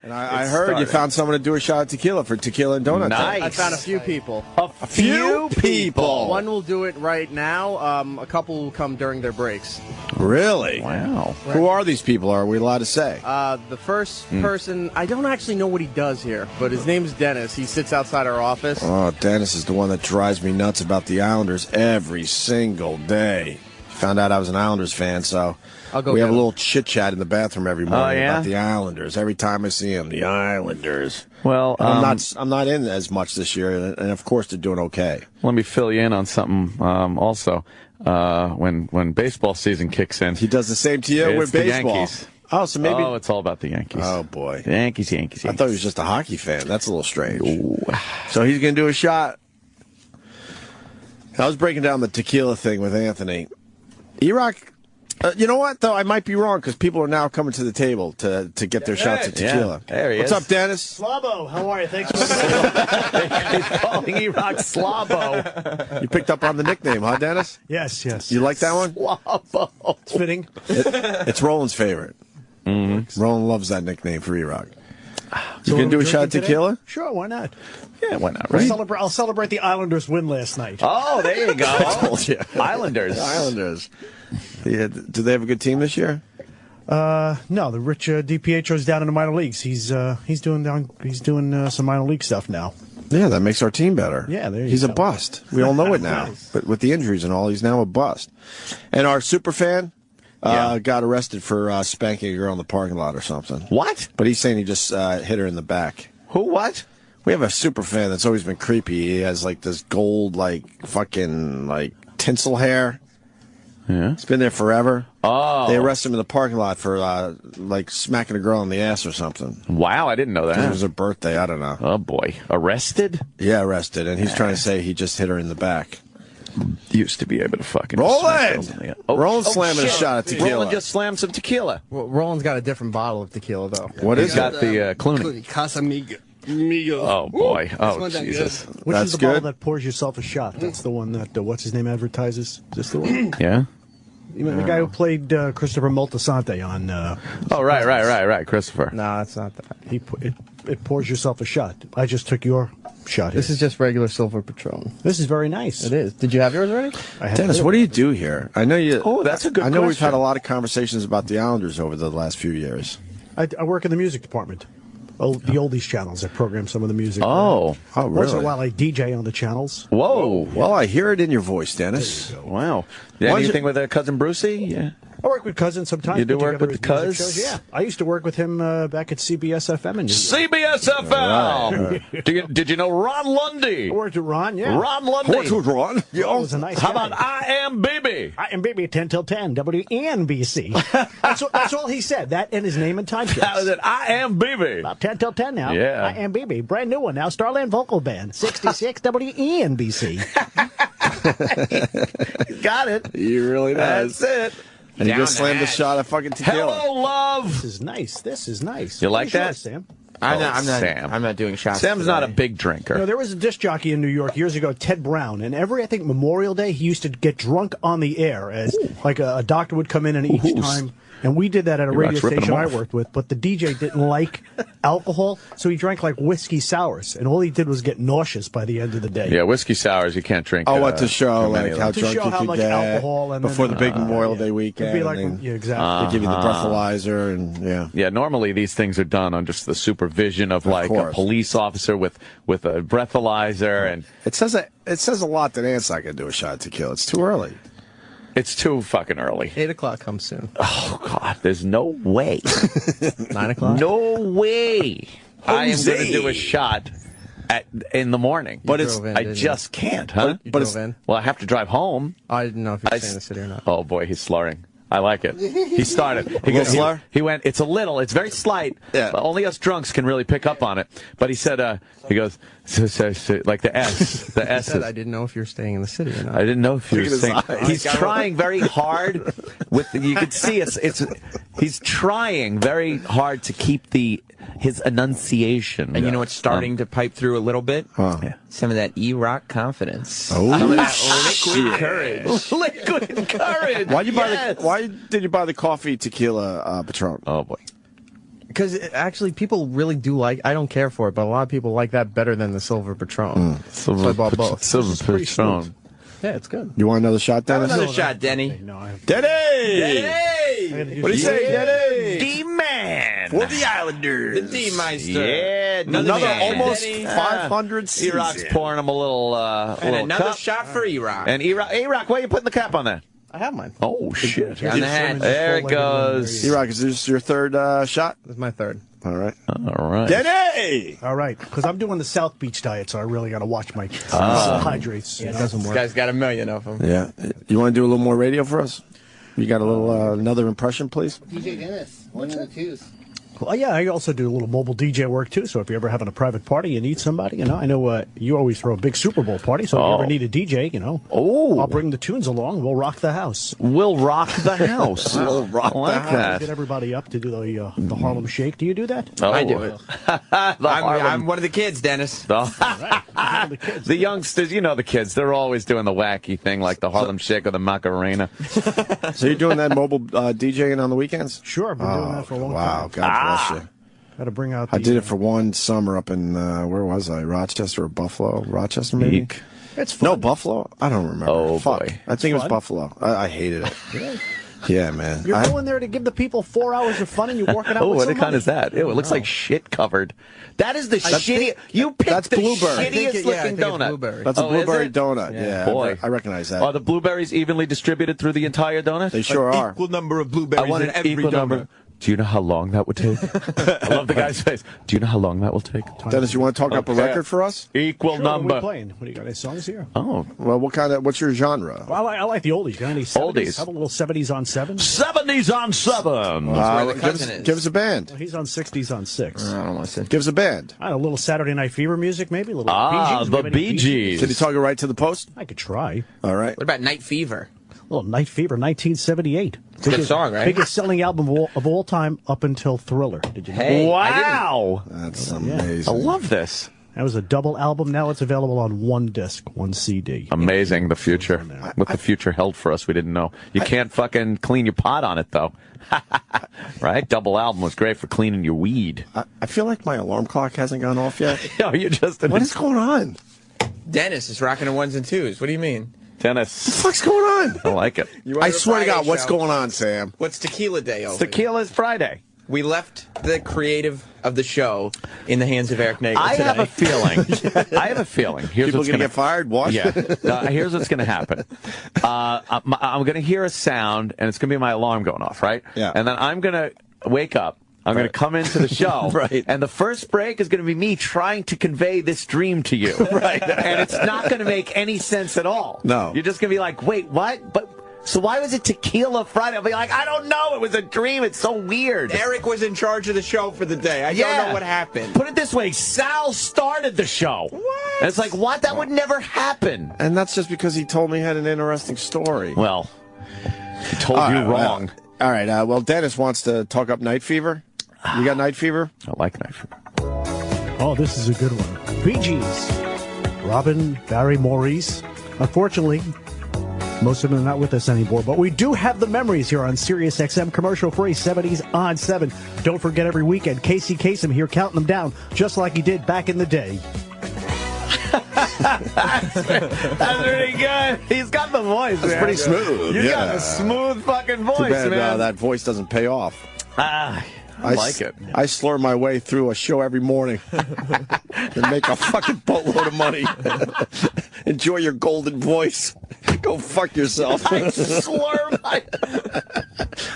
And I heard you found someone to do a shot of tequila for Tequila and Donut. Nice. I found a few people. A few people. One will do it right now. A couple will come during their breaks. Really? Wow. Right. Who are these people? Are we allowed to say? The first person, I don't actually know what he does here, but his name's Dennis. He sits outside our office. Oh, Dennis is the one that drives me nuts about the Islanders every single day. Found out I was an Islanders fan, so we have a little chit-chat in the bathroom every morning about the Islanders. Every time I see them, the Islanders. Well, I'm not in as much this year, and of course they're doing okay. Let me fill you in on something also. When baseball season kicks in, he does the same to you with baseball. The Yankees. Oh, so maybe it's all about the Yankees. Oh boy, the Yankees. I thought he was just a hockey fan. That's a little strange. Ooh. So he's going to do a shot. I was breaking down the tequila thing with Anthony. E-Rock, you know what, though? I might be wrong because people are now coming to the table to get their shots of tequila. Yeah. There he is. What's up, Dennis? Slabo, how are you? Thanks for coming. He's calling E-Rock Slabo. You picked up on the nickname, huh, Dennis? Yes. You like that one? Slabo. It's fitting. It's Roland's favorite. Mm-hmm. Roland loves that nickname for E-Rock. You So can do a shot of tequila? Today? Sure, why not? Yeah, why not, right? I'll celebrate the Islanders' win last night. Oh, there you go. I told you. Islanders. Yeah, do they have a good team this year? No, the rich DiPietro's down in the minor leagues. He's doing some minor league stuff now. Yeah, that makes our team better. Yeah, there you He's go. a bust. We all know it now. But with the injuries and all, he's now a bust. And our super fan got arrested for spanking a girl in the parking lot or something. What? But he's saying he just hit her in the back. Who? What? We have a super fan that's always been creepy. He has like this gold, fucking tinsel hair. Yeah. It's been there forever. Oh. They arrested him in the parking lot for smacking a girl in the ass or something. Wow, I didn't know that. It was her birthday. I don't know. Oh boy, arrested? Yeah, arrested, and he's trying to say he just hit her in the back. Used to be able to fucking Roland! Roland slamming a shot at tequila. Roland just slammed some tequila. Well, Roland's got a different bottle of tequila, though. What is He's got the Clooney. Casamigo. Oh boy! Oh Jesus! Which That's is the good. bottle that pours yourself a shot? That's the one that what's his name advertises. Is this the one? Yeah. You know, the guy who played Christopher Moltisanti on. Oh right, Christopher. No, it's not that. It pours yourself a shot. I just took your shot here. This is just regular silver Patron. This is very nice. It is. Did you have yours already? Dennis, what do you do here? I know you. Oh, that's a good I know we've question. had a lot of conversations about the Islanders over the last few years. I work in the music department. Oh, the oldies channels. I program some of the music. Oh, really? Once in a while, I DJ on the channels. whoa! Well, I hear it in your voice, Dennis. Wow. Yeah, Why anything with Cousin Brucey? Yeah. I work with Cousin sometimes. You do put work together with his the music Cuz? shows. Yeah, I used to work with him back at CBS FM in New York. CBSFL. Did you know Ron Lundy? I worked with Ron. Yeah, Ron Lundy. Ron? That was a nice How guy. about I Am Baby? I am Baby 10 till 10 WNBC. that's all he said. That and his name and time checks. That was it. I Am Baby. About 10 till 10 now. Yeah. I am Baby. Brand new one now. Starland Vocal Band. 66 WENBC. Got it. He really does. That's it. And he just slammed a shot of fucking tequila. Hello, love. This is nice. This is nice. You like What is yours, that? Sam? I'm not doing shots. Sam's not a today. big drinker. You know, there was a disc jockey in New York years ago, Ted Brown, and every, I think, Memorial Day, he used to get drunk on the air as like a doctor would come in and each time. And we did that at a radio Rock's ripping station them I off. worked with, but the DJ didn't like alcohol, so he drank like whiskey sours, and all he did was get nauseous by the end of the day. Yeah, whiskey sours you can't drink. Oh, what to show, too many like of how them. To drunk show you how could much get alcohol and before then, the big Memorial Day It'd weekend. be like, and yeah, exactly. they give you the breathalyzer and Yeah, normally these things are done under the supervision of like a course. police officer with a breathalyzer, and It says a lot that Ant's not going to do a shot of tequila. It's too early. it's too fucking early. 8 o'clock comes soon. Oh God, there's no way. 9 o'clock? No way. I am Jose. going to do a shot in the morning, but drove in, I didn't just can't, huh? You But drove it's- in? Well, I have to drive home. I didn't know if you were staying in the city or not. Oh boy, he's slurring. I like it. He started. He little slur? He went. It's very slight. Yeah. But only us drunks can really pick up on it. But he said, he goes, like the S. The S. I didn't know if you were staying in the city or not. I didn't know if you were Look at his saying. eyes. He's trying very hard. You can see he's trying very hard to keep his enunciation. And you know what's starting to pipe through a little bit? Yeah. Some of that E-Rock confidence. Oh, Some of that liquid courage. Liquid courage. Why did you buy the coffee tequila Patron? Oh boy. because actually people really do like. I don't care for it, but a lot of people like that better than the Silver Patron. So I bought both. Silver Patron. Yeah, it's good. You want another shot, Dennis? Another shot, Denny. No, I have Denny! Denny! What do you say, Denny? D-Man! For the Islanders. The D-Meister. Yeah, Another man. almost Denny. 500 season. E-Rock's pouring him a little And another cup. shot for E-Rock. And E-Rock, why are you putting the cap on that? I have mine. Oh, shit. On the hat. There it goes. E-Rock, is this your third shot? That's my third. All right. All right. Denny! All right, because I'm doing the South Beach diet, so I really got to watch my carbohydrates. Yeah, it doesn't This work. guy's got a million of them. Yeah. You want to do a little more radio for us? You got a little another impression, please? DJ Dennis, one of the twos. Well, yeah, I also do a little mobile DJ work, too, so if you're ever having a private party, you need somebody, I know you always throw a big Super Bowl party, so if you ever need a DJ, I'll bring the tunes along, we'll rock the house. We'll rock the house. We'll rock I like the that. Get everybody up to do the Harlem Shake. Do you do that? Oh. I do it. I'm I'm one of the kids, Dennis. The kids. The youngsters, the kids, they're always doing the wacky thing like the Harlem Shake or the Macarena. So you're doing that mobile DJing on the weekends? Sure, I've been doing that for a long Wow, time. God bless you. Got to bring out I did it for one summer up in, where was I? Rochester or Buffalo? Rochester, maybe? Eek. It's fun. No, Buffalo? I don't remember. Oh, Fuck. boy. I think it was fun. Buffalo. I hated it. Yeah, man. You're going there to give the people 4 hours of fun and you're working out Oh, with what somebody? kind is that? Ew, it looks like shit covered. That is the shitty. You picked that's the blueberry. shittiest looking donut. Blueberry. That's a Oh, is blueberry it? donut. Yeah, Boy. I recognize that. Are the blueberries evenly distributed through the entire donut? They sure are. Equal number of I blueberries want in an every equal donut. number. Do you know how long that would take? I love the guy's face. Do you know how long that will take? Dennis, you want to talk up a Okay. record for us? Equal Sure, what are we number. playing? What do you got? Any songs here? Oh, Well, what's your genre? Well, I like the oldies. Got any 70s? Oldies. How about a little 70s on 7? 70s on 7. where the give, cousin us, is. give us a band. He's on 60s on 6. I don't want to Give us a band. I don't know, a little Saturday Night Fever music, maybe? A little Bee Gees? The Maybe any Bee Gees. Can you talk it right to the post? I could try. All right. What about Night Fever? A little Night Fever, 1978. It's a good song, right? Biggest selling album of all time up until Thriller. Did you know? Hey, Wow. That's I amazing. love this. That was a double album. Now it's available on one disc, one CD. Amazing, the future. What the future held for us, we didn't know. You can't fucking clean your pot on it, though. Right? Double album was great for cleaning your weed. I feel like my alarm clock hasn't gone off yet. Yo, you're just What is going on? Dennis is rocking the ones and twos. What do you mean? What Tennis. the fuck's going on? I like it. I swear to God, what's show. going on, Sam? What's Tequila Day, Opie? Tequila's Friday. We left the creative of the show in the hands of Eric Nagel I today. have a feeling. I have a feeling. Here's People what's gonna going get fired? What? Yeah. Here's what's going to happen. I'm going to hear a sound, and it's going to be my alarm going off, right? Yeah. And then I'm going to wake up. I'm going to come into the show, Right. And the first break is going to be me trying to convey this dream to you, Right. And it's not going to make any sense at all. No. You're just going to be like, wait, what? But so why was it Tequila Friday? I'll be like, I don't know. It was a dream. It's so weird. Eric was in charge of the show for the day. I don't know what happened. Put it this way, Sal started the show. What? And it's like, what? That would never happen. And that's just because he told me he had an interesting story. Well, he told you wrong. All right. Well, Dennis wants to talk up Night Fever. You got Night Fever? I like Night Fever. Oh, this is a good one. Bee Gees. Robin, Barry, Maurice. Unfortunately, most of them are not with us anymore, but we do have the memories here on Sirius XM commercial-free 70s on 7. Don't forget every weekend, Casey Kasem here counting them down just like he did back in the day. That's pretty good. He's got the voice, That's man. pretty smooth. You yeah. got a smooth fucking voice, Too bad man. that voice doesn't pay off. I like it. I slur my way through a show every morning and make a fucking boatload of money. Enjoy your golden voice. Go fuck yourself. I slur my...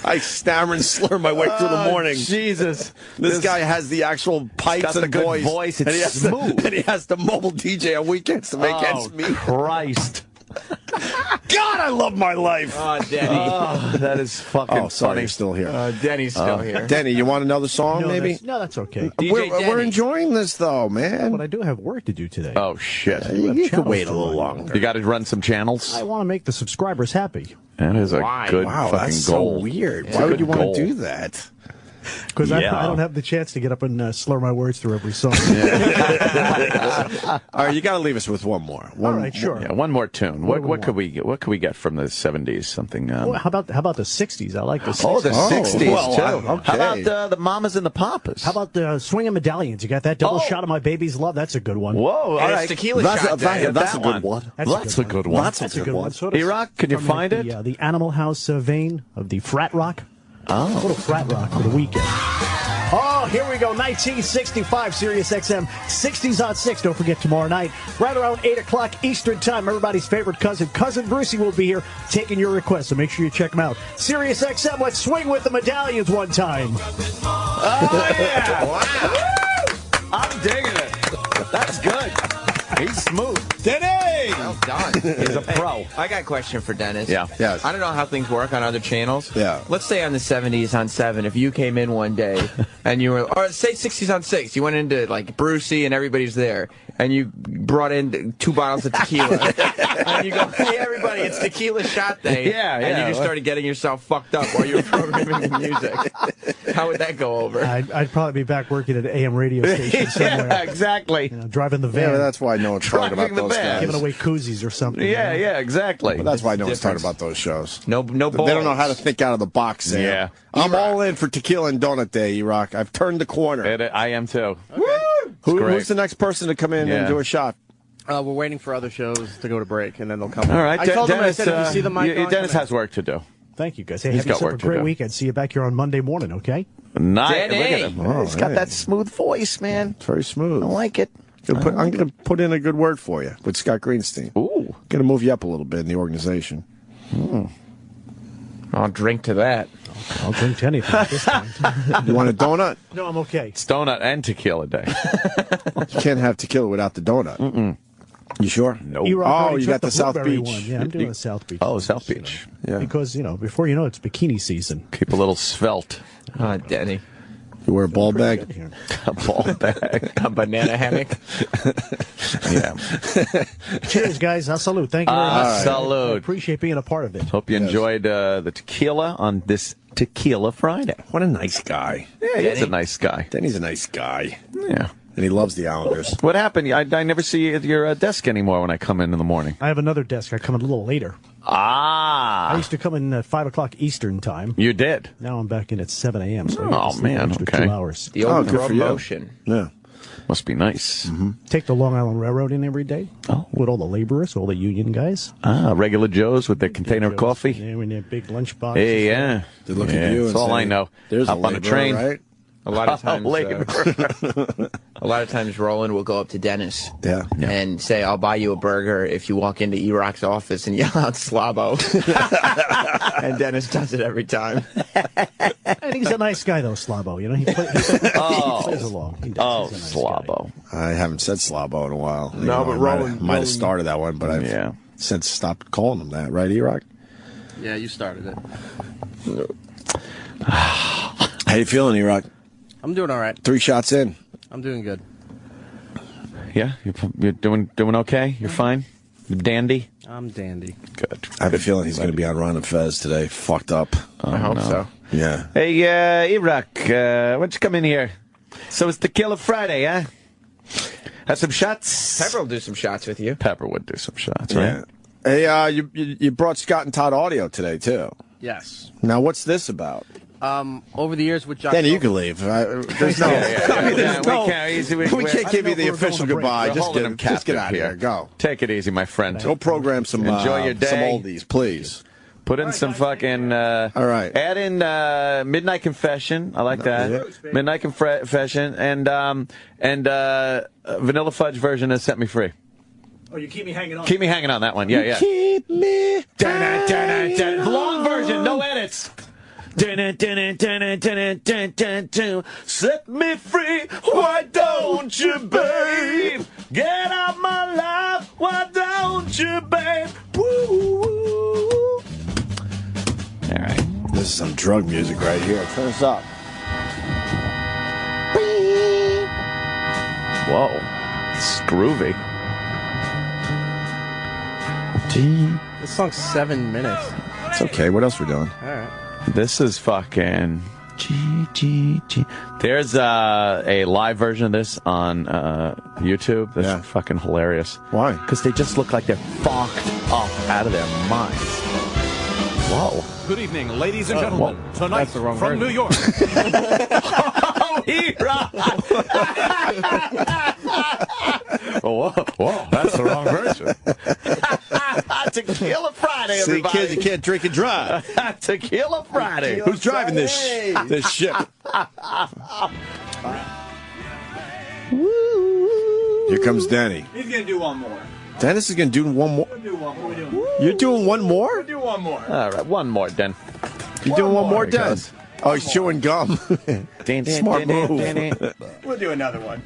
I stammer and slur my way through the morning. Jesus. This guy has the actual pipes got the and good voice. voice. It's and he has smooth. and he has the mobile DJ on weekends to make ends meet. Christ. God, I love my life. Oh, Denny. Oh, that is fucking Oh, sorry, funny. you're still here. Denny's still here. Denny, you want another song, No, maybe? that's okay. DJ We're Denny. enjoying this, though, man. But I do have work to do today. Oh, shit. You can channels wait a to little run. longer. You got to run some channels? I want to make the subscribers happy. That is a Why? good Wow, fucking that's goal. so weird. It's Why a would you good want to goal. do that? Because I don't have the chance to get up and slur my words through every song. All right, you got to leave us with one more. All right, sure. Yeah, one more tune. What could we get? What could we get from the 70s? Something. Well, how about the 60s? I like the 60s. Oh, the 60s well, too. okay. How about the Mamas and the Papas? How about the Swinging Medallions? You got that double shot of My Baby's Love? That's a good one. Whoa, all And right. it's Tequila Shot Day. That's a good one. That's a good one. That's a good one. Sort of E-Rock, can you from find it? The Animal House vein of the frat rock. A little frat rock for the weekend. Oh, here we go. 1965, Sirius XM. 60s on 6. Don't forget tomorrow night, right around 8 o'clock Eastern Time. Everybody's favorite Cousin Brucey will be here taking your requests, so make sure you check him out. Sirius XM, let's swing with the medallions one time. Oh, yeah. Wow. I'm digging it. That's good. He's smooth. Denny! Well done. He's a pro. I got a question for Dennis. Yeah. Yes. I don't know how things work on other channels. Yeah. Let's say on the 70s on 7, if you came in one day and you were, or say 60s on 6, you went into like Brucey and everybody's there, and you brought in 2 bottles of tequila, and you go, hey everybody, it's Tequila Shot Day. Yeah, and you just started getting yourself fucked up while you were programming the music. How would that go over? I'd probably be back working at an AM radio station somewhere. Yeah, exactly. Driving the van. Yeah, that's why no one's talking about those guys. Giving away koozies or something. Yeah, yeah, exactly. But that's why no one's talking about those shows. No balls. They don't know how to think out of the box there. Yeah. I'm all in for Tequila and Donut Day, E-Rock. I've turned the corner. I am too. Who's the next person to come in and do a shot? We're waiting for other shows to go to break, and then they'll come. All right, I told Dennis, them, I said, if you see the mic on, Dennis has work to do. Thank you, guys. Hey, He's have got yourself work a to great do. weekend. See you back here on Monday morning, okay? Nice. Look Denny. at him. Oh, He's got hey. that smooth voice, man. It's very smooth. I like it. I'm going to put in a good word for you with Scott Greenstein. Ooh. Going to move you up a little bit in the organization. I'll drink to that. I'll drink to anything at this point. You want a donut? No, I'm okay. It's donut and tequila day. You can't have tequila without the donut. Mm-mm. You sure? Nope. Oh, you got the South blueberry Beach. one. Yeah, I'm doing the South Beach. Oh, South Beach. Yeah. Because, before you know it, it's bikini season. Keep a little svelte. Oh, Denny. You wear a ball bag? Here. A ball bag. A banana hammock. Yeah. Cheers, guys. Salute. Thank you very much. I Salute. appreciate being a part of it. Hope you enjoyed the tequila on this Tequila Friday. What a nice guy. Yeah, he's a nice guy. Denny's a nice guy. Yeah. And he loves the Islanders. What happened? I never see you at your desk anymore when I come in the morning. I have another desk. I come in a little later. I Ah. used to come in at 5 o'clock Eastern time. You did? Now I'm back in at 7 a.m. So I get Oh, to sleep man, an extra okay. 2 hours. The old good for you. promotion. Yeah. Must be nice. Take the Long Island Railroad in every day. Oh. With all the laborers, all the union guys. Ah, regular Joes with their container of coffee. Yeah, in their big lunch boxes. Hey, yeah. They look Yeah, at you that's and all say, I know. There's Up a on the laborer, train. right? A lot of times, Labor. a lot of times, Roland will go up to Dennis Yeah. and say, "I'll buy you a burger if you walk into E-Rock's office and yell out Slabo." And Dennis does it every time. I think he's a nice guy, though, Slabo. He plays along. He does. Oh, He's a nice guy. Slabo. I haven't said Slabo in a while. No, but I might have started that one, but I've since stopped calling him that. Right, E-Rock? Yeah, you started it. How you feeling, E-Rock? I'm doing all right. 3 shots in. I'm doing good. Yeah, you're doing okay? You're fine? You're dandy? I'm dandy. Good. I have a feeling he's going to be on Ron and Fez today. Fucked up. I hope so. Yeah. Hey, E-Rock, why don't you come in here? So it's Tequila Friday, huh? Have some shots? Pepper will do some shots with you. Pepper would do some shots, right? Yeah. Hey, you brought Scott and Todd audio today, too. Yes. Now, what's this about? Over the years with Jocktober. Danny, you can leave. There's no. We can't give you the official goodbye. Just get out of here. Go. Take it easy, my friend. Go program some. Enjoy your day. Some oldies, please. Put in some fucking. All right. Add in Midnight Confession. I like that. Yeah. Midnight Confession and Vanilla Fudge version of Set Me Free. Oh, you keep me hanging on. Keep me hanging on that one. Yeah. Keep me. Long version, no edits. Set me free, why don't you, babe? Get out my life, why don't you, babe? Woo. All right. This is some drug music right here. Turn this up. Whoa. It's groovy. This song's 7 minutes. It's okay. What else we doing? All right. This is fucking There's a live version of this on YouTube. That's fucking hilarious. Why? Because they just look like they're fucked up out of their minds. Whoa. Good evening, ladies and gentlemen. Tonight from version. New York. Whoa, that's the wrong version. Tequila Friday, everybody. See, kids, you can't drink and drive. Tequila Friday. Who's driving this ship? Here comes Denny. He's going to do one more. Dennis is going to do one more? You're doing one more? We'll do one more. All right, one more, Den. You're doing one more, Den? Oh, he's chewing gum. Smart move. We'll do another one.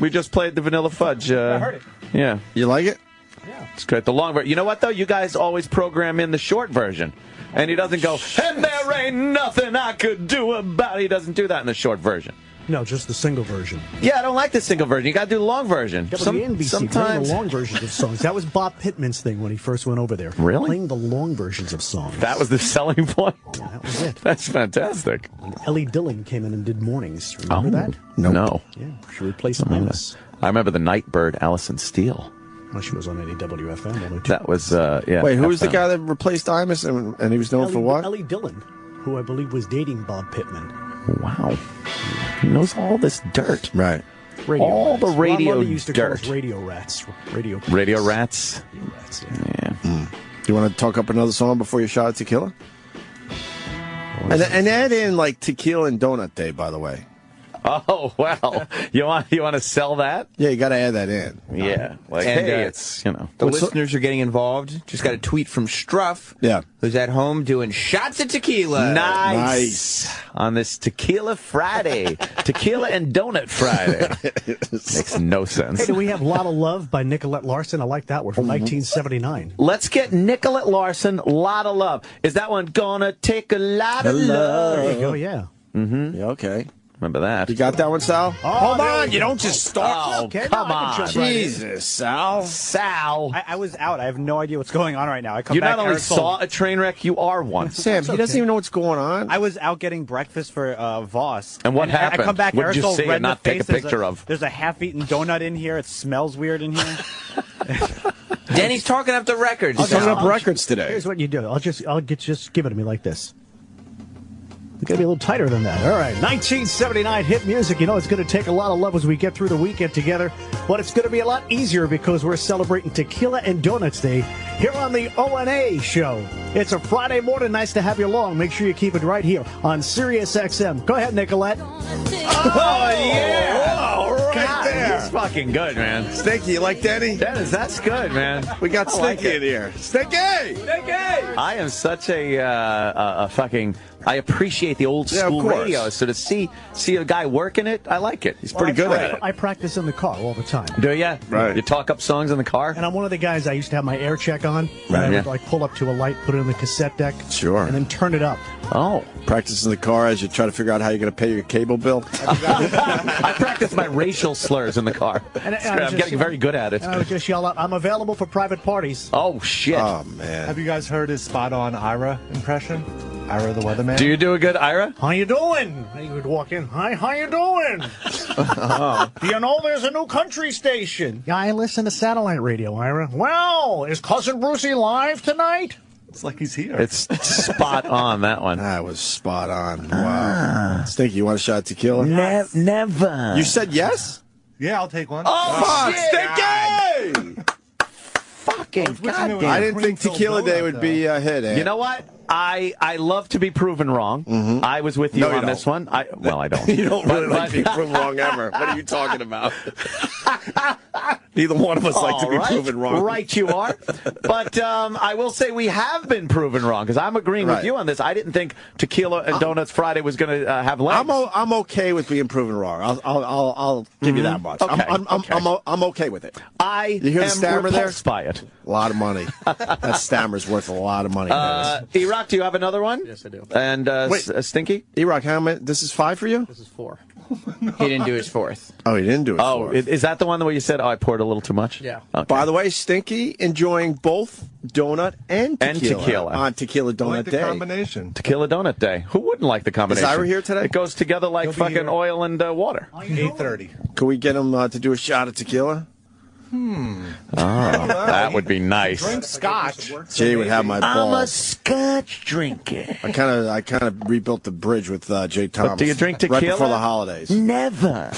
We just played the Vanilla Fudge. I heard it. Yeah. You like it? Yeah. It's great. The long version. You know what, though? You guys always program in the short version. And he doesn't go, and there ain't nothing I could do about it. He doesn't do that in the short version. No, just the single version. Yeah, I don't like the single version. You got to do the long version. Yeah, but the NBC sometimes playing the long versions of songs. That was Bob Pittman's thing when he first went over there. Really? Playing the long versions of songs. That was the selling point? Yeah, that was it. That's fantastic. And Ellie Dillon came in and did mornings. Remember that? No. Yeah, she replaced Alice. I remember the Nightbird, Alison Steele. Well, she was on WFM. That was, yeah. Wait, who was the FM. guy that replaced Imus and he was known for what? Ellie Dillon, who I believe was dating Bob Pittman. Wow. He knows all this dirt. Right. Radio all rats. the radio Ron Lundy used to call us dirt. radio rats. Radio Rats? Radio rats, yeah. Yeah. Do you want to talk up another song before you shot at Tequila? And add in, like, Tequila and Donut Day, by the way. Oh, well. You want to sell that? Yeah, you got to add that in. Yeah. Like, And, hey, it's, you know. The listeners are getting involved. Just got a tweet from Struff. Yeah. Who's at home doing shots of tequila. Nice. On this Tequila Friday. Tequila and Donut Friday. Makes no sense. Hey, do we have Lot of Love by Nicolette Larson? I like that one from 1979. Let's get Nicolette Larson, Lot of Love. Is that one gonna take a lot of love? There you go, yeah. Mm-hmm. Yeah, okay. Remember that. You got that one, Sal? Hold on, you don't just start. Oh, Okay, come no, I can on. jump right in. Jesus, Sal. Sal. I was out. I have no idea what's going on right now. I come You back. not only Eric saw told- a train wreck, you are one. Sam, he doesn't even know what's going on. I was out getting breakfast for Voss. And what happened? I come back. What Eric did you told see and red in the not take a face. picture of? There's a half-eaten donut in here. It smells weird in here. Denny's talking up the records. He's talking up records today. Here's what you do. Just give it to me like this. You gotta be a little tighter than that. All right, 1979 hit music. You know it's gonna take a lot of love as we get through the weekend together, but it's gonna be a lot easier because we're celebrating Tequila and Donuts Day here on the O&A show. It's a Friday morning. Nice to have you along. Make sure you keep it right here on Sirius XM. Go ahead, Nicolette. Oh, yeah. Oh, right God, there. he's fucking good, man. Stinky, you like Denny? That's good, man. We got I like Stinky it. in here. Stinky! I am such a fucking... I appreciate the old Yeah, of school course. radio. So to see a guy working it, I like it. He's Pretty good at it. I practice in the car all the time. Do you? Right. You talk up songs in the car? And I'm one of the guys, I used to have my air check on. And Right. I would Yeah. like pull up to a light, put it in the cassette deck. Sure. And then turn it up. Oh. Practice in the car as you try to figure out how you're going to pay your cable bill. I practice my racial slurs in the car. And I'm just, getting very good at it. And I would just yell out, I'm available for private parties. Oh, shit. Oh, man. Have you guys heard his spot-on Ira impression? Ira the Weatherman? Do you do a good Ira? How you doing? And he would walk in. Hi, how you doing? Do you know there's a new country station? Yeah, I listen to satellite radio, Ira. Well, is Cousin Brucey live tonight? It's like he's here. It's spot on, that one. That was spot on. Wow. Stinky, you want a shot of tequila? Never. You said yes? Yeah, I'll take one. Oh, Fuck, Stinky! fucking goddamn. I didn't think Tequila Day would be a hit, eh? You know what? I love to be proven wrong. I was with you No, you on this don't. one. I don't. You don't really But- like being proven wrong ever. What are you talking about? Neither one of us like to be All right. proven wrong. Right, you are. But I will say we have been proven wrong because I'm agreeing with Right. you on this. I didn't think Tequila and Donuts Friday was going to have legs. I'm okay with being proven wrong. I'll give you that much. Okay, I'm okay with it. I You hear the am stammer there? repulsed by it. A lot of money. That stammer's worth a lot of money. E-Rock, do you have another one? Yes, I do. And Wait. Stinky? E-Rock, how many? This is 5 for you? This is 4. He didn't do his fourth. Oh, he didn't do it. Oh, is that the one where you said, "Oh, I poured a little too much"? Yeah. Okay. By the way, Stinky enjoying both donut and tequila on Tequila Donut I like the Day. combination. Tequila Donut Day. Who wouldn't like the combination? Is Ira here today? It goes together like fucking oil and water. 8:30. Can we get him to do a shot of tequila? Oh, that would be nice. Drink scotch. Jay would have my balls. I'm a scotch drinker. I kind of rebuilt the bridge with Jay Thomas. But do you drink tequila? Right before the holidays. Never.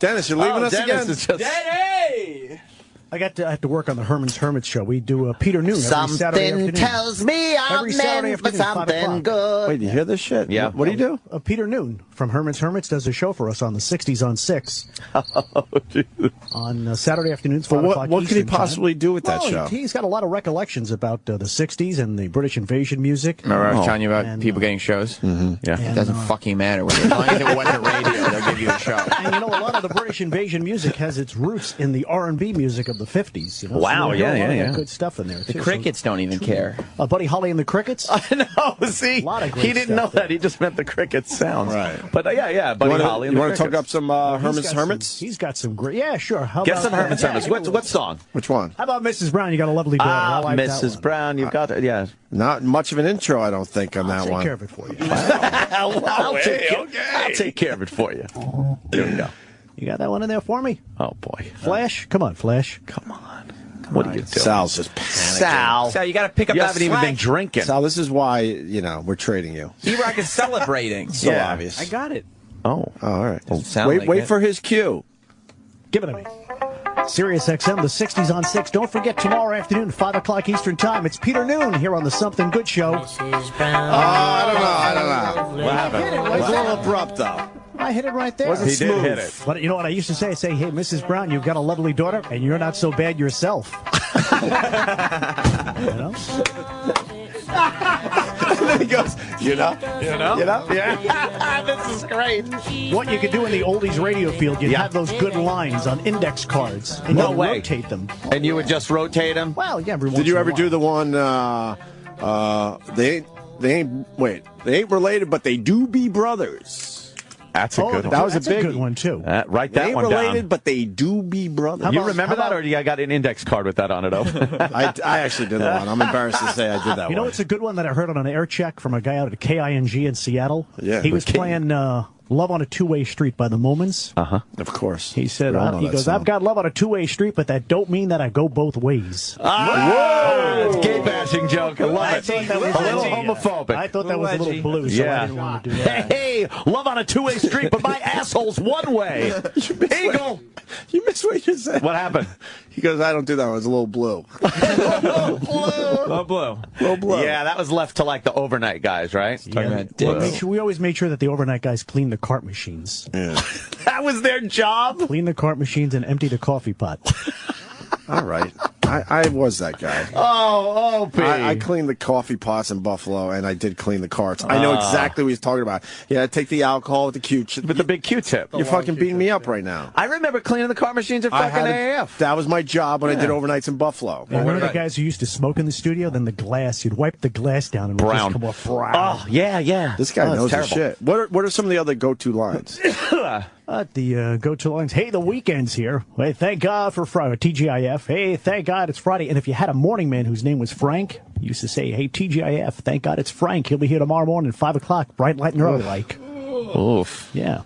Dennis, you're leaving us Dennis again? is just... Denny! I have to work on the Herman's Hermits show. We do Peter Noon every Saturday afternoon. Something tells me Every I'm Saturday meant for afternoon, 5 something o'clock. good. Wait, do you hear this shit? Yeah. What do you do? Peter Noon from Herman's Hermits does a show for us on the 60s on 6. On Saturday afternoons, 5 o'clock What could he Eastern time. possibly do with that show? He's got a lot of recollections about the 60s and the British invasion music. Remember I was telling you about And, people getting shows? Yeah. It doesn't fucking matter. As long as it wasn't radio, they'll give you a show. And you know, a lot of the British invasion music has its roots in the R&B music of the 50s. You know? Wow, So there's a lot of yeah. good stuff in there, The too. crickets don't even care. Buddy Holly and the Crickets? No, see, A lot of great he didn't know stuff there. that. He just meant the cricket sounds. Right. But yeah, Buddy Holly. You want to talk Crickets. up some Herman's Hermits? He's got some great... Yeah, sure. How Get about, some Herman's yeah, Hermits. What song? Which one? How about Mrs. Brown? You got a lovely daughter. I like that Mrs. one. Brown, you've got it. Yeah. Not much of an intro, I don't think, on I'll that take one. care of it for you. I'll take care of it for you. There we go. You got that one in there for me? Oh, boy. Flash? Come on, Flash. Come on. What are you doing? Sal's just panicking. Sal, you got to pick up You that haven't even been drinking. Sal, this is why, we're trading you. E-Rock is celebrating. So Yeah. obvious. I got it. Oh. All right. Sound Wait, like wait it. for his cue. Give it to me. Sirius XM, the 60s on 6. Don't forget, tomorrow afternoon, 5 o'clock Eastern Time. It's Peter Noon here on the Something Good Show. I don't know. What happened? It was a little abrupt, though. I hit it right there. Wasn't He did smooth. hit it. But you know what I used to say? I say, hey, Mrs. Brown, you've got a lovely daughter, and you're not so bad yourself. You know? And then he goes, Yeah. This is great. What you could do in the oldies radio field, you'd have those good lines on index cards, and No you'd way. rotate them. And you would just rotate them? Well, yeah, every once Did you in a ever while. do the one, they ain't related, but they do be brothers. That's a good one. that was that's a biggie. good one, too. Write They that ain't one related, down. but they do be brothers. You remember that, or I got an index card with that on it? I actually did that one. I'm embarrassed to say I did that You know, one. it's a good one that I heard on an air check from a guy out at KING in Seattle. Yeah. He was playing Love on a Two-Way Street by the Moments. Of course. He said, We all know he that goes, song. I've got love on a two-way street, but that don't mean that I go both ways. Whoa! It's gay bashing joke. I love it. thought that was A little edgy. homophobic. I thought that was a little blue, so I didn't want to do that. Hey, love on a two-way street, but my asshole's one way. Eagle. You missed what you said. What happened? He goes, I don't do that one. It's a little blue. Low blue. Low blow. Yeah, that was left to like the overnight guys, right? We always made sure that the overnight guys cleaned the cart machines. Yeah. That was their job. Clean the cart machines and empty the coffee pot. All right. I was that guy. Oh, Opie. I cleaned the coffee pots in Buffalo, and I did clean the carts. I know exactly what he's talking about. Yeah, take the alcohol with the Q-tip. With the big Q-tip. You're fucking beating me up right now. I remember cleaning the car machines at fucking AAF. That was my job when I did overnights in Buffalo. And remember the guys who used to smoke in the studio? Then the glass, you'd wipe the glass down and it would Brown. just come off brown. Oh, yeah. This guy knows his terrible. shit. What are some of the other go-to lines? The go-to lines. Hey, the weekend's here. Hey, thank God for Friday. TGIF. Hey, thank God it's Friday. And if you had a morning man whose name was Frank, you used to say, hey, TGIF, thank God it's Frank. He'll be here tomorrow morning at 5 o'clock, bright, light, and early like. Oof. Yeah.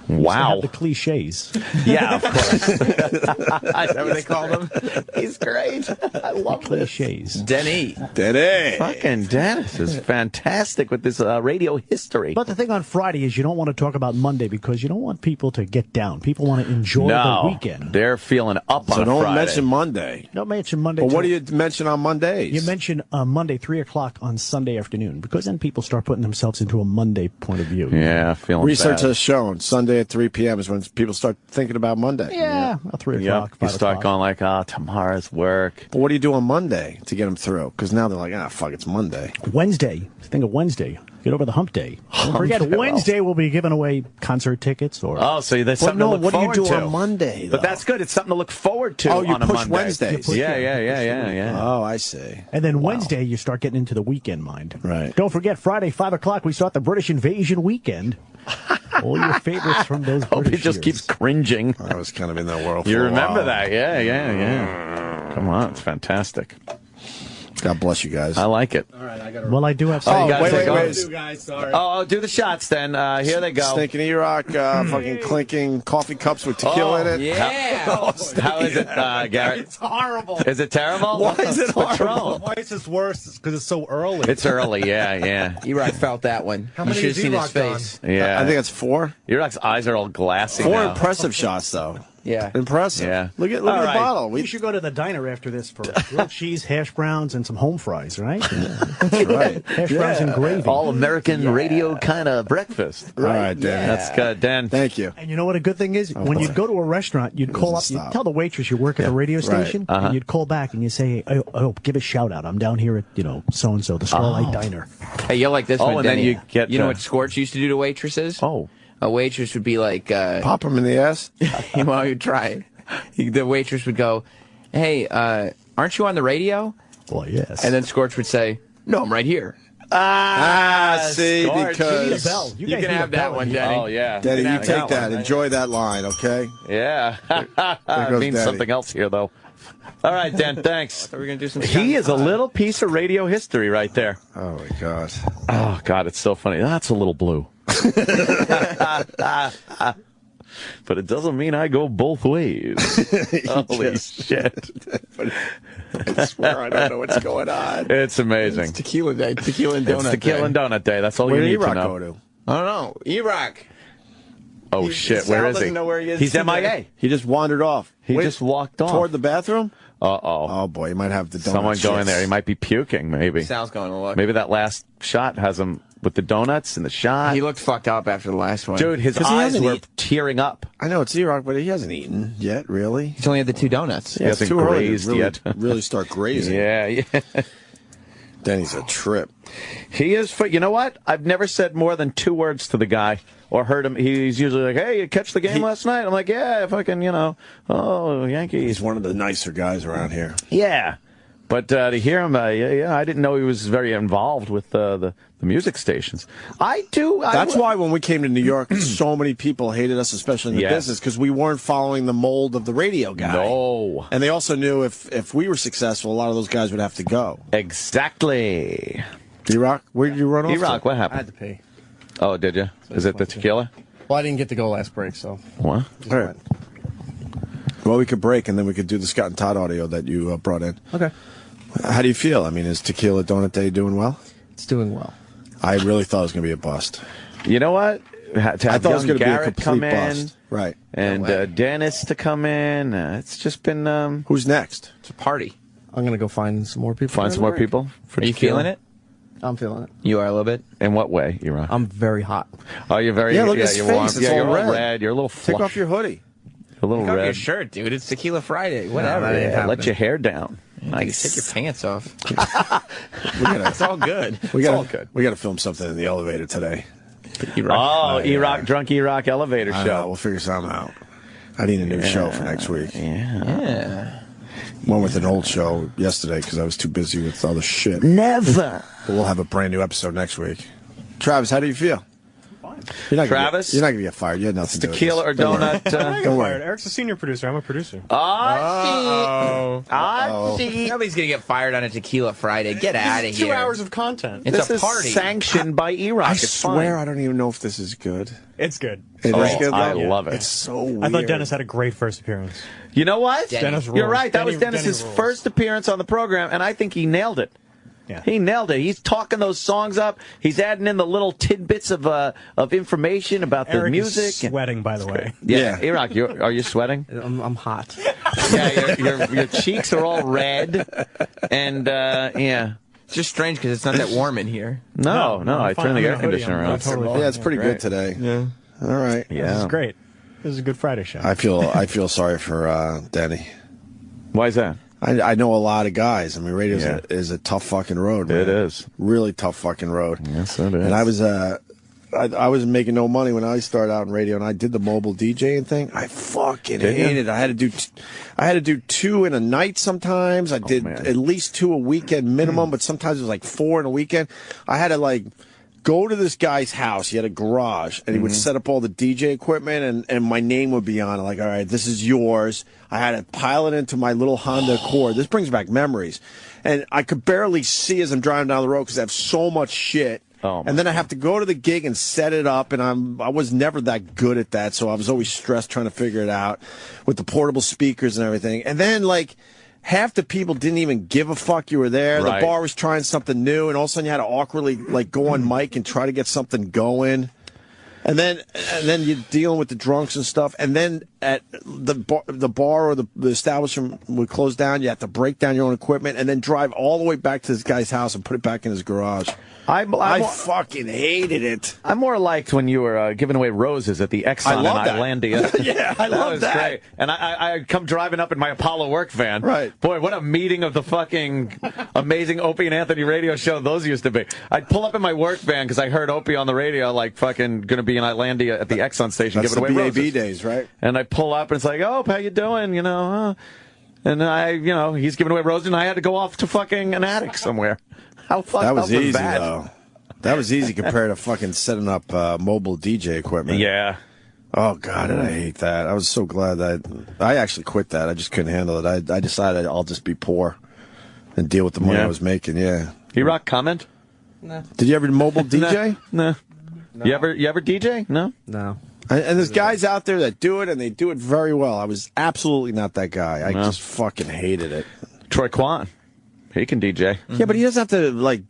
Wow. The cliches. Yeah, of course. Is that what they call him? He's great. I love cliches. Denny. Fucking Dennis is fantastic with this radio history. But the thing on Friday is you don't want to talk about Monday because you don't want people to get down. People want to enjoy the weekend. They're feeling up on So don't Friday. mention Monday. Don't mention Monday. But what do you mention on Mondays? You mention Monday, 3 o'clock on Sunday afternoon because then people start putting themselves into a Monday point of view. Yeah, feeling Research bad. has shown Sunday at 3 p.m. is when people start thinking about Monday. Yeah, about 3 Yep. o'clock. You 5 start o'clock. going like, tomorrow's work. But what do you do on Monday to get them through? Because now they're like, fuck, it's Monday. Wednesday. Think of Wednesday. Get over the hump day. Don't forget, Wednesday we'll be giving away concert tickets. Or That's something to look what do you forward do to on Monday? But that's good. It's something to look forward to. Oh, you on a push Monday. Wednesdays. Yeah. Oh, I see. And then Wednesday you start getting into the weekend mind. Right. Don't forget, Friday, 5 o'clock, we start the British invasion weekend. All your favorites from those Opie British just years. keeps cringing. I was kind of in that world for You a remember while. that? Yeah. Come on, it's fantastic. God bless you guys. I like it. All right, I got Well, I do have Oh, some. you gotta take wait. off. guys, sorry. Oh, do the shots then. Here they go. Stinking E-Rock, fucking clinking coffee cups with tequila in it. Yeah. How is it, Garrett? It's horrible. Is it terrible? Why is it horrible? Patron. Why is this worse? Because it's so early. It's early, yeah. E-Rock felt that one. How You many should have has seen his E-Rock face. Yeah. I think it's 4. E-Rock's eyes are all glassy 4 now. impressive shots, though. Yeah. Impressive. Yeah. Look at All the right. bottle. We should go to the diner after this for grilled cheese, hash browns, and some home fries, right? That's right. Hash browns and gravy. All American radio kind of breakfast. All right, Dan. That's good, Dan. Thank you. And you know what a good thing is? When you'd go to a restaurant, you'd call up, Doesn't you'd stop. tell the waitress you work at the radio station, and you'd call back and you say, oh, give a shout out. I'm down here at, so-and-so, the Starlight Diner. Hey, you'll like this one, and then Denny. you get know what Scorch used to do to waitresses? Oh. A waitress would be like, Pop them in the ass. well, you try it. The waitress would go, hey, aren't you on the radio? Well, yes. And then Scorch would say, no, I'm right here. See, Scorch. you need a because... bell. You guys can need a have that bell one, in here. Denny. Oh, yeah. Daddy, you can take have that. one. Enjoy that line, okay? Yeah. goes It means Daddy. something else here, though. All right, Dan, thanks. Are we going to do some He is a little piece of radio history right there. Oh, my God. Oh, God, it's so funny. That's a little blue. But it doesn't mean I go both ways. Holy shit. I swear I don't know what's going on. It's amazing. It's tequila day. Tequila and donut It's Tequila and Donut Day. That's all Where you did need to E-Rock know. go to? I don't know. E-Rock. Oh, shit. Where is he? doesn't know where he is He's today. MIA. He just wandered off. He just walked off. Toward the bathroom? Uh-oh. Oh, boy, he might have the donut Someone going shits. there. He might be puking, maybe. Sal's going to look. Maybe that last shot has him with the donuts and the shot. He looked fucked up after the last one. Dude, his 'Cause he eyes hasn't were eat- tearing up. I know it's E-Rock, but he hasn't eaten yet, really. He's only had the 2 donuts. He hasn't too early to grazed really, yet. really start grazing. Yeah. Denny's a trip. He is, you know what? I've never said more than 2 words to the guy or heard him. He's usually like, hey, you catch the game last night? I'm like, yeah, fucking, Yankees. He's one of the nicer guys around here. Yeah. But to hear him, I didn't know he was very involved with the music stations. I do. That's why when we came to New York, so many people hated us, especially in the Yes. business, because we weren't following the mold of the radio guy. No. And they also knew if we were successful, a lot of those guys would have to go. Exactly. E-Rock, where did you run off E-Rock, to? what I happened? had to pee. Oh, did you? Is it the tequila? Well, I didn't get to go last break, so. What? All right. Well, we could break, and then we could do the Scott and Todd audio that you brought in. Okay. How do you feel? I mean, is Tequila Donut Day doing well? It's doing well. I really thought it was going to be a bust. You know what? To have I thought it was young going to be a Garrett complete come bust. in, Right. and Dennis to come in. It's just been Who's next? It's a party. I'm going to go find some more people. find some more people. For Are you tequila. feeling it? I'm feeling it. You are a little bit. In what way, Ira? I'm very hot. Oh, you're very. Yeah, look at his you're face. warm. It's Yeah, all you're red. all red. You're a little flush. Take off your hoodie. a little Take off red. your shirt, dude. It's Tequila Friday. Whatever. that ain't Yeah, let happening. your hair down. Nice. Take your pants off. Gotta, It's all good. we all got good. we got to film something in the elevator today. Oh, E-Rock, Drunk E-Rock elevator I show. know, we'll figure something out. I need a new show for next week. Yeah. Went with an old show yesterday because I was too busy with other shit. Never. But we'll have a brand new episode next week. Travis, how do you feel? You're not Travis? you're not gonna get fired. You had nothing to do with Tequila this. or Don't worry. donut? Don't worry. Fired. Eric's a senior producer. I'm a producer. Nobody's gonna get fired on a Tequila Friday. Get out of here. 2 hours of content. It's This a is party. sanctioned by E-Rock. I It's swear fine. I don't even know if this is good. It's good. It is good, I though? love it. It's so weird. I thought Dennis had a great first appearance. You know what? Dennis You're rules. right. That was Denny Dennis's rules. first appearance on the program, and I think he nailed it. Yeah. He nailed it. He's talking those songs up. He's adding in the little tidbits of information about the Eric music. is sweating, by the way. Yeah, E-Rock, are you sweating? I'm hot. Yeah, your cheeks are all red, and yeah. It's just strange because it's not that warm in here. No, I'm I fine. turned the I'm in air a hoodie. conditioner I'm on. totally Yeah, it's pretty good today. Yeah. All right. Yeah. This is great. This is a good Friday show. I feel sorry for Denny. Why is that? I know a lot of guys. I mean, radio Yeah. is a tough fucking road, man. It is. Really tough fucking road. Yes, it is. And I was making no money when I started out in radio, and I did the mobile DJing thing. I fucking Did you? hated it. I had to do 2 in a night sometimes. I did man. at least 2 a weekend minimum, but sometimes it was like 4 in a weekend. I had to go to this guy's house. He had a garage, and he would set up all the DJ equipment, and my name would be on it. Like, all right, this is yours. I had to pile it into my little Honda Accord. This brings back memories. And I could barely see as I'm driving down the road because I have so much shit. And then I have to go to the gig and set it up, and I was never that good at that, so I was always stressed trying to figure it out with the portable speakers and everything. And then, like, half the people didn't even give a fuck you were there. Right. The bar was trying something new, and all of a sudden you had to awkwardly, like, go on mic and try to get something going. And then you're dealing with the drunks and stuff. And then at the bar or the establishment would close down. You have to break down your own equipment and then drive all the way back to this guy's house and put it back in his garage. I fucking hated it. I more liked when you were giving away roses at the Exxon in Islandia. Yeah, I love that. Great. And I come driving up in my Apollo work van. Right. Boy, what a meeting of the fucking amazing Opie and Anthony radio show those used to be. I'd pull up in my work van because I heard Opie on the radio, like fucking going to be in Islandia at the Exxon station giving away roses. That's the BAB days, right? And I pull up and it's like, oh, how you doing? You know, and he's giving away roses and I had to go off to fucking an attic somewhere. How fucked that was up easy, that? though. That was easy compared to fucking setting up mobile DJ equipment. Yeah. Oh, God, and I hate that. I was so glad that I actually quit that. I just couldn't handle it. I decided I'll just be poor and deal with the money I was making, yeah. E-Rock, comment? No. Did you ever mobile DJ? No. You ever DJ? No? No. And there's guys out there that do it, and they do it very well. I was absolutely not that guy. I just fucking hated it. Troy Kwan. He can DJ. Yeah, but he doesn't have to, like,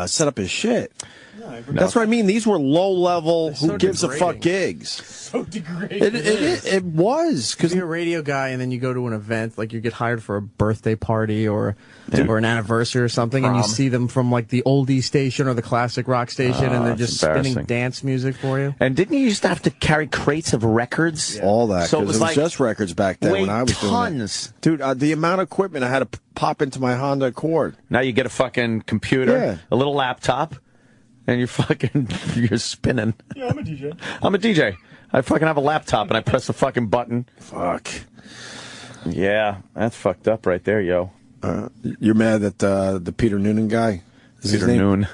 set up his shit. No, that's what I mean. These were low-level, who gives a fuck gigs. So degrading. It was. Because you're a radio guy, and then you go to an event, like you get hired for a birthday party or an anniversary or something, and you see them from, like, the oldie station or the classic rock station, and they're just spinning dance music for you. And didn't you used to have to carry crates of records? Yeah. All that. So it was like just records back then when I was tons. doing it. Dude, the amount of equipment I had to pop into my Honda Accord. Now you get a fucking computer, a little laptop, and you're spinning. Yeah, I'm a DJ. I'm a DJ. I fucking have a laptop and I press a fucking button. Fuck. Yeah, that's fucked up right there, yo. You're mad that the Peter Noonan guy? Peter Noon.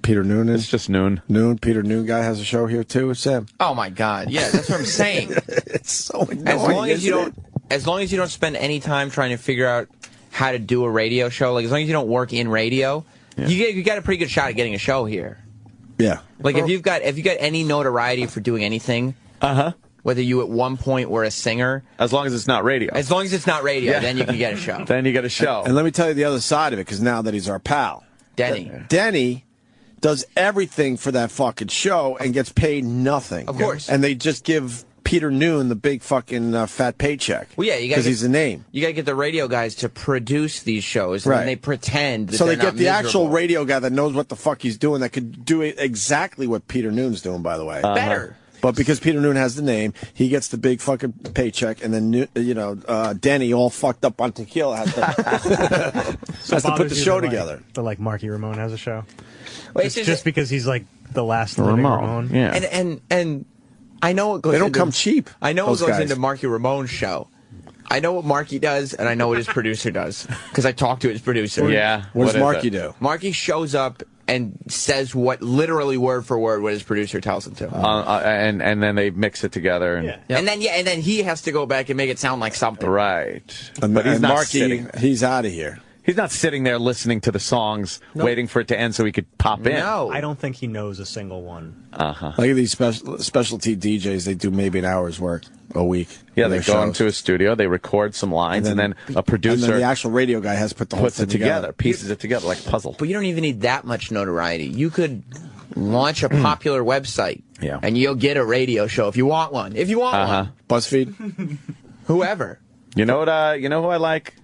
Peter Noonan? It's just Noon. Peter Noon guy has a show here too, Sam. Oh my God! Yeah, that's what I'm saying. It's so annoying. As long as you don't spend any time trying to figure out how to do a radio show, like as long as you don't work in radio, you got a pretty good shot at getting a show here. Yeah. Like if you got any notoriety for doing anything, whether you at one point were a singer, as long as it's not radio. As long as it's not radio, then you can get a show. Then you get a show. And let me tell you the other side of it, because now that he's our pal, Denny does everything for that fucking show and gets paid nothing. Of course. And they just give Peter Noon the big fucking fat paycheck. Well, yeah, because he's a name. You got to get the radio guys to produce these shows, and then they pretend that so they're they get not the miserable. actual radio guy that knows what the fuck he's doing, that could do exactly what Peter Noon's doing, by the way. Better. But because Peter Noon has the name, he gets the big fucking paycheck, and then Denny, all fucked up on tequila, has to put the show together. But like Marky Ramone has a show. Well, it's just because he's like the last living Ramone. Yeah. And I know it goes. They don't come cheap. I know it goes into Marky Ramone's show. I know what Marky does, and I know what his producer does because I talked to his producer. Yeah. What does Marky do? Marky shows up and says what literally word for word what his producer tells him to. And then they mix it together. And, and then he has to go back and make it sound like something. Right. But he's not Marky, he's out of here. He's not sitting there listening to the songs, waiting for it to end so he could pop in. No. I don't think he knows a single one. Like these specialty DJs, they do maybe an hour's work a week. Yeah, they go into a studio, they record some lines, and then a producer... And then the actual radio guy has to put the whole thing together. Pieces it together like a puzzle. But you don't even need that much notoriety. You could launch a popular website, and you'll get a radio show if you want one. If you want one. BuzzFeed? Whoever. You know what? You know who I like?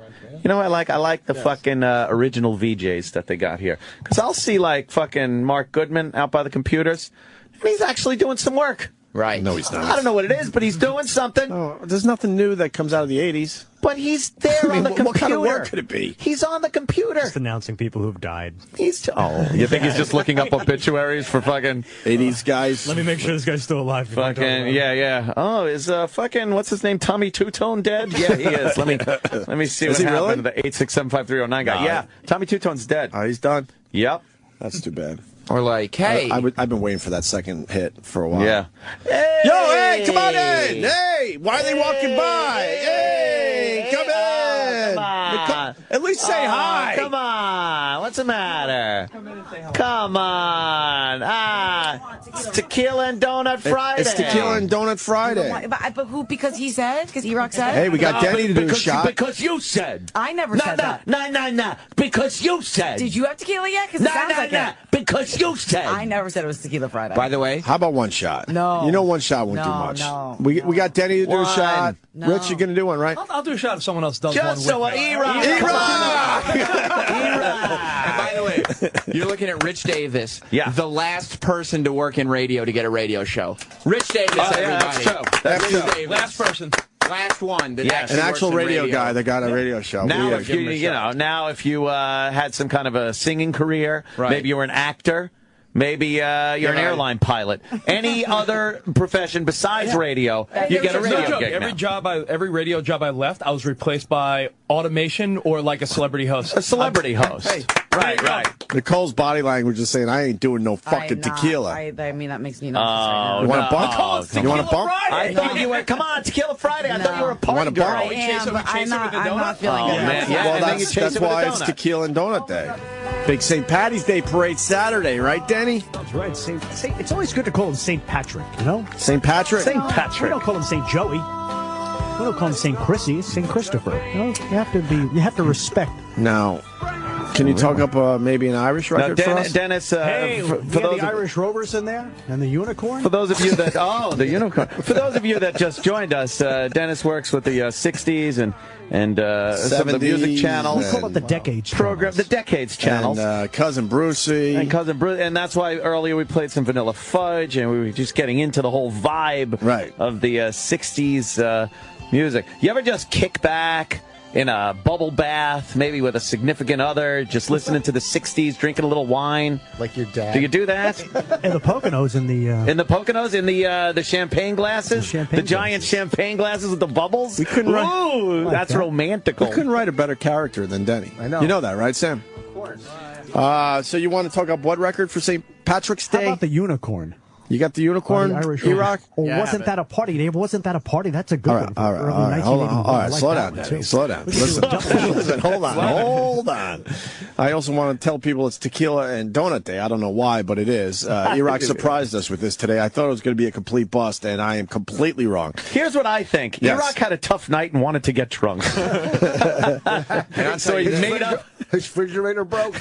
You know who I like? I like the fucking original VJs that they got here. Because I'll see like fucking Mark Goodman out by the computers, and he's actually doing some work. Right. No, he's not. I don't know what it is, but he's doing something. Oh, there's nothing new that comes out of the 80s. But he's there on the computer. What kind of work could it be? He's on the computer. Just announcing people who've died. You think he's just looking up obituaries for fucking 80s guys? Let me make sure this guy's still alive. Fucking yeah. Oh, is fucking what's his name? Tommy Two-Tone dead? Yeah, he is. Let me see what happened to the 8675309 guy. Yeah, Tommy Two-Tone's dead. Oh, he's done. Yep. That's too bad. Or like, hey. I've been waiting for that second hit for a while. Yeah. Hey! Yo, hey, come on in! Hey! Why are they walking by? Hey! Come in! Come on. At least say hi! Come on! What's the matter? Come on! It's Tequila and Donut Friday. It's Tequila and Donut Friday. But who? Because he said? Because E-Rock said? Hey, we got Denny to do a shot. Because you said. I never said that. No. Because you said. Did you have tequila yet? Because it sounds like it. Because you said. I never said it was Tequila Friday. By the way, how about one shot? No. You know one shot won't do much. No. We got Denny to do a shot. No. Rich, you're going to do one, right? I'll do a shot if someone else does Just one. So E-Rock. and by the way, you're looking at Rich Davis, the last person to work in radio to get a radio show. Rich Davis, everybody. That's true. Davis. Last person. Last one. An actual radio guy that got a radio show. Now, if you had some kind of a singing career, maybe you were an actor. Maybe you're an airline pilot. Any other profession besides radio, you get a radio gig now. Every radio job I left, I was replaced by automation or like a celebrity host. A celebrity host. Hey, right. Nicole's body language is saying, I ain't doing no fucking tequila. I mean, that makes me nervous. You want a bump? You want a bump? I thought you were, come on, Tequila Friday. I thought you were a party girl. I am, but I'm not feeling good. Man, well, that's why it's Tequila and Donut Day. Big St. Patty's Day parade Saturday, right, Denny? That's right. It's always good to call him St. Patrick, you know? St. Patrick? St. Patrick. We don't call him St. Joey. We don't call him St. Chrissy. It's St. Christopher. You know, you have to respect. Now, can you talk up maybe an Irish record for us? Dennis, hey, for those the Irish Rovers in there and the Unicorn. For those of you that the Unicorn. For those of you that just joined us, Dennis works with the 60s and some of the music channels. We call it the Decades program, the Decades channels. And Cousin Brucey. And that's why earlier we played some Vanilla Fudge, and we were just getting into the whole vibe of the 60s music. You ever just kick back in a bubble bath, maybe with a significant other, just listening to the 60s, drinking a little wine? Like your dad. Do you do that? And the Poconos in the... in the Poconos, in the champagne glasses? The giant champagne glasses with the bubbles? We couldn't Ooh, that's romantical. We couldn't write a better character than Denny. I know. You know that, right, Sam? Of course. So you want to talk up what record for St. Patrick's Day? How about the Unicorn? You got the Unicorn, E-Rock? Or wasn't that a party, Dave? Wasn't that a party? That's a good one. All right, hold on. All right, slow down, Denny. Slow down. Listen, hold on. I also want to tell people it's Tequila and Donut Day. I don't know why, but it is. E-Rock surprised us with this today. I thought it was going to be a complete bust, and I am completely wrong. Here's what I think. Yes. E-Rock had a tough night and wanted to get drunk. So he made up. His refrigerator broke.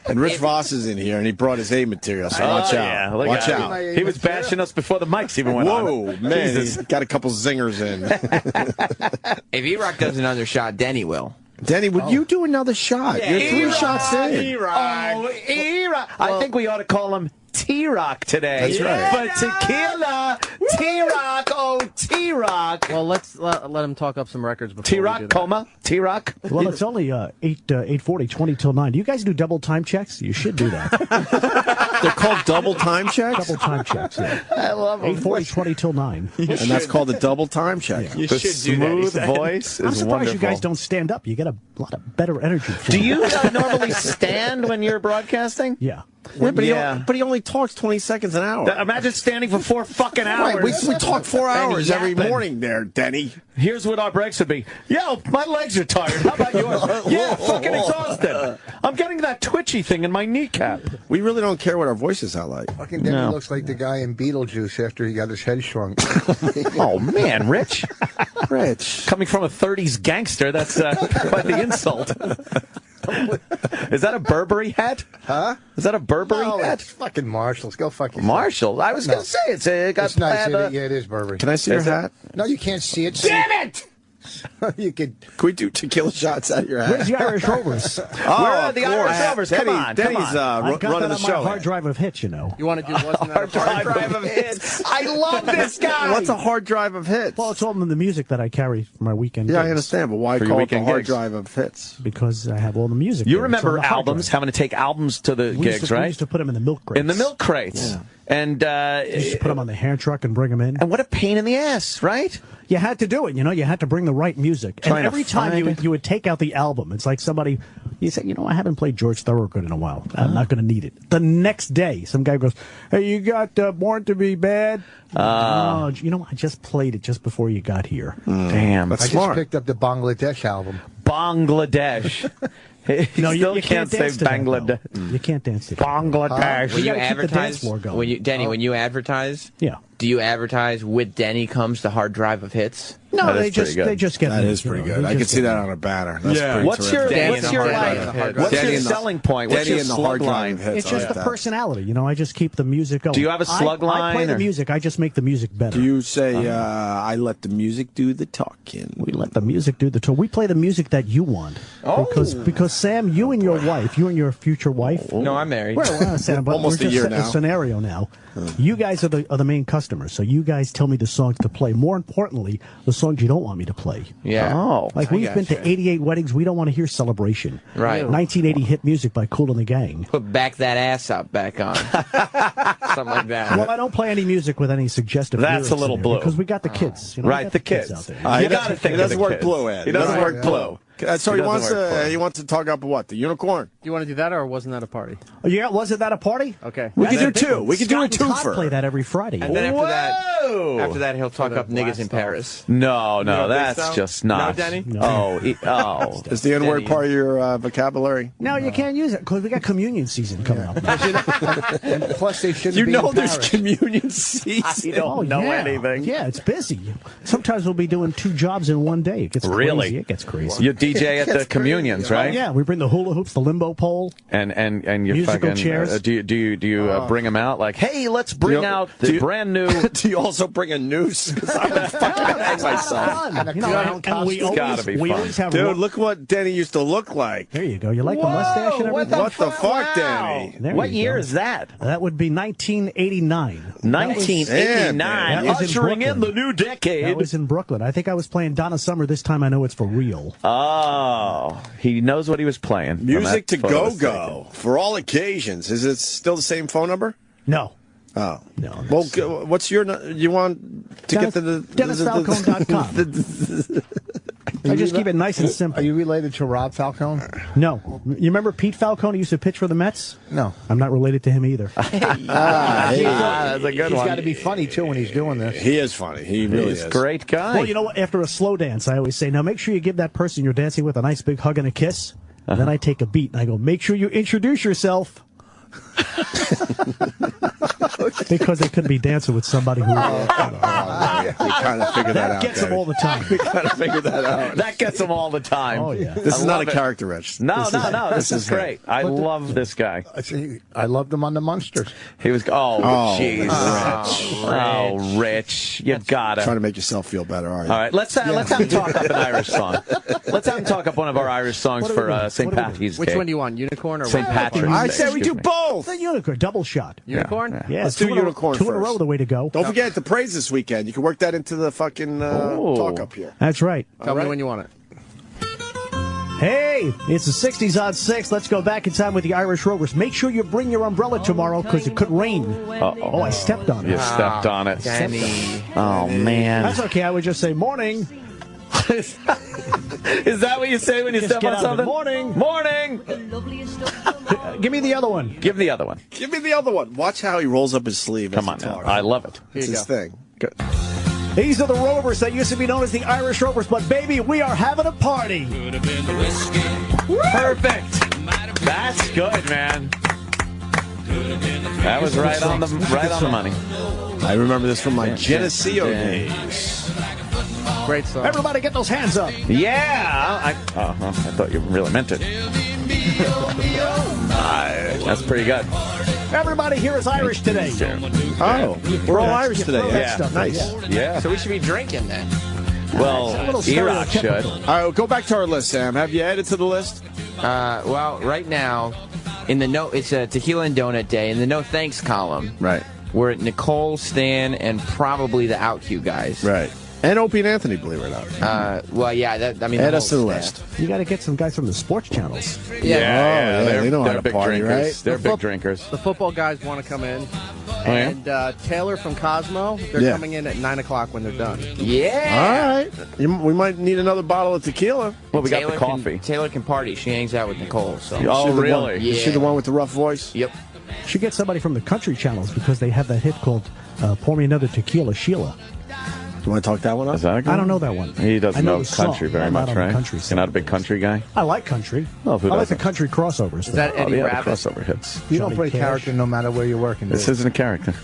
And Rich Voss is in here, and he brought his A material, so watch out. Watch out. He was bashing us before the mics even went on. Whoa, man, he's got a couple zingers in. If E-Rock does another shot, Denny will. Denny, would you do another shot? You're 3 shots in. E-Rock. I think we ought to call him T-Rock today. That's right. But Tequila, T-Rock, T-Rock. Well, let's let him talk up some records before T-Rock, we do that. T-Rock. Well, it's only 8:40, 20 till 9. Do you guys do double time checks? You should do that. They're called double time checks? Double time checks, yeah. I love them. 8:40, 20 till 9. And that's called a double time check. The smooth voice I'm is surprised wonderful. you guys don't stand up. You get a lot of better energy. Do you normally stand when you're broadcasting? Yeah. But he only talks 20 seconds an hour. Imagine standing for 4 fucking hours. Right, we talk 4 hours every morning there, Denny. Here's what our breaks would be. Yo, my legs are tired. How about yours? Yeah, fucking exhausted. I'm getting that twitchy thing in my kneecap. We really don't care what our voices sound like. Fucking Denny looks like the guy in Beetlejuice after he got his head shrunk. Oh, man, Rich. Rich. Coming from a 30s gangster, that's quite the insult. Is that a Burberry hat? Huh? Is that a Burberry hat? It's fucking Marshalls. Go fuck yourself. Marshalls? I was going to say, it's got nice. Yeah, it is Burberry. Can I see your hat? No, you can't see it. Damn it! You could. Can we do tequila shots out of your hat? Where's the Irish Rovers? Where are the Irish Rovers? Come on. Denny's I got running that the on show. my hard drive of hits, you know. You want to do wasn't that a Hard drive of hits. I love this guy. What's a hard drive of hits? Well, it's all in the music that I carry for my weekend Yeah, gigs. I understand, but why For your call it the weekend hard gigs? drive of hits? Because I have all the music. You there. It's on remember the hard albums, drive. having to take albums to the gigs, We right? used to put them in the milk crates. In the milk crates. Yeah. And You used to put them on the hand truck and bring them in. and what a pain in the ass, right? You had to do it, you know. You had to bring the right music. And Trying to every time find it. you would take out the album, it's like somebody You say, I haven't played George Thorogood in a while. I'm not going to need it. The next day, some guy goes, hey, you got Born to Be Bad? I just played it just before you got here. Damn, that's smart. I just picked up the Bangladesh album. Bangladesh. No, you can't say Bangladesh. You can't dance to Bangladesh. When you advertise, when you advertise, do you advertise with Denny comes the hard drive of hits? No, they just get that is pretty good. I can see that on a banner. That's what's your selling point? What's your slug line? It's just the personality. I just keep the music going. Do you have a slug line? I play the music. I just make the music better. Do you say I let the music do the talking? We let the music do the talking. We play the music that you want. Because Sam, you and your wife, you and your future wife. No, I'm married. Well, Sam, but almost we're a year just now. A scenario now. You guys are the main customers, so you guys tell me the songs to play. More importantly, the songs you don't want me to play. Yeah. Like we've been to 88 weddings. We don't want to hear Celebration. Right. 1980 hit music by Kool and the Gang. Put Back That Ass Up back on. Something like that. Well, I don't play any music with any suggestive. That's a little blue because we got the kids. Right, the kids out there. You got to think. He doesn't work blue, Ed. He doesn't work blue. So he wants to talk up what? The unicorn? Do you want to do that, or wasn't that a party? Oh, yeah, wasn't that a party? Okay. We could do two. We could do a twofer. Play that every Friday. And then after that, he'll talk up niggas in Paris. No, that's just not. No, Denny? No. Is the N-word part of your vocabulary? No, you can't use it because we got communion season coming up. And plus, they shouldn't be in there's Paris. communion season. I don't know anything. Yeah, it's busy. Sometimes we'll be doing 2 jobs in one day. It gets crazy. It gets crazy. You DJ at the communions, right? Yeah, we bring the hula hoops, the limbo pole, and you musical fucking chairs. do you bring them out like, hey, let's bring out the brand new? Do you also bring a noose? Because I'm gonna fucking hang myself. And we always have. Dude, look what Denny used to look like. There you go. You like the mustache and everything? What the fuck, Denny? What year is that? That would be 1989. 1989. Ushering in the new decade. That was in Brooklyn. I think I was playing Donna Summer. This time I know it's for real. Oh, he knows what he was playing. Music to go for all occasions. Is it still the same phone number? No. Oh. No. Well, what's your... You want to get to the... DennisFalcone.com. I just keep it nice and simple. Are you related to Rob Falcone? No. You remember Pete Falcone used to pitch for the Mets? No. I'm not related to him either. That's a good one. He's got to be funny, too, when he's doing this. He is funny. He really is. Great guy. Well, you know what? After a slow dance, I always say, now make sure you give that person you're dancing with a nice big hug and a kiss. And then I take a beat and I go, make sure you introduce yourself. Because they could be dancing with somebody who... You kind of figure that out. Gets them all the time. You kind of figure that out. That gets them all the time. Oh, yeah. This is not a character, Rich. No. This is great. I love this guy. I loved him on the Monsters. He was... Oh, jeez. Oh, Rich. You got him. Trying to make yourself feel better, are you? All right, let's have him talk up an Irish song. Let's have him talk up one of our Irish songs for St. Patrick's Day. Which one do you want, Unicorn or St. Patrick's Day? I say we do both. The Unicorn, double shot. Unicorn? Yeah, let's do Unicorn first. 2 in a row, the way to go. Don't forget the praise this weekend. You can work that into the fucking talk up here. That's right. Tell me when you want it. Hey, it's the 60s on 6. Let's go back in time with the Irish Rovers. Make sure you bring your umbrella tomorrow because it could rain. Oh, I stepped on it. You stepped on it. Denny. Oh, man. That's okay. I would just say morning. Is that what you say when you step on something? Morning. Morning. Give me the other one. Give the other one. Give me the other one. Watch how he rolls up his sleeve. Come on now. I love it. It's his thing. Good. These are the Rovers that used to be known as the Irish Rovers, but baby, we are having a party. Perfect. That's good, man. That was right on the money. I remember this from my Geneseo days. Great song. Everybody get those hands up. Yeah. I thought you really meant it. That's pretty good. Everybody here is Irish today. Oh, we're all Irish today. Yeah, Nice. Yeah. So we should be drinking then. Well, E-Rock should. All right, go back to our list, Sam. Have you added to the list? Well, right now, in the it's a Tequila and Donut Day. In the no thanks column, Right. we're at Nicole, Stan, and probably the OutQ guys. Right. And Opie and Anthony, believe it or not. Well, yeah. Add us to the list. You got to get some guys from the sports channels. Yeah, they know how to big party, drinkers. right? They're big drinkers. The football guys want to come in. And Taylor from Cosmo, they're coming in at 9 o'clock when they're done. Yeah. All right. We might need another bottle of tequila. Well, we got the coffee. Taylor can party. She hangs out with Nicole. So. Oh, really? Is she the one with the rough voice? Yep. Should get somebody from the country channels because they have that hit called Pour Me Another Tequila, Sheila. Do you want to talk that one up? Is that a good I don't know that one. He doesn't know song. country very I'm not much, on the right? country You're not a big country guy? I like country. Well, who I like the doesn't? country crossovers. Is that Eddie the Rabbit? crossover hits. You don't Johnny play Cash. character no matter where you're working. This isn't a character.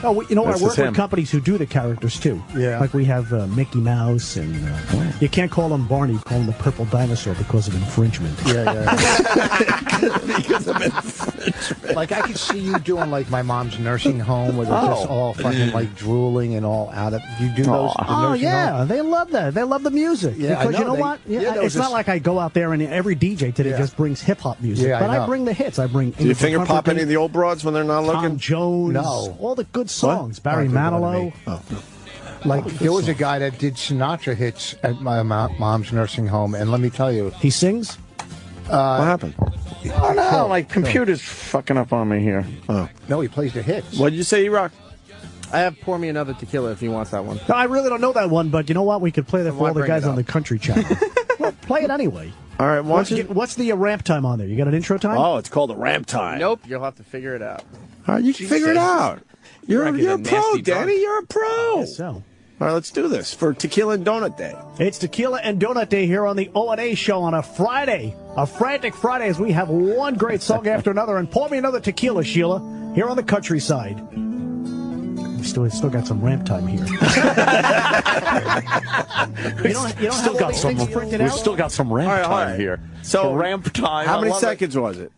Oh, you know, I This work is with him. companies who do the characters, too. Yeah. Like we have Mickey Mouse, and you can't call him Barney, you call him the Purple Dinosaur because of infringement. Yeah. Because of infringement. Like, I could see you doing, like, my mom's nursing home where they're just all fucking, like, drooling and all out of... You do those? the Oh, nursing yeah. home? They love that. They love the music. Yeah, I because you know. know what? It's not like I go out there and every DJ today just brings hip-hop music. Yeah, but I I know. bring the hits. I bring... Do you finger pop any of the old broads when they're not looking? Tom Jones. No. All the good songs. Barry Oh, Manilow. Like, there was a guy that did Sinatra hits at my mom's nursing home, and let me tell you... He sings? What happened? I don't know. My computer's fucking up on me here. Oh. No, he plays the hits. What did you say, E-Rock? I have Pour Me Another Tequila if he wants that one. No, I really don't know that one, but you know what? We could play that for why all the bring guys it on the up? country channel. Well, play it anyway. All right, What's the ramp time on there? You got an intro time? Oh, it's called a ramp time. Nope, you'll have to figure it out. All right, you can figure it out. You're a pro, nasty Danny. drunk. You're a pro. So. All right, let's do this for Tequila and Donut Day. It's Tequila and Donut Day here on the O&A Show on a Friday. A frantic Friday as we have one great song after another. And pour me another tequila, Sheila, here on the countryside. We still got some ramp time here. you don't have all these things printed We've out? still got some ramp time here. So ramp time. How many I love it. seconds was it?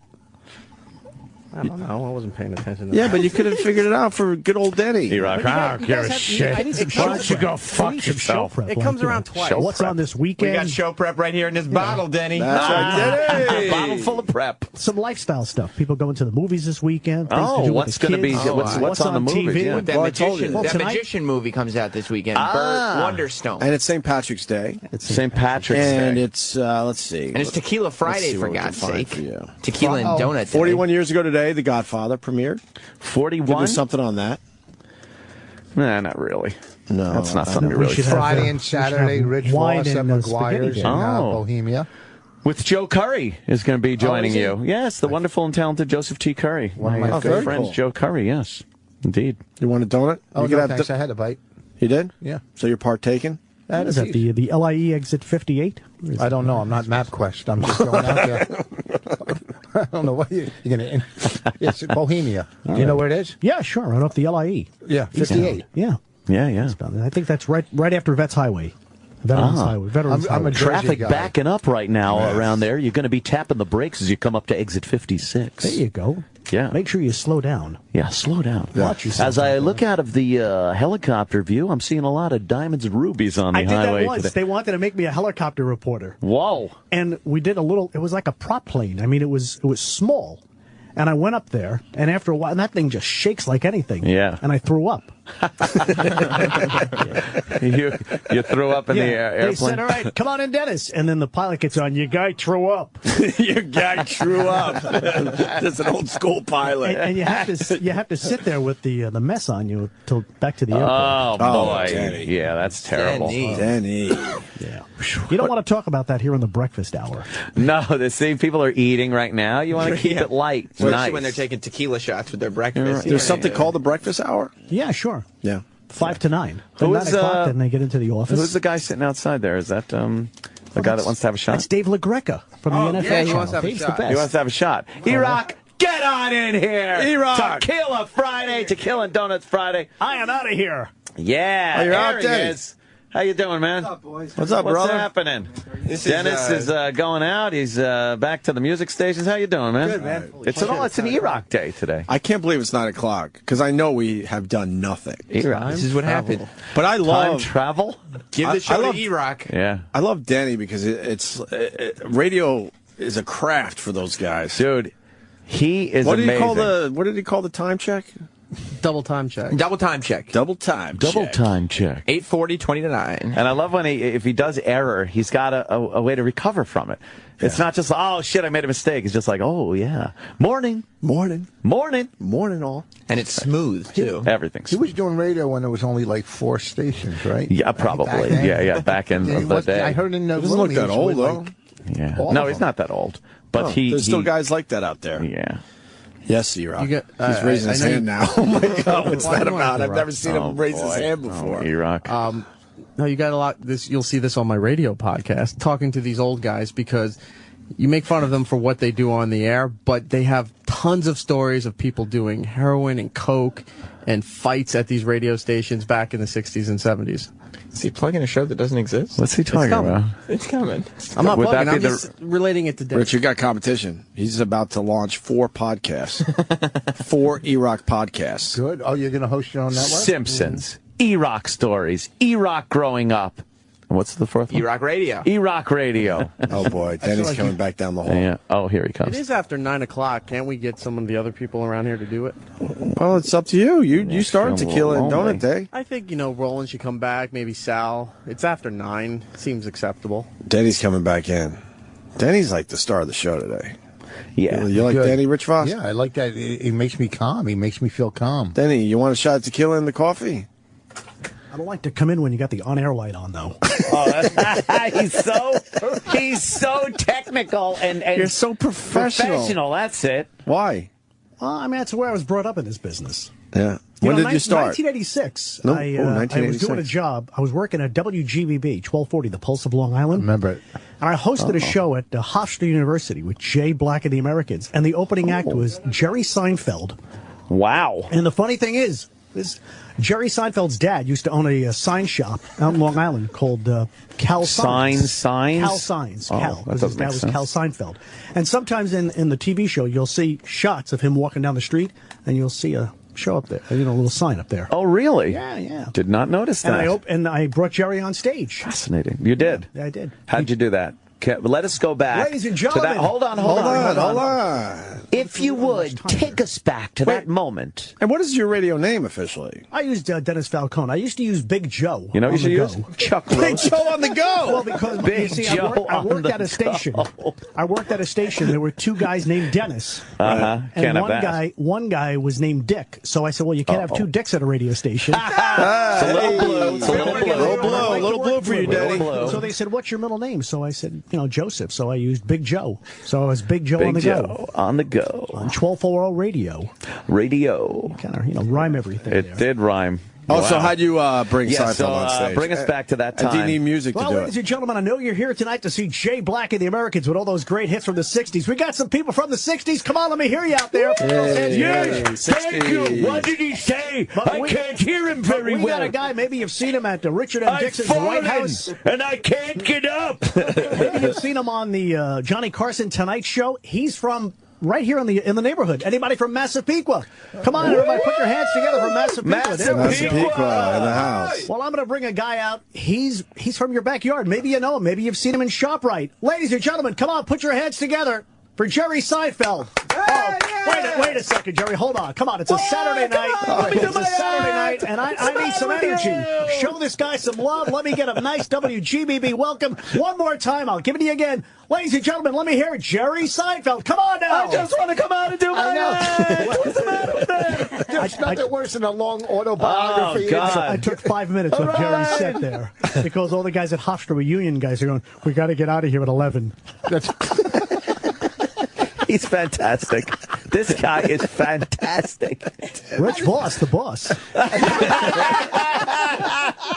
I don't know. I wasn't paying attention to Yeah, that. but you could have figured it out for good old Denny. E-Rock, I don't give a shit. I need some Why don't you go show fuck yourself? prep. It comes around twice. What's on this weekend? We got show prep right here in this bottle, Denny. That's right, Denny. A bottle full of prep. Some lifestyle stuff. People going to the movies this weekend. Things to Oh, do with what's the going to be? kids. What's on the movies? TV? Yeah. That Well, I told you. magician, Well, that tonight- magician movie comes out this weekend. Wonderstone. And it's St. Patrick's Day. It's St. Patrick's And Day. it's, let's see. And it's Tequila Let's Friday, see for what we can God's find sake. for you. Tequila and Donut Day. 41 years ago today, The Godfather premiered. 41? There's something on that. Nah, not really. No. That's not I something We you really should have, Friday we and should have Saturday, Rich wine Voss at and, McGuire's spaghetti in day. Oh. Bohemia. With Joe Curry is going to be joining is he? you. Yes, the wonderful and talented Joseph T. Curry. One of my good favorite. friends, Joe Curry, yes. Indeed. You want a donut? Oh, you could no, have thanks. I had a bite. You did? Yeah. So you're partaking? What is that, the LIE exit 58? I don't know. I'm not MapQuest. I'm just going out there. I don't know what you're going to... It's Bohemia. Do you know where it is? Yeah, sure. Right off the LIE. Yeah, 58. Yeah. Yeah. I think that's right after Vets Highway. Veterans Highway. Veterans I'm a Highway. Jersey Traffic guy. backing up right now around there. You're going to be tapping the brakes as you come up to exit 56. There you go. Yeah. Make sure you slow down. Yeah, slow down. Watch yourself As I out look out of the helicopter view, I'm seeing a lot of diamonds and rubies on the I did highway that once. today. They wanted to make me a helicopter reporter. Whoa. And we did it was like a prop plane. I mean, it was small. And I went up there, and after a while, and that thing just shakes like anything. Yeah. And I threw up. You threw up in the airplane? They said, all right, come on in, Dennis. And then the pilot gets on, your guy threw up. Your guy threw up. That's an old school pilot. And you have to sit there with the mess on you till back to the airport. Oh, boy. Denny. Yeah, that's terrible. Denny. Yeah. You don't want to talk about that here in the breakfast hour. No, the same people are eating right now. You want to keep it light. Especially Nice. when they're taking tequila shots with their breakfast. There's something called the breakfast hour? Yeah, sure. Yeah. 5 to 9. Who At is, 9 o'clock, then they get into the office. Who's the guy sitting outside there? Is that the guy that wants to have a shot? That's Dave LaGreca from the NFL yeah, he channel. wants to have a Dave's shot. the best. He wants to have a shot. E-Rock, get on in here. E-Rock. Tequila Friday, Tequila and Donuts Friday. I am out of here. Yeah, Oh, you're there out, he Denny. is. How you doing, man? What's up, boys? What's up, What's brother? happening? This Dennis is going out. He's back to the music stations. How you doing, man? Good, man. It's an E-Rock day today. I can't believe it's 9 o'clock because I know we have done nothing. E-Rock. This is what happened. But I Time love travel? Give I the show love- to E-Rock. Yeah. I love Denny because radio is a craft for those guys. Dude, he is What did amazing. he call the time check? Double time check. Double time check. Double time check. 8:40, 20 to 9. And I love when if he does error, he's got a way to recover from it. It's not just, oh, shit, I made a mistake. It's just like, oh, yeah. Morning. Morning all. And it's smooth, too. Everything's He was doing radio when there was only like 4 stations, right? Yeah, probably. Back in the day. I heard in the He doesn't look that old, though. Yeah. No, he's not that old. But there's still guys like that out there. Yeah. Yes, E-Rock. He's raising his hand now. Oh, my God. What's that about? I've never seen him raise his hand before. E-Rock. No, you got a lot. You'll see this on my radio podcast, talking to these old guys, because you make fun of them for what they do on the air, but they have tons of stories of people doing heroin and coke and fights at these radio stations back in the 60s and 70s. Is he plugging a show that doesn't exist? What's he talking about? It's coming. I'm not plugging. I'm just relating it to Dennis. Rich, you got competition. He's about to launch 4 podcasts. 4 E-Rock podcasts. Good. Oh, you're going to host your own network? Simpsons. E-Rock stories. E-Rock growing up. And what's the fourth one? E-Rock Radio. E-Rock Radio. Oh, boy. Denny's coming back down the hall. Yeah. Oh, here he comes. It is after 9 o'clock. Can't we get some of the other people around here to do it? Well, it's up to you. You started Tequila and Donut Day. I think, Roland should come back. Maybe Sal. It's after 9. Seems acceptable. Denny's coming back in. Denny's like the star of the show today. Yeah. You like Denny, Rich Voss? Yeah, I like that. It makes me calm. He makes me feel calm. Denny, you want a shot of tequila in the coffee? I don't like to come in when you got the on-air light on, though. He's so technical and you're so professional. That's it. Why? Well, I mean, that's where I was brought up in this business. Yeah. When did you start? 1986. No, I 1986. was doing a job. I was working at WGBB, 1240, the Pulse of Long Island. Remember it. And I hosted a show at Hofstra University with Jay Black and the Americans. And the opening act was Jerry Seinfeld. Wow. And the funny thing is, Jerry Seinfeld's dad used to own a sign shop out in Long Island called Cal Signs. Cal Signs. Cal. His dad was Cal Seinfeld. And sometimes in the TV show, you'll see shots of him walking down the street, and you'll see a show up there, a little sign up there. Oh, really? Yeah. Did not notice that. And I brought Jerry on stage. Fascinating. You did? Yeah, I did. How'd you do that? Let us go back. Ladies and gentlemen. Hold on. If you would, take us back to that moment. And what is your radio name officially? I used Dennis Falcone. I used to use Big Joe. You know, you should use Chuck Rose. Big Joe on the go. Well, because I worked at a station. I worked at a station. There were 2 guys named Dennis. And one guy was named Dick. So I said, well, you can't have 2 dicks at a radio station. It's a little blue. It's a little blue for you, Daddy. So they said, what's your middle name? So I said, Joseph. So I used Big Joe. So I was Big Joe on the go. On the go. On 1240 radio. Kind of, rhyme everything. It did rhyme. Oh, wow. So how'd you bring Seinfeld on stage? Bring us back to that time. Do you need music to do it? Ladies and gentlemen, I know you're here tonight to see Jay Black and the Americans with all those great hits from the 60s. We got some people from the 60s. Come on, let me hear you out there. Yes, thank you. What did he say? I can't hear him very well. We got a guy, maybe you've seen him at Richard M. Dixon's White House. And I can't get up. Maybe you've seen him on the Johnny Carson Tonight Show. He's from right here in the neighborhood. Anybody from Massapequa? Come on, everybody, put your hands together for Massapequa. Massapequa in the house. Well, I'm going to bring a guy out. He's from your backyard. Maybe you know him. Maybe you've seen him in ShopRite. Ladies and gentlemen, come on, put your hands together for Jerry Seinfeld. Wait a second, Jerry. Hold on. Come on. It's a Saturday night. It's a Saturday night, and I need some energy. Show this guy some love. Let me get a nice WGBB welcome. One more time. I'll give it to you again. Ladies and gentlemen, let me hear it. Jerry Seinfeld. Come on now. I just want to come out and do my What's the matter with that? There's nothing worse than a long autobiography. Oh, God. I took 5 minutes when Jerry sat there because all the guys at Hofstra were union guys are going, we got to get out of here at 11. He's fantastic. This guy is fantastic. Rich Voss, the boss.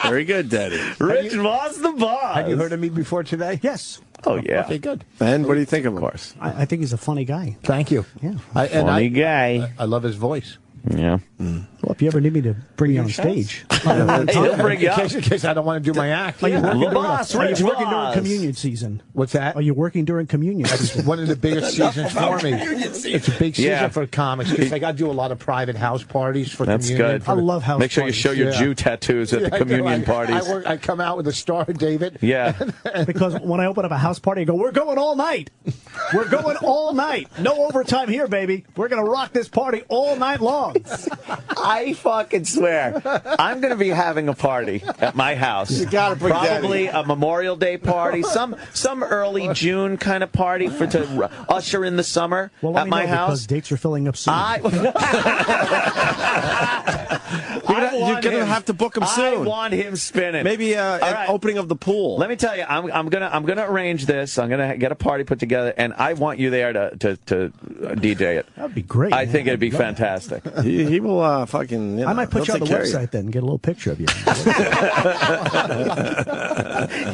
Very good, Daddy. Rich Voss, the boss. Have you heard of me before today? Yes. Oh, yeah. Okay, good. And what do you think of him? Of course. I think he's a funny guy. Thank you. Yeah. Funny guy. I love his voice. Yeah. Well, if you ever need me to bring you on stage. He'll bring you up. In case I don't want to do my act. Are you working Rich during Voss. communion season? What's that? Are you working during communion That's season? one of the biggest seasons for me. It's a big season for comics because I got to do a lot of private house parties for communion. That's good. I love house Make sure parties. you show your Jew tattoos at the communion parties. I come out with a Star of David. Yeah. Because when I open up a house party, I go, we're going all night. We're going all night. No overtime here, baby. We're going to rock this party all night long. I fucking swear. I'm going to be having a party at my house. You gotta bring Probably a Memorial Day party, some early June kind of party to usher in the summer at my house. Because dates are filling up soon. You're going to have to book him soon. I want him spinning. Maybe an opening of the pool. Let me tell you, I'm gonna arrange this. I'm gonna get a party put together, and I want you there to DJ it. That'd be great. I think it'd be fantastic. He will fucking. You know, I might put you on the website then and get a little picture of you.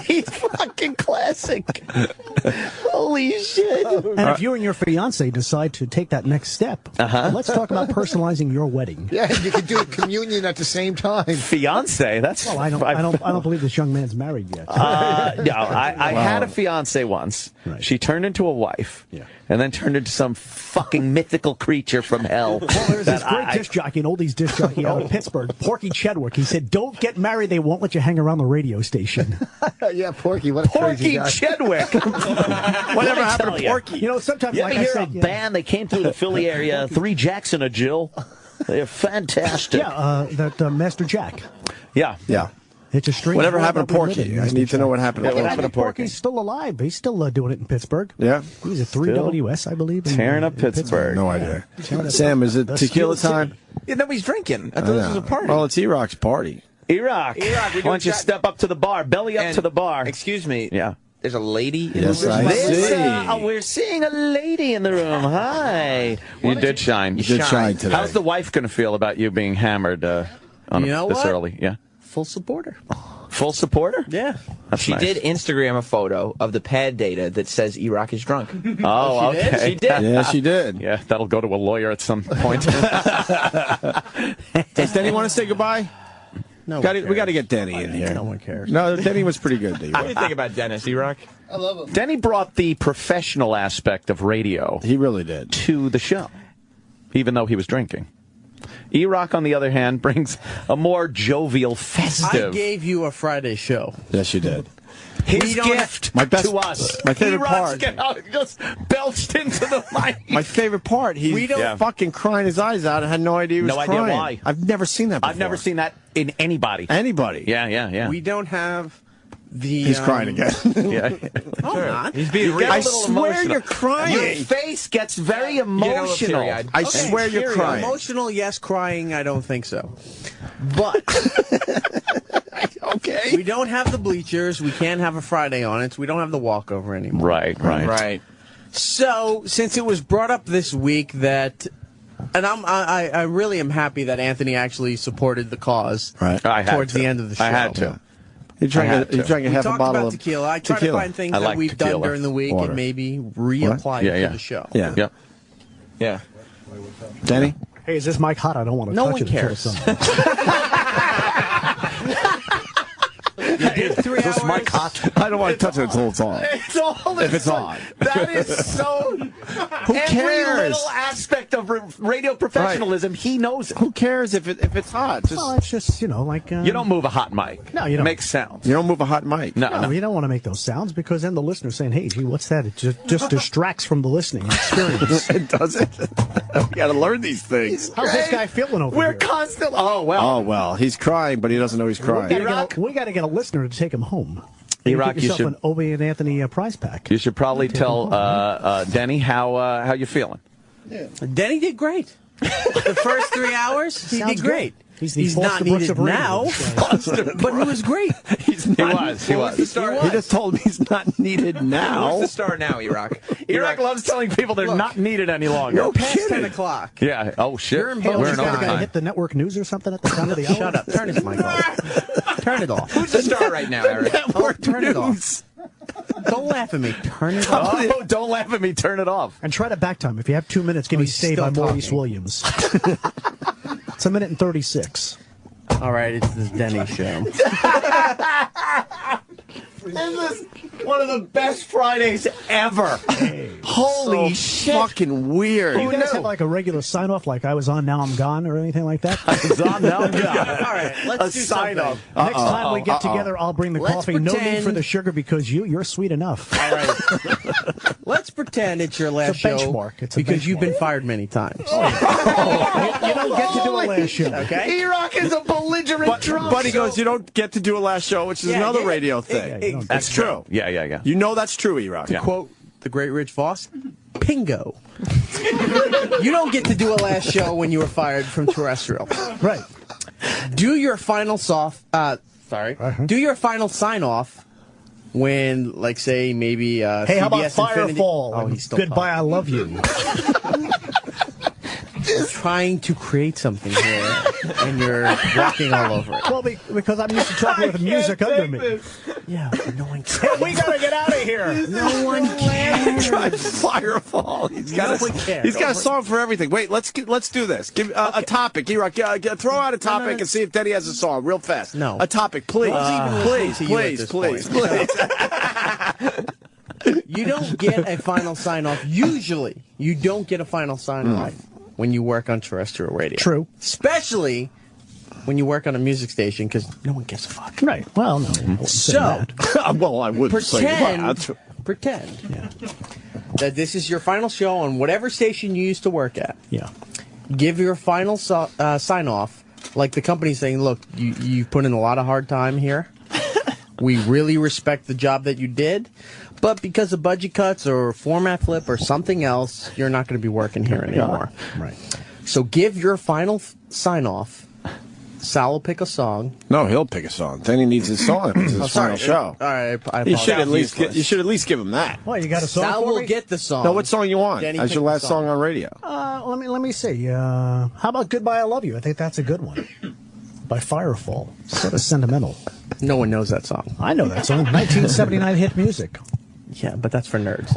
He's fucking classic. Holy shit! And if you and your fiance decide to take that next step, let's talk about personalizing your wedding. Yeah, you can do a communion at the same time. Fiance? That's well, I don't believe this young man's married yet. No, I had a fiance once. Right. She turned into a wife, and then turned into some fucking mythical creature from hell. Well, there's this great disc jockey, an oldies disc jockey out of Pittsburgh, Porky Chedwick. He said, "Don't get married; they won't let you hang around the radio station." Yeah, Porky. What a crazy guy. Chedwick. Whatever happened to Porky? You know, sometimes you like ever I hear said, a band? They came through the Philly area. 3 Jacks and a Jill. They're fantastic. Yeah, that Master Jack. Yeah. It's a strange. Whatever happened to Porky? I need to know what happened to Porky. What happened to Porky? He's still alive. He's still doing it in Pittsburgh. Yeah. He's a 3WS, I believe. Tearing up Pittsburgh. No idea. Sam, is it tequila time? Yeah, nobody's drinking. I thought this was a party. Well, it's E-Rock's party. E-Rock, why don't you step up to the bar? Belly up to the bar. Excuse me. Yeah. There's a lady in yes, the room. I see. We're seeing a lady in the room. Hi. You did shine. You did shine today. How's the wife going to feel about you being hammered this early? Yeah. Full supporter. Full supporter? Yeah. She did Instagram a photo of the pad data that says E-Rock is drunk. Oh, okay. She did. Yeah, she did. Yeah, that'll go to a lawyer at some point. Does Denny want to say goodbye? No, we got to get Denny in here. No one cares. No, Denny was pretty good. What do you think about Dennis, E-Rock? I love him. Denny brought the professional aspect of radio. He really did. To the show, even though he was drinking. E-Rock, on the other hand, brings a more jovial, festive. I gave you a Friday show. Yes, you did. His gift to us. My favorite part. Just belched into the mic. My favorite part. He's fucking crying his eyes out. I had no idea he was crying. No idea why. I've never seen that before. I've never seen that in anybody. Anybody. Yeah. We don't have the... He's crying again. Yeah. No, I'm not. He's being real. I swear emotional. you're crying. Your face gets very emotional. I swear you're crying. Emotional, yes. Crying, I don't think so. But... Okay. We don't have the bleachers. We can't have a Friday on it. So we don't have the walkover anymore. Right. So, since it was brought up this week that... And I really am happy that Anthony actually supported the cause towards the end of the show. I had to. You drank a half a bottle of tequila. I try to find things that we've done during the week and maybe reapply it to the show. Yeah. Denny? Hey, is this mic hot? I don't want to touch it. No one cares. This mic hot? I don't want to touch it until it's on. If it's on. That is so... Who cares? Every little aspect of radio professionalism, he knows it. Who cares if it's hot? Well, it's just, like... you don't move a hot mic. No, you don't. Make sounds. You don't move a hot mic. No, you don't want to make those sounds because then the listener's saying, hey, gee, what's that? It just distracts from the listening experience. It doesn't. We got to learn these things. How's this guy feeling over We're here? constantly... Oh, well. He's crying, but he doesn't know he's crying. We got to get a listener to take him home. E-Rock, you should an Opie and Anthony prize pack. You should probably tell Denny how you're feeling. Yeah. Denny did great. The first 3 hours, he did great. He's not needed now, but he was great. He was. He just told me he's not needed now. Who's the star now, E-Rock? E-Rock loves telling people they're not needed any longer. You're past 10 o'clock. Yeah. Oh, shit. We're in We're going to hit the network news or something at the time of the hour. Shut up. Turn his mic off. Turn it off. Who's the star right now, Eric? Turn it off. Don't laugh at me. Turn it off. Oh, don't laugh at me. Turn it off. And try to back time. If you have 2 minutes, give me Stay by Maurice Williams. It's 1 minute and 36. All right, it's the Denny show. This is one of the best Fridays ever. Hey. Holy shit. Fucking weird. Do you guys have like a regular sign-off, like I was on, now I'm gone, or anything like that? I was on, now I'm gone. All right, let's do sign-off. Next time we get together, I'll bring the coffee. No need for the sugar because you're sweet enough. All right. Let's pretend it's your last show. Benchmark. It's because you've been fired many times. You don't get to do a last show. Okay? E-Rock is a belligerent drunk. But he goes, you don't get to do a last show, which is another radio thing. That's true. Yeah. You know that's true, E-Rock. To quote the great Rich Voss, Pingo. You don't get to do a last show when you were fired from terrestrial. Right. Do your final Do your final sign-off when, like, say, maybe hey, how about CBS Firefall? Oh, he's still Goodbye, I love you. Trying to create something here, and you're walking all over it. Well, because I'm used to talking with music under me. Yeah, but no one cares. Hey, we gotta get out of here. No one cares. Firefall. He's got a song for everything. Wait, let's do this. Give a topic. E-Rock, throw out a topic and see if Denny has a song real fast. No. A topic, please. Please. You don't get a final sign-off. Usually, you don't get a final sign-off when you work on terrestrial radio. True. Especially when you work on a music station, because no one gives a fuck. Right. Well, no. So, well, I would pretend that this is your final show on whatever station you used to work at. Yeah. Give your final sign-off, like the company saying, look, you've put in a lot of hard time here. We really respect the job that you did. But because of budget cuts or format flip or something else, you're not going to be working here anymore. Right. So give your final sign-off. Sal will pick a song. No, he'll pick a song. Then he needs his song. It's his final show. All right, I you should at least give him that. Well, you got a song Sal for will me? get the song. No, what song you want? Denny As your last song on radio. Let me see. How about Goodbye, I Love You? I think that's a good one. By Firefall. Sort of sentimental. No one knows that song. I know that song. 1979 hit music. Yeah, but that's for nerds.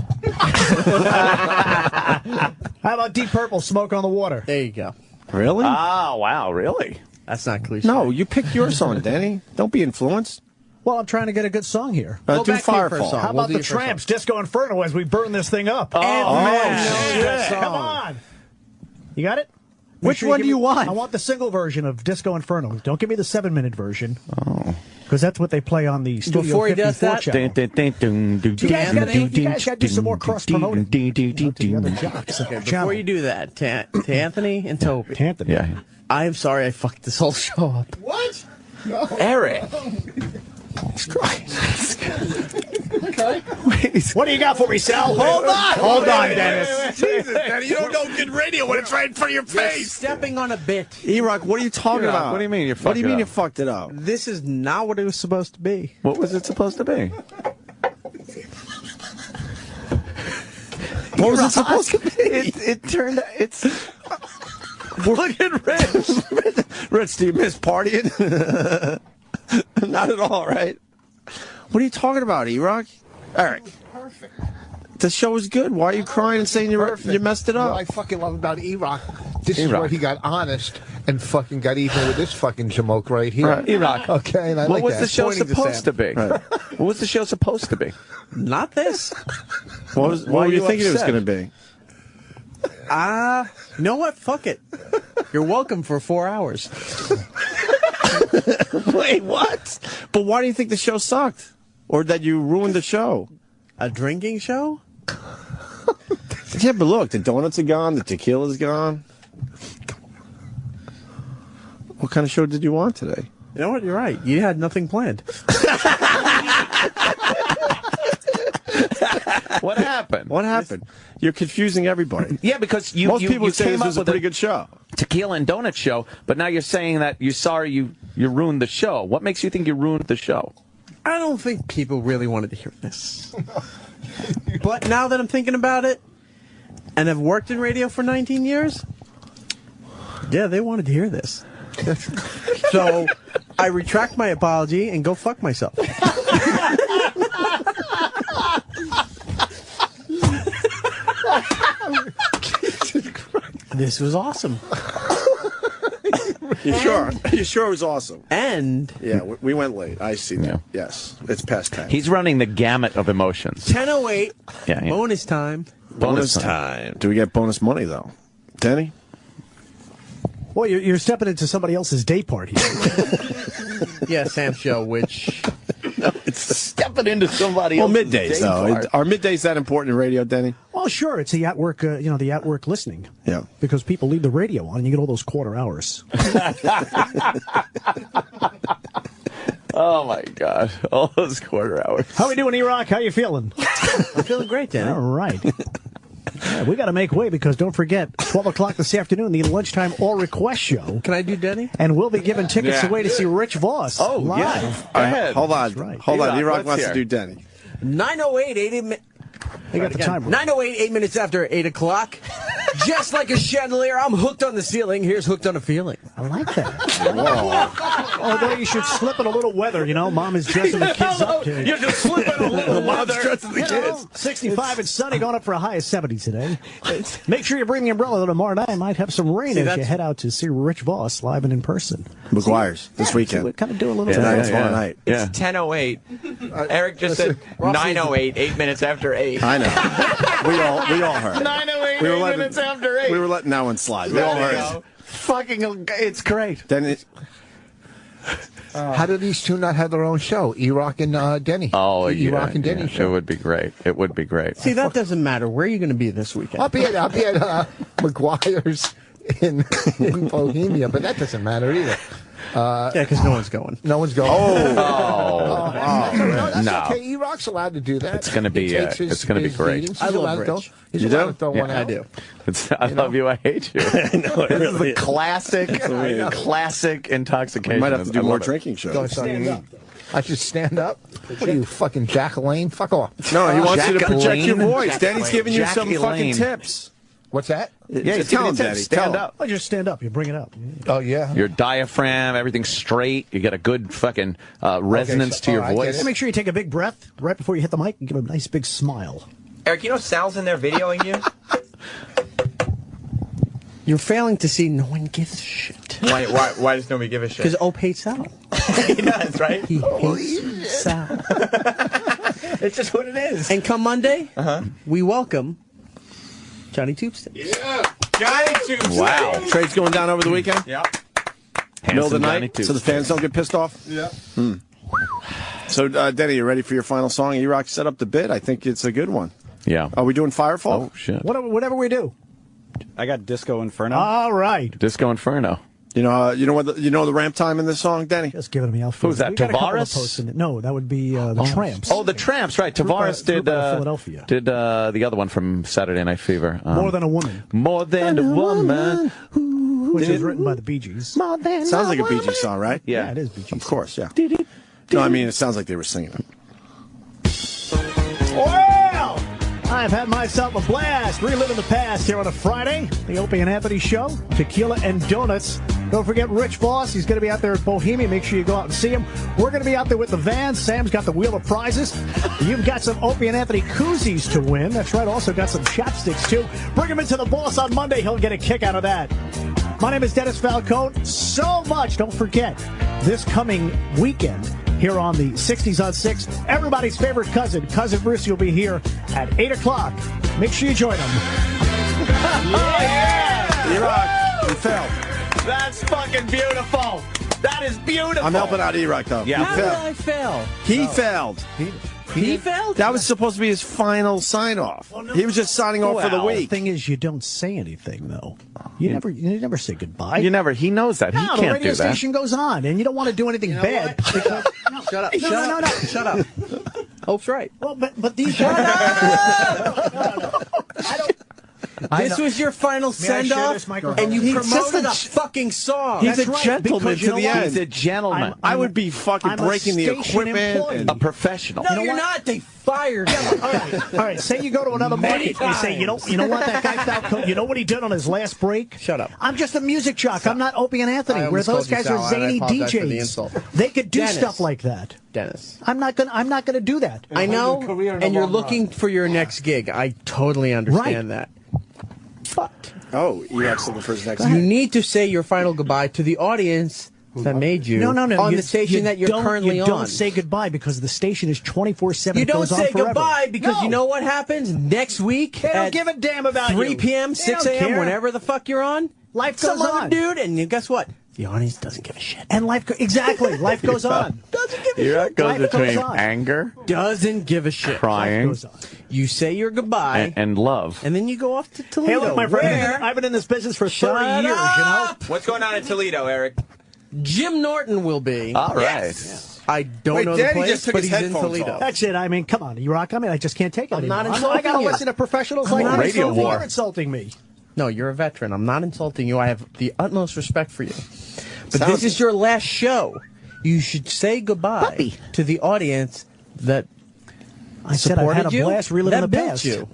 How about Deep Purple, Smoke on the Water? There you go. Really? Oh, wow, really? That's not cliche. No, you picked your song, Denny. Don't be influenced. Well, I'm trying to get a good song here. Go do back to your first Firefall. song. How about the Tramps, Disco Inferno, as we burn this thing up? Oh, man. Shit. Come on. You got it? Which one do you want? I want the single version of Disco Inferno. Don't give me the 7-minute version. Oh. Because that's what they play on the Studio Before he does 54 that, channel. You guys got to do some more cross-promoting to the other jocks. Okay, before you do that, to Anthony and Toby. To Anthony. Yeah. I'm sorry I fucked this whole show up. What? No. Eric. Okay. What do you got for me, Sal? Hold on, Dennis. Jesus, Denny, you don't know good radio when it's right in front of your face. Stepping on a bit. E-Rock, what are you talking about? What do you mean you fucked it up? What do you mean you fucked it up? This is not what it was supposed to be. What was it supposed to be? What was it supposed to be? It turned out it's... Look at Rich. Rich, do you miss partying? Not at all, right? What are you talking about, E-Rock? Eric. Perfect. The show was good. Why are you crying and saying you messed it up? What I fucking love about E-Rock, this is where he got honest and fucking got even with this fucking jamoke right here. Right. E-Rock. Okay, and I what like was that. the show Pointing to supposed to be? Right. What was the show supposed to be? Not this. What were you thinking it was going to be? You know what? Fuck it. You're welcome for 4 hours. Wait, what? But why do you think the show sucked? Or that you ruined the show? A drinking show? Yeah, but look, the donuts are gone, the tequila's gone. What kind of show did you want today? You know what? You're right. You had nothing planned. What happened? What happened? You're confusing everybody. Yeah, because most people would say came this up was a with pretty good show. Tequila and donut show, but now you're saying that you're sorry you ruined the show. What makes you think you ruined the show? I don't think people really wanted to hear this. But now that I'm thinking about it, and I've worked in radio for 19 years, yeah, they wanted to hear this. So I retract my apology and go fuck myself. This was awesome. You sure? You sure it was awesome? And yeah, we went late. I see that. Yes, it's past 10. He's running the gamut of emotions. 10:08. Yeah. Bonus time. Bonus time. Do we get bonus money, though? Denny? Well, you're stepping into somebody else's day part here. Yeah, Sam's show, which... No, it's stepping into somebody else's middays, though. Are middays that important in radio, Denny? Well, sure. It's the at-work, the at-work listening. Yeah. Because people leave the radio on, and you get all those quarter hours. Oh, my God. All those quarter hours. How we doing, E-Rock? How you feeling? I'm feeling great, Denny. All right. Yeah, we got to make way because don't forget, 12 o'clock this afternoon, the Lunchtime All Request Show. Can I do Denny? And we'll be giving tickets away to see Rich Voss live. Yeah. Go ahead. Hold on. Right. Hold on. E-Rock wants to do Denny. 9:08, 8 minutes. They got the timer. 9:08, 8 minutes after 8 o'clock. Just like a chandelier, I'm hooked on the ceiling. Here's Hooked on a Feeling. I like that. Although you should slip in a little weather, Mom is dressing the kids up. You're just slipping a little weather. Dressing the kids. 65 and sunny, going up for a high of 70 today. Make sure you bring the umbrella tomorrow night. Might have some rain as you head out to see Rich Voss live and in person. McGuire's this weekend. So we kind of do a little Tonight, tomorrow night. It's 10:08. Eric just said 9:08, 8 minutes after 8. I know. We all heard. 9:08, 8 minutes after 8. We were letting that one slide. We all heard. Fucking, it's great. Then how do these two not have their own show? E-Rock and Denny. Oh, E-Rock and Denny show. It would be great. It would be great. See, that doesn't matter. Where are you going to be this weekend? I'll be at McGuire's in Bohemia, but that doesn't matter either. Yeah, because no one's going. No one's going. That's No. okay. E-Rock's allowed to do that. It's going to be. It's going to be great. Meetings. I He's love allowed to Rich. He's allowed to throw one out. I do. I love you. I hate you. I know, This is a classic, classic intoxication. We might have to do I more love it. drinking shows. Stand up. I should stand up? What are you, fucking Jack Lane? Fuck off. No, he wants you to project your Lane. voice. Danny's giving you some Jackie fucking Lane. tips. What's that? Yeah, he's Tell giving him, you Daddy. tips. Tell Stand him. up. Well, just stand up. You bring it up. Oh, yeah. Your diaphragm, everything's straight. You get a good fucking resonance to your I get voice. it. Make sure you take a big breath right before you hit the mic and give him a nice big smile. Eric, Sal's in there videoing you? You're failing to see no one gives a shit. Why does nobody give a shit? Because Opie hates Sal. He does, right? He hates Sal. It's just what it is. And come Monday, we welcome Johnny Tubestick. Johnny Tubestick. Wow. Trade's going down over the weekend? Yeah. Middle of the Johnny night, Tubestick. so the fans don't get pissed off? Yeah. So, Denny, you ready for your final song? E-Rock set up the bit. I think it's a good one. Yeah. Are we doing Firefall? Oh, shit. Whatever we do. I got Disco Inferno. All right. Disco Inferno. You know the ramp time in this song, Denny? Just giving me out. Who's that, We got a couple of Tavares? posts in it. No, that would be the Tramps. Oh, the Tramps, right. Tavares Group out of Philadelphia. did the other one from Saturday Night Fever. More Than a Woman, More Than a Woman. which is written by the Bee Gees. Sounds like a Bee Gees song, right? Yeah, it is Bee Gees. Of course, yeah. No, I mean, it sounds like they were singing it. Well, I've had myself a blast reliving the past here on a Friday. The Opie and Anthony Show, tequila and donuts. Don't forget Rich Voss. He's going to be out there at Bohemia. Make sure you go out and see him. We're going to be out there with the van. Sam's got the wheel of prizes. You've got some Opie and Anthony koozies to win. That's right. Also got some chopsticks, too. Bring him into the boss on Monday. He'll get a kick out of that. My name is Dennis Falcone. So much. Don't forget, this coming weekend here on the 60s on 6, everybody's favorite cousin Brucey, will be here at 8 o'clock. Make sure you join him. Yeah! E-Rock, you failed. That's fucking beautiful. That is beautiful. I'm helping out E-Rock, though. Yeah. How did I fail? He failed. He failed? That was supposed to be his final sign-off. He was just signing off for the week. The thing is, you don't say anything, though. You never say goodbye. He knows that. He No, can't the radio do that. station goes on, and you don't want to do anything bad. Because, Shut up. No. Shut up. Hope's right. Well, but these. Shut up! I don't. This was your final May I share send-off, this microphone? and you He's promoted a just fucking song. He's That's a right, gentleman because you to the know what? end. He's a gentleman. I would be fucking I'm a breaking the station equipment. employee. And A professional. No, you're not. They fired you. All right. Say you go to another market and you say, you know what, that guy Falcone, you know what he did on his last break? Shut up. I'm just a music jock. I'm not Opie and Anthony. I Where almost those called you guys Sal, are and I zany apologize for the DJs. insult. They could do Dennis. stuff like that. Dennis. I'm not gonna do that. I know, career in the and you're long looking for your next gig. I totally understand that. But Oh, E-Rock's looking for his next you need to say your final goodbye to the audience that made you no, on the station that you're currently on. You don't say goodbye because the station is 24/7. You don't say forever. goodbye because you know what happens next week? They don't give a damn about 3 p.m., 6 a.m., whenever the fuck you're on. Life goes Some on. other dude, and guess what? The audience doesn't give a shit. And life goes on. Doesn't give a You're shit. goes between anger, doesn't give a shit, crying, you say your goodbye, and love. And then you go off to Toledo. Hey, look, my friend, I've been in this business for 30 years, you know? What's going on in Toledo, Eric? Jim Norton will be. All right. Yes. I don't know the place, but he's in Toledo. That's it. I mean, come on. You rock. I mean, I just can't take it anymore. I'm not insulting I got to you. listen to professionals I'm like not this. insulting You're you. insulting me. No, you're a veteran. I'm not insulting you. I have the utmost respect for you. But this is your last show. You should say goodbye to the audience that I said I've had a blast reliving the built past. you.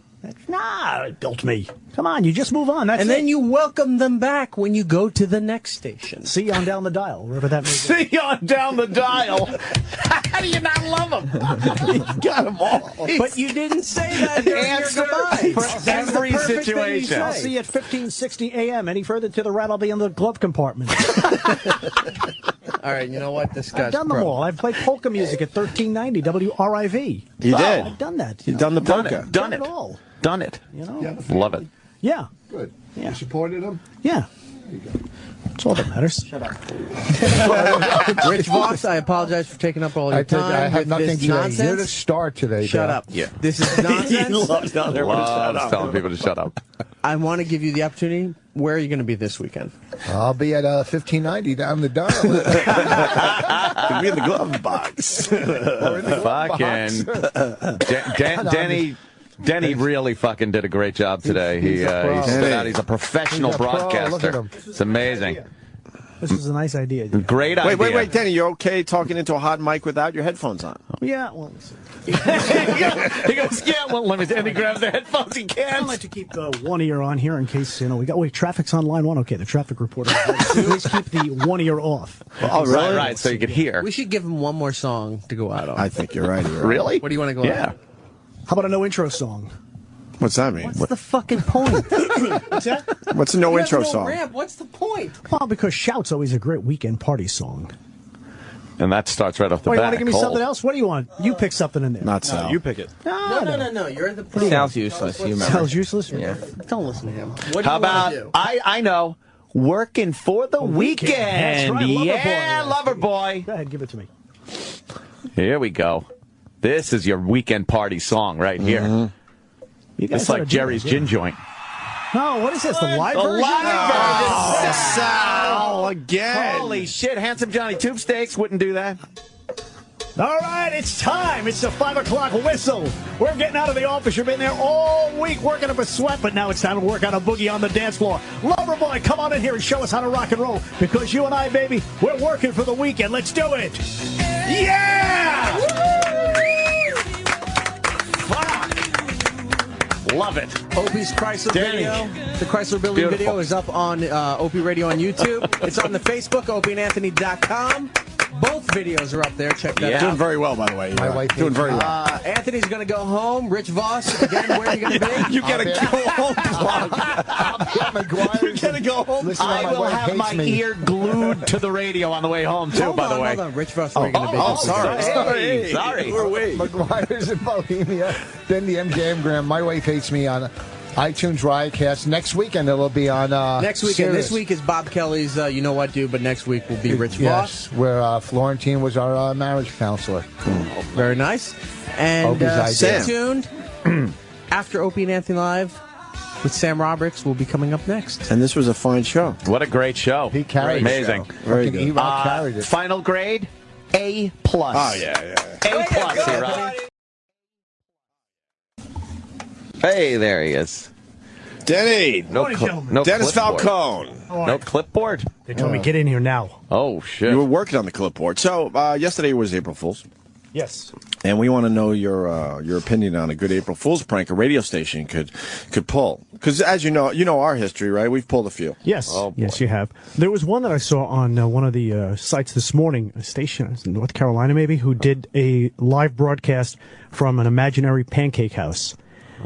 Nah, it built me. Come on, you just move on. That's and then you welcome them back when you go to the next station. See you on down the dial, wherever that may be. See you on down the dial. How do you not love them? You got them all. But you didn't say that during your goodbye. For every situation. I'll see you at 15:60 a.m. Any further to the right, I'll be in the glove compartment. All right, you know what? Discuss. I've done them all. I've played polka music at 1390 WRIV. You did. I've done that. You've done the polka. Done it. all. Done it. You know? Love it. Yeah. Good. Yeah. You supported him? Yeah. That's all that matters. Shut up. Rich Voss, I apologize for taking up all your time. I have with nothing this today. nonsense. You're the star today. Shut up. Yeah. This is nonsense. He loves telling people to shut up. I want to give you the opportunity. Where are you going to be this weekend? I'll be at 1590 down the dial. Could be in the glove box. Fucking Denny really fucking did a great job today. He's a professional broadcaster. Look at him. It's amazing. This was a nice idea. Great idea. Wait, Denny, you're okay talking into a hot mic without your headphones on? Yeah, well, He goes, yeah, well, let me. And he grabs the headphones. He I can't. like to keep one ear on here in case, we got, traffic's on line one. Okay, the traffic reporter. Please keep the one ear off. Oh, really? Right, so you could hear. We should give him one more song to go out on. I think you're right. Really? What do you want to go out on? How about a no intro song? What's that mean? What's the fucking point? What's that? What's a no intro song? Ramp. What's the point? Well, because Shout's always a great weekend party song. And that starts right off the bat. You want to give me something else? What do you want? You pick something in there. Not so. You pick it. No. You're the producer. Sounds useless. You remember. Sounds useless? Yeah. Don't listen to him. What do How you want about, to do? I know, working for the weekend. That's right, Yeah, Lover Lover Boy. Go ahead, give it to me. Here we go. This is your weekend party song right here. Mm-hmm. It's like Jerry's Gin Joint. No, what is this? The live version? The live version. Sal again. Holy shit, Handsome Johnny Tube Steaks wouldn't do that. All right, it's time. It's the 5 o'clock whistle. We're getting out of the office. You've been there all week working up a sweat, but now it's time to work on a boogie on the dance floor. Lover Boy, come on in here and show us how to rock and roll, because you and I, baby, we're working for the weekend. Let's do it. Yeah! Fuck. Love it. Opie's Chrysler Danny. video. The Chrysler building Beautiful. video is up on Opie Radio on YouTube. It's on the Facebook, opieandanthony.com. Both videos are up there. Check that out. Doing very well, by the way. My wife doing very well. Anthony's going to go home. Rich Voss, again, where are you going to be? You gotta go home. You gotta go home. I will have my ear glued to the radio on the way home, too, by the way. Hold on. Rich Voss, where are you going to be? Sorry. McGuire's in Bohemia. Then the MJM My Wife Hates Me on iTunes Riotcast. Next weekend it'll be on next weekend. Sirius. This week is Bob Kelly's You Know What Dude, but next week will be Rich Voss. Yes, where Florentine was our marriage counselor. Very nice. And stay tuned. After Opie and Anthony Live with Sam Roberts will be coming up next. And this was a fine show. What a great show. He carried Amazing. it. Very good. E-Rock carried it. Final grade, A+. Oh, yeah. A+, E-Rock. Hey, there he is. Denny. No Dennis clipboard. Falcone. No clipboard? They told me get in here now. Oh, shit. You were working on the clipboard. So, yesterday was April Fool's. Yes. And we want to know your opinion on a good April Fool's prank a radio station could pull. Because as you know our history, right? We've pulled a few. Yes. Oh, boy. Yes, you have. There was one that I saw on one of the sites this morning, a station in North Carolina maybe, who did a live broadcast from an imaginary pancake house.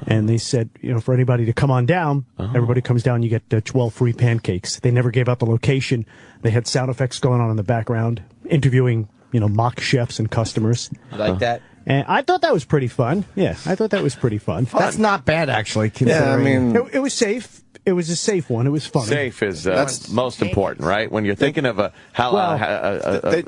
And they said, for anybody to come on down, everybody comes down, you get 12 free pancakes. They never gave out the location. They had sound effects going on in the background, interviewing, mock chefs and customers. Like that? And I thought that was pretty fun. Yeah, I thought that was pretty fun. That's not bad, actually. Yeah, I mean... It was safe. It was a safe one. It was funny. Safe is that's most important, right? When you're thinking of a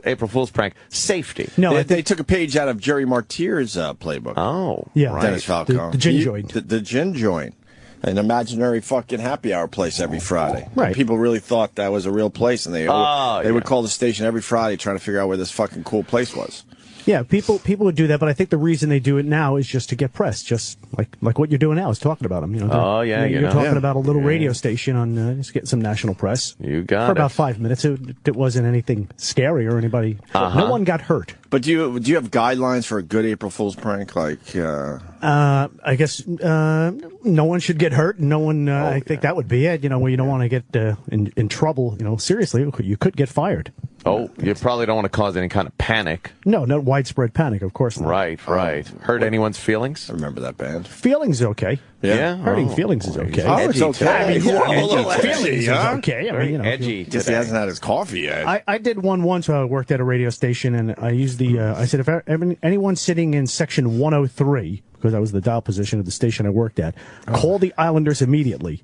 April Fool's prank, safety. No, they took a page out of Jerry Martyr's playbook. Oh, yeah, right. Dennis Falcone. The gin joint. The gin joint. An imaginary fucking happy hour place every Friday. Right. People really thought that was a real place, and they would call the station every Friday trying to figure out where this fucking cool place was. Yeah, people would do that, but I think the reason they do it now is just to get press, just like what you're doing now is talking about them. You're talking about a little radio station on just getting some national press. You got for about 5 minutes. It wasn't anything scary or anybody. No one got hurt. But do you have guidelines for a good April Fool's prank? Like, I guess no one should get hurt. No one. I think that would be it. Where you don't want to get in trouble. Seriously, you could get fired. Oh, you probably don't want to cause any kind of panic. No, not widespread panic, of course not. Right. Hurt anyone's feelings? I remember that band. Feelings is okay. Yeah? Hurting feelings is okay. Oh, it's okay. I mean, a little feelings is okay. I mean, edgy. Guess he hasn't had his coffee yet. I did one once. I worked at a radio station, and I used I said, if anyone sitting in section 103, because I was the dial position of the station I worked at, call the Islanders immediately.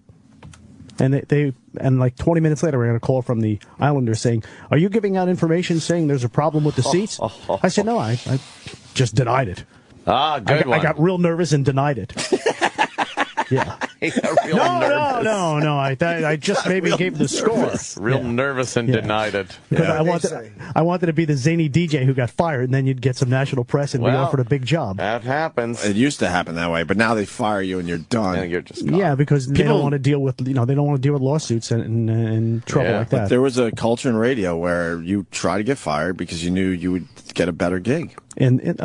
And like 20 minutes later, I got a call from the Islanders saying, "Are you giving out information saying there's a problem with the seats?" I said, "No, I just denied it." Good one. I got real nervous and denied it. Yeah. No. I just maybe gave the score. Real nervous and denied it. Because I wanted to be the zany DJ who got fired, and then you'd get some national press and be offered a big job. That happens. It used to happen that way, but now they fire you and you're done. And you're just gone. Yeah, because they don't want to deal with they don't want to deal with lawsuits and trouble like that. But there was a culture in radio where you try to get fired because you knew you would get a better gig. And it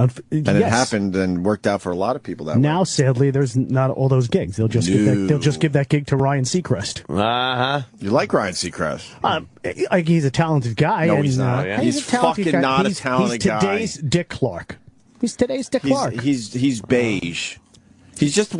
happened and worked out for a lot lot that now, way. Sadly, there's not all those gigs. They'll just give that gig to Ryan Seacrest. You like Ryan Seacrest? He's a talented guy. No, he's not. He's fucking not a talented guy. He's today's Dick Clark. He's today's Dick Clark. He's beige. He's just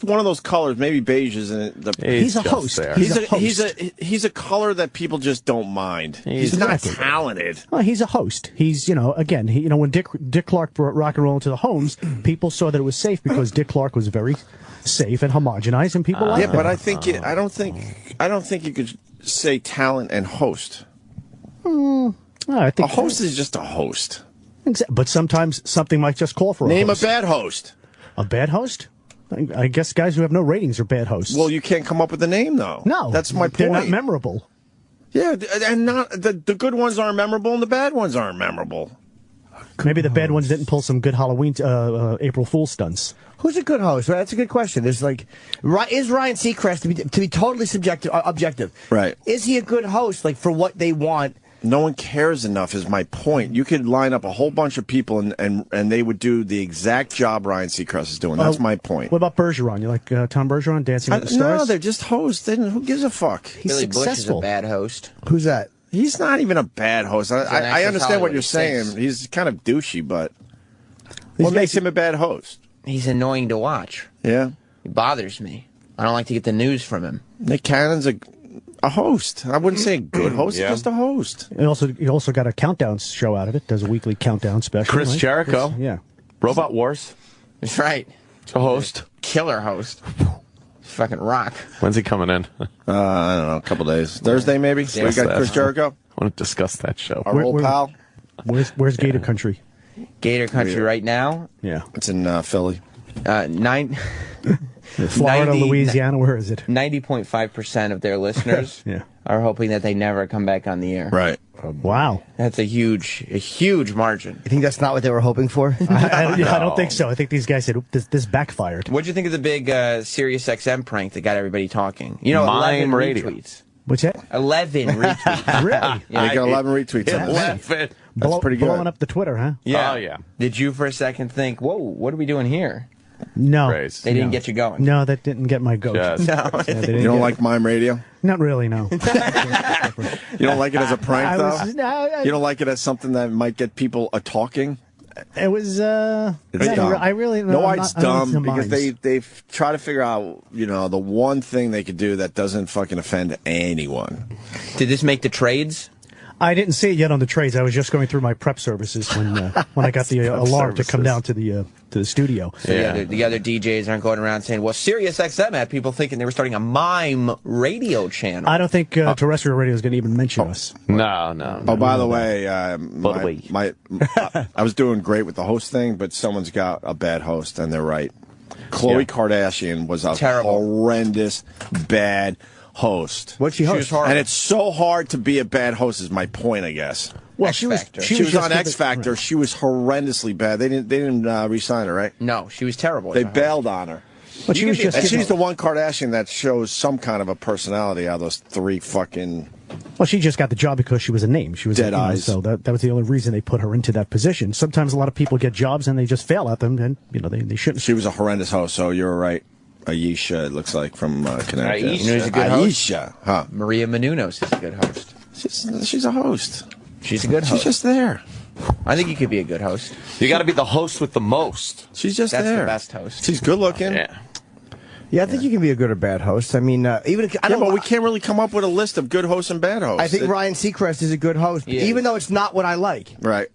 one of those colors. Maybe beige isn't. He's a host. He's a color that people just don't mind. He's not talented. Well, he's a host. He's again when Dick Clark brought rock and roll into the homes, people saw that it was safe because Dick Clark was very safe and homogenized, and people liked him. But I don't think you could say talent and host. I think a host is just a host. But sometimes something might just call for a Name host. a bad host. A bad host? I guess guys who have no ratings are bad hosts. Well, you can't come up with a name, though. No. That's my point. They're not memorable. Yeah, and not the good ones aren't memorable and the bad ones aren't memorable. Maybe the bad ones didn't pull some good Halloween April Fool stunts. Who's a good host? Well, that's a good question. There's is Ryan Seacrest to be totally objective? Right. Is he a good host? For what they want? No one cares enough is my point. You could line up a whole bunch of people and they would do the exact job Ryan Seacrest is doing. That's my point. What about Bergeron? You like Tom Bergeron, Dancing with the Stars? No, they're just hosts. Who gives a fuck? He's Billy successful. Bush is a bad host. Who's that? He's not even a bad host. I understand what you're saying. He's kind of douchey, but what makes him a bad host? He's annoying to watch. Yeah. He bothers me. I don't like to get the news from him. Nick Cannon's a host. I wouldn't say a good host. He's just a host. He also got a countdown show out of it. Does a weekly countdown special. Chris Jericho. Yeah. Robot Wars. That's right. It's a host. Killer host. Fucking rock. When's he coming in? I don't know. A couple days. Thursday, maybe? We got Chris Jericho. I want to discuss that show. Our old pal. Where's Gator Country? Gator Country right now? Yeah. It's in Philly. Florida, Louisiana, where is it? 90.5% of their listeners are hoping that they never come back on the air. Right. Wow. That's a huge margin. You think that's not what they were hoping for? I don't think so. I think these guys said this backfired. What'd you think of the big Sirius XM prank that got everybody talking? 11 retweets. What's that? 11 retweets. Really? Yeah, they got 11 retweets. 11. That's pretty good. Blowing up the Twitter, huh? Yeah. Oh, yeah. Did you for a second think, whoa, what are we doing here? No. They didn't get you going. No, that didn't get my goat. No. You don't like mime radio? Not really, no. You don't like it as a prank, though? You don't like it as something that might get people a talking? It was. It's dumb. I really know why it's dumb because they try to figure out the one thing they could do that doesn't fucking offend anyone. Did this make the trades? I didn't see it yet on the trades. I was just going through my prep services when I got the alarm to come down to the studio. So the other DJs aren't going around saying, well, Sirius XM had people thinking they were starting a mime radio channel. I don't think terrestrial radio is going to even mention us. No. Oh, by the way, I was doing great with the host thing, but someone's got a bad host, and they're right. Khloe Kardashian was a horrendous, bad host. What'd she host? And it's so hard to be a bad host is my point, I guess. Well, she was on X Factor. She was horrendously bad. They didn't re-sign her, right? No, she was terrible. They bailed on her. But she's the one Kardashian that shows some kind of a personality out of those three fucking... Well, she just got the job because she was a name. She was Dead eyes. So that was the only reason they put her into that position. Sometimes a lot of people get jobs and they just fail at them, and they shouldn't. She was a horrendous host, so you're right. Ayesha, it looks like, from Connecticut. Ayesha. You know who's a good host? Ayesha, huh? Maria Menounos is a good host. She's a host. She's a good host. She's just there. I think you could be a good host. You got to be the host with the most. She's just there. That's the best host. She's good looking. Yeah, I think you can be a good or bad host. I mean, even if, but we can't really come up with a list of good hosts and bad hosts. I think Ryan Seacrest is a good host, even though it's not what I like. Right.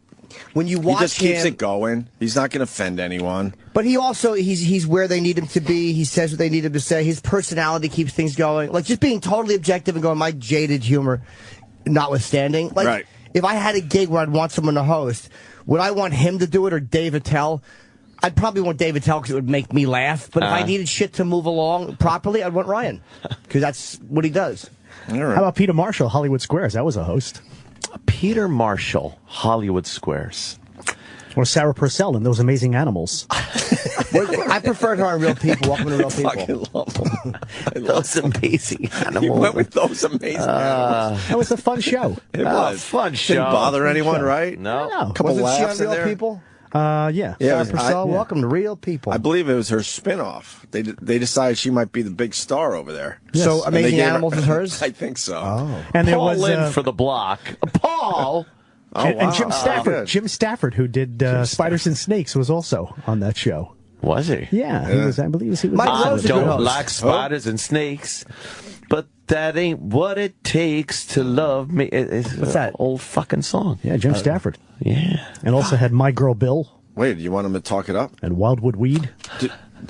When you watch he just keeps him, it going. He's not going to offend anyone. But he also he's where they need him to be. He says what they need him to say. His personality keeps things going. Like just being totally objective and going my jaded humor, notwithstanding. Like if I had a gig where I'd want someone to host, would I want him to do it or Dave Attell? I'd probably want Dave Attell because it would make me laugh. But if I needed shit to move along properly, I'd want Ryan because that's what he does. How about Peter Marshall, Hollywood Squares? That was a host. Peter Marshall, Hollywood Squares. Or Sarah Purcell in Those Amazing Animals. I preferred her on Real People. Welcome to Real People. I fucking love them. Those Amazing Animals. You went with Those Amazing Animals. That was a fun show. It was. Fun show. Didn't bother anyone, right? No. No. Couple laughs she on in Real there. People? Yeah. Sarah Purcell, welcome to Real People. I believe it was her spinoff. They decided she might be the big star over there. Yes. So Amazing Animals is hers? I think so. Oh. And there Paul was Lynn for the block. Paul. And Jim Stafford. Jim Stafford, who did Spiders and Snakes, was also on that show. Was he? Yeah, he was. I believe he was. I don't like spiders and snakes, but that ain't what it takes to love me. What's that? Old fucking song. Yeah, Jim Stafford. Yeah. And also had My Girl Bill. Wait, do you want him to talk it up? And Wildwood Weed.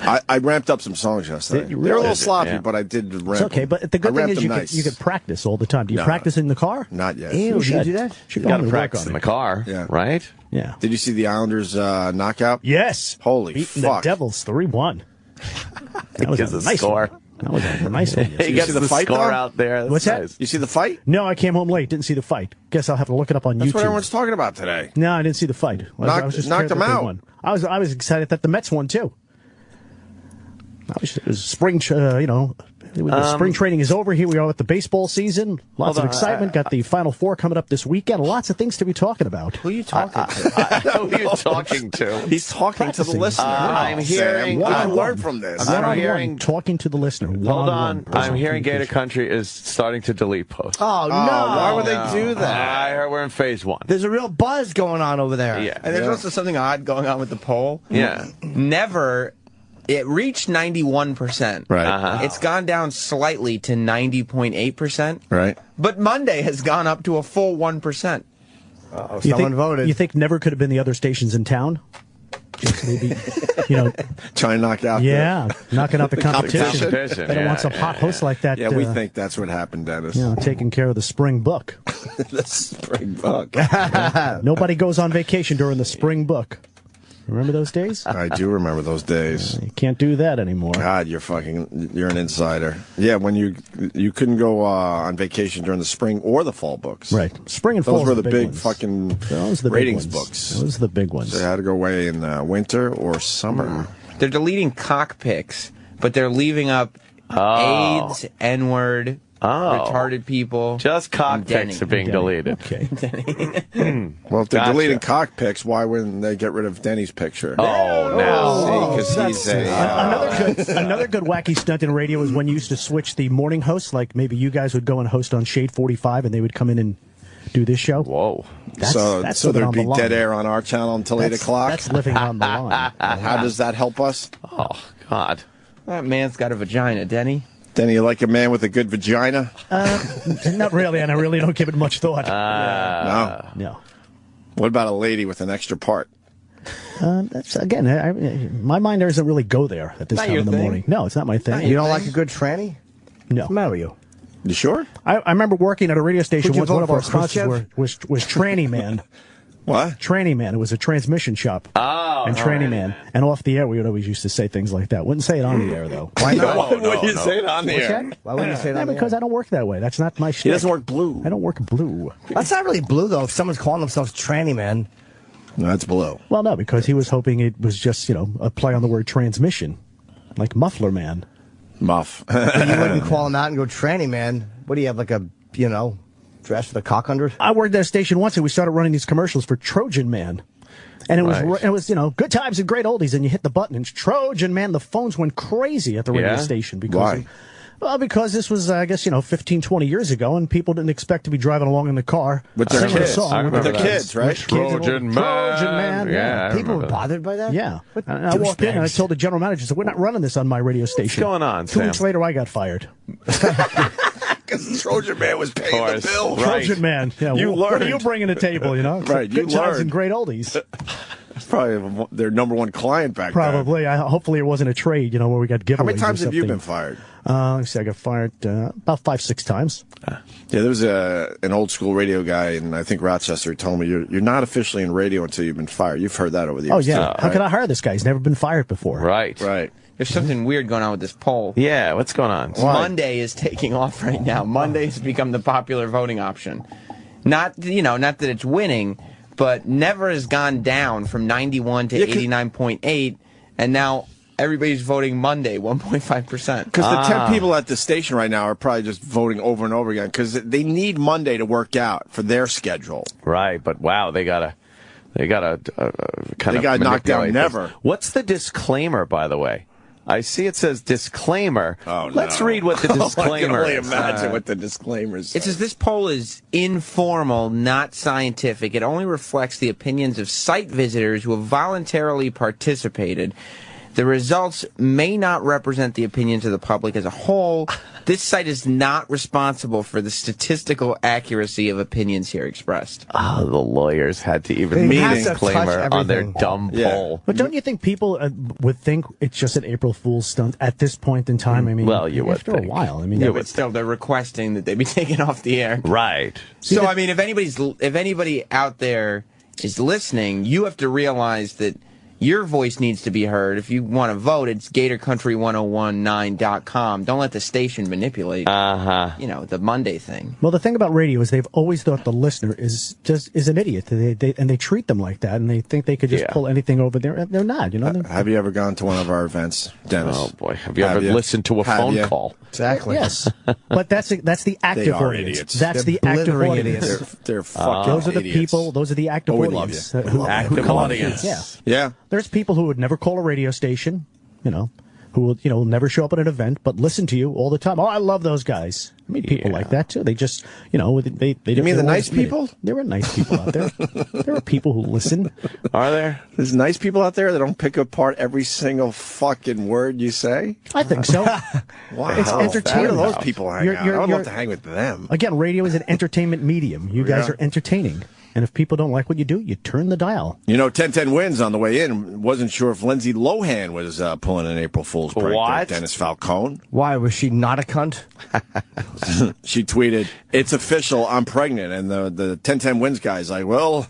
I ramped up some songs yesterday. They're a little sloppy, but I did ramp them. It's okay, but the good thing is you could practice all the time. Do you practice in the car? Not yet. Ew, you do that? You got to practice in the car, right? Yeah. Did you see the Islanders knockout? Yes. Holy Beating fuck. the Devils 3-1. That was a nice score. One. That was a nice one. He gets the fight score out there. What's that? You see the fight? No, I came home late. Didn't see the fight. Guess I'll have to look it up on YouTube. That's what everyone's talking about today. No, I didn't see the fight. I was just knocked them out. Won. I was excited that the Mets won too. It was spring, the spring training is over. Here we are with the baseball season. Lots of excitement. Got the Final Four coming up this weekend. Lots of things to be talking about. Who are you talking to? Who are you talking to? He's talking to the listener. I'm hearing. I learned from this. I'm hearing. Talking to the listener. Hold on. I'm hearing Gator Country is starting to delete posts. Oh, no. Why would they do that? I heard we're in phase 1. There's a real buzz going on over there. Yeah. And there's also something odd going on with the poll. Yeah. Never. It reached 91%. Right. It's gone down slightly to 90.8%. Right. But Monday has gone up to a full 1%. Someone voted. You think never could have been the other stations in town? Just maybe, trying to knock out. Knocking out the competition. Competition. They don't want some hot host like that. Yeah, we think that's what happened, Dennis. Taking care of the spring book. The spring book. Nobody goes on vacation during the spring book. Remember those days? I do remember those days. You can't do that anymore. God, you're an insider. Yeah, when you couldn't go on vacation during the spring or the fall books. Right. Spring and fall. Those were the big ones. fucking Those ratings books. Those are the big ones. So they had to go away in winter or summer. They're deleting cock pics, but they're leaving up AIDS, N-word, retarded people. Just cock pics are being deleted. Okay. Well, if they're deleting cock pics, why wouldn't they get rid of Denny's picture? Oh, now. Because he's a... another good wacky stunt in radio is when you used to switch the morning hosts. Like maybe you guys would go and host on Shade 45, and they would come in and do this show. Whoa. So there'd be dead air on our channel until 8 o'clock? That's living on the line. How does that help us? Oh, God. That man's got a vagina, Denny. Denny, you like a man with a good vagina? Not really, and I really don't give it much thought. No. What about a lady with an extra part? That's again, my mind doesn't really go there at this time in the morning. No, it's not my thing. You don't like a good tranny? No. Mario. You sure? I remember working at a radio station once. One of our sponsors was Tranny Man. What? Tranny Man. It was a transmission shop. Oh. And Tranny Man. And off the air, we would always used to say things like that. Wouldn't say it on the air, though. Why not? Why would you say it on the What's air? that? Why wouldn't you say it on the air? Because I don't work that way. That's not my shit. He doesn't work blue. I don't work blue. That's not really blue, though. If someone's calling themselves Tranny Man. No, that's blue. Well, no, because he was hoping it was just, a play on the word transmission. Like Muffler Man. Muff. But you wouldn't call him out and go Tranny Man. What do you have, like a, dress with a cock under it? I worked at a station once and we started running these commercials for Trojan Man. And it was good times and great oldies, and you hit the button, and it's Trojan Man. The phones went crazy at the radio station. Because because this was, I guess, 15, 20 years ago, and people didn't expect to be driving along in the car with their singing kids. a song. With their kids, right? Trojan Man. Yeah. People were bothered by that? Yeah. And I walked in and I told the general manager, I said, we're not running this on my radio station. What's going on, 2 weeks later, I got fired. Because Trojan Man was paying the bill. Right. Trojan Man. Yeah, what are you bringing to the table, Right, good times and great oldies. That's probably their number one client back Probably. then. Hopefully it wasn't a trade, where we got giveaways. How many times have you been fired? I got fired about 5-6 times. Yeah, there was an old school radio guy, and I think Rochester told me you're not officially in radio until you've been fired. You've heard that over the years. Oh, yeah. Too, How could I hire this guy? He's never been fired before. Right. There's something weird going on with this poll. Yeah, what's going on? Monday is taking off right now. Monday has become the popular voting option. Not that it's winning, but never has gone down from 91 to 89.8, and now everybody's voting Monday, 1.5%. Because the 10 people at the station right now are probably just voting over and over again because they need Monday to work out for their schedule. Right, but wow, they gotta knock down never. What's the disclaimer, by the way? I see it says disclaimer. Oh, Let's read what the disclaimer I can is. only imagine what the disclaimer is. It says this poll is informal, not scientific. It only reflects the opinions of site visitors who have voluntarily participated. The results may not represent the opinions of the public as a whole. This site is not responsible for the statistical accuracy of opinions here expressed. Oh, the lawyers had to even make a disclaimer on their dumb poll. But don't you think people would think it's just an April Fool's stunt at this point in time? I mean, well, you would after think. a while. I mean, Yeah, but still, they're requesting that they be taken off the air. Right. So, I mean, if anybody out there is listening, you have to realize that your voice needs to be heard. If you want to vote, it's GatorCountry1019.com. Don't let the station manipulate, the Monday thing. Well, the thing about radio is they've always thought the listener is an idiot, and they treat them like that, and they think they could just pull anything over there. They're not, Have you ever gone to one of our events, Dennis? Oh boy, have you ever listened to a phone call? Exactly. Yes, but that's the active audience. Idiots. That's the active audience. They're fucking Those are the idiots. people. Those are the active audience. Active audience. Yeah. There's people who would never call a radio station, who will, never show up at an event, but listen to you all the time. Oh, I love those guys. I mean, people like that too. They just, they You mean the nice people? There are nice people out there. There are people who listen. Are there? There's nice people out there that don't pick apart every single fucking word you say? I think so. Wow. It's entertaining. Where do those people hang out? I would love to hang with them. Again, radio is an entertainment medium. You guys are entertaining. And if people don't like what you do, you turn the dial. 1010 wins on the way in. Wasn't sure if Lindsay Lohan was pulling an April Fool's prank. What? Dennis Falcone. Why? Was she not a cunt? She tweeted, "It's official, I'm pregnant." And the 1010 wins guy's like, well,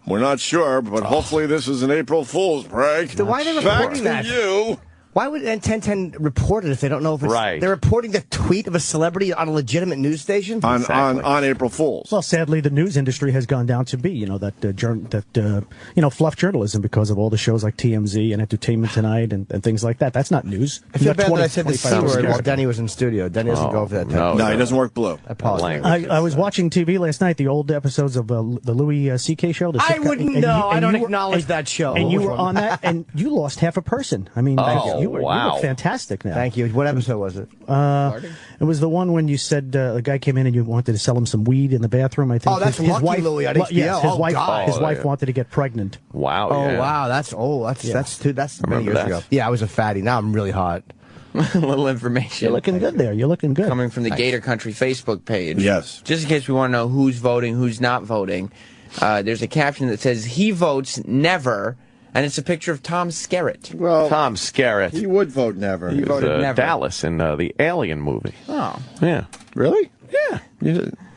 we're not sure, but hopefully this is an April Fool's prank. Then why are they reporting that? You. Why would 1010 report it if they don't know if it's... Right. They're reporting the tweet of a celebrity on a legitimate news station? On April Fool's. Well, sadly, the news industry has gone down to be, fluff journalism because of all the shows like TMZ and Entertainment Tonight and things like that. That's not news. I feel bad that I said the C word while Denny was in studio. Denny doesn't go for that. No, he doesn't work blue. I apologize. I was watching TV last night, the old episodes of the Louis C.K. show. I wouldn't know. I don't acknowledge that show. And you were on that, and you lost half a person. I mean, You look fantastic now. Thank you. What episode was it? It was the one when you said a guy came in and you wanted to sell him some weed in the bathroom. I think. Oh, that's his wife, Louie on HBO. Yes, his wife wanted to get pregnant. Wow. Oh, wow. That's many years ago. Yeah, I was a fatty. Now I'm really hot. A little information. You're looking good there. You're looking good. Coming from the Gator Country Facebook page. Yes. Just in case we want to know who's voting, who's not voting, there's a caption that says, "He votes never," and it's a picture of Tom Skerritt. Well, Tom Skerritt. He would vote never. He voted never. Dallas in the Alien movie. Oh. Yeah. Really? Yeah.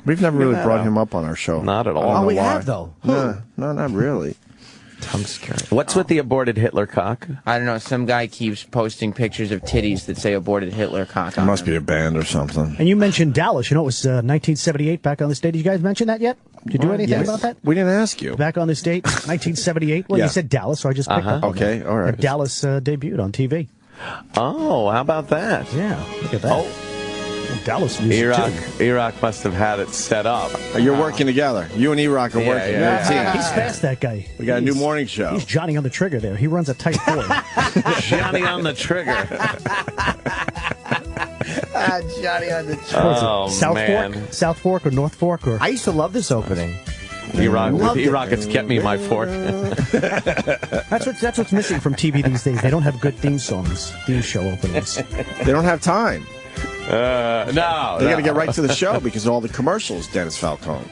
We've never really brought him up on our show. Not at all. Oh, we have, though. No, not really. Tom Skerritt. What's with the aborted Hitler cock? I don't know. Some guy keeps posting pictures of titties that say aborted Hitler cock on It must them. be a band or something. And you mentioned Dallas. You know, it was 1978 back on this date. Did you guys mention that yet? Did you do anything about that? We didn't ask you. Back on this date, 1978. Well, you said Dallas, so I just picked up on Okay, that. all right. Dallas debuted on TV. Oh, how about that? Yeah, look at that. Oh. Dallas music too. Iraq must have had it set up. You're working together. You and Iraq are working. yeah. You're a team. He's fast, that guy. We got a new morning show. He's Johnny on the trigger there. He runs a tight four. Johnny on the trigger. Johnny on the Oh, South man. Fork? South Fork or North Fork? Or I used to love this opening. Iraq, it's kept me my fork. That's what's missing from TV these days. They don't have good theme songs, theme show openings. They don't have time. No. They got to get right to the show because of all the commercials, Dennis Falcone.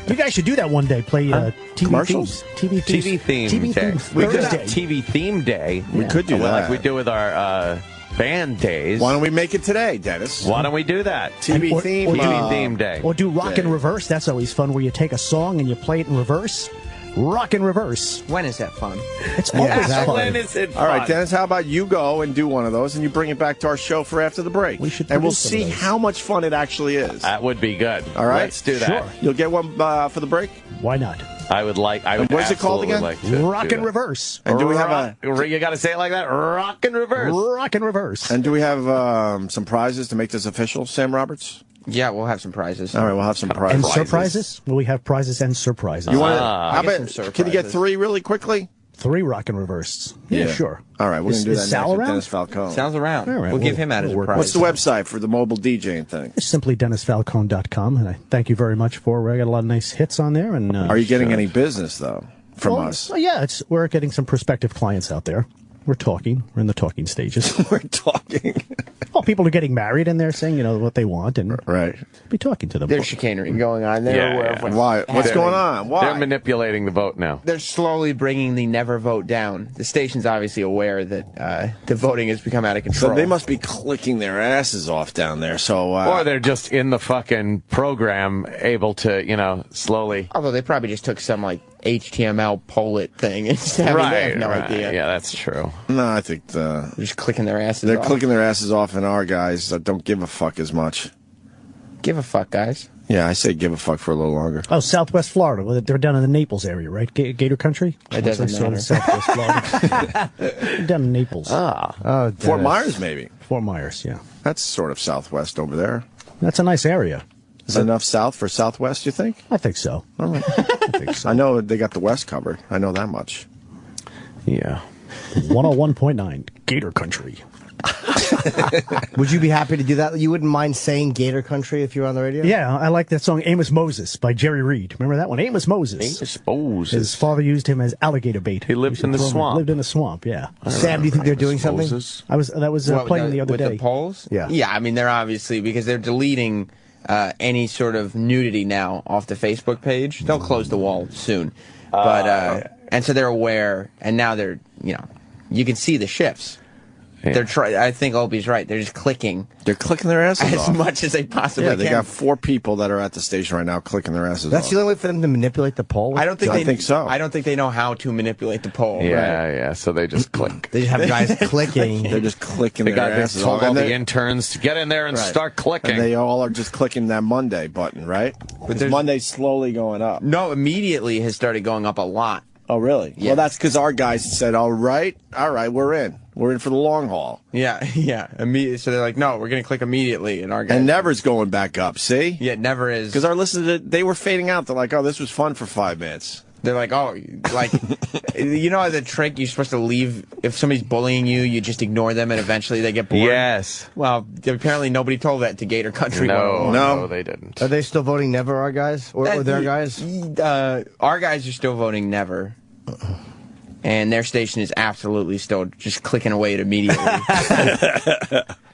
You guys should do that one day. Play TV commercials? themes. TV theme day. We could have TV theme day. We could do that. Like we do with our band days. Why don't we make it today, Dennis? Why don't we do that? TV theme day. Or do rock day. in reverse. That's always fun, where you take a song and you play it in reverse. Rock in reverse. When is that fun? It's always fun. When is it All right, fun? Dennis, how about you go and do one of those and you bring it back to our show for after the break? We should and we'll produce some see of those. how much fun it actually is. That would be good. All right? Let's do that. Sure. You'll get one for the break? Why not? I would what's it called again? Like to Rock do in that. reverse. And do we have You got to say it like that. Rock in reverse. Rock in reverse. And do we have some prizes to make this official, Sam Roberts? Yeah, we'll have some prizes. All right, we'll have some prizes. And surprises? Will we have prizes and surprises? You want I'll get some can you get surprises. 3 really quickly? 3 rock and reverse. Yeah, sure. All right, we're going to do that Is Sal next with around? Dennis Falcone. Sal's around. All right, we'll give him out as a work. prize. What's the website for the mobile DJing thing? It's simply DennisFalcone.com, and I thank you very much for it. I got a lot of nice hits on there. And Are you getting any business, though, from us? Well, yeah, we're getting some prospective clients out there. We're talking. We're in the talking stages. We're talking. Well, people are getting married, and they're saying, what they want, and Right. be talking to them. There's chicanery going on. They're aware of what's Why? What's happening. going on? Why? They're manipulating the vote now. They're slowly bringing the never vote down. The station's obviously aware that the voting has become out of control. So they must be clicking their asses off down there. So, Or they're just in the fucking program able to, slowly. Although they probably just took some, HTML poll-it thing and just having they have no idea. Yeah, that's true. No, I think They're just clicking their asses they're off. clicking their asses off, and our guys don't give a fuck as much. Give a fuck, guys. Yeah, I say give a fuck for a little longer. Oh, Southwest Florida. Well, they're down in the Naples area, right? Gator Country? It doesn't matter. Southwest Florida. They're down in Naples. Fort Myers, maybe. Fort Myers, yeah. That's sort of southwest over there. That's a nice area. Is that enough south for southwest, you think? I think so. All right. I think so. I know they got the west covered. I know that much. Yeah. 101.9 Gator Country. Would you be happy to do that? You wouldn't mind saying Gator Country if you were on the radio? Yeah, I like that song Amos Moses by Jerry Reed. Remember that one? Amos Moses. Amos Moses. His father used him as alligator bait. He lived in the swamp. Lived in the swamp, yeah. Sam, do you think they're doing something? That was playing the other with day. the polls? Yeah. Yeah, I mean, they're obviously, because they're deleting any sort of nudity now off the Facebook page. They'll close the wall soon. But and so they're aware, and now they're, you can see the shifts. Yeah. I think Opie's right. They're just clicking. They're clicking their asses as off. much as they possibly Yeah, they can. got 4 people that are at the station right now clicking their asses That's off. the only way for them to manipulate the poll? I think so. I don't think they know how to manipulate the poll. Yeah, so they just click. They just have guys clicking. They're just clicking They their asses off. told all And the they- interns to get in there and Right. start clicking. And they all are just clicking that Monday button, right? But Monday's slowly going up. No, immediately has started going up a lot. Oh, really? Yeah. Well, that's because our guys said, all right, we're in. We're in for the long haul. Yeah, yeah. So they're like, no, we're going to click immediately. And our guys. And Never's going back up, see? Yeah, Never is. Because our listeners, they were fading out. They're like, oh, this was fun for 5 minutes. They're like, oh, like, you know the trick, you're supposed to leave, if somebody's bullying you, you just ignore them and eventually they get bored? Yes. Well, apparently nobody told that to Gator Country. No, they didn't. Are they still voting never, our guys? Or their guys? Our guys are still voting never. And their station is absolutely still just clicking away immediately.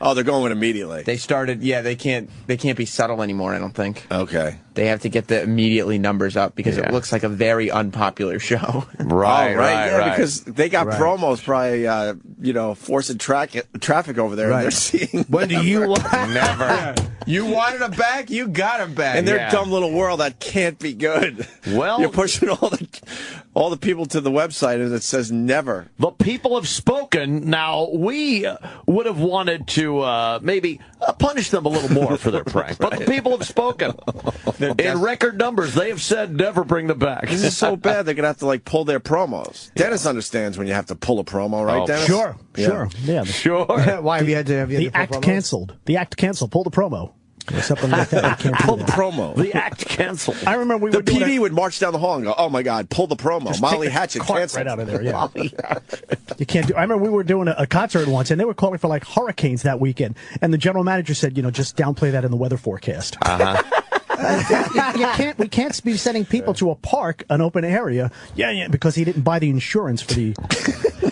Oh, they're going with immediately. They started, yeah, they can't be subtle anymore, I don't think. Okay. They have to get the immediately numbers up because it looks like a very unpopular show. Right, right. Because they got promos probably, forcing traffic over there. And they're seeing when do you want? Never. You wanted them back, you got them back. In their dumb little world, that can't be good. Well, you're pushing all the people to the website and it says never. The people have spoken. Now, we would have wanted to maybe punish them a little more for their prank, but the people have spoken. In record numbers, they have said never bring them back. This is so bad, they're going to have to, pull their promos. Dennis understands when you have to pull a promo, right, Dennis? Sure. Yeah. Sure. Why have you had to the act canceled. The act canceled. Pull the promo. Or something like that. Pull the promo. The act canceled. I remember the PD would march down the hall and go, "Oh my God, pull the promo." Just Molly Hatchet canceled. Right out of there. Yeah. You can't do. I remember we were doing a concert once, and they were calling for hurricanes that weekend, and the general manager said, just downplay that in the weather forecast. We can't be sending people to a park, an open area, because he didn't buy the insurance for the.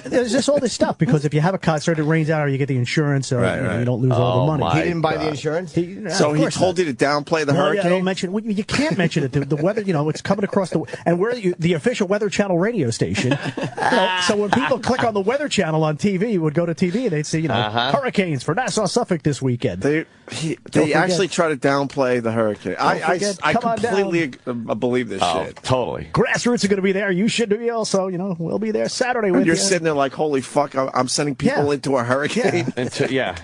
There's just all this stuff because if you have a concert, it rains out, or you get the insurance, or you don't lose all the money. He didn't buy the insurance. So he told you to downplay the hurricane. Yeah, don't mention. You can't mention it. The weather, it's coming across and we're the official Weather Channel radio station. So when people click on the Weather Channel on TV, would go to TV and they'd see hurricanes for Nassau, Suffolk this weekend. They actually try to downplay the hurricane. I completely believe this shit. Totally. Grassroots are going to be there. You should be also. We'll be there Saturday with you. You're sitting there like, holy fuck, I'm sending people into a hurricane. Jim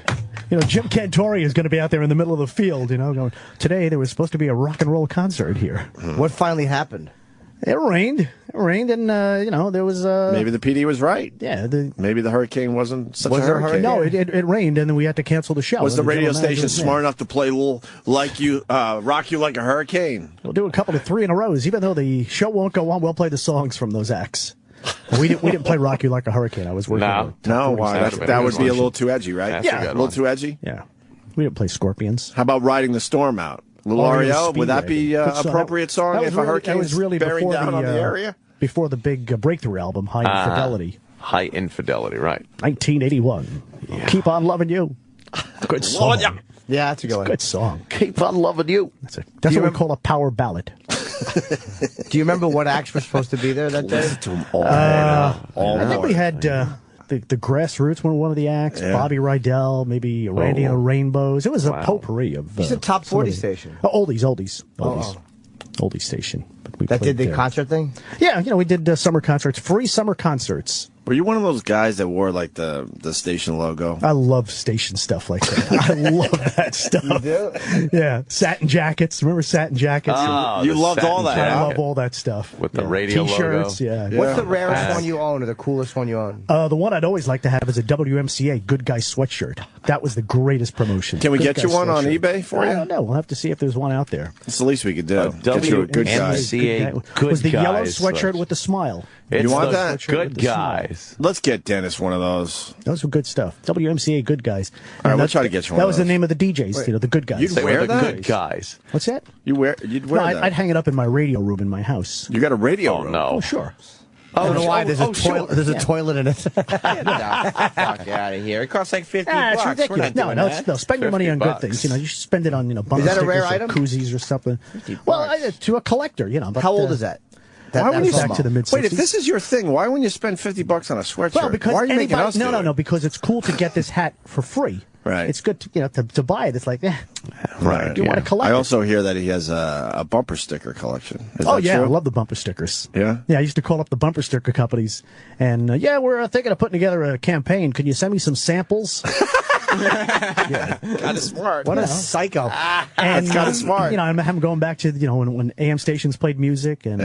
Cantori is going to be out there in the middle of the field, going, today there was supposed to be a rock and roll concert here. What finally happened? It rained, and, there was... maybe the PD was right. Yeah. Maybe the hurricane wasn't such a hurricane. No, it rained, and then we had to cancel the show. Was the radio station smart enough to play Rock You Like a Hurricane? We'll do a couple of 3 in a row. Even though the show won't go on, we'll play the songs from those acts. We didn't play Rock You Like a Hurricane. I was working on it. No, why? That would be a little too edgy, right? Yeah. A little too edgy? Yeah. We didn't play Scorpions. How about Riding the Storm Out? Little REO, would that be an appropriate song if a hurricane was bearing down on the area? Before the big Breakthrough album, High Infidelity. High Infidelity, right. 1981. Yeah. Keep on Loving You. Good song. Yeah, that's a good one. Good song. Keep on Loving You. That's what we call a power ballad. Do you remember what acts were supposed to be there that day? I think we had the Grassroots were one of the acts. Yeah. Bobby Rydell, maybe Randy and the Rainbows. It was a potpourri of. It's a top 40 station. Oldies. Oldie station. That did the concert thing? Yeah, we did summer concerts, free summer concerts. Were you one of those guys that wore the station logo? I love station stuff like that. I love that stuff. You do? Yeah, satin jackets. Remember satin jackets? You loved all that. I love all that stuff. With the radio T-shirts, logo. Yeah. What's the rarest one you own or the coolest one you own? The one I'd always like to have is a WMCA Good Guy sweatshirt. That was the greatest promotion. Can we get you one on eBay for you? I don't know. We'll have to see if there's one out there. It's the least we could do. Get you a Good Guy. WMCA was the yellow sweatshirt with the smile. You want that? Good Guys. Let's get Dennis one of those. Those were good stuff. WMCA Good Guys. All right, we'll try to get you one. That was the name of the DJs, the Good Guys. You'd wear that? Good Guys. What's that? You'd wear that? I'd hang it up in my radio room in my house. You got a radio room? No. Oh, sure. I don't know why. There's a toilet in it. Fuck out of here. It costs like 50 bucks. It's ridiculous. No, spend your money on good things. You should spend it on, bumper Is that a stickers rare or item? koozies or something. Well, to a collector, But, how old is that? Why would you back to the mid-60s. Wait, if this is your thing, why wouldn't you spend $50 on a sweatshirt? Well, because why are you making us do it? No, because it's cool to get this hat for free. Right. It's good to buy it. It's like, right. You want to collect I also hear that he has a bumper sticker collection. Is that true? I love love the bumper stickers. Yeah? Yeah, I used to call up the bumper sticker companies, and we're thinking of putting together a campaign. Can you send me some samples? Yeah. Kind of smart. What a psycho. And kind of smart. I'm going back to, when AM stations played music, and,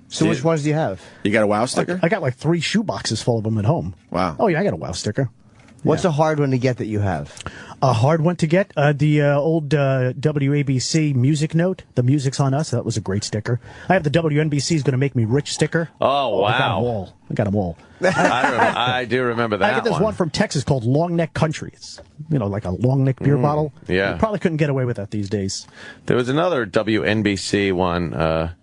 So which ones do you have? You got a WOW sticker? I got like 3 shoe boxes full of them at home. Wow. Oh, yeah, I got a WOW sticker. What's a hard one to get that you have? A hard one to get? The old WABC music note. The music's on us. That was a great sticker. I have the WNBC's Gonna Make Me Rich sticker. Oh, wow. I got them all. I do remember that. I got this one from Texas called Long Neck Country. It's, like a long neck beer bottle. Yeah. You probably couldn't get away with that these days. There was another WNBC one,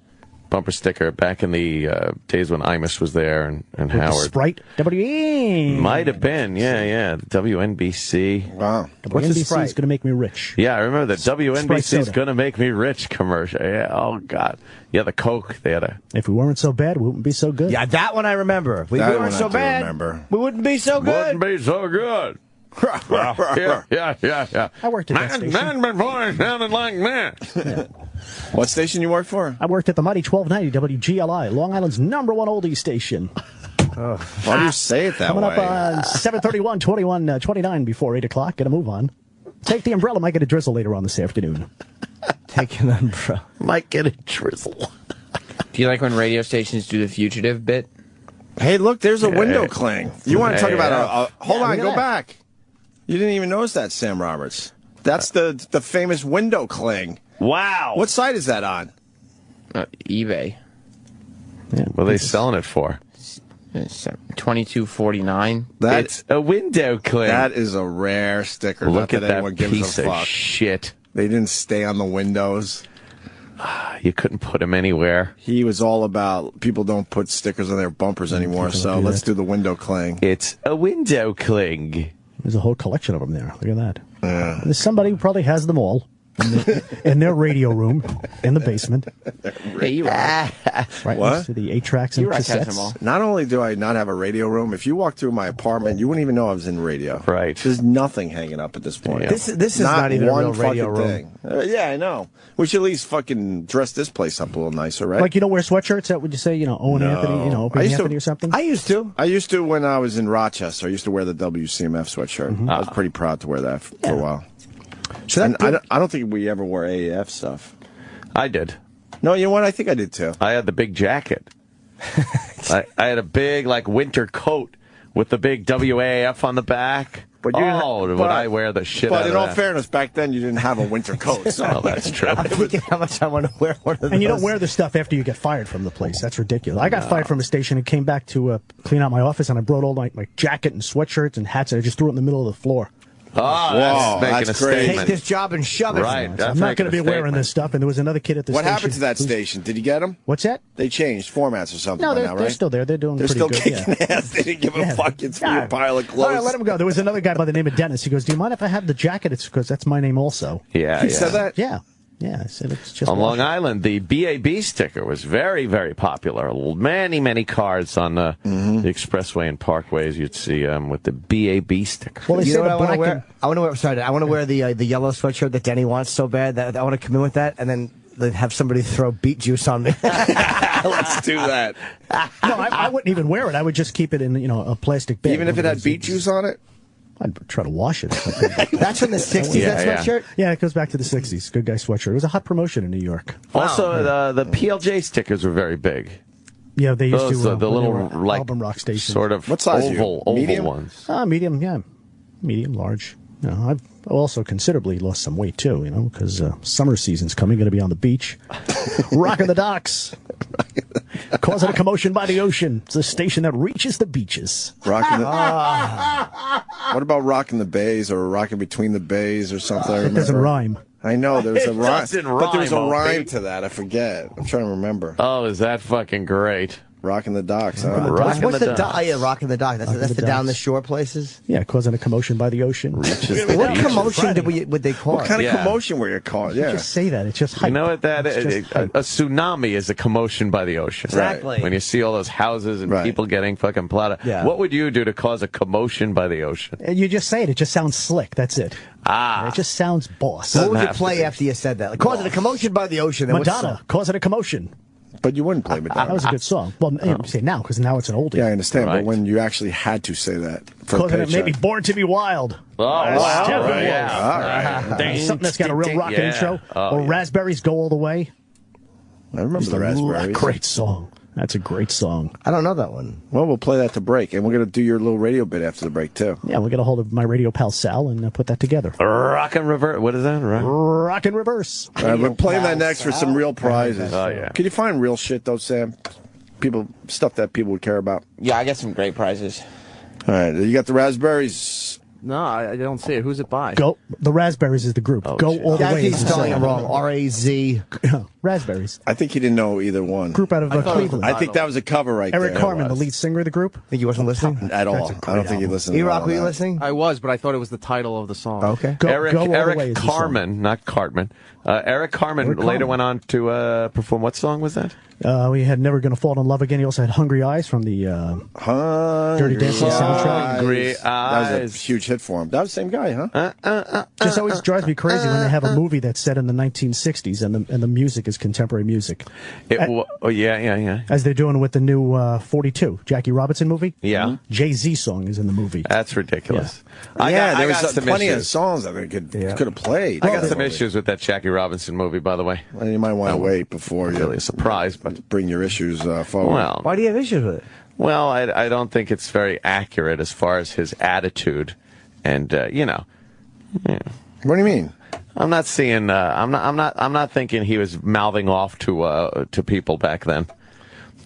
bumper sticker back in the days when Amish was there and With Howard. the Sprite? WE. Might have been, yeah. WNBC. Wow. WNBC is going to make me rich. Yeah, I remember the WNBC is going to make me rich commercial. Yeah, oh, God. Yeah, the Coke. They had a... If we weren't so bad, we wouldn't be so good. Yeah, that one I remember. If we weren't so bad, we wouldn't be so good. Wouldn't be so good. Yeah. I worked at that station. Man before sounded like that. Yeah. What station you worked for? I worked at the mighty 1290 WGLI, Long Island's #1 oldie station. Why do you say it that Coming way? up on 7:31, 29 before 8 o'clock. Get a move on. Take the umbrella. Might get a drizzle later on this afternoon. Take an umbrella. Might get a drizzle. Do you like when radio stations do the fugitive bit? Hey, look, there's a window clang. You want to talk about a... Hold on, go that. back. You didn't even notice that, Sam Roberts. That's the famous window clang. Wow. What site is that on? eBay. Yeah, what are they selling it for? It's $22.49. It's a window cling. That is a rare sticker. Look Not at anyone that gives piece a fuck. of shit. They didn't stay on the windows. You couldn't put him anywhere. He was all about people don't put stickers on their bumpers anymore, so let's do the window clang. It's a window cling. There's a whole collection of them there. Look at that. Yeah. There's somebody who probably has them all in their radio room in the basement. Hey, you rock. Right What? next to the 8-tracks and cassettes. Not only do I not have a radio room, if you walk through my apartment, you wouldn't even know I was in radio. Right. There's nothing hanging up at this point. Yeah. This is not even a one real radio fucking room. thing. Yeah, I know. We should at least fucking dress this place up a little nicer, right? Like, wear sweatshirts that would you say, Owen Anthony, Opie Anthony or something? I used to. I used to when I was in Rochester. I used to wear the WCMF sweatshirt. I was pretty proud to wear that for a while. So and I don't think we ever wore AAF stuff. I did. No, you know what? I think I did too. I had the big jacket. I had a big, winter coat with the big WAF on the back. But would I wear the shit out of that. But in all fairness, back then you didn't have a winter coat. So. Oh, that's true. I'm thinking how much I want to wear one of those. And you don't wear the stuff after you get fired from the place. That's ridiculous. I got fired from a station and came back to clean out my office, and I brought all my jacket and sweatshirts and hats, and I just threw it in the middle of the floor. Oh, that's making a statement. Take this job and shove it. Right. I'm not going to be wearing this stuff. And there was another kid at the What station. happened to that station? Did you get them? What's that? They changed formats or something No, by they're, now, right? they're still there. They're doing They're pretty still good. kicking ass. They didn't give a fuck. It's for your pile of clothes. All right, let him go. There was another guy by the name of Dennis. He goes, "Do you mind if I have the jacket?" It's because that's my name also. Yeah, He said that? Yeah. Yeah, I said it's just on Long Island, the BAB sticker was very, very popular. Many, many cars on the expressway and parkways you'd see with the BAB sticker. Well, you know what I want to wear? I want to wear the yellow sweatshirt that Denny wants so bad that I want to come in with that and then have somebody throw beet juice on me. Let's do that. No, I wouldn't even wear it. I would just keep it in a plastic bag. Even if it had beet juice on it? I'd try to wash it. That's from the 60s, that sweatshirt? Yeah, it goes back to the 60s. Good guy sweatshirt. It was a hot promotion in New York. Also, the PLJ stickers were very big. Yeah, they used to. The little, album rock station. Sort of what size oval ones. Medium, yeah. Medium, large. I've also considerably lost some weight, too, because summer season's coming. Going to be on the beach. Rocking the docks. Causing a commotion by the ocean. It's a station that reaches the beaches. Rocking the... What about rocking the bays or rocking between the bays or something? It doesn't rhyme. I know, there's a rhyme. But there's a rhyme baby. to that. I forget. I'm trying to remember. Oh, is that fucking great? Rocking the docks, huh? What's the dock? Yeah, rocking the dock. That's the down the shore places? Yeah, causing a commotion by the ocean. What commotion would they cause? What kind of commotion were you causing? Yeah. Just say that. It's just hype. You know what that is? A tsunami is a commotion by the ocean. Exactly. Right? When you see all those houses and people getting fucking plowed. Yeah. What would you do to cause a commotion by the ocean? You just say it. It just sounds slick. That's it. Ah. It just sounds boss. What would you play after you said that? Like, causing a commotion by the ocean. Madonna, causing a commotion. But you wouldn't play Madonna. That was a good song. Well, you say now, because now it's an oldie. Yeah, I understand. Right. But when you actually had to say that for Causing a it paycheck. maybe Born to be Wild. Oh, wow. All right. Something that's got a real rockin' intro. Or Raspberries Go All the Way. I remember the Raspberries. Great song. That's a great song. I don't know that one. Well, we'll play that to break, and we're going to do your little radio bit after the break, too. Yeah, we'll get a hold of my radio pal Sal and put that together. Rock and reverse. What is that? Rock and reverse. All right, we're playing that next for some real prizes. Oh, yeah. Can you find real shit, though, Sam? Stuff that people would care about. Yeah, I got some great prizes. All right, you got the raspberries. No, I don't see it. Who's it by? Go. The Raspberries is the group. Oh, Go all the way. He's spelling it wrong. R-A-Z. Raspberries. I think he didn't know either one. Group out of Cleveland. I think that was a cover right Eric there. Carmen, the lead singer of the group. Think you wasn't listening? At all. I don't think he listened. E-Rock, were you listening? I was, but I thought it was the title of the song. Okay. Eric Carmen, not Cartman. Eric Carmen later went on to perform. What song was that? We had Never Gonna Fall in Love Again. He also had Hungry Eyes from the Dirty Dancing soundtrack. Hungry Eyes. That was a huge hit for him. That was the same guy, huh? Just always drives me crazy when they have a movie that's set in the 1960s and the music is contemporary music. Yeah. As they're doing with the new 42, Jackie Robinson movie. Yeah. Jay-Z song is in the movie. That's ridiculous. Yeah, there was plenty of songs that they could have played. I got some issues with that Jackie Robinson movie, by the way. Well, you might want to wait before you really a surprise, but bring your issues forward. Well, why do you have issues with it? Well, I don't think it's very accurate as far as his attitude, and Yeah. What do you mean? I'm not seeing. I'm not thinking he was mouthing off to people back then.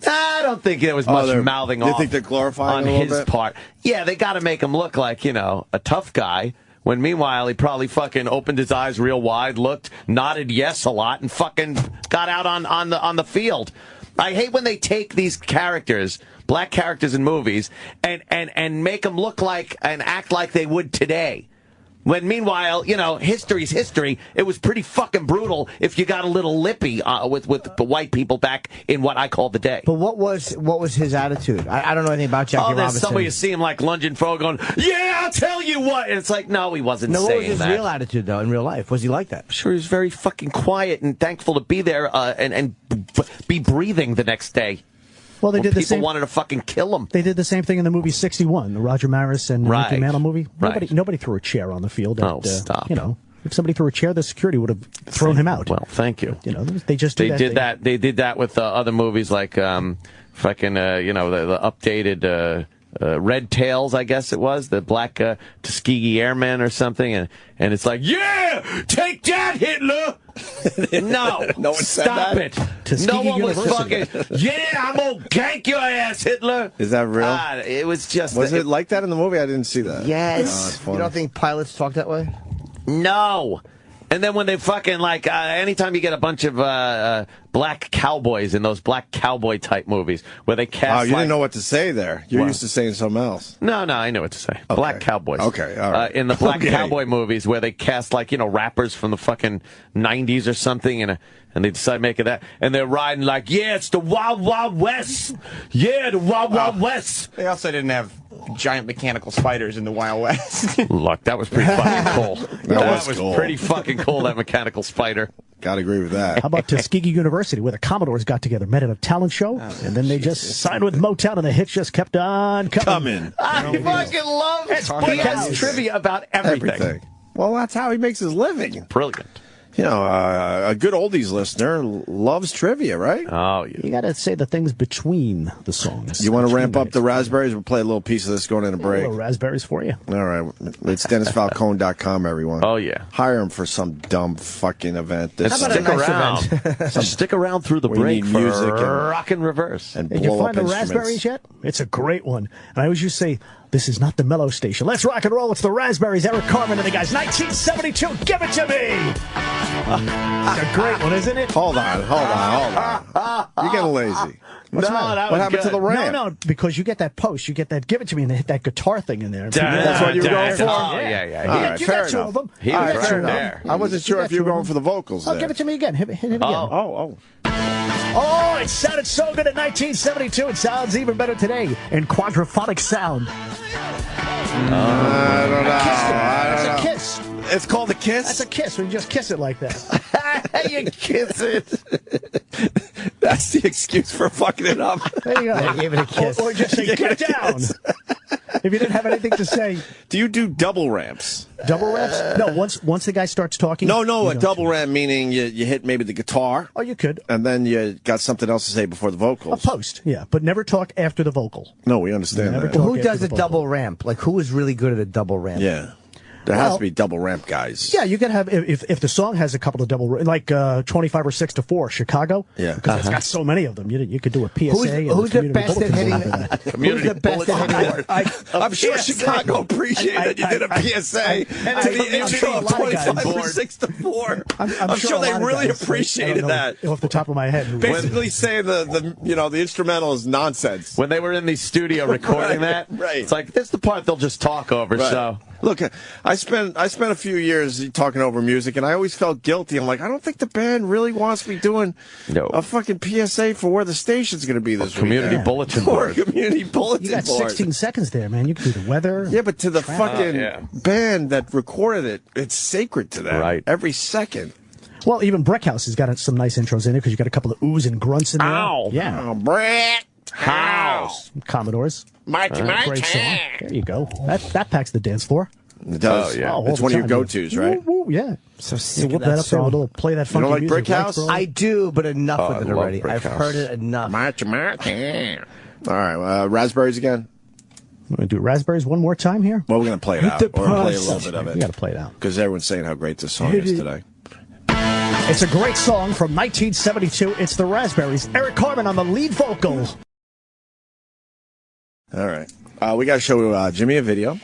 I don't think there was much mouthing off. You think they're glorifying on him a his little bit? part? Yeah, they got to make him look like a tough guy. When meanwhile he probably fucking opened his eyes real wide, looked, nodded yes a lot, and fucking got out on the field. I hate when they take these characters, black characters in movies, and make them look like and act like they would today. When meanwhile, history's history. It was pretty fucking brutal if you got a little lippy with the white people back in what I call the day. But what was his attitude? I don't know anything about Jackie Robinson. There's somebody you see him like lunging forward going, yeah, I'll tell you what. And it's like, no, he wasn't saying that. What was his real attitude, though, in real life? Was he like that? I'm sure he was very fucking quiet and thankful to be there and be breathing the next day. Well, they did the same. People wanted to fucking kill him. They did the same thing in the movie 61, the Roger Maris and Mickey Mantle movie. Right. Nobody threw a chair on the field. Stop. If somebody threw a chair, the security would have thrown him out. Well, thank you. They just They did that with other movies like the updated Red Tails, I guess it was, the black Tuskegee Airmen or something, and it's like, yeah, take that, Hitler. No one stop it. No one was fucking, yeah, I'm gonna gank your ass, Hitler. Is that real? It was just. Was it like that in the movie? I didn't see that. Yes. You don't think pilots talk that way? No. And then when they fucking, anytime you get a bunch of black cowboys in those black cowboy type movies where they cast. Oh, you didn't know what to say there. You're used to saying something else. No, I know what to say. Okay. Black cowboys. Okay, all right. In the black cowboy movies where they cast, rappers from the fucking 90s or something, and they decide making that, and they're riding yeah, it's the Wild Wild West. Yeah, the Wild Wild West. They also didn't have giant mechanical spiders in the Wild West. Look, that was pretty fucking cool. That was cool. pretty fucking cool, that mechanical spider. Gotta agree with that. How about Tuskegee University, where the Commodores got together, met at a talent show, and then they just signed with Motown, and the hits just kept on coming. I fucking love it. He has trivia about everything. Well, that's how he makes his living. Brilliant. A good oldies listener loves trivia, right? Oh, yeah. You got to say the things between the songs. You want to ramp up the raspberries? We'll play a little piece of this going in a break. Little raspberries for you. All right. It's DennisFalcone.com, everyone. Oh, yeah. Hire him for some dumb fucking event. Stick around. Stick around through the break for music and rock and reverse. Did you find the raspberries yet? It's a great one. And I always used to say, this is not the mellow station. Let's rock and roll. It's the Raspberries, Eric Carmen and the guys. 1972, give it to me. It's a great one, isn't it? Hold on. You're getting lazy. What happened to the ramp? No, because you get that post, you get that give it to me, and they hit that guitar thing in there. That's what you were going for? Oh, yeah. All right, you fair got two enough. of them. He was right there. I wasn't sure if you were going for the vocals there. Give it to me again. Hit it again. Oh, it sounded so good in 1972. It sounds even better today in quadraphonic sound. I don't know. It's a kiss. It's called a kiss? That's a kiss when you just kiss it like that. Hey, you kiss it. That's the excuse for fucking it up. There you go. I gave it a kiss. Or just say, get down. If you didn't have anything to say. Do you do double ramps? Double ramps? No, once the guy starts talking. No, a double ramp meaning you hit maybe the guitar. Oh, you could. And then you got something else to say before the vocals. A post, yeah, but never talk after the vocal. No, we understand that. Well, who does a double ramp? Like, who is really good at a double ramp? Yeah. There has to be double ramp guys. Yeah, you can have, if the song has a couple of double, like 25 or 6 to 4, Chicago. Yeah. Because it's got so many of them. You could do a PSA. Who's the best at hitting? Who's the best at hitting? I'm sure Chicago appreciated that you did a PSA to the intro of 25 or 6 to 4. I'm sure they really appreciated that. Off the top of my head. Basically saying the instrumental is nonsense. When they were in the studio recording that, it's like, this is the part they'll just talk over, so... Look, I spent a few years talking over music, and I always felt guilty. I'm like, I don't think the band really wants me doing a fucking PSA for where the station's going to be this week. Community bulletin board. Community bulletin board. You got 16 seconds there, man. You can do the weather. Yeah, but to the fucking band that recorded it, it's sacred to them. Right. Every second. Well, even Breckhouse has got some nice intros in it because you got a couple of oohs and grunts in there. Ow. Yeah. Oh, Breckhouse. Commodores. Mighty. Great song. There you go. That packs the dance floor. It does. Oh, yeah. It's one of your go-tos, right? Woo, yeah. So sick whoop of that up there. song. Play that funky like music. Brickhouse? I do, but enough with it already. Brickhouse. I've heard it enough. All right, raspberries again. We're going to do raspberries one more time here. Well, we're going to play it out. We're going to play a little bit of it. We got to play it out. Because everyone's saying how great this song is today. It's a great song from 1972. It's the Raspberries. Eric Carmen on the lead vocal. All right. We got to show Jimmy a video.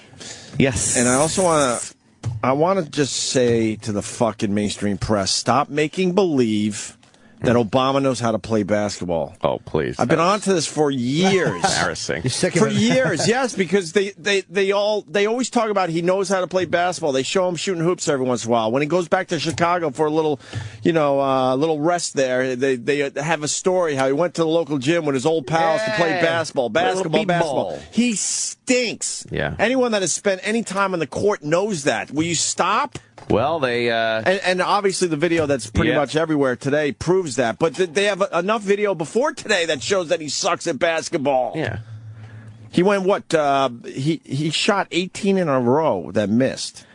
Yes. And I also want to just say to the fucking mainstream press, stop making believe that Obama knows how to play basketball. Oh, please. I've been on to this for years. Embarrassing. You're sick of For it. years, yes, because they always talk about he knows how to play basketball. They show him shooting hoops every once in a while. When he goes back to Chicago for a little, little rest there, they have a story how he went to the local gym with his old pals to play basketball. He stinks. Yeah. Anyone that has spent any time on the court knows that. Will you stop? Well, they... And obviously the video that's pretty much everywhere today proves that. But they have enough video before today that shows that he sucks at basketball. Yeah. He went, he shot 18 in a row that missed.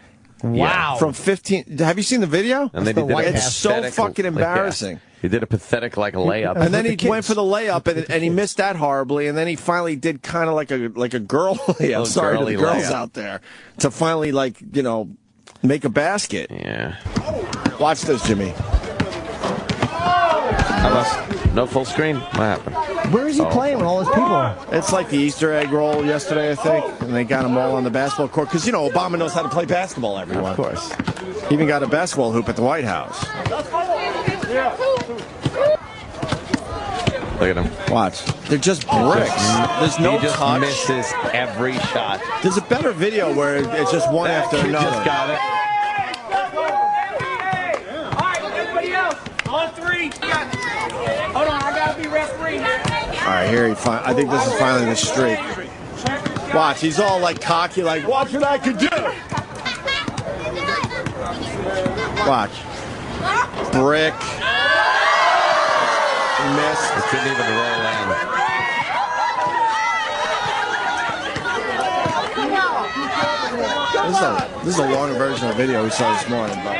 Wow. From 15. Have you seen the video? And then he did it's so fucking embarrassing. He did a pathetic layup. And then he went for the layup, and he missed that horribly. And then he finally did kind of like a girl layup. Sorry to the girls out there. To finally, make a basket. Yeah. Watch this, Jimmy. No full screen? What happened? Where is he playing with all his people? It's like the Easter egg roll yesterday, I think. And they got them all on the basketball court. Because, Obama knows how to play basketball, everyone. Of course. He even got a basketball hoop at the White House. Look at him. Watch. They're just bricks. There's no He just touch. misses every shot. There's a better video where it's just one after Kid another. just got it. All right, everybody else, on 3. Hold on, I gotta be referee here. All right, here I think this is finally the streak. Watch, he's all cocky, watch what I can do. Watch. Brick. Missed. It couldn't even roll in. This is a longer version of the video we saw this morning, but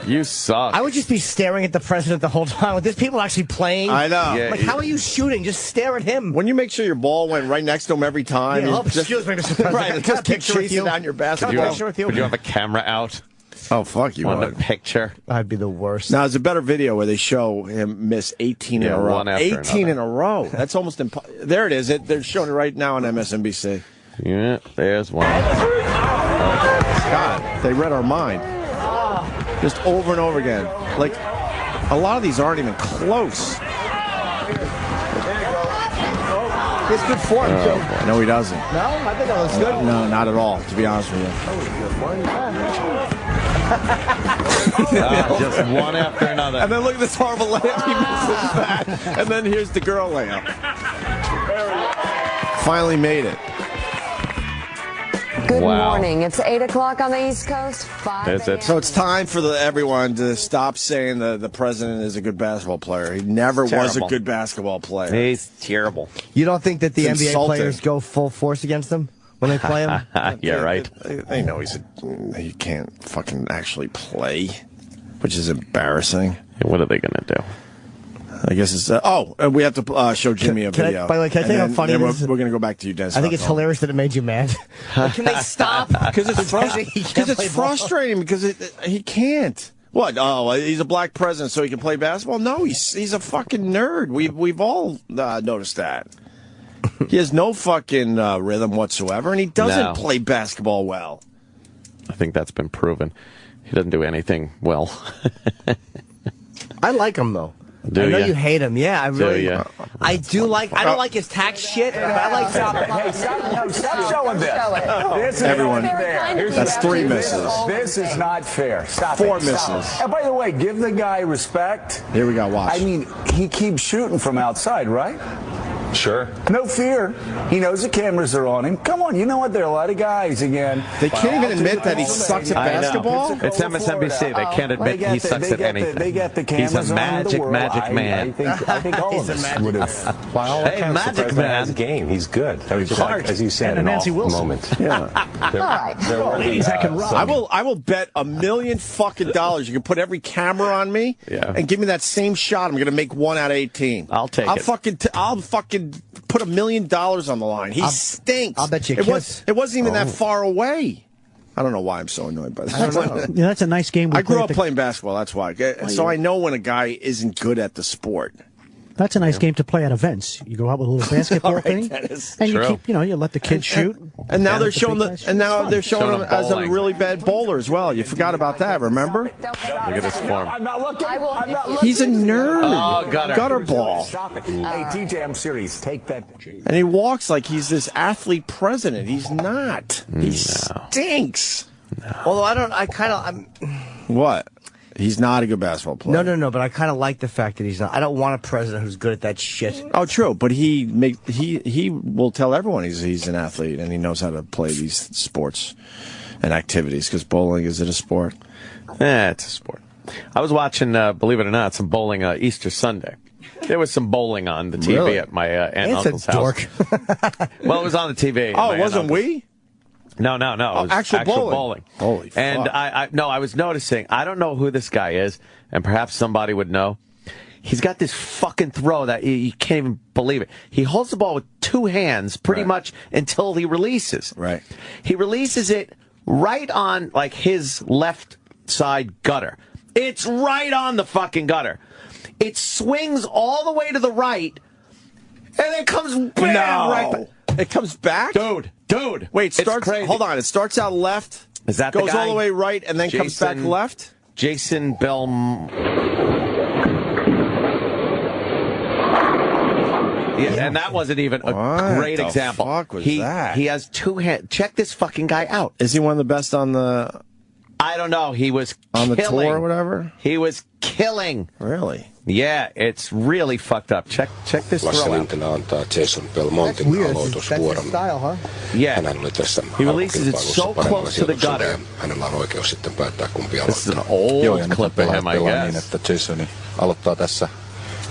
you suck. I would just be staring at the president the whole time. There's people actually playing. I know. Yeah, how are you shooting? Just stare at him. When you make sure your ball went right next to him every time, excuse me, Mr. President. Right, just keep chasing down your basketball. Would you have a camera out? Oh, fuck you. On the picture. I'd be the worst. Now, there's a better video where they show him miss 18 in a row. 18 in a row. That's almost impossible. There it is. They're showing it right now on MSNBC. Yeah, there's one. God, they read our mind. Just over and over again. A lot of these aren't even close. It's good form, too. No, he doesn't. No? I think that looks good. No, not at all, to be honest with you. Just one after another. And then look at this horrible layup. He misses that. And then here's the girl layup. Finally made it. Good morning. It's 8 o'clock on the East Coast. 5 So it's time for everyone to stop saying the president is a good basketball player. He never was a good basketball player. He's terrible. You don't think that the NBA players go full force against him when they play him? Yeah, right. They know he can't fucking actually play, which is embarrassing. What are they going to do? I guess it's... we have to show Jimmy a video. By the way, can I tell you how funny it is? We're going to go back to you, Dennis. I think it's hilarious that it made you mad. Can they stop? Because it's frustrating because he can't. What? Oh, he's a black president, so he can play basketball? No, he's a fucking nerd. We've all noticed that. He has no fucking rhythm whatsoever, and he doesn't play basketball well. I think that's been proven. He doesn't do anything well. I like him, though. I know you hate him. Yeah, I really. I do like. I don't like his tax shit. But I like. Stop showing this. Everyone, that's 3 misses. This is not fair. Stop. 4 misses. And by the way, give the guy respect. Here we go. Watch. I mean, he keeps shooting from outside, right? Sure. No fear. He knows the cameras are on him. Come on, you know what? There are a lot of guys, again. They can't even admit that he sucks at basketball? It's MSNBC. They can't admit he sucks at anything. They get the cameras He's a magic man. I think all of us would have. By all accounts, magic the president man. has a game. He's good. He's as you said, an off moment. Yeah. Ladies, I can rock. I will bet $1 million fucking dollars you can put every camera on me and give me that same shot. I'm going to make 1 out of 18. I'll take it. I'll fucking put $1 million on the line. He stinks. I'll bet you it wasn't even that far away. I don't know why I'm so annoyed by that. Yeah, that's a nice game. I grew up playing basketball. That's why. So I know when a guy isn't good at the sport. That's a nice game to play at events. You go out with a little basketball thing, and you keep, you let the kids shoot. And now they're showing they're showing him as a really bad bowler as well. You forgot about that, remember? Look at this form. I'm not looking. He's a nerd. Oh, gutter ball. Stop it. Hey, TJ, I'm serious. Take that. And he walks like he's this athlete president. He's not. He stinks. No. Although I'm. What? He's not a good basketball player. No, but I kind of like the fact that he's not. I don't want a president who's good at that shit. Oh, true, but he will tell everyone he's an athlete and he knows how to play these sports and activities, because bowling, is it a sport? It's a sport. I was watching, believe it or not, some bowling Easter Sunday. There was some bowling on the TV at my aunt and uncle's house. Well, it was on the TV. Oh, it wasn't we? No. It was actual bowling. Holy fuck. And I was noticing, I don't know who this guy is, and perhaps somebody would know. He's got this fucking throw that you can't even believe it. He holds the ball with 2 hands pretty much until he releases. Right. He releases it right on, like, his left side gutter. It's right on the fucking gutter. It swings all the way to the right, and then comes bam, right back. It comes back? Dude. Wait, hold on. It starts out left, is that goes the guy? all the way right, and then comes back left? Jason Bell. Yeah, and that wasn't even a great example. What the fuck was that? He has 2 hands. Check this fucking guy out. Is he one of the best on the... I don't know. He was on killing. the tour or whatever? He was killing. Really? Yeah, it's really fucked up. Check this throw out. Jason Belmontin aloitusvuoron. Style, huh? Yeah. He releases it so close to the gutter. This is an old clip of him, I guess. Niin, että Jasoni aloittaa tässä.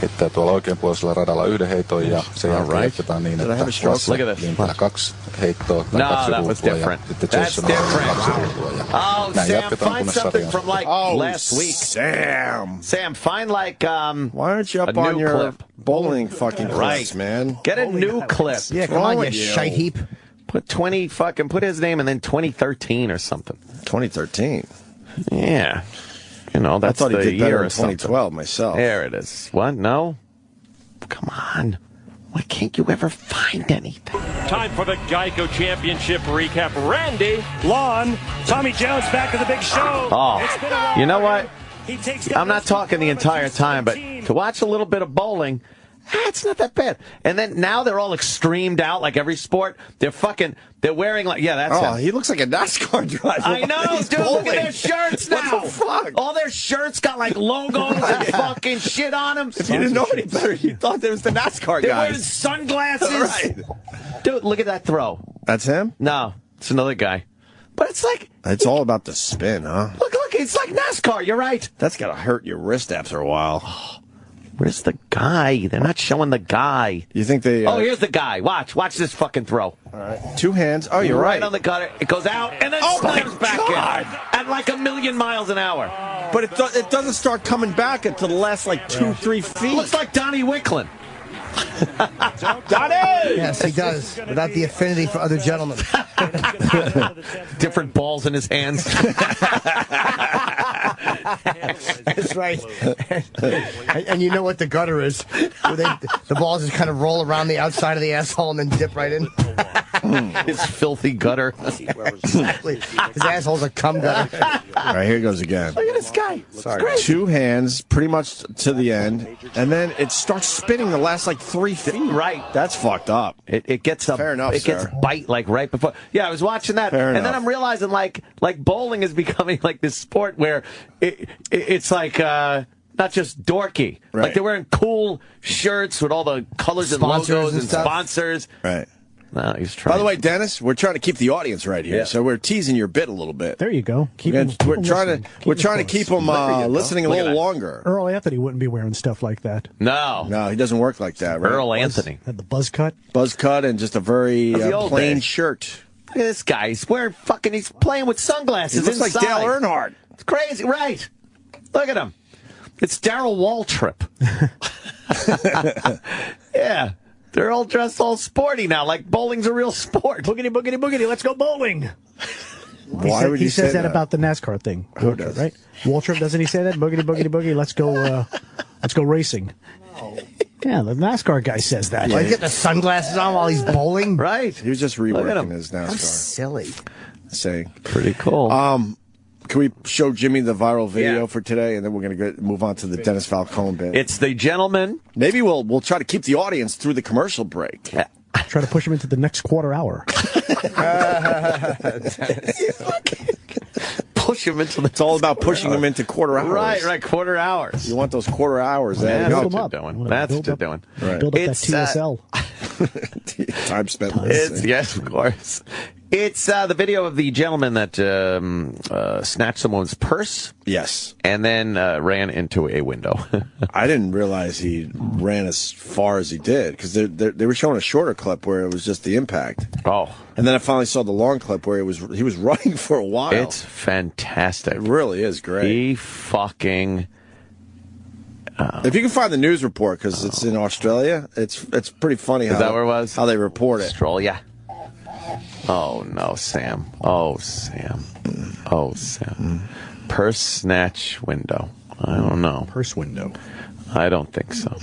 Heittää tuolla oikeanpuolisella radalla 1 heiton ja sen jälkeen jatketaan niin, että Limpillä 2 heittoa tai 2 ruutua ja sitten Jason Oh, Sam, find something from like last week. Sam, find like why aren't you up on your bowling fucking clips, man? Get a new clip. Yeah, come on, you shite heap. Put his name and then 2013 or something. 2013? Yeah. That's I thought he did better in 2012 myself. There it is. What? No? Come on. Why can't you ever find anything? Time for the Geico Championship recap. Randy Lawn. Tommy Jones back to the big show. Oh, you know what? I'm not talking the entire time, but to watch a little bit of bowling, it's not that bad. And then now they're all extremed out like every sport. They're wearing like, that's him. He looks like a NASCAR driver. I know, dude, look at their shirts now. What the fuck? All their shirts got like logos and fucking shit on them. If you didn't know any better, you thought there was the NASCAR guy. They're wearing sunglasses. Right. Dude, look at that throw. That's him? No. It's another guy. But it's like... It's all about the spin, huh? Look, it's like NASCAR. You're right. That's got to hurt your wrist after a while. Where's the guy? They're not showing the guy. You think they... Oh, here's the guy. Watch this fucking throw. All right. 2 hands. Oh, you're right. On the gutter. It goes out and then slams back in at like 1,000,000 miles an hour. But it doesn't start coming back until the last, like, 2-3 feet. Looks like Donnie Wicklin. Donnie! Yes, he does. Without the affinity for other gentlemen. Different balls in his hands. That's right. And you know what the gutter is. Where the balls just kind of roll around the outside of the asshole and then dip right in. His filthy gutter. Exactly. His asshole's a cum gutter. All right, here goes again. Look at this guy. Sorry. 2 hands, pretty much to the end, and then it starts spinning the last, like, 3 feet. Right. That's fucked up. It gets a... Fair enough, It gets bite, like, right before... Yeah, I was watching that, Fair and enough. then I'm realizing, like bowling is becoming, like, this sport where it's like... not just dorky. Right. Like, they're wearing cool shirts with all the colors and logos and sponsors. Right. No, he's trying. By the way, Dennis, we're trying to keep the audience right here, so we're teasing your bit a little bit. There you go. We're trying to keep them listening a little longer. Earl Anthony wouldn't be wearing stuff like that. No, he doesn't work like that. Right? Earl Anthony had the buzz cut, and just a very plain shirt. Look at this guy. He's wearing fucking. He's playing with sunglasses. He looks inside. like Dale Earnhardt. It's crazy, right? Look at him. It's Darryl Waltrip. Yeah. They're all dressed all sporty now, like bowling's a real sport. Boogity, boogity, boogity, let's go bowling. Why would he you say says that about the NASCAR thing? Who does? Right? Waltrip, doesn't he say that? Boogity, boogity, boogie, let's go racing. Yeah, the NASCAR guy says that. Why get the sunglasses on while he's bowling? Right. He was just reworking his NASCAR. That's silly. Saying pretty cool. Can we show Jimmy the viral video for today, and then we're going to move on to the Dennis Falcone bit? It's the gentleman. Maybe we'll try to keep the audience through the commercial break. Yeah. Try to push him into the next quarter hour. Push him into the... It's all about pushing him into quarter hours. Right, quarter hours. You want those quarter hours. That's build what you're doing. That's what you're doing. Right. Build up that TSL. Time spent listening. Yes, of course. It's the video of the gentleman that snatched someone's purse. Yes. And then ran into a window. I didn't realize he ran as far as he did, because they were showing a shorter clip where it was just the impact. Oh. And then I finally saw the long clip where he was running for a while. It's fantastic. It really is great. He fucking... if you can find the news report, because it's in Australia, it's pretty funny. Is that where it was? How they report it. Australia. Oh, no, Sam. Oh, Sam. Oh, Sam. Purse snatch window. I don't know. Purse window. I don't think so.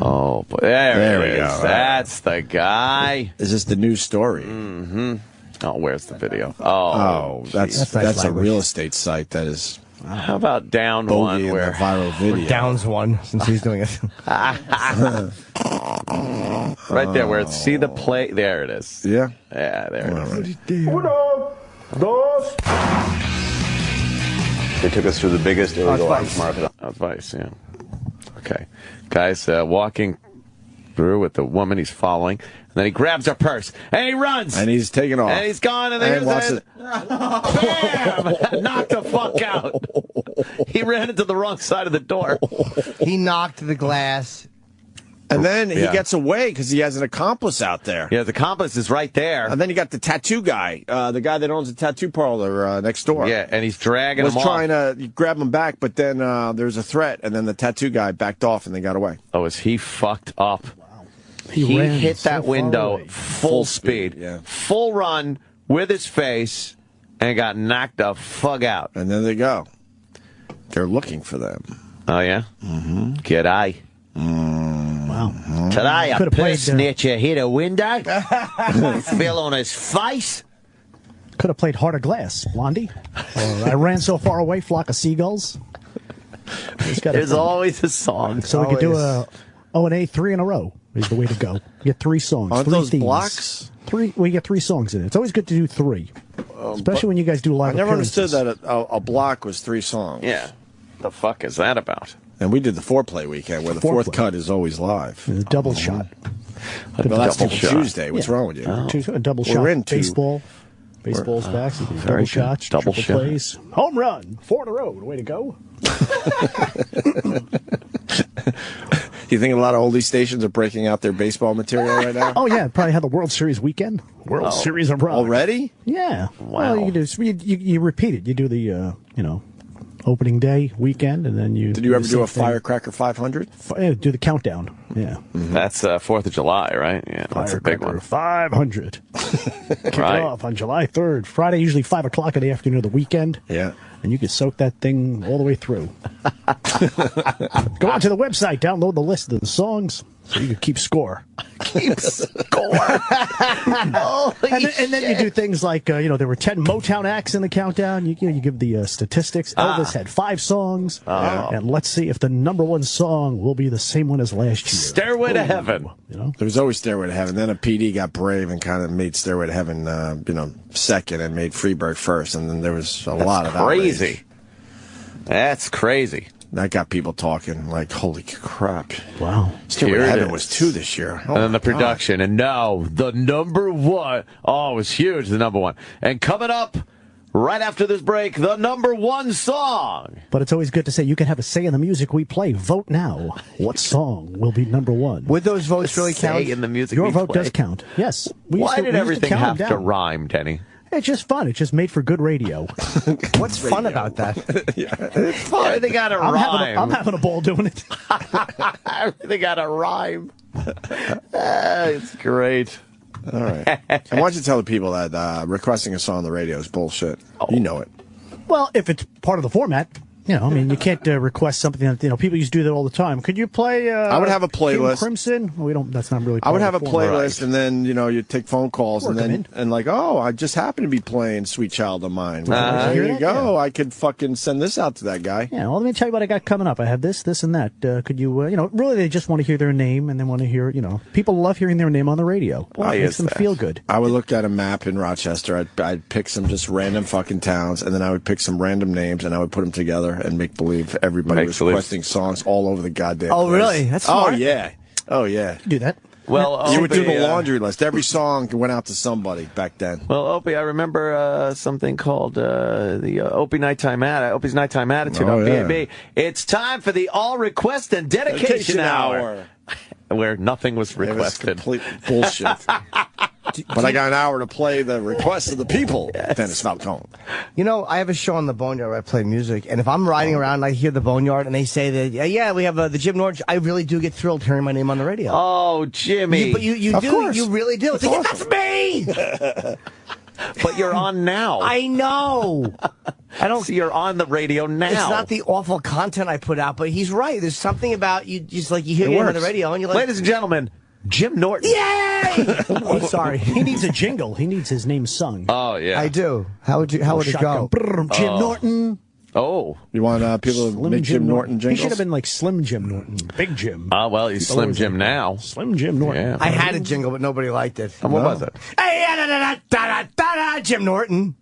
Oh, but there it is. Go. That's the guy. Is this the news story? Mm-hmm. Oh, where's the video? That's a real estate site that is... How about down one in where the viral video? Or downs one, since he's doing it. Right there where it's see the play. There it is. Yeah? Yeah, there it is. They took us through the biggest illegal arms market. Vice, yeah. Okay. Guy's walking through with the woman he's following. And then he grabs her purse. And he runs. And he's taking off. And he's gone. And then bam! Knocked the fuck out. He ran into the wrong side of the door. He knocked the glass. And then he gets away because he has an accomplice out there. Yeah, the accomplice is right there. And then you got the tattoo guy, the guy that owns the tattoo parlor next door. Yeah, and he's dragging him off. Was trying to grab him back, but then there's a threat, and then the tattoo guy backed off, and they got away. Oh, is he fucked up? Wow. He hit that window full speed. Yeah. Full run with his face, and got knocked the fuck out. And there they go. They're looking for them. Oh, yeah? Mm-hmm. G'day. Wow. Today, a purse snatcher hit a window, fell on his face. Could have played Heart of Glass, Blondie. Or I ran so far away, flock of seagulls. There's always a song. So we could do a O&A 3 in a row is the way to go. You get 3 songs. Aren't 3 those themes. blocks? 3. We get 3 songs in it. It's always good to do 3. Especially when you guys do live I never appearances. understood that a block was 3 songs. Yeah. The fuck is that about? And we did the foreplay weekend where the fourth cut is always live. The double shot. Well, that's Tuesday. What's wrong with you? A double shot. We're in baseball. Baseball's back. So double shots, triple plays. Home run. 4 in a row. Way to go. Do you think a lot of oldie stations are breaking out their baseball material right now? Oh, yeah. Probably had the World Series weekend. World Series of Rock. Already? Yeah. Wow. Well, you repeat it. You do the, opening day weekend, and then you... Did you ever do a Firecracker 500? Do the countdown. Yeah. Mm-hmm. That's 4th of July, right? Yeah, that's a big one. 500. Kick it off on July 3rd. Friday, usually 5 o'clock in the afternoon of the weekend. Yeah. And you can soak that thing all the way through. Go onto the website, download the list of the songs, so you can keep score. Keep score. And then you do things like, there were 10 Motown acts in the countdown. You give the statistics. Elvis had 5 songs. And let's see if the #1 song will be the same one as last year. Stairway to Heaven. There was always Stairway to Heaven. Then a PD got brave and kind of made Stairway to Heaven, second, and made Freebird first. And then there was a lot of crazy. That's crazy. That got people talking like, holy crap. Wow. Stairway to Heaven was 2 this year. And then the production. And now the #1. Oh, it was huge, the #1. And coming up right after this break, the #1 song. But it's always good to say you can have a say in the music we play. Vote now. What song will be #1? Would those votes really count? Say in the music Your vote does count. Yes. Why did everything have to rhyme, Denny? It's just fun. It's just made for good radio. What's fun about that? It's fun. Everything got a rhyme. I'm having a ball doing it. Everything got a rhyme. It's great. All right. I want you to tell the people that requesting a song on the radio is bullshit. You know it. Well, if it's part of the format. You can't request something that, people used to do that all the time. Could you play, I would have a playlist. King Crimson? We don't, that's not really I would have a playlist, and then, you take phone calls, and like, I just happen to be playing Sweet Child of Mine. There you go. Yeah. I could fucking send this out to that guy. Yeah, well, let me tell you what I got coming up. I have this, and that. Could you, really they just want to hear their name, and they want to hear, people love hearing their name on the radio. It makes them feel good. I would look at a map in Rochester. I'd pick some just random fucking towns, and then I would pick some random names, and I would put them together and make believe everybody was requesting songs all over the goddamn place. Really? That's smart. Oh, yeah. Do that. Well, you would do the laundry list. Every song went out to somebody back then. Well, Opie, I remember something called the Opie's Nighttime Attitude on B&B. It's time for the All Request and Dedication Hour. Where nothing was requested. It was complete bullshit. But I got an hour to play the requests of the people, Dennis Falcone. I have a show on the Boneyard where I play music, and if I'm riding around and I hear the Boneyard and they say that, we have the Jim Norton, I really do get thrilled hearing my name on the radio. Oh, Jimmy. But you do. Course. You really do. It's like, that's me! But you're on now. I know. I don't. So you're on the radio now. It's not the awful content I put out, but he's right. There's something about you, just like you hear him on the radio, and you're like, ladies and gentlemen, Jim Norton. Yay! Oh, sorry. He needs a jingle. He needs his name sung. Oh yeah. I do. How would it go? Jim Norton. Oh, you want people to make Jim Norton jingles? He should have been like Slim Jim Norton, Big Jim. Well, he's Slim Jim now. Slim Jim Norton. Yeah. I had a jingle, but nobody liked it. What was it? Hey, Jim Norton.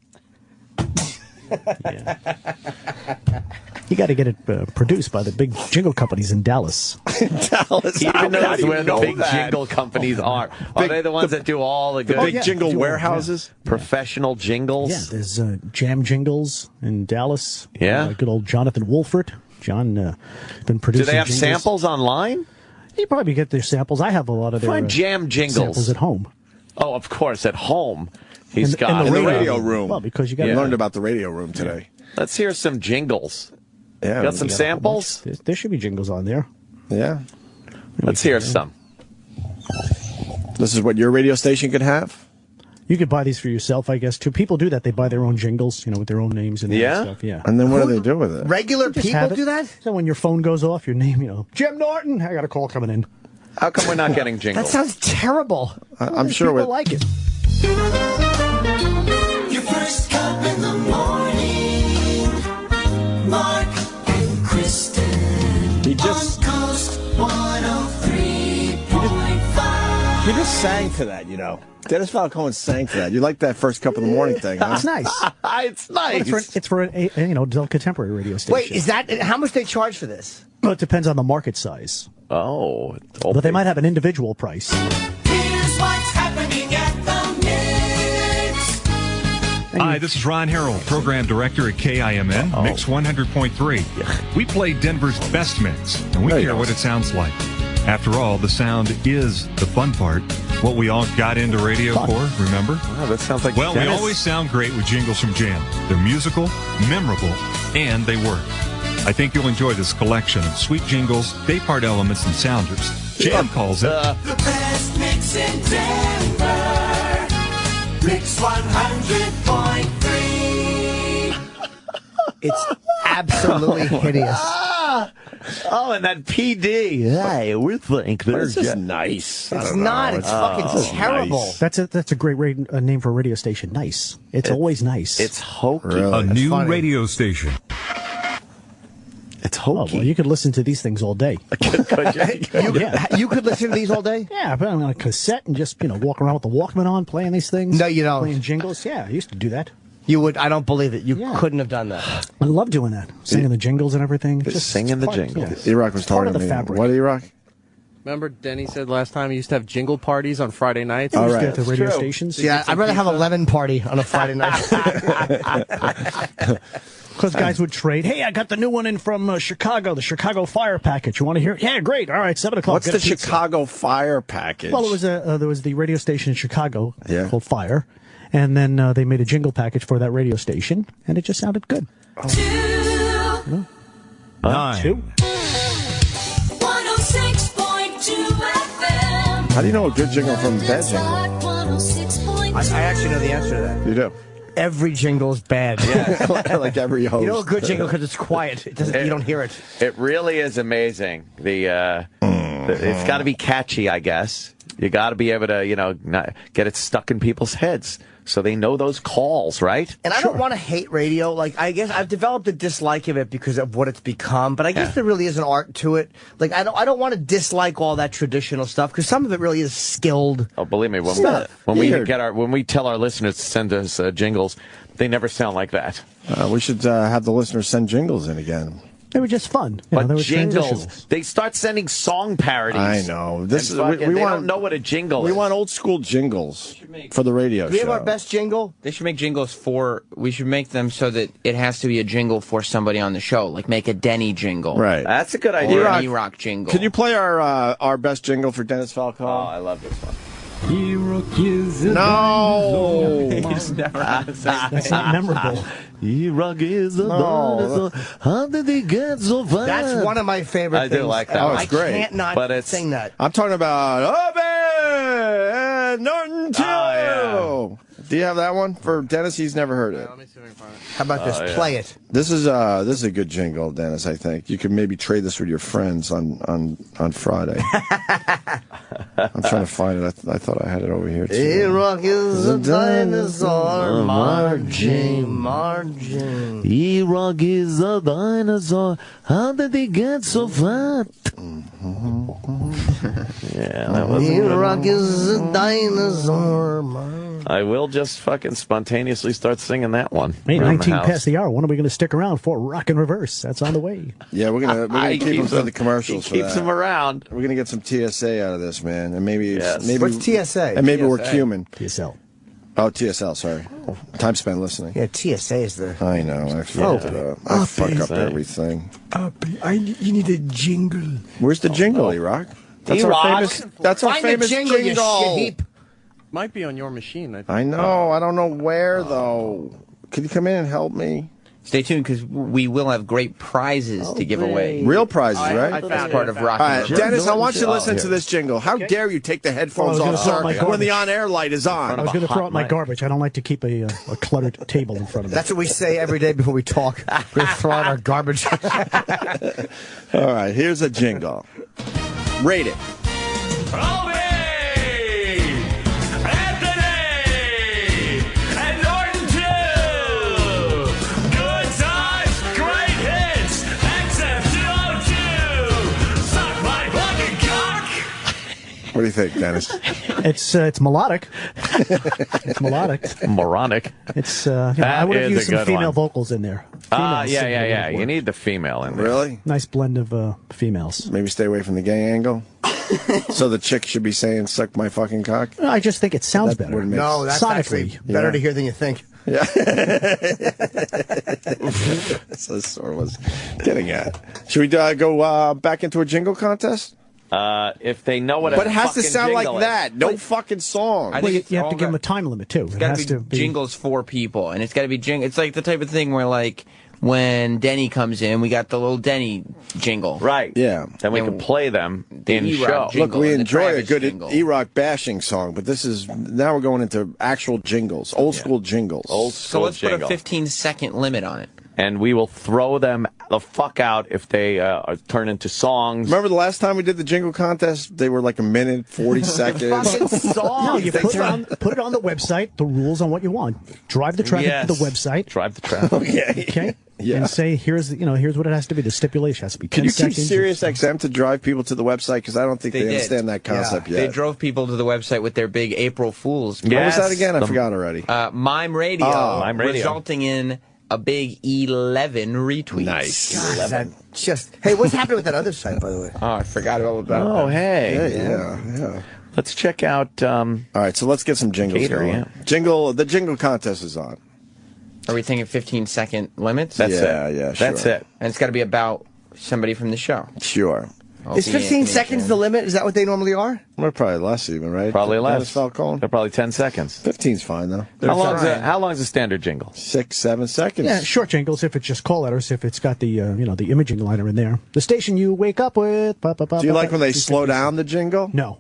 You got to get it produced by the big jingle companies in Dallas. Dallas, he even knows where the big jingle companies are. Are they the ones that do all the good big jingle warehouses? Professional jingles? Yeah, there's Jam Jingles in Dallas. Yeah. Good old Jonathan Wolfert. John been producing. Do they have jingles. samples online? You probably get their samples. I have a lot of their Jam Jingles samples at home. Oh, of course, at home. He's in the radio room. Well, because you learned about the radio room today. Let's hear some jingles. Yeah, got some samples? There should be jingles on there. Yeah. Let's hear some. This is what your radio station could have? You could buy these for yourself, I guess, too. People do that. They buy their own jingles, with their own names and stuff. Yeah. And then what do they do with it? Regular people do that? So when your phone goes off, your name, Jim Norton, I got a call coming in. How come we're not getting jingles? That sounds terrible. I'm sure people like it. Your first cup in the morning. Mark and Kristen. He just on Coast 103.5. You just sang to that, Dennis Falcone sang to that. You like that first cup in the morning thing, huh? It's nice. It's nice. Well, it's for an adult contemporary radio station. Wait, is that how much they charge for this? Well, it depends on the market size. Oh. But they might have an individual price. Here's what's happening at the Mix. Hi, this is Ron Harrell, Program Director at KIMN, Mix 100.3. We play Denver's best mix, and we care what it sounds like. After all, the sound is the fun part. What we all got into radio for, remember? Wow, that sounds like Well, Dennis. we always sound great with Jingles from Jam. They're musical, memorable, and they work. I think you'll enjoy this collection of sweet jingles, day-part elements, and sounders. Jam calls it the best mix in Denver. Mix 100.3. It's absolutely hideous. Oh, and that PD. Hey, we think It's just nice. It's not. It's fucking terrible. Nice. That's a great name for a radio station. Nice. It's always nice. It's hokey. a new radio station. It's hokey. Well, you could listen to these things all day. You could listen to these all day? Yeah, I put them on a cassette and just, walk around with the Walkman on, playing these things. No, you don't. Playing jingles. Yeah, I used to do that. You would. I don't believe it. You couldn't have done that. I love doing that. Singing the jingles and everything. Just singing the jingles. E-Rock was talking to me. What, E-Rock? Remember Denny said last time he used to have jingle parties on Friday nights? All right. At the radio stations. Yeah, I'd rather have a lemon party on a Friday night. Because guys would trade. Hey, I got the new one in from Chicago, the Chicago Fire Package. You want to hear it? Yeah, great. All right, 7 o'clock. What's the Chicago Fire Package? Well, it was there was the radio station in Chicago called Fire, and then they made a jingle package for that radio station, and it just sounded good. 9. 106.2 FM. How do you know a good jingle from a bad jingle? I actually know the answer to that. You do. Every jingle is bad. Yeah, like every host. You know a good jingle because it's quiet. It doesn't. You don't hear it. It really is amazing. It's got to be catchy, I guess. You got to be able to, not get it stuck in people's heads so they know those calls, right? And I don't want to hate radio. Like, I guess I've developed a dislike of it because of what it's become. But I guess there really is an art to it. Like, I don't want to dislike all that traditional stuff because some of it really is skilled. Oh, believe me, when we tell our listeners to send us jingles, they never sound like that. We should have the listeners send jingles in again. They were just fun. But they were jingles, they start sending song parodies. I know. They don't know what a jingle is. We want old school jingles for the radio show. Do we have our best jingle? They should make jingles we should make them so that it has to be a jingle for somebody on the show. Like make a Denny jingle. Right. That's a good idea. Or an E-Rock jingle. Can you play our best jingle for Dennis Falcone? Oh, I love this one. No! He's never That's not memorable. E-Rock is a dinosaur. How did he get so far? That's one of my favorite I things. do like that. Oh, it's great. I can't not sing that. I'm talking about Opie and Norton 2. yeah. Do you have that one for Dennis? He's never heard it. Let me see if I can find it. How about this? Play it. This is a good jingle, Dennis. I think you could maybe trade this with your friends on Friday. I'm trying to find it. I thought I had it over here too. E-Rock is a dinosaur, marching. E-Rock is a dinosaur. How did he get so fat? Yeah, that was. E-Rock is a dinosaur. I will just fucking spontaneously start singing that one. Hey, around the 19 house. past the hour. When are we going to stick around for Rock and Reverse? That's on the way. Yeah, we're gonna keep him for the commercials. He keeps for him that. around. We're gonna get some TSA out of this, man, and maybe What's TSA? And maybe we're cumin. TSL. Oh, TSL. Sorry, time spent listening. Yeah, TSA is the. I know. I fucked it up. I fuck up everything. You need a jingle. Where's the jingle, E-Rock? That's our famous. That's our famous jingle. You shit. Might be on your machine. I think. I know. I don't know where though. Could you come in and help me? Stay tuned because we will have great prizes to give away. Real prizes, right? That's part of Rock. All right, Dennis, I want you to listen to this jingle. How dare you take the headphones off, sir, when the on-air light is on? I was going to throw out my garbage. I don't like to keep a cluttered table in front of me. That's what we say every day before we talk. We're going to throw out our garbage. All right, here's a jingle. Rate it. What do you think, Dennis? It's melodic. It's melodic. Moronic. It's I would have used some female vocals in there. Yeah. You need the female in there. Really? Nice blend of females. Maybe stay away from the gay angle. So the chick should be saying, "Suck my fucking cock." I just think it sounds better. No, that's actually better to hear than you think. Yeah. That's what Sor was getting at. Should we go back into a jingle contest? If they know what But it has to sound like is. that. No fucking song. I think you have to give them a time limit, too. It's got to be jingles for people, and it's got to be It's like the type of thing where, like, when Denny comes in, we got the little Denny jingle. Right. Yeah. Then we can play them in show. Look, we enjoy a good E-Rock bashing song, but this is, now we're going into actual jingles, old school jingles. So let's put a 15-second limit on it. And we will throw them the fuck out if they turn into songs. Remember the last time we did the jingle contest? They were like a minute, 40 seconds. Fucking song. No, you put it on the website, the rules on what you want. Drive the traffic to the website. Drive the traffic. Okay. Yeah. And say, here's what it has to be. The stipulation has to be 10 seconds. Can you seconds. teach Sirius XM to drive people to the website? Because I don't think they understand that concept yet. They drove people to the website with their big April Fools. What was that again? I forgot already. Mime Radio. Mime Radio. Resulting in a big 11 retweets. Nice. God, hey, what's happening with that other site, by the way? Oh, I forgot all about that. Oh, hey. Yeah. Let's check out... all right, so let's get some jingles going. Yeah. The jingle contest is on. Are we thinking 15-second limits? That's it. Yeah, sure. That's it. And it's got to be about somebody from the show. Sure. Is 15 seconds the limit? Is that what they normally are? We're probably less even, right? Probably less. Dennis Falcone? They're probably 10 seconds. 15's fine, though. How long is a standard jingle? 6-7 seconds. Yeah, short jingles if it's just call letters, if it's got the the imaging liner in there. The station you wake up with. Do you like when they slow down the jingle? No.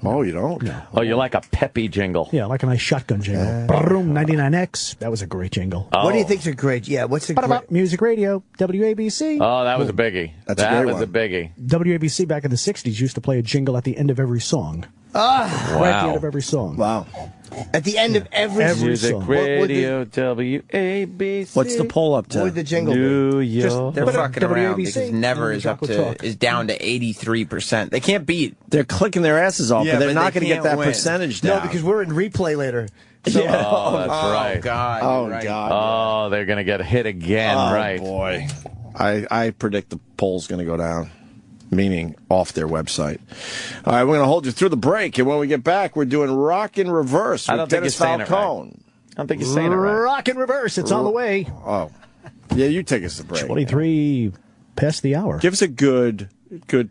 Oh, you don't? No. Oh, you like a peppy jingle. Yeah, like a nice shotgun jingle. Brum, 99X. That was a great jingle. What do you think's a great? Yeah, what's a great? Music Radio, WABC. Oh, that was a biggie. That was a biggie. WABC back in the 60s used to play a jingle at the end of every song. Wow. Right at the end of every song. Wow. At the end of every Music song. Radio, WABC. What's the poll up to? What would the jingle New be? York. They're fucking around because Never is down to 83%. They can't beat. They're clicking their asses off, but they're not going to get that win. percentage down. No, because we're in replay later. So, oh, that's right. God. Oh, right. God. Oh, they're going to get hit again, right? Oh, boy. I predict the poll's going to go down. Meaning off their website. All right, we're going to hold you through the break, and when we get back, we're doing Rock in Reverse with Dennis Falcone. I don't think you're saying it right. Rock in Reverse, it's on the way. Oh, yeah, you take us to break. 23 past the hour. Give us a good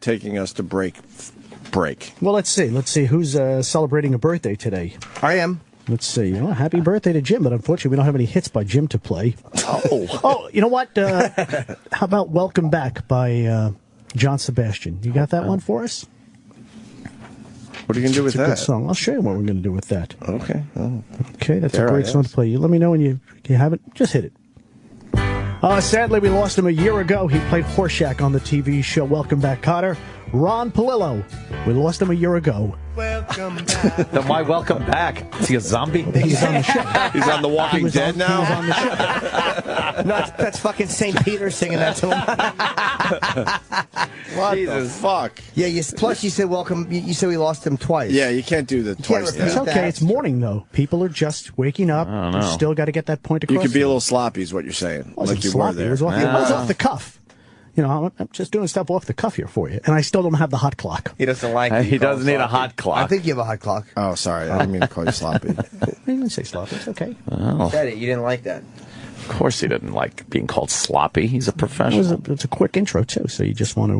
taking us to break. Well, let's see who's celebrating a birthday today. I am. Let's see. Happy birthday to Jim, but unfortunately we don't have any hits by Jim to play. Oh, you know what? How about Welcome Back by John Sebastian? You got that one for us? What are you going to do with that? It's a good song. I'll show you what we're going to do with that. Okay. Oh. Okay, that's a great song to play. You let me know when you have it. Just hit it. Sadly, we lost him a year ago. He played Horseshack on the TV show Welcome Back, Cotter. Ron Palillo. We lost him a year ago. Welcome back. Then why welcome back? Is he a zombie? He's on the show. He's on The Walking Dead now? He was on the show. No, that's fucking St. Peter singing that to him. What the fuck? Yeah, plus you said welcome. You said we lost him twice. Yeah, you can't do the twice. It's okay. It's morning, though. People are just waking up. You still got to get that point across. You could be a little sloppy is what you're saying. Like you sloppy. Were there. It was off the cuff. I'm just doing stuff off the cuff here for you. And I still don't have the hot clock. He doesn't like it. He doesn't need a hot clock. I think you have a hot clock. Oh, sorry. I didn't mean to call you sloppy. I didn't say sloppy. It's okay. You said it. You didn't like that. Of course he didn't like being called sloppy. He's a professional. It's a quick intro, too, so you just want to,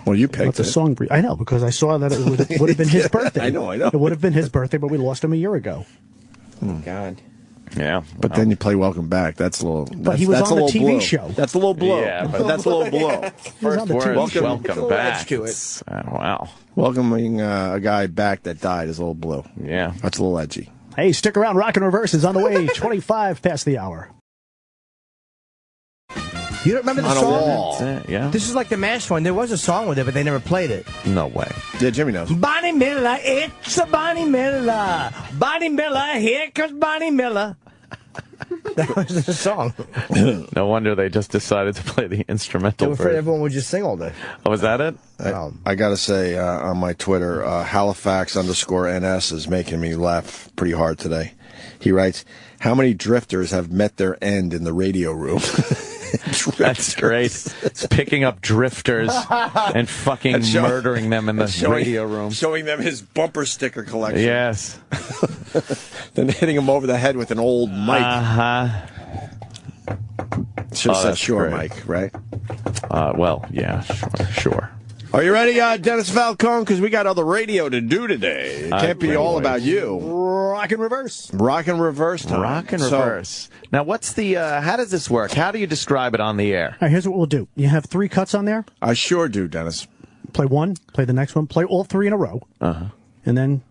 Well, you picked the song. I know, because I saw that it would have been his birthday. I know. It would have been his birthday, but we lost him a year ago. God. Yeah. But then you play Welcome Back. That's a little. But he was on the TV show. That's a little blow. Yeah, but that's a little blow. First word, welcome back. To it. Wow. Welcoming a guy back that died is a little blow. Yeah. That's a little edgy. Hey, stick around. Rock and Reverse is on the way. 25 past the hour. You don't remember the On song? a wall. Yeah. This is like the MASH one. There was a song with it, but they never played it. No way. Yeah, Jimmy knows. Bonnie Miller, it's a Bonnie Miller. Bonnie Miller, here comes Bonnie Miller. That was the song. No wonder they just decided to play the instrumental They were afraid everyone would just sing all day. Oh, was that it? I got to say, on my Twitter, Halifax_NS is making me laugh pretty hard today. He writes, how many drifters have met their end in the radio room? That's great. It's picking up drifters and fucking murdering them in the radio room. Showing them his bumper sticker collection. Yes. Then hitting him over the head with an old mic. Should have said sure, great. Mike, right? Well, yeah, sure. Are you ready, Dennis Falcone? Because we got other radio to do today. It can't be all about you. Rock and reverse. Rock and reverse time. Rock and reverse. Now, what's the, how does this work? How do you describe it on the air? All right, here's what we'll do. You have 3 cuts on there. I sure do, Dennis. Play one, play the next one, play all 3 in a row. And then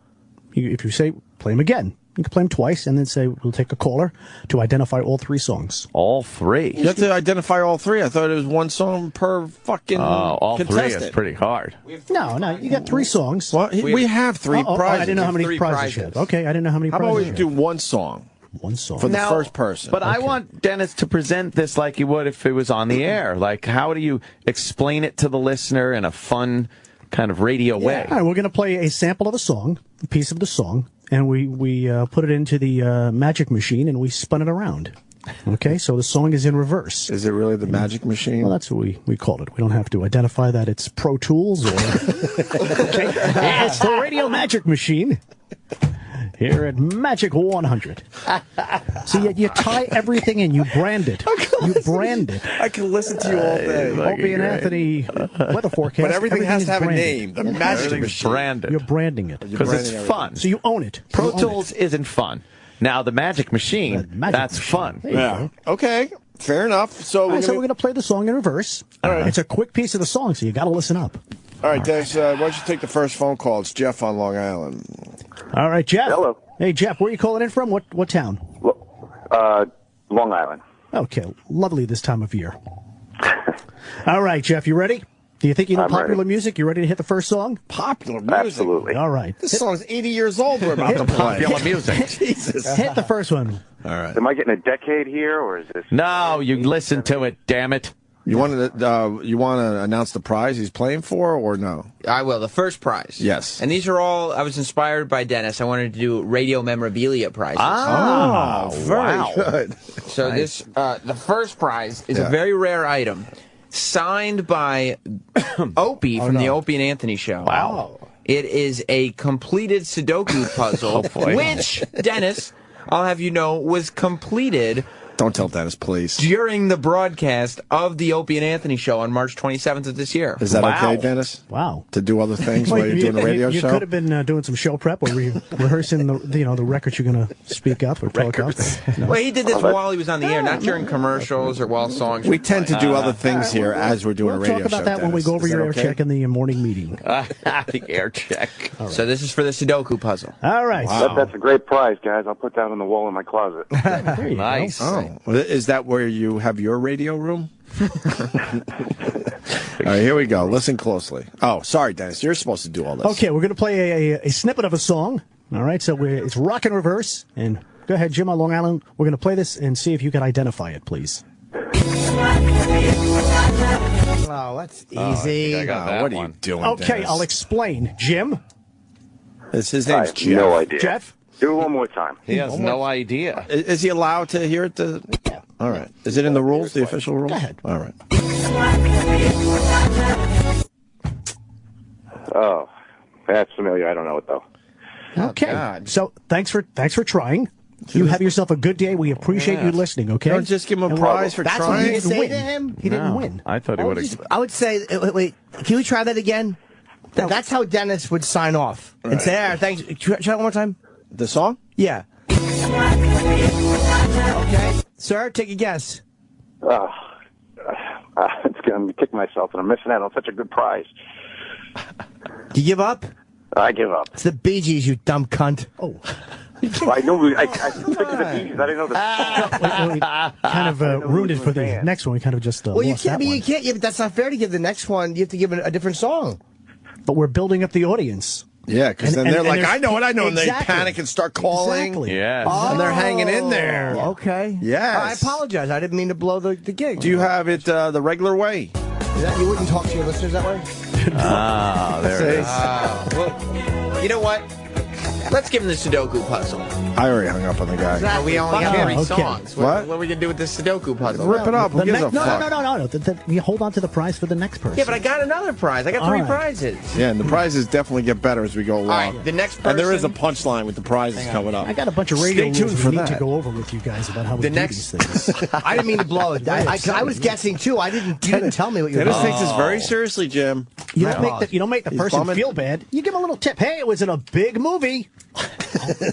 if you say, play them again. You can play them twice and then say, we'll take a caller to identify all 3 songs. All 3? You have to identify all 3. I thought it was one song per fucking all contestant. 3 is pretty hard. No, you got 3 songs. Well, we have 3 prizes. I didn't know how many prizes you had. Okay, I didn't know how many prizes How you about we had. do one song? One song. For the first person. But I want Dennis to present this like he would if it was on the air. Like, how do you explain it to the listener in a fun kind of radio way? All right, we're going to play a sample of a song, a piece of the song, and we put it into the magic machine and we spun it around. Okay, so the song is in reverse. Is it really the magic machine? Well, that's what we called it. We don't have to identify that it's Pro Tools or... Okay. It's the Radio Magic Machine here at Magic 100. So you tie everything in, you brand it. You brand it. I can listen to you all day. Opie and Anthony weather forecast. But everything has to have branded. a name. The magic machine. Branded. You're branding it. Because it's fun. So you own it. Pro Tools isn't fun. Now, the Magic Machine, that's fun. Yeah. Okay. Fair enough. So we're going to play the song in reverse. All right. It's a quick piece of the song, so you got to listen up. All right, Dennis, why don't you take the first phone call? It's Jeff on Long Island. All right, Jeff. Hello. Hey, Jeff, where are you calling in from? What town? Long Island. Okay, lovely this time of year. All right, Jeff, you ready? Do you think you know popular music? You ready to hit the first song? Popular music? Absolutely. All right. This song's 80 years old we're about to play. Popular music. Jesus. Hit the first one. All right. Am I getting a decade here, or is this... No, you listen to it, damn it. You want to announce the prize he's playing for, or no? I will. The first prize. Yes. And these are all, I was inspired by Dennis. I wanted to do radio memorabilia prizes. Oh, very good. So this, the first prize is a very rare item, signed by Opie from the Opie and Anthony Show. Wow. It is a completed Sudoku puzzle, which, Dennis, I'll have you know, was completed... Don't tell Dennis, please. During the broadcast of the Opie and Anthony Show on March 27th of this year. Is that okay, Dennis? Wow. To do other things while you're doing a radio show? You could have been doing some show prep or rehearsing the records you're going to speak up or talk up. Well, he did this while he was on the air, not during commercials or while songs. We tend to do other things here as we're doing a radio show. We'll talk about that when we go over your air check in the morning meeting. The air check. Right. So this is for the Sudoku puzzle. All right. Wow. That's a great prize, guys. I'll put that on the wall in my closet. Nice. Oh, is that where you have your radio room? All right, here we go. Listen closely. Oh, sorry, Dennis. You're supposed to do all this. Okay, we're going to play a snippet of a song. All right, so it's rock and reverse. And go ahead, Jim on Long Island. We're going to play this and see if you can identify it, please. Oh, that's easy. What are you doing, Okay, Dennis? I'll explain. Jim? His name's Jeff. No idea. Jeff? Do it one more time. He has no idea. Is he allowed to hear it? All right. Is it in the rules, the official rules? Go ahead. All right. Oh, that's familiar. I don't know it, though. Okay. So thanks for trying. You have yourself a good day. We appreciate you listening, okay? Don't just give him a prize for That's trying. what you say to him? He didn't win. I thought he would have. I would say, wait, can we try that again? That's how Dennis would sign off and say, all right, thanks. Try it one more time. The song? Yeah. Okay. Sir, take a guess. It's going to kick myself, and I'm missing out on such a good prize. Do you give up? I give up. It's the Bee Gees, you dumb cunt. Oh. I knew. I think of the Bee Gees. I didn't know the. We kind of ruined it for the next one. We kind of just well, you lost can't. that one. You can't. Yeah, but that's not fair to give the next one. You have to give a different song. But we're building up the audience. Yeah, because then they're like, I know it, and they panic and start calling. Exactly. Yes. And they're hanging in there. Okay. Yes. I apologize. I didn't mean to blow the gig. Do you have it the regular way? You wouldn't talk to your listeners that way? There it is. Well, you know what? Let's give him the Sudoku puzzle. I already hung up on the guy. Exactly. We only got 3 okay. songs. What? What are we going to do with the Sudoku puzzle? Rip it up. Who gives a fuck? No. You hold on to the prize for the next person. Yeah, but I got another prize. I got 3 prizes. Yeah, and the prizes definitely get better as we go along. All right, the next person. And there is a punchline with the prizes coming up. I got a bunch of radio Stay tuned rules for we need that. to go over with you guys about how we do these things. I didn't mean to blow it. I was guessing, too. You didn't tell me what you were doing. Dennis takes this very seriously, Jim. You don't make the person feel bad. You give him a little tip. Hey, it was in a big movie.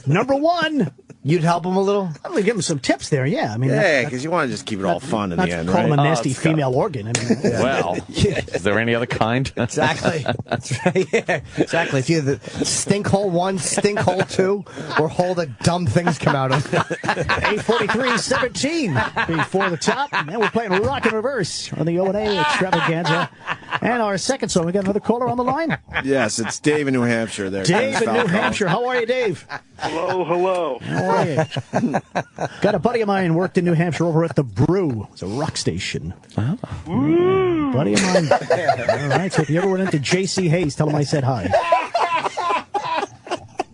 Number 1. You'd help him a little? I'm going to give him some tips there, yeah. I mean, yeah, because you want to just keep it all fun in the end, call right? him a nasty female organ. I mean, Well, is there any other kind? Exactly. That's right. Yeah, exactly. It's either stink hole 1, stink hole 2, or hole that dumb things come out of. 8:43:17 before the top. And we're playing Rock in Reverse on the O&A Extravaganza. And our second song, we got another caller on the line? Yes, it's Dave in New Hampshire there. Dave in New Hampshire. How are you, Dave? Hello. How are you? Got a buddy of mine worked in New Hampshire over at the Brew. It's a rock station. Buddy of mine. All right, so if you ever went into J.C. Hayes, tell him I said hi.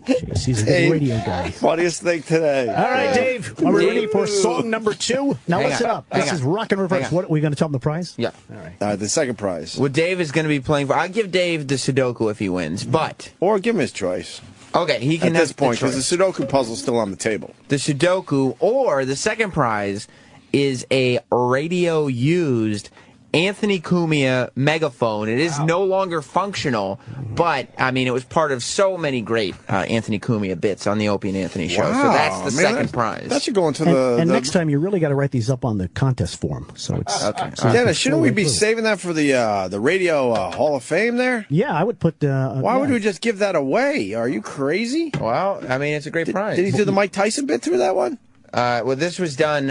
JC's a good radio guy. Funniest thing today. All right, Dave. Are we ready for song number 2? Now listen up. This is Rock in Reverse. What are we going to tell him the prize? Yeah. All right. The second prize. Well, Dave is going to be playing for. I'll give Dave the Sudoku if he wins, but. Or give him his choice. Okay, he can at this point, because the Sudoku puzzle's still on the table. The Sudoku, or the second prize is a radio-used Anthony Cumia megaphone. It is no longer functional, but, I mean, it was part of so many great Anthony Cumia bits on the Opie and Anthony show. Wow, so that's the second prize. That should go into the... And next time, you really got to write these up on the contest form. So it's okay. Dennis, shouldn't we be saving that for the Radio Hall of Fame there? Yeah, I would put... Why would we just give that away? Are you crazy? Well, I mean, it's a great prize. Did he do the Mike Tyson bit through that one? Well, this was done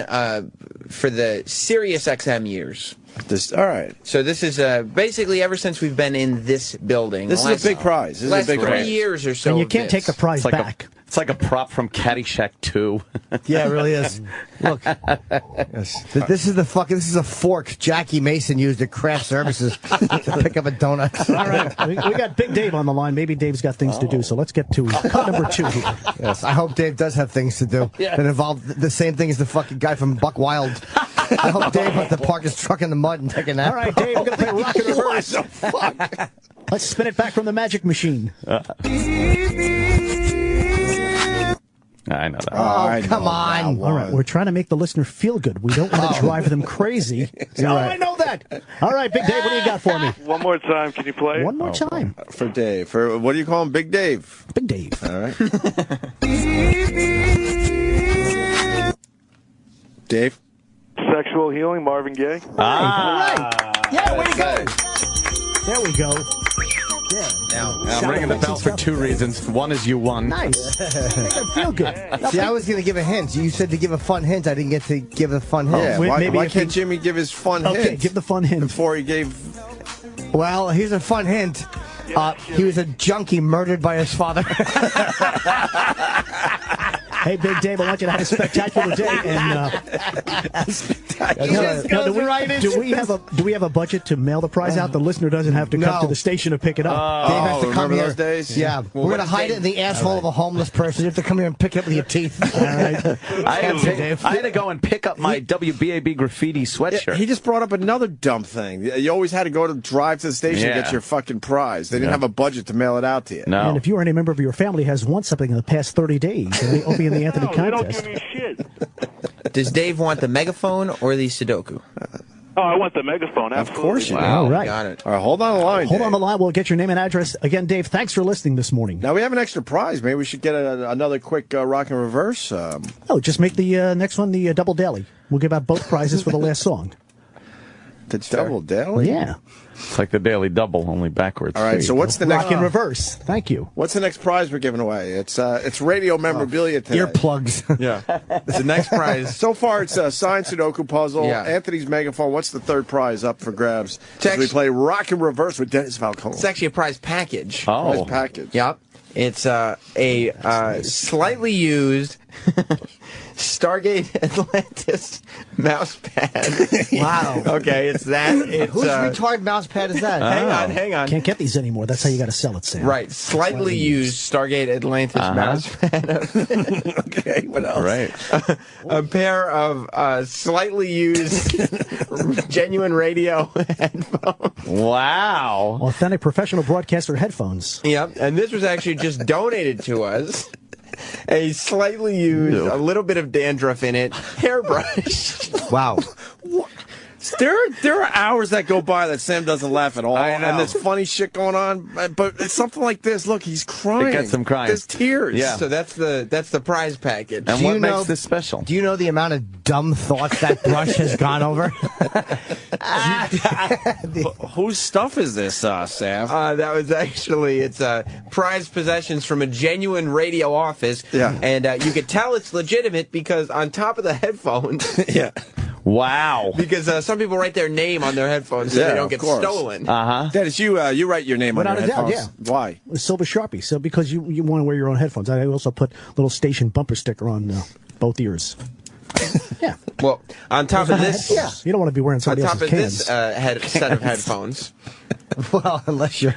for the Sirius XM years. All right. So this is basically ever since we've been in this building. This is a big prize. This is a big 3 prize. years or so. And you can't take the prize back. It's like a prop from Caddyshack 2. Yeah, it really is. Look, this is a fork Jackie Mason used at craft services to pick up a donut. All right, we got Big Dave on the line. Maybe Dave's got things to do, so let's get to cut number 2 here. Yes, I hope Dave does have things to do that involve the same thing as the fucking guy from Buck Wild. I hope Dave wants to park his truck in the mud and take a nap. All right, Dave, we're going to play Rock in Reverse. What the fuck? Let's spin it back from the magic machine. I know that. Oh, come on. All right, we're trying to make the listener feel good. We don't want to drive them crazy. I know that. All right, Big Dave, what do you got for me? One more time. Can you play? One more time. For Dave. For what do you call him? Big Dave. Big Dave. All right. Dave. Sexual Healing, Marvin Gaye. All right. Yeah, way to go. There we go. Yeah. Now, I'm ringing the bell for 2 reasons. One is you won. Nice. Make them feel good. See, I was going to give a hint. You said to give a fun hint. I didn't get to give a fun hint. Yeah, why can't Jimmy give his fun hint? Okay, give the fun hint. Before he gave... Well, here's a fun hint. He was a junkie murdered by his father. Hey, Big Dave, I want you to have a spectacular day. And do we have a budget to mail the prize out? The listener doesn't have to come to the station to pick it up. Dave has to come here. Those days? Yeah, we're going to hide it in the asshole of a homeless person. You have to come here and pick it up with your teeth. All right. I had to go and pick up my WBAB graffiti sweatshirt. He just brought up another dumb thing. You always had to go to drive to the station to get your fucking prize. They didn't have a budget to mail it out to you. No. And if you or any member of your family has won something in the past 30 days, and Opie and the Anthony contest. They don't give me shit. Does Dave want the megaphone or the Sudoku? Oh, I want the megaphone. Absolutely. Of course you do. All right. Got it. All right, hold on the line. Hold on the line. We'll get your name and address. Again, Dave, thanks for listening this morning. Now we have an extra prize. Maybe we should get another quick Rock and Reverse. Just make the next one the double daily. We'll give out both prizes for the last song. The double daily? Yeah. It's like the Daily Double, only backwards. All right, so what's the next... Rock in Reverse. Thank you. What's the next prize we're giving away? It's radio memorabilia today. Earplugs. Yeah. It's the next prize. So far, it's a signed Sudoku puzzle. Yeah. Anthony's megaphone. What's the third prize up for grabs? As we play Rock and Reverse with Dennis Falcone. It's actually a prize package. Oh. Prize package. Yep. It's a slightly used Stargate Atlantis mouse pad. Wow. Okay, it's that. It's, whose retarded mouse pad is that? Hang on. Can't get these anymore. That's how you got to sell it, Sam. Right, slightly used Stargate Atlantis mouse pad. Okay, what else? Right. A pair of slightly used genuine radio headphones. Wow. Authentic professional broadcaster headphones. Yep, and this was actually just donated to us. A slightly used, a little bit of dandruff in it, hairbrush. Wow. There are hours that go by that Sam doesn't laugh at all, I know. and there's funny shit going on. But it's something like this. Look, he's crying. It gets him crying. There's tears. Yeah. So that's the prize package. And what makes this special? Do you know the amount of dumb thoughts that brush has gone over? Whose stuff is this, Sam? That was actually, it's prized possessions from a genuine radio office. Yeah. And you could tell it's legitimate because on top of the headphones. Yeah. Wow. Because some people write their name on their headphones so they don't get stolen. Dennis, you write your name on your headphones. Yeah. Why? Silver Sharpie. So because you want to wear your own headphones. I also put a little station bumper sticker on both ears. Yeah. Well, on top of this, you don't want to be wearing somebody else's cans. On top of this set of headphones. Well, unless you're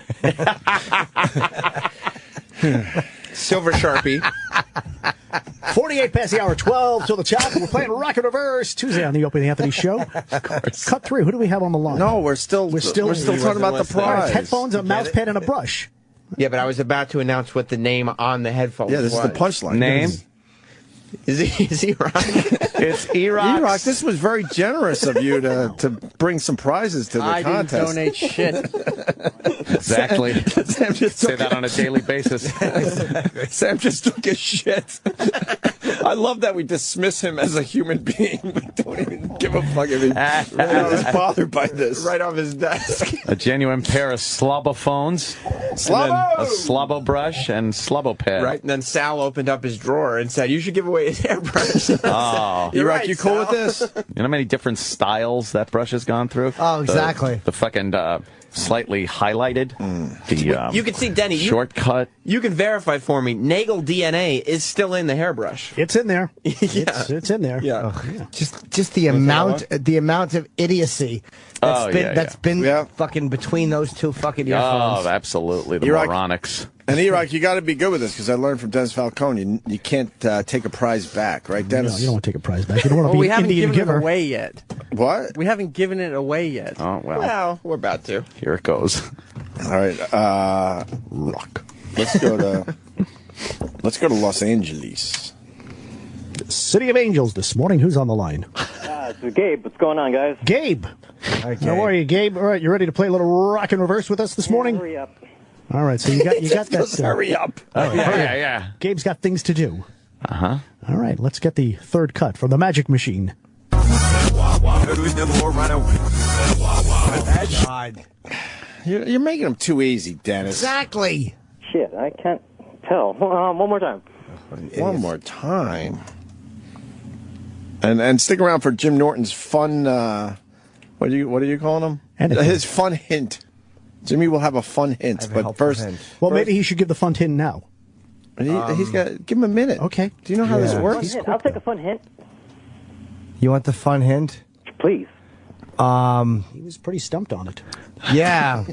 Silver Sharpie. 48 past the hour, 12 till the top. We're playing Rock and Reverse Tuesday on the Opie and Anthony Show. Cut through. Who do we have on the line? No, we're still talking about the prize. Headphones, a mouse pad, and a brush. Yeah, but I was about to announce what the name on the headphones was. Yeah, this is the punchline. Name? Is E-Rock? It's E-Rock. E-Rock, this was very generous of you to bring some prizes to the contest. I didn't donate shit. Exactly. Sam just say that on a daily basis. Sam just took a shit. I love that we dismiss him as a human being. We don't even give a fuck if I was bothered by this. Right off his desk. A genuine pair of slobophones. Slobbo! A slobbo brush and slobbo pad. Right, and then Sal opened up his drawer and said, "You should give away his hairbrush." Oh. You're E-Rock, right, you cool Sal. with this? You know how many different styles that brush has gone through? Oh, exactly. The fucking slightly highlighted. The You can see, Denny, shortcut. You can verify for me, Nagel DNA is still in the hairbrush. It's in there. Yeah. It's in there. Yeah. Oh, yeah. Just the amount of idiocy that's been fucking between those two fucking earphones. Oh, absolutely. The E-Rock, moronics. And E-Rock, you got to be good with this because I learned from Dennis Falcone. You can't take a prize back, right, Dennis? No, you don't want to take a prize back. You don't want to be we an haven't Indian given giver. it away yet. What? We haven't given it away yet. Oh, well. Well, we're about to. Here it goes. All right. Rock. Let's go to Los Angeles. City of Angels this morning. Who's on the line? This is Gabe. What's going on, guys? Gabe. Right, How are you, Gabe? All right, you ready to play a little Rock and Reverse with us this morning? Hurry up. All right, so you got that. Hurry up. Oh, Yeah. Gabe's got things to do. Uh-huh. All right, let's get the third cut from the Magic Machine. God. You're making them too easy, Dennis. Exactly. Shit, I can't tell. One more time. One more time. And stick around for Jim Norton's fun. What are you calling him? Anything. His fun hint. Jimmy will have a fun hint, but first. Well, maybe he should give the fun hint now. He's got. Give him a minute. Okay. Do you know how this works? I'll take a fun hint. You want the fun hint? Please. He was pretty stumped on it. Yeah.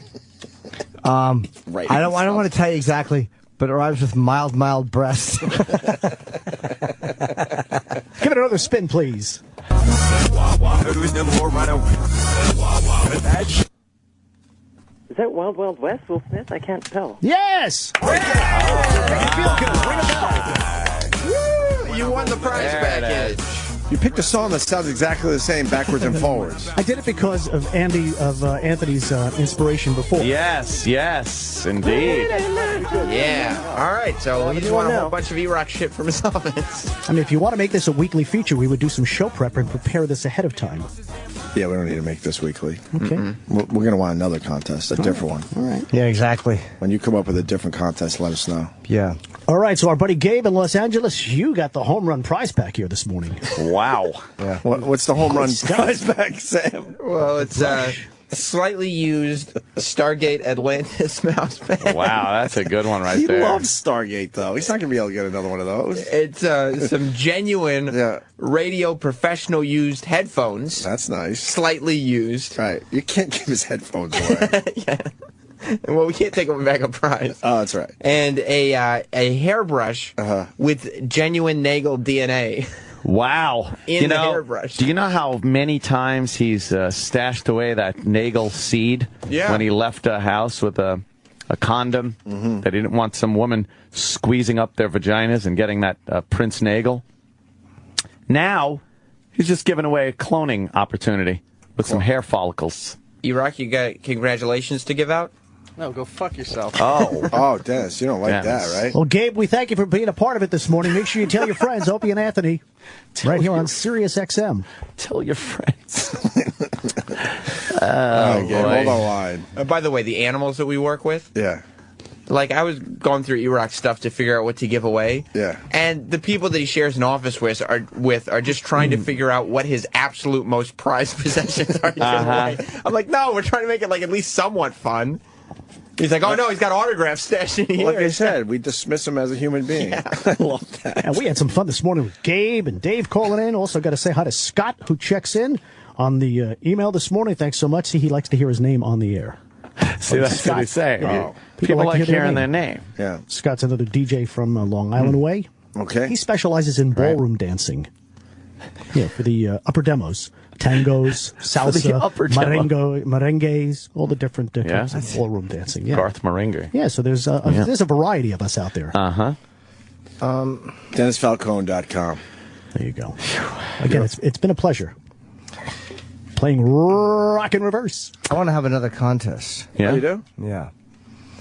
Right. I don't want to tell you exactly, but it rhymes with mild breast. Give it another spin, please. Is that Wild Wild West, Will Smith? I can't tell. Yes! Make it feel good. Ring a bell. You won the prize package. You picked a song that sounds exactly the same backwards and forwards. I did it because of Anthony's inspiration before. Yes, indeed. Yeah. All right, so he just won a whole bunch of E-Rock shit from his office. I mean, if you want to make this a weekly feature, we would do some show prep and prepare this ahead of time. Yeah, we don't need to make this weekly. Okay. We're going to want another contest, a different one. All right. Yeah, exactly. When you come up with a different contest, let us know. Yeah. All right, so our buddy Gabe in Los Angeles, you got the home run prize pack here this morning. Wow. Yeah. What's the home run prize pack, Sam? Well, it's slightly used Stargate Atlantis mouse pad. Wow, that's a good one right he there. He loves Stargate, though. He's not going to be able to get another one of those. It's some genuine radio professional used headphones. That's nice. Slightly used. Right. You can't give his headphones away. Yeah. Well, we can't take them back a prize. Oh, that's right. And a hairbrush with genuine Nagel DNA. Wow. In the hairbrush. Do you know how many times he's stashed away that Nagel seed when he left a house with a condom that he didn't want some woman squeezing up their vaginas and getting that Prince Nagel? Now, he's just giving away a cloning opportunity with some hair follicles. E-Rock, you got congratulations to give out? No, go fuck yourself. Oh, Dennis, you don't like that, right? Well, Gabe, we thank you for being a part of it this morning. Make sure you tell your friends, Opie and Anthony, right here on Sirius XM. Tell your friends. Hold on line. By the way, the animals that we work with. Yeah. Like, I was going through E-Rock stuff to figure out what to give away. Yeah. And the people that he shares an office with are just trying to figure out what his absolute most prized possessions are to give away. I'm like, no, we're trying to make it, like, at least somewhat fun. He's like, oh, no, he's got autographs stashed in here. Like I said, we dismiss him as a human being. Yeah. I love that. And we had some fun this morning with Gabe and Dave calling in. Also got to say hi to Scott, who checks in on the email this morning. Thanks so much. See, he likes to hear his name on the air. See, that's what he's saying. People like hearing their name. Yeah. Scott's another DJ from Long Island way. Okay. He specializes in ballroom dancing. Yeah, for the upper demos. Tangos, salsa, merengues, all the different kinds of ballroom dancing. Yeah. Garth Marenghi. Yeah, so there's a variety of us out there. DennisFalcone.com. There you go. Again, it's been a pleasure playing Rock in Reverse. I want to have another contest. Yeah? Oh, you do? Yeah.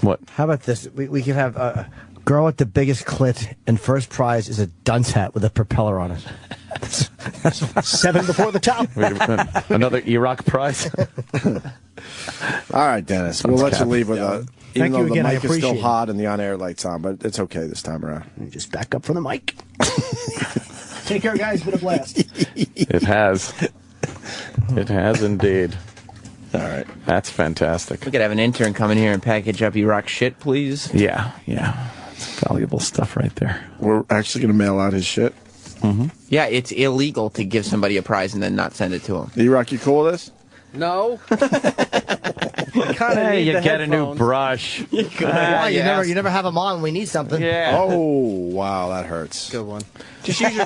What? How about this? We could have a girl with the biggest clit, and first prize is a dunce hat with a propeller on it. That's 7 before the top. Another E-Rock prize. All right, Dennis. We'll let you leave with a... Even though the mic is still it. hot and the on-air light's on, but it's okay this time around. You just back up from the mic. Take care, guys. Been a blast. It has. It has indeed. All right. That's fantastic. We could have an intern come in here and package up E-Rock shit, please. Yeah. It's valuable stuff right there. We're actually going to mail out his shit? Yeah, it's illegal to give somebody a prize and then not send it to them. E-Rock, you cool with this? No. Hey, you get a new brush. Why? You never have them on when we need something. Yeah. Oh, wow, that hurts. Good one. Just use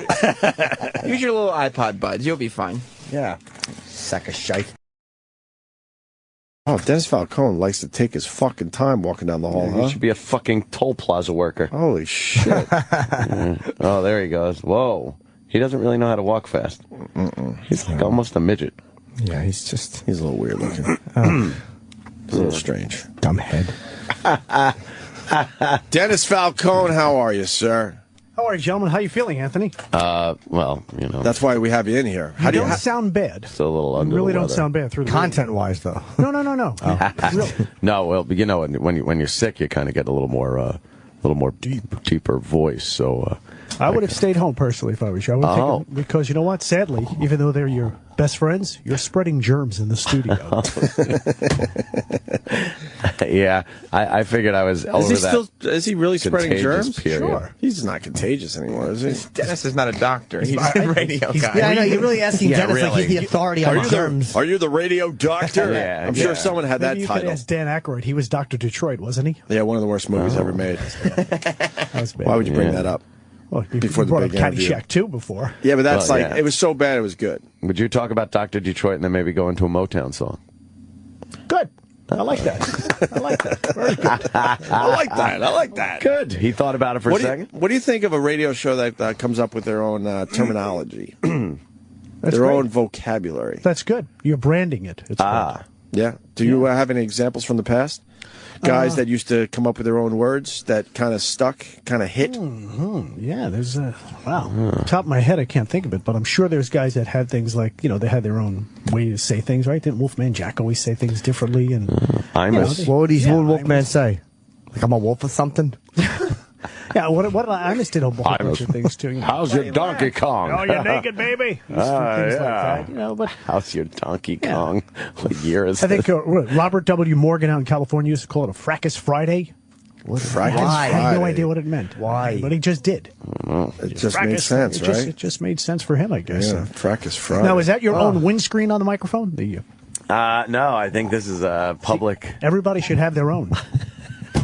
your little iPod buds. You'll be fine. Yeah. Sack of shite. Oh, Dennis Falcone likes to take his fucking time walking down the hall, huh? He should be a fucking toll plaza worker. Holy shit. Oh, there he goes. Whoa. He doesn't really know how to walk fast. He's like almost a midget. Yeah, he's a little weird looking. He's a little strange. Dumb head. Dennis Falcone, how are you, sir? How are you, gentlemen? How you feeling, Anthony? Well, That's why we have you in here. You don't sound bad. Still a little under You really the don't weather. sound bad through the Content-wise, though. No. No, well, you know, when you're sick, you kind of get a little more deeper voice. So I would have stayed home personally if I was you. I would have taken, because you know what? Sadly, even though they're your best friends, you're spreading germs in the studio. Yeah, I figured I was over that. Is he really spreading germs? Period. Sure. He's not contagious anymore, is he? Dennis is not a doctor. He's a radio guy. Yeah, I know. You're really asking Dennis really. like he's the authority on germs. Are you the radio doctor? Yeah, I'm sure someone had Maybe that title. You could ask Dan Aykroyd. He was Dr. Detroit, wasn't he? Yeah, one of the worst movies ever made. That was bad. Why would you bring that up? Well, Before you the brought up big interview. Caddyshack 2 before. Yeah, but that's it was so bad it was good. Would you talk about Dr. Detroit and then maybe go into a Motown song? Good. I like that. I like that. Very good. I like that. Good. He thought about it for a second. What do you think of a radio show that comes up with their own terminology? That's their great. own vocabulary? That's good. You're branding it. It's good. Yeah. Do you have any examples from the past? Guys that used to come up with their own words that kind of stuck, kind of hit? Yeah, there's top of my head, I can't think of it, but I'm sure there's guys that had things like, they had their own way to say things, right? Didn't Wolfman Jack always say things differently? And what would Wolfman say? Like I'm a wolf or something? Yeah, what I just did a whole bunch of things too. How's your Donkey Kong? Oh, you're naked, baby. Things like that, but how's your Donkey Kong? What year is I think Robert W. Morgan out in California used to call it a Fracas Friday. Fracas I Friday? had no idea what it meant. Why? But he just did. It just made sense, right? It just made sense for him, I guess. Yeah, Fracas Friday. Now, is that your own windscreen on the microphone? No, I think this is a public. See, everybody should have their own.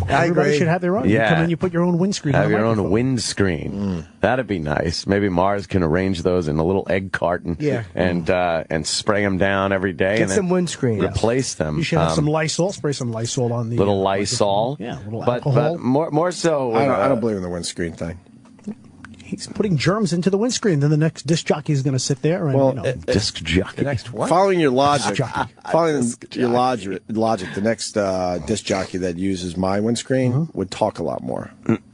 Everybody should have their own. Yeah. You come in, you put your own windscreen on Have the your microphone. own windscreen. That'd be nice. Maybe Mars can arrange those in a little egg carton and spray them down every day. Get and some windscreen. Replace them. You should have some Lysol. Spray some Lysol on the little Lysol. Yeah, little but alcohol. more so. I don't believe in the windscreen thing. He's putting germs into the windscreen. Then the next disc jockey is going to sit there and disc jockey. The next what? Following your logic, the next disc jockey that uses my windscreen would talk a lot more.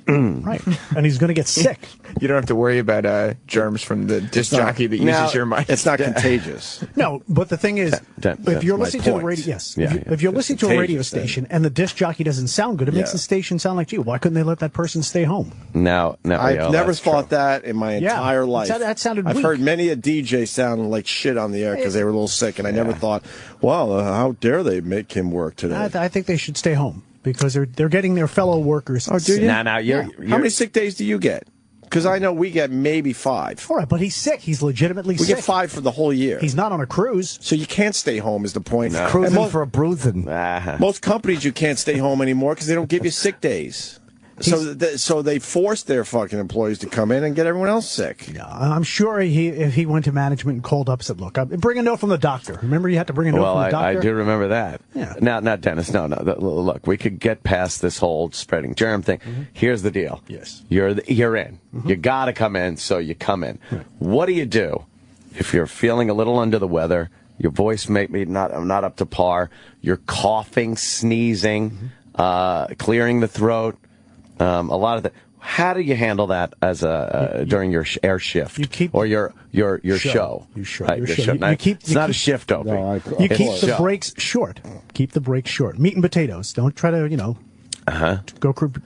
Right, and he's going to get sick. You don't have to worry about germs from the disc jockey that uses your mic. It's not contagious. No, but the thing is, if you're listening to a radio, if you're listening to a radio station and the disc jockey doesn't sound good, it makes the station sound like you. Why couldn't they let that person stay home? No, I've never thought that in my entire life. That sounded I've weak. heard many a DJ sound like shit on the air because they were a little sick, and I never thought, well, how dare they make him work today? I think they should stay home because they're getting their fellow workers. Oh, do you? Now, how many sick days do you get? Because I know we get maybe 5. All right, but he's sick. He's legitimately sick. We get 5 for the whole year. He's not on a cruise. So you can't stay home is the point. No. Cruising for a bruising. Most companies, you can't stay home anymore because they don't give you sick days. So they force their fucking employees to come in and get everyone else sick. Yeah, I'm sure if he went to management and called up and said, look, bring a note from the doctor. Remember you had to bring a note from the doctor? I do remember that. Yeah. Now, Dennis, no. Look, we could get past this whole spreading germ thing. Here's the deal. Yes. You're in. You got to come in, so you come in. Right. What do you do if you're feeling a little under the weather, your voice may be not up to par, you're coughing, sneezing, clearing the throat, a lot of that. How do you handle that as during your air shift or your show? It's not a shift, Opie. No, you keep the breaks short. Keep the breaks short. Meat and potatoes. Don't try to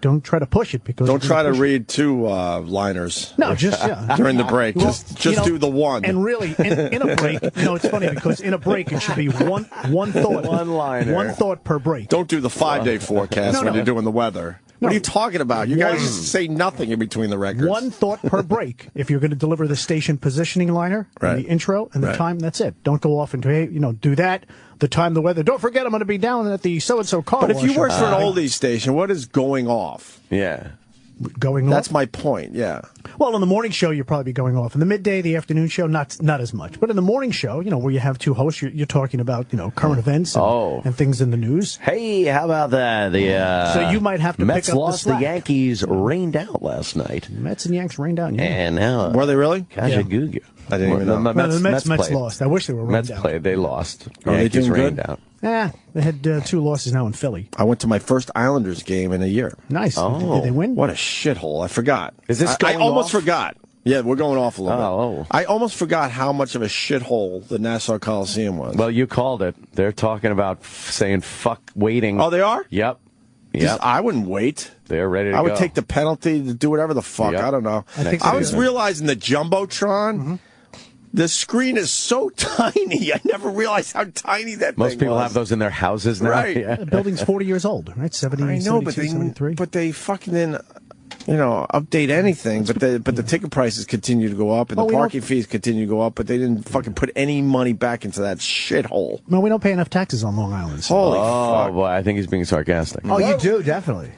don't try to push it because don't try to read 2 liners. No, just during the break. Well, just do the one. And really, in a break, it's funny because in a break it should be one thought, one liner, one thought per break. Don't do the 5-day forecast when you're doing the weather. What are you talking about? You guys just say nothing in between the records. One thought per break. If you're going to deliver the station positioning liner, and the intro, and the time, that's it. Don't go off into, do that, the time, the weather. Don't forget I'm going to be down at the so-and-so car But if you wash work for an oldies station, what is going off? Yeah. Going off? That's my point, yeah. Well, in the morning show, you'll probably be going off. In the midday, the afternoon show, not as much. But in the morning show, where you have 2 hosts, you're talking about, current events and things in the news. Hey, how about that? So you might have to Mets pick up lost. The Yankees rained out last night. Mets and Yanks rained out. Yeah. And now were they really? Kajagoogoo. I didn't even know. The Mets lost. I wish they were rained out. Mets played. They lost. Are they doing rained good? out. Yeah, they had 2 losses now in Philly. I went to my first Islanders game in a year. Nice. Oh. Did they win? What a shithole. I forgot. Is this I going almost off? forgot. Yeah, we're going off a little bit. Oh. I almost forgot how much of a shithole the Nassau Coliseum was. Well, you called it. They're talking about saying fuck waiting. Oh, they are? Yep. I wouldn't wait. They're ready to go. I would take the penalty to do whatever the fuck. Yep. I don't know. I was realizing the Jumbotron, the screen is so tiny. I never realized how tiny that thing was. Most people have those in their houses now. Right. Yeah. The building's 40 years old, right? 70, I know, 73. but they fucking didn't, update anything. But the ticket prices continue to go up, and the parking fees continue to go up. But they didn't fucking put any money back into that shithole. No, we don't pay enough taxes on Long Island. So. Holy fuck! Boy, I think he's being sarcastic. Oh, you do, definitely.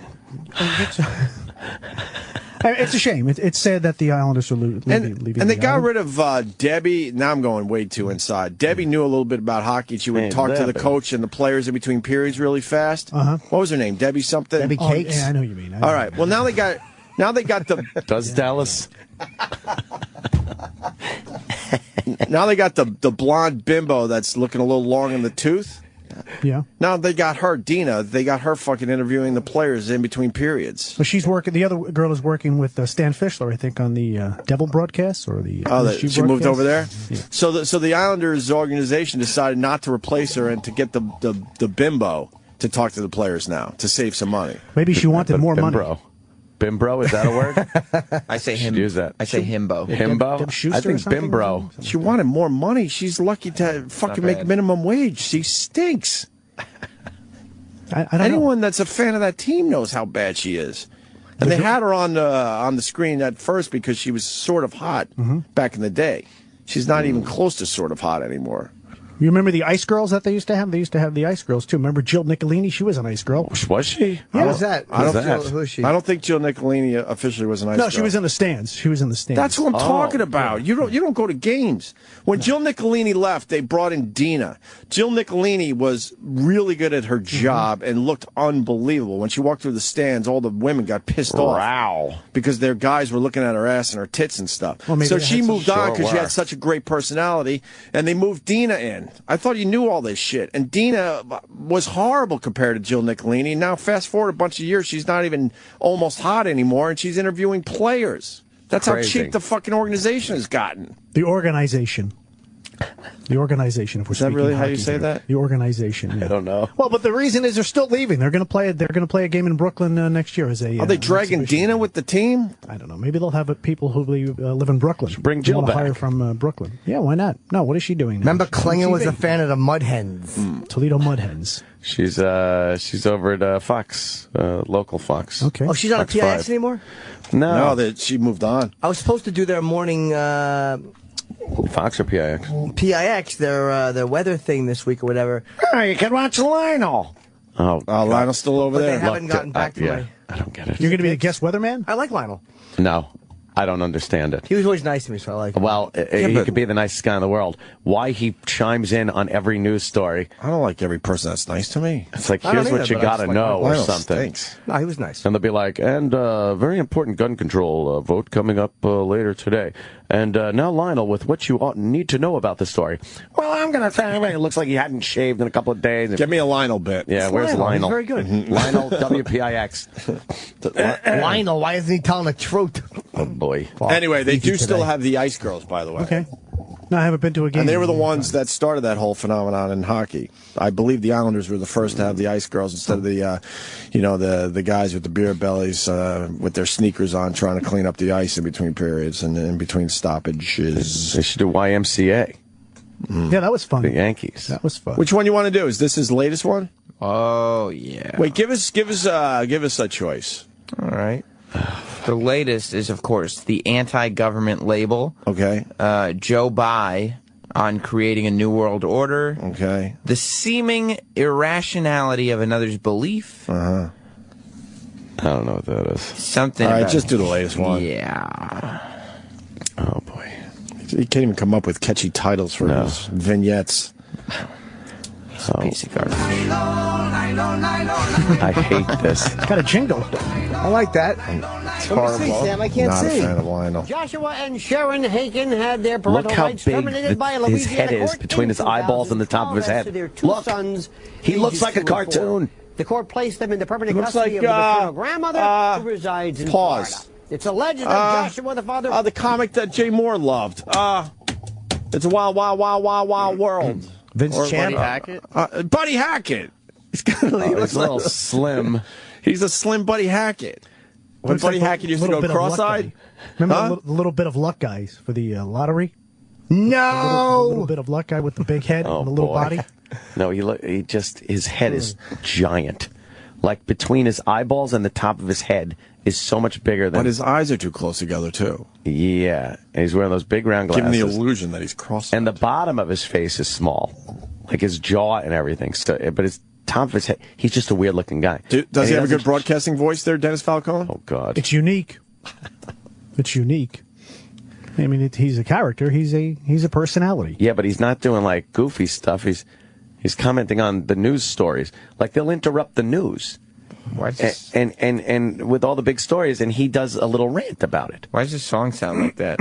It's a shame. It's sad that the Islanders are leaving. And they got rid of Debbie. Now I'm going way too inside. Debbie knew a little bit about hockey. She would talk to the coach and the players in between periods really fast. What was her name? Debbie something? Debbie Cakes? Yeah, I know what you mean. All right. Well, now they got the... Does Dallas? Now they got the blonde bimbo that's looking a little long in the tooth. Yeah. Now they got her, Dina. They got her fucking interviewing the players in between periods. Well, she's working. The other girl is working with Stan Fischler, I think, on the Devil broadcast or the. She moved over there. Yeah. So the Islanders organization decided not to replace her and to get the bimbo to talk to the players now to save some money. Maybe she wanted more money. Bimbro, is that a word? I say him. Use that. I say himbo. Himbo? I think Bimbro. She wanted more money. She's lucky to fucking make minimum wage. She stinks. I don't Anyone know. that's a fan of that team knows how bad she is. And they had her on the screen at first because she was sort of hot back in the day. She's not even close to sort of hot anymore. You remember the Ice Girls that they used to have? They used to have the Ice Girls, too. Remember Jill Nicolini? She was an Ice Girl. Was she? Who was that? Who is she? I don't think Jill Nicolini officially was an Ice Girl. No, she was in the stands. She was in the stands. That's what I'm talking about. You don't go to games. When Jill Nicolini left, they brought in Dina. Jill Nicolini was really good at her job and looked unbelievable. When she walked through the stands, all the women got pissed off. Wow. Because their guys were looking at her ass and her tits and stuff. Well, so she moved on because she were. had such a great personality, and they moved Dina in. I thought you knew all this shit. And Dina was horrible compared to Jill Nicolini. Now, fast forward a bunch of years, she's not even almost hot anymore, and she's interviewing players. That's how cheap the fucking organization has gotten. The organization. The organization. If we're Is that speaking really how you hockey say here. that? The organization. Yeah. I don't know. Well, but the reason is they're still leaving. They're going to play. They're going to play a game in Brooklyn next year as a. Are they dragging Dina with the team? I don't know. Maybe they'll have people who live in Brooklyn. Bring Jill back. Hire from Brooklyn. Yeah, why not? No, what is she doing now? Remember, She's on Klinger was TV. a fan of the Mud Hens. Toledo Mud Hens. She's over at Fox, local Fox. Okay. Oh, she's not Fox at PIX 5. anymore? No, she moved on. I was supposed to do their morning Fox or PIX? PIX, their weather thing this week or whatever. Oh, you can watch Lionel. Oh, Lionel's still over But there. they haven't gotten back to me. I don't get it. You're going to be the guest weatherman? I like Lionel. No, I don't understand it. He was always nice to me, so I like him. Well, he could be the nicest guy in the world. Why he chimes in on every news story? I don't like every person that's nice to me. It's like, I don't here's what either, you but I got just to like know or Lionel something. stinks. No, he was nice. And they'll be like, and very important gun control vote coming up later today. And now, Lionel, with what you need to know about the story. Well, I'm going to say it looks like he hadn't shaved in a couple of days. Give me a Lionel bit. Yeah, where's Lionel? He's very good. Lionel, WPIX. Lionel, why isn't he telling the truth? Oh, boy. Anyway, they do still today. have the Ice Girls, by the way. Okay. No, I haven't been to a game. And they were the ones that started that whole phenomenon in hockey. I believe the Islanders were the first to have the Ice Girls instead of the, the guys with the beer bellies with their sneakers on trying to clean up the ice in between periods and in between stoppages. They should do YMCA. Yeah, that was fun. The Yankees. That was fun. Which one you want to do? Is this his latest one? Oh, yeah. Wait, give us a choice. All right. The latest is, of course, the anti-government label. Okay. Joe Biden on creating a new world order. Okay. The seeming irrationality of another's belief. I don't know what that is. Something. All right, about- just do the latest one. Yeah. Oh, boy. He can't even come up with catchy titles for his vignettes. Piece of garbage. I hate this. It's got a jingle. I like that. It's Let me horrible. see, Sam. I can't Not see. a fan of Lionel. Joshua and Sharon Hagen had their parental Look how rights big terminated by a his Louisiana head is court between in his eyeballs and the top of his 2012 head. as to their two Look. sons, He looks ages like a 2 and 4. cartoon. The court placed them in the permanent Looks custody like, of the maternal grandmother who resides in pause. Florida. It's alleged that Joshua, the father... the comic that Jay Moore loved. It's a wild, wild, wild, wild, wild world. Vince Chan? Buddy Hackett? Buddy Hackett. He's got he looks He's a little slim. He's a slim Buddy Hackett. When Looks Buddy like a Hackett used to little go bit of luck cross-eyed. guy. Remember the little bit of luck guys for the lottery? No! The little bit of luck guy with the big head and the little boy. body? No, his head is giant. Like between his eyeballs and the top of his head is so much bigger than. But his eyes are too close together, too. Yeah, and he's wearing those big round glasses. Give him the illusion that he's cross-eyed. And the bottom of his face is small, like his jaw and everything. So, but his top of his head, he's just a weird looking guy. Does he have a good broadcasting voice there, Dennis Falcone? Oh God, It's unique. It's unique. I mean, he's a character. He's a personality. Yeah, but he's not doing like goofy stuff. He's commenting on the news stories. Like they'll interrupt the news. And with all the big stories, and he does a little rant about it. Why does this song sound like that?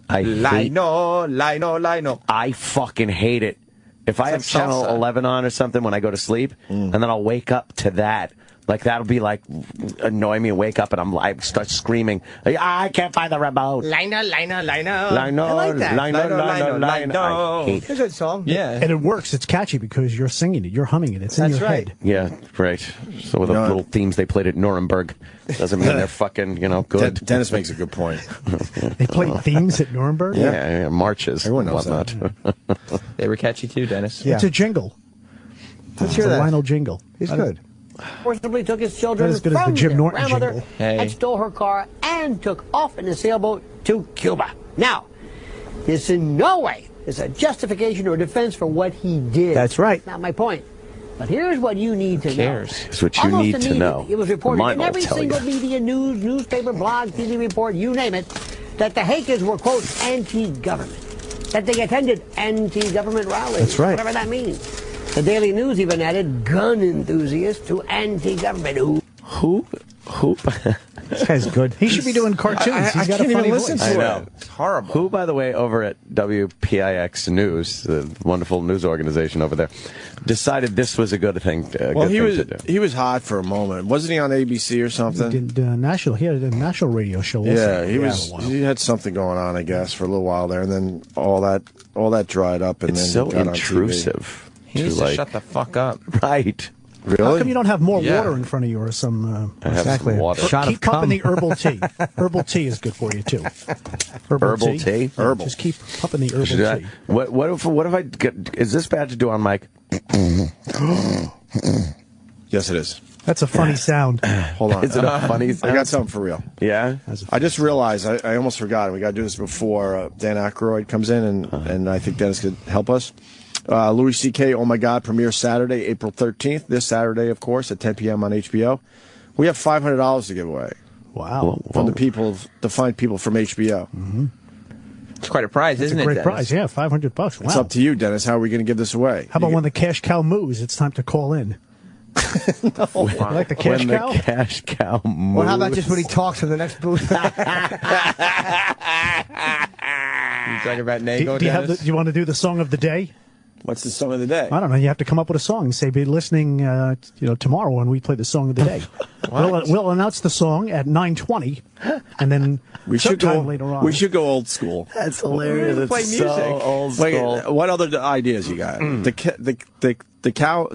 Lino. I fucking hate it. If I have channel 11 on or something when I go to sleep, and then I'll wake up to that Like, that'll be, like, annoy me, wake up, and I start screaming, I can't find the remote. Liner. Liner. I like that. Liner. I hate It's a good song. Yeah. And it works. It's catchy because you're singing it. You're humming it. It's in your head. Yeah, right. So with the little themes they played at Nuremberg doesn't mean they're fucking, good. Dennis makes a good point. They played themes at Nuremberg? Yeah, marches. Everyone knows that. They were catchy too, Dennis. Yeah. It's a jingle. Let's hear a that. Lionel jingle. He's good. Forcibly took his children Not as good as from the Jim their Norton grandmother jingle. and stole her car and took off in a sailboat to Cuba. Now, this in no way is a justification or defense for what he did. That's right. Not my point. But here's what you need to know. It's what you Almost need to immediately, know. It was reported Mine in will every tell single you. media, news, newspaper, blog, TV report, you name it, that the Hakers were, quote, anti-government. That they attended anti-government rallies. That's right. Whatever that means. The Daily News even added gun enthusiast to anti-government. Who? This guy's good. He should be doing cartoons. He's got a funny voice. I know. It's horrible. Who, by the way, over at WPIX News, the wonderful news organization over there, decided this was a good thing. He was hot for a moment. Wasn't he on ABC or something? He did he had a national radio show also. Yeah, he had something going on, I guess, for a little while there, and then all that dried up, and It's then so he got intrusive. He needs to shut the fuck up. Right. Really? How come you don't have more water in front of you or some... I have some water. Keep pumping the herbal tea. Herbal tea is good for you, too. Herbal tea? Herbal. Just keep pumping the herbal tea. What if I get... Is this bad to do on mic? Yes, it is. That's a funny sound. Hold on. Is it a funny sound? I got something for real. Yeah? I just realized, I almost forgot, we got to do this before Dan Aykroyd comes in, and I think Dennis could help us. Louis C.K. Oh My God premieres Saturday, April 13th. This Saturday, of course, at 10 p.m. on HBO. We have $500 to give away. Wow. From the fine people from HBO. Mm-hmm. It's quite a prize, isn't it, It's a great Dennis? prize, yeah, $500. Wow. It's up to you, Dennis. How are we going to give this away? How about when the cash cow moves, it's time to call in? Like the cash cow? The cash cow moves. Well, how about just when he talks in the next booth? You talking about Nago, do you want to do the song of the day? What's the song of the day? I don't know. You have to come up with a song and say, be listening tomorrow when we play the song of the day. We'll announce the song at 9:20, and then we should go later on. We should go old school. That's hilarious. Play It's music. so old school. Wait, what other ideas you got? The cow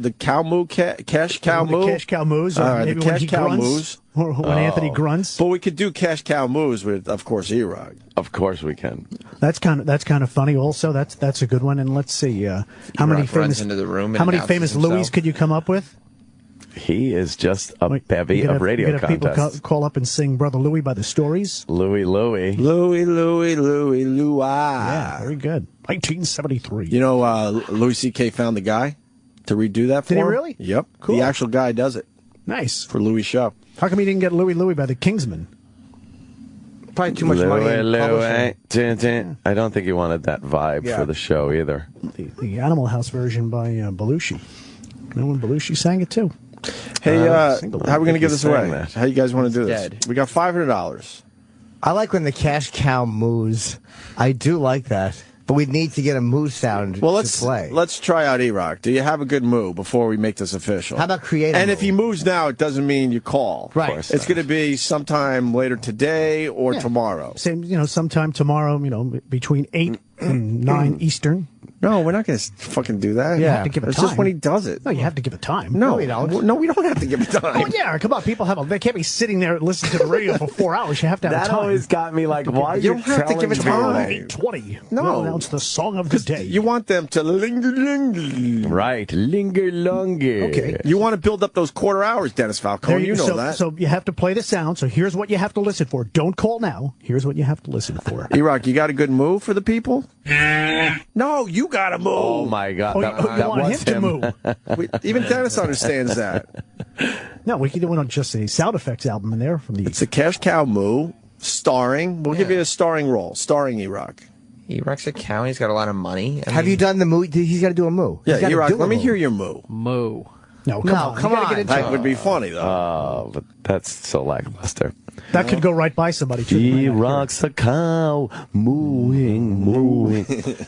moo, cash cow moo? The cash cow moves, or maybe the when cash he cow grunts, moves. or when Anthony grunts. But we could do cash cow moves with, of course, E-Rock. Of course we can. That's kind of funny. Also, that's a good one. And let's see, how many famous into the room and how many announces famous himself. Louis could you come up with? He is just a bevy of radio you people contests. call up and sing "Brother Louie" by the Stories. Louie. Yeah, very good. 1973. You know, Louis C.K. found the guy to redo that for Did he him. really? Yep. Cool. The actual guy does it. Nice. For Louis' show. How come he didn't get Louie by the Kingsmen? Probably too much money in publishing. I don't think he wanted that vibe for the show either. The Animal House version by Belushi. No one Belushi sang it too. Hey, how are we going to give this away? That. How you guys want to do this? Dead. We got $500. I like when the cash cow moves. I do like that. But we need to get a moo sound to play. Let's try out E-Rock. Do you have a good moo before we make this official? How about creative? And if he moves now, it doesn't mean you call. Right. It's going to be sometime later today or tomorrow. Same, sometime tomorrow, between 8 and 9 Eastern. No, we're not going to fucking do that. You have to give it It's time. just when he does it. No, you have to give it time. No, we don't. No, we don't have to give it time. Oh, yeah, come on. People they can't be sitting there listening to the radio for 4 hours. You have to have That time. always got me like, why You don't have to give it time. 8:20. No. We'll announce the song of the day. You want them to linger. Right. Linger longer. Okay. You want to build up those quarter hours, Dennis Falcone. You know that. So you have to play the sound. So here's what you have to listen for. Don't call now. Here's what you have to listen for. E-Rock, you got a good move for the people? No, you got a move. Oh, my God. Oh, that you want was him to move. Even Dennis understands that. No, we can do it on just a sound effects album in there from the. It's a cash cow moo, starring. We'll give you a starring role, starring E-Rock. E-Rock's a cow. He's got a lot of money. Have you done the moo? He's got to do a moo. Yeah, E-Rock, let me hear your moo. Moo. No, come on. Get into That would be funny, though. But that's so lackluster. That could go right by somebody, too. He rocks a cow, mooing.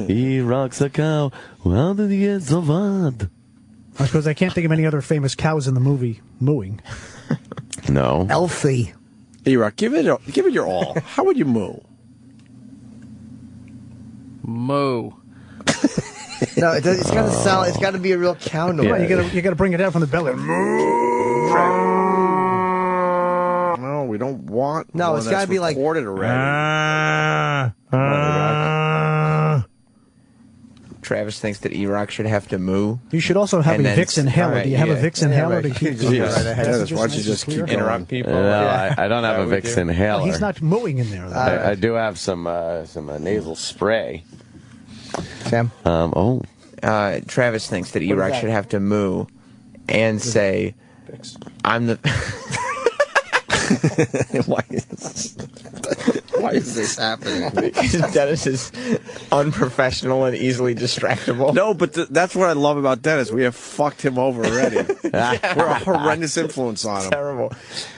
He rocks a cow. How did he get so bad? Because I can't think of any other famous cows in the movie mooing. No. Elfie. E-Rock, give it your all. How would you moo? Moo. No, it's got to sound. It's got to be a real cow noise. Yeah. You got to bring it out from the belly. No, we don't want. No, it's got to be like recorded already. Travis thinks that E-Rock should have to moo. You should also have a Vicks inhaler. Do you have a Vicks inhaler to keep why don't you just keep interrupt people? No, I don't have a Vicks inhaler. Well, he's not mooing in there. I do have some nasal spray. Sam? Travis thinks that E-Rock should have to moo and say, I'm the... Why is this happening? Because Dennis is unprofessional and easily distractible. No, but that's what I love about Dennis. We have fucked him over already. We're a horrendous influence on him. Terrible.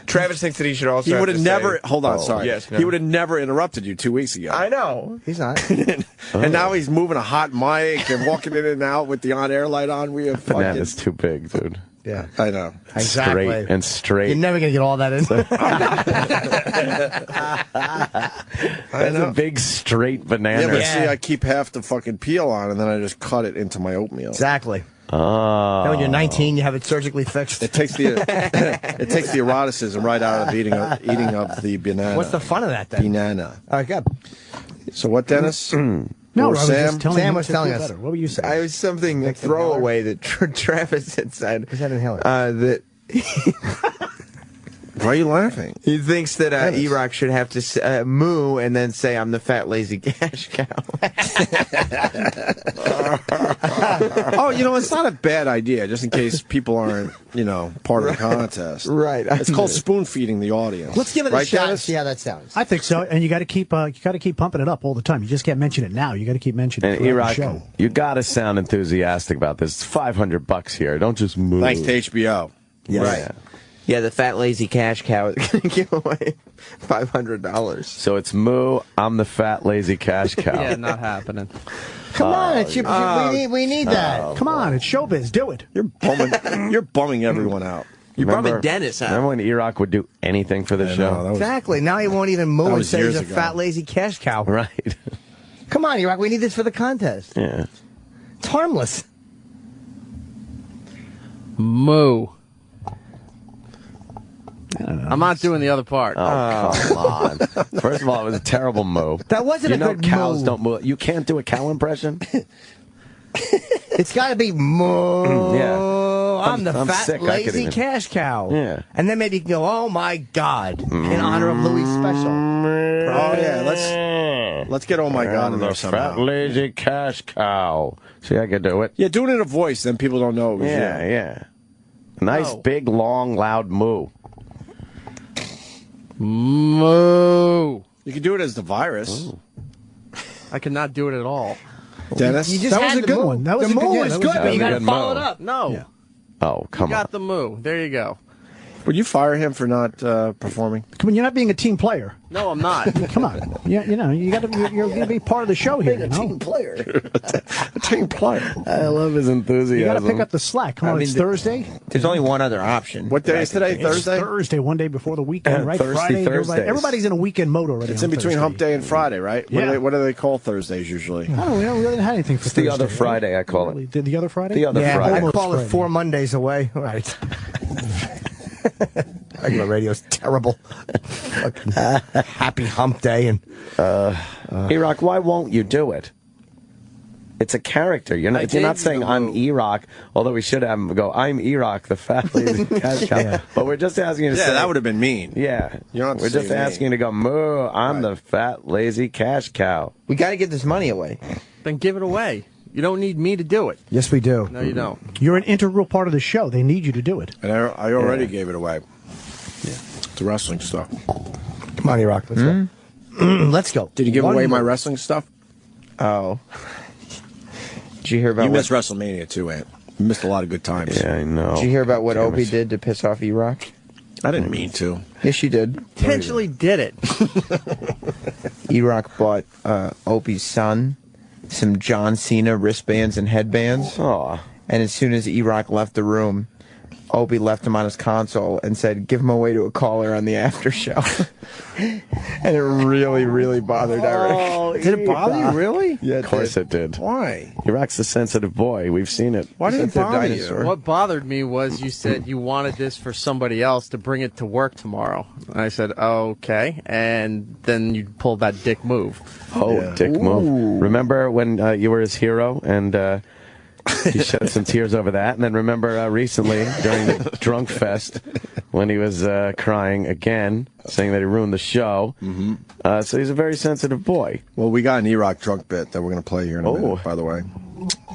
Travis thinks that he should also. He would have never. Hold on, sorry. Yes, no. He would have never interrupted you 2 weeks ago. I know. He's not. And now he's moving a hot mic and walking in and out with the on-air light on. We have fucking. Banana's too big, dude. Yeah, I know. Exactly. Straight and straight. You're never gonna get all that in. That's a big straight banana. Yeah, but see, I keep half the fucking peel on, and then I just cut it into my oatmeal. Exactly. Oh. Then when you're 19, you have it surgically fixed. It takes the eroticism right out of eating of the banana. What's the fun of that then? Banana. All right, good. So what, Dennis? No, or Sam? Sam was telling us. What were you saying? I was something a throwaway that Travis had said. Is that inhaler? That. Why are you laughing? He thinks that E-Rock should have to moo and then say, I'm the fat, lazy cash cow. Oh, it's not a bad idea, just in case people aren't, part of the contest. Right. It's called spoon-feeding the audience. Let's give it a shot and Dennis? see how that sounds. I think so, and you got to keep pumping it up all the time. You just can't mention it now. You got to keep mentioning it. And E-Rock, you got to sound enthusiastic about this. It's $500 here. Don't just move. Thanks to HBO. Yes. Right. Yeah, the fat, lazy cash cow is going to give away $500. So it's moo, I'm the fat, lazy cash cow. Yeah, not happening. Come on, we need that. Come on, it's showbiz. Do it. You're bumming everyone out. You're bumming Dennis out. Remember when E-Rock would do anything for the show? Exactly. Now he won't even moo and say he's a fat, lazy cash cow. Right. Come on, E-Rock, we need this for the contest. Yeah. It's harmless. Moo. I'm not doing the other part. Oh, come on. First of all, it was a terrible moo. That wasn't a good cows moo. don't moo. You can't do a cow impression? It's got to be moo. Yeah. I'm the fat, sick. lazy cash cow. Yeah. And then maybe you can go, oh, my God, in honor of Louis' special. Oh, yeah. Let's get oh, my God in there somehow. Fat, lazy cash cow. See, I can do it. Yeah, do it in a voice, then people don't know it was you. Yeah. Nice, big, long, loud moo. Moo. You can do it as the virus. Ooh. I cannot do it at all. Dennis? That was a good one. That was the moo is good, but you got to follow it up. No. Yeah. Oh, come on. You got the moo. There you go. Would you fire him for not performing? Come on, you're not being a team player. No, I'm not. Come on. You're going to be part of the show here. A team player. A team player. I love his enthusiasm. You got to pick up the slack. Come on, it's Thursday. There's only one other option. What day is today? Thursday? It's Thursday, one day before the weekend, right? Thursday, Friday. Everybody's in a weekend mode already. It's in between Thursday. hump day and Friday, right? Yeah. What do they call Thursdays usually? I don't know. We don't really have anything for It's Thursday. the other Friday, right? I call it. The other Friday? The other Friday. I call it Friday. 4 Mondays away. Right. Regular radio's terrible. Happy hump day. And E-Rock, why won't you do it? It's a character. You're not saying I'm E-Rock, although we should have him go, I'm E-Rock, the fat lazy cash cow. Yeah. But we're just asking you to say... Yeah, that would have been mean. Yeah. We're just asking you to go, moo, I'm the fat lazy cash cow. We got to get this money away. Then give it away. You don't need me to do it. Yes, we do. No, you don't. You're an integral part of the show. They need you to do it. And I already gave it away. Yeah. The wrestling stuff. come on, E-Rock, let's go. Let's go. Did you give away my wrestling stuff? Oh. Did you hear about You missed WrestleMania too, Ant. You missed a lot of good times. Yeah, I know. Did you hear about what Opie did to piss off E-Rock? I didn't mean to. Yes, you did. Intentionally did it. E-Rock bought Opie's son some John Cena wristbands and headbands. Oh. and as soon as E-Rock left the room, Opie left him on his console and said, give him away to a caller on the after show. And it really, really bothered Eric. Did it bother you, really? Yeah, Of course it did. Why? E-Rock's a sensitive boy. We've seen it. Why did it bother you? What bothered me was you said you wanted this for somebody else to bring it to work tomorrow. And I said, okay. And then you pulled that dick move. Dick move. Remember when you were his hero and he shed some tears over that? And then remember recently during the Drunk Fest when he was crying again, saying that he ruined the show. So he's a very sensitive boy. Well, we got an E-Rock drunk bit that we're going to play here in a minute, by the way.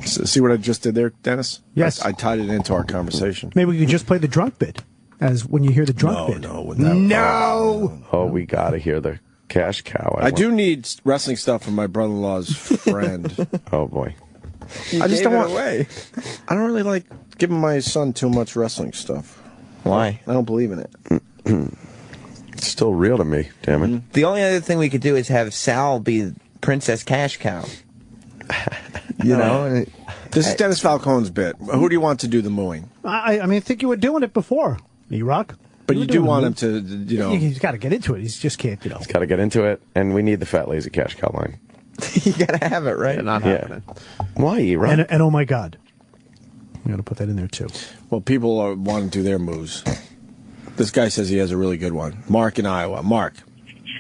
See what I just did there, Dennis? Yes. I tied it into our conversation. Maybe we could just play the drunk bit as when you hear the drunk bit. No. Oh, we got to hear the cash cow. I do need wrestling stuff from my brother-in-law's friend. Oh, boy. I just don't want. Away. I don't really like giving my son too much wrestling stuff. Why? I don't believe in it. It's still real to me, damn it. The only other thing we could do is have Sal be Princess Cash Cow. You know? This is Dennis Falcone's bit. Who do you want to do the mooing? I mean, I think you were doing it before, E-Rock. But you do want him to, you know. He's got to get into it. He just can't, He's got to get into it, and we need the fat, lazy cash cow line. You got to have it, right? Yeah, not happening. Why, E-Rock? And oh my God. We got to put that in there, too. Well, people want to do their moves. This guy says he has a really good one. Mark in Iowa. Mark.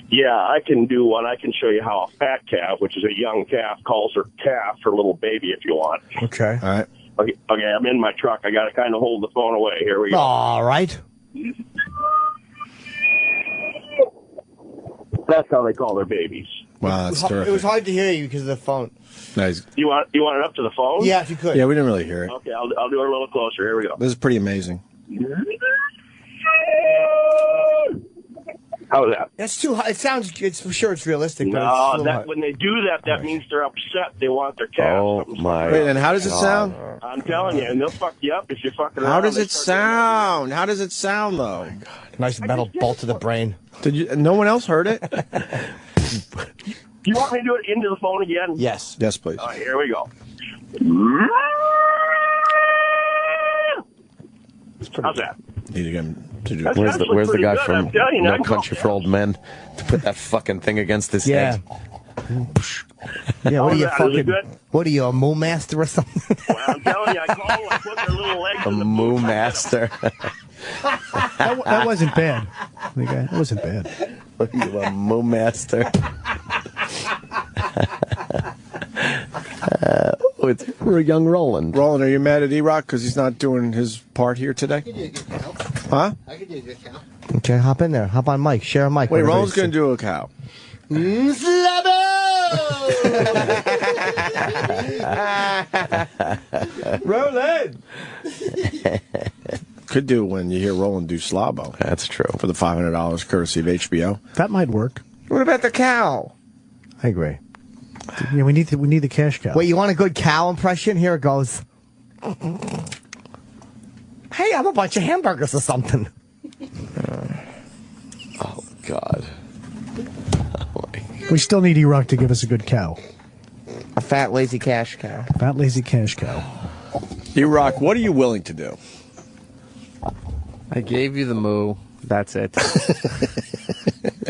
Yeah, I can do one. I can show you how a fat calf, which is a young calf, calls her calf her little baby if you want. Okay. All right. Okay, I'm in my truck. I got to kind of hold the phone away. Here we go. All right. That's how they call their babies. Wow, that's terrific. It was hard to hear you because of the phone. Nice. You want it up to the phone? Yeah, if you could. Yeah, we didn't really hear it. Okay, I'll do it a little closer. Here we go. This is pretty amazing. How's that? That's too high. It sounds. It's for sure. It's realistic. But No, it's that when they do that, that means they're upset. They want their calf. Oh, my. Wait, and how does it sound? I'm telling you, and they'll fuck you up if you fucking. How does it sound? How does it sound, though? Oh, nice metal bolt to the brain. Did you? No one else heard it? You want me to do it into the phone again? Yes. Yes, please. All right, here we go. How's that? Need to get him to do. Where's the guy good, from I'm telling you, No I'm Country for Old Men to put that fucking thing against his head? Yeah, what are you Is it fucking? good? What are you, a moo master or something? Well, I'm telling you, I put their little legs A in the moo boot. master. That wasn't bad. That wasn't bad. Look at you, a moo master. It's for a young Roland. Roland, are you mad at E-Rock because he's not doing his part here today? Huh? I could do a good count. Okay, hop in there. Hop on mic. Share a mic. Wait, Roland's going to do a cow. Roland! Could do when you hear Roland do Slabo. That's true. For the $500 courtesy of HBO. That might work. What about the cow? I agree. Yeah, we need the cash cow. Wait, you want a good cow impression? Here it goes. Hey, I'm a bunch of hamburgers or something. Oh, God. We still need E-Rock to give us a good cow. A fat, lazy cash cow. Fat, lazy cash cow. E-Rock, what are you willing to do? I gave you the moo. That's it.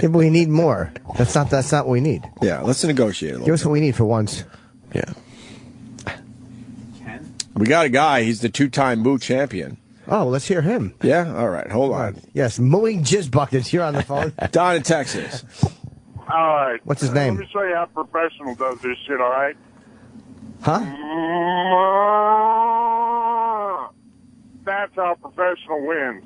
Yeah, but we need more. That's not what we need. Yeah, let's negotiate a little Give us what we need for once. Yeah. We got a guy. He's the two-time Moo champion. Oh, let's hear him. Yeah? All right. Hold on. Yes, mooing jizz buckets. You're on the phone. Don in Texas. All right. What's his name? Let me show you how professional does this shit, all right? Huh? That's how professional wins.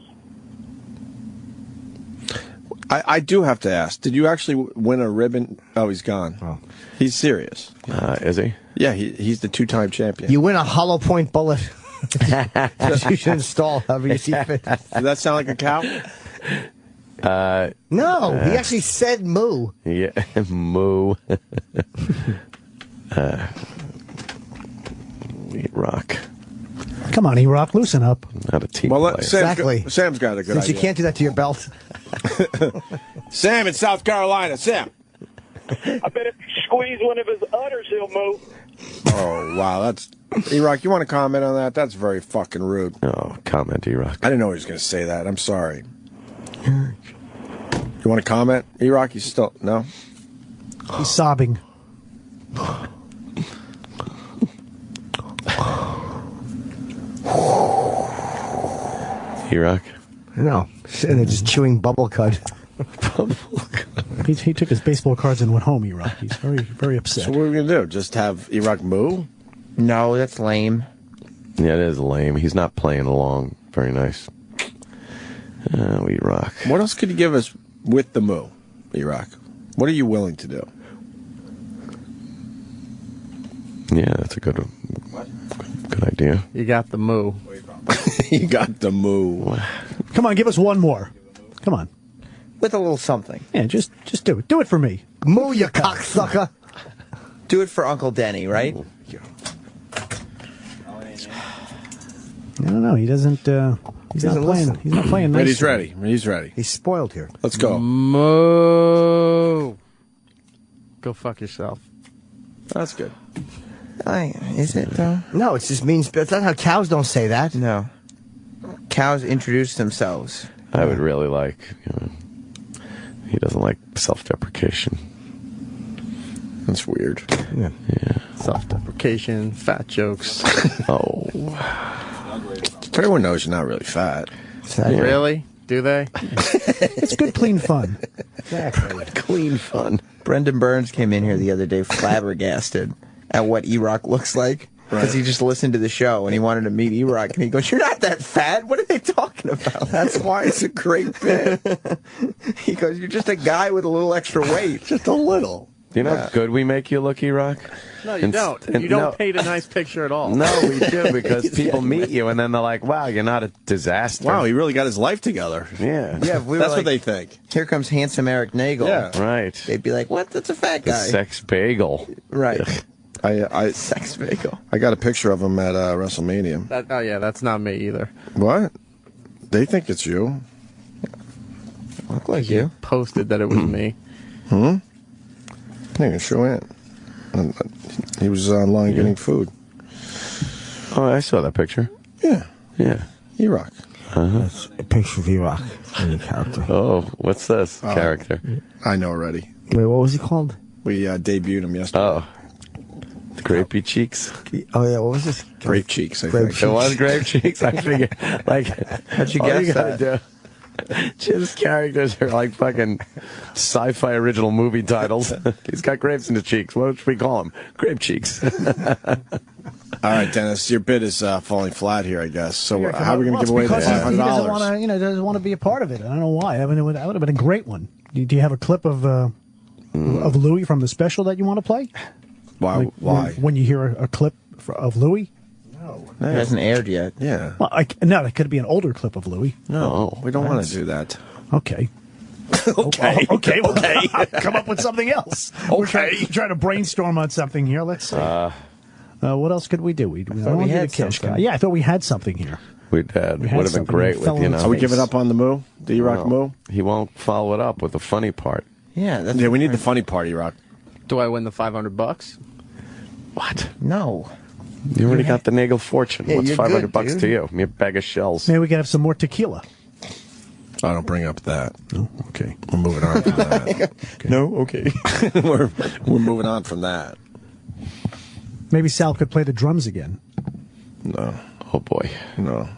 I do have to ask, did you actually win a ribbon? Oh, he's gone. Oh. He's serious. Is he? Yeah, he's the two-time champion. You win a hollow point bullet. You should install however you see fit. Does that sound like a cow? No, he actually said moo. Yeah, moo. E-Rock. Come on, E-Rock, loosen up. Not a team player. Exactly. Sam's got a good Since idea. you can't do that to your belt. Sam in South Carolina. Sam. I bet if you squeeze one of his udders, he'll move. Oh, wow, that's... E-Rock, you want to comment on that? That's very fucking rude. No, comment, E-Rock. I didn't know he was going to say that. I'm sorry. You want to comment, E-Rock? You still... No? He's sobbing. E-Rock? No. They're just chewing bubble cut. He took his baseball cards and went home, E-Rock. He's very, very upset. So what are we going to do? Just have E-Rock moo? No, that's lame. Yeah, it is lame. He's not playing along. Very nice. E-Rock. What else could you give us with the moo, E-Rock? What are you willing to do? Yeah, that's a good idea. You got the moo. You got the moo. Come on, give us one more. Come on. With a little something. Yeah, just do it. Do it for me. Moo, you cocksucker. Do it for Uncle Denny, right? I don't know. He doesn't. He's not playing. He's not playing nice. But he's ready. He's ready. He's spoiled here. Let's go. Moo. Go fuck yourself. That's good. Is it, though? No, it's just means. That's not how cows don't say that. No. Cows introduce themselves. I would really like, he doesn't like self-deprecation. That's weird. Yeah. Self-deprecation, fat jokes. Oh. Everyone knows you're not really fat. Really? Do they? It's good, clean fun. Exactly. Good, clean fun. Brendan Burns came in here the other day flabbergasted at what E-Rock looks like. Because he just listened to the show and he wanted to meet E-Rock. And he goes, "You're not that fat. What are they talking about?" That's why it's a great bit. He goes, "You're just a guy with a little extra weight." Just a little. Do you know how good we make you look, E-Rock? No, you don't. You don't paint a nice picture at all. No, we do, because people meet you and then they're like, wow, you're not a disaster. Wow, he really got his life together. Yeah. Yeah, we that's like, what they think. Here comes handsome Eric Nagel. Yeah. Right. They'd be like, "What? That's a fat The guy." sex bagel. Right. Sex bagel. I got a picture of him at WrestleMania. Oh, yeah, that's not me either. What? They think it's you. Look like you. Posted that it was me. I can show it. He was online getting food. Oh, I saw that picture. Yeah. Yeah. E-Rock. That's a picture of E-Rock. Character. Oh, what's this character? I know already. Wait, what was he called? We debuted him yesterday. Oh. The grapey cheeks. Oh, yeah, what was this? Grape cheeks, I Grape think. It was grape cheeks. I figured, like, how'd you guess that? Jim's characters are like fucking sci-fi original movie titles. He's got grapes in his cheeks. What should we call him? Grape cheeks. All right, Dennis, your bid is falling flat here, I guess. So Yeah, how are we going to give away the $500? He doesn't want to, doesn't want to be a part of it. I don't know why. I mean, that would have been a great one. Do you have a clip of Louis from the special that you want to play? Why? Like, why? When you hear a clip of Louis? It hasn't aired yet. Yeah. Well, no, it could be an older clip of Louis. No, we don't want to do that. Okay. Okay. Okay. Come up with something else. We're trying to brainstorm on something here. Let's see. What else could we do? We had cash something. guy. Yeah, I thought we had something here. We did. Would have been great with, Are we giving up on the moo? The E-Rock moo? He won't follow it up with the funny part. Yeah, we need the funny part, E-Rock. Do I win the $500? What? No. You already got the Nagel fortune. Yeah, What's you're $500 good, to you? Mere bag of shells. Maybe we could have some more tequila. I don't bring up that. Oh, okay. We're moving on from that. No? Okay. we're moving on from that. Maybe Sal could play the drums again. No. Oh, boy. No.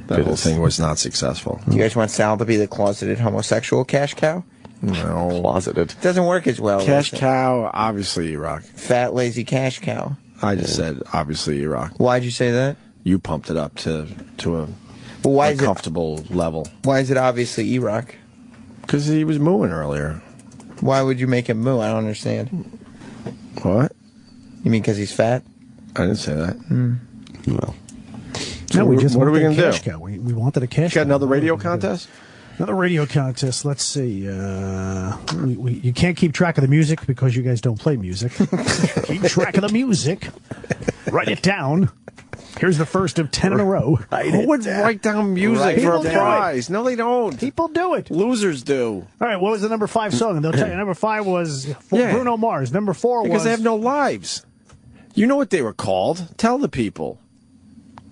That whole thing was not successful. Do you guys want Sal to be the closeted homosexual cash cow? No. Closeted. Doesn't work as well. Cash cow, obviously E-Rock. Fat, lazy cash cow. I just said, obviously E-Rock. Why'd you say that? You pumped it up to a comfortable level. Why is it obviously E-Rock? Because he was mooing earlier. Why would you make him moo? I don't understand. What? You mean because he's fat? I didn't say that. Well. No, we just what are we wanted going a to cash do? cow. We wanted a cash You got cow. another radio contest? Another radio contest. Let's see. You can't keep track of the music because you guys don't play music. Keep track of the music. Write it down. Here's the first of 10 in a row. Who would write down music for a prize? No, they don't. People do it. Losers do. All right, what was the number 5 song? They'll tell you. Number 5 was Bruno Mars. Number 4 was... Because they have no lives. You know what they were called? Tell the people.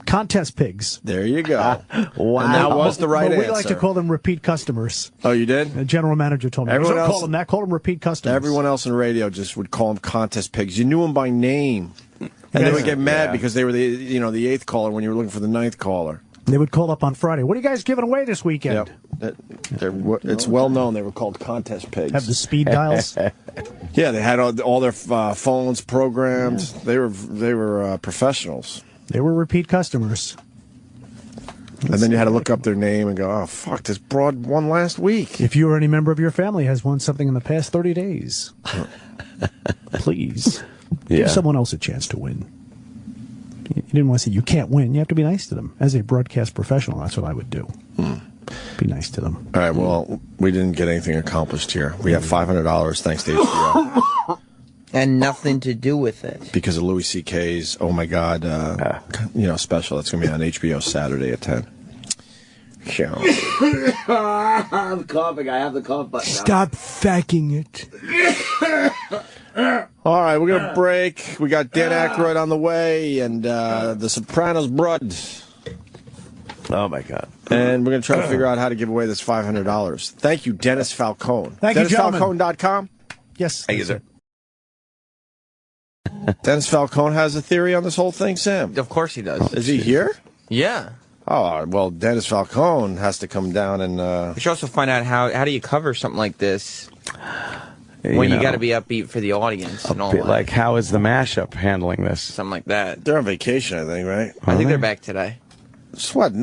Contest pigs. There you go. Wow. And that was the right but we answer. like to call them repeat customers. Oh, you did? The general manager told me. Everyone else, call them that. Call them repeat customers. Everyone else in radio just would call them contest pigs. You knew them by name. And they would get mad because they were the 8th caller when you were looking for the 9th caller. They would call up on Friday. What are you guys giving away this weekend? Yep. It's well known they were called contest pigs. Have the speed dials? Yeah, they had all their phones programmed. Yeah. They were professionals. They were repeat customers. And then you had to look up their name and go, oh, fuck, this broad won last week. If you or any member of your family has won something in the past 30 days, please give someone else a chance to win. You didn't want to say you can't win. You have to be nice to them. As a broadcast professional, that's what I would do. Be nice to them. All right, well, we didn't get anything accomplished here. We have $500 thanks to HBO. And nothing to do with it. Because of Louis C.K.'s, oh my God, special. That's going to be on HBO Saturday at 10. I'm coughing. I have the cough button. Stop faking it. All right, we're going to break. We got Dan Aykroyd on the way and The Sopranos Blood. Oh, my God. And we're going to try to figure out how to give away this $500. Thank you, Dennis Falcone. Thank you, gentlemen. DennisFalcone.com? Yes. Thank you, sir. Dennis Falcone has a theory on this whole thing, Sam. Of course he does. Is he here? Yeah. Oh, well, Dennis Falcone has to come down and... We should also find out how do you cover something like this when you got to be upbeat for the audience and all that. Like, how is the mashup handling this? Something like that. They're on vacation, I think, right? I think they're back today. So what?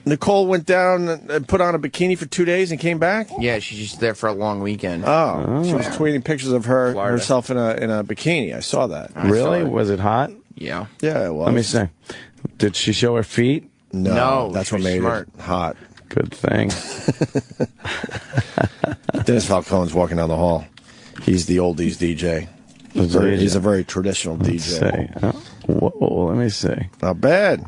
Nicole went down and put on a bikini for 2 days and came back? Yeah, she's just there for a long weekend. Oh. She was tweeting pictures of herself in a bikini. I saw that. Really? Was it hot? Yeah. Yeah, it was. Let me see. Did she show her feet? No, that's what made it hot. Good thing. Dennis Falcone's walking down the hall. He's the oldies DJ. He's a very traditional DJ. Whoa, let me see. Not bad.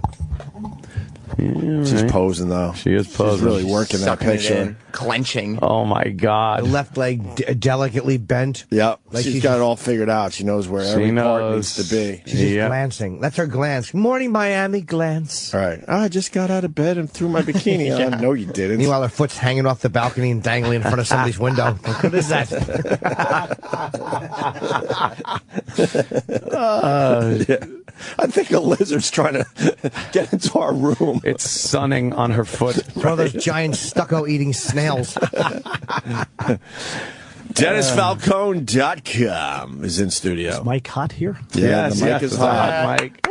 Yeah, She's posing, though. She is posing. She's really working that picture. Clenching. Oh, my God. The left leg delicately bent. Yep. Like she's got it all figured out. She knows where every part needs to be. She's just glancing. That's her glance. Morning, Miami, glance. All right. I just got out of bed and threw my bikini on. No, you didn't. Meanwhile, her foot's hanging off the balcony and dangling in front of somebody's window. What is that? Yeah. I think a lizard's trying to get into our room. It's sunning on her foot. One of those giant stucco-eating snails. DennisFalcone.com is in studio. Is Mike hot here? Yeah, the mic is hot. Mike.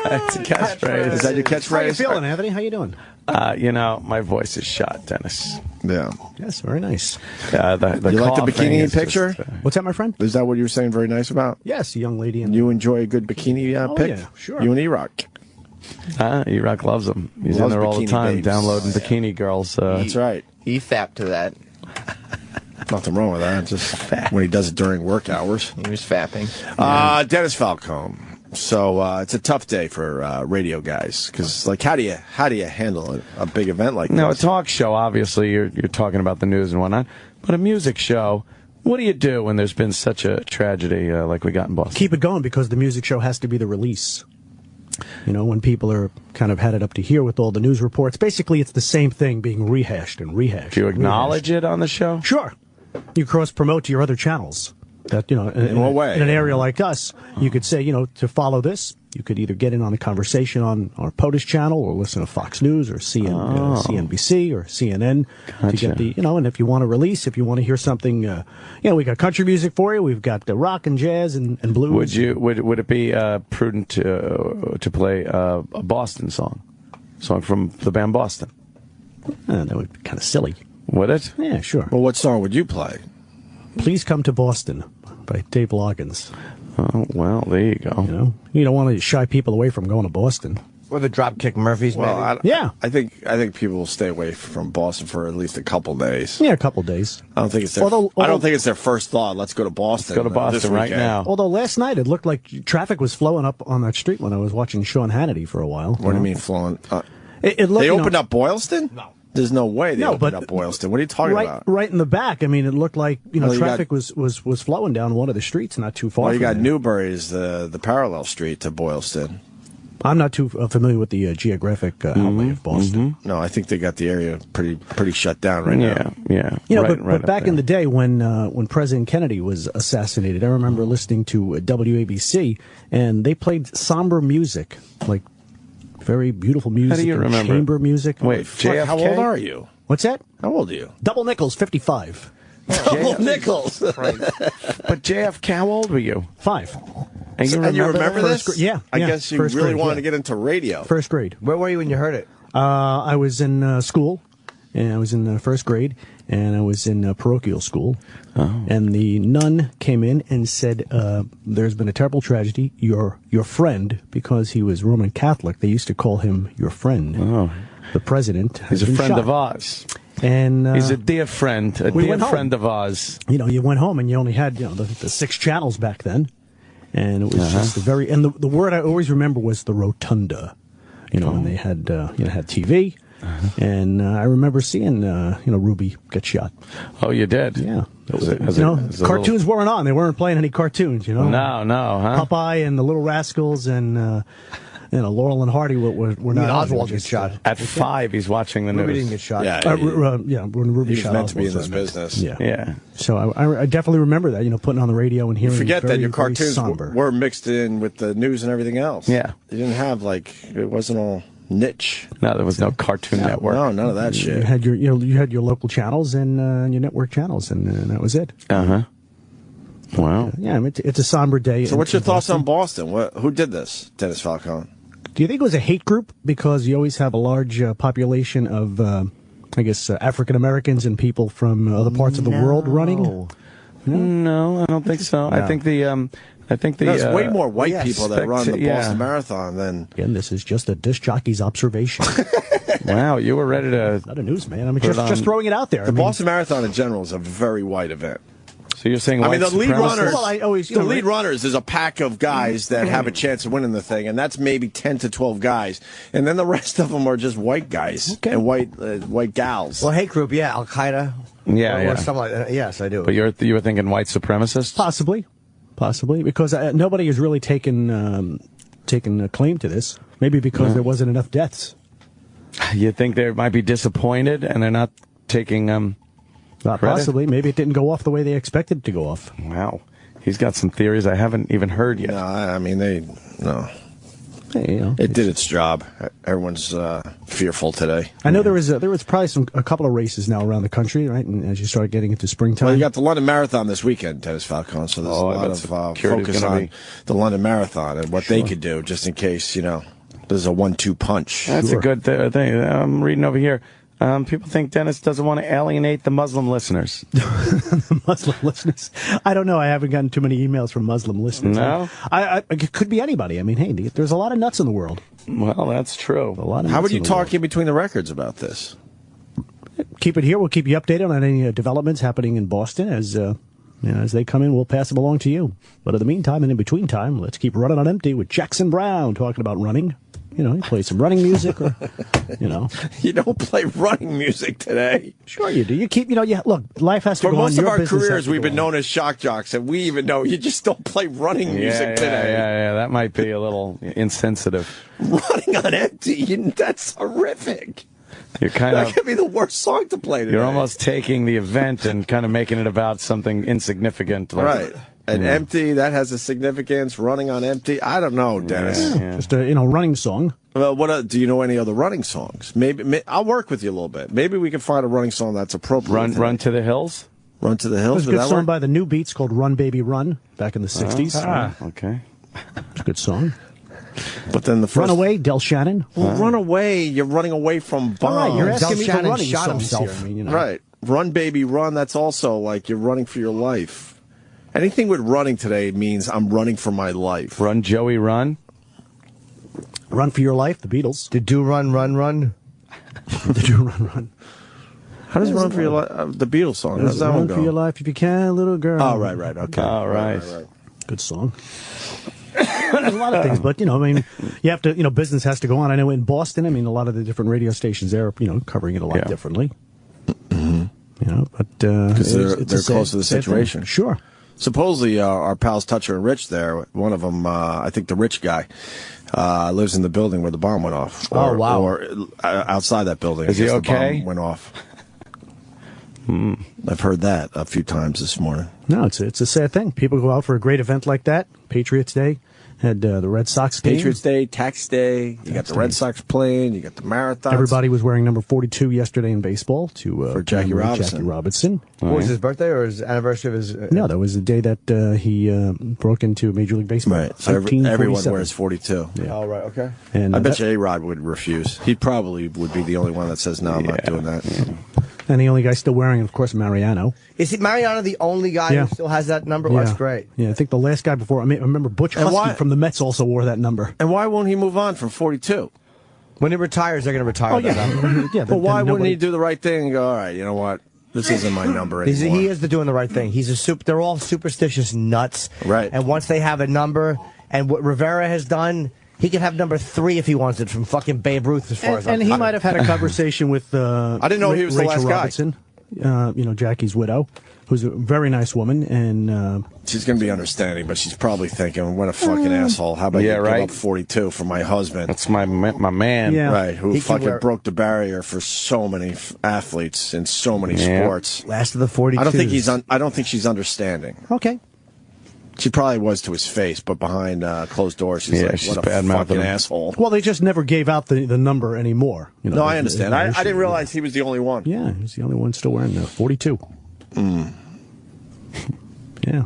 That's a catchphrase. Is that your catchphrase? How you feeling, Anthony? How you doing? My voice is shot, Dennis. Yeah. Yes, very nice. You like the bikini picture? What's that, my friend? Is that what you were saying very nice about? Yes, a young lady. You enjoy a good bikini pic? Yeah, sure. You and E-Rock. E-Rock loves them. He's in there all the time babes. downloading bikini girls. That's right. He fapped to that. Nothing wrong with that. Just when he does it during work hours. He was fapping. Dennis Falcone. So it's a tough day for radio guys because, like, how do you handle a big event like this? No, a talk show. Obviously, you're talking about the news and whatnot, but a music show. What do you do when there's been such a tragedy like we got in Boston? Keep it going because the music show has to be the release. You know, when people are kind of had it up to here with all the news reports, basically it's the same thing being rehashed and rehashed. Do you acknowledge it on the show? Sure. You cross-promote to your other channels. That, in what way? In an area like us, you could say, to follow this, you could either get in on the conversation on our POTUS channel or listen to Fox News or CNBC or CNN to get the, and if you want to release, if you want to hear something, we got country music for you. We've got rock and jazz and blues. Would it be prudent to play a Boston song from the band Boston? That would be kind of silly. Would it? Yeah, sure. Well, what song would you play? Please Come to Boston by Dave Loggins. Oh, well, there you go. You don't want to shy people away from going to Boston. Or the Dropkick Murphys, maybe. Yeah. I think people will stay away from Boston for at least a couple days. Yeah, a couple days. I don't think it's their. I don't think it's their first thought. Let's go to Boston. Let's go to Boston right now. Although last night it looked like traffic was flowing up on that street when I was watching Sean Hannity for a while. What do you mean flowing? It looked, they opened up Boylston? No. There's no way they opened up Boylston. What are you talking about? Right in the back. I mean, it looked like traffic was flowing down one of the streets not too far. Well, you got Newbury's the parallel street to Boylston. I'm not too familiar with the geographic outlay of Boston. No, I think they got the area pretty shut down right now. Yeah. But back in the day when President Kennedy was assassinated, I remember listening to WABC, and they played somber music, like very beautiful music. How do you remember? Chamber music. Wait, JFK? How old are you? What's that? How old are you? Double nickels, 55. Double nickels. Right. But JFK, how old were you? 5. And you remember this? Yeah. I guess you really wanted to get into radio. First grade. Where were you when you heard it? I was in school, and I was in first grade, and I was in parochial school. Oh. And the nun came in and said, there's been a terrible tragedy. Your friend, because he was Roman Catholic, they used to call him your friend. Oh. The president has He's a been friend shot. of ours. And he's a dear friend, friend of ours. You went home and you only had the 6 channels back then, and it was just the word I always remember was the rotunda, and they had had TV, and I remember seeing Ruby get shot. Oh, you did? Yeah. Cartoons weren't on. They weren't playing any cartoons. No, huh? Popeye and the Little Rascals and. Laurel and Hardy were not. Oswald gets shot. At 5, he's watching the news. Ruby didn't get shot. When Ruby He was meant to be in this business. Yeah. So I definitely remember that. Putting on the radio and hearing. You forget very, that your very cartoons somber. were mixed in with the news and everything else. Yeah. You didn't have it wasn't all niche. No, there was no Cartoon Network. No, none of that shit. You had you had your local channels and your network channels, and that was it. Wow. Yeah, it's a somber day. So, what's your thoughts on Boston? Who did this, Dennis Falcone? Do you think it was a hate group? Because you always have a large population of, African Americans and people from other parts of the world running. No, I don't think so. No. I think there's way more white people that run the Boston Marathon than. Again, this is just a disc jockey's observation. Wow, you were ready to. Not a newsman. I mean, just throwing it out there. The Boston Marathon in general is a very white event. So you're saying the lead runners? Well, the lead runners is a pack of guys that have a chance of winning the thing, and that's maybe 10 to 12 guys, and then the rest of them are just white guys and white gals. Well, hate group, Al Qaeda, or something like that. Yes, I do. But you were thinking white supremacists? Possibly, because nobody has really taken a claim to this. Maybe because there wasn't enough deaths. You think they might be disappointed, and they're not taking possibly. Maybe it didn't go off the way they expected it to go off. Wow. He's got some theories I haven't even heard yet. No, I mean, it did its job. Everyone's fearful today. I know there was probably a couple of races now around the country, right? And as you start getting into springtime. Well, you got the London Marathon this weekend, Dennis Falcone, so there's a lot of focus on the London Marathon and what they could do, just in case, there's a 1-2 punch. That's a good thing. I'm reading over here. People think Dennis doesn't want to alienate the Muslim listeners. The Muslim listeners? I don't know. I haven't gotten too many emails from Muslim listeners. No? It could be anybody. I mean, hey, there's a lot of nuts in the world. Well, that's true. How would you talk in between the records about this? Keep it here. We'll keep you updated on any developments happening in Boston. As they come in, we'll pass them along to you. But in the meantime and in between time, let's keep running on empty with Jackson Brown talking about running. You play some running music, or You don't play running music today. Sure you do. You keep, look, life has to go on. For most of our careers, we've been known as shock jocks, and we even know you just don't play running music today. Yeah, that might be a little insensitive. Running on empty, that's horrific. That could be the worst song to play today. You're almost taking the event and kind of making it about something insignificant. Right. And empty, that has a significance. Running on empty, I don't know, Dennis. Yeah. Just a running song. Well, do you know any other running songs? Maybe I'll work with you a little bit. Maybe we can find a running song that's appropriate. Run to the Hills. Run to the Hills. There's a good song by the New Beats called "Run Baby Run" back in the '60s. Okay, it's a good song. But then the first Runaway, Del Shannon. Well, Runaway, you're running away from bombs. All right, you're asking Del me Shannon for running shot songs himself. here. Right. Run Baby Run, that's also like you're running for your life. Anything with running today means I'm running for my life. Run, Joey, run. Run for your life, the Beatles. The Do Run, Run, Run. The Do Run, Run. How does Run for Your Life, the Beatles song, how does that one go? Run for your life if you can, little girl. Oh, right, okay. All right. Right. Good song. There's a lot of things, but, you know, I mean, you have to, you know, business has to go on. I know in Boston, I mean, a lot of the different radio stations there, you know, covering it a lot differently. You know, but because they're close to the situation. Sure. Supposedly, our pals Toucher and Rich there, one of them, I think the rich guy, lives in the building where the bomb went off. Or, wow. Or outside that building. Is he okay? The bomb went off. I've heard that a few times this morning. No, it's a sad thing. People go out for a great event like that. Patriots Day. Had the Red Sox game. Patriots Day, Tax Day. You got the Red Sox playing. You got the marathons. Everybody was wearing number 42 yesterday in baseball for Jackie Robinson. Jackie Robinson. What was his birthday or his anniversary of his? No, that was the day that he broke into Major League Baseball. Right. So everyone wears 42. Yeah. Oh, right. Okay. And I bet you A-Rod would refuse. He probably would be the only one that says, no, I'm not doing that. Yeah. And the only guy still wearing, of course, Mariano. Is Mariano the only guy who still has that number? Yeah. That's great. Yeah, I think the last guy before, I remember Butch Husky from the Mets also wore that number. And why won't he move on from 42? When he retires, they're going to retire. Oh, yeah. Yeah, but why wouldn't he do the right thing and go, all right, you know what? This isn't my number anymore. He is doing the right thing. They're all superstitious nuts. Right. And once they have a number, and what Rivera has done, he could have number 3 if he wants it from fucking Babe Ruth, as far as I'm concerned. And he might have had a conversation with I didn't know he was Rachel the last Robinson, you know, Jackie's widow, who's a very nice woman, and she's going to be understanding, but she's probably thinking, what a fucking asshole. How about you give up 42 for my husband? That's my man. Yeah. Right, who fucking broke the barrier for so many athletes in so many sports. Last of the 42s. I don't think she's understanding. Okay. She probably was to his face, but behind closed doors, she's what a fucking asshole. Well, they just never gave out the number anymore. You know, no, I understand. I didn't realize he was the only one. Yeah, he's the only one still wearing the 42. Yeah.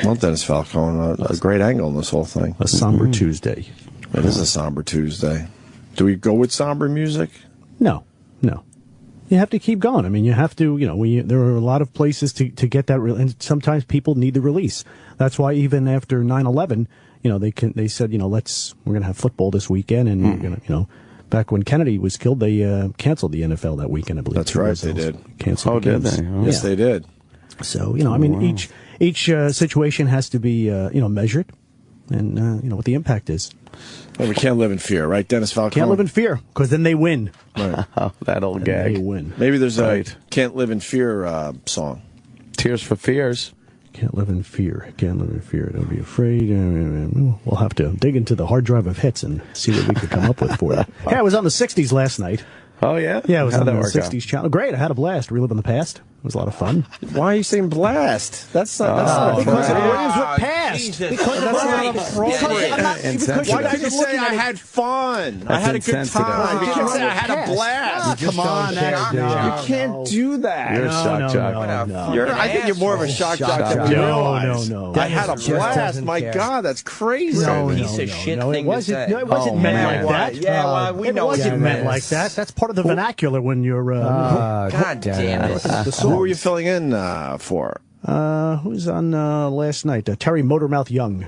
Well, Dennis Falcone, a great angle in this whole thing. A somber Tuesday. It is a somber Tuesday. Do we go with somber music? No. You have to keep going. I mean, you have to, you know, there are a lot of places to get that, and sometimes people need the release. That's why even after 9/11, you know, they said, you know, we're going to have football this weekend, and we're going to, you know, back when Kennedy was killed, they canceled the NFL that weekend, I believe. That's right, they did. Canceled did they? Oh. Yes, they did. So, you know, I mean, each situation has to be, you know, measured, and, you know, what the impact is. Well, we can't live in fear, right, Dennis Falcone? Can't live in fear, because then they win. Right. That old gag. They win. Maybe there's a Can't Live in Fear song. Tears for Fears. Can't live in fear. Can't live in fear. Don't be afraid. We'll have to dig into the hard drive of hits and see what we could come up with for you. Yeah, I was on the 60s last night. Oh, yeah? Yeah, I was on the 60s channel. Great, I had a blast. Reliving the past. It was a lot of fun. Why are you saying blast? That's not because it rhymes with past. Jesus. Because that's not appropriate. Why guys can't you say I had fun? I had a good time. You can't say I had a blast. Come on, you can't do that. You're a shock jock. I think you're more of a shock jock than you realize. No. I had a blast. My God, that's crazy. No, it wasn't meant like that. Yeah, well, we know it wasn't meant like that. That's part of the vernacular when you're. God damn it. Who were you filling in for? Who's on last night? Terry Motormouth Young.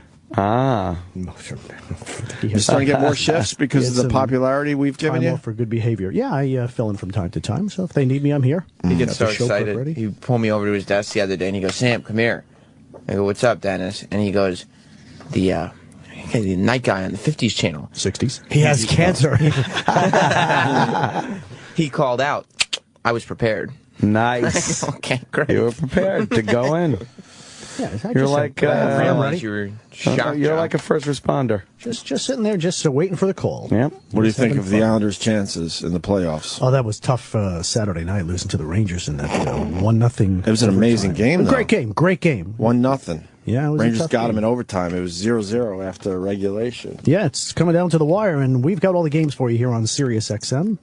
You're starting to get more shifts because of the popularity we've given you? For good behavior. Yeah, I fill in from time to time, so if they need me, I'm here. He gets so excited. He pulled me over to his desk the other day, and he goes, Sam, come here. I go, what's up, Dennis? And he goes, the night guy on the 50s channel. 60s? He has cancer. He called out. I was prepared. Nice. Okay, great. You were prepared to go in. Yeah, you're like you're like a first responder. Just sitting there, just waiting for the call. Yep. What do you think of the Islanders' chances in the playoffs? Oh, that was tough Saturday night, losing to the Rangers in that 1-0. It was an amazing game, though. Great game. 1-0. Yeah, it was Rangers a tough got game. them in overtime. It was 0-0 after regulation. Yeah, it's coming down to the wire, and we've got all the games for you here on Sirius XM.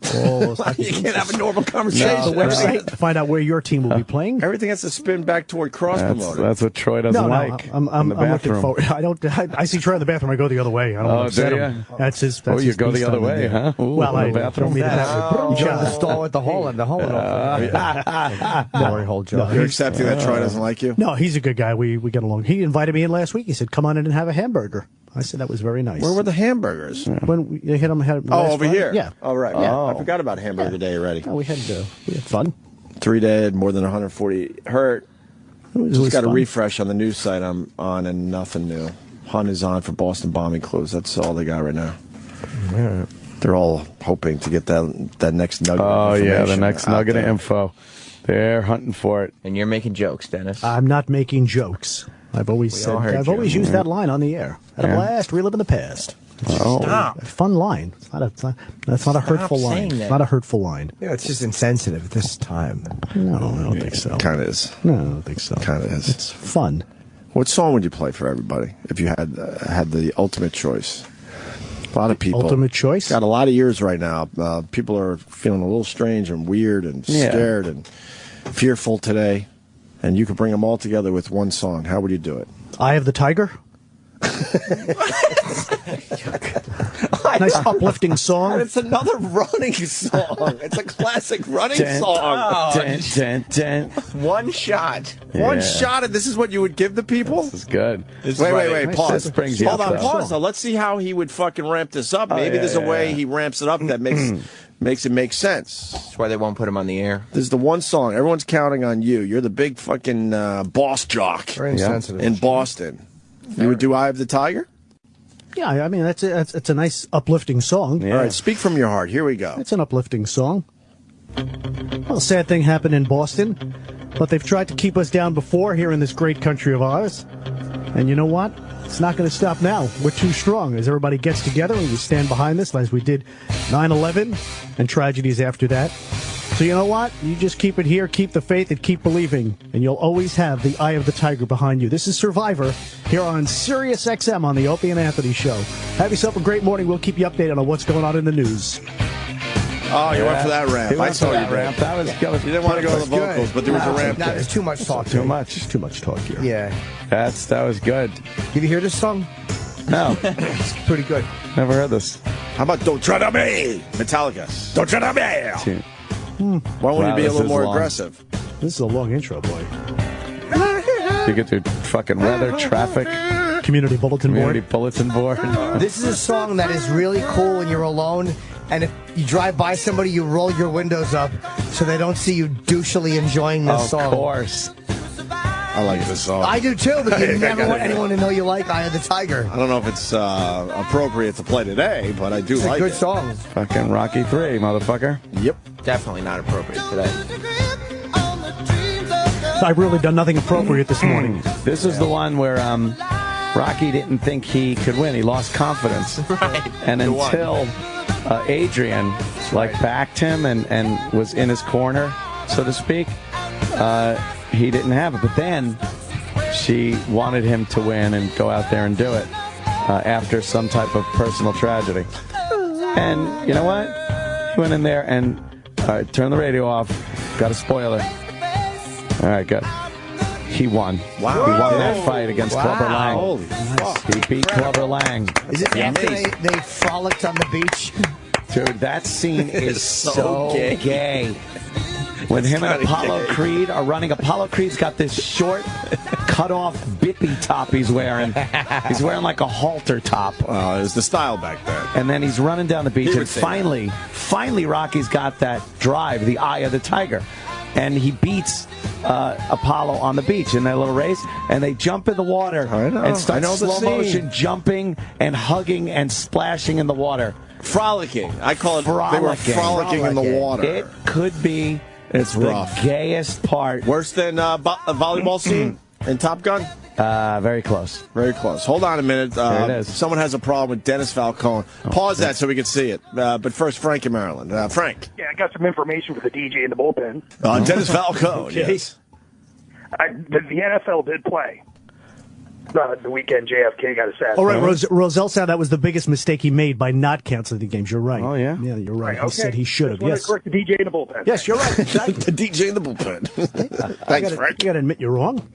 You can't have a normal conversation. The website to find out where your team will be playing. Everything has to spin back toward cross-promoting. That's what Troy doesn't like. I'm looking forward. I see Troy in the bathroom. I go the other way. I don't upset him. That's his. Oh, you go the other way, huh? Well, I bathroom. You go to the stall at the hole and the hole. Glory hole joke. You're accepting that Troy doesn't like you? No, he's a good guy. We get along. He invited me in last week. He said, "Come on in and have a hamburger." I said that was very nice. Where were the hamburgers? When we hit him. Over here. Yeah. Oh, right. Yeah. I forgot about Hamburger Day already. No, we had fun. 3 dead, more than 140 hurt. Just got a refresh on the news site I'm on, and nothing new. Hunt is on for Boston bombing clues. That's all they got right now. Yeah. They're all hoping to get that next nugget. Oh yeah, the next nugget of info. They're hunting for it. And you're making jokes, Dennis. I'm not making jokes. I've always used that line on the air. Had a blast, reliving the past. Stop. Fun line. That's not a hurtful line. It's not a hurtful line. Yeah, it's just insensitive at this time. No, I don't think so. Kind of is. No, I don't think so. Kind of is. It's fun. What song would you play for everybody if you had the ultimate choice? A lot of people. Ultimate choice? Got a lot of ears right now. People are feeling a little strange and weird and scared and fearful today. And you could bring them all together with one song. How would you do it? Eye of the Tiger? Nice uplifting song. And it's another running song. It's a classic running song. One shot. One shot, and this is what you would give the people? This is good. Wait, pause. This brings you Hold up on, though. pause. Now, let's see how he would fucking ramp this up. Maybe there's a way he ramps it up that makes it make sense. That's why they won't put him on the air. This is the one song. Everyone's counting on you. You're the big fucking boss jock in Boston. You would do Eye of the Tiger? Yeah, I mean, it's a nice uplifting song. Yeah. All right, speak from your heart. Here we go. It's an uplifting song. Well, a sad thing happened in Boston, but they've tried to keep us down before here in this great country of ours. And you know what? It's not going to stop now. We're too strong. As everybody gets together and we stand behind this, as we did 9/11 and tragedies after that. So you know what? You just keep it here, keep the faith, and keep believing. And you'll always have the Eye of the Tiger behind you. This is Survivor here on Sirius XM on the Opie and Anthony Show. Have yourself a great morning. We'll keep you updated on what's going on in the news. Oh, you went for that ramp. I saw you ramp. That was good. You didn't want to go to the vocals, but there was a ramp. No, there's too much talk. Just too much talk here. Yeah. That was good. Did you hear this song? No. It's pretty good. Never heard this. How about Don't Tread on Me? Metallica. Don't Tread on Me. Why wouldn't you be a little more aggressive? This is a long intro, boy. You get through fucking weather, traffic, community bulletin board. This is a song that is really cool when you're alone, and if you drive by somebody, you roll your windows up so they don't see you douchely enjoying this song. Of course. I like this song. I do too, but you never want anyone to know you like Eye of the Tiger. I don't know if it's appropriate to play today, but I do like it. It's a good song. Fucking Rocky 3, motherfucker. Yep. Definitely not appropriate today. I've really done nothing appropriate this morning. This is the one where Rocky didn't think he could win. He lost confidence. Right. And until Adrian backed him and was in his corner, so to speak, he didn't have it. But then she wanted him to win and go out there and do it after some type of personal tragedy. And you know what? He went in there and turned the radio off. Got a spoiler. All right, good. He won. Wow. He won that fight against Clubber Lang. Holy fuck. He beat Clubber Lang. Is it after they frolicked on the beach? Dude, that scene is so gay. When him and Apollo Creed are running, Apollo Creed's got this short, cut-off bippy top he's wearing. He's wearing like a halter top. It was the style back then. And then he's running down the beach, and finally Rocky's got that drive, the Eye of the Tiger. And he beats Apollo on the beach in that little race, and they jump in the water and start slow motion jumping and hugging and splashing in the water. Frolicking. I call it They were frolicking in the water. It could be It's rough. The gayest part. Worse than a volleyball scene in Top Gun? Very close. Very close. Hold on a minute. There it is. Someone has a problem with Dennis Falcone. Pause that so we can see it. But first, Frank in Maryland. Frank. Yeah, I got some information for the DJ in the bullpen. Dennis Falcone, yes. The NFL did play. The weekend JFK got a sack. All right, Roselle said that was the biggest mistake he made by not canceling the games. You're right. Oh, yeah? Yeah, you're right. Okay. He said he should have. Yes. Correct the DJ in the bullpen. Yes, you're right. The DJ in the bullpen. Thanks, Frank. You got to admit you're wrong.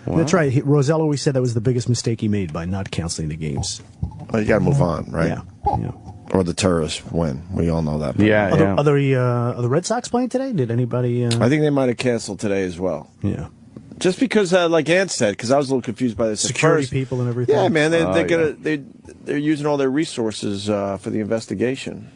Wow. That's right. Roselle always said that was the biggest mistake he made by not canceling the games. Well, you got to move on, right? Yeah. Or the terrorists win. We all know that. Are the Red Sox playing today? Did anybody? I think they might have canceled today as well. Yeah. Just because, like Ant said, because I was a little confused by this. Security people and everything. Yeah, man, they're using all their resources for the investigation.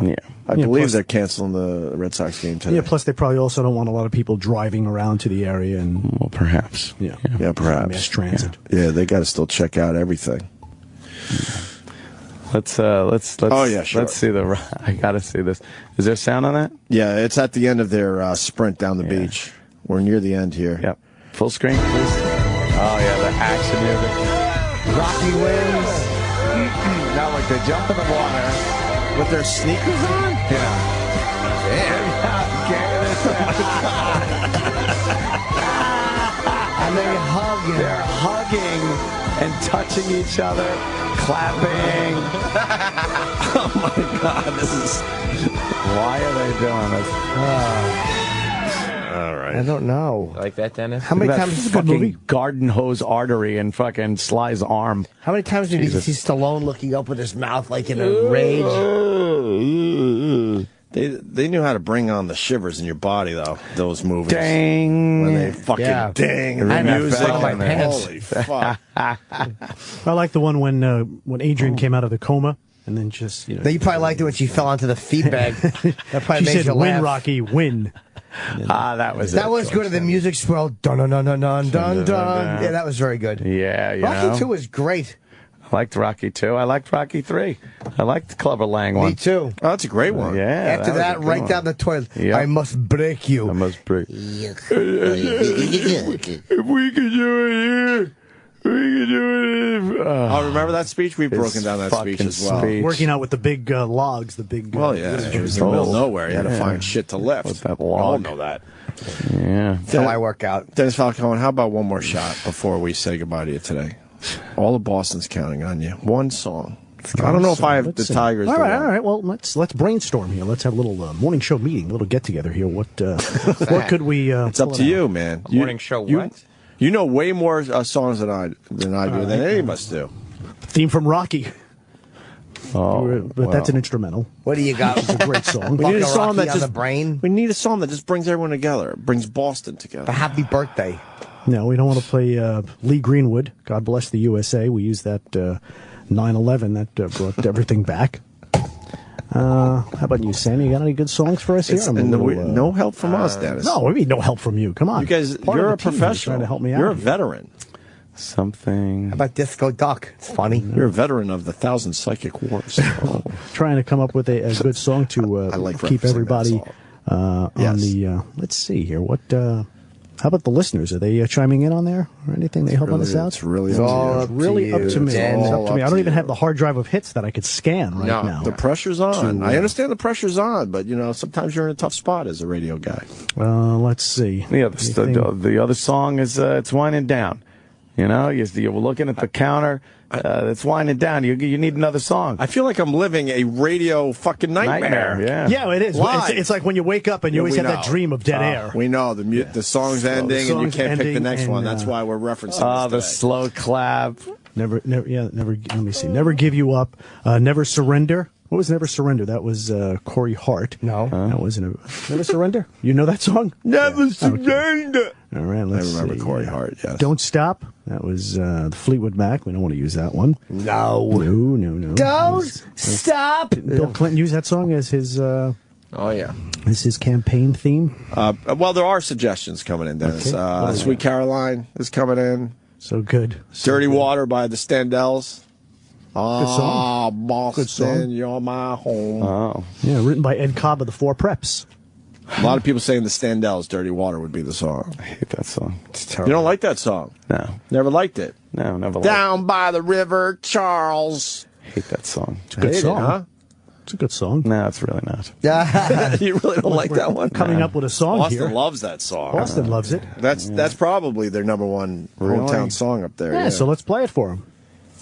Yeah. I believe they're canceling the Red Sox game today. Yeah, plus they probably also don't want a lot of people driving around to the area. And well, perhaps. Yeah, perhaps. Mass transit. Yeah, they got to still check out everything. Let's. Oh yeah, sure. Let's see the. I gotta see this. Is there sound on that? Yeah, it's at the end of their sprint down the beach. We're near the end here. Yep. Full screen, please. Oh yeah, the action music. Rocky wins. Now, like they jump in the water with their sneakers on. Yeah. And they're hugging. They're hugging and touching each other, clapping. Oh my God, this is. Why are they doing this? All right. I don't know. Like that, Dennis? How many times is fucking garden hose artery and fucking Sly's arm? How many times did you see Stallone looking up with his mouth like in a rage? They knew how to bring on the shivers in your body, though, those movies. Dang. When they fucking ding. And the music. Holy fuck. I like the one when Adrian came out of the coma and then just, Now, you probably liked it when she fell onto the feed bag. That probably she made said, you win, laugh. Rocky, win. That was That was good. The music swell. Dun dun dun dun dun dun dun. Yeah, that was very good. Yeah, Rocky 2 was great. I liked Rocky 2. I liked Rocky 3. I liked the Clubber Lang one. Me too. Oh, that's a great one. Yeah. After that, right down the toilet. Yep. I must break you. I must break. If we could do it here, we could do it. Oh, remember that speech? We've broken down that speech as well. Working out with the big logs, the big. Well, yeah, it was in the middle of nowhere. You had to find shit to lift. With that We all log. know that. Yeah. That's how I work out. Dennis Falcone, how about one more shot before we say goodbye to you today? All of Boston's counting on you. One song. I don't know if I have the Tigers. All right. Well, let's brainstorm here. Let's have a little morning show meeting, a little get together here. What could we? It's up to you, man. Morning show. What? You know way more songs than I do than any of us do. Theme from Rocky. Oh, but that's an instrumental. What do you got? It's a great song. We need a song that on the brain. We need a song that just brings everyone together. Brings Boston together. A happy birthday. No, we don't want to play Lee Greenwood. God bless the USA. We used that 9/11 that brought everything back. How about you, Sammy? You got any good songs for us here? No help from us, Dennis. No, I mean no help from you. Come on, you guys. You're a professional. Trying to help me out. You're a veteran. Something. How about Disco Duck? It's funny. You're a veteran of the 1,000 Psychic Wars. Trying to come up with a good song to keep everybody on the. Let's see here. What? How about the listeners? Are they chiming in on there or anything? They helping us out? It's really up to really you. up to me. It's up to me. I don't even have the hard drive of hits that I could scan right now. The pressure's on. I understand the pressure's on, but sometimes you're in a tough spot as a radio guy. Let's see. Yeah, the other song is it's winding down. You're looking at the counter. It's winding down. You need another song. I feel like I'm living a radio fucking nightmare. Yeah, it is. It's like when you wake up and you always have that dream of dead air. We know the song's ending and you can't pick the next one. That's why we're referencing this the slow clap. Never. Let me see. Never give you up. Never surrender. What was Never Surrender? That was Corey Hart. No. That wasn't Never Surrender? You know that song? Never Surrender. All right, let's see. I remember Corey Hart, yes. Don't Stop. That was the Fleetwood Mac. We don't want to use that one. No. Don't stop. Bill Clinton used that song as his... Oh, yeah. As his campaign theme. Well, there are suggestions coming in, Dennis. Okay. Sweet Caroline is coming in. So good. Dirty Water by the Standells. Good song. Boston, Good song. You're my home. Oh. Yeah, written by Ed Cobb of the Four Preps. A lot of people saying the Standells' Dirty Water would be the song. I hate that song. It's terrible. You don't like that song? No. Never liked it? No, never liked it. Down by the River Charles. Hate that song. It's a good song. Huh? It's a good song. No, it's really not. You really don't like that one? Coming up with a song Austin here. loves that song. Austin loves it. That's probably their number one hometown song up there. Yeah, so let's play it for him.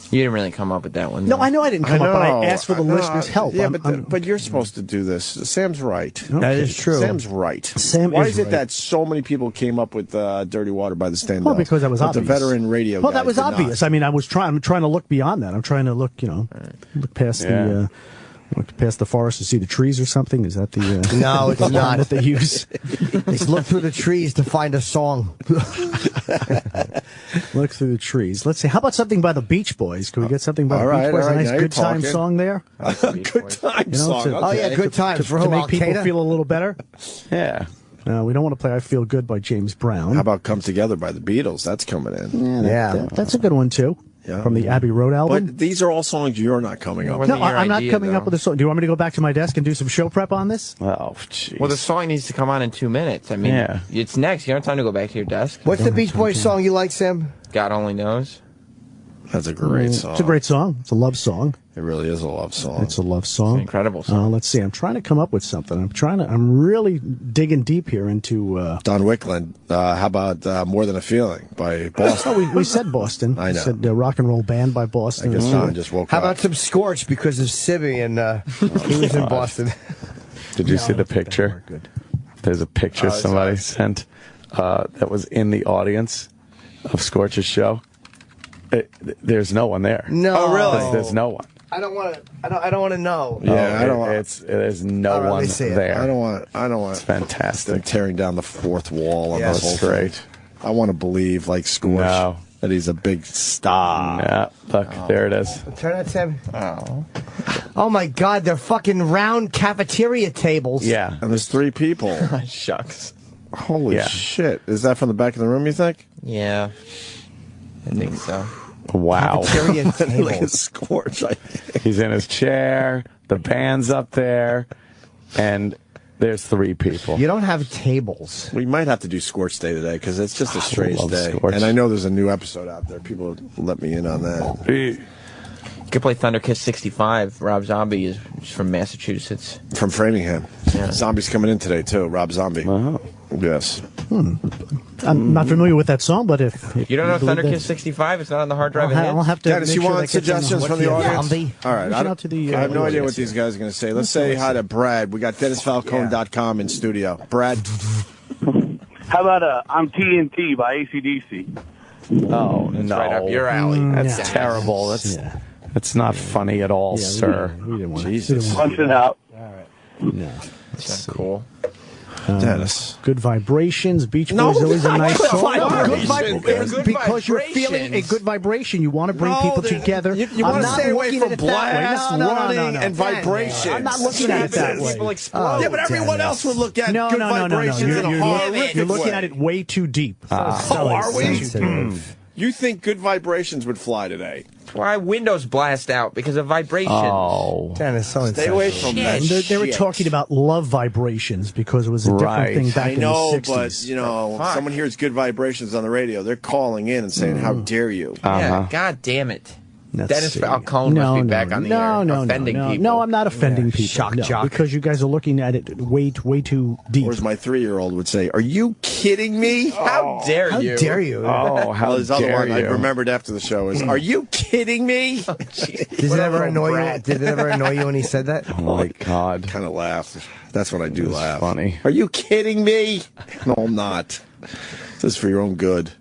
You didn't really come up with that one. No, I know I didn't come up, but I asked for the listeners' help. Yeah, but you're supposed to do this. Sam's right. Okay. That is true. Sam's right. Why is it that so many people came up with Dirty Water by the Standells? Well, because that was obvious. The veteran radio Well, guy that was did obvious. not. I mean, I'm trying to look beyond that. I'm trying to look, look past the... Look past the forest to see the trees or something? Is that the no? It's not that they use. Just look through the trees to find a song. Look through the trees. Let's see. How about something by the Beach Boys? Can we get something by the Beach Boys? A nice good time song there. Good time song. Oh yeah, good times to make people feel a little better. Yeah. We don't want to play "I Feel Good" by James Brown. How about "Come Together" by the Beatles? That's coming in. That's a good one too. Yeah. From the Abbey Road album. But these are all songs you're not coming up with. No, I'm not coming up with a song. Do you want me to go back to my desk and do some show prep on this? Oh, jeez. Well, the song needs to come on in 2 minutes. I mean, it's next. You don't have time to go back to your desk. What's the Beach Boys song you like, Sam? God Only Knows. That's a great song. It's a great song. It's a love song. It really is a love song. It's a love song. It's an incredible song. Let's see. I'm trying to come up with something. I'm really digging deep here into Don Wickland. How about "More Than a Feeling" by Boston? Oh, we said Boston. I know. We said rock and roll band by Boston. I guess Don just woke How up. about some Scorch because of Sibby and he was in Boston. Did you see the picture? There's a picture somebody sent that was in the audience of Scorch's show. There's no one there. No. Oh, really? There's no one. I don't want to know. Yeah, I don't want. There's no one there. I don't want. It's fantastic. Them tearing down the fourth wall on That's this whole great. thing. I want to believe, like Scorch, that he's a big star. Yeah, look, there it is. Turn that, Sam. Oh my God, they're fucking round cafeteria tables. Yeah, and there's 3 people. Shucks. Holy shit! Is that from the back of the room? You think? Yeah, I think so. Wow. Look at Scorch. He's in his chair. The band's up there, and there's 3 people. You don't have tables. We might have to do Scorch Day today because it's just a strange day. Scorch. And I know there's a new episode out there. People let me in on that. You could play Thunder Kiss 65. Rob Zombie is from Massachusetts. From Framingham. Yeah. Zombie's coming in today, too. Rob Zombie. Oh. Yes. I'm not familiar with that song, but if you don't know Thunder Kiss 65, it's not on the hard drive. I'll have to. Dennis, you want suggestions from the audience? Zombie. All right. I have no idea what these guys are going to say. Let's say hi to Brad. We got DennisFalcone.com in studio. Brad. How about I'm TNT by AC/DC? Oh, That's no. right up your alley. That's terrible. That's not funny at all, sir. We didn't want Jesus. Punch it out. All right. No. That's cool. Dennis. Good Vibrations. Beach Boys always a nice song. Good because you're feeling a good vibration. You want to bring people together. You want to stay away from blast, running, and vibrations. I'm not looking at it that way. Yeah, but everyone else would look at good vibrations in a horrific You're looking way. at it way too deep. Are we? You think good vibrations would fly today? Why windows blast out because of vibrations? Oh, Dennis, stay away from that. They were talking about love vibrations because it was a different thing back in the 60s. But you know, someone hears good vibrations on the radio, they're calling in and saying, "How dare you?" Yeah, God damn it. Dennis Falcone must be back on the air offending people. No, I'm not offending people. Shock jock. Because you guys are looking at it way too deep. Or as my 3-year-old would say, "Are you kidding me? How dare you? How dare you? Oh, how dare you? I remembered after the show is, "Are you kidding me?" Did it ever annoy you? Did it ever annoy you when he said that? Oh my God! Kind of laughed. That's what I do. Laugh. Funny. Are you kidding me? No, I'm not. This is for your own good.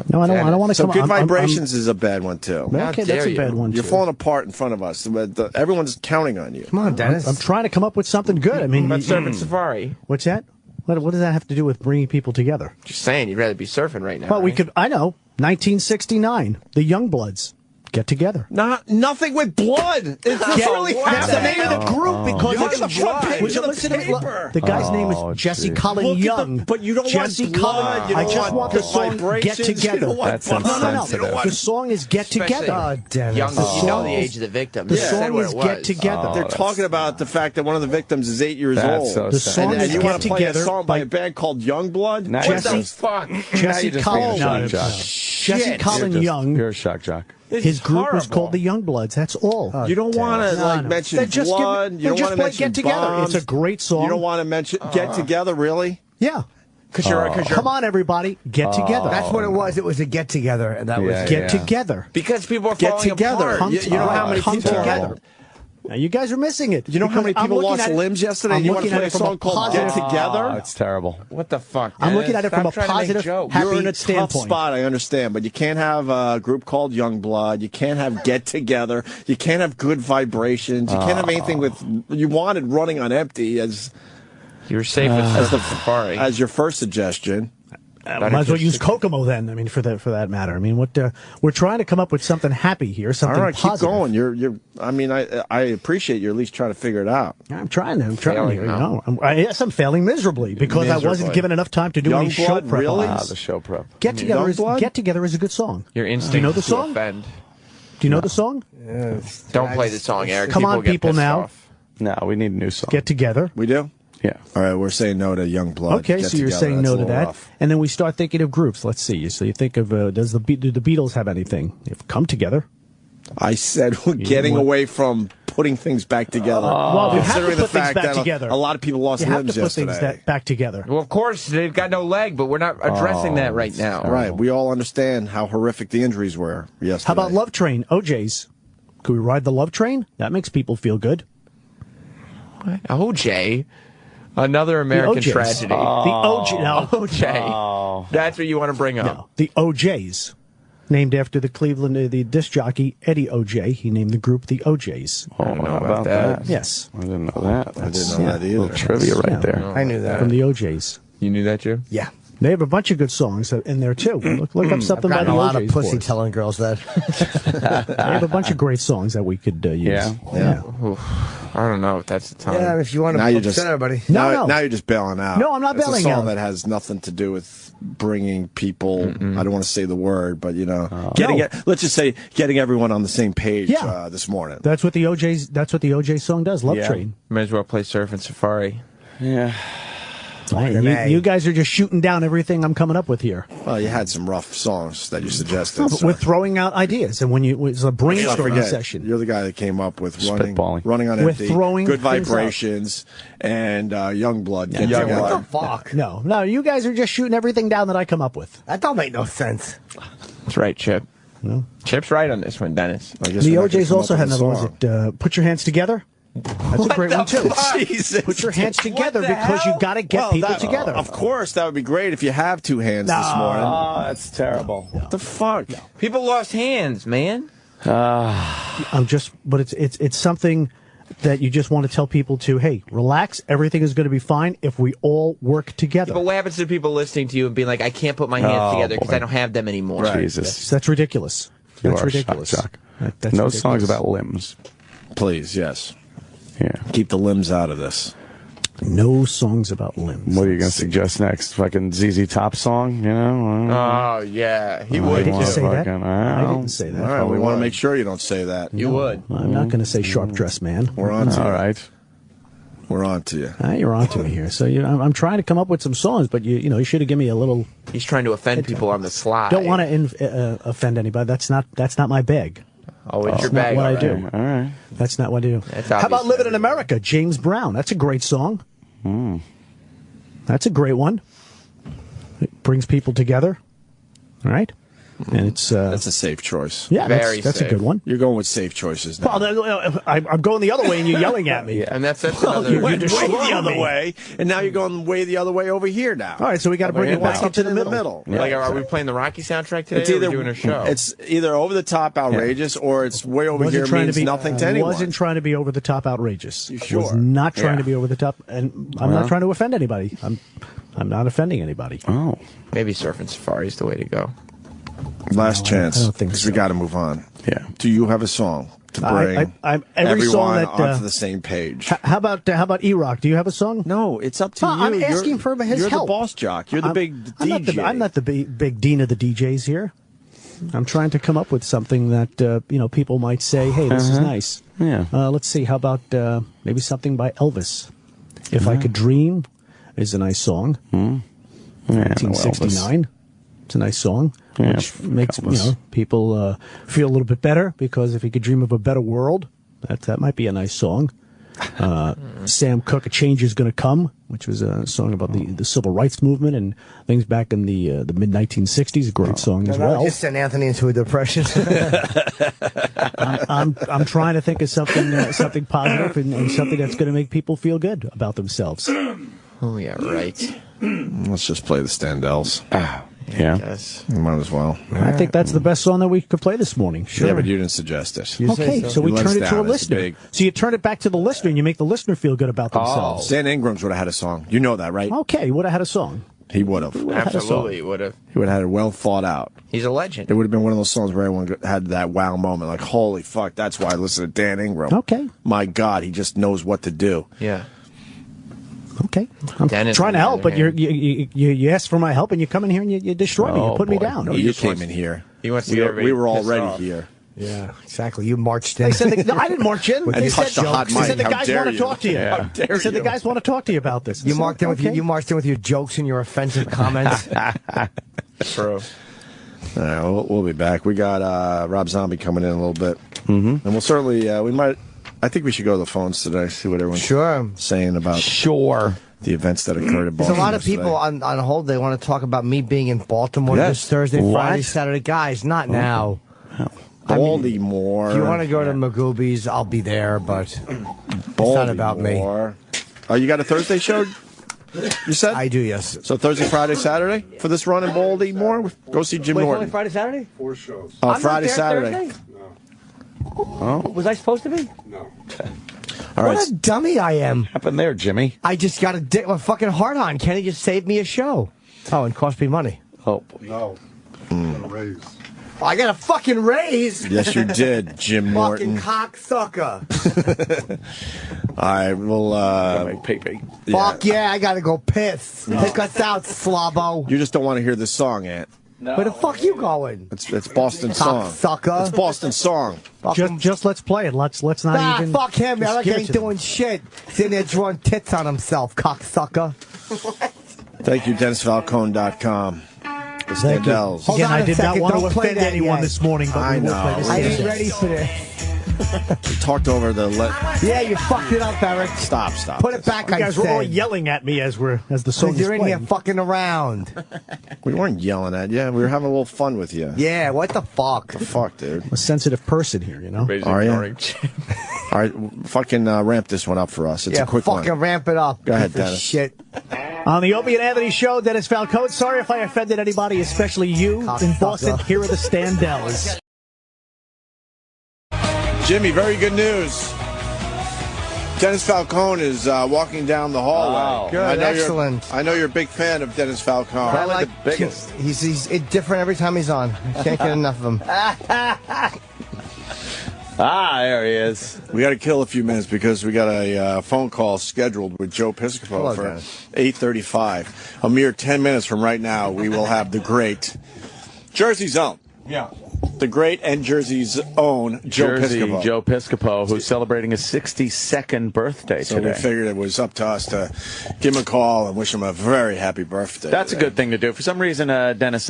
No, I don't want to so come. Good Vibrations is a bad one too. Okay, that's a bad one too. You're falling apart in front of us. Everyone's counting on you. Come on, Dennis. I'm trying to come up with something good. I mean, Let's surf at Safari. What's that? What does that have to do with bringing people together? Just saying, you'd rather be surfing right now. Well, we could. I know. 1969, the Youngbloods get together. Nothing with blood. It's really That's the name of the group because Look it's at the front page of the paper. The guy's name is Jesse Cullen Young. But you don't Jesse want blood. Cullen. I just want the song "Get Together." That's No. insensitive. The song is "Get Together." Oh, Dennis. Young, you know the age of the victim. The song is "Get Together." They're talking about the fact that one of the victims is 8 years That's old. so The sad. song And is you "Get want to play a Together" song by a band called Youngblood? Now What you're the fuck? Jesse Cullen. Jesse Cullen Young. You're a shock jock. His group was called the Youngbloods. That's all. You don't want to mention blood. You don't want to mention Get Together. bombs. It's a great song. You don't want to mention Get Together, really? Yeah. Because Come on, everybody, get together. That's what it was. It was a get together, and that was get together. Because people are Get falling together. apart. You know how many people together. Now, you guys are missing it. You know how many people lost limbs yesterday? You want to play a song called Get Together? Oh, it's terrible. What the fuck? I'm looking at it from a Stop trying to make positive, jokes. happy You're in a tough standpoint. spot, I understand, but you can't have a group called Youngblood. You can't have Get Together. You can't have Good Vibrations. You can't have anything with you wanted running on empty as You were safe at the Safari. as your first suggestion. Might as well use Kokomo then. I mean, for that matter. I mean, we're trying to come up with something happy here, something all right, positive. Keep going. You're. I mean, I appreciate you at least trying to figure it out. I'm trying. Yes, I'm failing miserably because I wasn't given enough time to do any show prep. Really? The show prep. Get Together is a good song. Your instinct. Do you know the song? Offend. Do you know the song? Yes. Don't play the song, Eric. Come on, people now. No, we need a new song. Get Together. We do. Yeah. All right, we're saying no to Youngblood. Okay, so you're saying no to that, and then we start thinking of groups. Let's see. So you think of do the Beatles have anything? If Come Together. I said we're getting away from putting things back together. Well, we have to put things back together. A lot of people lost limbs yesterday. You have to put things back together. Well, of course, they've got no leg, but we're not addressing that right now. Right. We all understand how horrific the injuries were yesterday. How about Love Train? OJ's. Could we ride the Love Train? That makes people feel good. What? OJ? Another American tragedy. The OJ. No. OJ. That's what you want to bring up. No. The OJs. Named after the Cleveland, the disc jockey, Eddie OJ. He named the group the OJs. Oh, I don't know about that. Yes. I didn't know that. I didn't know that either. Little trivia right there. I knew that. From the OJs. You knew that, Joe? Yeah. They have a bunch of good songs in there, too. Look up something by the OJs. A lot of pussy telling girls that. They have a bunch of great songs that we could use. Yeah. I don't know if that's the time. Yeah, if you want to upset everybody. No. Now you're just bailing out. No, I'm not bailing out. It's a song that has nothing to do with bringing people, I don't want to say the word, but, let's just say getting everyone on the same page this morning. That's what the OJ song does, Love Train. Might as well play Surf and Safari. Yeah. You guys are just shooting down everything I'm coming up with here. Well, you had some rough songs that you suggested. But we're throwing out ideas, and it's a brainstorming session. You're the guy that came up with running on We're empty, throwing Good Vibrations, and Youngblood. What the fuck? No, you guys are just shooting everything down that I come up with. That don't make no sense. That's right, Chip. No. Chip's right on this one, Dennis. The OJs also had another one. Put Your Hands Together. That's a great one, too. Jesus. Put your hands together because you got to get people together. Of course, that would be great if you have two hands this morning. Oh, that's terrible. What the fuck? People lost hands, man. But it's something that you just want to tell people to, hey, relax, everything is going to be fine if we all work together. But what happens to people listening to you and being like, I can't put my hands together because I don't have them anymore? Right. Jesus. That's ridiculous. That's ridiculous. Shock. That's no ridiculous. songs about limbs. Please, yes. Yeah. Keep the limbs out of this. No songs about limbs. What are you going to suggest next? Fucking ZZ Top song, Oh, yeah. He would. I didn't say that. I didn't say that. All right, we want to make sure you don't say that. You would. I'm not going to say Sharp Dressed Man. We're on to you. All right. We're on to you. You're on to me here. So I'm trying to come up with some songs, but you should have given me a little. He's trying to offend people on the slide. Don't want to offend anybody. That's not my bag. Oh, it's your That's bag. not what I do. All right. That's not what I do. How about Living in America? James Brown. That's a great song. That's a great one. It brings people together. All right. And it's that's a safe choice. Yeah, that's a good one. You're going with safe choices now. Well, I'm going the other way, and you're yelling at me. And that's another. You went way the other way, and now you're going way the other way over here now. All right, so we got to bring it back into the middle. Yeah. Like, are we playing the Rocky soundtrack today? Or are we doing a show? It's either over the top outrageous, or it's way over here means nothing to anyone. Wasn't trying to be over the top outrageous. You sure? Was not trying to be over the top, and I'm not trying to offend anybody. I'm not offending anybody. Oh, maybe Surf and Safari is the way to go. Last chance. I don't think because so. we got to move on. Yeah. Do you have a song to bring every song that onto the same page? How about E-Rock? Do you have a song? No, it's up to you. I'm asking for his You're help. the boss jock. You're the big DJ. I'm not the big dean of the DJs here. I'm trying to come up with something that people might say, hey, this is nice. Yeah. Let's see. How about maybe something by Elvis? If I Could Dream is a nice song. 1969. It's a nice song, which makes people feel a little bit better, because if you could dream of a better world, that might be a nice song. Sam Cooke, A Change Is Gonna Come, which was a song about the civil rights movement and things back in the mid 1960s. A great song as well. Just sent Anthony into a depression. I'm trying to think of something positive and something that's going to make people feel good about themselves. Oh yeah, right. Let's just play the Standells. Yeah. You might as well. I think that's the best song that we could play this morning. Sure. Yeah, but you didn't suggest it. Okay, so we turned it to a listener. So you turn it back to the listener, and you make the listener feel good about themselves. Stan Ingrams would have had a song. You know that, right? Okay, he would have had a song. He would have. Absolutely would have. He would have had it well thought out. He's a legend. It would have been one of those songs where everyone had that wow moment, like, holy fuck, that's why I listen to Dan Ingram. Okay. My God, he just knows what to do. Yeah. Okay. I'm trying to help, but you asked for my help, and you come in here and you destroy me. You put me down. No, you came in here. He wants to we were already here. Yeah, exactly. You marched in. They said no, I didn't march in. And They said the guys want to talk to you. How dare They said the guys want to talk to you about this. You marched in with you marched in with your jokes and your offensive comments. True. All right, we'll be back. We got Rob Zombie coming in a little bit, and we'll certainly we might. I think we should go to the phones today. See what everyone's saying about the events that occurred in Baltimore. There's a lot of people on hold. They want to talk about me being in Baltimore this Thursday, Friday, Saturday. Guys, not now. Baltimore. If you want to go to Magoobies, I'll be there, but it's not about me. Oh, you got a Thursday show? You said? I do, yes. So Thursday, Friday, Saturday for this run in Baltimore? Go see Jim Norton. Only Friday, Saturday? 4 shows. Oh, I'm Friday, not there Saturday. Thursday? Oh. Was I supposed to be? No. All right. What a dummy I am. What happened there, Jimmy? I just got a fucking heart on. Kenny just saved me a show. Oh, and cost me money. Oh. No. Got a raise. I got a fucking raise. Yes, you did, Jim Norton. Fucking cocksucker. All right, we'll Fuck yeah, I gotta go piss. Pick us out, slobbo. You just don't want to hear this song, Ant. No. Where the fuck you going? It's Boston song. Cocksucker. It's Boston song. Just let's play it. Let's not even. Fuck him. Eric give it ain't to them. doing shit. He's in there drawing tits on himself, cocksucker. Thank you, DennisFalcone.com. The Thank you. Standells. Hold Again, on I a did second. not want Don't to play offend that anyone yet. this morning, but I we will know. play this. I ain't ready for this. We talked over the. Yeah, you fucked it up, Eric. Stop. Put it back, You guys were all said. yelling at me as the song was You're in here playing. fucking around. We weren't yelling at you. We were having a little fun with you. Yeah, what the fuck? The fuck, dude. I'm a sensitive person here, you know. Are you? All right, fucking ramp this one up for us. It's a quick one. fucking ramp it up. Go ahead, Piece of Dennis. Shit. On the Opie and Anthony show, Dennis Falcone. Sorry if I offended anybody, especially you in Boston. Here are the Standells. Jimmy, very good news. Dennis Falcone is walking down the hallway. Oh, good, excellent. I know you're a big fan of Dennis Falcone. I like the biggest. He's different every time he's on. I can't get enough of him. There he is. We got to kill a few minutes because we got a phone call scheduled with Joe Piscopo Hello, for Dennis. 8:35. A mere 10 minutes from right now, we will have the great Jersey's own. Yeah. The great and Jersey's own Joe Piscopo. Joe Piscopo, who's celebrating his 62nd birthday So today. we figured it was up to us to give him a call and wish him a very happy birthday. That's today. a good thing to do. For some reason, Dennis,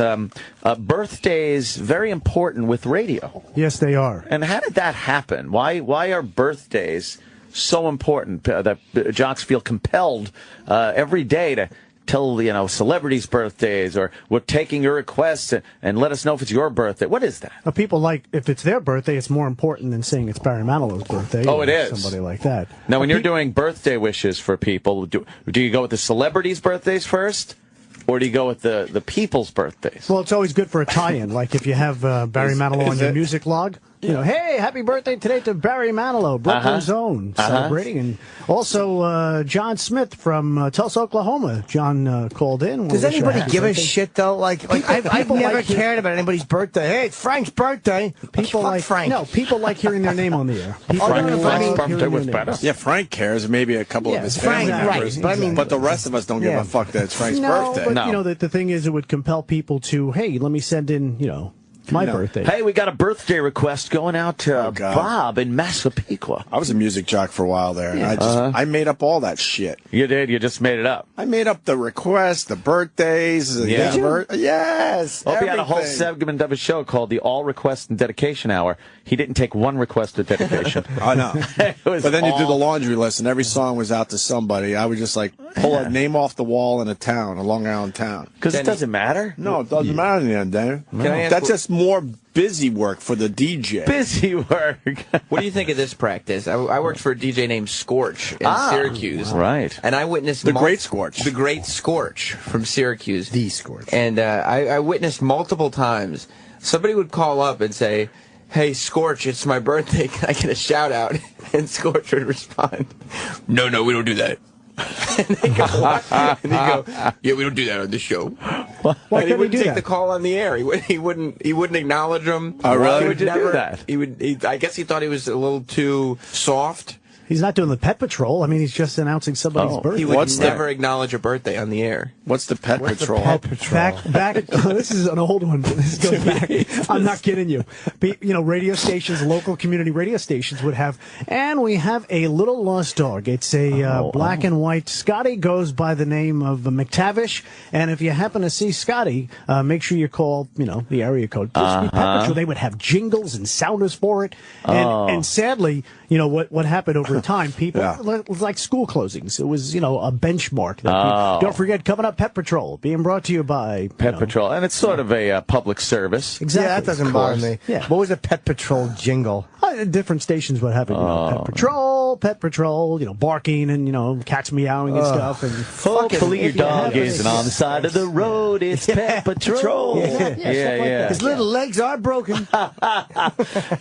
birthdays very important with radio. Yes, they are. And how did that happen? Why are birthdays so important that jocks feel compelled every day to tell celebrities' birthdays, or we're taking your requests and let us know if it's your birthday? What is that? People like, if it's their birthday, it's more important than saying it's Barry Manilow's birthday. Oh, it is. Somebody like that. Now, when you're doing birthday wishes for people, do you go with the celebrities' birthdays first, or do you go with the people's birthdays? Well, it's always good for a tie-in. Like if you have Barry Manilow on your music log, hey, happy birthday today to Barry Manilow, Brooklyn's own, celebrating. And also John Smith from Tulsa, Oklahoma. John called in. Does anybody give a shit, though? Like I've never cared about anybody's birthday. Hey, it's Frank's birthday. People like Frank. No, people like hearing their name on the air. Frank's birthday was better. Yeah, Frank cares. Maybe a couple of his family members. Right, but the rest of us don't give a fuck that it's Frank's birthday. But the thing is, it would compel people to, hey, let me send in, my birthday. Hey, we got a birthday request going out to Bob in Massapequa. I was a music jock for a while there, and I made up all that shit. You did? You just made it up? I made up the requests, the birthdays. Yes. Opie had a whole segment of his show called the All Request and Dedication Hour. He didn't take one request of dedication. I know. But then you do the laundry list, and every song was out to somebody. I would just pull a name off the wall in a town, a Long Island town. Because it doesn't matter? No, it doesn't matter in the end, Danny. That's just more busy work for the DJ. Busy work. What do you think of this practice? I worked for a DJ named Scorch in Syracuse. Right. And I witnessed the Great Scorch. The Great Scorch from Syracuse. The Scorch. And I witnessed multiple times somebody would call up and say, "Hey, Scorch, it's my birthday. Can I get a shout out?" And Scorch would respond, No, we don't do that. And they go, what? And they go, yeah, we don't do that on the show. Why and he couldn't wouldn't he do take that? the call on the air. He wouldn't acknowledge him. Oh, really? He would Why would you never do that? He would. I guess he thought he was a little too soft. He's not doing the pet patrol. I mean, he's just announcing somebody's birthday. He would never acknowledge a birthday on the air. What's the pet patrol? Back. This is an old one. This goes back. I'm not kidding you. You know, radio stations, local community radio stations would have, and we have a little lost dog. It's a black and white. Scotty goes by the name of McTavish, and if you happen to see Scotty, make sure you call, the area code. Pet Patrol. They would have jingles and sounders for it, and sadly, what happened over time, people, it was like school closings. It was, a benchmark. Don't forget, coming up, Pet Patrol, being brought to you by Pet Patrol. And it's sort of a public service. Exactly. Yeah, that doesn't bother me. Yeah. What was a Pet Patrol jingle? Different stations would have it, Pet Patrol, barking and, cats meowing and stuff. And hopefully your dog isn't on the side of the road. It's Pet Patrol. Yeah. His little legs are broken.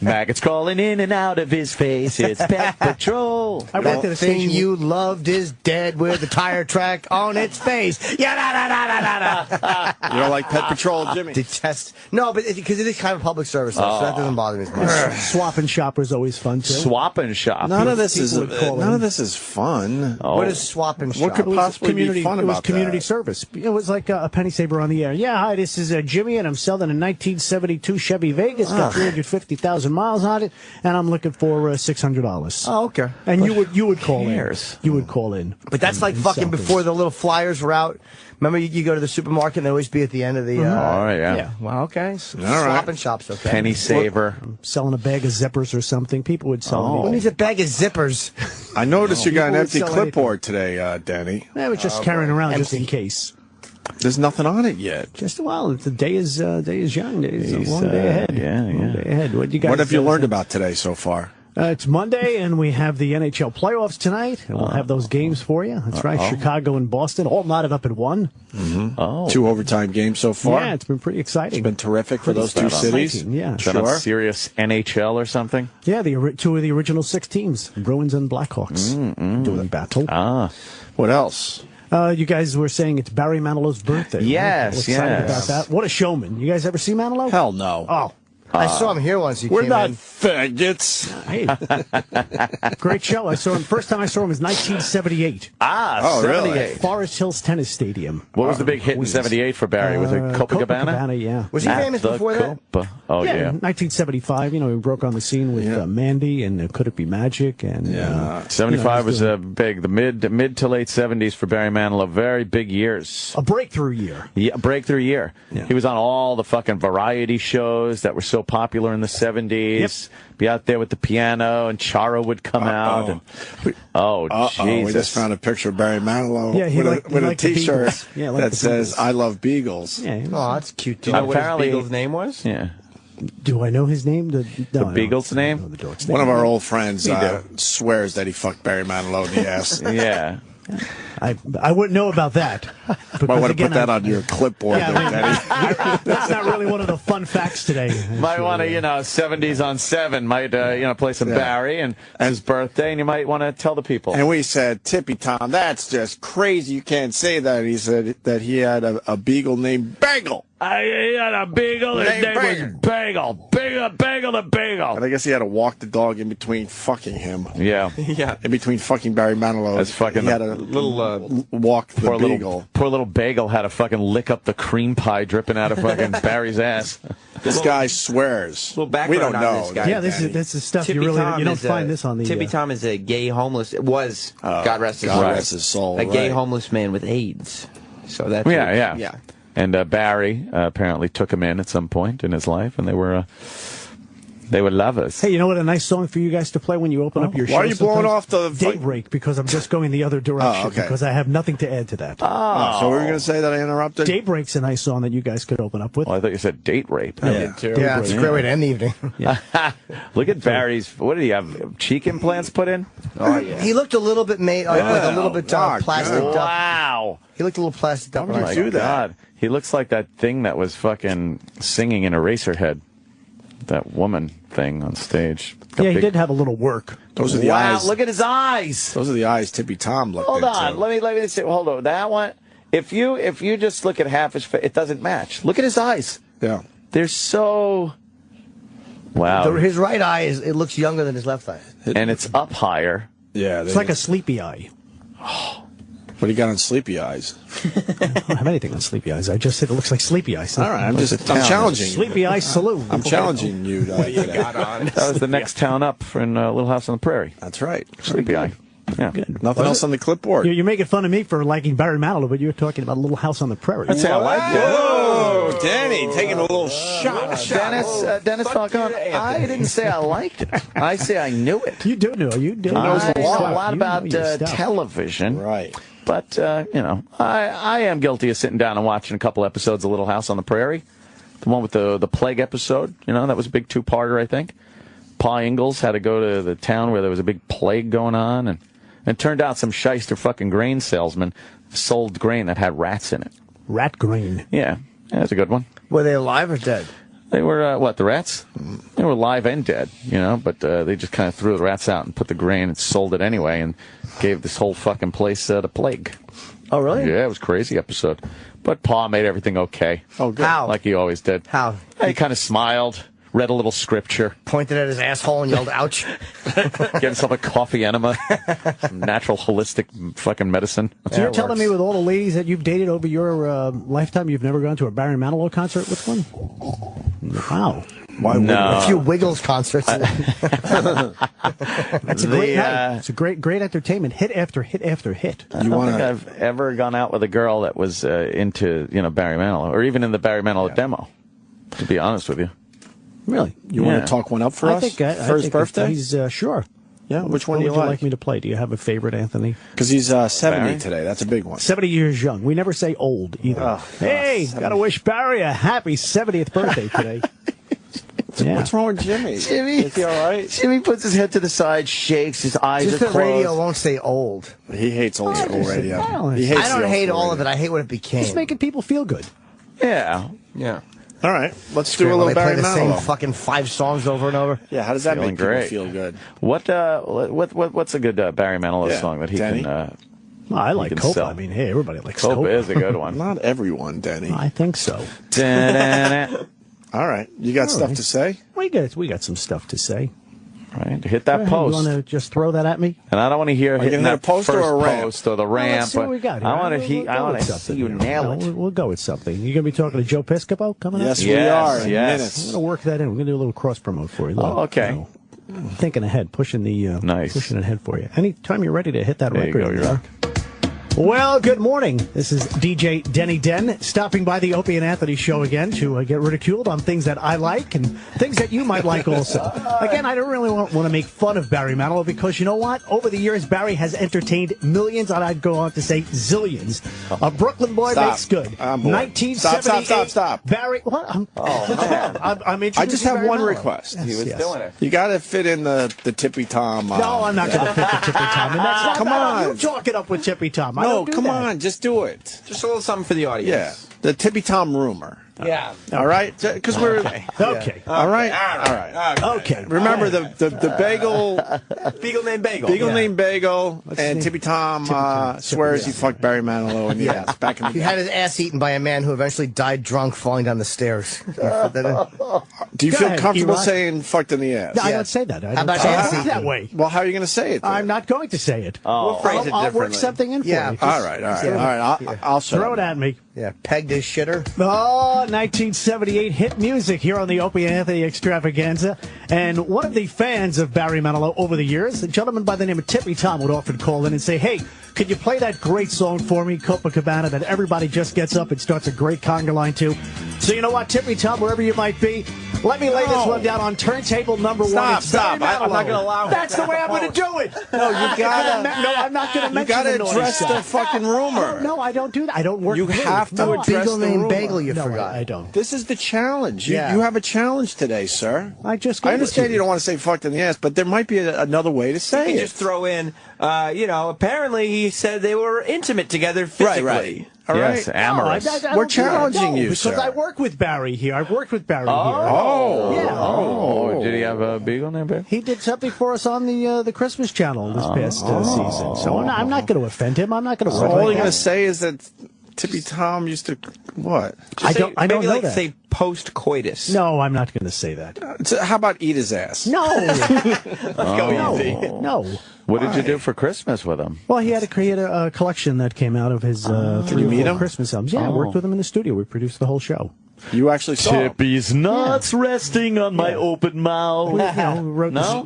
Maggots crawling in and out of his face. It's Pet Patrol. The thing you loved is dead with a tire track on its face. You don't like Pet Patrol, Jimmy? Detest. No, but because it is kind of public service, so that doesn't bother me as much. Swap and shop is always fun too. Swap and shop. None of this is fun. What is swap and shop? What could possibly be fun about that? It was community service. It was like a penny saver on the air. Yeah, hi, this is Jimmy, and I'm selling a 1972 Chevy Vegas. Got 350,000 miles on it, and I'm looking for $600. Oh, okay. And you would call in. You would call in. But that's like fucking before the little flyers were out. Remember, you go to the supermarket and they always be at the end of the. Yeah. Well, okay. Swap and shops, okay. Penny saver. Selling a bag of zippers or something. People would sell. Who needs a bag of zippers? I noticed you got an empty clipboard today, Denny. I was just carrying around just in case. There's nothing on it yet. The day is young. It's a long day ahead. Long day ahead. What have you learned about today so far? It's Monday, and we have the NHL playoffs tonight, and we'll have those games for you. That's right, Chicago and Boston, all knotted up at one. Mm-hmm. 2 overtime games so far. Yeah, it's been pretty exciting. It's been terrific for those two cities. Yeah, Is that on Sirius NHL or something? Yeah, two of the original 6 teams, Bruins and Blackhawks, doing battle. What else? You guys were saying it's Barry Manilow's birthday. Yes, right? Excited about that. What a showman. You guys ever see Manilow? Hell no. Oh. I saw him here once. We're not faggots. Hey, great show. I saw him. First time I saw him was 1978. Really? Forest Hills Tennis Stadium. What was the big hit in '78 for Barry? Was it Copacabana? Yeah. Was he famous before that? Oh yeah. 1975. He broke on the scene with Mandy and Could It Be Magic? And 75 was big. The mid to late '70s for Barry Manilow. Very big years. A breakthrough year. Yeah, a breakthrough year. Yeah. He was on all the fucking variety shows that were so popular in the 70s. Be out there with the piano, and Charo would come out. And, Jesus. We just found a picture of Barry Manilow with a T-shirt that says, I love Beagles. Yeah. Oh, that's cute, too. You know what his Beagles' name was? Yeah. Do I know his name? The Beagle's name? One of our old friends swears that he fucked Barry Manilow in the ass. Yeah. I wouldn't know about that. Might want to put that on your clipboard there, Denny. That's not really one of the fun facts today. Might want to, 70s on 7. Might, play some Barry and his birthday, and you might want to tell the people. And we said, Tippy Tom, that's just crazy. You can't say that. And he said that he had a beagle named Bagel. He had a beagle. His name was Bagel. Bagel the Beagle. And I guess he had to walk the dog in between fucking him. Yeah. In between fucking Barry Manilow. That's fucking. He had a little walk the beagle. Poor little Bagel had to fucking lick up the cream pie dripping out of fucking Barry's ass. This guy swears. We don't know. This guy, yeah, this is stuff Tippy you don't find this on the. Tippy Tom is a gay homeless. God rest his soul. A gay homeless man with AIDS. So that's yeah. And Barry apparently took him in at some point in his life, and they were lovers. Hey, you know what? A nice song for you guys to play when you open up your show. Why are you blowing off the Daybreak? Because I'm just going the other direction. Because I have nothing to add to that. So we were going to say that I interrupted? Daybreak's a nice song that you guys could open up with. Oh, I thought you said date rape. Yeah, it's a great way to end the evening. Look at Barry's. What did he have? Cheek implants put in? Oh yeah. He looked a little bit a little bit plastic. Wow. He looked a little plastic up. Oh my God. He looks like that thing that was fucking singing in Eraserhead. that woman thing on stage. Yeah, he did have a little work. Those are the eyes. Look at his eyes. Those are the eyes Tippy Tom looked Hold into. on. Let me see. Hold on. That one. If you just look at half his face, it doesn't match. Look at his eyes. Yeah. They're so... Wow. His right eye, it looks younger than his left eye. And it's up higher. Yeah. It's like a sleepy eye. What do you got on sleepy eyes? I don't have anything on sleepy eyes. I just said it looks like sleepy eyes. All right, I'm challenging you. Sleepy Eye Saloon. I'm challenging you. What do you got on? That was the next town up in Little House on the Prairie. That's right. Sleepy Eye. Yeah. Good. Nothing else on the clipboard. You're making fun of me for liking Barry Manilow, but you're talking about Little House on the Prairie. That's how I like it. Whoa, Danny, taking a little shot. Dennis Falcone, I didn't say I liked it. I say I knew it. You do know. You do. I know a lot about television. Right. But, I am guilty of sitting down and watching a couple episodes of Little House on the Prairie. The one with the plague episode, that was a big two-parter, I think. Pa Ingalls had to go to the town where there was a big plague going on, and it turned out some shyster fucking grain salesman sold grain that had rats in it. Rat grain. Yeah, that's a good one. Were they alive or dead? They were, the rats? They were alive and dead, but they just kind of threw the rats out and put the grain and sold it anyway and gave this whole fucking place the plague. Oh, really? Yeah, it was a crazy episode. But Pa made everything okay. Oh, good. How? Like he always did. How? He kind of smiled, read a little scripture. Pointed at his asshole and yelled, ouch. Get himself a coffee enema. Some natural holistic fucking medicine. So you're telling me with all the ladies that you've dated over your lifetime, you've never gone to a Barry Manilow concert with one? Wow. Why no. A few Wiggles concerts. That's a great night. It's a great entertainment. Hit after hit after hit. I don't think I've ever gone out with a girl that was into Barry Manilow, or even in the Barry Manilow demo, to be honest with you. Really? You want to talk one up for us? For his birthday? He's sure. Yeah, which one would do you like me to play? Do you have a favorite, Anthony? Because he's 70 Barry? today. That's a big one. 70 years young. We never say old either. Oh, hey, gotta wish Barry a happy 70th birthday today. What's wrong with Jimmy? Is he all right? Jimmy puts his head to the side, shakes, his eyes Just are the closed. radio won't say old. He hates old school radio. I don't hate all of it. I hate what it became. Just making people feel good. Yeah. All right, let's do a little Barry Manilow. They play the same fucking 5 songs over and over. Yeah, how does that make great. people feel good? What's a good Barry Manilow song that he Denny? can? Well, I like Copa. sell. I mean, hey, everybody likes Copa Copa. is a good one. Not everyone, Denny. I think so. All right, you got stuff to say? We got some stuff to say. Right, hit that post. You want to just throw that at me? And I don't want to hear hitting that post first or a ramp? post or the ramp. Let's see what we got here. I want to see you nail it. We'll go with something. You going to be talking to Joe Piscopo coming up? Yes, we are. In minutes. I'm going to work that in. We're going to do a little cross promote for you. Okay. Thinking ahead, pushing pushing ahead for you. Anytime you're ready to hit that there record. You go, Well, good morning. This is DJ Denny Den stopping by the Opie and Anthony show again to get ridiculed on things that I like and things that you might like also. Again, I don't really want to make fun of Barry Manilow because you know what? Over the years, Barry has entertained millions, and I'd go on to say zillions. A Brooklyn boy makes good. 1978. Stop. Barry, what? I'm I just have one request. He was doing it. You got to fit in the Tippy Tom. No, I'm not going to fit the Tippy Tom. And that's not Come on. You talk it up with Tippy Tom. No, come on, just do it. Just a little something for the audience. Yeah, the Tippy Tom rumor. Yeah. All right, because we're okay. All right. Okay. Remember the bagel. Beagle named Bagel. Beagle named Bagel and Tippy Tom swears he fucked Barry Manilow in the ass back in the He day. had his ass eaten by a man who eventually died drunk falling down the stairs. Do you feel comfortable saying fucked in the ass? No, I don't say that. How about ass eaten? That way. Well, how are you going to say it then? I'm not going to say it. Oh. We'll phrase it differently. I'll work something in for you. All right. I'll shut throw up. it at me. Yeah, pegged his shitter. Oh, 1978 hit music here on the Opie and Anthony Extravaganza. And one of the fans of Barry Manilow over the years, a gentleman by the name of Tippy Tom, would often call in and say, hey, could you play that great song for me, Copacabana, that everybody just gets up and starts a great conga line to? So you know what, Tippy Tom, wherever you might be, let me lay this one down on turntable number one. Stop. I'm not going to allow it. That's the way I'm going to do it. No, you gotta. No, I'm not going to mention You gotta the naughty address stuff. the fucking rumor. No, I don't do that. I don't work. You have to address Beagle the named rumor. Bagel, you forgot. I don't. This is the challenge. Yeah. You have a challenge today, sir. I understand you don't want to say fucked in the ass, but there might be another way to say You it. just throw in, apparently he said they were intimate together physically. Right. All right? Yes, amorous. We're challenging you, because sir. I work with Barry here. I've worked with Barry here. Oh. Yeah. Oh. Did he have a beagle named Barry? He did something for us on the Christmas channel this past season. So I'm not going to offend him. I'm not going to. So all you're going to say is that Tippy Tom used to what? I don't know like that. Say post-coitus. No, I'm not going to say that. So how about eat his ass? No. Let's go easy. No. What did you do for Christmas with him? Well, he had to create a collection that came out of his 3 or 4 Christmas albums. Yeah, I worked with him in the studio. We produced the whole show. You actually saw Tippy's nuts resting on my open mouth.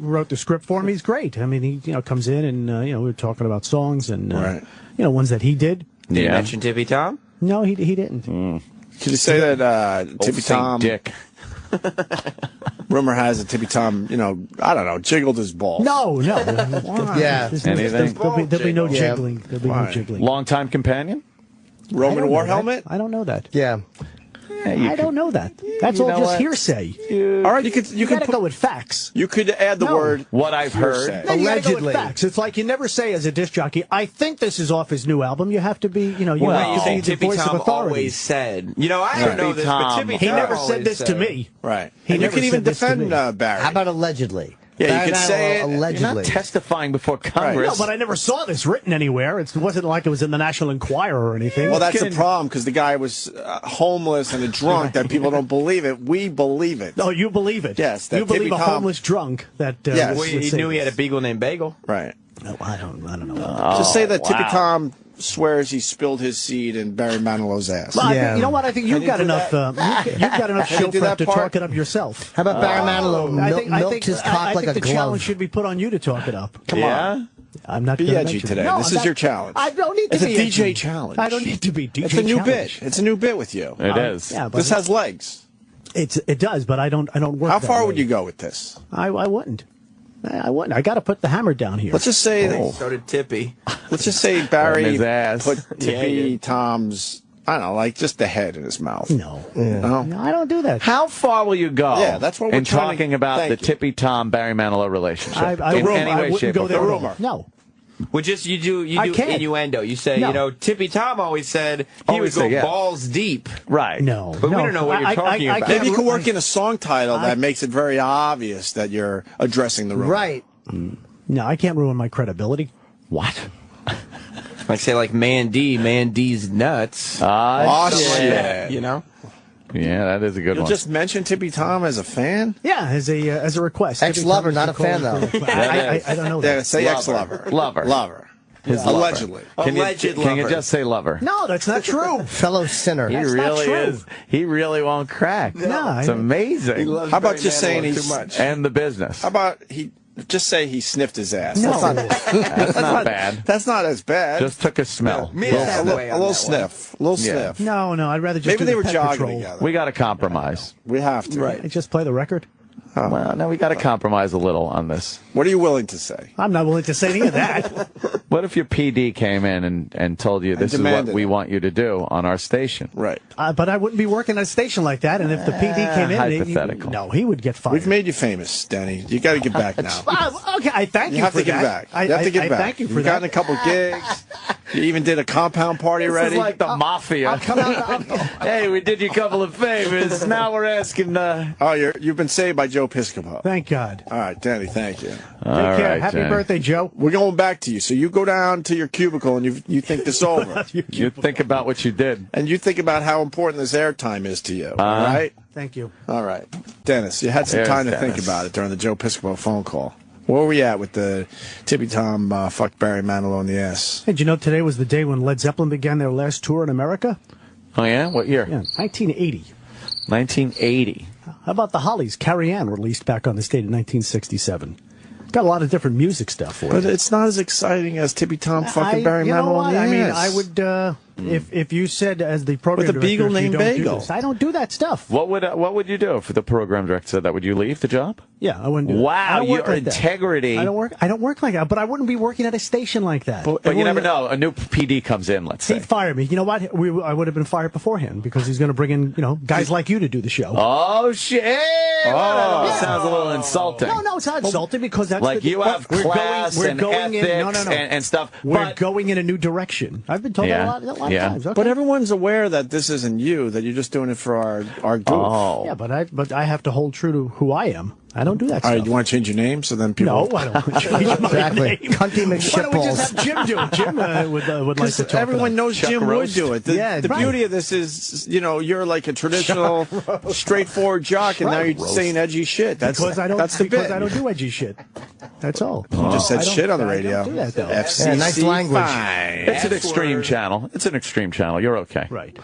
Wrote the script for him. He's great. I mean, he comes in and we were talking about songs and ones that he did. Did you mention Tippy Tom? No, he didn't. Could you say that Tippy Tom? Dick. Rumor has it Tippy Tom, I don't know, jiggled his balls. No. Yeah. Anything? There'll be no jiggling. There'll be no jiggling. Long-time companion? Roman war helmet? I don't know that. Yeah. I don't know that. That's all just hearsay. All right, you gotta go with facts. You could add the word what I've heard. No, you gotta go with facts. It's like you never say as a disc jockey, I think this is off his new album. You have to be, you have to be the Tippy voice Tom of authority. always said. I don't know this, but Tippy Tom he never said this to me. Right. He and never you can even said this to defend me. Barry. How about allegedly? Yeah, you could say it. Allegedly. You're not testifying before Congress. No, but I never saw this written anywhere. It wasn't like it was in the National Enquirer or anything. Well, that's the problem, because the guy was homeless and a drunk, that people don't believe it. We believe it. No, you believe it. Yes. You believe a homeless drunk that he knew he had a beagle named Bagel. Right. No, I don't know. Just say that Tippy Tom swears he spilled his seed in Barry Manilow's ass. Well, you know what? I think you've got enough. You've got enough show prep to talk it up yourself. How about Barry Manilow milked his cock like a glove? I think the challenge should be put on you to talk it up. Come on. I'm not be gonna edgy today. No, this is your challenge. I don't need to be It's a DJ edgy. challenge. I don't need to be DJ. It's a new challenge. bit. It's a new bit with you. It is. Yeah, but this has legs. It does, but I don't work. How that far way. would you go with this? I wouldn't. I wouldn't. I got to put the hammer down here. Let's just say So did Tippy. Let's just say Barry his ass. put Tippy Tom's, I don't know, like just the head in his mouth. No. No? No, I don't do that. How far will you go? Yeah, that's what we're in trying to- talking about thank the you. Tippy Tom Barry Manilow relationship. I in any way, wouldn't shape, go or there. form. rumor. No. Well, just you do I can't. innuendo. You say, No. Tippy Tom always said he Always would go say, yeah. balls deep. Right. No. But no. we don't know what you're talking about. Maybe you can work in a song title that makes it very obvious that you're addressing the rumor. Right. No, I can't ruin my credibility. What? Like say like Mandy's nuts. Oh, Something like shit. that, Yeah, that is a good You'll one. just mention Tippy Tom as a fan? Yeah, as a request. Ex-lover, not a fan, though. I don't know that. Yeah, say ex-lover. Lover. Lover. His lover. Allegedly. Can Alleged you lover. just say lover? No, that's not true. Fellow sinner. He That's not really true. is. He really won't crack. No, It's amazing. How about just saying he's too much? And the business. How about he just say he sniffed his ass? No. That's not bad. That's not as bad. Just took a smell. Me a and Sam little, way a on little that sniff. A little Yeah. sniff. No, I'd rather just Maybe do they the were pet jogging patrol. together. We got to compromise. We have to. I just play the record. Well, no, we got to compromise a little on this. What are you willing to say? I'm not willing to say any of that. What if your PD came in and told you this is what demanded we it. want you to do on our station? Right. But I wouldn't be working at a station like that, and if the PD came in, hypothetical. no, he would get fired. We've made you famous, Denny. You got to get back now. Okay, I thank you, You have for to get that. back. You have to get I back. thank you for You've that. gotten a couple gigs. You even did a compound party This already. is like the mafia. Hey, we did you a couple of favors. Now we're asking. Oh, you've been saved by Joe Piscopo. Thank God. All right, Denny, thank you. Take care. Happy birthday, Joe. We're going back to you. So you go down to your cubicle and you think this over. You think about what you did. And you think about how important this airtime is to you. All right? Thank you. All right. Dennis, you had some There's time to Dennis. think about it during the Joe Piscopo phone call. Where were we at with the Tippy Tom fucked Barry Manilow in the ass? Hey, did you know today was the day when Led Zeppelin began their last tour in America? Oh, yeah? What year? Yeah, 1980. 1980. How about the Hollies? Carrie Ann released back on the stage in 1967. Got a lot of different music stuff for it. But it's not as exciting as Tippy Tom fucking Barry you know Manilow what? in the I mean, ass. I would if you said as the program With a beagle director, you named don't do Bagel. this. I don't do that stuff. What would you do if the program director said that? Would you leave the job? Yeah, I wouldn't do that. Wow, I don't work your like that. integrity. I don't work like that, but I wouldn't be working at a station like that. But you never know. A new PD comes in, let's say. He'd fire me. You know what? I would have been fired beforehand because he's going to bring in, guys like you to do the show. Oh, shit. Yeah. Sounds a little insulting. No, it's not insulting because that's Like you have class and ethics and and stuff. We're But going in a new direction. I've been told that a Yeah. But everyone's aware that this isn't you, that you're just doing it for our goof. Oh. Yeah, but I have to hold true to who I am. I don't do that stuff. All right, you want to change your name so then people... No, I don't want to change my Exactly. name. Cunty Why don't we McShitballs. just have Jim do it? Jim would like to talk everyone knows Chuck Jim Roast. would do it. The right. beauty of this is, you're like a traditional, straightforward jock, and now you're saying edgy shit. That's the bit. I don't do edgy shit. That's all. You just said shit on the radio. I don't do that, though. FCC, Yeah, nice language. fine. It's an extreme channel. It's an extreme channel. You're okay. Right.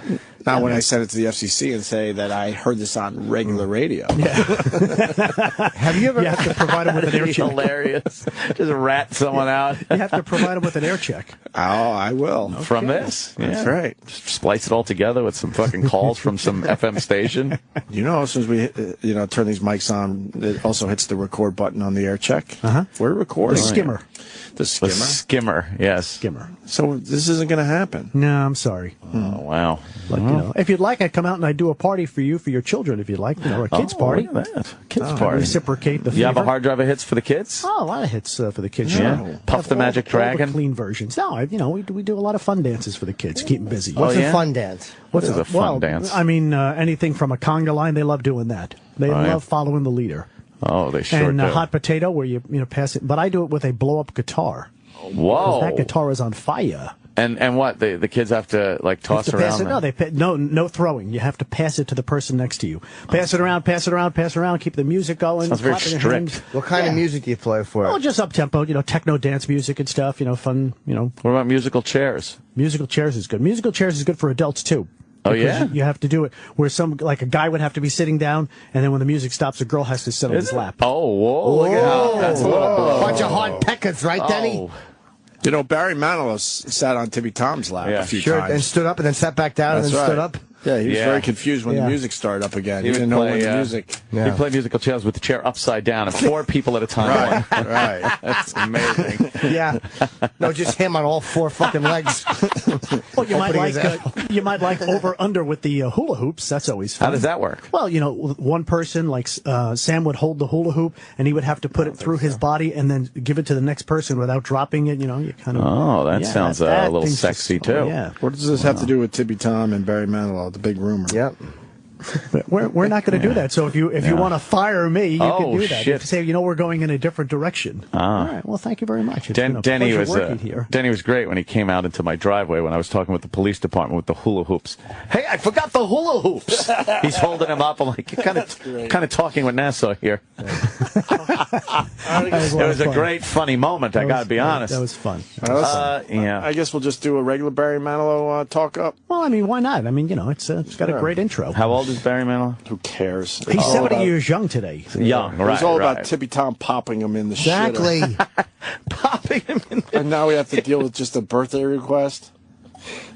Not when I send it to the FCC and say that I heard this on regular radio. Have you ever... You have to provide them with an air check. Hilarious. Just rat someone out. You have to provide them with an air check. Oh, I will. From this. That's right. Just splice it all together with some fucking calls from some FM station. As soon as we turn these mics on, it also hits the record button on the air check. We're recording. The skimmer. The skimmer? The skimmer, yes. Skimmer. So this isn't going to happen. No, I'm sorry. Oh, wow. But, if you'd like, I'd come out and I'd do a party for you, for your children, if you'd like. A kids' party. Look at that. Kids' party. Reciprocate the You have a favor. hard drive of hits for the kids? Oh, a lot of hits for the kids. Yeah. Sure. Puff the Magic all Dragon? the clean versions. No, we do a lot of fun dances for the kids. Keep them busy. What's a fun dance? What is a fun dance? I mean, anything from a conga line, they love doing that. They love following the leader. Oh, they sure and do. hot potato, where you pass it. But I do it with a blow-up guitar. Whoa. That guitar is on fire. And what? The kids have to, toss to around? No throwing. You have to pass it to the person next to you. Pass it around, pass it around, pass it around. Keep the music going. Sounds very clapping your strict. hands. What kind of music do you play for it? Well, just up-tempo, techno dance music and stuff, fun, What about musical chairs? Musical chairs is good. Musical chairs is good for adults, too. Oh, Because yeah? You have to do it where a guy would have to be sitting down, and then when the music stops, a girl has to sit on his lap. Oh, whoa. Look at that. That's a little blow. Bunch of hard peckers, right, Denny? Barry Manilow sat on Timmy Tom's lap a few times. And stood up and then sat back down and then stood up. Yeah, he was very confused when the music started up again. He would didn't know play, when the music... He'd play musical chairs with the chair upside down and 4 people at a time. Right. That's amazing. Yeah. No, just him on all 4 fucking legs. Well, you might like over-under with the hula hoops. That's always fun. How does that work? Well, one person, Sam would hold the hula hoop, and he would have to put it through his body and then give it to the next person without dropping it. You kind of... Oh, that sounds a little sexy, too. Yeah. What does this have to do with Timmy Tom and Barry Manilow, the big rumor? Yep. But we're not going to do that. So if you want to fire me, you can do that. Shit. If you say, we're going in a different direction. All right. Well, thank you very much. It's been a Denny pleasure was working here. Denny was great when he came out into my driveway when I was talking with the police department with the hula hoops. Hey, I forgot the hula hoops. He's holding them up. I'm like, you're kind of talking with Nassau here. It was a great, funny moment. I got to be honest. That was fun. Yeah. I guess we'll just do a regular Barry Manilow talk up. Well, I mean, why not? I mean, it's got a great intro. How old is Barry Manilow? Who cares? He's 70 years young today. Young, right. It was all about Tippy Tom popping him in the Exactly. Popping him in the And now we have to deal with just a birthday request?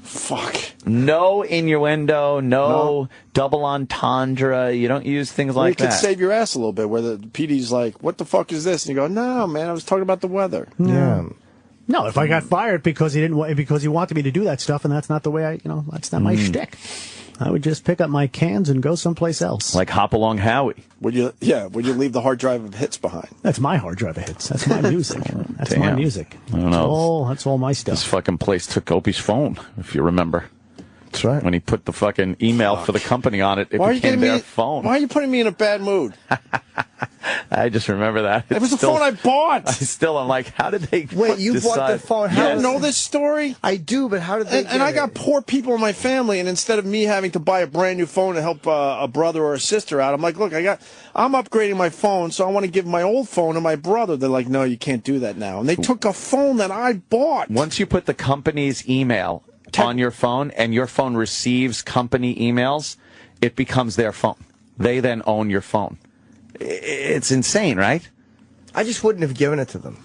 Fuck. No innuendo, no double entendre. You don't use things like that. You could save your ass a little bit where the PD's like, what the fuck is this? And you go, no, man, I was talking about the weather. Yeah. No, if I got fired because he wanted me to do that stuff, and that's not the way that's not my shtick. I would just pick up my cans and go someplace else. Like Hop Along Howie. Would you leave the hard drive of hits behind? That's my hard drive of hits. That's my music. That's my music. I don't know. That's all my stuff. This fucking place took Opie's phone, if you remember. That's right. When he put the fucking email for the company on it, it became their phone. Why are you putting me in a bad mood? I just remember that. It was the phone I bought. I'm like, how did they Wait, you bought the phone? You don't know this story? I do, but how did they And I got poor people in my family, and instead of me having to buy a brand new phone to help a brother or a sister out, I'm like, look, I'm upgrading my phone, so I want to give my old phone to my brother. They're like, no, you can't do that now. And they took a phone that I bought. Once you put the company's email on your phone, and your phone receives company emails, it becomes their phone. They then own your phone. It's insane, right? I just wouldn't have given it to them.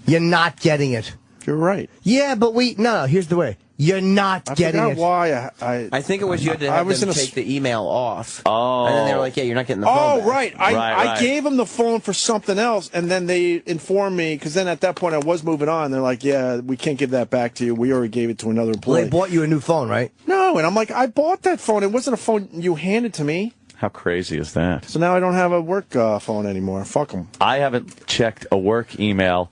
You're not getting it. You're right. Yeah, but no, here's the way. You're not getting it. Why I think it was you had to have them take the email off. Oh. And then they were like, yeah, you're not getting the phone back. Right. I gave them the phone for something else, and then they informed me, because then at that point I was moving on. They're like, yeah, we can't give that back to you. We already gave it to another employee. Well, they bought you a new phone, right? No, and I'm like, I bought that phone. It wasn't a phone you handed to me. How crazy is that? So now I don't have a work phone anymore. Fuck them. I haven't checked a work email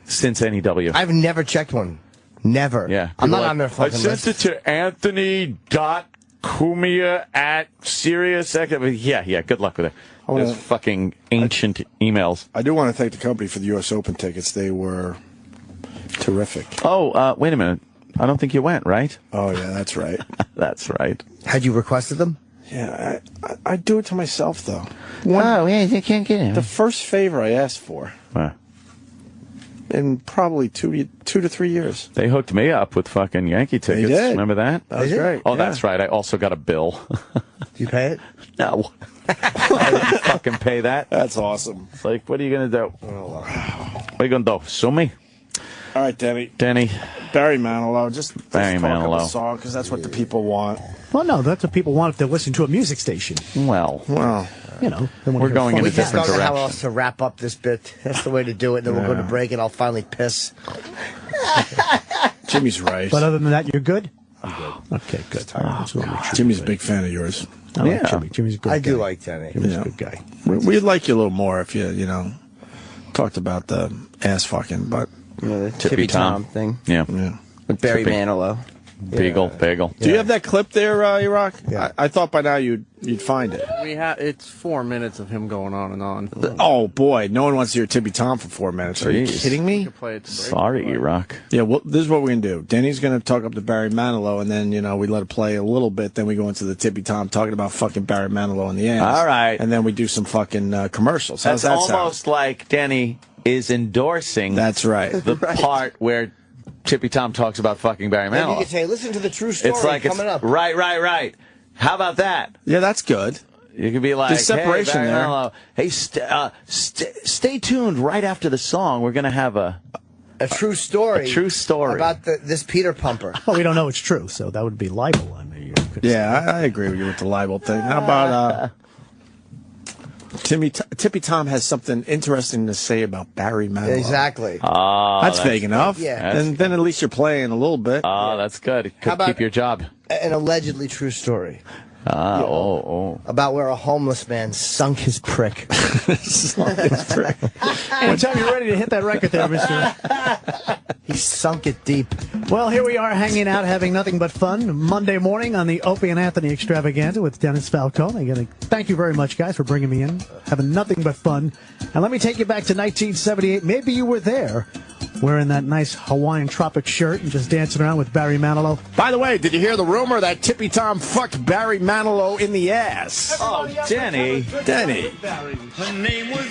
since NEW. I've never checked one. Never. Yeah. I'm not Like, on their fucking I list. sent it to Anthony.Cumia@SiriusXM. Yeah, good luck with it. Those fucking ancient emails. I do want to thank the company for the U.S. Open tickets. They were terrific. Oh, wait a minute. I don't think you went, right? Oh, yeah, that's right. That's right. Had you requested them? Yeah, I do it to myself, though. Yeah, you can't get it. The first favor I asked for in probably 2 to 3 years. They hooked me up with fucking Yankee tickets. They did. Remember that? That was great. Oh, that's right. I also got a bill. Did you pay it? No. I didn't fucking pay that. That's awesome. It's like, what are you going to do? What are you going to do? Sue me? All right, Denny. Barry Manilow. Just Barry talk Manilow. of the song, because that's what the people want. Well, no, that's what people want if they listen to a music station. Well. You know, we're going in a different We direction. just don't know how else to wrap up this bit. That's the way to do it. Then we'll go to break and I'll finally piss. Jimmy's right. But other than that, you're good? Okay, good. Jimmy's a big fan of yours. I like Jimmy. Jimmy's a good guy. I do like Denny. Jimmy's a good guy. We'd like you a little more if you talked about the ass fucking, but the Tippy Tom thing. Yeah. With Barry Manilow. Bagel. Do you have that clip there, Iraq? Yeah. I thought by now you'd find it. It's 4 minutes of him going on and on. Oh boy, no one wants to hear Tippy Tom for 4 minutes. Are you kidding me? Sorry, Iraq. Yeah, well, this is what we're gonna do. Denny's gonna talk up to Barry Manilow, and then we let it play a little bit. Then we go into the Tippy Tom talking about fucking Barry Manilow in the ass. All right, and then we do some fucking commercials. How's That's that almost like Denny is endorsing. That's right. The part where Tippy Tom talks about fucking Barry Then Manilow. you can say, listen to the true story It's like coming up. Right. How about that? Yeah, that's good. You could be like, There's separation hey, Barry there. Manilow, hey, stay tuned. Right after the song, we're going to have a true story. A true story about this Peter Pumper. Well, we don't know it's true, so that would be libel. I mean, I agree with you with the libel thing. How about Tippy Tom has something interesting to say about Barry Manilow. Exactly. That's vague enough. Yeah. Then at least you're playing a little bit. That's good. It could keep your job. An allegedly true story. About where a homeless man sunk his prick. Anytime you're ready to hit that record there, mister. He sunk it deep. Well, here we are hanging out, having nothing but fun. Monday morning on the Opie and Anthony Extravaganza with Dennis Falcone. Again, thank you very much, guys, for bringing me in. Having nothing but fun. And let me take you back to 1978. Maybe you were there, wearing that nice Hawaiian tropic shirt and just dancing around with Barry Manilow. By the way, did you hear the rumor that Tippy Tom fucked Barry Manilow in the ass? Oh, Denny. Her name was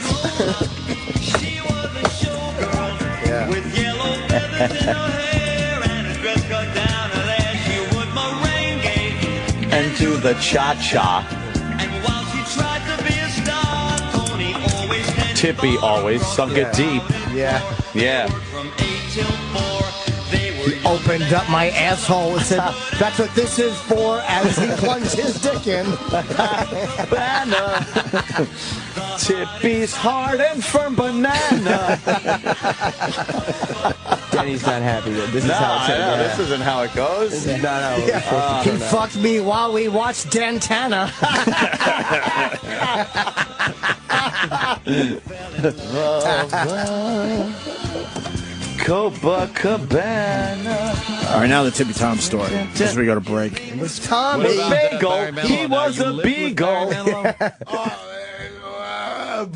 She was a showgirl with yellow feathers in her hair and a dress cut down her there. She would merengue And do the cha-cha. And while she tried to be a star, Tony always Tippy always sunk it deep. Yeah. from 8 till 4. He opened up my asshole and said, that's what this is for, as he plunged his dick in. Banana. Tippy's hard and firm banana. Denny's not happy with this. Is how it's This isn't how it goes. He fucked me while we watched Dantana. Copacabana. All right, now the Tippy Tom story. As we go to break. It was Tommy. Bagel. He was a beagle.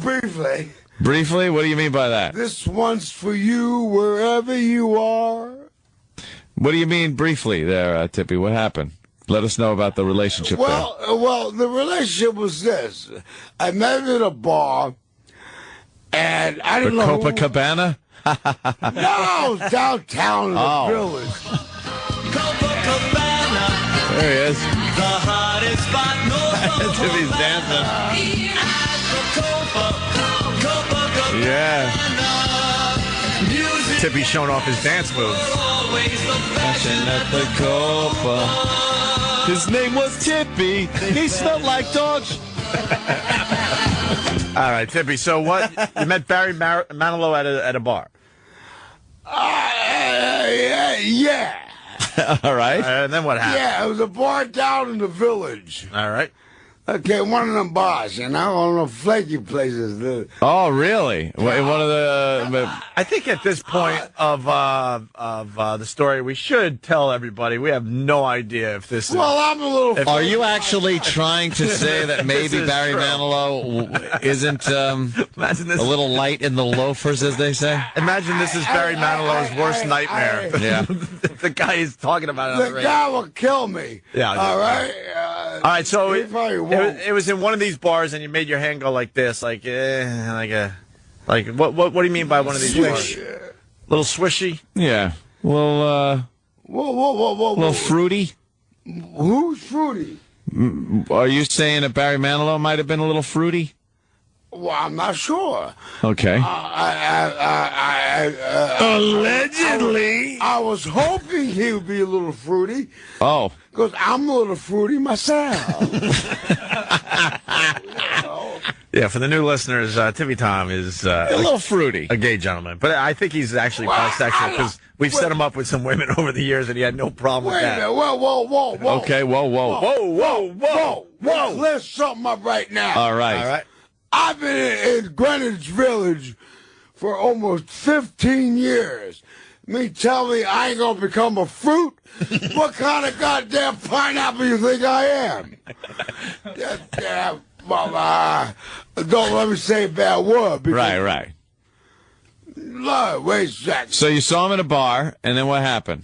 Briefly. Briefly? What do you mean by that? This one's for you wherever you are. What do you mean briefly there, Tippy? What happened? Let us know about the relationship Well, the relationship was this. I met at a bar, and I there. don't know. Copacabana? No, downtown in the village. There he is. The hottest spot Tippy's dancing. Yeah. Tippy's showing off his dance moves. Dancing at the Copa. His name was Tippy. He smelled like dogs. All right, Tippy. So what? You met Barry Manilow at a bar. Yeah. All right. And then what happened? Yeah, it was a bar down in the village. All right. Okay, one of them bars, you know, one of them flaky places. Oh, really? One of the... I think at this point of the story, we should tell everybody. We have no idea if this is... Well, I'm a little... Are you actually trying to say that maybe Barry Manilow isn't a little light in the loafers, as they say? Imagine this is Barry Manilow's worst nightmare. Yeah. The guy is talking about it on the radio. The guy will kill me. Yeah. All right? All right, so it was in one of these bars, and you made your hand go like this, like what do you mean by one of these bars? Little swishy? Yeah. Well, whoa. Little fruity? Who's fruity? Are you saying that Barry Manilow might have been a little fruity? Well, I'm not sure. Okay. Allegedly. I was hoping he would be a little fruity. Oh. Because I'm a little fruity myself. Yeah, for the new listeners, Timmy Tom is a little fruity. A gay gentleman. But I think he's actually bisexual because we've set him up with some women over the years and he had no problem with that. Wait a minute. Whoa. Okay, whoa. Let's clear something up right now. All right. I've been in Greenwich Village for almost 15 years. Tell me I ain't going to become a fruit? What kind of goddamn pineapple you think I am? Don't let me say a bad word. Right. Lord, wait a second. So you saw him in a bar, and then what happened?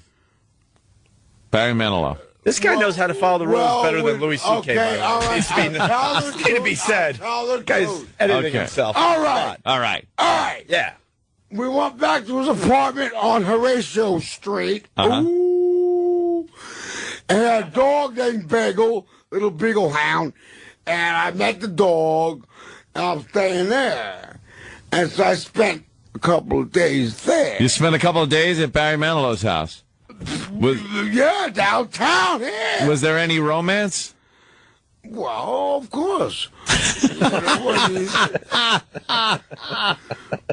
Barry Manilow. This guy knows how to follow the rules better than Louis C.K. Okay, all right. It's to be said. The guy's editing himself. All right. Yeah. We went back to his apartment on Horatio Street. Ooh. And had a dog named Bagel, little beagle hound. And I met the dog, and I was staying there. And so I spent a couple of days there. You spent a couple of days at Barry Manilow's house? Yeah, downtown here. Was there any romance? Well, of course.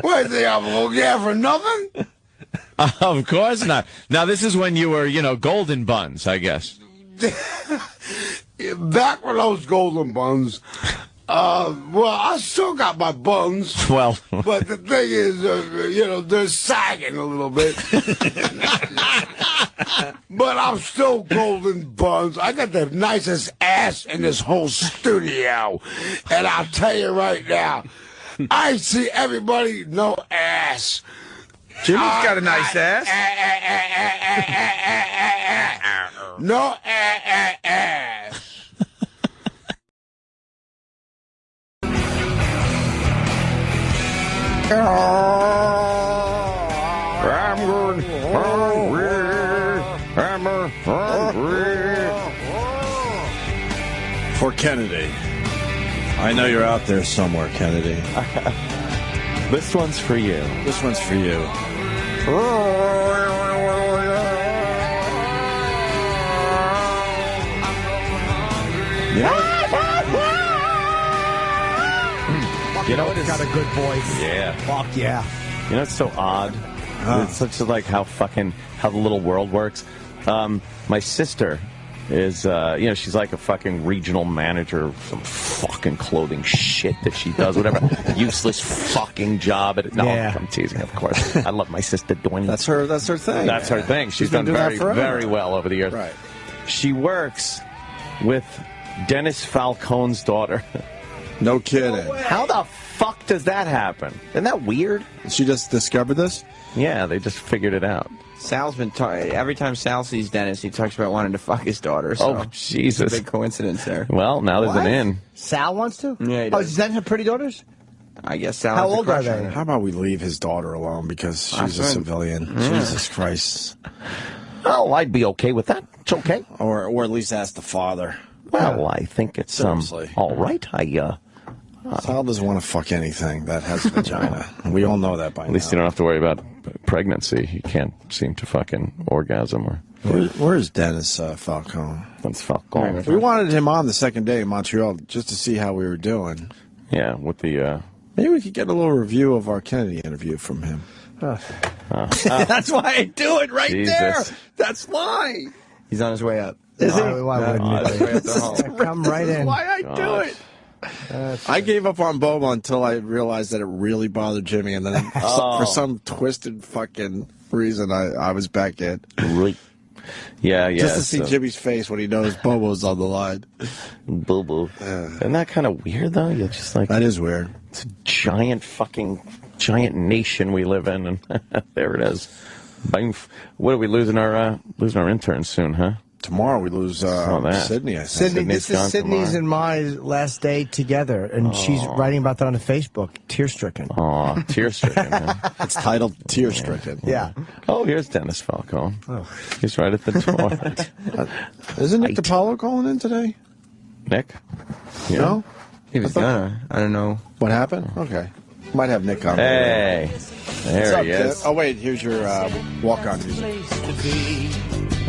What, they have a yeah for nothing? Of course not. Now, this is when you were, golden buns, I guess. Back when I was golden buns, well, I still got my buns. Well. But the thing is, they're sagging a little bit. But I'm still golden buns. I got the nicest ass in this whole studio. And I'll tell you right now, I see everybody no ass. Jimmy's got a nice ass. No ass. For Kennedy. I know you're out there somewhere, Kennedy. This one's for you. This one's for you. You know, it's got a good voice. Yeah. Fuck yeah. You know, it's so odd. It's such like how the little world works. My sister is, she's like a fucking regional manager of some fucking clothing shit that she does, whatever useless fucking job. No, yeah. I'm teasing, of course. I love my sister doing That's her thing. That's her thing. She's done very, very well over the years. Right. She works with Dennis Falcone's daughter. No kidding. How the fuck does that happen? Isn't that weird? She just discovered this? Yeah, they just figured it out. Sal's been every time Sal sees Dennis, he talks about wanting to fuck his daughter. So oh, Jesus. It's a big coincidence there. Well, now there's an in. Sal wants to? Yeah, he does. does. Is that her pretty daughters? I guess Sal. How old are they? How about we leave his daughter alone because she's a civilian? Yeah. Jesus Christ. Oh, I'd be okay with that. It's okay. Or at least ask the father. Well, I think it's all right. Sal doesn't want to fuck anything that has a vagina. We all know that by now. At least you don't have to worry about pregnancy. He can't seem to fucking orgasm. Where is Dennis Falcone? Dennis Falcone. We wanted him on the second day in Montreal just to see how we were doing. Yeah, with the... Maybe we could get a little review of our Kennedy interview from him. That's why I do it right there. That's why. He's on his way up. Is he? Why wouldn't you? Come right in. Why I do it? I gave up on Bobo until I realized that it really bothered Jimmy, and then for some twisted fucking reason, I was back in. Right. Yeah. Just to see Jimmy's face when he knows Bobo's on the line. Bobo. Isn't that kind of weird, though? You're just like... That is weird. It's a giant nation we live in, and there it is. What are we losing our interns soon, huh? Tomorrow we lose Sydney, I think. Sydney, this is Sydney's and my last day together, and she's writing about that on Facebook. Tear-stricken. Oh, tear-stricken. Huh? It's titled Tear-stricken. Yeah. Oh, here's Dennis Falcone. Oh. He's right at the door. Isn't Nick DiPaolo calling in today? Nick? Yeah. No? He was gonna. I don't know. What happened? Okay. Might have Nick on. Hey. There he is. Oh, wait. Here's your walk-on music.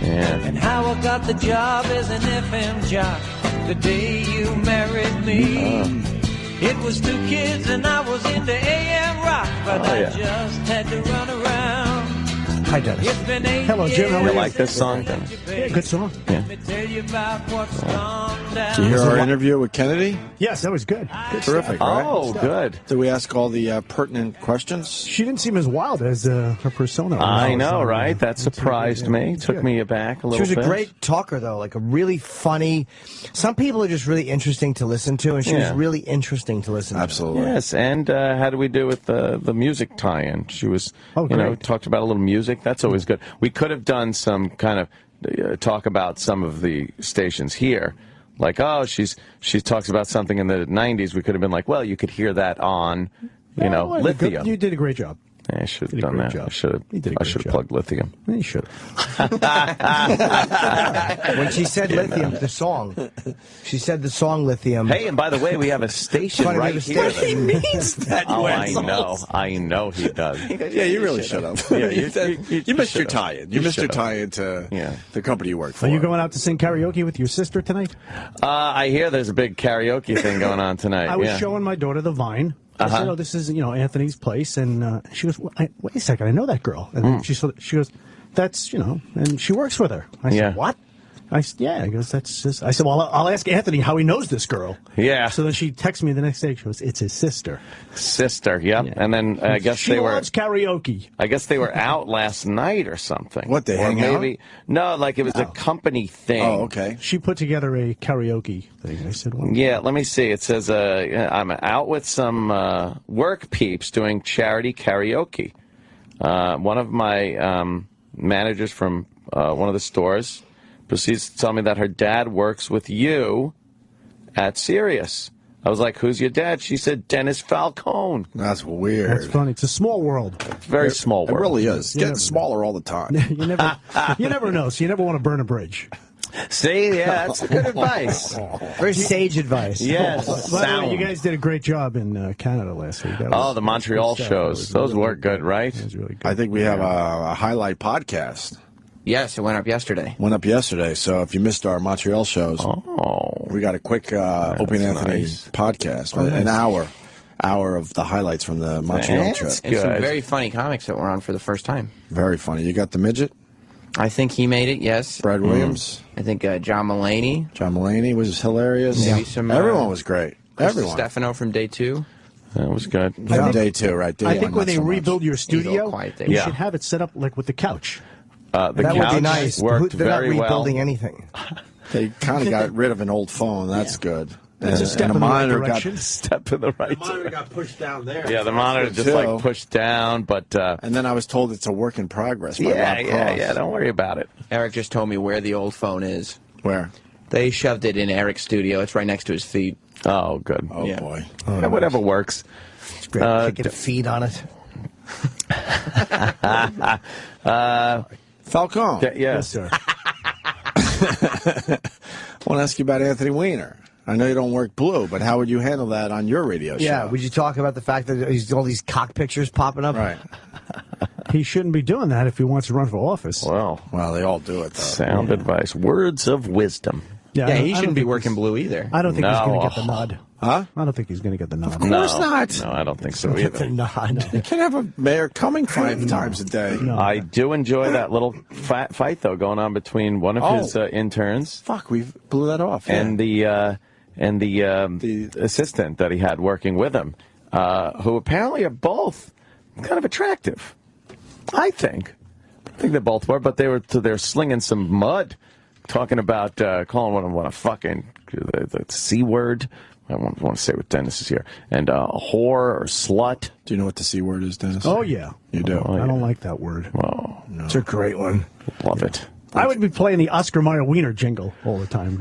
Yeah. And how I got the job as an FM jock the day you married me. It was 2 kids and I was into AM rock, but I just had to run around. Hi, Dennis. It's been 8 Hello, Jim. You like this song, Dennis? Yeah, good song. Yeah. Let me tell you about what's gone down. Did you hear our interview with Kennedy? Yes, that was good. Terrific, right? Oh, good. Did we ask all the pertinent questions? She didn't seem as wild as her persona. I know, right? That surprised me. Took me aback a little bit. She was a great talker, though, like a really funny. Some people are just really interesting to listen to, and she was really interesting to listen to. Absolutely. Yes, and how do we do with the music tie-in? She was, talked about a little music. That's always good. We could have done some kind of talk about some of the stations here. Like, she talks about something in the 90s. We could have been like, well, you could hear that on, Lithium. You did a great job. I should have done that. Job. I should have plugged Lithium. You should. When she said Lithium, the song, she said the song Lithium. Hey, and by the way, we have a station right here. He means that. Oh, I know he does. Yeah, you really should have. Yeah, you missed your tie-in. You missed your tie-in to the company you work for. Are you going out to sing karaoke with your sister tonight? I hear there's a big karaoke thing going on tonight. I was showing my daughter the Vine. I said, "Oh, this is Anthony's place," and she goes, "Wait a second, I know that girl." And she goes, "That's and she works with her." I said, "What?" I said, "Yeah." He goes, "That's just." I said, "Well, I'll ask Anthony how he knows this girl." Yeah. So then she texts me the next day. She goes, "It's his sister." Sister, yep. Yeah. And then I guess she loves karaoke. I guess they were out last night or something. What, they hang out? No, like it was a company thing. Oh, okay. She put together a karaoke thing. I said, "What?" Yeah, let me see. It says I'm out with some work peeps doing charity karaoke. One of my managers from one of the stores proceeds to tell me that her dad works with you at Sirius. I was like, "Who's your dad?" She said, "Dennis Falcone." That's weird. That's funny. It's a small world. It's a very small world. It really is. It's getting smaller all the time. You never know, so you never want to burn a bridge. See, yeah, that's good advice. Very sage advice. Yes. By the way, you guys did a great job in Canada last week. The Montreal shows. Those work good, right? That was really good. I think we have a highlight podcast. Yes, it went up yesterday. So if you missed our Montreal shows, we got a quick Opie and Anthony podcast, an hour of the highlights from the Montreal trip. And some very funny comics that were on for the first time. Very funny. You got the midget? I think he made it, yes. Brad Williams? I think John Mulaney. John Mulaney was hilarious. Maybe some, everyone was great. Everyone. Stefano from Day 2. That was good. From Day 2, right there. I think when they rebuild your studio, you should have it set up like with the couch. The that couch would be nice. worked They're not very rebuilding well. anything. They kind of got rid of an old phone. That's good. It's a step in the right direction. Step in the right The monitor got pushed down there. Yeah, the monitor just like pushed down, but and then I was told it's a work in progress. By yeah, Rob yeah, Cross. yeah. Don't worry about it. Eric just told me where the old phone is. Where? They shoved it in Eric's studio. It's right next to his feet. Oh, good. Oh boy. Yeah, whatever works. It's great. Picking feet on it. Falcone. Yes, sir. I want to ask you about Anthony Weiner. I know you don't work blue, but how would you handle that on your radio show? Yeah, would you talk about the fact that he's all these cock pictures popping up? Right. He shouldn't be doing that if he wants to run for office. Well, they all do it, though. Sound advice. Words of wisdom. Yeah, he shouldn't be working blue either. I don't think he's going to get the nod. Huh? I don't think he's going to get the nod. Of course not. No, I don't think so either. The nod. You can't have a mayor coming 5 times a day. No. I do enjoy that little fight, though, going on between one of his interns. Fuck, we blew that off. And the assistant that he had working with him, who apparently are both kind of attractive. I think they both were, but they're slinging some mud, talking about calling one a fucking the C word. I want to say what Dennis is here. And a whore or slut. Do you know what the C word is, Dennis? Oh, yeah. You do? Oh, yeah. I don't like that word. Oh, no. It's a great one. Love it. I would be playing the Oscar Mayer Wiener jingle all the time.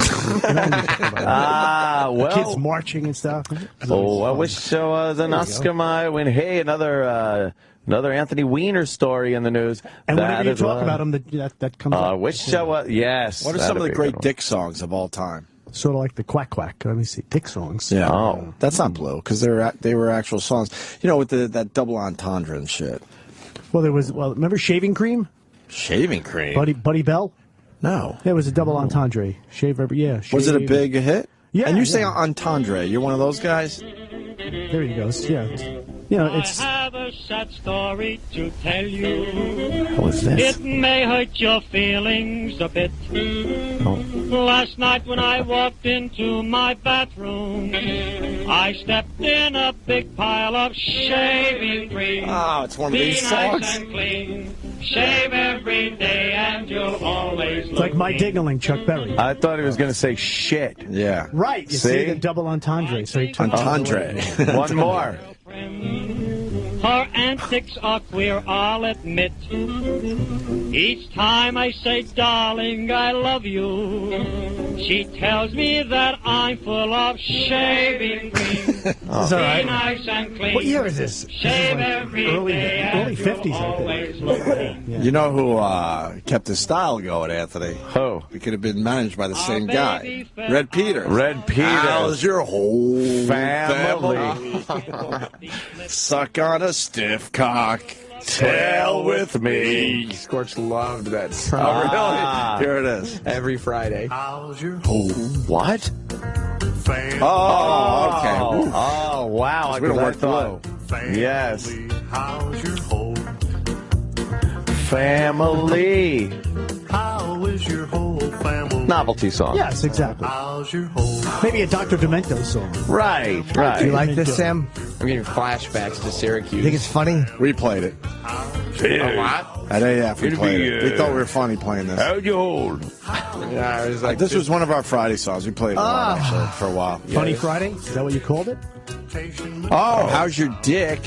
Well. Kids marching and stuff. I wish there was an Oscar Mayer Wiener. Hey, another Anthony Weiner story in the news. And whenever you talk about him, that comes up. I wish there was, yes. What are some of the great Dick songs of all time? Sort of like the Quack Quack. Let me see. Dick songs. Yeah. Oh. That's not Blue, because they were actual songs. You know, with that double entendre and shit. Well, remember Shaving Cream? Shaving Cream? Buddy Bell? No. It was a double entendre. Was it a big hit? Yeah. And you say entendre. You're one of those guys? There he goes. Yeah. You know, it's. I have a sad story to tell you. What's this? It may hurt your feelings a bit. Oh. Last night when I walked into my bathroom, I stepped in a big pile of shaving cream. Oh, it's one of these Be songs. nice and clean. Shave every day and you'll always It's like My Dingling, Chuck Berry. I thought he was going to say shit. Yeah. Right. You see the double entendre. So he took entendre. One more. Her antics are queer, I'll admit. Each time I say, darling, I love you, she tells me that I'm full of shaving cream. This is all right. Be nice and clean. What year is this? Shave every day early 50s, I think. You know who kept his style going, Anthony? Who? He could have been managed by the same guy. Red Peters. Red Peters. How's your whole family? Suck on a stiff cock. Tail with me. Scorch loved that song. Oh, really? Here it is. Every Friday. How's your whole What? family? Oh, okay. Oh, wow. We don't work low. Yes. How's your whole family? How is your whole family? Novelty song. Yes, exactly. How's your whole Maybe a Dr. Demento song. Right, right. Do you like this, Sam? I'm getting flashbacks to Syracuse. You think it's funny? We played it. A lot? At AF, we played it. We thought we were funny playing this. How'd you hold? Yeah, it was like This was one of our Friday songs. We played it a lot, actually, for a while. Funny Friday? Is that what you called it? Oh, how's your dick?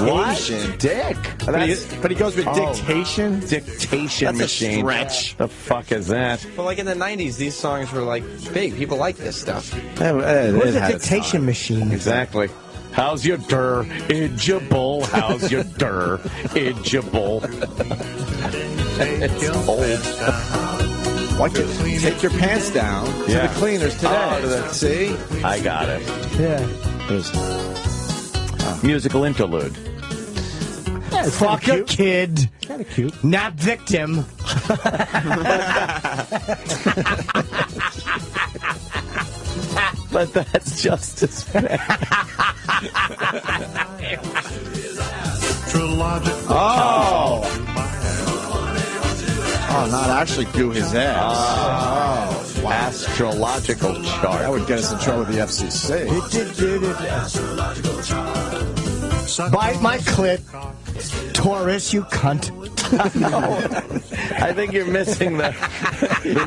What? Dick? But he goes with dictation. Dictation That's machine. a stretch. The fuck is that? But like in the 90s, these songs were like big. People like this stuff. What's a dictation machine? Exactly. How's your dir? Idjable. How's your dir? Idjable. It's old. Why can't you take your pants down to the cleaners today? See? I got it. Yeah. Musical interlude. Yeah, it's Fuck a kid. Kind of cute. Not victim. But that's just as bad. Oh, not actually do his ass. Oh, wow. Astrological chart. That would get us in trouble with the FCC. Bite my clit. Taurus, you cunt. I think you're missing the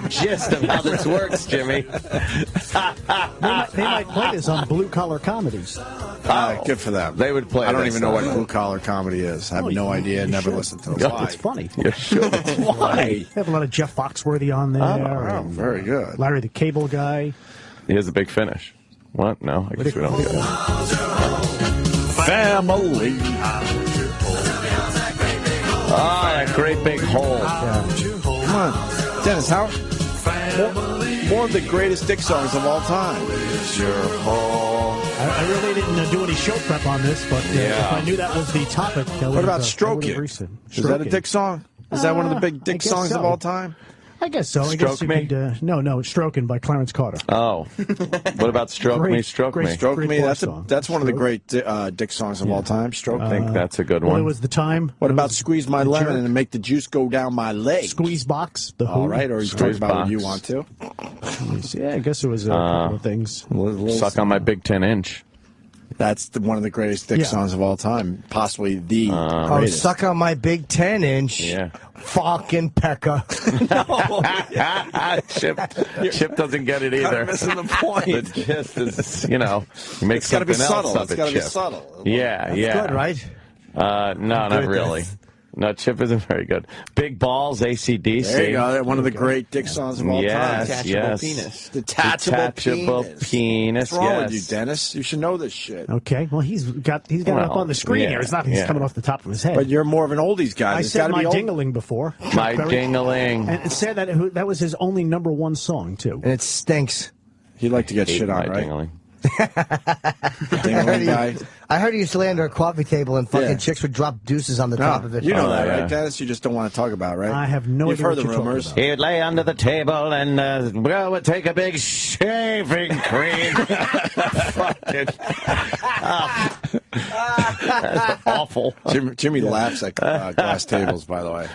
gist of how this works, Jimmy. They might play this on Blue Collar Comedies. Good for them. They would play. I don't even know what blue collar comedy is. I have no idea. Never listened to it. It's funny. You should. Why? They have a lot of Jeff Foxworthy on there. Oh, very good. Larry the Cable Guy. He has a big finish. What? No, I guess we don't get that. Family. That great big hole. Come on. Dennis, how? More of the greatest Dick songs of all time. Your hole. I really didn't do any show prep on this, but if I knew that was the topic, what about Stroke It? Is that a Dick song? Is that one of the big Dick songs of all time? I guess so. Stroke Me? No, Stroking by Clarence Carter. Oh. What about Stroke Me, Stroke Me? Stroke Me, that's one of the great Dick songs of all time. Stroke Me. I think that's a good one. Well, it was the time. What about Squeeze My Lemon and Make the Juice Go Down My Leg? Squeeze Box, the Who. All right, or he's talking about what you want to. Yeah, I guess it was a couple of things. Suck on My Big 10-inch. That's one of the greatest Dick songs of all time. Possibly the greatest. Suck on My Big 10-inch. Yeah. Fucking pecker. Chip doesn't get it either. I'm missing the point. It's just, you make it's got to be something else subtle. of It's it, got to be Chip. subtle. Yeah, That's good, right? No, not really. No, Chip isn't very good. Big Balls, AC/DC. There you go. One of the great Dick songs of all time. Detachable penis. Detachable penis. What's wrong with you, Dennis? You should know this shit. Okay, well, he's got it up on the screen here. It's not he's coming off the top of his head. But you're more of an oldies guy. I said My Dingling before. My Dingling. And it said that was his only #1 song, too. And it stinks. He'd like to get shit on, right? Dingling. I heard he used to lay under a coffee table and fucking chicks would drop deuces on the top of it. You know that, right, Dennis? You just don't want to talk about it, right? I have no You've idea heard the what you're rumors. talking He'd lay under the table and would take a big shaving cream. Fucking. That's awful. Jimmy laughs at glass tables, by the way.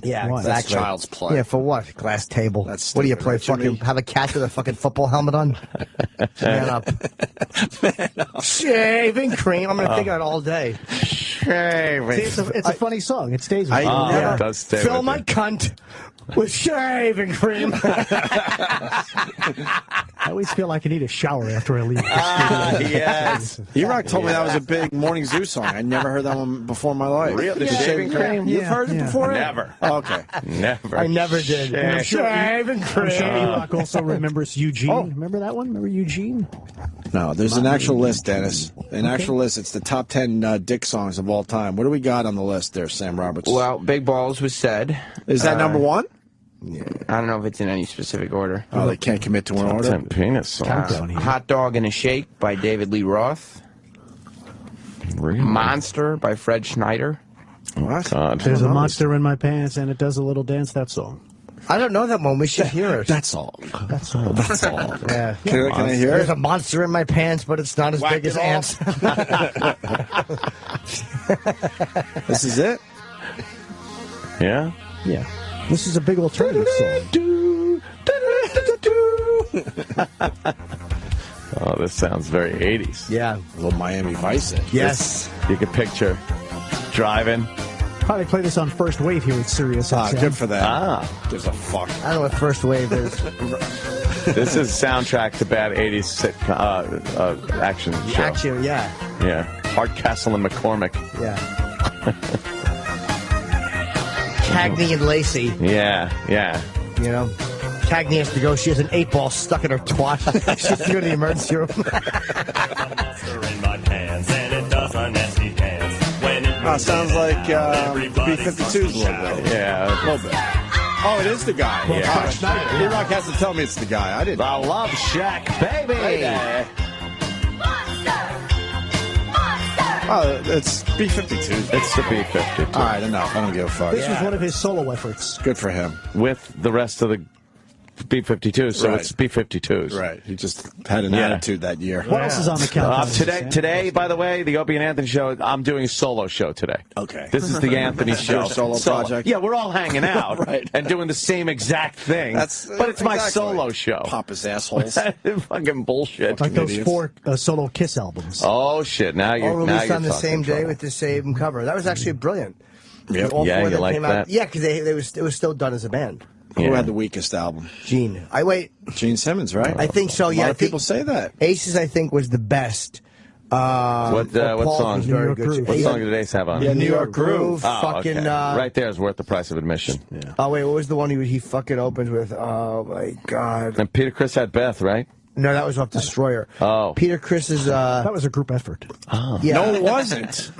Yeah, That's exactly. child's play. Yeah, for what? Glass table. That's what do you stupid, play? right, Fucking Jimmy? have a cat with a fucking football helmet on? Man up. Shaving cream. I'm gonna think of it all day. Shaving. See, it's a funny song. It stays with I you. never it does stay Fill with my you. cunt with shaving cream. I always feel like I need a shower after I leave. Yes. E-Rock told me that was a big Morning Zoo song. I never heard that one before in my life. Really? The shaving cream? You've heard it before? Never. Oh, okay. Never. I never did. Shaving cream. I'm sure E-Rock also remembers Eugene. Remember that one? Remember Eugene? No, there's an actual list, Dennis. An actual list. It's the top 10 Dick songs of all time. What do we got on the list there, Sam Roberts? Well, Big Balls was said. Is that #1? Yeah. I don't know if it's in any specific order. Oh, they can't commit to an order? 10 penis songs. Hot Dog and a Shake by David Lee Roth. Really? Monster by Fred Schneider. What? God. There's a monster in my pants and it does a little dance. That song. I don't know that one. We should hear it. That's all. That's all. That's all. Yeah. Can I hear There's it? a monster in my pants, but it's not as Whack big as it ants. This is it? Yeah? Yeah. This is a big alternative song. Oh, this sounds very 80s. Yeah. A little Miami Vice. Yes. You could picture driving. Probably play this on First Wave here at Sirius XM. Good for that. Gives a fuck. I don't know what First Wave is. This is soundtrack to bad 80s action show. Action, yeah. Yeah. Hardcastle and McCormick. Yeah. Cagney and Lacey. Yeah, yeah. You know? Cagney has to go. She has an 8-ball stuck in her twat. She has to go to the emergency room. Sounds like B-52s a little bit. Yeah. A little bit. Oh, it is the guy. Well, Yeah. Schneider. E-Rock has to tell me it's the guy. I didn't. The Love Shack, baby. Oh, it's B-52s. It's the B-52. All right, enough. I don't give a fuck. This was one of his solo efforts. Good for him. With the rest of the B-52s, so Right. it's B-52s. Right. He just had an attitude that year. What else is on the countdown? Today, by the way, the Opie and Anthony show, I'm doing a solo show today. Okay. This is the Anthony show. Your solo project? Yeah, we're all hanging out Right. and doing the same exact thing. But it's my exactly. solo show. Pompous assholes. Fucking bullshit. Like those 4 solo Kiss albums. Oh, shit. Now you're All now released you're on the talking same day trouble. with the same cover. That was actually brilliant. Yep. All Yeah, four you like came that? out. Yeah, because it was still done as a band. Who had the weakest album? Gene. Gene Simmons, right? I think so, yeah. A lot of people say that. Aces, I think, was the best. What song? What song did Ace have on? Yeah, New York Groove. Oh, Fucking. okay. Right there is worth the price of admission. Yeah. Oh, wait, what was the one he fucking opened with? Oh, my God. And Peter Criss had Beth, right? No, that was off Destroyer. Oh. Peter Criss's. That was a group effort. Oh. Yeah. No, it wasn't.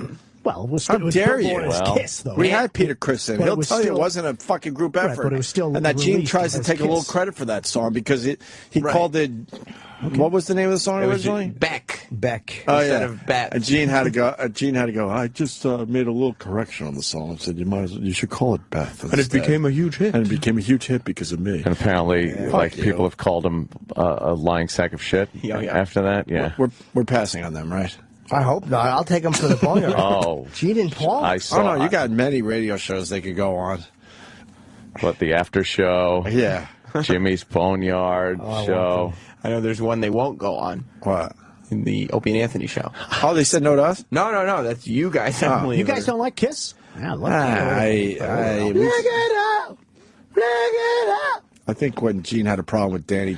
Well, it was How dare you? Kiss, though. We had Peter Criss in. But He'll tell you it wasn't a fucking group Right, effort. but it was still and that Gene released tries to as take a little Kiss. credit for that song because he called it. What was the name of the song It was originally? Beck. Beck. Instead of Bet. Gene had to go. I just made a little correction on the song. I said you should call it Beth. And it became a huge hit. And it became a huge hit because of me. And apparently, people have called him a lying sack of shit after that. Yeah, we're passing on them, right? I hope not. I'll take them for the boneyard. Oh, Gene and Paul. No, you got many radio shows they could go on. What, the after show? Yeah. Jimmy's Boneyard show. I know there's one they won't go on. What? In the Opie and Anthony show. Oh, they said no to us? No. That's you guys. You guys don't like Kiss? Yeah, I love I think when Gene had a problem with Danny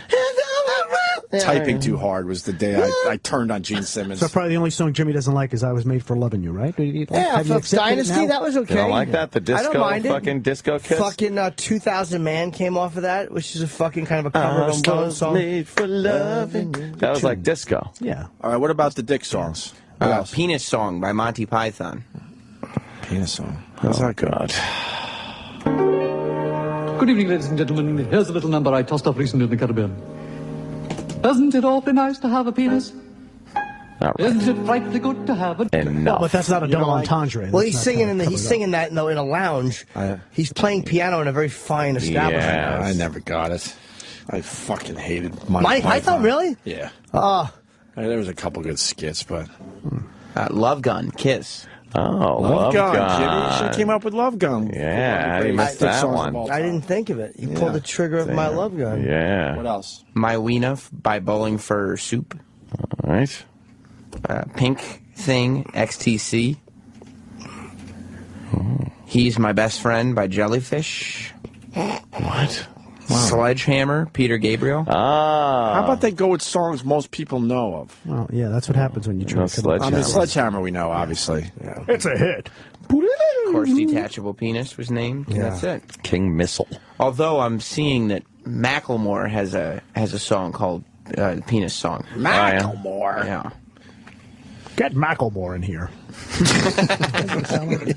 typing too hard was the day I turned on Gene Simmons. So probably the only song Jimmy doesn't like is I Was Made for Loving You, right? Dynasty, that was okay. You don't like that? The disco, I don't mind fucking disco Kiss? Fucking 2000 Man came off of that, which is a fucking kind of a cover of a song. Made for loving. That was like disco. Yeah. All right, what about the Dick songs? Penis Song by Monty Python. Penis Song. How's that go? Good evening, ladies and gentlemen. Here's a little number I tossed up recently in the Caribbean. Isn't it awfully nice to have a penis? Isn't it frightfully good to have it? Well, but that's not a double entendre. Well, he's singing that in a lounge. He's playing piano in a very fine establishment. Yeah, I never got it. I fucking hated Monty Python. Really? Yeah. There was a couple good skits, but Love Gun, Kiss. Oh, Love Gun. Jimmy, you should have came up with Love Gun. Yeah, how do you miss that one? I didn't think of it. You pulled the trigger of My Love Gun. Yeah. What else? My Weena by Bowling for Soup. All right. Pink Thing, XTC. He's My Best Friend by Jellyfish. What? Wow. Sledgehammer, Peter Gabriel. How about they go with songs most people know of? Well, yeah, that's what happens when you try to Sledgehammer we know, obviously. Yeah. It's a hit. Of course, Detachable Penis was named. Yeah. That's it. King Missile. Although I'm seeing that Macklemore has a song called Penis Song. Macklemore? Yeah. Get Macklemore in here.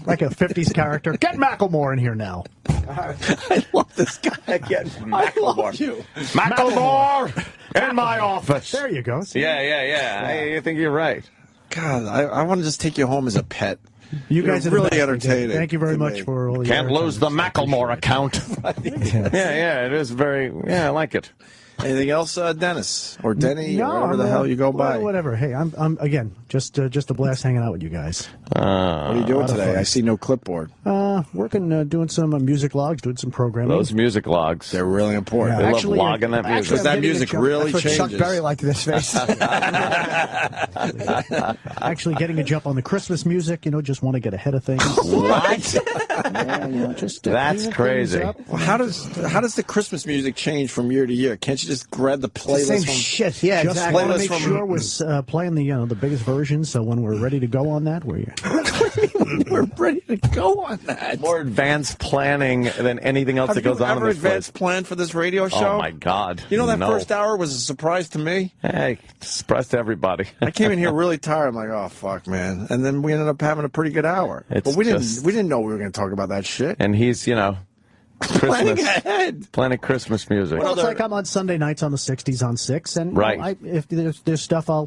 Like a 50s character. Get Macklemore in here now. I love this guy again. I love you. Macklemore in my office. There you go. See? Yeah. I think you're right. God, I want to just take you home as a pet. You guys are really entertaining. Thank you very much for all your Can't lose the Macklemore account. Yeah, it is very. Yeah, I like it. Anything else, Dennis or Denny or whatever the hell you go by? Whatever. Hey, I'm again just a blast hanging out with you guys. What are you doing today? I see no clipboard. Working, doing some music logs, doing some programming. Those music logs—they're really important. They love logging that music. Because that music really changes. Chuck Berry liked this face. Actually, getting a jump on the Christmas music. Just want to get ahead of things. What? That's crazy. Well, how does the Christmas music change from year to year? Can't you just grab the playlist? Same shit. Yeah, just exactly. want to make sure we're playing the biggest version. So when we're ready to go on that, we're ready to go on that. More advanced planning than anything else that goes on in this place. Advanced plan for this radio show? Oh my God! You know that first hour was a surprise to me. Hey, surprise to everybody. I came in here really tired. I'm like, oh fuck, man. And then we ended up having a pretty good hour. But we didn't know we were going to talk about that shit. And he's planning Christmas music. Well, it's like I'm on Sunday nights on the 60s on 6, and right. If there's stuff, I'll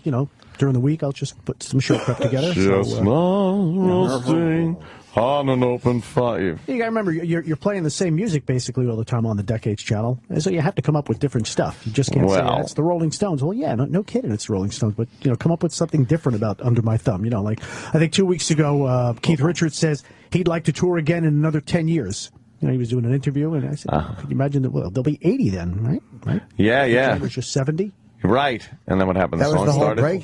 during the week I'll just put some show prep together. Just roasting on an open fire. You gotta remember, you're playing the same music basically all the time on the Decades channel, and so you have to come up with different stuff. You just can't say it's the Rolling Stones. Well, yeah, no kidding, it's the Rolling Stones, but come up with something different about Under My Thumb. Like I think 2 weeks ago, Keith Richards says he'd like to tour again in another 10 years. He was doing an interview, and I said, "Could you imagine that? Well, they'll be 80 then, right? Yeah. It was just 70, right? And then what happened? That was the whole break.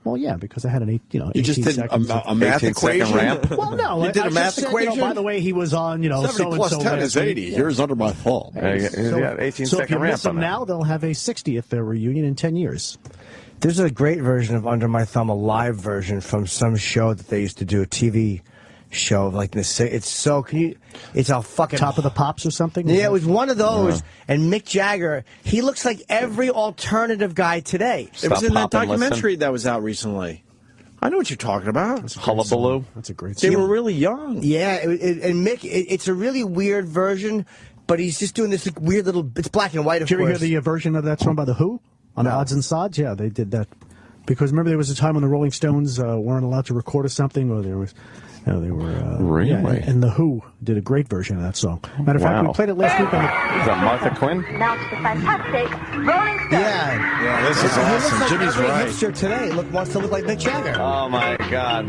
Well, yeah, because I had an You just did a math equation. Ramp. Well, no, you did a math equation. By the way, he was on 70 plus 10 is 80. Yeah. Here's Under My Thumb. Yeah, 18-second so if you ramp miss them now, they'll have a 60th reunion in 10 years. There's a great version of Under My Thumb, a live version from some show that they used to do, a TV show like this. It's so it's a fucking Top of the Pops or something. Yeah, it was one of those. And Mick Jagger, he looks like every alternative guy today. It was in that documentary that was out recently. I know what you're talking about. Hullabaloo. That's a great song. They were really young. Yeah, and Mick, it's a really weird version, but he's just doing this weird little. It's black and white. Of Did you course. ever hear the version of that song by the Who on Odds and Sods? Yeah, they did that. Because remember there was a time when the Rolling Stones weren't allowed to record or something, or there was... they were really, and the Who did a great version of that song. Matter of fact, we played it last week. On the... Is that Martha Quinn? Now to the fantastic Rolling Stones. Yeah, this is awesome. Like Jimmy's every right. hipster today wants to look like Mick Jagger. Oh my God!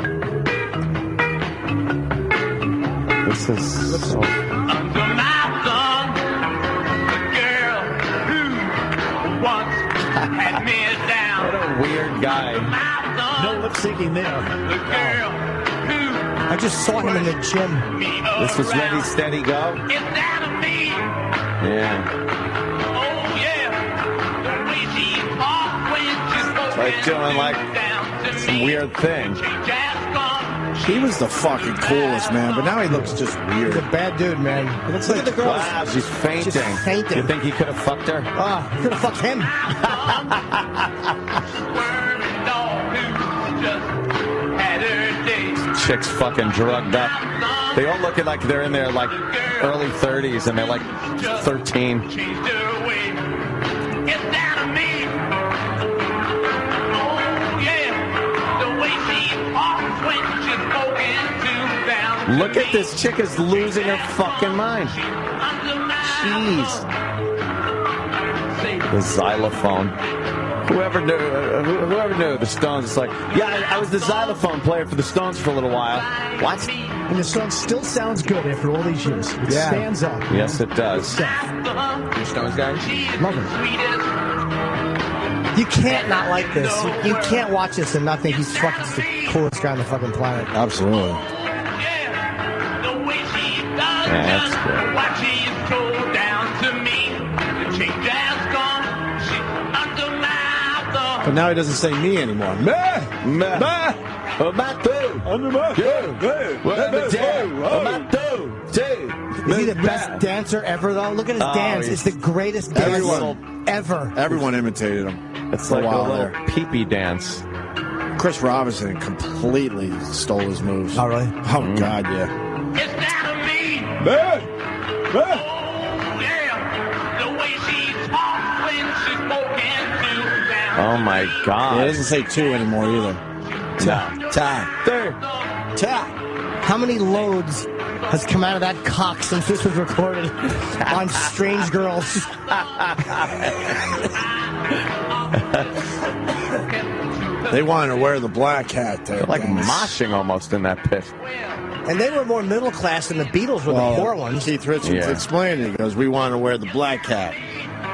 This is so. Under my thumb, the girl who once had me down. What a weird guy. No lip syncing there. The girl who I just saw him in the gym. This was Ready, Steady, Go. Get down to me. Yeah. Oh yeah, the way she talks when she's It's like doing like some weird thing. He was the fucking coolest, man, but now he looks just weird. He's a bad dude, man. He looks like the girl. Wow, she's fainting. Just fainting. You think he could have fucked her? Oh, he could have fucked him. Chick's fucking drugged up. They all look like they're in their like early 30s and they're like 13. Look at this chick is losing her fucking mind. Jeez. The xylophone. Whoever knew the Stones. It's like, yeah, I was the xylophone player for the Stones for a little while. What? And the song still sounds good after all these years. It stands up. Yes, it does. You Stones guys? Love it. You can't not like this. You can't watch this and not think he's fucking the coolest guy on the fucking planet. Absolutely. Yeah, that's good. But now he doesn't say me anymore. Meh! Meh! Meh! Under my Is he the best dancer ever, though? Look at his dance. It's the greatest dance ever. Everyone imitated him. It's like a little pee-pee dance. Chris Robinson completely stole his moves. Oh, really? Oh, God, yeah. It's down to me. Man! Man! Oh my God! Yeah, it doesn't say two anymore either. How many loads has come out of that cock since this was recorded on Strange Girls? They wanted to wear the black hat there. They're like moshing almost in that pit. And they were more middle class than the Beatles were the poor ones. Keith Richards explained it. He goes, we want to wear the black hat.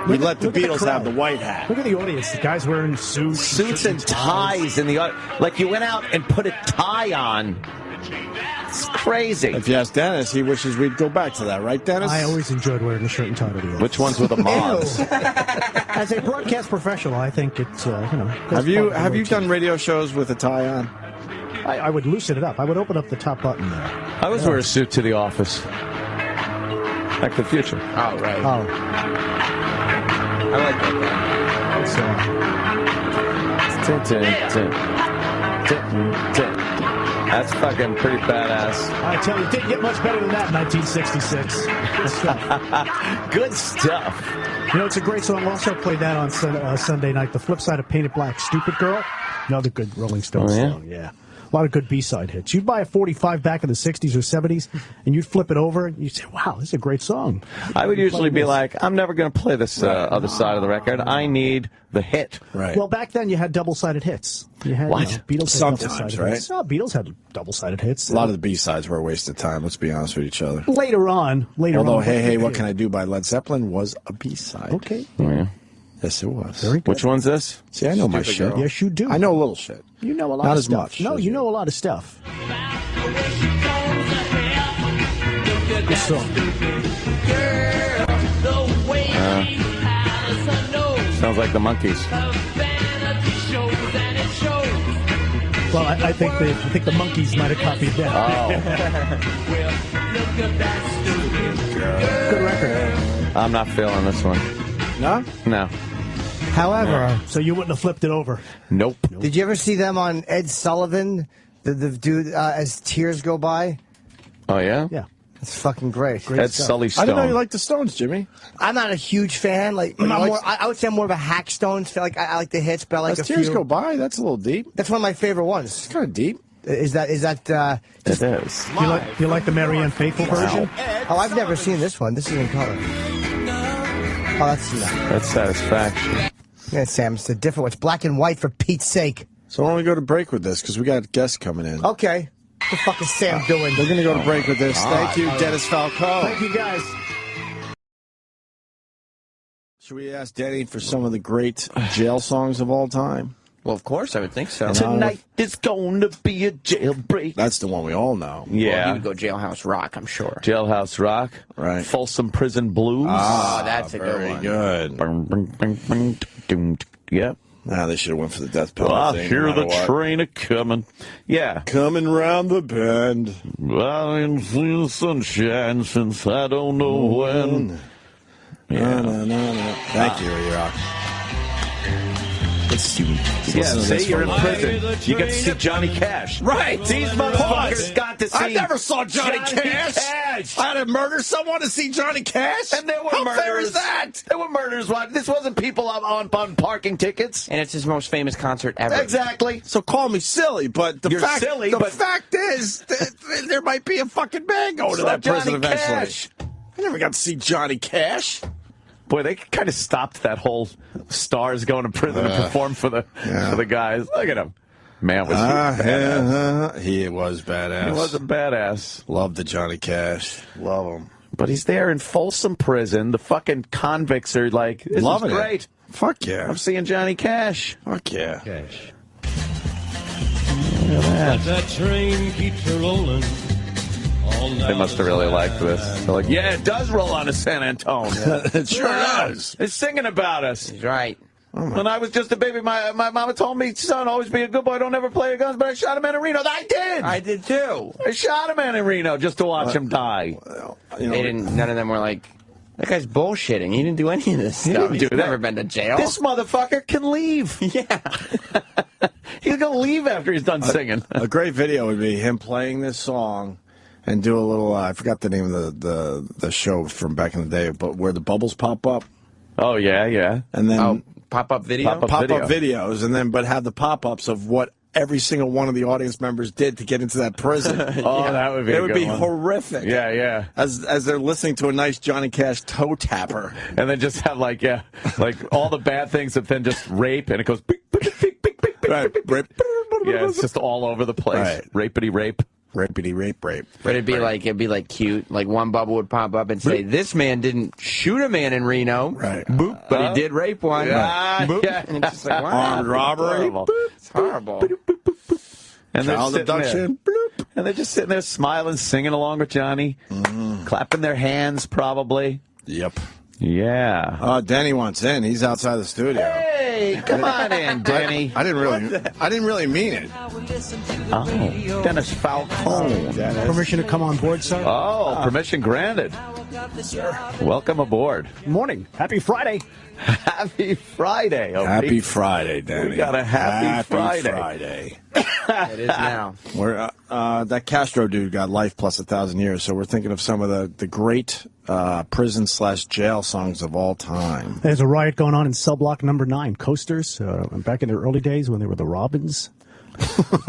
We let the Beatles have the white hat. Look at the audience. The guys wearing suits and ties in the like you went out and put a tie on. It's crazy. If you ask Dennis, he wishes we'd go back to that, right, Dennis? I always enjoyed wearing a shirt and tie to the office. Which ones were the mods? As a broadcast professional, I think it's Have you done radio shows with a tie on? I would loosen it up. I would open up the top button there. I always wear a suit to the office. Back to the Future. Oh, right. Oh. I like that guy. That's fucking pretty badass. I tell you, it didn't get much better than that in 1966. Good stuff. You know, it's a great song. We'll also play that on Sunday night. The flip side of Painted Black, Stupid Girl. Another good Rolling Stones song, yeah. A lot of good B-side hits. You'd buy a 45 back in the 60s or 70s, and you'd flip it over, and you'd say, wow, this is a great song. I would usually be like, I'm never going to play this other side of the record. I need the hit. Right. Well, back then you had double-sided hits. You had, what? Beatles had Sometimes, right? hits. No, Beatles had double-sided hits. A lot of the B-sides were a waste of time, let's be honest with each other. Later on. Although, Hey, What Can I Do by Led Zeppelin was a B-side. Okay. Oh, yeah. Yes, it was. Very good. Which one's this? See, I know my shit. Girl. Yes, you do. I know a little shit. You know a lot Not of as stuff. much. No, you know a lot of stuff. Good song. Sounds like the Monkees. Well, I think the Monkees might have copied that. Oh. Good record. I'm not feeling this one. No? No. However, so you wouldn't have flipped it over. Nope. Did you ever see them on Ed Sullivan? The dude as Tears Go By? Oh yeah. Yeah. It's fucking great. That's Sully Stone. I didn't know you liked the Stones, Jimmy. I'm not a huge fan. I would say I'm more of a Hack Stones fan. I like the hits, but I like As Tears Go By, that's a little deep. That's one of my favorite ones. It's kind of deep. Is that? It is. You like the Marianne Faithfull version? Oh, I've never seen this one. This is in color. Oh, that's Satisfaction. Yeah, Sam, it's a different one. It's black and white, for Pete's sake. So why don't we go to break with this? Because we got guests coming in. Okay. What the fuck is Sam doing? We're going to go to break with this. Thank you, Dennis Falcone. Thank you, guys. Should we ask Denny for some of the great jail songs of all time? Well, of course, I would think so. Tonight is going to be a jailbreak. That's the one we all know. Yeah. Well, he would go Jailhouse Rock, I'm sure. Jailhouse Rock. Right. Folsom Prison Blues. Oh, that's a good one. Very good. Yep. Nah, they should have went for the death penalty. I hear the train a-coming. Yeah. Coming round the bend. I ain't seen the sunshine since I don't know when. Yeah. No. Thank you, E-Rock. Say you're in prison. You get to see Johnny Cash. Right. These motherfuckers got to see. I never saw Johnny Cash. I had to murder someone to see Johnny Cash. And there were How murders. fair is that? There were murders. This wasn't people on parking tickets. And it's his most famous concert ever. Exactly. So call me silly, but the fact is there might be a fucking man going to that prison eventually. Cash. I never got to see Johnny Cash. Boy, they kind of stopped that whole stars going to prison to perform for the guys. Look at him. Man, was he badass. He was badass. He was a badass. Love the Johnny Cash. Love him. But he's there in Folsom Prison. The fucking convicts are like, this is great. It. Fuck yeah. I'm seeing Johnny Cash. Fuck yeah. Cash. But that train keeps rolling. They must have really liked this. They're like, yeah, it does roll on to San Antonio. It sure does. It's singing about us. He's right. When I was just a baby, my mama told me, son, always be a good boy, don't ever play your guns, but I shot a man in Reno. I did! I did too. I shot a man in Reno just to watch him die. None of them were like, that guy's bullshitting. He didn't do any of this stuff. He's never been to jail. This motherfucker can leave. Yeah. He's going to leave after he's done singing. A great video would be him playing this song and do a little, I forgot the name of the show from back in the day, but where the bubbles pop up. Oh, yeah. And then pop-up video? Pop-up videos, and then but have the pop-ups of what every single one of the audience members did to get into that prison. That would be it would be horrific. Yeah. As they're listening to a nice Johnny Cash toe tapper. And then just have like all the bad things that then just rape, and it goes beep, beep, beep, beep, beep, beep, right. Rape. Yeah, it's just all over the place. Right. Rapity rape. Rapity rape. But it'd be like cute. Like one bubble would pop up and say, "This man didn't shoot a man in Reno, boop, but he did rape one." Boop. And it's just like, wow, armed robbery. It's horrible. And child abduction. And they're just sitting there smiling, singing along with Johnny, clapping their hands probably. Yep. Yeah. Denny wants in. He's outside the studio. Hey, come on in, Denny. I didn't really mean it. Oh, Dennis Falcone. Permission to come on board, sir? Oh, permission granted. Welcome aboard. Morning. Happy Friday. Happy Friday, Opie. Happy Friday, Danny. We got a happy Friday. It is now. We're, that Castro dude got life plus 1,000 years, so we're thinking of some of the great prison/jail songs of all time. There's a riot going on in cell block number 9, Coasters, back in their early days when they were the Robins.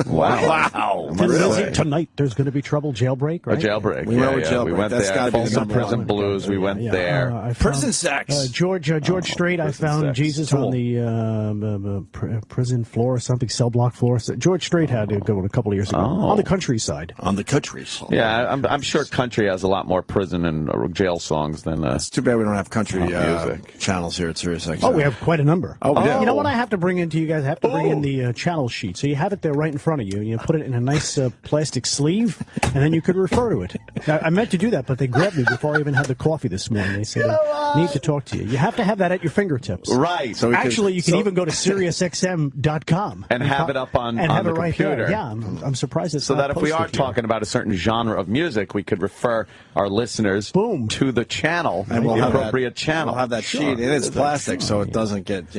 Wow. Really? Tonight there's going to be trouble. Jailbreak, right? A jailbreak. We went with Jailbreak. We went That's there. Got to be the Prison Blues. We went there. Prison sex. George Strait. I found sex. Jesus on the prison floor or something, cell block floor. So George Strait had to go a couple of years ago on the countryside. On the countryside. Yeah, I'm sure country has a lot more prison and jail songs than. It's too bad we don't have country music channels here at SiriusXM. Oh, we have quite a number. Oh, you know what I have to bring in to you guys? I have to bring in the channel sheet. So you have it there right in front of you. You put it in a nice plastic sleeve, and then you could refer to it. I meant to do that, but they grabbed me before I even had the coffee this morning. They said, I need to talk to you. You have to have that at your fingertips. Right. So actually, you can even go to SiriusXM.com. And have it up on the right computer. There. Yeah, I'm surprised it's so not that if we are posted here. talking about a certain genre of music, we could refer our listeners to the channel, and we'll the have appropriate channel. We'll have that sheet, and it's plastic, so it doesn't get,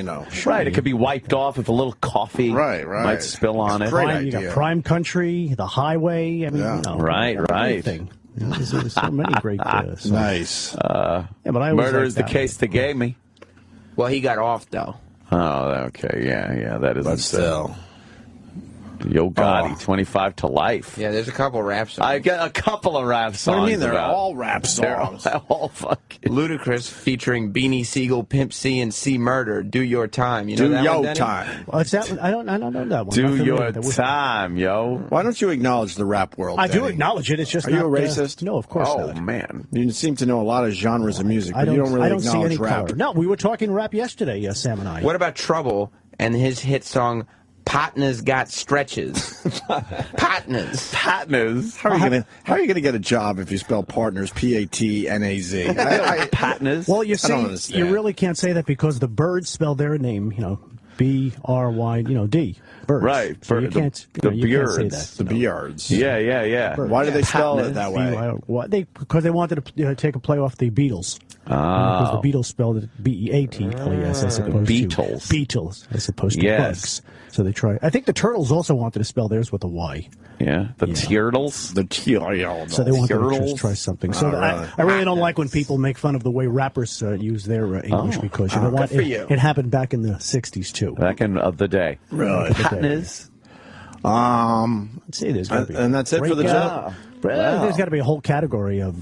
Right, it could be wiped off if a little coffee might spill on it. You got Prime Country, The Highway. I mean, Right. Everything. There's so many great songs. Nice. Yeah, but I always Murder like is the that case they gave me. Well, he got off, though. Oh, okay. Yeah, that is. But still. Yo Gotti, 25 to life. Yeah, there's a couple rap songs. I got a couple of rap songs. What do you mean? They're about- all rap songs. They're all fucking. Ludacris featuring Beanie Siegel, Pimp C, and C Murder. Do Your Time. You know Do that your one, Denny? time. What's that one? I don't know that one. Do your time, yo. Why don't you acknowledge the rap world? I do Denny? acknowledge it. It's just Are not, you a racist? No, of course Oh, not. man. You seem to know a lot of genres of music, but you don't really I don't see acknowledge any rap. color. No, we were talking rap yesterday, Sam and I. What about Trouble and his hit song, Partners Got Stretches? Partners. How are you gonna get a job if you spell partners P-A-T-N-A-Z? Partners. Well, you I don't see, understand. you really can't say that because the Birds spell their name, B-R-Y, D. Birds. Right. So you can't, the you can't say Beards. that. The Beards. Yeah. Birds. Why did they spell it that way? Because they wanted to take a play off the Beatles. Because the Beatles spelled it B-E-A-T-L-E-S as opposed Beatles. to Beatles as opposed to bugs. So they try. I think the Turtles also wanted to spell theirs with a Y. Yeah. The Turtles. The Turtles. So they wanted to Turtles? just try something. So really? I really don't like when people make fun of the way rappers use their English because you know what? It happened back in the 60s too. Back in the day. Really? Partners. Let's see, there's got to be. And that's it for the job. There's got to be a whole category of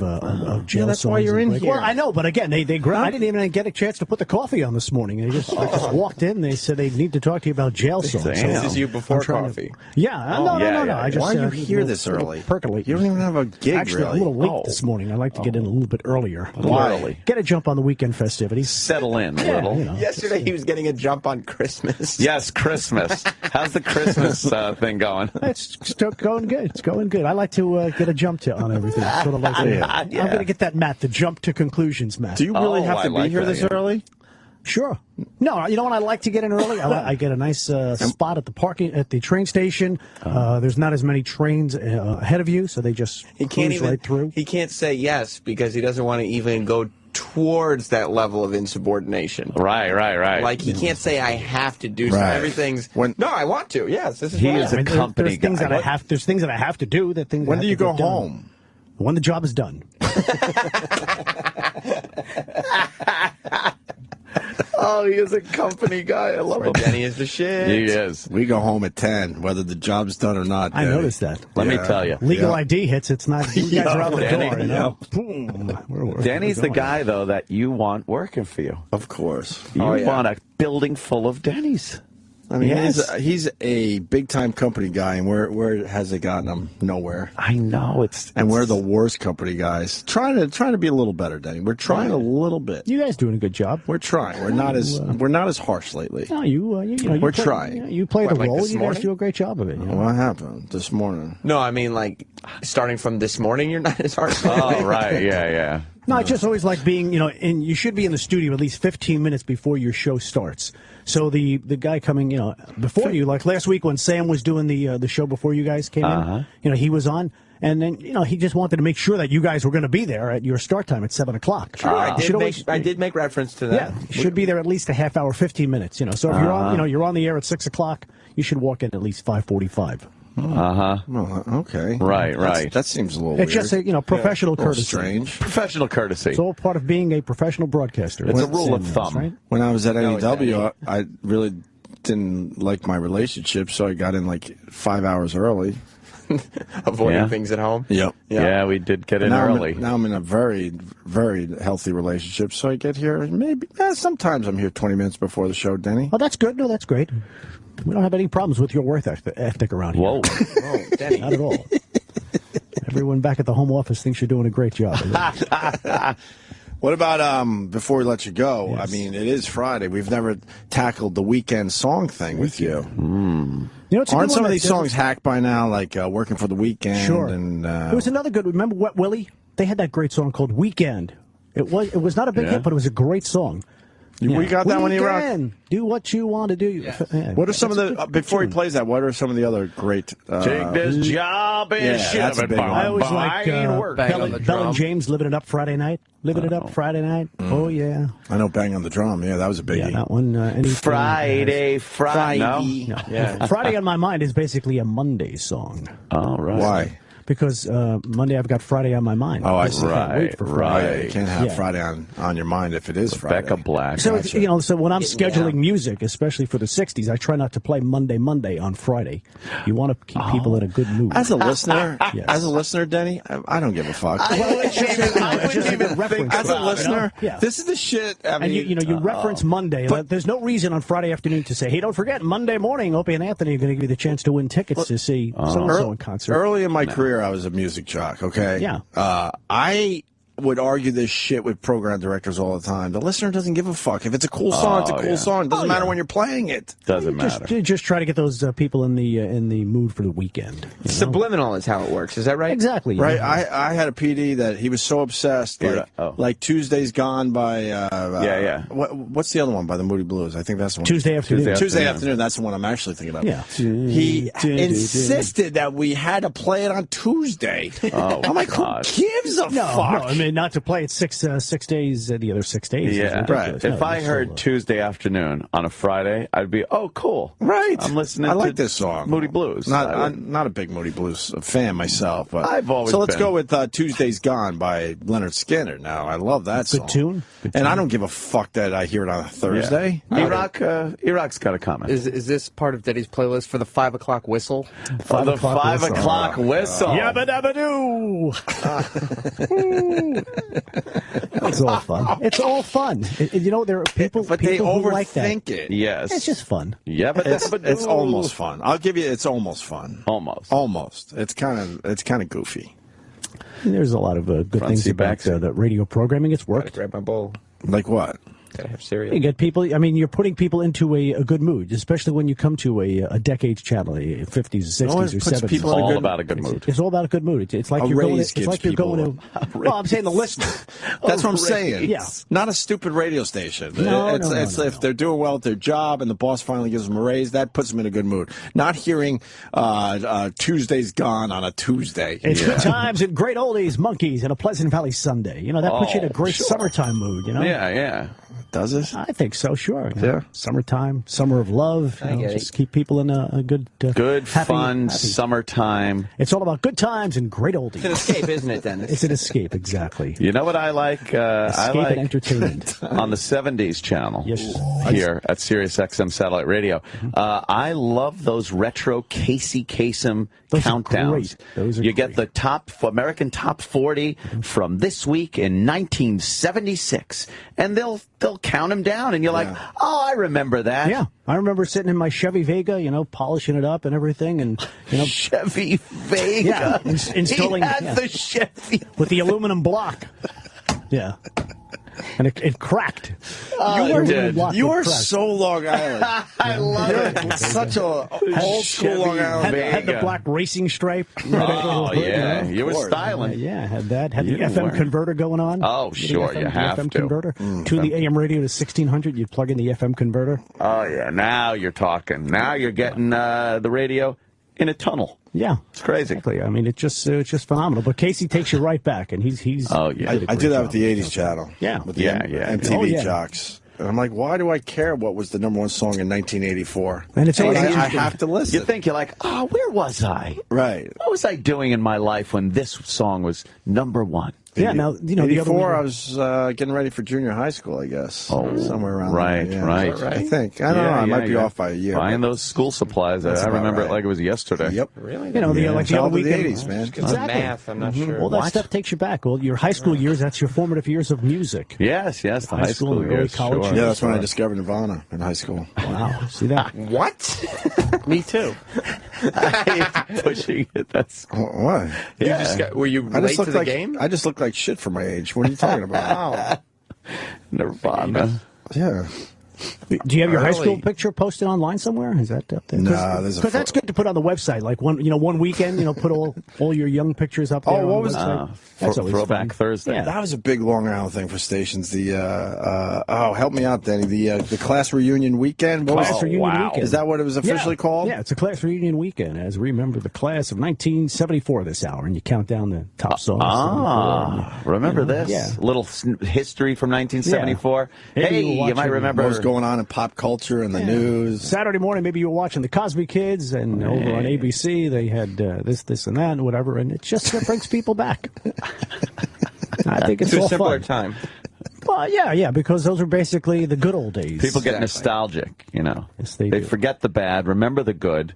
jail that's songs. why you're in here. Well, I know, but again, I didn't even get a chance to put the coffee on this morning. I just walked in. They said they need to talk to you about jail songs. This is you before coffee. No. I just, why are you here this early? Percolate. You don't even have a gig, Actually, really. a little late this morning. I like to get in a little bit earlier. Why? Get a jump on the weekend festivities. Settle in a little. Yesterday he was getting a jump on Christmas. Yes, Christmas. How's the Christmas thing going? It's going good. It's going good. I like to get a jump on everything. Sort of like I'm going to get that Matt, the jump to conclusions, Matt. Do you really have to be here this early? Sure. No, you know what? I like to get in early. I get a nice spot at the train station. There's not as many trains ahead of you, so they just cruise right through. He can't say yes because he doesn't want to even go towards that level of insubordination. Right. Like he can't say I have to do something. Everything's no, I want to. Yes, this is he is a company there's things guy. That I have. There's things that I have to do. When do you go home? When the job is done. Oh, he is a company guy. I love him. Denny is the shit. He is. We go home at 10, whether the job's done or not. I noticed that. Let me tell you. Legal ID hits. It's not. You guys are out the Denny, door. You know? Boom. Denny's the guy, though, that you want working for you. Of course. You want a building full of Denny's. I mean, he's a big-time company guy, and where has it gotten him? Nowhere. I know and we're the worst company guys. Trying to be a little better, Denny. We're trying a little bit. You guys doing a good job. We're trying. We're not as harsh lately. No, we're trying. You play the Like role. this You guys morning? do a great job of it. What happened this morning? No, I mean like starting from this morning. You're not as hard. Oh, right. Yeah. No, I just always like being, and you should be in the studio at least 15 minutes before your show starts. So the guy coming, before you, like last week when Sam was doing the show before you guys came in, he was on, and then he just wanted to make sure that you guys were going to be there at your start time at 7 o'clock. Sure, I did make reference to that. Yeah, you should be there at least a half hour, 15 minutes. So if you're on, you're on the air at 6 o'clock, you should walk in at least 5:45. Well, okay. Right. That seems a little It's weird. just a professional courtesy. Strange. Professional courtesy. It's all part of being a professional broadcaster. It's a rule of thumb. Right? When I was at NEW, I really didn't like my relationship, so I got in like 5 hours early. Avoiding things at home. Yep. Yeah, we did get in early. Now I'm in a very, very healthy relationship, so I get here sometimes I'm here 20 minutes before the show, Denny. Oh, that's good. No, that's great. We don't have any problems with your work ethic around here. Whoa, Denny. Not at all. Everyone back at the home office thinks you're doing a great job. What about, before we let you go, I mean, it is Friday. We've never tackled the weekend song thing with you. Aren't some of these songs hacked by now, like Working for the Weekend? Sure. And, there was another good, remember Wet Willie? They had that great song called Weekend. It was not a big hit, but it was a great song. We got that one here. Do what you want to do. Yeah. What are some of the, before he plays that, what are some of the other great... Take this job and that's a big one. I always like Bell and James, Living It Up Friday Night. Living It Up Friday Night. Oh, yeah. I know Bang on the Drum. Yeah, that was a biggie. Yeah, that one. Friday. No. Yeah. Friday on My Mind is basically a Monday song. Oh, right. Why? because Monday I've got Friday on my mind. Oh, I just see. can't wait for Friday. You can't have Friday on your mind if it is Friday. Rebecca Black. So Gotcha. so when I'm scheduling music, especially for the '60s, I try not to play Monday on Friday. You want to keep people in a good mood. As a listener, Denny, I don't give a fuck. Well, it's just a good reference. As a listener, Yeah. this is the shit. I mean, and you reference Monday. There's no reason on Friday afternoon to say, hey, don't forget, Monday morning, Opie and Anthony are going to give you the chance to win tickets to see so-and-so in concert. Early in my career, I was a music jock, okay? Yeah. I would argue this shit with program directors all the time. The listener doesn't give a fuck. If it's a cool song, it's a cool song. It doesn't matter when you're playing it. Doesn't matter. Just try to get those people in the mood for the weekend. Subliminal is how it works. Is that right? Exactly. Right. I had a PD that he was so obsessed. Like Tuesday's Gone by... What's the other one by the Moody Blues? I think that's the one. Tuesday Afternoon. Tuesday Afternoon. That's the one I'm actually thinking about. Yeah. He insisted that we had to play it on Tuesday. I'm like, who gives a fuck? No, I mean, not to play it six days, the other 6 days. Yeah, right. If I heard Tuesday Afternoon on a Friday, I'd be, oh, cool. Right. I'm listening. I like this song. Moody Blues. I'm not a big Moody Blues fan myself, but I've always so let's been. go with Tuesday's Gone by Leonard Skinner. Now I love that song. Good tune. And I don't give a fuck that I hear it on a Thursday. Yeah. Iraq's got a comment. Is this part of Denny's playlist for the 5 o'clock whistle? The 5 o'clock whistle. Yabba dabba doo. It's all fun. It's all fun. There are people, but they who like that. overthink it. Yes. It's just fun. Yeah, but it's almost fun. I'll give you. It's almost fun. Almost. It's kind of goofy. And there's a lot of good things about the radio programming. It's worked. Grab my bowl. Like what? Gotta have cereal. You get people. I mean, you're putting people into a good mood, especially when you come to a decades channel, the 50s, 60s, or 70s. It's all about a good mood. It's all about a good mood. It's like you're going. It's like you're going to. Well, I'm saying the listener. That's what I'm saying. Yeah. Not a stupid radio station. No, if they're doing well at their job and the boss finally gives them a raise, that puts them in a good mood. Not hearing Tuesday's Gone on a Tuesday. It's good times and great oldies, monkeys, and a Pleasant Valley Sunday. That puts you in a great summertime mood. Yeah. Does it? I think so, sure. Yeah. Summertime, summer of love. Just keep people in a good, fun summertime. It's all about good times and great oldies. It's an escape, isn't it, Dennis? It's an escape, exactly. You know what I like? Escape and entertainment. On the 70s channel here at Sirius XM Satellite Radio. I love those retro Casey Kasem countdowns. Those are you get the American Top 40 from this week in 1976, and they'll count them down, and you're like, oh, I remember that. Yeah, I remember sitting in my Chevy Vega, polishing it up and everything, and Chevy Vega, installing the Chevy with the aluminum block. Yeah. And it cracked. You are so Long Island. I love it. Such a old school Long Island. Had the black racing stripe. Oh, yeah. You were styling. Had that. Had the FM converter going on. Oh, sure. You have FM to. Converter. Tune the AM radio to 1600. You plug in the FM converter. Oh, yeah. Now you're talking. Now you're getting the radio in a tunnel. Yeah, it's crazy. Exactly. I mean, it's just phenomenal. But Casey takes you right back, and he's. Oh yeah, I do that with the '80s channel. Yeah, with the MTV jocks. And I'm like, why do I care what was the #1 song in 1984? And it's always I have to listen. You think you're like, oh, where was I? Right. What was I doing in my life when this song was #1? Yeah, now, '84, I was getting ready for junior high school, I guess. Oh, somewhere around right, there. Right. I think. I don't know. I might be off by a year. Buying those school supplies. I remember it like it was yesterday. Yep. Really? Like the other weekend. The 80s, man. Exactly. Math, I'm not sure. All that stuff takes you back. Well, your high school years, that's your formative years of music. Yes, the high school and years. Early college years. Yeah, that's when I discovered Nirvana in high school. Wow. See that? What? Me too. Pushing it. That's what? Yeah. Were you late to the game? I just look like shit for my age. What are you talking about? Wow. Nirvana. Yeah. Do you have your high school picture posted online somewhere? Is that up there? No, because that's good to put on the website. Like one weekend, put all your young pictures up there. Oh, what was that's always Throwback Thursday? Yeah. That was a big Long Island thing for stations. The help me out, Denny. The class reunion weekend. Weekend. Is that what it was officially called? Yeah, it's a class reunion weekend. As we remember the class of 1974 this hour, and you count down the top songs. Remember this? Yeah. Little history from 1974. Yeah. Hey, you might remember what was going on on in pop culture and the news. Saturday morning, maybe you were watching the Cosby Kids, and over on ABC they had this, and that, and whatever, and it just brings people back. I think it's to all a simpler fun. time. Well, yeah, because those are basically the good old days. People get nostalgic, you know. Yes, they They do. forget the bad, remember the good.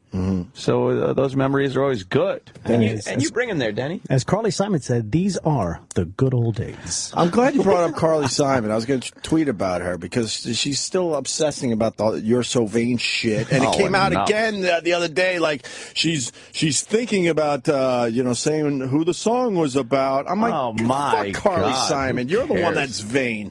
So those memories are always good. And you bring him there, Denny. As Carly Simon said, these are the good old days. I'm glad you brought up Carly Simon. I was going to tweet about her because she's still obsessing about the "You're So Vain" shit, and it came out again the other day. Like she's thinking about saying who the song was about. I'm like, oh my fuck Carly God, Simon, who you're the one cares? that's vain.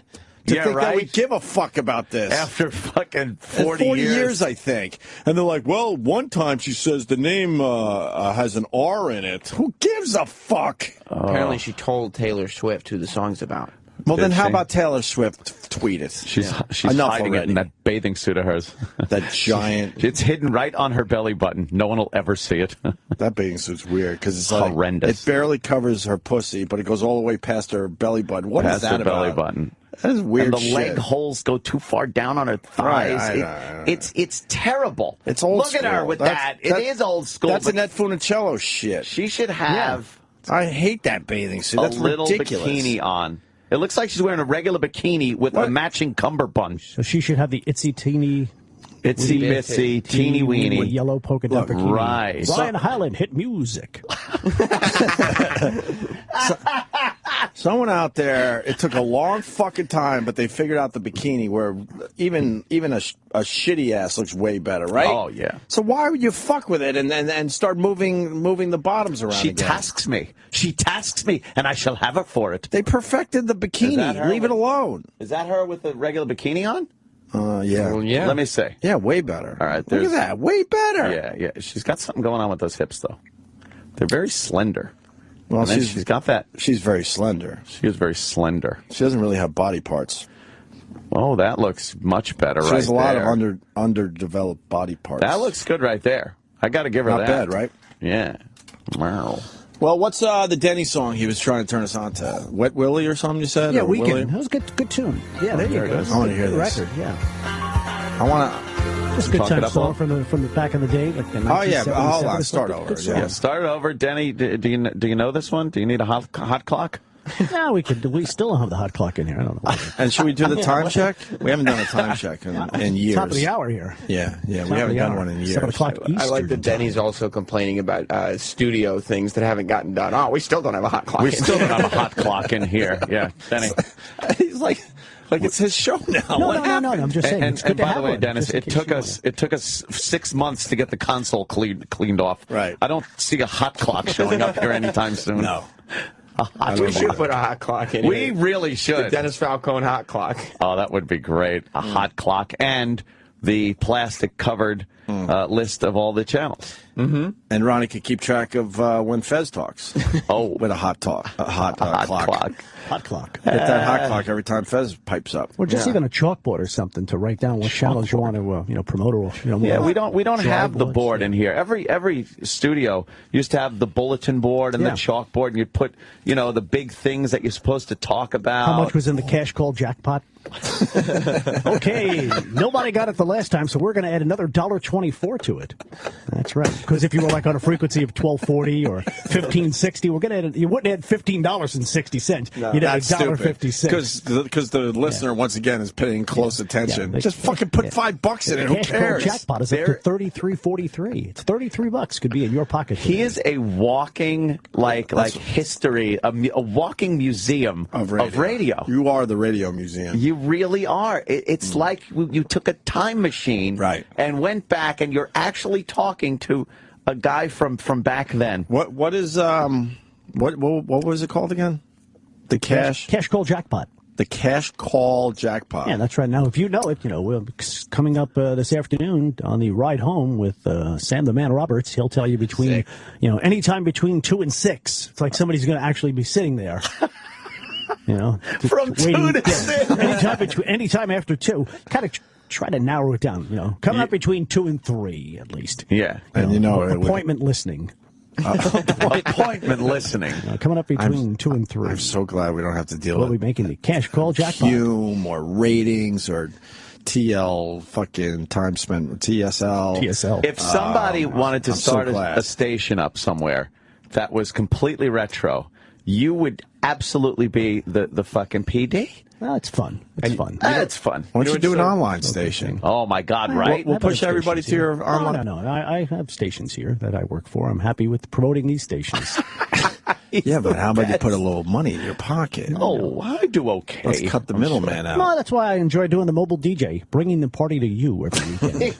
To Yeah, think that we right? give a fuck about this. After fucking 40 years, I think. And they're like, well, one time she says the name has an R in it. Who gives a fuck? Apparently she told Taylor Swift who the song's about. Well, then how she? about Taylor Swift tweet it? She's Enough hiding it already. in that bathing suit of hers. That giant. It's hidden right on her belly button. No one will ever see it. That bathing suit's weird because it's like, horrendous. it barely covers her pussy, but it goes all the way past her belly button. What is Past that her belly about? button. That is weird And the shit. leg holes go too far down on her thighs. Right, It's terrible. It's old Look school. at her with that. It is old school. That's but Annette Funicello shit. she should have I hate that bathing suit. a That's little ridiculous. bikini on. It looks like she's wearing a regular bikini with a matching cummerbund. So she should have the itsy teeny, Itsy bitsy, teeny weeny. yellow polka dot bikini. Right. Ryan Highland hit music. Someone out there, it took a long fucking time, but they figured out the bikini where even a shitty ass looks way better, right? Oh, yeah. So why would you fuck with it and start moving the bottoms around She again? tasks me. She tasks me, and I shall have her for it. They perfected the Is that bikini. her Leave it alone. Is that her with the regular bikini on? Yeah. Well, yeah. Let me see. Yeah, way better. All right. Look at that. Way better. Yeah. She's got something going on with those hips, though. They're very slender. Well, And then she's got that. She's very slender. She is very slender. She doesn't really have body parts. Oh, that looks much better She right has a lot there. of underdeveloped body parts. That looks good right there. I got to give her Not that. bad, right? Yeah. Wow. Well, what's the Denny song he was trying to turn us on to? Wet Willie or something you said? Yeah, Or Weekend. Willie? That was a good tune. Yeah, there you there it go. is. I wanna hear Good this. record, yeah. I want to... Just a good Talk it time up song all. from the back in the day, like the Oh, yeah. 1977 Hold on. or Start something. over. Good song. Yeah, start over. Denny, do you know this one? Do you need a hot clock? No, we still don't have the hot clock in here. I don't know. And should we do the time check? We haven't done a time check in years. Top of the hour here. Yeah. We Top of haven't the done hour. one in years. 7 o'clock I like that Eastern Denny's also complaining about studio things that haven't gotten done. Oh, we still don't have a hot clock. We still don't have a hot clock in here. Yeah, Denny. He's like it's his show now. No, I'm just saying. It's good And to by the have way, one, Dennis, just in it case took us 6 months to get the console cleaned off. Right. I don't see a hot clock showing up here anytime soon. No. We should put a hot clock in We here. really should. The Dennis Falcone hot clock. Oh, that would be great. A hot clock and the plastic-covered list of all the channels. Mm-hmm. And Ronnie could keep track of when Fez talks. Oh, with a hot clock. Hot clock. Get that hot clock every time Fez pipes up. Or just even a chalkboard or something to write down what channels you want to, promote or Yeah, we don't have the boards, board in here. Every studio used to have the bulletin board and the chalkboard, and you'd put the big things that you're supposed to talk about. How much was in the cash call jackpot? Okay, nobody got it the last time, so we're going to add another $1.24 to it. That's right. Because if you were like on a frequency of 1240 or 1560, we're going to add. You wouldn't add $15.60. No, You'd add that's stupid. $1.56. Because the listener once again is paying close attention. Just fucking put $5 in it. Who Cash cares? call jackpot is up to $33.43. It's $33 could be in your pocket. He is a walking like history, a walking museum of radio. You are the radio museum. You really are. It's like you took a time machine and went back, and you're actually talking to a guy from back then. What was it called again? The cash call jackpot. The cash call jackpot. Yeah, that's right. Now, if you know it, we're coming up this afternoon on the ride home with Sam the Man Roberts. He'll tell you between, anytime between 2 and 6. It's like somebody's going to actually be sitting there. From 2 to 6. Anytime after 2. Kind of try to narrow it down. Coming up between 2 and 3 at least. Yeah, and appointment listening. Appointment listening. Coming up between 2 and 3. I'm so glad we don't have to deal We'll with be making the cash call jackpot. Hume or ratings or TL fucking time spent TSL. If somebody wanted to start a station up somewhere that was completely retro, you would absolutely be the fucking PD. Well, it's fun. It's fun. It's fun. Why don't you do an online station? Oh, my God, right? We'll push everybody to your online. No. I have stations here that I work for. I'm happy with promoting these stations. Yeah, but how about you put a little money in your pocket? Oh, I do okay. Let's cut the middleman out. No, that's why I enjoy doing the mobile DJ, bringing the party to you every weekend.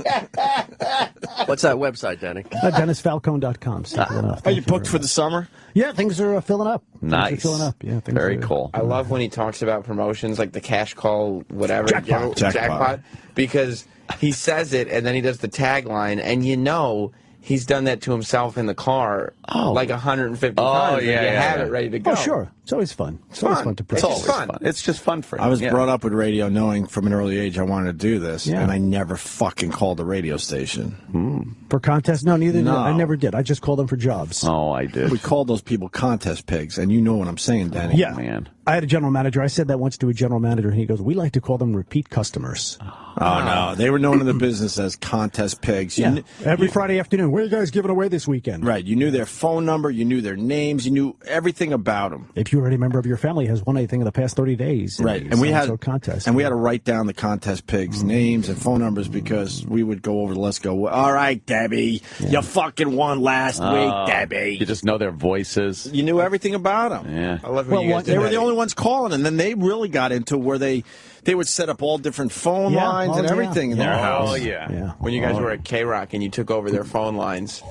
What's that website, Denny? DennisFalcone.com. Simple enough. Are you booked for the summer? Yeah, things are filling up. Nice. Filling up. Yeah, very cool. I love when he talks about promotions like the cash call, whatever. Jackpot. Because he says it and then he does the tagline, and you know he's done that to himself in the car like 150 times. Yeah, you have it ready to go. Oh, sure. It's always fun. It's always fun to practice. It's always fun. It's just fun for you. I was brought up with radio knowing from an early age I wanted to do this, and I never fucking called a radio station. For contests? No, neither did No. I. I never did. I just called them for jobs. Oh, I did. We called those people contest pigs, and you know what I'm saying, Danny. Yeah. Man. I had a general manager. I said that once to a general manager, and he goes, "We like to call them repeat customers." Oh, no. They were known in the business as contest pigs. Every Friday afternoon, what are you guys giving away this weekend? Right. You knew their phone number. You knew their names. You knew everything about them. If you were any member of your family has won anything in the past 30 days. Right. And we had contest. And we had to write down the contest pigs' names and phone numbers because we would go over the let's go. All right, Debbie. You fucking won last week, Debbie. You just know their voices. You knew everything about them. Yeah. I love when you guys they were the only ones calling, and then they really got into where they would set up all different phone lines and everything in their house. Oh, yeah. When you guys were at K-Rock and you took over their phone lines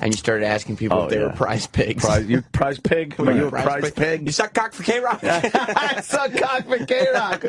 and you started asking people if they were prize pigs. You prize pig? Were you a prize pig? You suck cock for K-Rock? I suck cock for K-Rock.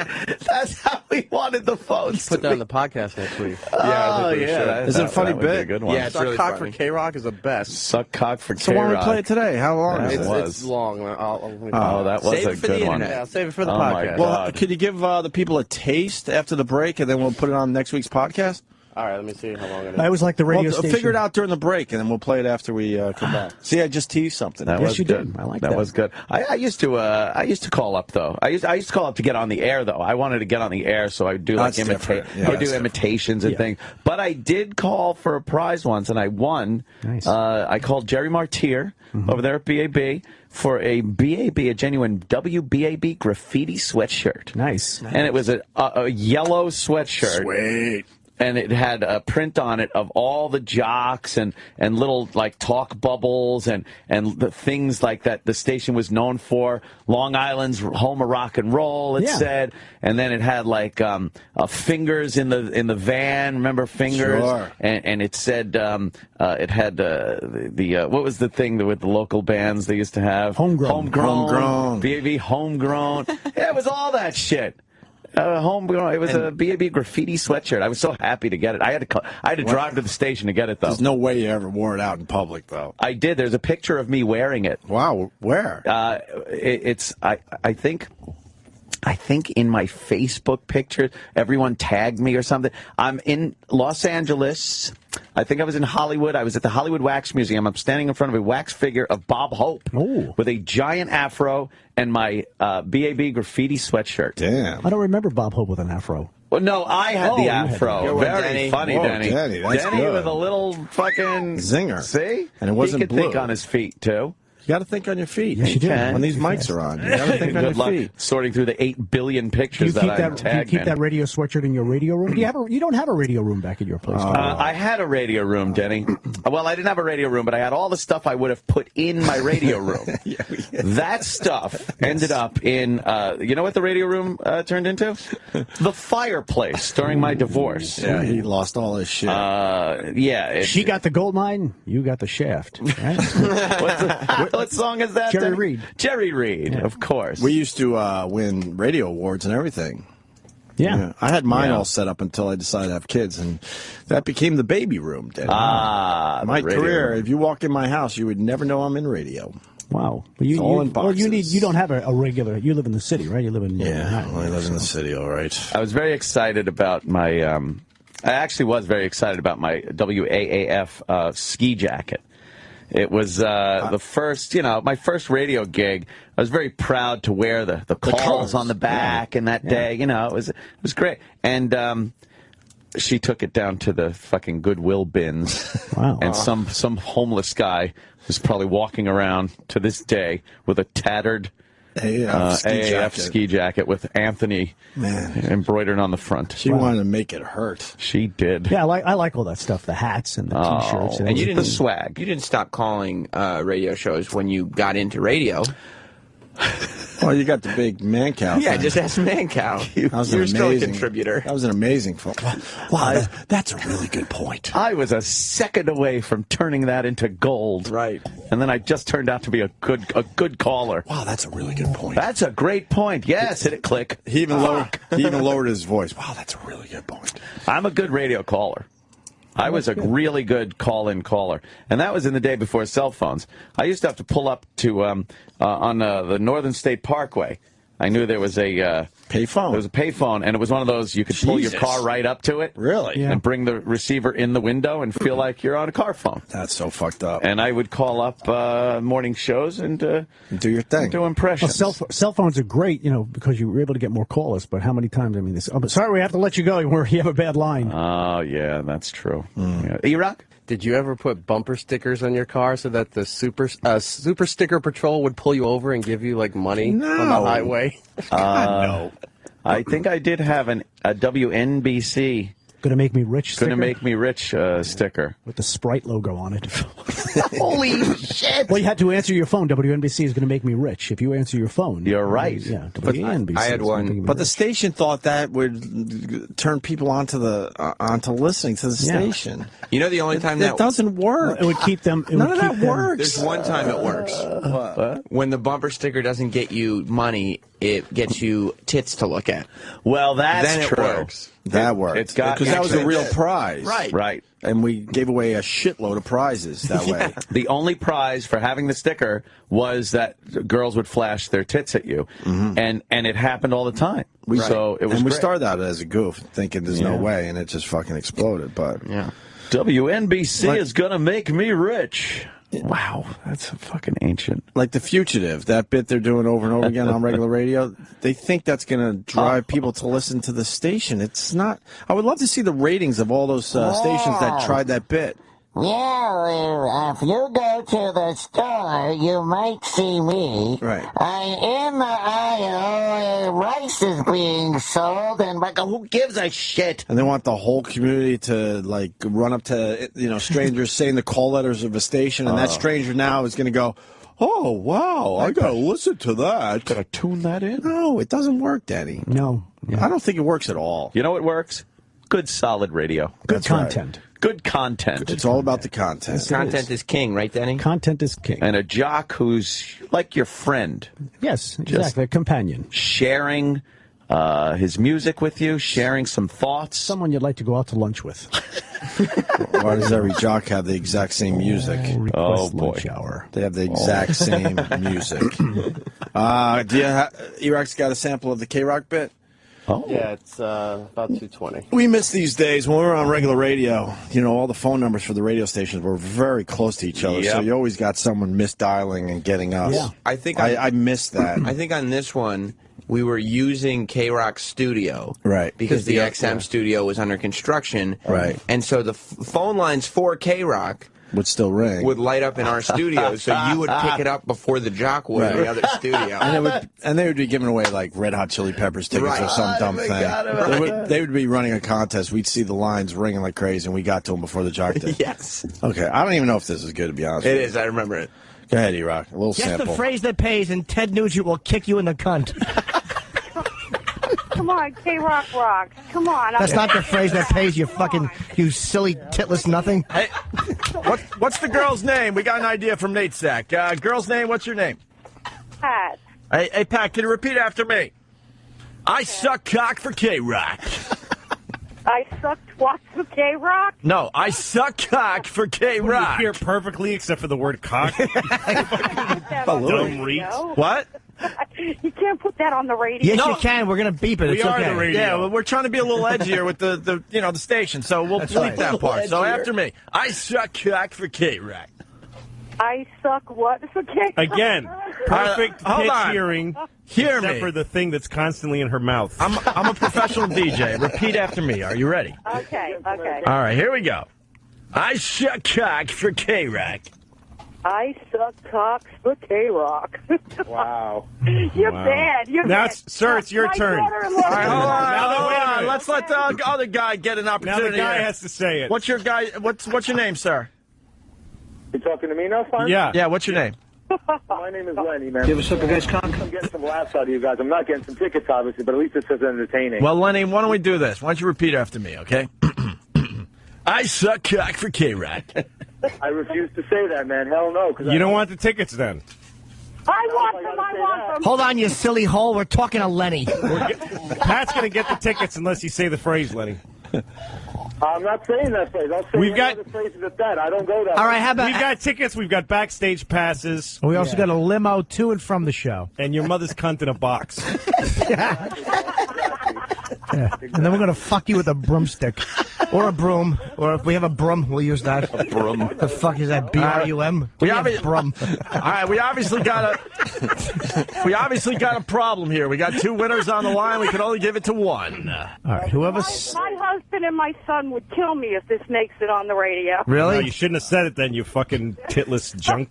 That's how we wanted the phones. Put that on the podcast next week. Oh, Is it a funny bit? A good one. Yeah, it's Suck really cock funny. for K-Rock is the best. Suck cock for K-Rock. So why don't we play it today? How long is it? It's long. That was Save a it for good the one. internet. I'll save it for the Oh, my podcast. God. Well, could you give the people a taste after the break, and then we'll put it on next week's podcast? All right, let me see how long it is. I was like the radio station. Figure it out during the break, and then we'll play it after we come back. See, I just teased something. That was good. I like that. That was good. I used to call up though. I used to call up to get on the air though. I wanted to get on the air, so I would do like imitations and things. But I did call for a prize once, and I won. Nice. I called Jerry Martyr over there at BAB for a genuine WBAB graffiti sweatshirt. Nice. And it was a yellow sweatshirt. Sweet. And it had a print on it of all the jocks and little like talk bubbles and the things like that the station was known for. Long Island's home of rock and roll, it said. And then it had like fingers in the van. Remember fingers? Sure. And it said it had the what was the thing with the local bands they used to have? Homegrown. BAB homegrown. Yeah, it was all that shit. Homegrown. It was a BAB graffiti sweatshirt. I was so happy to get it. I had to drive to the station to get it, though. There's no way you ever wore it out in public, though. I did. There's a picture of me wearing it. Wow, where? I think in my Facebook picture, everyone tagged me or something. I'm in Los Angeles. I think I was in Hollywood. I was at the Hollywood Wax Museum. I'm standing in front of a wax figure of Bob Hope with a giant afro and my BAB graffiti sweatshirt. Damn. I don't remember Bob Hope with an afro. Well, no, I had the afro. Very funny, Denny. Denny, that's Denny good. with a little fucking zinger. See? And it wasn't he could blue. think on his feet, too. You got to think on your feet. Yes, you do. When these mics are on, you got to think on your Good luck feet. sorting through the 8 billion pictures Do you tagged keep in. that radio sweatshirt in your radio room? You don't have a radio room back at your place. do you? I had a radio room, Denny. Well, I didn't have a radio room, but I had all the stuff I would have put in my radio room. That stuff ended up in, you know what the radio room turned into? The fireplace during my divorce. Yeah, he lost all his shit. She got the gold mine, you got the shaft. Right? What song is that? Jerry Reed. Jerry Reed, of course. We used to win radio awards and everything. Yeah. I had mine all set up until I decided to have kids, and that became the baby room. Denny. My career, if you walk in my house, you would never know I'm in radio. Wow. It's all in boxes. You don't have a regular, you live in the city, right? You live in Manhattan. I live in the city, all right. I was very excited about my, I actually was very excited about my WAAF ski jacket. It was the first, my first radio gig. I was very proud to wear the calls on the back and that day. It was great. And she took it down to the fucking Goodwill bins. Wow. And some homeless guy is probably walking around to this day with a tattered AAF ski jacket with Anthony embroidered on the front. She wanted to make it hurt. She did. Yeah, I like all that stuff, the hats and the T-shirts. And you didn't, the swag. You didn't stop calling radio shows when you got into radio. Oh, you got the big man cow. Yeah, thing. just ask man cow. You're still a contributor. That was an amazing phone. Wow, that's a really good point. I was a second away from turning that into gold. Right. And then I just turned out to be a good caller. Wow, that's a really good point. That's a great point. Yes, hit it, click. He even lowered his voice. Wow, that's a really good point. I'm a good radio caller. I was a really good call-in caller, and that was in the day before cell phones. I used to have to pull up to on the Northern State Parkway. I knew there was a payphone. There was a payphone, and it was one of those you could pull your car right up to it. Really? And bring the receiver in the window and feel like you're on a car phone. That's so fucked up. And I would call up morning shows and do your thing. Do impressions. Well, cell phones are great, because you were able to get more callers. But how many times? I mean, sorry, we have to let you go. You have a bad line. Oh yeah, that's true. Yeah. E-Rock? Did you ever put bumper stickers on your car so that the super sticker patrol would pull you over and give you like money on the highway? No. I think I did have a WNBC. Gonna make me rich sticker? Gonna make me rich sticker. With the Sprite logo on it. Holy shit! Well, you had to answer your phone. WNBC is gonna make me rich. If you answer your phone. You're right. Yeah, WNBC. I had one. But the station thought that would turn people onto listening to the station. You know the only time that doesn't work. It would keep them. None of that works. There's one time it works. When the bumper sticker doesn't get you money, it gets you tits to look at. Well, that's then it true. works. That works. Because that was a real prize. Right. And we gave away a shitload of prizes that way. The only prize for having the sticker was that girls would flash their tits at you. And it happened all the time. So it was and we great. started out as a goof, thinking there's no way, and it just fucking exploded. But WNBC is going to make me rich. Wow, that's fucking ancient. Like The Fugitive, that bit they're doing over and over again on regular radio, they think that's going to drive people to listen to the station. It's not. I would love to see the ratings of all those stations that tried that bit. Yeah, if you go to the store, you might see me. Right. In the aisle, rice is being sold, and like, who gives a shit? And they want the whole community to, like, run up to, strangers saying the call letters of a station, and that stranger now is going to go, oh, wow, I got to listen to that. Got to tune that in? No, it doesn't work, Denny. No. Yeah. I don't think it works at all. You know what works? Good, solid radio. Good content. Right. Good content. It's all about the content. Content is king, right, Denny? Content is king. And a jock who's like your friend. Yes, exactly. A companion. Sharing his music with you, sharing some thoughts. Someone you'd like to go out to lunch with. Why does every jock have the exact same music? Oh, boy. Lunch hour. They have the exact same music. E-Rock's got a sample of the K-Rock bit? Oh. Yeah, it's about 220. We miss these days when we were on regular radio. All the phone numbers for the radio stations were very close to each other, so you always got someone misdialing and getting us. Yeah. I think I missed that. I think on this one, we were using K-Rock Studio. Right. Because the XM studio was under construction. Right. And so the phone lines for K-Rock would still ring. Would light up in our studio, so you would pick it up before the jock would in the other studio. And they would be giving away like Red Hot Chili Peppers tickets or some dumb thing. They would be running a contest. We'd see the lines ringing like crazy, and we got to them before the jock did. Yes. Okay, I don't even know if this is good, to be honest with you. It is, I remember it. Go ahead, E-Rock. A little sample. Guess the phrase that pays, and Ted Nugent will kick you in the cunt. Come on, K-Rock rocks. Come on. That's not the phrase that pays, you silly titless nothing. Hey, what's the girl's name? We got an idea from Nate Sack. Girl's name, what's your name? Pat. Hey, Pat, can you repeat after me? I suck cock for K-Rock. I suck twat for K-Rock? No, I suck cock for K-Rock. You hear perfectly except for the word cock. Dumb reach. What? You can't put that on the radio. Yes, you can. We're going to beep it. We it's are okay. the radio. Yeah, well, we're trying to be a little edgier with the station, so we'll bleep that part. So after me, I suck cock for K-Rock. I suck what? Okay. Again, perfect hold pitch on. hearing. Hear except me. for the thing that's constantly in her mouth. I'm a professional DJ. Repeat after me. Are you ready? Okay. All right, here we go. I suck cock for K-Rock. I suck cocks for K-Rock. Wow. You're bad. You're Now, bad. sir, it's your My turn. daughter-in-law- All right, hold on. Now, Hold wait a on. minute. Let's let the other guy get an opportunity. Now the guy here. has to say it. What's your guy? What's your name, sir? You talking to me now, son? Yeah. Yeah. What's your name? My name is Lenny, man. Give us up against cock. I'm getting some laughs out of you guys. I'm not getting some tickets, obviously, but at least it says entertaining. Well, Lenny, why don't we do this? Why don't you repeat after me, okay? I suck cock for K-Rock. I refuse to say that, man. Hell no. You don't want the tickets then? I want them. I want them. Hold on, you silly hole. We're talking to Lenny. Pat's going to get the tickets unless you say the phrase, Lenny. I'm not saying that phrase. I'll say We've got- other phrases at that. I don't go that All way. right, how about... We've got tickets. We've got backstage passes. We also got a limo to and from the show. And your mother's cunt in a box. Yeah. And then we're going to fuck you with a broomstick. Or a broom. Or if we have a broom, we'll use that. A broom. The fuck is that? B-R-U-M? We have obviously broom. All right, we obviously got a problem here. We got two winners on the line. We can only give it to one. All right, whoever... My husband and my son would kill me if this makes it on the radio. Really? No, you shouldn't have said it then, you fucking titless junk.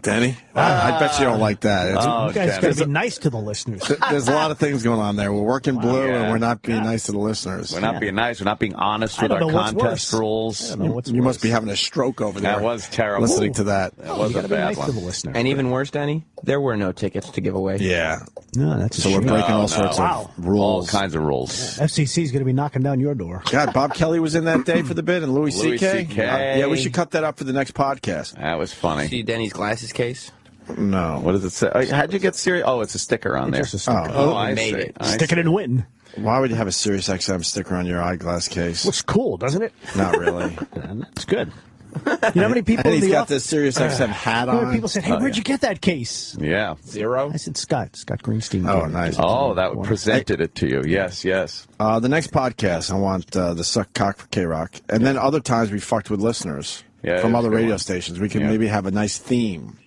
Denny? I bet you don't like that. you guys got to be nice to the listeners. There's a lot of things going on there. We're working blue, and we're not being nice to the listeners. We're not being nice. We're not being honest with I our don't know what's contest worse. rules. You must be having a stroke over there. That was terrible. Listening to that. That was a bad one. And even worse, Denny, there were no tickets to give away. Yeah. No, that's a So we're shame. breaking all sorts Wow. of rules. All kinds of rules. FCC is going to be knocking down your door. God, Bob Kelly was in that day for the bid, and Louis Louis C.K. C.K.. Yeah, we should cut that up for the next podcast. That was funny. See Denny's glasses case? No. What does it say? How'd you get serious? Oh, it's a sticker on there. Just a sticker. Oh, I made see. it. I Stick it in Witten. Why would you have a Sirius XM sticker on your eyeglass case? Looks cool, doesn't it? Not really. It's good. You know how many people And in he's the got office... the Sirius XM hat How many on. people said, hey, where'd you get that case? Yeah. Zero? I said, Scott Greenstein. Oh, nice. Oh, that presented it to you. Yes, yes. The next podcast, I want the Suck Cock for K-Rock. And then other times we fucked with listeners from other radio stations. We can maybe have a nice theme.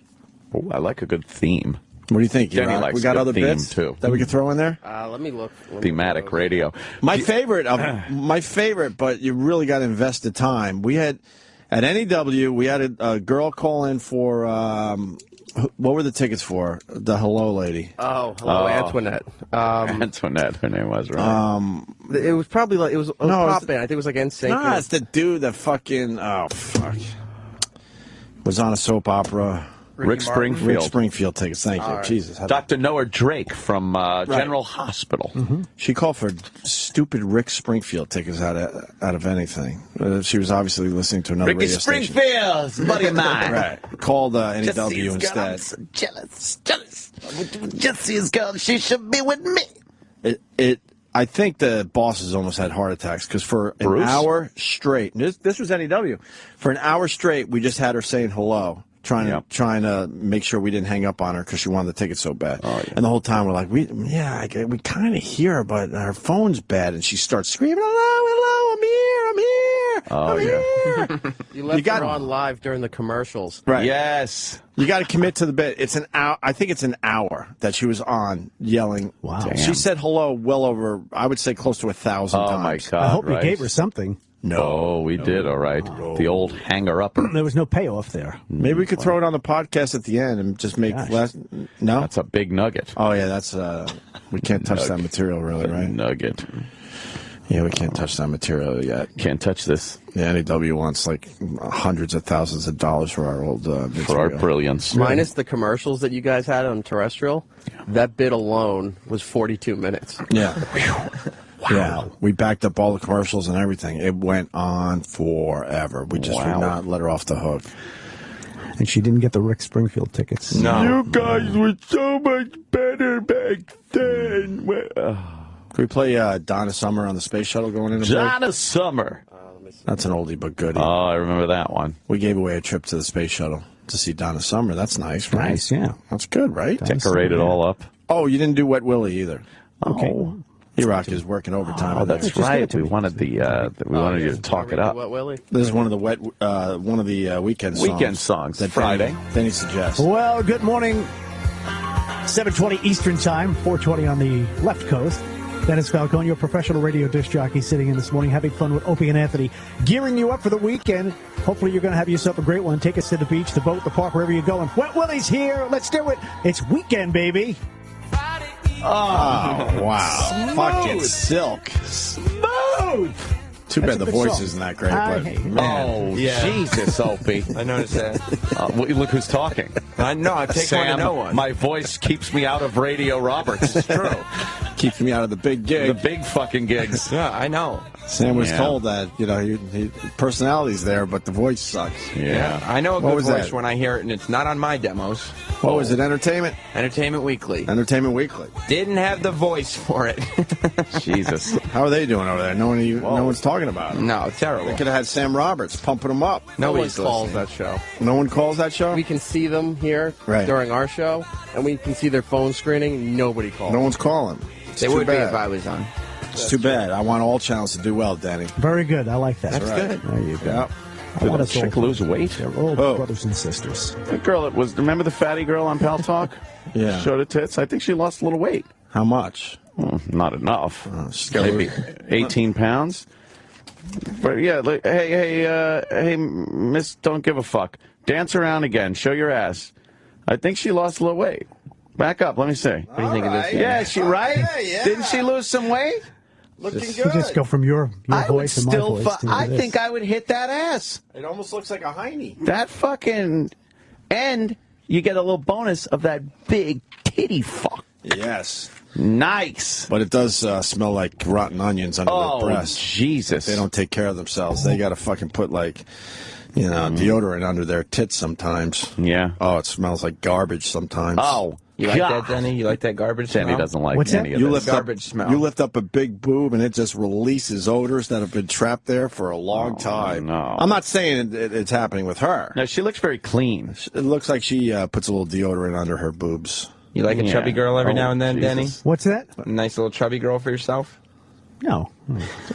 Oh, I like a good theme. What do you think? Denny likes We got a good other theme, bits too. that we can throw in there? Let me look. Thematic radio. My favorite, but you really got to invest the time. We had, at NEW, we had a girl call in for, what were the tickets for? The Hello Lady. Oh, hello, Antoinette. Antoinette, her name was, right? It was probably like, it was a pop it's band. I think it was like NSYNC. No, it's the dude that fucking, oh, fuck. Was on a soap opera. Rick Springfield. Rick Springfield tickets, thank you. All right. Jesus. Dr. Noah Drake from General Hospital. Mm-hmm. She called for stupid Rick Springfield tickets out of anything. She was obviously listening to another Ricky radio station. Springfield, buddy of mine. Right. Called NEW Jesse's instead. girl, I'm so jealous. With Jesse's girl, she should be with me. I think the bosses almost had heart attacks because for an hour straight, this was NEW, for an hour straight, we just had her saying hello. Trying to make sure we didn't hang up on her because she wanted the ticket so bad. Oh, yeah. And the whole time we're like, we kind of hear her, but her phone's bad. And she starts screaming, hello, I'm here. Oh, yeah. You left her on live during the commercials. Right. Yes. You got to commit to the bit. It's an hour. I think it's an hour that she was on yelling. Wow. Damn. She said hello well over, I would say close to 1,000 times. Oh, my God. I hope you gave her something. No, we did, all right. The old hanger-upper. There was no payoff there. Maybe we could throw it on the podcast at the end and just make less. No? That's a big nugget. Oh, yeah, that's, we can't touch that material really, right? Nugget. Yeah, we can't touch that material yet. Can't touch this. The NEW wants like hundreds of thousands of dollars for our old material. For our brilliance. Minus the commercials that you guys had on terrestrial, that bit alone was 42 minutes. Yeah. Wow. Yeah, we backed up all the commercials and everything. It went on forever. We just would not let her off the hook. And she didn't get the Rick Springfield tickets. No. You guys were so much better back then. Can we play Donna Summer on the space shuttle going into Donna Summer. That's an oldie but goodie. Oh, I remember that one. We gave away a trip to the space shuttle to see Donna Summer. That's nice, right? Nice, yeah. That's good, right? Decorated all up. Oh, you didn't do Wet Willie either. Okay. E-Rock is working overtime. Oh, that's right. We wanted we wanted you to talk it up. What, Willie? This is one of the weekend songs. Weekend songs. That Friday. Denny suggests. Well, good morning. 7:20 Eastern Time, 4:20 on the left coast. Dennis Falcone, your professional radio disc jockey, sitting in this morning, having fun with Opie and Anthony, gearing you up for the weekend. Hopefully you're going to have yourself a great one. Take us to the beach, the boat, the park, wherever you're going. Wet Willie's here. Let's do it. It's weekend, baby. Oh, wow. Smooth. Fucking silk. Smooth. Too bad the voice isn't that great. But Oh, Jesus, Opie. I noticed that. Look who's talking. I know. It takes one to know one. My voice keeps me out of Radio Roberts. It's true. Keeps me out of the big gig. The big fucking gigs. Yeah, I know. Sam was told that, he personality's there, but the voice sucks. Yeah. I know a What good was voice that? when I hear it, and it's not on my demos. What was it, Entertainment? Entertainment Weekly. Entertainment Weekly. Didn't have the voice for it. Jesus. How are they doing over there? No one's talking about it. No, terrible. They could have had Sam Roberts pumping them up. No one Nobody's calls listening. that show. No one calls that show? We can see them here during our show, and we can see their phone screening. Nobody calls. No one's calling. It's They too would be bad. if I was on. It's too bad. I want all channels to do well, Danny. Very good. I like that. That's right. good. There you go. Yeah. Did Let the us all- chick lose weight? They're all brothers and sisters. The girl that was, remember the fatty girl on Pal Talk? Yeah. Showed her tits. I think she lost a little weight. How much? Not enough. She's gotta Maybe 18 pounds. But yeah, like, hey, Miss, don't give a fuck. Dance around again. Show your ass. I think she lost a little weight. Back up. Let me see. What do you think of this? Yeah, she right? Yeah. Didn't she lose some weight? Looking You just go from your voice and my voice to I this. think I would hit that ass. It almost looks like a hiney. That fucking, and you get a little bonus of that big titty fuck. Yes. Nice. But it does smell like rotten onions under their breasts. Jesus. They don't take care of themselves. They got to fucking put, deodorant under their tits sometimes. Yeah. Oh, it smells like garbage sometimes. Oh, You like that, Denny? You like that garbage Danny smell? doesn't like What's any that? of You this. lift Garbage up, smell. You lift up a big boob and it just releases odors that have been trapped there for a long time. no. I'm not saying it's happening with her. No, she looks very clean. It looks like she puts a little deodorant under her boobs. You like a Yeah. chubby girl every Oh, now and then, Jesus. Denny? What's that? A nice little chubby girl for yourself? No.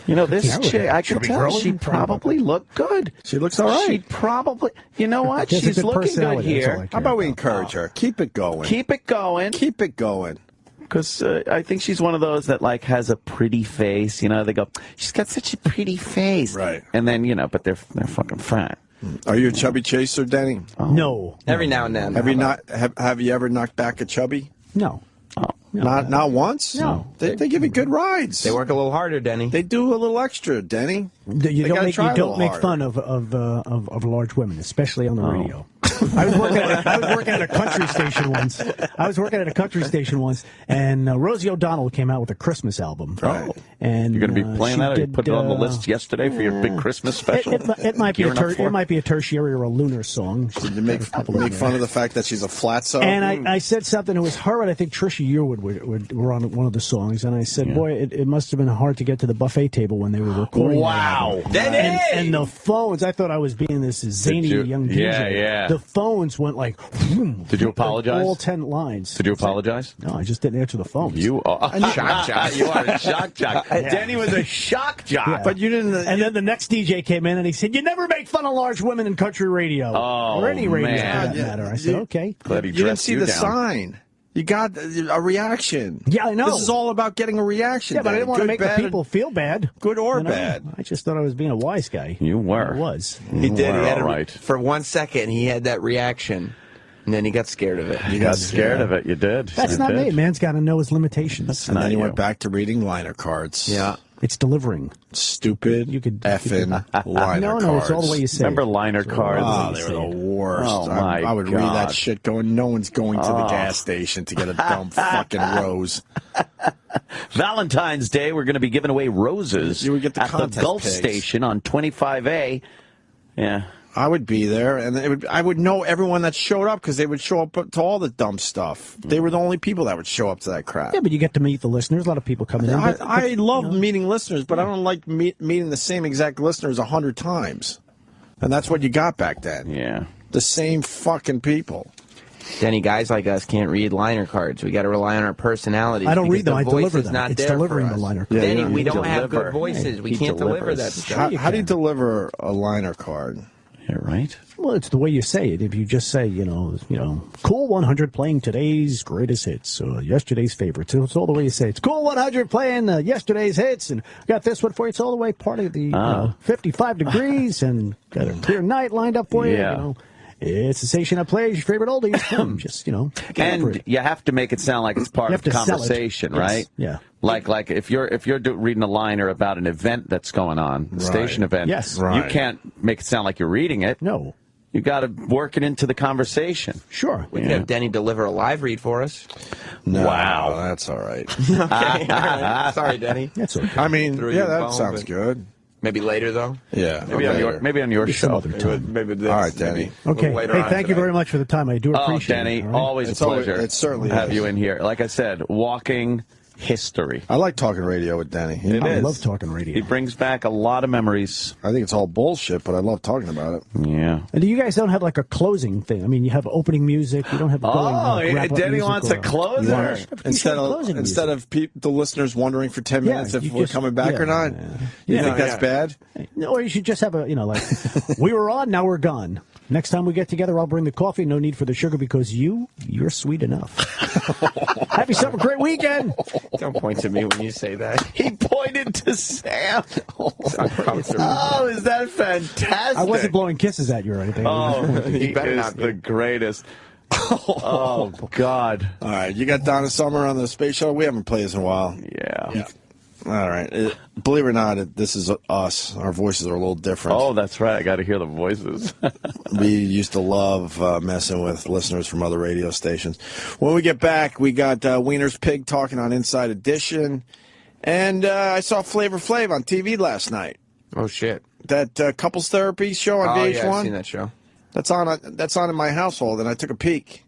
You know, this Yeah, chick, I can chubby tell girl, she probably looked good. She looks all right. She probably, you know what? She has a She's good looking good personality, that's all I here. care How about we encourage her? Keep it going. Keep it going. Keep it going. Because I think she's one of those that, has a pretty face. They go, she's got such a pretty face. Right. And then, but they're fucking fat. Are you a chubby chaser, Denny? No. Every now and then. Have you ever knocked back a chubby? No. Not once? No. They give you good rides. They work a little harder, Denny. They do a little extra, Denny. You gotta try a little don't make harder. fun of large women, especially on the radio. I was working at a country station once. And Rosie O'Donnell came out with a Christmas album. Oh. And You're going to be playing she that? Or you did, put it on the list yesterday for your big Christmas special? It might be Gearing up for it might be a tertiary or a lunar song. Did you make fun of the fact that she's a flatso? And I said something. It was her and I think Trisha Yearwood were on one of the songs. And I said, boy, it must have been hard to get to the buffet table when they were recording. Wow. Denny! And the phones, I thought I was being this zany young DJ. Yeah. The phones went like, whoom, Did you apologize? all 10 lines. Did you apologize? No, I just didn't answer the phone. You are a shock jock. You are a shock jock. Danny was a shock jock. Yeah. But you didn't. And then the next DJ came in and he said, "You never make fun of large women in country radio or any radio for that matter." I said, "Okay." Glad he You didn't dressed see you the down. sign. You got a reaction. Yeah, I know. This is all about getting a reaction. Yeah, but I didn't want to Good, make bad, the people feel bad. Good or You know? bad. I just thought I was being a wise guy. You were. I was. He did. He had all right. for 1 second, he had that reaction, and then he got scared of it. You got scared of it. You did. That's You not did. me. Man's got to know his limitations. And not then he you. went back to reading liner cards. Yeah. It's delivering. Stupid effing liner No, cards. it's all the way you say. Remember it. liner cards? Oh, they were the worst. Oh, my I would read that God. shit going, no one's going to the gas station to get a dumb fucking rose. Valentine's Day, we're going to be giving away roses You would get the at the contest Gulf pigs. Station on 25A. Yeah. I would be there, and I would know everyone that showed up because they would show up to all the dumb stuff. They were the only people that would show up to that crap. Yeah, but you get to meet the listeners. A lot of people coming in. I love meeting listeners, but I don't like meeting the same exact listeners 100 times. And that's what you got back then. Yeah. The same fucking people. Denny, guys like us can't read liner cards. We got to rely on our personalities. I don't read them. I deliver them. them. It's delivering the liner card. Denny, we don't have good voices. We can't deliver that stuff. How do you deliver a liner card? Yeah, right. Well, it's the way you say it. If you just say, Cool 100 playing today's greatest hits, yesterday's favorites. It's all the way you say it. It's Cool 100 playing yesterday's hits, and got this one for you. It's all the way part of the 55 degrees, and got a clear night lined up for you. Yeah. It's the station that plays your favorite oldies. Just, And you have to make it sound like it's part of the conversation, right? Yeah. Like if you're reading a liner about an event that's going on, a station event, you can't make it sound like you're reading it. No. You got to work it into the conversation. Sure. We can have Denny deliver a live read for us. No, wow. That's all right. Okay. All right. Sorry, Denny. That's okay. I mean, that sounds good. Maybe later, though? Yeah. Maybe on your show. Some other time. Maybe this. All right, Denny. Okay. Hey, thank you very much for the time. I do appreciate Denny, it. Right? always a pleasure. It certainly to have is. you in here. Like I said, walking history. I like talking radio with Denny. I love talking radio. He brings back a lot of memories. I think it's all bullshit, but I love talking about it. Yeah. And you guys don't have like a closing thing. I mean, you have opening music. You don't have Denny wants a closer. Instead of the listeners wondering for 10 minutes if we're coming back or not. You think that's bad? No, or you should just have we were on, now we're gone. Next time we get together, I'll bring the coffee. No need for the sugar because you're sweet enough. Happy summer, great weekend. Don't point to me when you say that. He pointed to Sam. Oh, is that fantastic? I wasn't blowing kisses at you or anything. Oh, he is the greatest. Oh, God. All right, you got Donna Summer on the space shuttle. We haven't played this in a while. Yeah. All right. Believe it or not, this is us. Our voices are a little different. Oh, that's right. I got to hear the voices. We used to love messing with listeners from other radio stations. When we get back, we got Wiener's Pig talking on Inside Edition. And I saw Flavor Flav on TV last night. Oh, shit. That couples therapy show on VH1. Yeah, I've seen that show. That's on in my household, and I took a peek.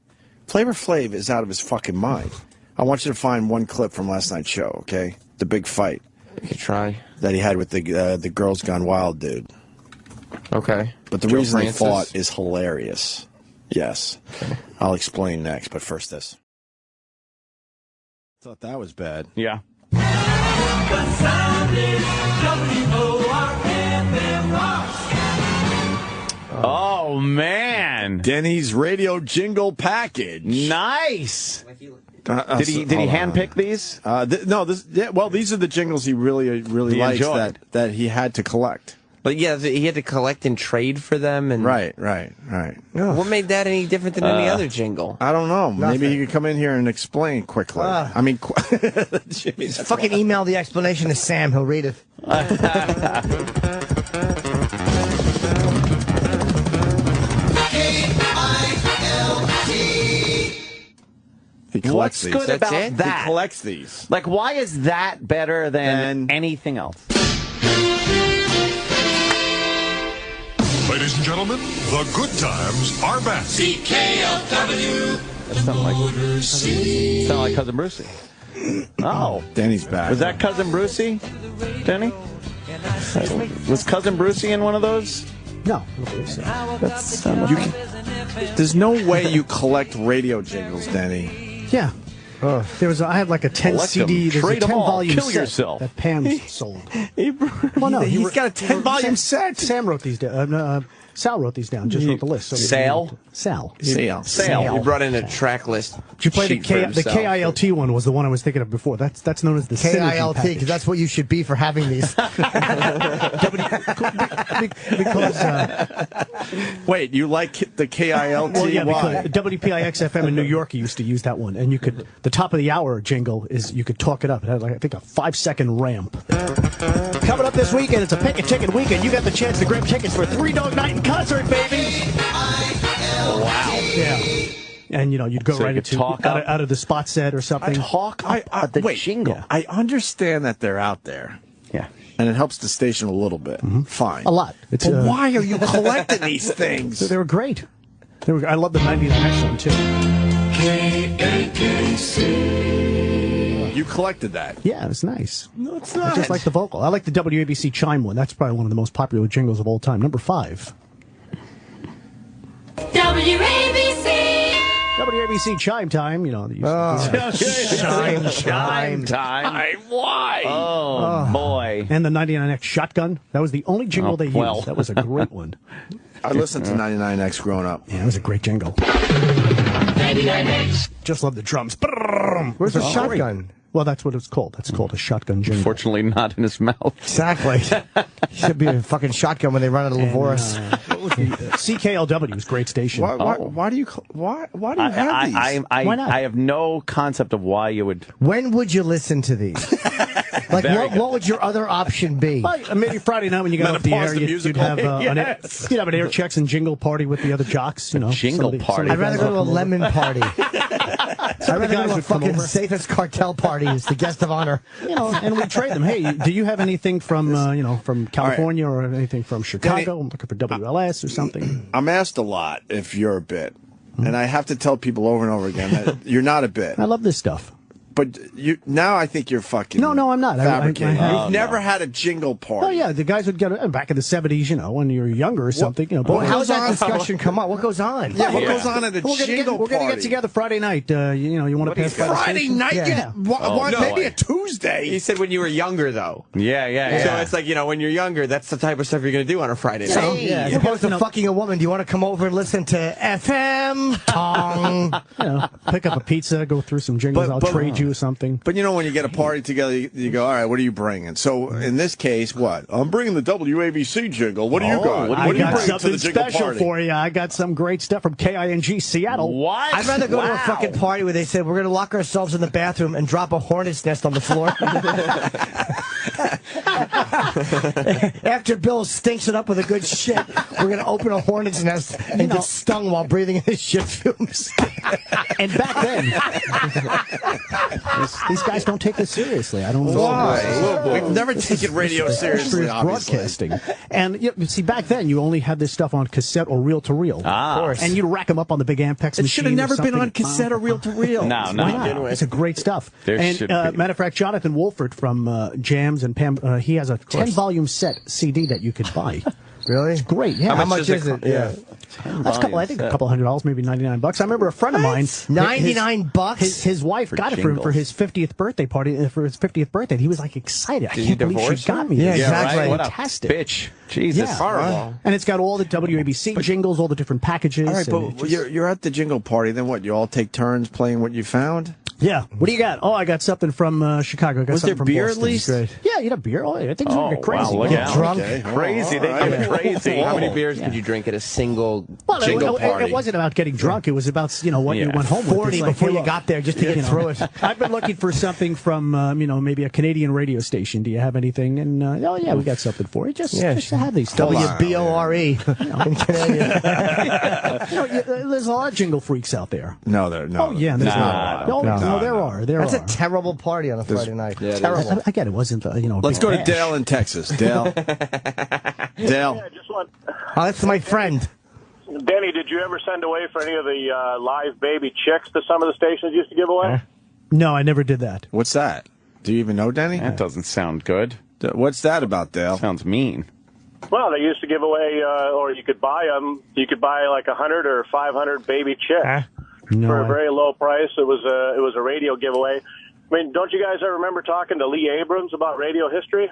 Flavor Flav is out of his fucking mind. I want you to find one clip from last night's show, okay? The big fight. You can try. That he had with the Girls Gone Wild dude. Okay. But the reason they fought is hilarious. Yes. Okay. I'll explain next, but first this. Thought that was bad. Yeah. The sound is WORFM rocks. Oh, man. Denny's radio jingle package. Nice. Did he handpick these? No. These are the jingles he really likes that he had to collect. But yeah, he had to collect and trade for them. And Right. What made that any different than any other jingle? I don't know. Nothing. Maybe he could come in here and explain quickly. I mean, Jimmy's fucking email the explanation to Sam. He'll read it. He collects these. What's good about that? He collects these. Like, why is that better than anything else? Ladies and gentlemen, the good times are back. CKLW. That sounded like Cousin Brucey. Oh. Denny's back. Was that Cousin Brucey, Denny? Was Cousin Brucey in one of those? No, I don't believe so. There's no way you collect radio jingles, Denny. Yeah. I had like a 10 CD, there's a 10 volume Kill set yourself. that Pam sold. Well, no, he's got a 10 volume set. Sam wrote these down. Sal wrote these down, just wrote the list. So Sal? Sal. You brought in a track list. Did you play the KILT one was the one I was thinking of before. That's known as the KILT, because that's what you should be for having these. Wait, you like the KILT? Well, yeah, because WPIX-FM in New York used to use that one, and you could, the top of the hour jingle is, you could talk it up. It had, I think, a 5-second ramp. Coming up this weekend, it's a pick a ticket weekend. You got the chance to grab tickets for Three Dog Night in concert, baby. Wow. Yeah. And, you'd go right into out of the spot set or something. Jingle. Yeah, I understand that they're out there. Yeah. And it helps the station a little bit. Fine. A lot. But why are you collecting these things? They were great. I love the 99X one, too. You collected that. Yeah, it's nice. No, it's not. I just like the vocal. I like the WABC chime one. That's probably one of the most popular jingles of all time. Number 5. WABC. WABC chime time. You know, chime time. Why? Oh, boy. And the 99X shotgun. That was the only jingle they used. That was a great one. I listened to 99X growing up. Yeah, it was a great jingle. 99X. Just love the drums. Where's the shotgun? Well, that's what it's called. That's called a shotgun jingle. Fortunately, not in his mouth. Exactly. Should be a fucking shotgun when they run out of Levoris. CKLW is a great station. Why do you have these? Why not? I have no concept of why you would. When would you listen to these? Like, what would your other option be? Well, maybe Friday night when you got off the air, you'd have an air checks and jingle party with the other jocks. You know, jingle party. I'd rather go to a lemon party. I'd rather go to a fucking safest cartel party as the guest of honor. You know, and we trade them. Hey, do you have anything from from California or anything from Chicago? I'm looking for WLS or something. I'm asked a lot if you're a bit, and I have to tell people over and over again that you're not a bit. I love this stuff. But now I think you're fucking. No, I'm not. Fabricating. You've never had a jingle party. Oh yeah, the guys would get back in the '70s. You know, when you were younger or something. You know, but how does that discussion come up? What goes on? Yeah, what goes on at a jingle party? We're gonna get together Friday night. You want to pass by Friday night? Yeah. Maybe a Tuesday. He said when you were younger, though. Yeah. So it's like, when you're younger, that's the type of stuff you're going to do on a Friday night. Hey, as opposed to fucking a woman, do you want to come over and listen to FM Tong? Pick up a pizza, go through some jingles. I'll trade you something. But when you get a party together, you go, all right, what are you bringing? So in this case, what? I'm bringing the WABC jingle. What do you got? What I do you got bring something to the jingle special party? for you. I got some great stuff from KING Seattle. What? I'd rather go to a fucking party where they said we're going to lock ourselves in the bathroom and drop a hornet's nest on the floor. After Bill stinks it up with a good shit, we're going to open a hornet's nest and get stung while breathing in his shit fumes. And back then, these guys don't take this seriously. I don't know why. We've never taken radio seriously, broadcasting. And see, back then you only had this stuff on cassette or reel to reel. Of course. And you'd rack them up on the big Ampex machine. It should have never been on cassette or reel to reel. No. It's a great stuff. Matter of fact, Jonathan Wolford from Jams and Pam, he has a 10-volume set CD that you could buy. Really? It's great. Yeah. How much is it? Yeah. That's I think a couple $100, maybe $99. I remember a friend of mine. $99? His wife got it for him for his 50th birthday party. For his 50th birthday, he was like excited. I can't believe she got me this. Yeah, exactly. What a fantastic. bitch. Jesus. Yeah. Horrible. And it's got all the WABC jingles, all the different packages. All right, but you're at the jingle party. Then what? You all take turns playing what you found? Yeah. What do you got? Oh, I got something from Chicago. I got Was something there from beer Boston. at least? Great. Yeah, you had beer. Oh, yeah. Things get crazy. Wow, look out. Drunk. Okay. Crazy. They get crazy. How many beers could you drink at a single jingle it party? It wasn't about getting drunk. It was about what you went home with. 40 before you got there just to get through it. I've been looking for something from maybe a Canadian radio station. Do you have anything? And we got something for you. Just to have these stuff. WBORE in Canadian. There's a lot of jingle freaks out there. No, there. No. Oh yeah, there's not. No, there are. That's a terrible party on a Friday night. Yeah, terrible. Again, it wasn't. Let's go to Dale in Texas. Dale. Dale. Yeah, just want. That's my friend. Denny, did you ever send away for any of the live baby chicks that some of the stations used to give away? No, I never did that. What's that? Do you even know, Denny? That doesn't sound good. What's that about, Dale? Sounds mean. Well, they used to give away, or you could buy them. You could buy like 100 or 500 baby chicks for a very low price. It was a radio giveaway. I mean, don't you guys ever remember talking to Lee Abrams about radio history?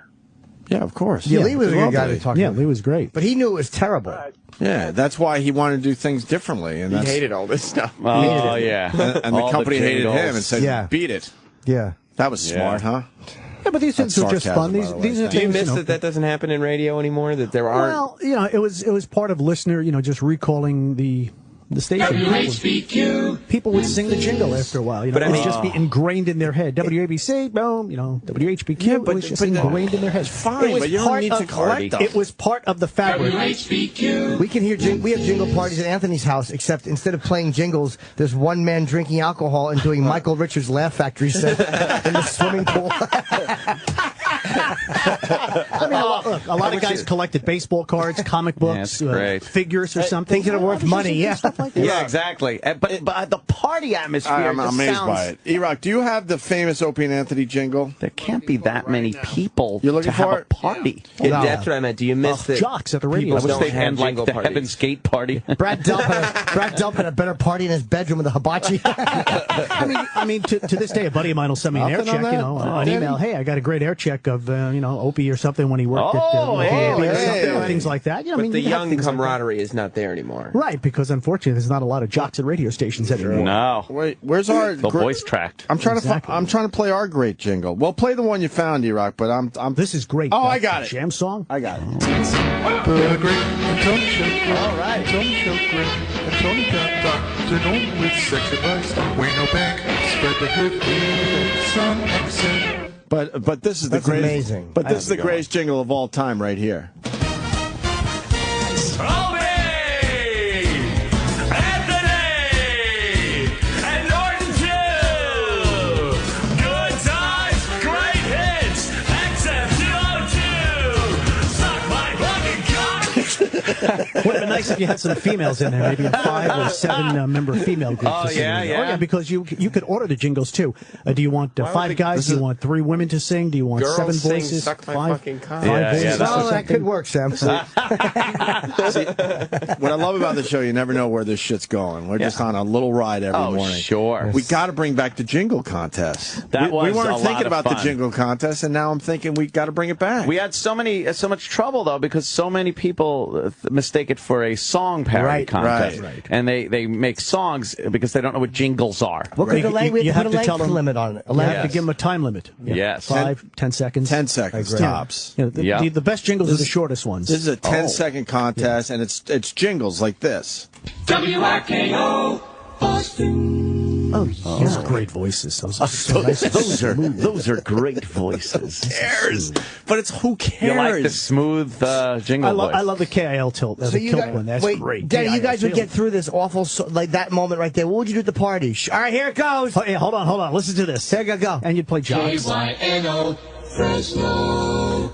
Yeah, of course. Yeah, Lee was a good guy to talk to. Yeah, Lee was great. But he knew it was terrible. Right. Yeah, that's why he wanted to do things differently. And he hated all this stuff. Oh, yeah. And the company hated him and said, Yeah. beat it. Yeah. That was smart, huh? Yeah, but these things are just fun. These are Do you things, miss that doesn't happen in radio anymore? That there aren't. Well, it was part of listener, just recalling the station. People would sing the jingle after a while. But it would just be ingrained in their head. WABC, boom, WHBQ. Yeah, but it was just ingrained in their head. Fine, but you don't need to collect them. It was part of the fabric. We can hear. We have jingle parties at Anthony's house, except instead of playing jingles, there's one man drinking alcohol and doing Michael Richards' Laugh Factory set in the swimming pool. I mean, a lot of guys collected baseball cards, comic books, figures or something. Things that are worth money, yeah. Stuff like that. Yeah, exactly. But the party atmosphere. I'm amazed by it. E-Rock, do you have the famous Opie and Anthony jingle? There can't be that many people You're looking to have for a it? party. Yeah, that's what I meant. Do you miss the jocks at the radio? I wish they had like jingle the parties. Heaven's Gate party. Brad Delp had a better party in his bedroom with a hibachi. I mean, to this day, a buddy of mine will send me an air check, an email. Hey, I got a great air check of, Opie or something when he worked at things like that. But the young camaraderie is not there anymore. Right, because unfortunately, there's not a lot of jocks at radio stations anymore. No. Wait, where's our the voice tracked? I'm trying to play our great jingle. Well, play the one you found, E-Rock. But I'm. This is great. Oh, I got it. Jam song. I got it. The great Tony Show. All right. Tony Show, great. And Tony got Dr. Nolan with sex advice. Way no back. Spread the good. Some accent. But this is the greatest. Amazing. But this is the greatest jingle of all time, right here. Would have been nice if you had some females in there, maybe a 5 or 7 member female group. Oh, yeah. Because you could order the jingles too. Do you want 5 guys? Do you want 3 women to sing? Do you want Girls 7 sing, voices? Suck my 5 fucking cock. voices? Oh, that could work, Sam. See, what I love about the show, you never know where this shit's going. We're just on a little ride every morning. Sure. We got to bring back the jingle contest. That we was weren't a lot thinking of about fun. the jingle contest, and now I'm thinking we got to bring it back. We had so much trouble though because so many people mistake it for a song parody contest, and they make songs because they don't know what jingles are. What could You have to tell them limit on it. You have to give them a time limit. Yes. 5, 10 seconds. 10 seconds tops. The best jingles are the shortest ones. This is a 10-second contest, and it's jingles like this. WRKO Boston. Oh, those are great voices. Those are great voices. Who cares? But it's who cares? You like the smooth jingle voice? I love the KIL tilt. So the tilt one. That's great. Danny, you guys would get through this awful, like that moment right there. What would you do at the party? All right, here it goes. Oh, yeah, hold on. Listen to this. Here you go. And you'd play jocks. KYNO Fresno.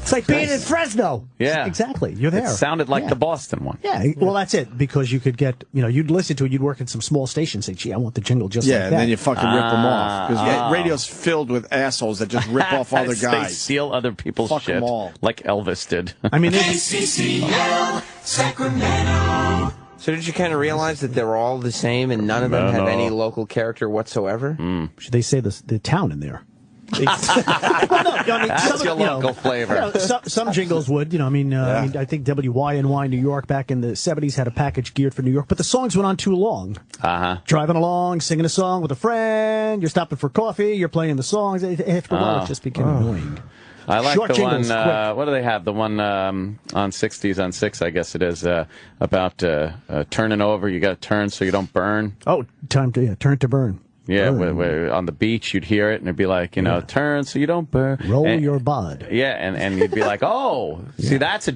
It's like being in Fresno. Yeah. Exactly. You're there. It sounded like the Boston one. Yeah, well, that's it, because you could get, you'd listen to it, you'd work in some small stations, say, gee, I want the jingle just like that. Yeah, and then you fucking rip them off. Because radio's filled with assholes that just rip off other guys. They steal other people's shit, like Elvis did. I mean, SCCL Sacramento. So did you kind of realize that they're all the same and none of them have any local character whatsoever? Should they say the town in there? That's your local flavor. Some jingles would, I think WYNY New York back in the 70s had a package geared for New York, but the songs went on too long. Driving along, singing a song with a friend, you're stopping for coffee, you're playing the songs. After a while, it just became annoying. I like Short the jingles, one, what do they have? The one on 60s on 6, I guess it is, about turning over. You got to turn so you don't burn. Oh, turn to burn. Yeah, where on the beach you'd hear it, and it'd be like, turn so you don't burn. Roll your bod. Yeah, and you'd be like, oh, see, that's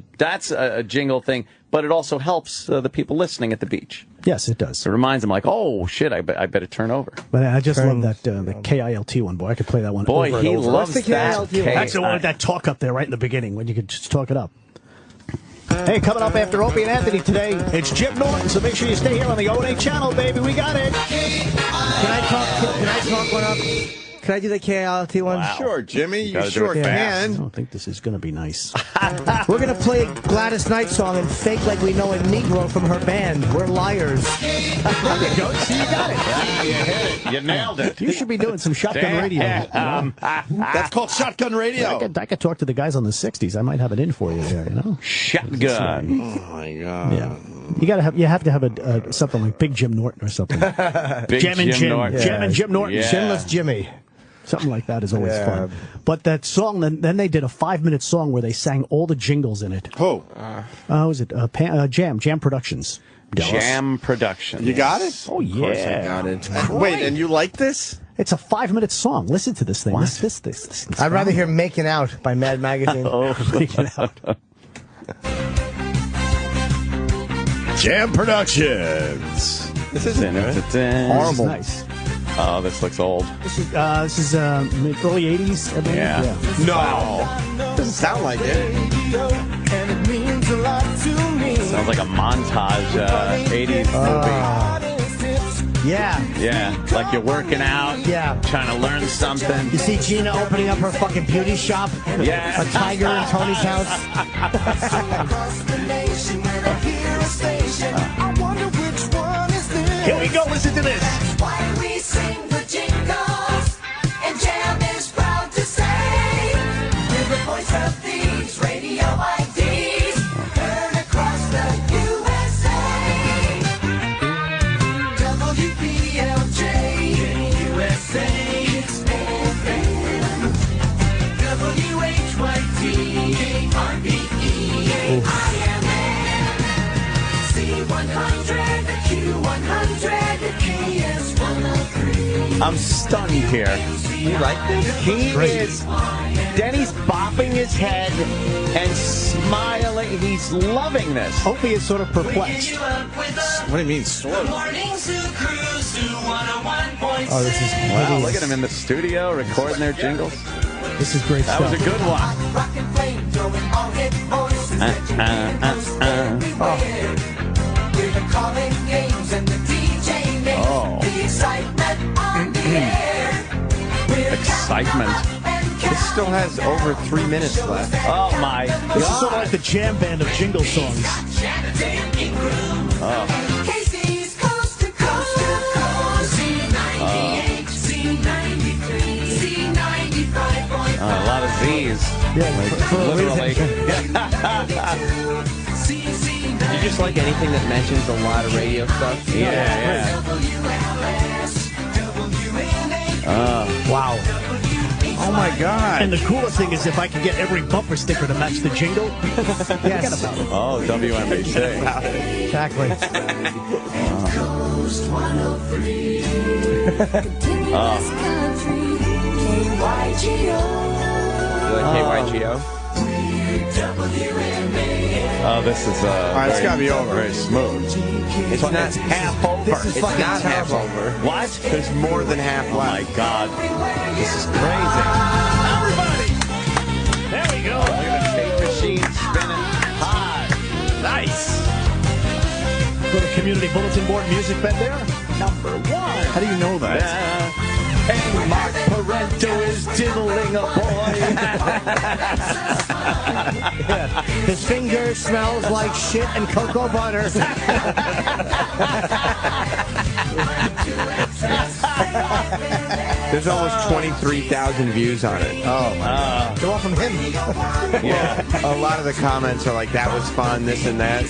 a jingle thing, but it also helps the people listening at the beach. Yes, it does. It reminds them, like, oh, shit, I better turn over. But I just love that the KILT one, boy. I could play that one boy, over and he over. loves the that. That's the one with that talk up there right in the beginning, when you could just talk it up. Hey, coming up after Opie and Anthony today, it's Jim Norton, so make sure you stay here on the O&A channel, baby. We got it. Can I talk one up? Can I do the KILT one? Wow. Sure, Jimmy. You do sure it can. I don't think this is going to be nice. We're going to play a Gladys Knight song and fake like we know a Negro from her band. We're liars. There you go. See, you got it. You hit it. You nailed it. You should be doing some shotgun radio. That's called shotgun radio. I could talk to the guys on the 60s. I might have it in for you there, Shotgun. Oh, my God. Yeah. You have to have something like Big Jim Norton or something. Big Jim and Jim. Norton. Jim and Jim Norton. Yeah. Chinless Jimmy. Something like that is always fun. But that song, then they did a 5-minute song where they sang all the jingles in it. Who? Was it Jam Productions? Jam Productions. You got it? Oh, yeah. Of course I got it. Wait, and you like this? It's a 5-minute song. Listen to this thing. What? This I'd rather hear Making Out by Mad Magazine. Making Out. Jam Productions. This isn't Horrible. This is nice. Oh, this looks old. This is early 80s, I believe. Yeah. No. Doesn't sound like it. Sounds like a montage 80s movie. Yeah. Yeah, like you're working out. Yeah. Trying to learn something. You see Gina opening up her fucking beauty shop. Yeah. A tiger in Tony's house. Here we go. Listen to this. Why we sing the jingles, and Jam is proud to say, we're the voice of these radio IDs, heard across the USA. WPLJ, USA, FM, WHYT, RBE, IMN, C100, Q100, KS103. I'm stunned here. You like this? He is. Denny's bopping his head and smiling. He's loving this. Opie is sort of perplexed. What do you mean, sort of? Oh, this is wow! Look at him in the studio recording their jingles. This is great that stuff. Was a good one. Oh. Excitement. This still has over 3 minutes left. Oh my God. This is sort of like the jam band of jingle songs. Oh. A lot of Z's. Yeah, literally. You just like anything that mentions a lot of radio stuff? Yeah. Wow. Oh my God. And the coolest thing is if I could get every bumper sticker to match the jingle, forget about it. Oh, WNBC. Exactly. You like KYGO? Oh, this is all right, it's gotta be over. Very smooth. It's not half over. This is It's fucking not half terrible. over. What? There's more than half Oh left. my God. This is crazy. Everybody. There we go. Look at the tape machine spinning high. Nice. Go to Community Bulletin Board music bed there. Number 1. How do you know that? And Mark Parento is diddling a boy. His finger smells like shit and cocoa butter. There's almost 23,000 views on it. Oh, my They're all from him. Yeah. A lot of the comments are like, that was fun, this and that.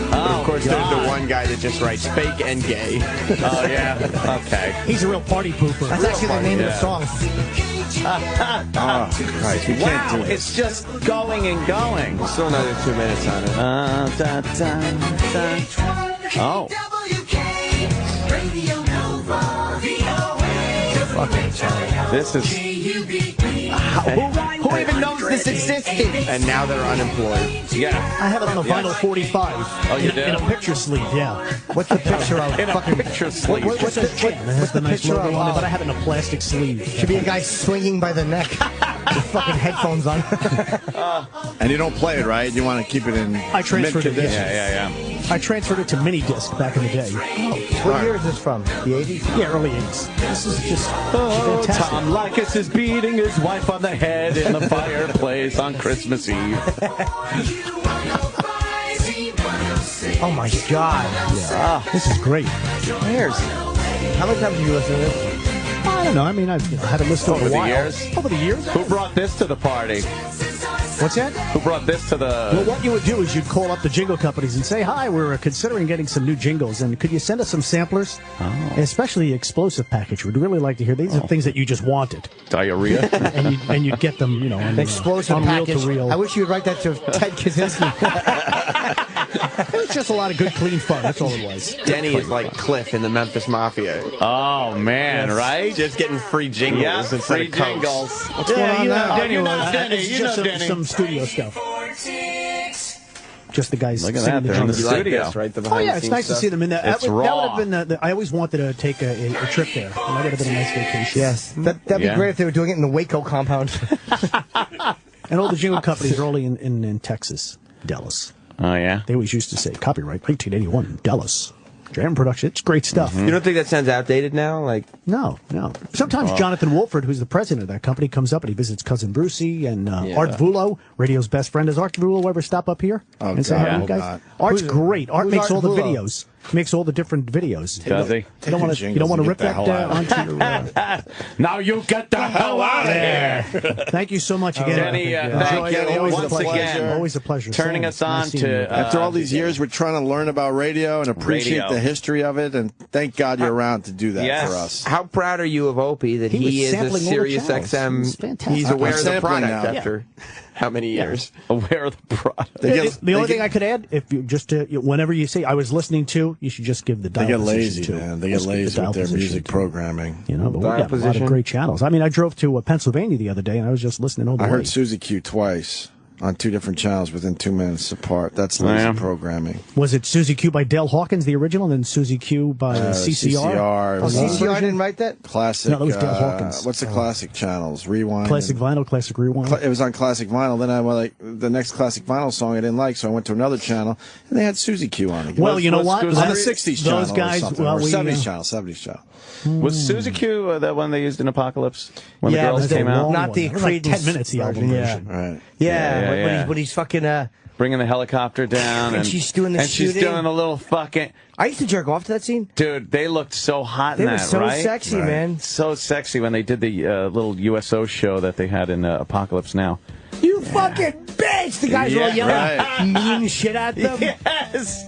But of course, there's the one guy that just writes fake and gay. Oh, yeah. Okay. He's a real party pooper. That's actually the name of the song. Oh, Christ, we can't do Wow, this. it's just going and going. Still another 2 minutes on it. Oh. This is. Who even knows this existed? And now they're unemployed. Yeah. I have it on a vinyl 45. Oh, you in, do? in a picture sleeve, yeah. What's the picture of? In a picture sleeve. What's the It has the nice picture logo of? on it, but I have it in a plastic sleeve. Should be a guy swinging by the neck with fucking headphones on. And you don't play it, right? You want to keep it in I transferred it. mid-condition. Yeah. I transferred it to mini disc back in the day. What year is this from? The 80s? Yeah, early 80s. This is just Oh, fantastic. Tom Likas is beating his wife on the head in the fireplace on Christmas Eve. Oh my God. This is great. Cheers. How many times have you listened to this? I don't know. I mean, I've had it listed Over for a the while. years? Over the years. Who brought this to the party? What's that? Who brought this to Well, the... what you would do is you'd call up the jingle companies and say, hi, we're considering getting some new jingles, and could you send us some samplers? Oh. Especially the explosive package. We'd really like to hear. These are things that you just wanted. Diarrhea? and you'd get them, you know, on, Explosive on reel package. to reel. I wish you would write that to Ted Kaczynski. It was just a lot of good, clean fun. That's all it was. Denny is like Cliff in the Memphis Mafia. Oh, man, right? Just getting free jingles Yeah, instead free of Cokes. jingles. What's going on now? Denny was. It's You know just Denny. some studio stuff. just the guys. Look at that, they're in the studio. Like this, right? Oh yeah, it's nice to see them in that. It's That would raw. have been. I always wanted to take a trip there. That would have been a nice vacation. Yes, that'd be great if they were doing it in the Waco compound. And all the jingle companies are only in Texas, Dallas. Oh yeah. They always used to say copyright 1981 Dallas. Jam production. It's great stuff. You don't think that sounds outdated now? Like No. Sometimes Jonathan Wolford, who's the president of that company, comes up and he visits cousin Brucey and Art Vulo, radio's best friend. Does Art Vulo ever stop up here and say hi to you guys? Art's great. Art makes all the videos. Makes all the different videos. Does he? You don't want to rip that onto your... Now you get the hell out of here. Thank you so much again. Denny, thank you once again. Always a pleasure. Turning us on to... After all these years, we're trying to learn about radio and appreciate the history of it, and thank God you're around to do that for us. How proud are you of Opie that he is a Sirius XM? He's aware of the product after how many years? Aware of the product. The only thing I could add, if you just whenever you say I was listening to, you should just give the dial position. They get lazy, man. They get lazy with their music programming. You know, but we got a lot of great channels. I mean, I drove to Pennsylvania the other day, and I was just listening all the way. I heard Susie Q twice on 2 different channels within 2 minutes apart. That's lazy programming. Was it Susie Q by Dale Hawkins, the original, and then Susie Q by CCR? Oh, CCR didn't write that? Classic. No, that was Dale Hawkins. What's the classic channels? Rewind. Classic Vinyl, Classic Rewind. It was on Classic Vinyl. Then I went the next Classic Vinyl song I didn't like, so I went to another channel, and they had Susie Q on again. Well, you know what? On the 60s channel. Those guys, or 70s channel. 70s channel. Was Susie Q that one they used in Apocalypse when the girls came out? Not the like 10 minutes, the album version. Right. Yeah, when he's fucking bringing the helicopter down, and she's doing the and shooting. she's doing a little fucking. I used to jerk off to that scene. Dude, they looked so hot in that, They were so sexy, man. So sexy when they did the little USO show that they had in Apocalypse Now. You fucking bitch! The guys were all yelling mean shit at them. Yes.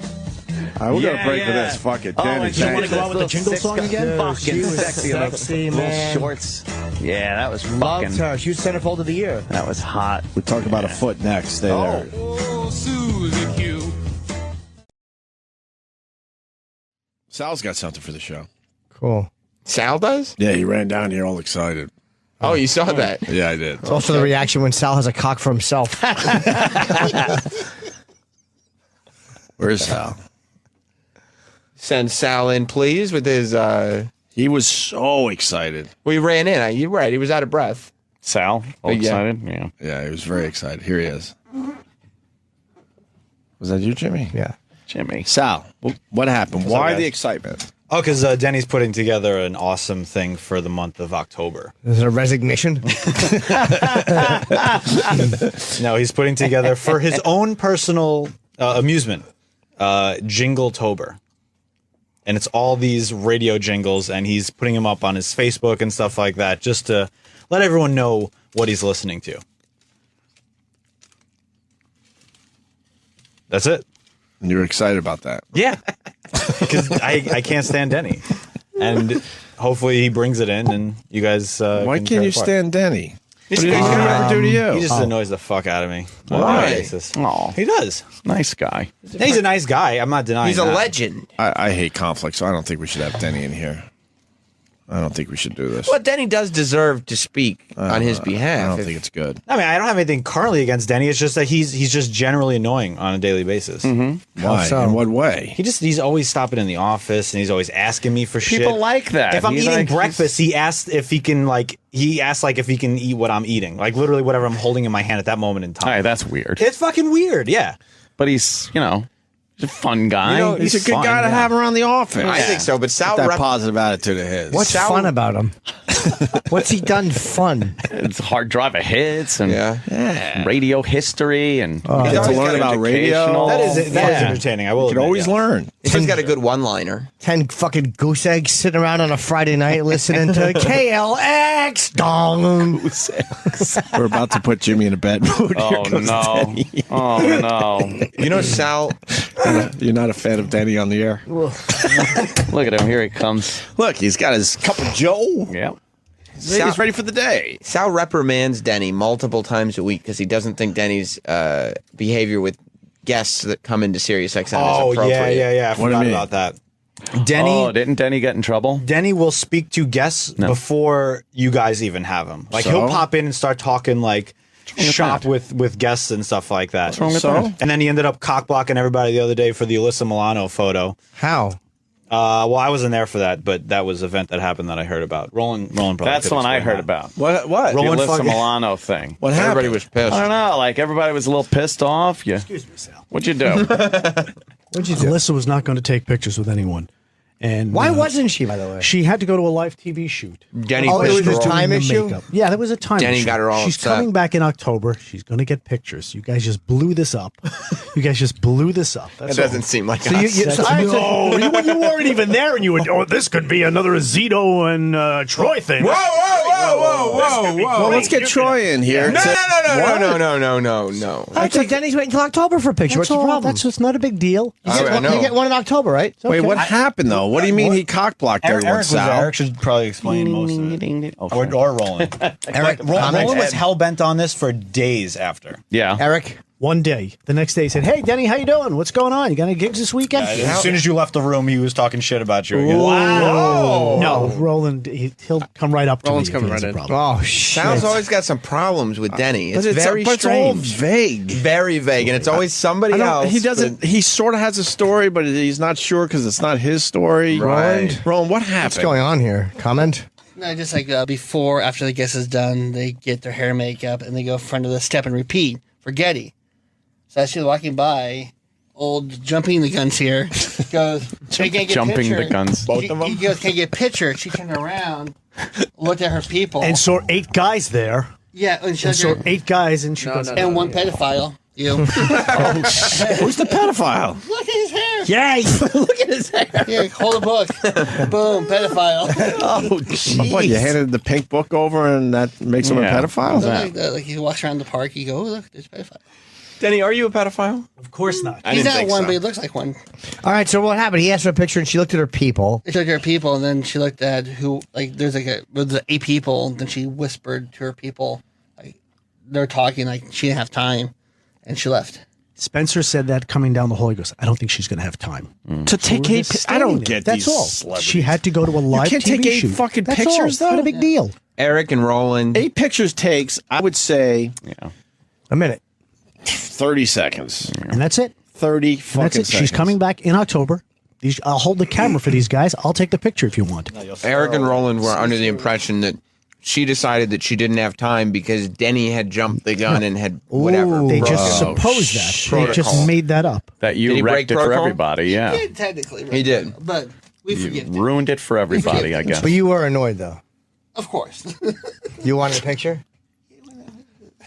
All right, we're going to break for this. Fuck it. Danny, do you want to go out with the jingle song again? Fucking sexy man. Little shorts. Yeah, that was Loved fucking... her. She was centerfold of the year. That was hot. We talk about a foot next. Stay there. Oh, Susie Q. Sal's got something for the show. Cool. Sal does? Yeah, he ran down here all excited. Oh, you saw that? Yeah, I did. It's also the reaction when Sal has a cock for himself. Where's Sal? Send Sal in, please, with his... He was so excited. Well, he ran in. You're right. He was out of breath. Sal? All excited? Yeah. Yeah, he was very excited. Here he is. Was that you, Jimmy? Yeah. Jimmy. Sal, what happened? Why the excitement? Oh, because Denny's putting together an awesome thing for the month of October. Is it a resignation? No, he's putting together for his own personal amusement, Jingles-tober. And it's all these radio jingles, and he's putting them up on his Facebook and stuff like that, just to let everyone know what he's listening to. That's it. And you were excited about that? Yeah. Because I can't stand Denny. And hopefully he brings it in, and you guys Why can't you stand Denny? What did he ever do to you? He just annoys the fuck out of me. Why? Oh, he does. Nice guy. He's a nice guy. I'm not denying He's a that. legend. I hate conflict, so I don't think we should have Denny in here. I don't think we should do this. Well, Denny does deserve to speak on his behalf. I don't think it's good. I mean, I don't have anything currently against Denny. It's just that he's just generally annoying on a daily basis. Mm-hmm. Why? In what way? He's always stopping in the office, and he's always asking me for shit. People like that. If I'm eating breakfast, he asks if he can if he can eat what I'm eating, like literally whatever I'm holding in my hand at that moment in time. All right, that's weird. It's fucking weird, yeah. But he's he's a fun guy. You know, he's a good guy to have around the office. I think so, but Sal... That positive attitude of his. What's fun about him? What's he done fun? It's hard drive of hits and radio history and you get to learn about radio. That is entertaining. I will. You can always learn. He's got a good one-liner. 10 fucking goose eggs sitting around on a Friday night listening to KLX. Dong. Goose eggs. We're about to put Jimmy in a bad mood. Oh no! Oh no! You know, Sal. You're not a fan of Denny on the air. Look at him. Here he comes. Look, he's got his cup of Joe. Yep. He's ready for the day. Sal reprimands Denny multiple times a week because he doesn't think Denny's behavior with guests that come into Sirius XM is appropriate. Yeah. I forgot about that. Denny. Oh, didn't Denny get in trouble? Denny will speak to guests before you guys even have him. Like he'll pop in and start talking like shop with guests and stuff like that. What's wrong with that? And then he ended up cock blocking everybody the other day for the Alyssa Milano photo. How? Well, I wasn't there for that, but that was an event that happened that I heard about. Roland probably That's the one I heard about. What? The Alyssa Milano thing. What happened? Everybody was pissed. I don't know. Like, everybody was a little pissed off. Excuse me, Sal. What'd you do? What'd you do? Alyssa was not going to take pictures with anyone. And why wasn't she, by the way? She had to go to a live TV shoot. Denny it was a time issue? Makeup. Yeah, that was a time Denny issue. got her all She's upset. coming back in October. She's going to get pictures. You guys just blew this up. That's That doesn't seem like us. You weren't even there, and you would. Oh, this could be another Zito and Troy thing. Whoa! Well, let's get Troy in here. No. I thought Denny's waiting until October for a picture. What's the problem? That's not a big deal. You get one in October, right? Wait, what happened though? What do you mean he cockblocked everyone? Eric was there. Eric should probably explain most of it. Or Roland. Roland was hell bent on this for days after. Yeah, Eric. One day, the next day, he said, "Hey, Denny, how you doing? What's going on? You got any gigs this weekend?" As soon as you left the room, he was talking shit about you. Wow! No, Roland, he'll come right up to Roland's me. coming Coming right in. Oh shit! Sal's always got some problems with Denny. It's But very but strange. it's all vague. Very vague, and it's always somebody else. He doesn't. He sort of has a story, but he's not sure because it's not his story. Right. Roland, what happened? What's going on here? Comment. No, just like before, after the guest is done, they get their hair and makeup, and they go front of the step and repeat for Getty. So as she's walking by, old jumping the guns here goes, "Can I get a Jumping picture?" the guns. Both of them? He goes, "Can I get a picture?" She turned around, looked at her people. And saw 8 guys there. Yeah, and she And saw 8 guys, and she goes, and one pedophile. You. Who's the pedophile? Look at his hair. Yay! Look at his hair. Here, hold a book. Boom, pedophile. Oh, jeez. What, you handed the pink book over and that makes him a pedophile? Like that. Like he walks around the park, you go, "Oh, look, there's a pedophile." Denny, are you a pedophile? Of course not. He's not one, but he looks like one. All right, so what happened? He asked for a picture, and she looked at her people. She looked at her people, and then she looked at who, like, there's 8 people, and then she whispered to her people, like, they're talking, like, she didn't have time, and she left. Spencer said that coming down the hall. He goes, "I don't think she's going to have time to take 8 pictures. I don't get That's these all. celebrities. She had to go to a live You can't TV take 8 shoot. fucking That's pictures, all. though? Not a big deal. Eric and Roland. 8 pictures takes, I would say, a minute. 30 seconds. And that's it. 30 And fucking that's it. seconds. She's coming back in October. I'll hold the camera for these guys. I'll take the picture if you want. Eric and Roland were under the impression that she decided that she didn't have time because Denny had jumped the gun and had whatever. They just supposed that. They Protocol. just made that up. That Did you he break wrecked it for protocol? everybody, yeah. He did technically. He did. But we You forgive him. ruined it for everybody, I guess. But you were annoyed, though. Of course. You wanted a picture?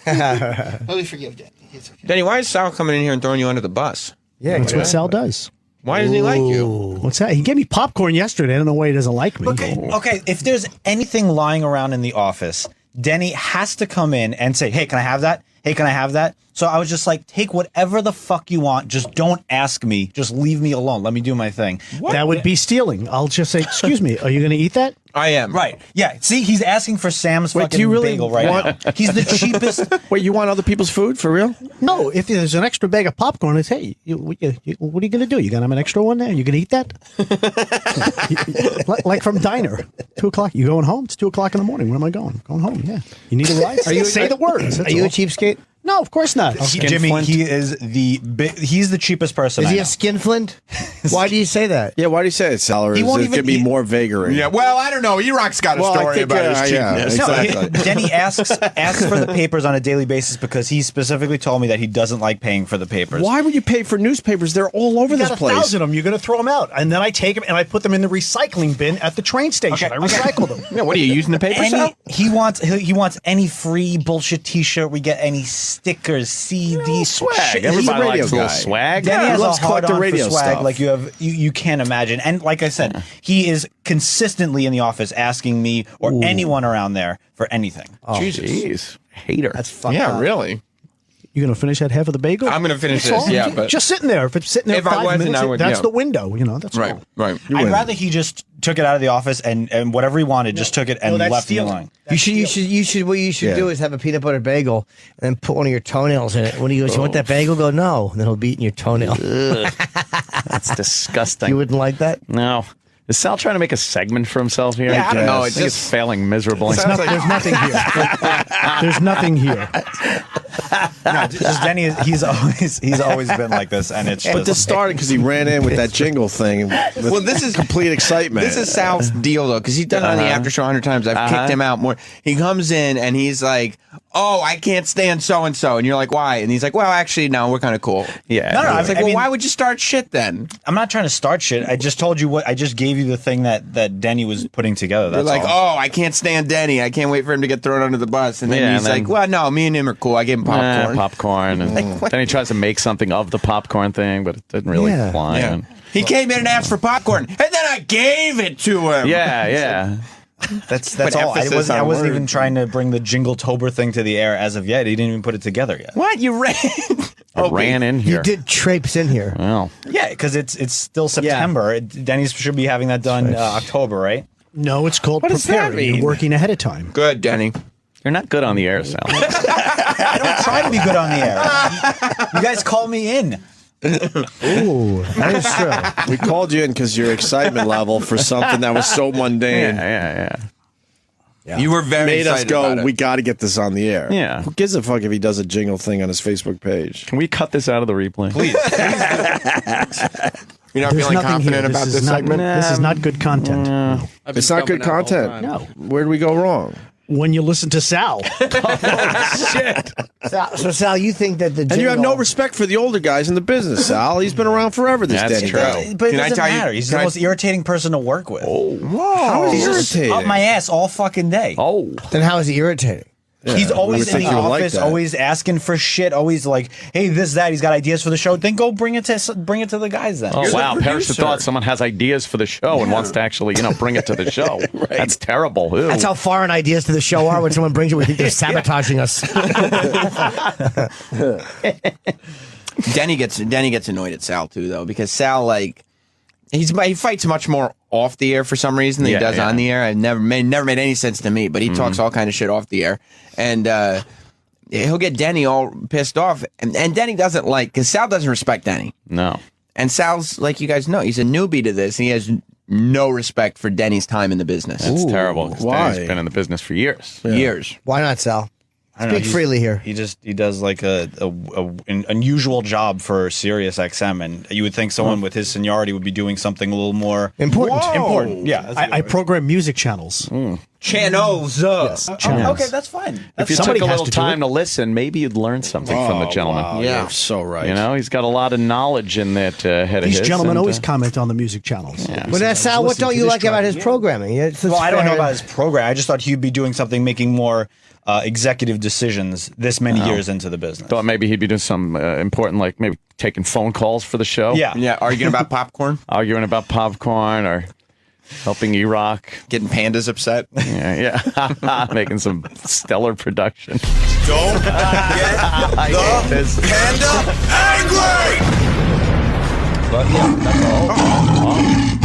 But we forgive Denny. He's okay. Denny, why is Sal coming in here and throwing you under the bus? Yeah, That's what Sal does. Why doesn't he like you? What's that? He gave me popcorn yesterday. I don't know why he doesn't like me. Okay, if there's anything lying around in the office, Denny has to come in and say, "Hey, can I have that? Hey, can I have that?" So I was just like, take whatever the fuck you want. Just don't ask me. Just leave me alone. Let me do my thing. That would be stealing. I'll just say, "Excuse me, are you going to eat that?" I am. Right. Yeah. See, he's asking for Sam's Wait, fucking do you really bagel right want- now. He's the cheapest. Wait, you want other people's food for real? No, if there's an extra bag of popcorn, it's, "Hey, what are you going to do? You going to have an extra one there? You going to eat that?" like from diner, 2 o'clock. You going home? It's 2 o'clock in the morning. Where am I going? Going home. Yeah. You need a ride? Say the words. Are you a cheapskate? No, of course not. Jimmy, he is he's the cheapest person. Is I he know. a skinflint? Why do you say that? Yeah, why do you say it, Sal? Or He is won't it even- going to be he- more vagary? Yeah, well, I don't know. E-Rock's got a story about his cheapness. No, exactly. Denny asks for the papers on a daily basis because he specifically told me that he doesn't like paying for the papers. Why would you pay for newspapers? They're all over You this got place. 1,000 of them. You're going to throw them out, and then I take them and I put them in the recycling bin at the train station. I recycle them. Yeah, what are you using the paper, Sal? He wants any free bullshit T-shirt. We get any stickers, CDs, swag. shit. Everybody He's a likes a little swag. Denny Yeah, has he loves a hard collecting on radio for swag stuff. like you can't imagine. And like I said, he is consistently in the office asking me or anyone around there for anything. Oh, Jesus. Hater. That's fucked Yeah, up. really. You going to finish that half of the bagel? I'm going to finish That's this, all. yeah, but... Just sitting there. If it's sitting there If I 5 wasn't, minutes, I would, that's yeah. the window. That's Right, all. right. I'd rather he just took it out of the office and whatever he wanted, just took it and that's left me stealing. alone. What you should do is have a peanut butter bagel and then put one of your toenails in it. When he goes, "You want that bagel?" Go, "No." And then he'll be eating your toenail. That's disgusting. You wouldn't like that? No. Is Sal trying to make a segment for himself here? Yeah, I don't know. I think it's failing miserably. There's nothing here. There's nothing here. No, just Denny. He's always been like this, and it's. But this started because he ran in with that jingle thing. Well, this is complete excitement. This is Sal's deal though, because he's done it on the after show 100 times. I've kicked him out more. He comes in and he's like, "Oh, I can't stand so and so," and you're like, "Why?" And he's like, "Well, actually, no, we're kind of cool." Yeah. No. It's like, well, why would you start shit then? I'm not trying to start shit. I just told you what. I just gave you the thing that Denny was putting together. That's You're like, all. "Oh, I can't stand Denny. I can't wait for him to get thrown under the bus." And then he's like, "Well, no, me and him are cool. I gave him popcorn." Popcorn. And then he tries to make something of the popcorn thing, but it didn't really fly. Yeah. He came in and asked for popcorn, and then I gave it to him. Yeah. That's Put all. I emphasis wasn't on even words. trying to bring the Jingletober thing to the air as of yet. He didn't even put it together yet. What? You ran? Ran in here. You did traipse in here. Well, yeah, because it's still September. Denny's should be having that done October, right? No, it's called What does that preparing. mean? Working ahead of time. Good, Denny. You're not good on the air, Sal. I don't try to be good on the air. You guys call me in. Ooh, that is true. We called you in because your excitement level for something that was so mundane. Yeah. You were very made us excited go, about it. we got to get this on the air. Yeah. Who gives a fuck if he does a jingle thing on his Facebook page? Can we cut this out of the replay? Please. You're not There's feeling nothing confident here. about This this is not- segment? This is not good content. It's not good content. No. Where do we go wrong? When you listen to Sal. Shit. So Sal, you think that the And you have no jingle- respect for the older guys in the business, Sal. He's been around forever, this That's Denny true. guy. But it Can I doesn't tell you- matter. He's can the I- most irritating person to work with. How is he He's just irritating? up my ass all fucking day. Oh. Then how is he irritating? He's we always would in think the you would like office, that. always asking for shit, always like, "Hey, this, that." He's got ideas for the show. Then go bring it to the guys. Then. Oh, wow. Perish the thought someone has ideas for the show and wants to actually, bring it to the show. That's terrible. Ew. That's how foreign ideas to the show are. When someone brings it, we think they're sabotaging us. Denny gets annoyed at Sal too, though, because Sal he fights much more off the air for some reason than he does on the air. It never made any sense to me, but he talks all kind of shit off the air, and he'll get Denny all pissed off, and Denny doesn't because Sal doesn't respect Denny. No. And Sal's, like you guys know, he's a newbie to this, and he has no respect for Denny's time in the business. That's terrible. 'Cause why? Denny's been in the business for years. Years. Why not, Sal? I don't know, Speak freely here. He does like an unusual job for Sirius XM, and you would think someone with his seniority would be doing something a little more Important. Important. Yeah. I program music channels. Channels. Yes, channels. Okay, that's fine. If you took Somebody a has little to do time to listen, maybe you'd learn something from the gentleman. Wow, you're so right. He's got a lot of knowledge in that head of These his. gentlemen and, always comment on the music channels. Yeah. But Sal, what don't you like about his programming? Well, I don't know about his program. I just thought he'd be doing something, making more executive decisions this many years into the business. Thought maybe he'd be doing some important, like maybe taking phone calls for the show. Yeah. Arguing about popcorn. Arguing about popcorn or helping E-Rock. Getting pandas upset. Yeah. Making some stellar production. Don't get the panda angry! But yeah, that's all.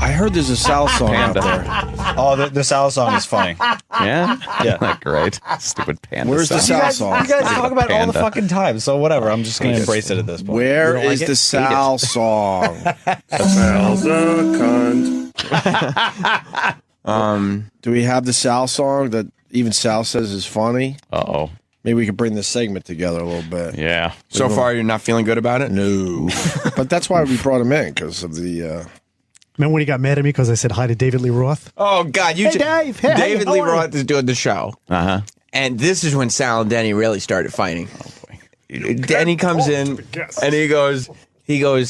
I heard there's a Sal song out there. Oh, the Sal song is funny. Yeah? Yeah. Not great. Stupid panda. Where's the Sal song? You guys talk about it all the Panda. fucking time, so whatever. I'm just going to embrace it at this point. Where You don't is like the it? Sal song? Sal's a cunt. Do we have the Sal song that even Sal says is funny? Uh-oh. Maybe we could bring this segment together a little bit. Yeah. So far, you're not feeling good about it? No. But that's why we brought him in, because of the... Remember when he got mad at me because I said hi to David Lee Roth? Oh, God. Hey, Dave. Hey, David how Lee are you? Roth is doing the show. Uh-huh. And this is when Sal and Denny really started fighting. Oh, boy. Denny comes in, and he goes,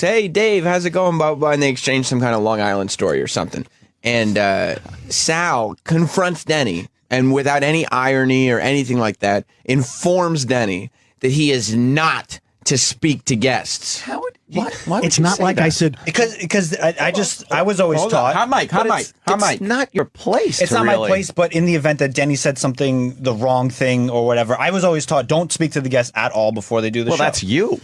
"Hey, Dave, how's it going?" Blah, blah, blah. And they exchange some kind of Long Island story or something. And Sal confronts Denny, and without any irony or anything like that, informs Denny that he is not to speak to guests. Why It's not like I said. Because I was always taught. Hot mic. It's not your place. It's to not really. my place, but in the event that Denny said something, the wrong thing or whatever, I was always taught, don't speak to the guests at all before they do the show. Well, that's you.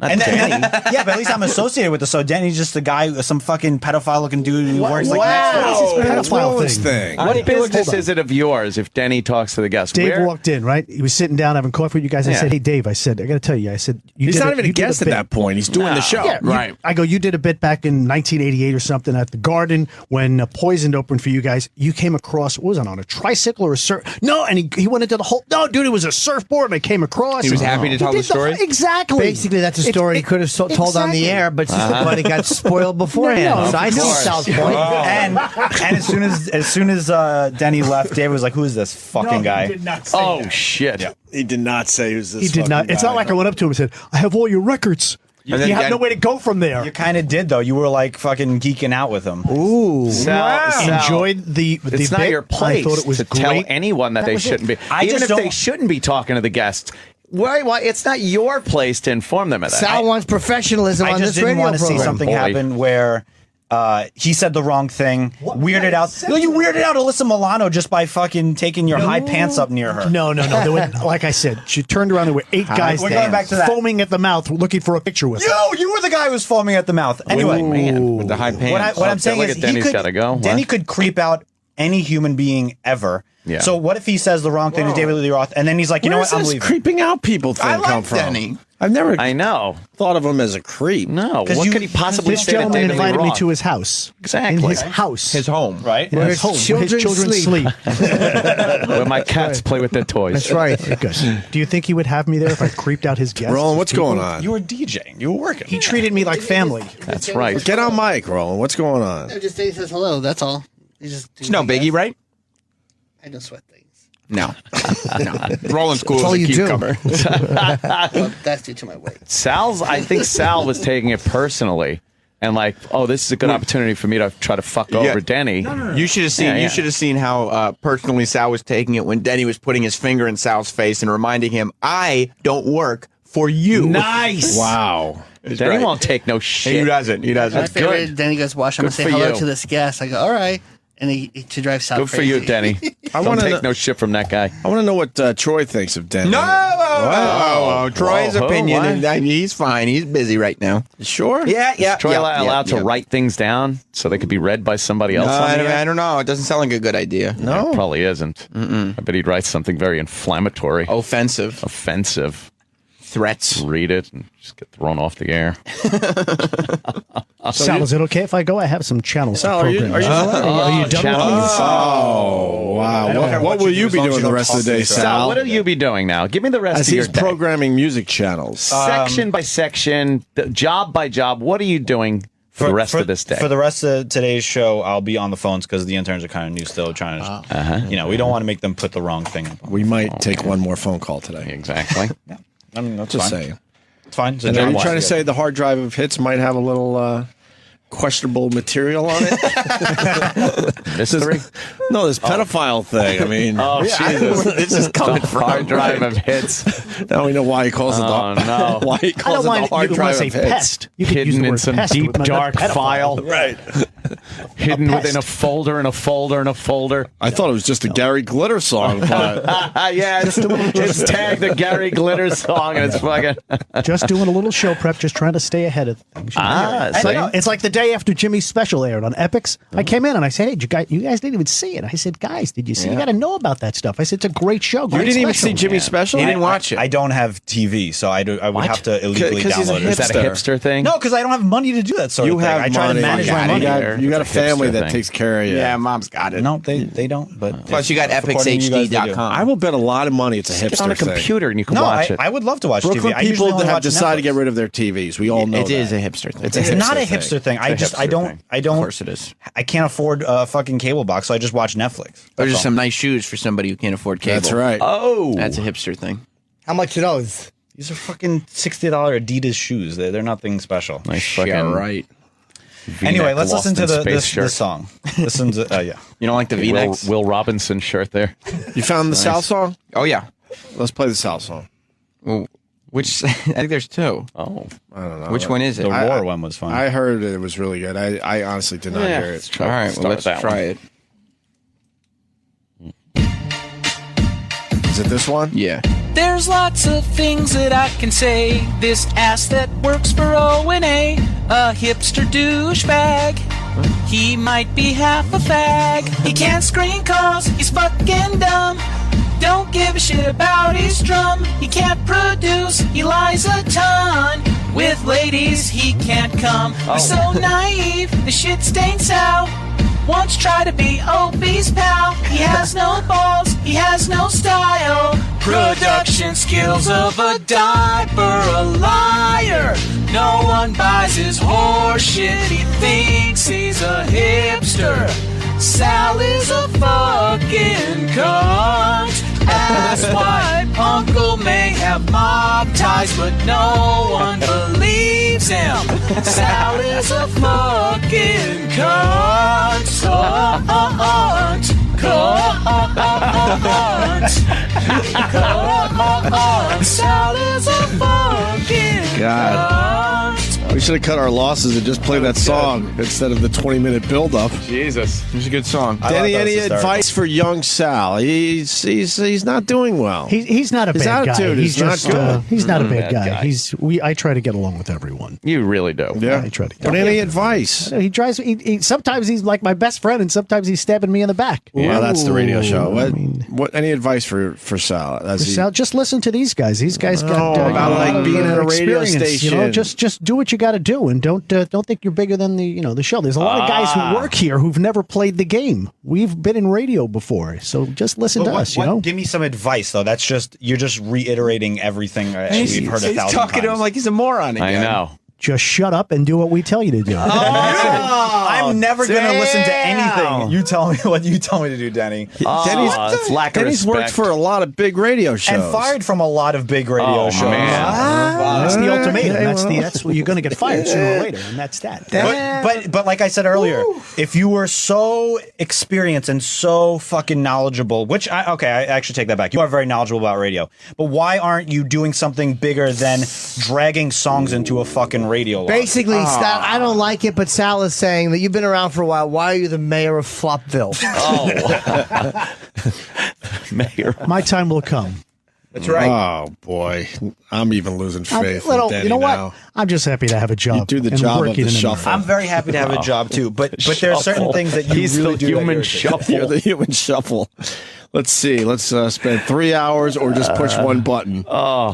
Yeah, but at least I'm associated with it. So Denny's just a guy, some fucking pedophile looking dude who works like next to pedophile thing. What business is it of yours if Denny talks to the guests? Dave walked in, right? He was sitting down having coffee with you guys. I said, "Hey, Dave," I said, "I got to tell you," I said, he's not even a guest at that point. He's doing the show. Yeah, right. I go, "You did a bit back in 1988 or something at the Garden when Poison opened for you guys. You came across, what was it, on a tricycle or a surf? No," and he went into the whole, "No, dude, it was a surfboard." And I came across. He was happy to tell the story? Exactly. Basically, that's a story he could have told on the air, but it got spoiled beforehand. No, so I know Sal's point. And as soon as Denny left, Dave was like, "Who is this fucking guy?" Oh shit! Yeah. He did not say who's this. He did not. It's not like I went up to him and said, "I have all your records." You have no way to go from there. You kind of did, though. You were like fucking geeking out with him. Ooh. Sal, enjoyed the It's not bit. your place I thought it was to great. tell anyone that they shouldn't be. Even if they shouldn't be talking to the guests. Why? It's not your place to inform them of that. Sal wants professionalism on this radio program. I just didn't want to see something happen where he said the wrong thing, weirded out. No, you weirded out Alyssa Milano just by fucking taking your high pants up near her. No. There were, like I said, she turned around. There were 8 guys We're there, going back to that. foaming at the mouth, looking for a picture with her. You were the guy who was foaming at the mouth. Anyway, man, with the high pants. What I'm saying look is, at Denny's gotta go. Denny could creep out any human being ever. Yeah. So what if he says the wrong thing to David Lee Roth, and then he's like, you know what, I'm leaving. Creeping out people thing I like come from? Denny. I've never. I know. Thought of him as a creep. No. What could he possibly This say to gentleman David Lee invited me Roth? to his house. Exactly. In his house. His home. Right? In his home. Where his children sleep. Where my cats play with their toys. That's right. Good. Do you think he would have me there if I creeped out his guests? Roland, what's going on? You were DJing. You were working. He treated me like family. That's right. Get on mic, Roland. What's going on? No, just he says hello. That's all. It's no biggie, right? I don't sweat things. No. Roland's cool That's all as a you do. cucumber. Well, that's due to my weight. I think Sal was taking it personally. And like, oh, this is a good opportunity for me to try to fuck over Denny. You should have seen. You should have seen how personally Sal was taking it when Denny was putting his finger in Sal's face and reminding him, "I don't work for you." Nice. Wow. Denny won't take no shit. He doesn't. He doesn't. My favorite, Denny goes, "Wash, I'm going to say for hello you. to this guest." I go, "All right." And he to drive south. Good for you, Denny. Don't take no shit from that guy. I want to know what Troy thinks of Denny. No, Troy's Whoa, opinion. what? He's fine. He's busy right now. Sure? Yeah. Is Troy allowed to write things down so they could be read by somebody else? on the air? I don't know. It doesn't sound like a good idea. No, it probably isn't. I bet he'd write something very inflammatory, offensive, threats. Read it and just get thrown off the air. Sal, is it okay if I go? I have some channels. Sal, are you done? Oh, wow. What will you be doing the rest of the day, Sal? What will you be doing now? Give me the rest As of your he's day. programming music channels. Section by section, job by job. What are you doing for the rest of this day? For the rest of today's show, I'll be on the phones because the interns are kind of new still, trying to, we don't want to make them put the wrong thing up. We might take one more phone call today. Exactly. I mean, that's Just fine. saying. It's fine. It's a And are job you well. trying to say the hard drive of hits might have a little questionable material on it? Mystery? No, this pedophile thing. I mean, Jesus. This is coming from hard drive of hits. Now we know why he calls it no. why he calls it the hard drive of hits. Pest. You could use Hidden the in word some pest deep, with my dark pedophile. file. Right. Hidden pest. within a folder and a folder and a folder. I thought it was just a Gary Glitter song, but Yeah, it's tagged the Gary Glitter song and it's fucking... Just doing a little show prep, just trying to stay ahead of things. see? It's like the day after Jimmy's special aired on Epics. I came in and I said, "Hey, you guys didn't even see it." I said, "Guys, did you see? You got to know about that stuff." I said, "It's a great show." you didn't even see Jimmy's special? He didn't watch it. I don't have TV, so I would have to illegally 'Cause he's a download it. Is that a hipster thing? No, because I don't have money to do that sort You of thing. have I try money. to manage my money. You got a It's a family hipster that thing. takes care of you. Yeah, mom's got it. No, they don't. But Plus, you got according to you guys, they do. epicshd.com. I will bet a lot of money it's a Get hipster on a thing. computer and you can No, watch it. I would love to watch Brooklyn TV. I people usually only have watch decided to Netflix. get rid of their TVs. We all know It is that. a hipster thing. It's not a hipster thing. I It's a hipster thing. I don't. Of course it is. I can't afford a fucking cable box, so I just watch Netflix. Those are That's some nice shoes for somebody who can't afford cable. That's right. Oh. That's a hipster thing. How much are those? These are fucking $60 Adidas shoes. They're nothing special. Nice fucking right. Anyway, let's listen to this this song. Listen to yeah. You don't like the V-necks? Will Robinson shirt there. You found the Sal song? Oh, yeah. Let's play the Sal song. Well, which, I think there's two. Oh. I don't know. Which one is it? The Roar one was fun. I heard it was really good. I honestly did not hear it. All right, well, let's try it. Is it this one? Yeah. There's lots of things that I can say. This ass that works for O&A, a hipster douchebag. He might be half a fag. He can't screen calls, he's fucking dumb. Don't give a shit about his drum. He can't produce, he lies a ton. With ladies, he can't come. He's so naive, the shit stains out. Once tried to be Opie's pal. He has no balls, he has no style. Production skills of a diaper, a liar. No one buys his horse shit. He thinks he's a hipster. Sal is a fucking cunt. That's why Uncle may have mob ties, but no one believes him. Sal is a fucking cunt. Cunt. Sal is a fucking God. We should have cut our losses and just play that song instead of the 20-minute build-up. Jesus, it's a good song. Denny, any advice for young Sal? He's not doing well. He's not a His bad guy. attitude He's is not just good. he's not a bad guy. I try to get along with everyone. You really do. Yeah. I try to. But any advice? He drives. Sometimes he's like my best friend, and sometimes he's stabbing me in the back. Well, that's the radio show. What? Any advice for Sal? Sal, just listen to these guys. These guys got about like being at a radio experience, station. Just do what you got to do, and don't think you're bigger than the show. There's a lot of guys who work here who've never played the game. We've been in radio before, so just listen to us. Give me some advice, though. You're just reiterating everything we've heard 1,000 times. He's talking to him like he's a moron again. I know. Just shut up and do what we tell you to do. I'm never going to listen to anything. You tell me what you tell me to do, Denny. Denny's worked for a lot of big radio shows. And fired from a lot of big radio shows. That's the ultimatum. That's what you're going to get fired sooner or later, and that's that. But like I said earlier, if you were so experienced and so fucking knowledgeable, which I actually take that back. You are very knowledgeable about radio. But why aren't you doing something bigger than dragging songs into a fucking radio log? Basically, I don't like it, but Sal is saying that you've been around for a while. Why are you the mayor of Flopville? Mayor. My time will come. That's right. Oh boy, I'm even losing faith in Denny you know what? now. I'm just happy to have a job. You do the and job of working the in shuffle. I'm very happy to have a job too, but there are certain things that you really do. Human shuffle. You're the human shuffle. Let's see. Let's spend 3 hours or just push one button. Oh,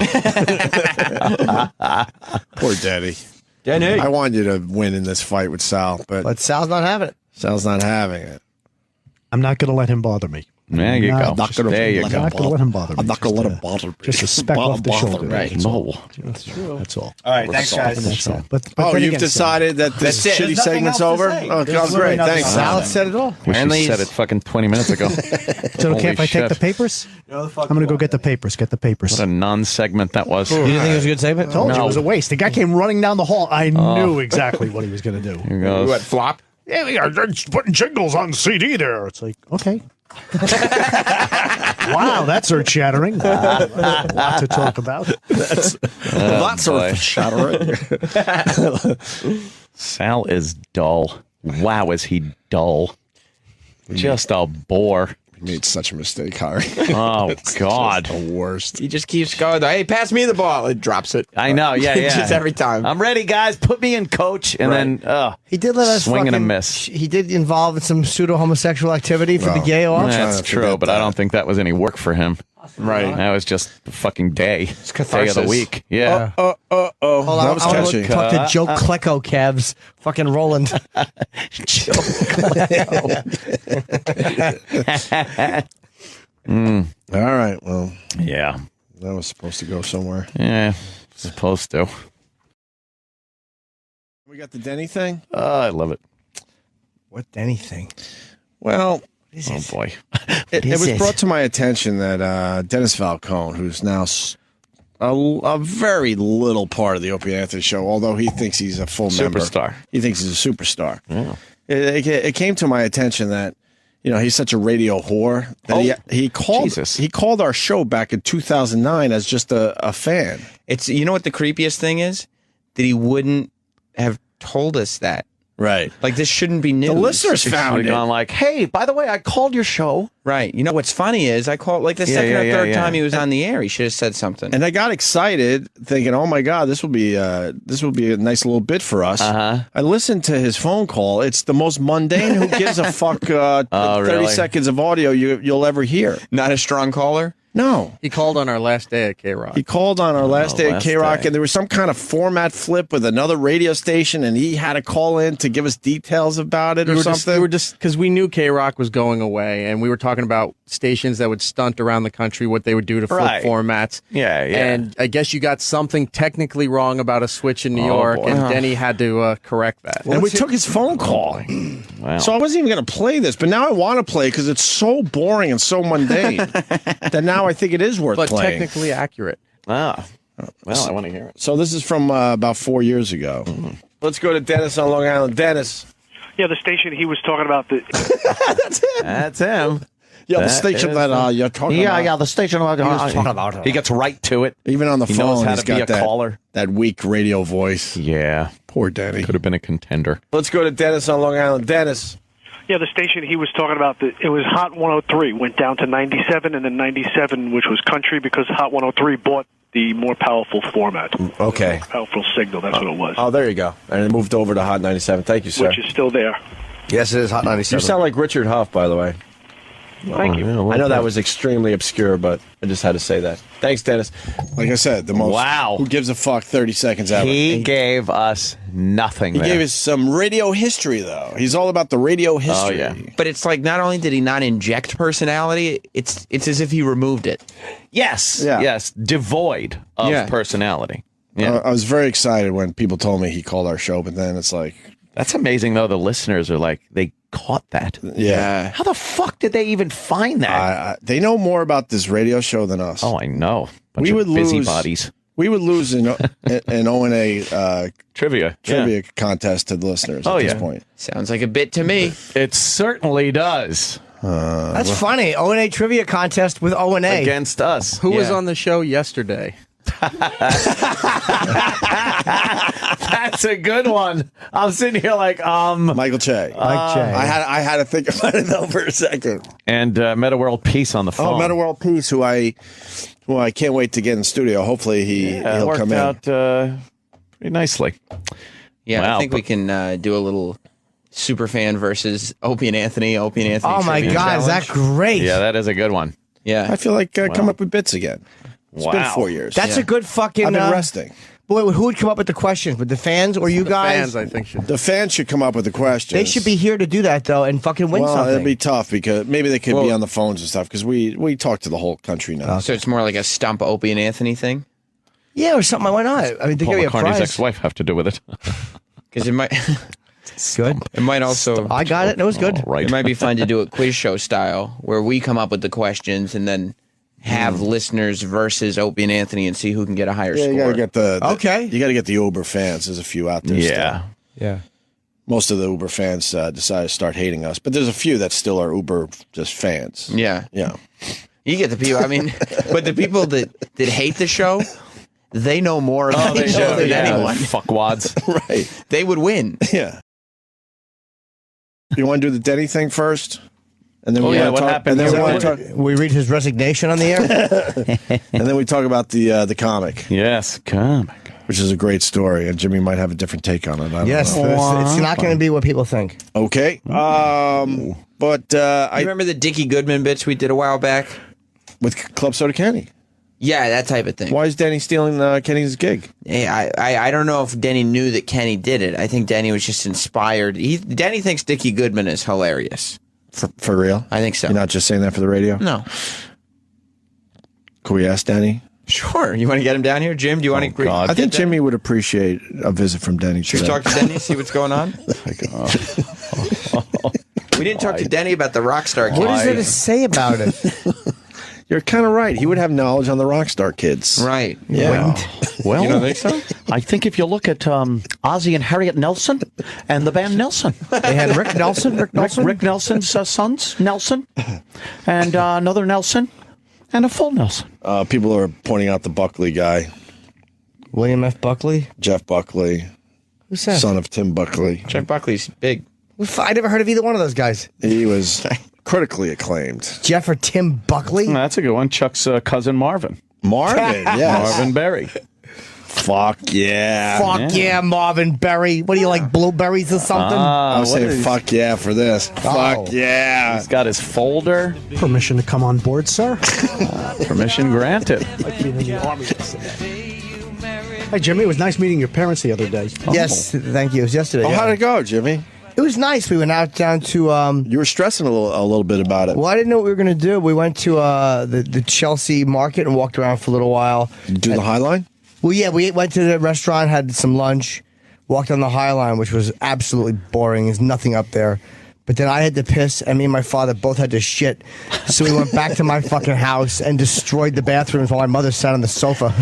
poor Denny. Denny, I want you to win in this fight with Sal, but Sal's not having it. Sal's not having it. I'm not going to let him bother me. There you go. There you I'm go. not going to let him bother me. I'm not going to let him bother me. Just a speck off the shoulder. Right. No. That's true. That's all. All right, thanks, guys. That's all. But Oh, then you've again, decided that this That's it. shitty There's nothing segment's else to over? say. Oh, There's great. nothing Thanks, else. Sal. Sal said it all. We Henley's- said it fucking 20 minutes ago. Is it okay if I take the papers? I'm going to go get the papers. Get the papers. What a non-segment that was. You didn't think it was a good segment? Told you it was a waste. The guy came running down the hall. I knew exactly what he was going to do. Here goes. What, flop? Yeah, we are putting Jingles on CD there. It's like, okay. Wow, that's earth-shattering. A lot to talk about. Lots boy. of shattering. Sal is dull. Wow, is he dull? Just a bore. He made such a mistake hiring. Oh, God. The worst. He just keeps going, hey, pass me the ball. It drops it. I know, yeah. Just every time. I'm ready, guys. Put me in, coach. And then, He did let us swing and a fucking- miss. He did involve in some pseudo-homosexual activity for the gay off. That's true, but I don't think that was any work for him. Right. That was just a fucking day. Day of the catharsis. week. Yeah. Hold on, That was I wanna catchy. talk to Joe Klecko, Cavs. Fucking Roland. Joe Klecko. All right, well. Yeah. That was supposed to go somewhere. Yeah, supposed to. We got the Denny thing? I love it. What Denny thing? Well, oh boy. It was brought to my attention that Dennis Falcone, who's now a very little part of the Opie and Anthony show, although he thinks he's a full member. Superstar. He thinks he's a superstar. Yeah. It came to my attention that, you know, he's such a radio whore that he called our show back in 2009 as just a fan. You know what the creepiest thing is? That he wouldn't have told us that Right. Like, this shouldn't be news. The listeners found it. Gone like, hey, by the way, I called your show. Right. You know what's funny is I called like the second or third time he was on the air. He should have said something. And I got excited, thinking, "Oh my God, this will be a nice little bit for us." I listened to his phone call. It's the most mundane. Who gives a fuck? 30 seconds of audio you'll ever hear. Not a strong caller. No. He called on our last day at K-Rock. He called on our last day at K-Rock, and there was some kind of format flip with another radio station, and he had to call in to give us details about it or something. We were just because we knew K-Rock was going away, and we were talking about stations that would stunt around the country, what they would do to flip formats. Yeah. And I guess you got something technically wrong about a switch in New York, and Denny had to correct that. And we took his phone call. Wow. So I wasn't even going to play this, but now I want to play because it's so boring and so mundane that now I think it is worth but playing. Technically accurate. Well, I want to hear it. So this is from about 4 years ago. Let's go to Dennis on Long Island. Dennis. Yeah, the station he was talking about. That's him. That's him. Yeah, the station that you're talking about. Yeah, the station he was talking about. He gets right to it. Even on the He phone, knows how he's to be got a caller. that weak radio voice. Yeah. Poor Denny. Could have been a contender. Let's go to Dennis on Long Island. Dennis. Yeah, the station he was talking about, it was Hot 103, went down to 97, and then 97, which was country, because Hot 103 bought the more powerful format. Okay. Powerful signal, that's what it was. Oh, there you go. And it moved over to Hot 97. Thank you, sir. Which is still there. Yes, it is Hot 97. You sound like Richard Huff, by the way. Thank you. I know that was extremely obscure, but I just had to say that. Thanks, Dennis. Like I said, the most. Wow. Who gives a fuck 30 seconds ever? He gave us nothing. He gave us some radio history, though. He's all about the radio history. Oh, yeah. But it's like not only did he not inject personality, it's as if he removed it. Yes. Yeah. Yes. Devoid of personality. Yeah. I was very excited when people told me he called our show, but then it's like. That's amazing, though. The listeners are like, they caught that. Yeah. How the fuck did they even find that? They know more about this radio show than us. Oh, I know. Bunch of busybodies. We would lose an O&A trivia contest to the listeners at this point. Sounds like a bit to me. It certainly does. That's funny. O&A trivia contest with O&A. Against us. Who was on the show yesterday? That's a good one. I'm sitting here like, Michael Che. I had to think about it though for a second. And Meta World Peace on the phone. Oh, Meta World Peace, who I can't wait to get in the studio. Hopefully he'll come in. Worked out pretty nicely. Yeah, Wow. I think we can do a little Superfan versus Opie and Anthony. Opie and Anthony. Oh my trivia God, is that challenge. great? Yeah, that is a good one. Yeah. I feel like come up with bits again. It's been 4 years. That's a good fucking. I've been resting. Boy, who would come up with the questions? With the fans or you guys? Fans, I think, should. The fans should come up with the questions. They should be here to do that though, and fucking win well, something. it'd be tough because maybe they could be on the phones and stuff because we talk to the whole country now. So it's more like a stump Opie and Anthony thing? Yeah, or something. Why not? I mean, they Paul give you a McCartney's prize. ex-wife have to do with it. Because it might. Good. It might also. I got it. It was good. Right. It might be fun to do it quiz show style, where we come up with the questions and then have listeners versus Opie and Anthony and see who can get a higher score. You gotta get the Okay. You got to get the Uber fans. There's a few out there. Yeah. Still. Yeah. Most of the Uber fans decided to start hating us, but there's a few that still are Uber just fans. Yeah. Yeah. You get the people. I mean, but the people that hate the show, they know more about the show than anyone. Fuckwads. Right. They would win. Yeah. You want to do the Denny thing first? And then what happened? And then we read his resignation on the air, and then we talk about the comic. Yes, comic, which is a great story, and Jimmy might have a different take on it. I don't yes, know. it's not going to be what people think. Okay, but I remember the Dickie Goodman bits we did a while back with Club Soda Kenny. Yeah, that type of thing. Why is Denny stealing Kenny's gig? Hey, I don't know if Denny knew that Kenny did it. I think Denny was just inspired. Denny thinks Dickie Goodman is hilarious. For real? I think so. You're not just saying that for the radio? No. Can we ask Denny? Sure. You want to get him down here? Jim, do you want to agree? I think Jimmy would appreciate a visit from Denny. Should we talk to Denny, see what's going on? We didn't talk to Denny about the Rockstar Kids. What is there to say about it? You're kind of right. He would have knowledge on the Rockstar Kids. Right. Yeah. Well, you don't think so? I think if you look at Ozzie and Harriet Nelson and the band Nelson. They had Rick Nelson, Rick Nelson's sons, Nelson, and another Nelson, and a full Nelson. People are pointing out the Buckley guy. William F. Buckley? Jeff Buckley. Who's that? Son of Tim Buckley. Jeff Buckley's big. I never heard of either one of those guys. He was critically acclaimed. Jeff or Tim Buckley? That's a good one. Chuck's cousin Marvin. Marvin, yes. Marvin Berry. Fuck yeah. Fuck yeah, Marvin Berry. What do you like, blueberries or something? I was saying fuck yeah for this. Fuck yeah. He's got his folder. Permission to come on board, sir? Permission granted. Like being in the Army. Hey, Jimmy, it was nice meeting your parents the other day. Yes, thank you. It was yesterday. Oh, how'd it go, Jimmy? It was nice. We went out down to. You were stressing a little bit about it. Well, I didn't know what we were going to do. We went to the Chelsea market and walked around for a little while. Do the High Line? Well, yeah, we went to the restaurant, had some lunch, walked on the High Line, which was absolutely boring. There's nothing up there. But then I had to piss, and me and my father both had to shit. So we went back to my fucking house and destroyed the bathrooms while my mother sat on the sofa.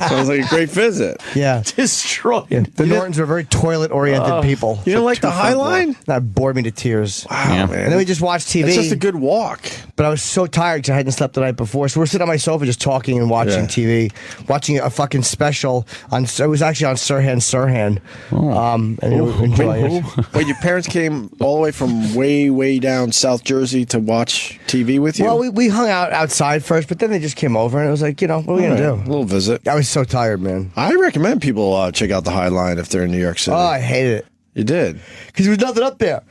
Sounds like a great visit. Yeah. Destroyed. Yeah. The Nortons are very toilet-oriented people. You didn't like the High Line? That bored me to tears. Wow, man. And then we just watched TV. It's just a good walk. But I was so tired because I hadn't slept the night before. So we're sitting on my sofa just talking and watching TV, watching a fucking special. It was actually on Sirhan. And we were enjoying it. Wait, your parents came all the way from way down South Jersey to watch TV with you? Well, we hung out outside first, but then they just came over, and it was like, what are we going to do? A little visit. I was so tired, man. I recommend people check out the High Line if they're in New York City. Oh, I hated it. You did? Because there was nothing up there.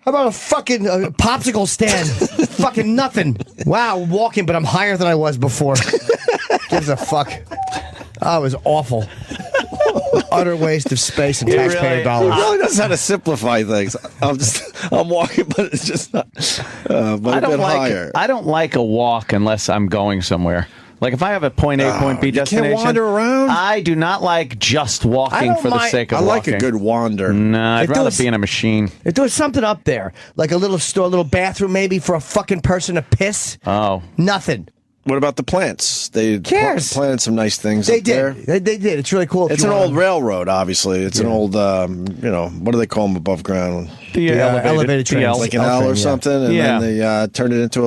How about a fucking popsicle stand? Fucking nothing. Wow, walking, but I'm higher than I was before. Gives a fuck. Oh, it was awful. Utter waste of space and taxpayer dollars. He really knows how to simplify things. I'm walking, but it's just not. But a bit higher. I don't like a walk unless I'm going somewhere. Like if I have a point A, point B destination, you can't wander around. I do not like just walking for the sake of walking. I like a good wander. Nah, I'd rather be in a machine. If there was something up there, like a little store, a little bathroom maybe for a fucking person to piss. Oh. Nothing. What about the plants? They planted some nice things They up there. did. They did. It's really cool. It's an old railroad, obviously. It's an old, what do they call them above ground? The elevated trains. Like an L or something. And then they turned it into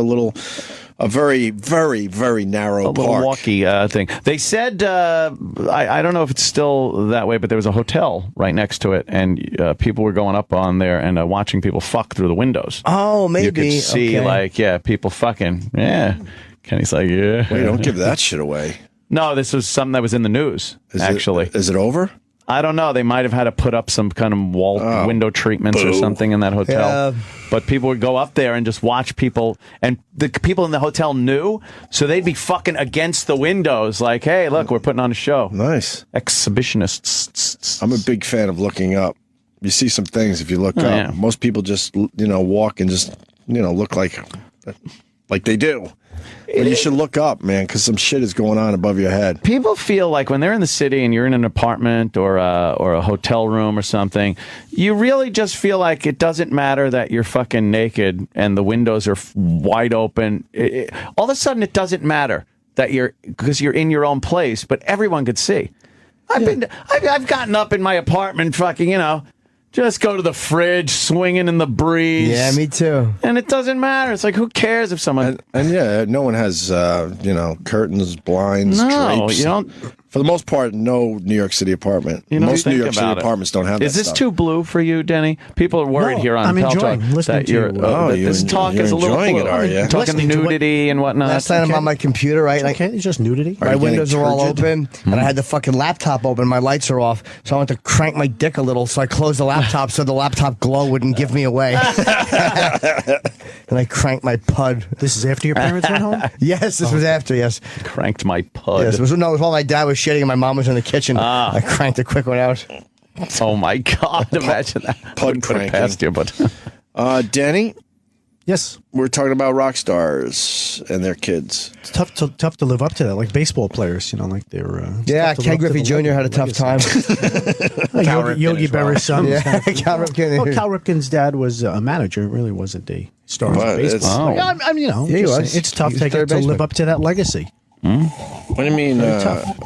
a very, very, very narrow park. Little walkie thing. They said, I don't know if it's still that way, but there was a hotel right next to it, and people were going up on there and watching people fuck through the windows. Oh, maybe. You could see, people fucking, Kenny's like, yeah. Wait, don't give that shit away. No, this was something that was in the news, actually. Is it over? I don't know. They might have had to put up some kind of window treatments or something in that hotel. But people would go up there and just watch people, and the people in the hotel knew, so they'd be fucking against the windows like, hey, look, we're putting on a show. Nice. Exhibitionists. I'm a big fan of looking up. You see some things if you look up. Yeah. Most people just, walk and just, look like they do. But you should look up, man, because some shit is going on above your head. People feel like when they're in the city and you're in an apartment or a hotel room or something, you really just feel like it doesn't matter that you're fucking naked and the windows are wide open. All of a sudden, it doesn't matter that because you're in your own place, but everyone could see. I've gotten up in my apartment, fucking, just go to the fridge, swinging in the breeze. Yeah, me too. And it doesn't matter. It's like, who cares if someone... And no one has, curtains, blinds, drapes. You don't... For the most part, no New York City apartment. Most New York City apartments don't have that Is this stuff. too blue for you, Denny? People are worried here on Pel Talk that this talk is a little blue. It, are you? Talking nudity and whatnot. Last night I'm on my computer, right? Okay, it's just nudity. My windows are all open, and I had the fucking laptop open. My lights are off, so I went to crank my dick a little, so I closed the laptop so the laptop glow wouldn't give me away. And I cranked my pud. This is after your parents went home? Yes, this was after, yes. Cranked my pud. Yes, it was while my dad was shitting and my mom was in the kitchen. I cranked a quick one out. Oh, my God. Imagine that. Pud Put it past you, but... Denny? Yes. We're talking about rock stars and their kids. It's tough to live up to that, like baseball players, like they were... Ken Griffey Jr. had a tough time. Yogi Berra's son. Yeah, Cal Ripken. Well, Cal Ripken's dad was a manager. It really wasn't a star of baseball. It's tough to live up to that legacy. What do you mean? To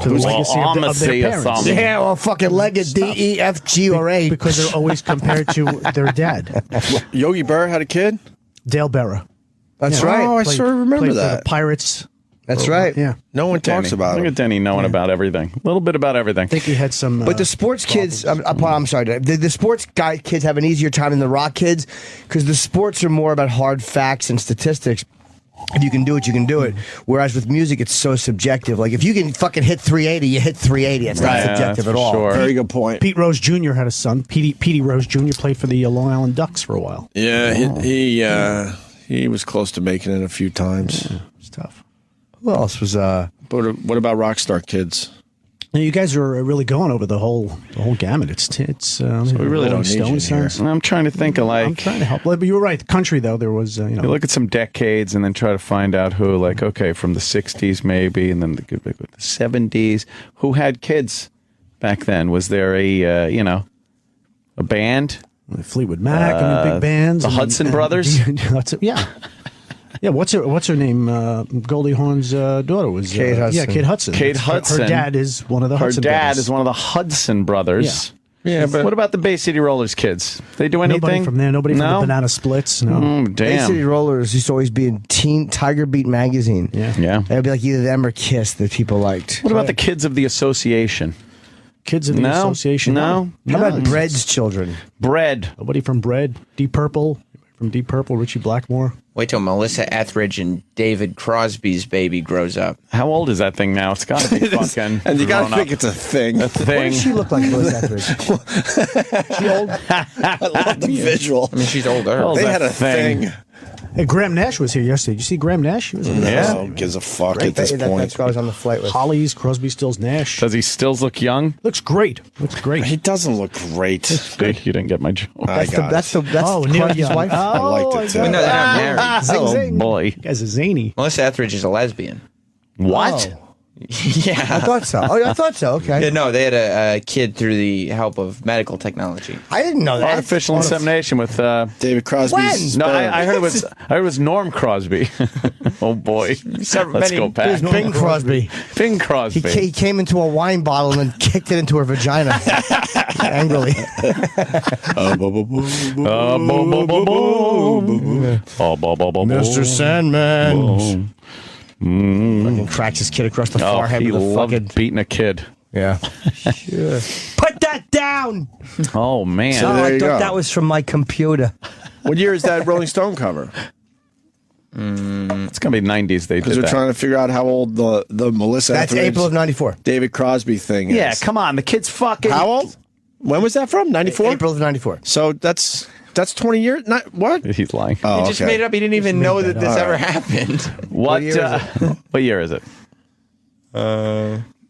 the legacy of their parents. Yeah, well, fucking legacy D, E, F, G, or A. Because they're always compared to their dad. Yogi Berra had a kid? Dale Berra. That's right. Oh, I sort of remember played that. For the Pirates. That's right. Yeah. No one talks about Look him. at Denny knowing about everything. A little bit about everything. I think he had some. But the sports kids, I'm sorry, the sports guy kids have an easier time than the rock kids because the sports are more about hard facts and statistics. If you can do it, you can do it. Whereas with music, it's so subjective. Like if you can fucking hit 380, you hit 380. It's not subjective at all. Sure. Very good point. Pete Rose Jr. had a son. Petey Rose Jr. played for the Long Island Ducks for a while. Yeah, he was close to making it a few times. Yeah, it's tough. Who else was? But what about Rockstar Kids? Now, you guys are really going over the whole gamut. It's we really don't need you here. I'm trying to think of I'm trying to help. But you were right. The country though, there was You look at some decades and then try to find out who, like, okay, from the 60s maybe, and then the 70s. Who had kids back then? Was there a band? Fleetwood Mac, big bands. The Hudson Brothers? Yeah. Yeah, what's her name? Goldie Hawn's daughter was Kate Hudson. Yeah, Kate Hudson. Kate Hudson. Her dad is one of the Hudson Her dad brothers. is one of the Hudson brothers. Yeah, but What about the Bay City Rollers kids? They do anything? Nobody from there. Nobody from the Banana Splits. No. Damn. Bay City Rollers used to always be in Tiger Beat magazine. Yeah. It'd be like either them or Kiss that people liked. What about the kids of the association? Kids of the association. No. How about Bread's children? Bread. Nobody from Bread. Deep Purple. From Deep Purple, Richie Blackmore. Wait till Melissa Etheridge and David Crosby's baby grows up. How old is that thing now? It's got to be fucking. And you got to grown think up. it's a thing. A thing. What does she look like, Melissa Etheridge? She old? I love the visual. I mean, she's older. Oh, They that had a thing. Hey, Graham Nash was here yesterday. Did you see Graham Nash? He was in No one gives a fuck at this point. That's what I was on the flight with. Hollies, Crosby, Stills, Nash. Does he still look young? Looks great. Looks great. He doesn't look great. You didn't get my joke. That's Neil Crosby's Young. wife. I liked it too. No, they're not married. Zing, Oh, zing. boy. You guys are zany. Melissa Etheridge is a lesbian. What? Oh. Yeah. I thought so. Oh, I thought so. Okay. Yeah, no, they had a kid through the help of medical technology. I didn't know that. Artificial insemination with David Crosby's No, sperm. I heard it was Norm Crosby. Oh boy, let's go back. Bing Crosby. Bing Crosby. He came into a wine bottle and then kicked it into her vagina angrily. Mr. Sandman. Fucking cracks his kid across the forehead he with a loved fucking. beating a kid. Yeah. Put that down. Oh man, Oh, there I you thought go. that was from my computer. What year is that Rolling Stone cover? it's gonna be '90s. They Because did we're that. trying to figure out how old the Melissa That's Etheridge, April of '94. David Crosby thing is. Yeah, come on, the kid's fucking. How old? When was that from? 94? April of '94. So that's 20 years? Not, what? He's lying. Oh, He just okay. made it up. He didn't even know that this ever happened. What year is what year is it?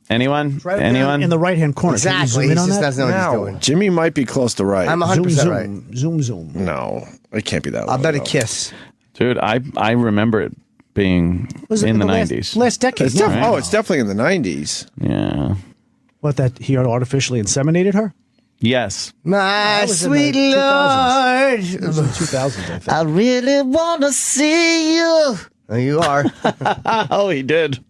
Anyone? Right Anyone? in the right-hand corner. Can you Exactly. zoom He in on just that? doesn't know what he's doing. Jimmy might be close to right. I'm 100% right. Zoom. No, it can't be that I'll long bet a ago. kiss. Dude, I remember it being Was it in the last- 90s. Last decade. It's yeah. Oh, it's definitely in the 90s. Yeah. What, that he had artificially inseminated her? Yes. My was in sweet the 2000s. Lord. It was in the 2000s, I think. I really want to see you. There you are. Oh, he did.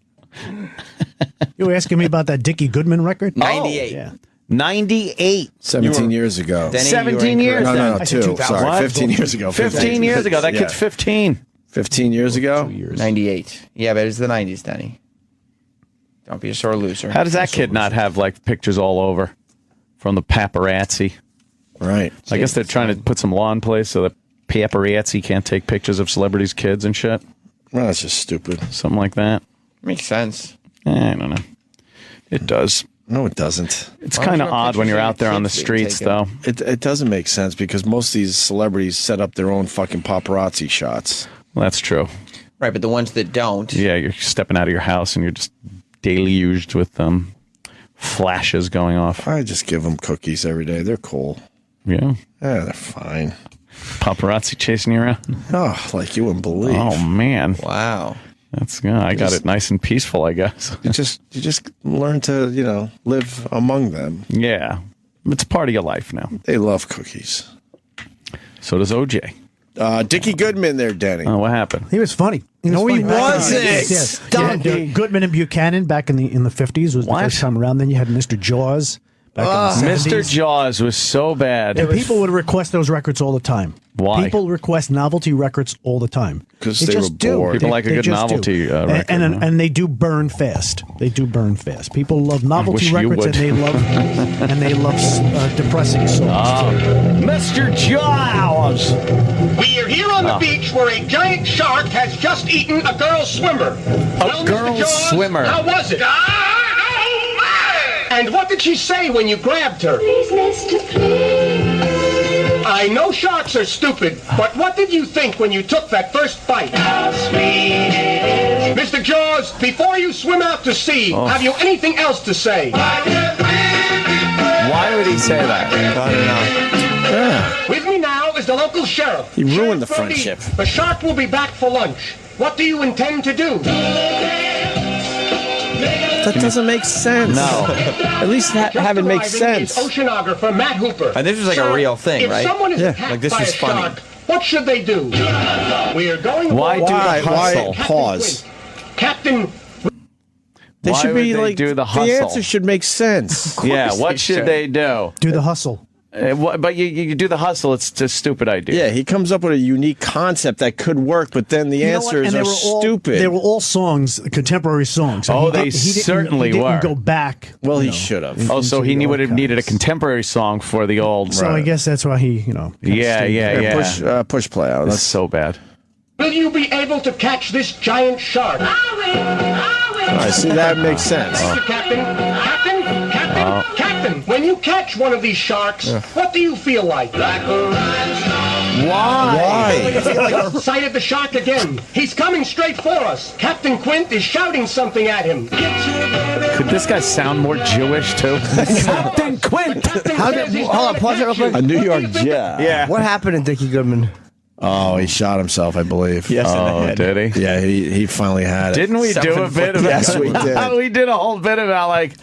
You were asking me about that Dickie Goodman record? 98. Yeah. 98. 17 years ago. Denny, 17 years. No, I said 2. 2000. Sorry, What? 15 years ago. 15 years ago. That kid's 15. 15 years ago? 98. Yeah, but it's the 90s, Denny. Don't be a sore loser. How does that kid not have like pictures all over from the paparazzi? Right. I guess they're trying to put some law in place so that paparazzi can't take pictures of celebrities' kids and shit. Well, that's just stupid. Something like that. Makes sense. I don't know. It does. No, it doesn't. It's Why don't kind you of have odd when pictures you're of out there your on the kids being streets, taken? though. It doesn't make sense because most of these celebrities set up their own fucking paparazzi shots. Well, that's true. Right, but the ones that don't. Yeah, you're stepping out of your house and you're just deluged with flashes going off. I just give them cookies every day. They're cool. Yeah. Yeah, they're fine. Paparazzi chasing you around. Oh, like you wouldn't believe. Oh, man. Wow. That's I got it nice and peaceful, I guess. You just learn to, live among them. Yeah. It's part of your life now. They love cookies. So does OJ. Dickie Goodman there, Denny. Oh, what happened? He was funny. No, he funny back in the wasn't. 50s, yes. Yeah, Goodman and Buchanan back in the 50s was the first time around. Then you had Mr. Jaws back in the 70s. Mr. Jaws was so bad. And people would request those records all the time. Why? People request novelty records all the time. Because they they just were do. bored. People like a They good just novelty do. record. And they do burn fast. They do burn fast. People love novelty wish you records, and would. they love depressing songs. Mr. Giles! We are here on the beach where a giant shark has just eaten a girl swimmer. A girl Mr. Jaws, swimmer. How was it? And what did she say when you grabbed her? Please, Mr. Please. I know sharks are stupid, but what did you think when you took that first bite? How sweet it is. Mr. Jaws, before you swim out to sea, have you anything else to say? Why would he say that? I don't know. Yeah. With me now is the local sheriff. He ruined the Brody. friendship. The shark will be back for lunch. What do you intend to do? That doesn't make sense. No. At least have it make sense. Oceanographer Matt Hooper. And this was like a real thing, if right? someone is Yeah. attacked Like, this by was a funny. shark, what should they do? We are going. Why do the hustle? Captain Pause. Quint. Captain. They Why should would be they like do the hustle? The answer should make sense. Yeah, what should they do? Do the hustle. But you do the hustle, it's a stupid idea. Yeah, he comes up with a unique concept that could work, but then the You know what? answers And are stupid. They were all songs, contemporary songs. Oh, He they didn't- certainly he didn't were. Go back. Well, he you know, should have. Oh, so into he the would have needed a archives. contemporary song for the old. So I guess that's why he, Yeah. Push play out. That's so bad. Will you be able to catch this giant shark? I see that makes sense. Thank you, Captain. Captain, when you catch one of these sharks, what do you feel like? Like a rhinestone. Why? I feel like I sighted the shark again. He's coming straight for us. Captain Quint is shouting something at him. Could this guy sound more Jewish too? Captain Quint. Hold on, pause it real quick. A New York Jet. Yeah. What happened to Dickie Goodman? Oh, he shot himself, I believe. Yes, in the Oh, head. did he? Yeah, he finally had it. Didn't we do a bit about? Yes, we did. We did a whole bit about like.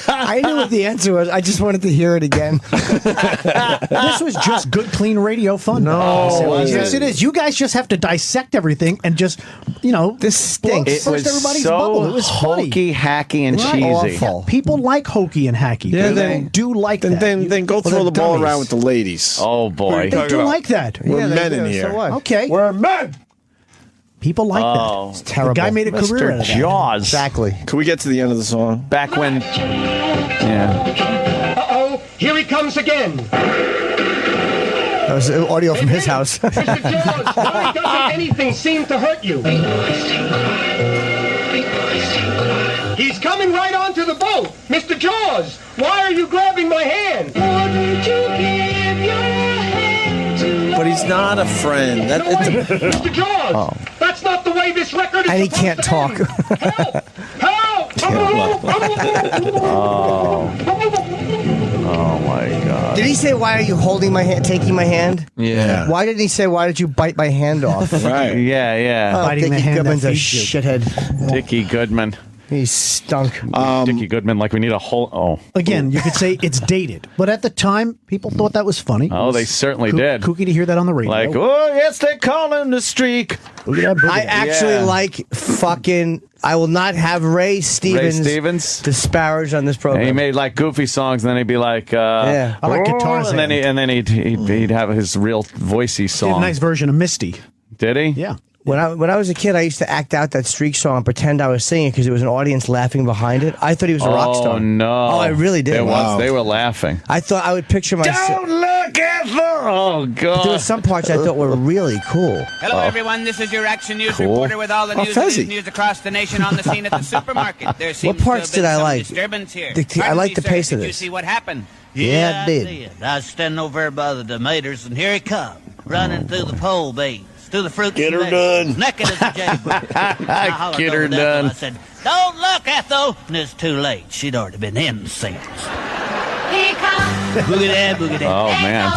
I knew what the answer was. I just wanted to hear it again. This was just good, clean radio fun. No, yes, it is. You guys just have to dissect everything and just, this stinks. It was everybody's so bubble. It was funny. hokey, hacky, and Right. cheesy. Yeah, people like hokey and hacky. Yeah, They do like that. Then go throw the ball around with the ladies. Oh boy. They do like that. We're they men do, in so here. what? Okay. We're men. People like Oh. that. It's terrible. The guy made a career out Mr. of that. Jaws. Exactly. Can we get to the end of the song? Back when. Yeah. Uh-oh, here he comes again. That was audio from his house. Mr. Jaws, why doesn't anything seem to hurt you? He's coming right onto the boat. Mr. Jaws, why are you grabbing my hand? Wouldn't you give your hand to But he's not a friend. That, it's a, Mr. Jaws, that's not the way this record is And he supposed can't to talk. end. Help! Help! Oh my God. Did he say, why are you holding my hand, taking my hand? Yeah. Why didn't he say, why did you bite my hand off? right. Yeah. Oh, Biting the Dickie hand that Goodman's a feeds you. shithead. Dickie Goodman. He stunk. Dickie Goodman, like we need a whole. Oh. Again, you could say it's dated, but at the time, people thought that was funny. Oh, they certainly did. Kooky to hear that on the radio. Like, oh yes, they call him the streak. Look at that boogie. I actually Yeah. like fucking. I will not have Ray Stevens disparaged on this program. And he made like goofy songs, and then he'd be like, Yeah. I like Guitar and then he'd have his real voicey He had song. a nice version of Misty. Did he? Yeah. When I was a kid, I used to act out that Streak song and pretend I was singing because there was an audience laughing behind it. I thought he was a rock star. Oh no! Oh, I really did. There Wow. was. They were laughing. I thought I would picture myself. Don't look at the. Oh God! There were some parts I thought were really cool. Hello, everyone. This is your Action News Cool. reporter with all the news and Fezzy. news across the nation on the scene at the supermarket. There seems parts to have been did I some like? disturbance here. I Pardon like me, the sir, pace of did you this. see what happened? Yeah, I did. I was standing over there by the tomatoes, and here he come, running through the pole beans, through the fruits Get and her vegetables, done. naked as a jaybird. I hollered Get her over to Ethel. done. I said, "Don't look, Ethel!" And it's too late. She'd already been in the scenes. Here comes. Boogie that, boogie that. Oh man!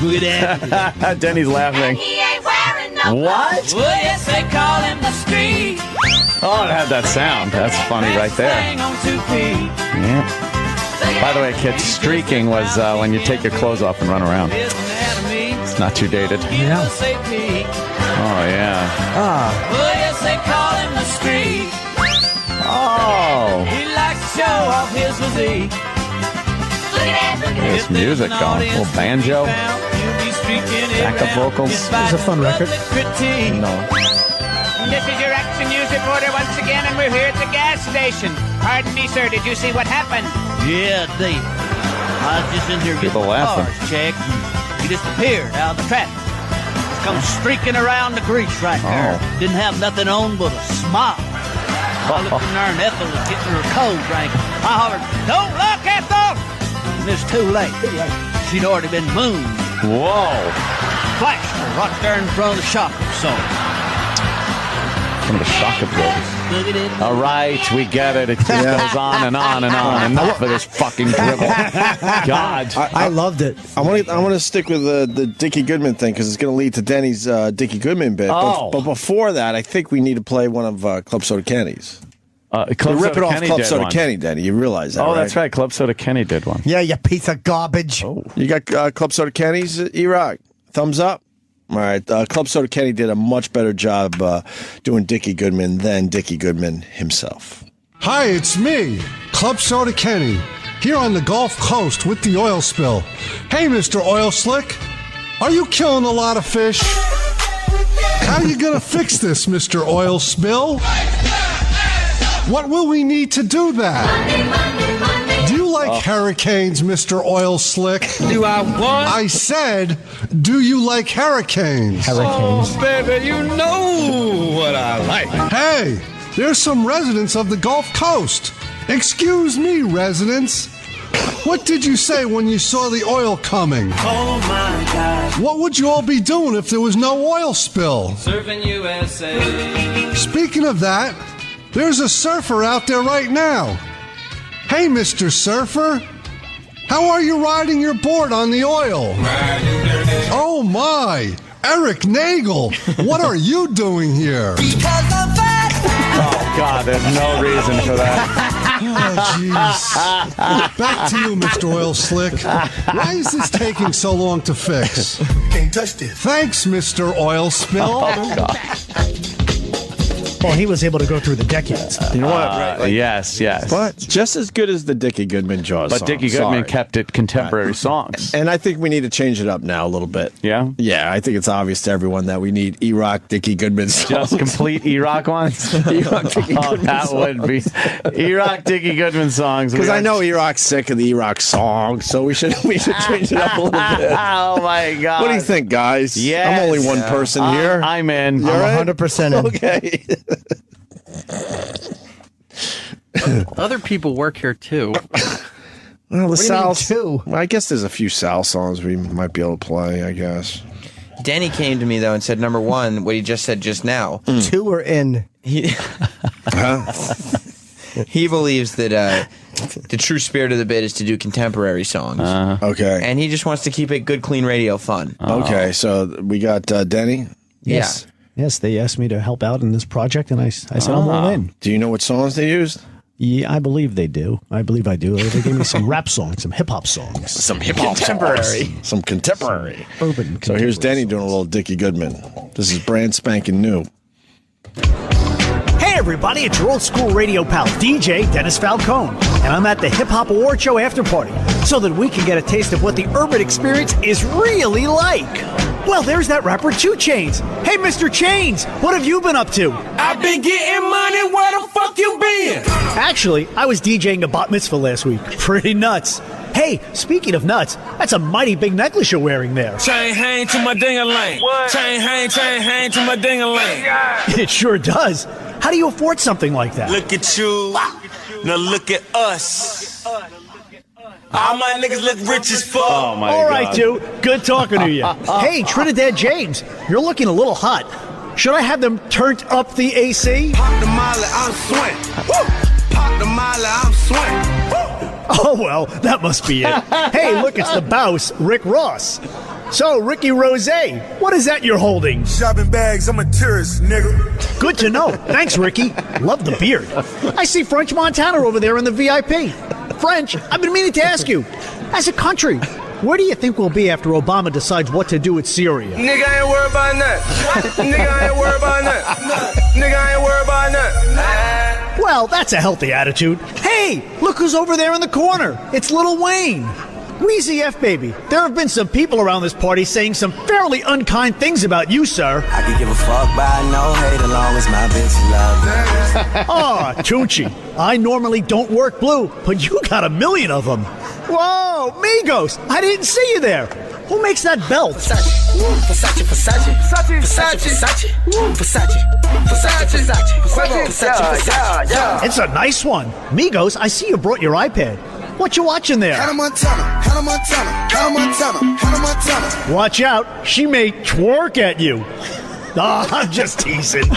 Boogie that. Denny's laughing. He ain't wearing no What? clothes. Well, yes, they call him the street. Oh, it had that sound. That's funny right there. Hang on 2 feet. Yeah. By the way, kids, streaking was when you take your clothes off and run around. It's not too dated. Yeah. Oh yeah. Ah. Well, yes, they call him the street. Oh. He likes to show off his physique. Look at that, look at There's music going. A little banjo. You'll be Backup vocals. This is a fun record. No. This is your Action News reporter once again, and we're here at the gas station. Pardon me, sir, did you see what happened? Yeah, Dave. I was just in here getting People the laughing. cars checked. And he disappeared out of the traffic. Just come streaking around the grease right there. Didn't have nothing on but a smile. I looked in there and Ethel was getting her cold drink. I hollered, "Don't look, Ethel!" And it's too late. She'd already been mooned. Whoa. Flashed her right there in front of the shop absorber. From the shock absorbers. All right, we get it. It just goes on and on and on. Enough of this fucking dribble. God. I loved it. I want to stick with the Dickie Goodman thing because it's going to lead to Denny's Dickie Goodman bit. Oh. But before that, I think we need to play one of Club Soda Kenny's. Club Rip Soda it off Kenny Club did Soda one. Kenny, Denny. You realize that, Oh, that's right. Club Soda Kenny did one. Yeah, you piece of garbage. You got Club Soda Kenny's, E-Rock? Thumbs up? All right. Club Soda Kenny did a much better job doing Dickie Goodman than Dickie Goodman himself. Hi, it's me, Club Soda Kenny, here on the Gulf Coast with the oil spill. Hey, Mr. Oil Slick, are you killing a lot of fish? How are you going to fix this, Mr. Oil Spill? What will we need to do that? Do you like hurricanes, Mr. Oil Slick? Do I what? I said, do you like hurricanes? Oh, baby, you know what I like. Hey, there's some residents of the Gulf Coast. Excuse me, residents. What did you say when you saw the oil coming? Oh my God. What would you all be doing if there was no oil spill? Surfing USA. Speaking of that, there's a surfer out there right now. Hey, Mr. Surfer. How are you riding your board on the oil? Oh my, Eric Nagel, what are you doing here? Oh, God, there's no reason for that. Oh, jeez. Back to you, Mr. Oil Slick. Why is this taking so long to fix? Can't touch this. Thanks, Mr. Oil Spill. Oh, God. Well, he was able to go through the decades. You know what? Yes. But just as good as the Dickie Goodman Jaws But song. Dickie Goodman kept it contemporary songs. And I think we need to change it up now a little bit. Yeah? Yeah, I think it's obvious to everyone that we need E-Rock, Dickie Goodman songs. Just complete E-Rock ones? E-Rock, Dickie Goodman that songs. would be E-Rock, Dickie Goodman songs. Because I know E-Rock's sick of the E-Rock song, so we should change it up a little bit. Oh, my God. What do you think, guys? Yes. I'm only one person here. I'm in. You're I'm in? 100% in. Okay. Other people work here too. Well, the What do you mean, Sal. two? Well, I guess there's a few Sal songs we might be able to play, I guess. Denny came to me, though, and said, number one, what he just said just now. Two are in. He believes that the true spirit of the bit is to do contemporary songs. Okay. And he just wants to keep it good, clean radio fun. Okay, so we got Denny. Yes. Yeah. Yes, they asked me to help out in this project, and I said I'm all in. Do you know what songs they used? Yeah, I believe they do. I believe I do. They gave me some rap songs, some hip-hop songs. Some hip-hop Contemporary. Some contemporary. Urban. So here's Denny doing a little Dickie Goodman. This is brand spanking new. Hey everybody, it's your old school radio pal, DJ Dennis Falcone, and I'm at the Hip Hop Award Show after party so that we can get a taste of what the urban experience is really like. Well, there's that rapper 2 Chainz. Hey, Mr. Chainz, what have you been up to? I've been getting money, where the fuck you been? Actually, I was DJing a bat mitzvah last week. Pretty nuts. Hey, speaking of nuts, that's a mighty big necklace you're wearing there. Chain hang to my ding-a-ling. Chain hang to my ding-a-ling. It sure does. How do you afford something like that? Look at you, now look at us. All my niggas look rich as fuck. Oh, my All God. right, dude. Good talking to you. Hey, Trinidad James, you're looking a little hot. Should I have them turned up the AC? Pop the molly, I'm swing. Pop the molly, I'm swing. Oh, well, that must be it. Hey, look, it's the boss, Rick Ross. So, Ricky Rose, what is that you're holding? Shopping bags, I'm a tourist, nigga. Good to know. Thanks, Ricky. Love the beard. I see French Montana over there in the VIP. French, I've been meaning to ask you, as a country, where do you think we'll be after Obama decides what to do with Syria? Nigga, I ain't worried about nothing. Nigga, I ain't worried about nothing. Nigga, I ain't worried about nothing. Well, that's a healthy attitude. Hey, look who's over there in the corner. It's Lil Wayne. Wheezy F, baby. There have been some people around this party saying some fairly unkind things about you, sir. I could give a fuck by no hate as long as my bitch love. Aw, Tunchi. I normally don't work blue, but you got a million of them. Whoa, Migos. I didn't see you there. Who makes that belt? Versace, Versace, Versace, Versace, Versace, Versace. It's a nice one. Migos, I see you brought your iPad. What you watching there? Hannah Montana, Hannah Montana, Hannah Montana, Hannah Montana. Watch out. She may twerk at you. I'm just teasing.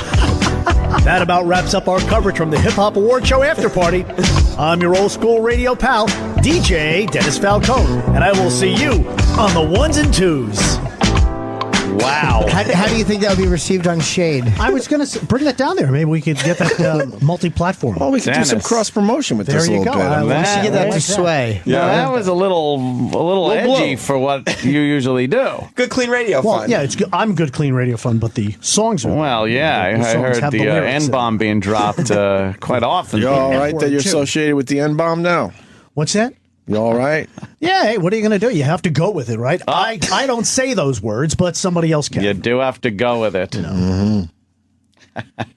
That about wraps up our coverage from the Hip Hop Award Show After Party. I'm your old school radio pal, DJ Dennis Falcone, and I will see you on the ones and twos. Wow. How do you think that would be received on Shade? I was going to bring that down there. Maybe we could get that multi-platform. Oh, we could do some cross-promotion with this a little bit. Let's get that to sway. Yeah, that was a little edgy for what you usually do. Good, clean radio fun. Yeah, it's good. I'm good, clean radio fun, but the songs are... Well, yeah, I heard the N-bomb being dropped quite often. You're all right that you're associated with the N-bomb now? What's that? You all right? Yeah, hey, what are you going to do? You have to go with it, right? I don't say those words, but somebody else can. You do have to go with it.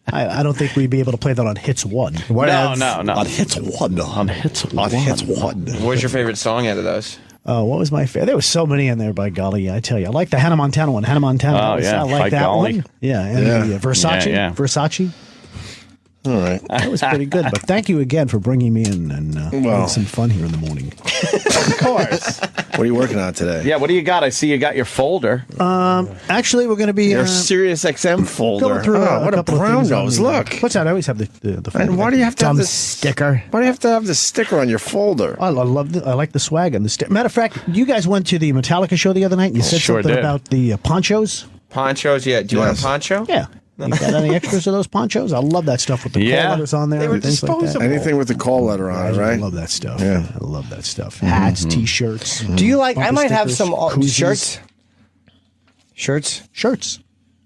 I don't think we'd be able to play that on Hits 1. No. On Hits 1. On Hits 1. On Hits 1. What was your favorite song out of those? What was my favorite? There was so many in there, by golly, I tell you. I like the Hannah Montana one. Hannah Montana. Oh, yeah. I like By that golly. one. Yeah, and the Versace. Yeah. Versace. All right. That was pretty good, but thank you again for bringing me in and having some fun here in the morning. Of course. What are you working on today? Yeah, what do you got? I see you got your folder. Actually, we're going to be... Your Sirius XM folder. Going through what a brown nose. Look. What's that? I always have the folder. And why do you have to have this sticker? Why do you have to have the sticker on your folder? I like the swag on the sticker. Matter of fact, you guys went to the Metallica show the other night and you said Sure something did. about the ponchos. Ponchos, yeah. Do you want a poncho? Yeah. You got any extras of those ponchos? I love that stuff with the call letters on there. They were and things like that. disposable. Anything with the call letter on it, right? I love that stuff. Yeah. I love that stuff. Hats, T-shirts. Do you like... I bumper might have stickers, some koozies. shirts. Shirts.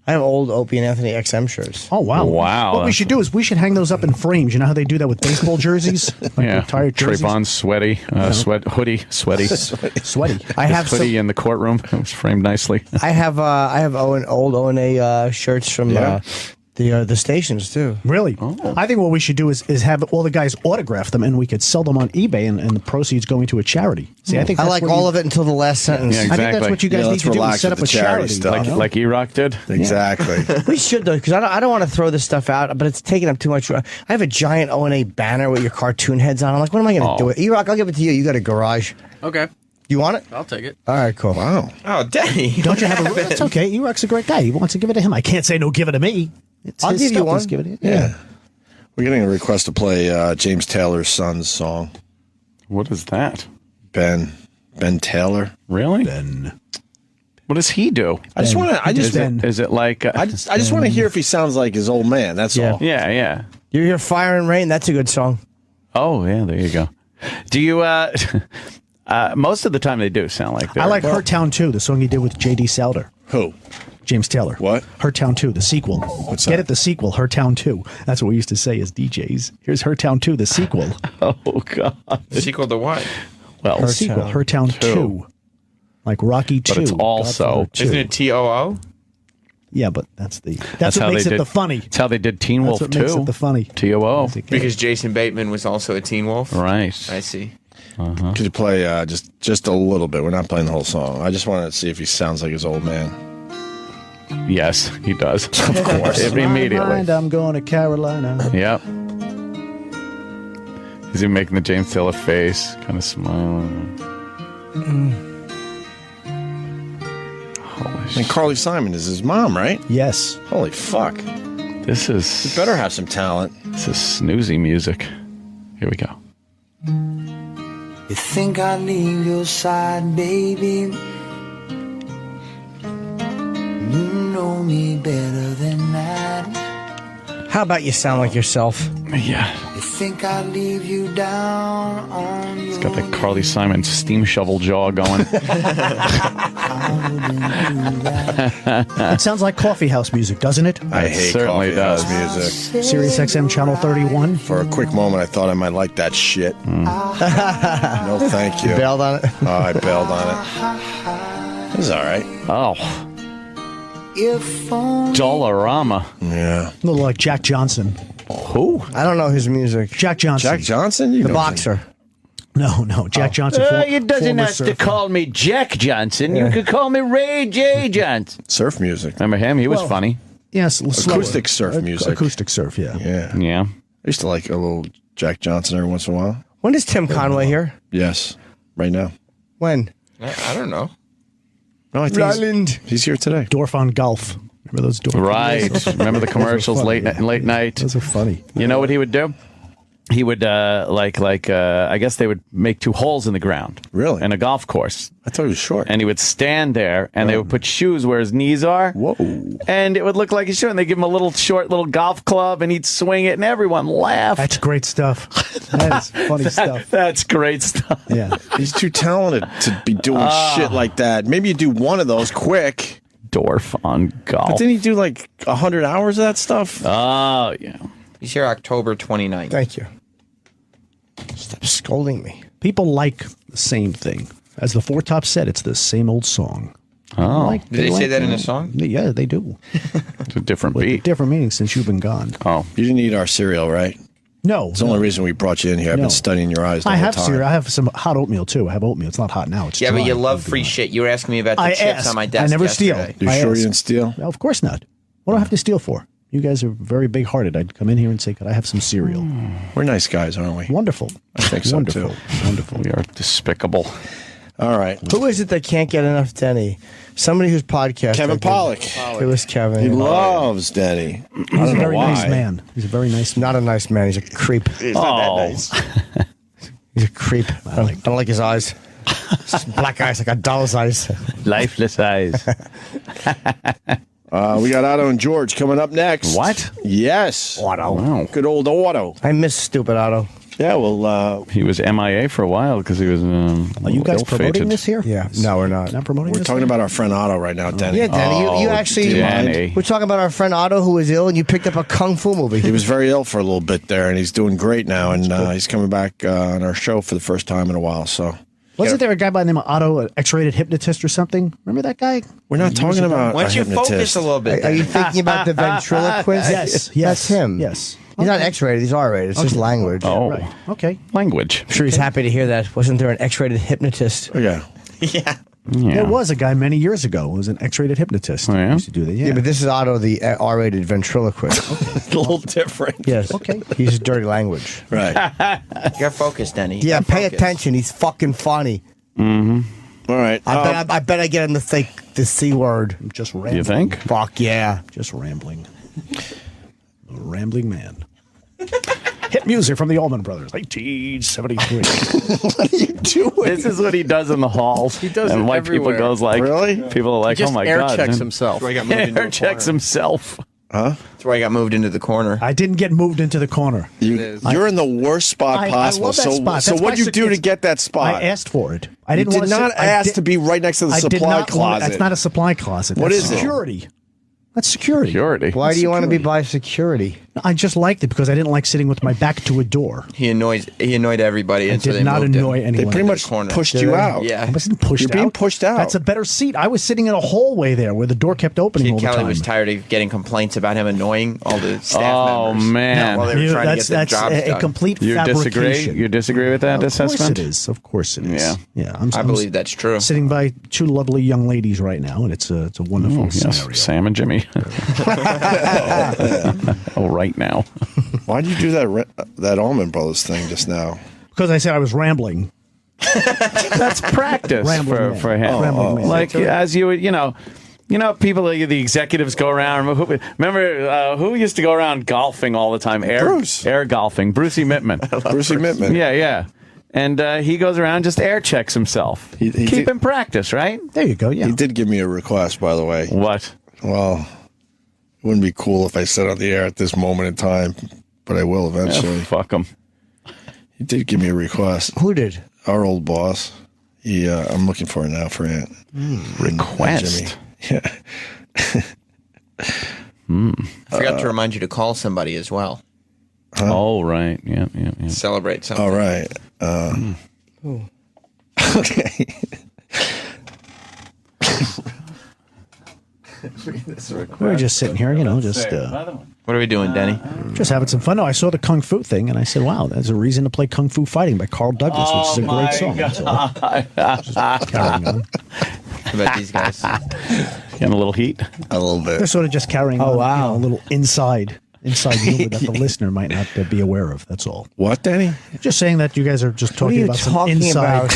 I have old Opie and Anthony XM shirts. Oh, wow. Wow. What we should do is we should hang those up in frames. You know how they do that with baseball jerseys? Like Yeah. retired jerseys? Trayvon's sweaty, hoodie, sweaty. Sweaty. I have His hoodie in the courtroom. It was framed nicely. I have old O&A shirts from the stations too. Really? I think what we should do is have all the guys autograph them, and we could sell them on eBay, and the proceeds going to a charity. See, I think I that's like what all of it until the last sentence. Yeah, I think that's what you guys need to do: is set up a charity stuff. Like E-Rock did? Exactly. We should though, because I don't want to throw this stuff out, but it's taking up too much. I have a giant O&A banner with your cartoon heads on. I'm like, what am I going to do with E-Rock? I'll give it to you. You got a garage. Okay. You want it? I'll take it. All right, cool. Wow. Oh, Denny. Don't you have a? It's okay. E-Rock's a great guy. He wants to give it to him. I can't say no. Give it to me. I'll his give you stuff. one. Let's give it. Yeah. We're getting a request to play James Taylor's son's song. What is that? Ben Taylor. Really? Ben. What does he do? I just want to. Is it like? I just want to hear if he sounds like his old man. That's all. Yeah. You hear Fire and Rain? That's a good song. Oh yeah, there you go. Do you? Most of the time they do sound like that. I like Her Town 2, the song he did with J.D. Souter. Who? James Taylor. What? Her Town 2, the sequel. What's Get that? it, the sequel, Her Town 2. That's what we used to say as DJs. Here's Her Town 2, the sequel. Oh God. Sequel to what? Well, The sequel, Her Town 2. Like Rocky 2. But it's also, Godfather 2. Isn't it TOO? Yeah, but that's how what makes they it did, the funny. That's how they did Teen That's Wolf what makes 2. it the funny. TOO. Because Jason Bateman was also a Teen Wolf? Right. I see. Could you play just a little bit? We're not playing the whole song. I just want to see if he sounds like his old man. Yes, he does. Of course. Immediately. Mind, I'm going to Carolina. Yep. Is he making the James Taylor face? Kind of smiling. Holy shit. And Carly Simon is his mom, right? Yes. Holy fuck. This is... You better have some talent. This is snoozy music. Here we go. You think I'd leave your side, baby? You know me better than that. How about you sound like yourself? Yeah. You think I'd leave you down on He's got that Carly Simon steam shovel jaw going. It sounds like coffee house music, doesn't it? I hate certainly coffee house does. music. Sirius XM Channel 31. For a quick moment, I thought I might like that shit. No, thank you. You bailed on it? Oh, I bailed on it. It was all right. Oh. Dollarama. Yeah. A little like Jack Johnson. Who? I don't know his music. Jack Johnson. Jack Johnson? You The know boxer. No, Jack Johnson. You doesn't have to call me Jack Johnson. You could call me Ray J. Johnson. Surf music. Remember him? He was Well, funny. Yes, Acoustic surf music. Acoustic surf, yeah. Yeah. Yeah. I used to like a little Jack Johnson every once in a while. When is Tim Conway here? Yes. Right now. When? I don't know. No, I think he's here today. Dorf on Golf. Remember those Dorf? Right. Remember the commercials late night? Those are funny. You know what he would do? He would I guess they would make 2 holes in the ground. Really? In a golf course. I thought he was short. And he would stand there, and they would put shoes where his knees are. Whoa. And it would look like he's short. And they give him a little short little golf club, and he'd swing it, and everyone laughed. That's great stuff. That is funny stuff. That's great stuff. Yeah. He's too talented to be doing shit like that. Maybe you do one of those quick. Dorf on Golf. But didn't he do like 100 hours of that stuff? Oh, yeah. He's here October 29th. Thank you. Stop scolding me. People like the same thing. As the Four Tops said, it's the same old song. Oh. Did they say that in a song? Yeah, they do. It's a different With beat. different meanings since you've been gone. Oh. You didn't eat our cereal, right? No. It's the only reason we brought you in here. I've been studying your eyes the I whole have time. cereal. I have some hot oatmeal, too. I have oatmeal. It's not hot now. It's Yeah, but dry. you love free shit. You were asking me about the I chips asked. on my desk I never yesterday. steal. You I sure asked. you didn't steal? No, of course not. What do I have to steal for? You guys are very big-hearted. I'd come in here and say, could I have some cereal? We're nice guys, aren't we? Wonderful. I think so, Wonderful. too. Wonderful. We are despicable. All right. Who is it that can't get enough Denny? Somebody who's podcasting. Kevin Pollak. It was Kevin. He loves Denny. I He's don't a know very why. nice man. He's a very nice man. Not a nice man. He's a creep. He's not that nice. He's a creep. I don't like his eyes. Black eyes like a doll's eyes. Lifeless eyes. We got Otto and George coming up next. What? Yes. Otto. Wow. Good old Otto. I miss stupid Otto. Yeah, well, he was MIA for a while because he was. Are you guys promoting this here? Yeah. No, we're not. Not promoting we're this talking here? about our friend Otto right now, Denny. Yeah, Denny. You actually. Denny. We're talking about our friend Otto who was ill, and you picked up a kung fu movie. He was very ill for a little bit there, and he's doing great now, and he's coming back on our show for the first time in a while. So, Wasn't there a guy by the name of Otto, an X-rated hypnotist or something? Remember that guy? we're not talking about Why don't a you hypnotist. focus a little bit? Are you thinking about the ventriloquist? Yes. That's him. Yes. He's not X-rated. He's R-rated. It's just language. Oh, Right. Okay. language. I'm sure he's happy to hear that. Wasn't there an X-rated hypnotist? Oh, yeah. Yeah. There was a guy many years ago who was an X-rated hypnotist. Oh, yeah? He used to do that. Yeah, but this is Otto, the R-rated ventriloquist. A little different. Yes. Okay. He's dirty language. Right. You got focused, Denny. Yeah, Got pay focused. attention. He's fucking funny. All right. I bet I get him to think the C word. Just rambling. You think? Fuck yeah. Just rambling. A rambling man. Hit music from the Allman Brothers, 1973. What are you doing? This is what he does in the halls. He does and it white everywhere. people goes like, Really? people are like, He just oh my air god, checks himself. That's why he got moved into Air the checks corner. himself. Huh? That's why he got moved into the corner. I didn't get moved into the corner. You're in the worst spot I possible. love that spot. So That's what'd my you do to get that spot? I asked for it. I You didn't did want not sit, I ask did- to be right next to the I did supply not want- closet. That's not a supply closet. What That's is it? security. That's security. Security. Why do you want to be by security? I just liked it because I didn't like sitting with my back to a door. He annoyed everybody. I until did they not moved him. annoy anyone. They pretty much corner. pushed you out. Yeah. I wasn't pushed You're being out. pushed out. That's a better seat. I was sitting in a hallway there where the door kept opening all Kid the Kelly time. was tired of getting complaints about him annoying all the staff Oh, members. man. While they were You- trying to get their that's jobs a done. complete You fabrication. disagree? You disagree with that Of course assessment? it is. Of course it is. Yeah. Yeah. I believe that's true. Sitting by two lovely young ladies right now, and it's a wonderful Oh, yes, scenario. Sam and Jimmy. Oh, right now. Why did you do that Allman Brothers thing just now? Because I said I was rambling. That's practice Rambling man. for him. Rambling man. Like as you would, you know, people, the executives go around. Remember who used to go around golfing all the time? Air golfing. Brucey Mittman. Brucey Mittman. Yeah. And he goes around, just air checks himself. Keep in practice, right? There you go. Yeah. He did give me a request, by the way. What? Well, it wouldn't be cool if I said on the air at this moment in time, but I will eventually. Fuck him. He did give me a request. Who did? Our old boss. Yeah, I'm looking for it now for Aunt. Request. Yeah. I forgot to remind you to call somebody as well. Oh, right. Yeah. Celebrate something. All right. Okay. We were just sitting here, just... What are we doing, Denny? Just having some fun. No, I saw the Kung Fu thing, and I said, wow, there's a reason to play Kung Fu Fighting by Carl Douglas, which is a great song. So, carrying on. How about these guys? Getting a little heat? A little bit. They're sort of just carrying on, a little inside humor that the listener might not be aware of. That's all. What, Danny? Just saying that you guys are just talking about some inside,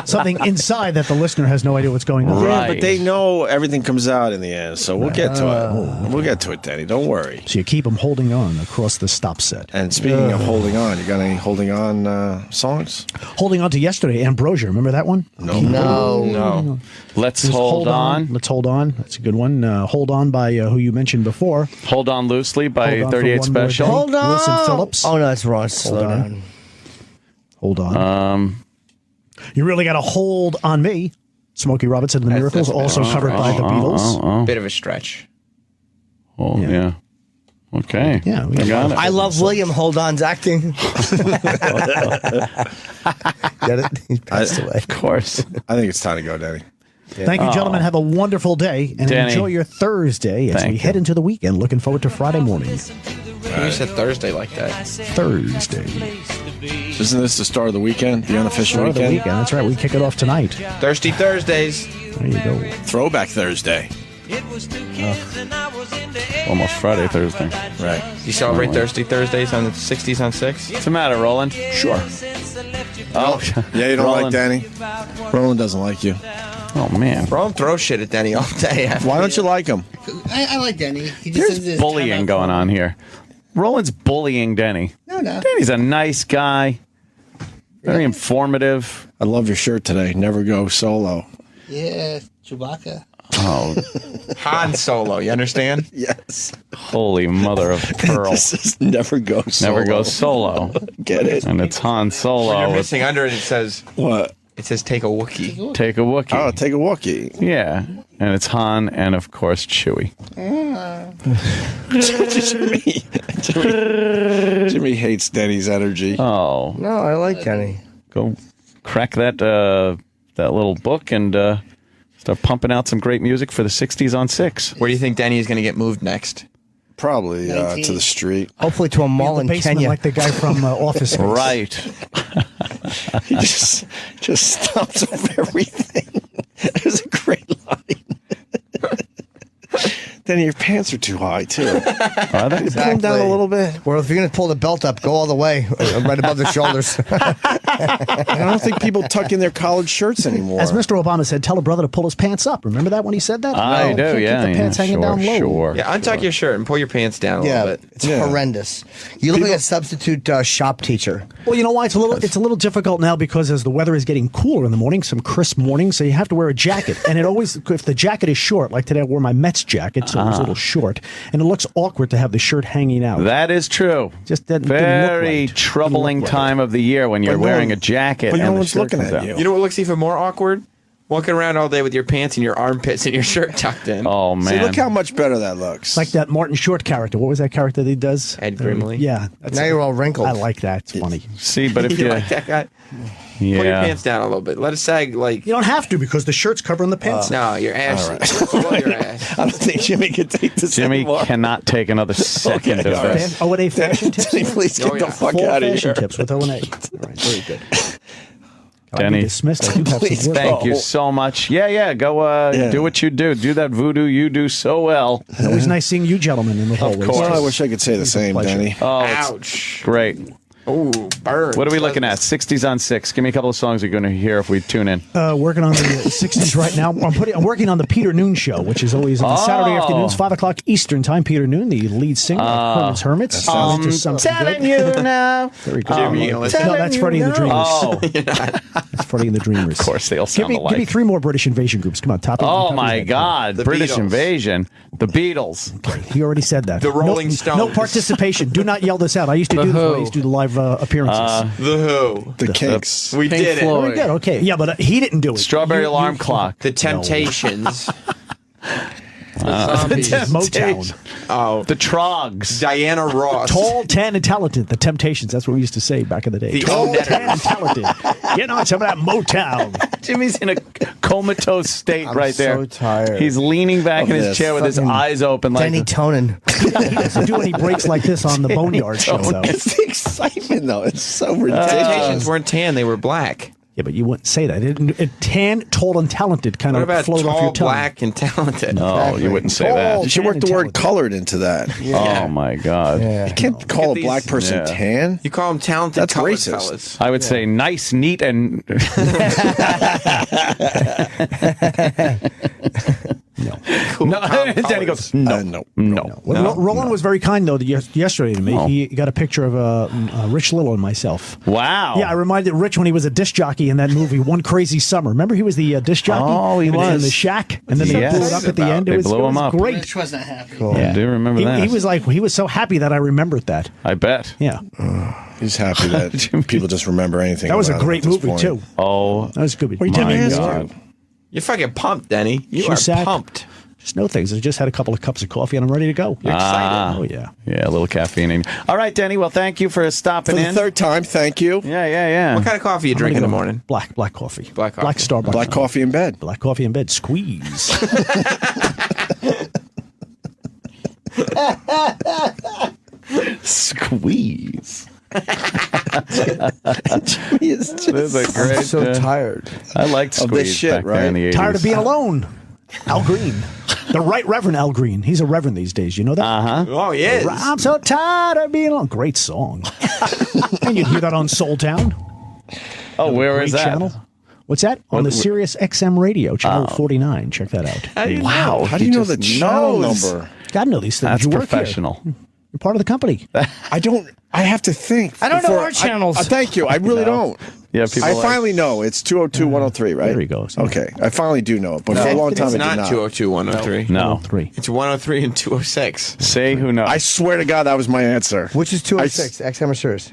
something inside that the listener has no idea what's going on. Yeah, but they know everything comes out in the end, so we'll get to it. We'll get to it, Danny. Don't worry. So you keep them holding on across the stop set. And speaking of holding on, you got any holding on songs? Holding on to yesterday, Ambrosia. Remember that one? No. Let's hold on. Let's hold on. That's a good one. Hold on by who you mentioned before. Hold on loosely by 38 Special. Hold on. Wilson Phillips. Oh no, that's wrong. Slow down. Hold on. You really got to hold on me. Smokey Robinson and the Miracles, also covered by the Beatles. Bit of a stretch. Oh yeah. Okay. Yeah, we got it. I love William Hold On's acting. Get it? He passed away. Of course. I think it's time to go, Danny. Yeah. Thank you, gentlemen. Have a wonderful day and Danny, enjoy your Thursday as we head into the weekend. Looking forward to Friday morning. You said Thursday like that. Thursday. Isn't this the start of the weekend? The unofficial Start of the weekend? weekend. That's right. We kick it off tonight. Thirsty Thursdays. There you go. Throwback Thursday. Almost Friday, Thursday. Right. You celebrate Thirsty Thursdays on the 60s on 6? What's the matter, Roland? Sure. Oh, yeah, you don't Roland. like Danny? Roland doesn't like you. Oh, man. Roland throws shit at Denny all day. Why don't you like him? I like Denny. He just says There's bullying going on here. Roland's bullying Denny. No. Denny's a nice guy. Very informative. I love your shirt today. Never go solo. Yeah, Chewbacca. Oh, Han Solo, you understand? Yes. Holy mother of pearl. This is never go solo. Never goes solo. Get it? And it's Han Solo. What you're missing under it, it says... What? It says take a Wookiee. Take a Wookiee. Oh, take a Wookiee. Yeah. And it's Han and, of course, Chewie. Jimmy hates Denny's energy. Oh. No, I like Denny. Go crack that little book and start pumping out some great music for the 60s on 6. Where do you think Denny is going to get moved next? Probably to the street. Hopefully to a mall in basement Kenya. like the guy from Office Space. Right. He just stomps over everything. There's a great line. Denny, your pants are too high, too. Are they? Pull them down a little bit. Well, if you're going to pull the belt up, go all the way, right above the shoulders. I don't think people tuck in their collared shirts anymore. As Mr. Obama said, tell a brother to pull his pants up. Remember that when he said that? I do, Can't yeah. Keep the pants hanging down low. Sure. Yeah, untuck your shirt and pull your pants down a little bit. It's horrendous. You look like a substitute shop teacher. Well, you know why? It's a little difficult now because as the weather is getting cooler in the morning, some crisp mornings, so you have to wear a jacket. And it always, if the jacket is short, like today I wore my Mets jacket, so it was a little short, and it looks awkward to have the shirt hanging out. That is true. Just didn't Very look right. troubling time of the year when you're wearing a jacket but no and the one's shirt looking comes at out. you. You know what looks even more awkward? Walking around all day with your pants in your armpits and your shirt tucked in. Oh, man. See, look how much better that looks. Like that Martin Short character. What was that character that he does? Ed Grimley. Yeah. Now you're all wrinkled. I like that. It's funny. See, but if You you... like that guy? Yeah. Pull your pants down a little bit. Let it sag like... You don't have to because the shirt's covering the pants. No, your ass. All Pull your ass. I don't think Jimmy can take this Jimmy anymore. cannot take another second of all right. this. O&A fashion tips. Denny, please get the fuck Full out of fashion here. tips with O&A. All right, very good. I'll Denny. be dismissed. I do have Please, some work. Thank you so much. Yeah, go do what you do. Do that voodoo you do so well. It's always nice seeing you gentlemen in the hallways. course. Well, I wish I could say the same, pleasure. Denny. Oh, Ouch. great. Ooh, burn. What are we looking at? 60s on 6. Give me a couple of songs you're going to hear if we tune in. Working on the 60s right now. I'm working on the Peter Noon Show, which is always on Saturday afternoons, 5 o'clock Eastern Time. Peter Noon, the lead singer of Hermits. Telling you now. Very good. Jimmy, No, that's Freddie and the Dreamers. Oh, That's Freddie and the Dreamers. of course, they all sound Give me alike. 3 more British Invasion groups. Come on, top of Oh, my God. The British Beatles. Invasion. The Beatles. He already said that. The Rolling No Stones. participation. Do not yell this out. I used to do this when I used to do the live of appearances? The Who. The Kinks. We did it. Oh, we did. Okay. Yeah, but he didn't do it. Strawberry Alarm Clock. The Temptations. Motown. Oh, the Trogs. Diana Ross. Tall, tan, and talented. The Temptations. That's what we used to say back in the day. The Tall, tan, and talented. Get on some of that Motown. Jimmy's in a comatose state right there. so tired. He's leaning back in his chair with his eyes open. Like Denny Tonin. He doesn't do any breaks like this on the Boneyard show, though. It's the excitement, though. It's so The ridiculous. Temptations weren't tan; they were black. Yeah, but you wouldn't say that. Tan, tall, and talented kind What of about float off your tall, tongue. black, and talented? No, you wouldn't say Tall, that. You should tan, work and the word talented. colored into that. Oh my God! You can't call a black person tan. You call them talented. That's colored racist. Fellas. I would say nice, neat, and Cool, no. calm Danny colors. goes no. Well, Roland was very kind, though, yesterday to me. Oh. He got a picture of Rich Little and myself. Wow. Yeah, I reminded Rich when he was a disc jockey in that movie, One Crazy Summer. Remember he was the disc jockey? Oh, he in was. the shack, and then they Yes. blew it up at the end. They It was, blew it him was up. great. Rich wasn't happy. I do remember that. He was so happy that I remembered that. I bet. Yeah. He's happy that people just remember anything. That was a about him great at this movie, point. too. Oh, That was a good. What are you telling me? God. You're fucking pumped, Denny. You are Cusack. pumped. Just no things. I just had a couple of cups of coffee, and I'm ready to go. You're excited. Oh, yeah. Yeah, a little caffeine in you. All right, Denny. Well, thank you for stopping For the in. third time, thank you. Yeah. What kind of coffee you drink in the morning? Black coffee. Black coffee. Black Starbucks. Black coffee in bed. Black coffee in bed. Squeeze. Squeeze. Jimmy is just This is a great, I'm so tired. I liked of this Squeeze shit, back there in the 80s. Tired of being alone. Al Green. The Right Reverend Al Green. He's a reverend these days. You know that? Uh-huh. Oh, he is. I'm so tired of being alone. Great song. And you'd hear that on Soul Town. Oh, where is that? Channel. What's that? On the Sirius XM radio, channel 49. Check that out. Wow. How do you know the channel number? Gotta know these things. That's You work here. professional. You're part of the company. I don't. I have to think. I don't know before our channels. Thank you. I really don't. Yeah, people I like- finally know. It's 202 103, right? There he goes. Okay. I finally do know it, but for a long time It's I did not not. 202 103. No. 3. It's 103 and 206. Say who knows. I swear to God, that was my answer. Which is 206, XM or Sirius?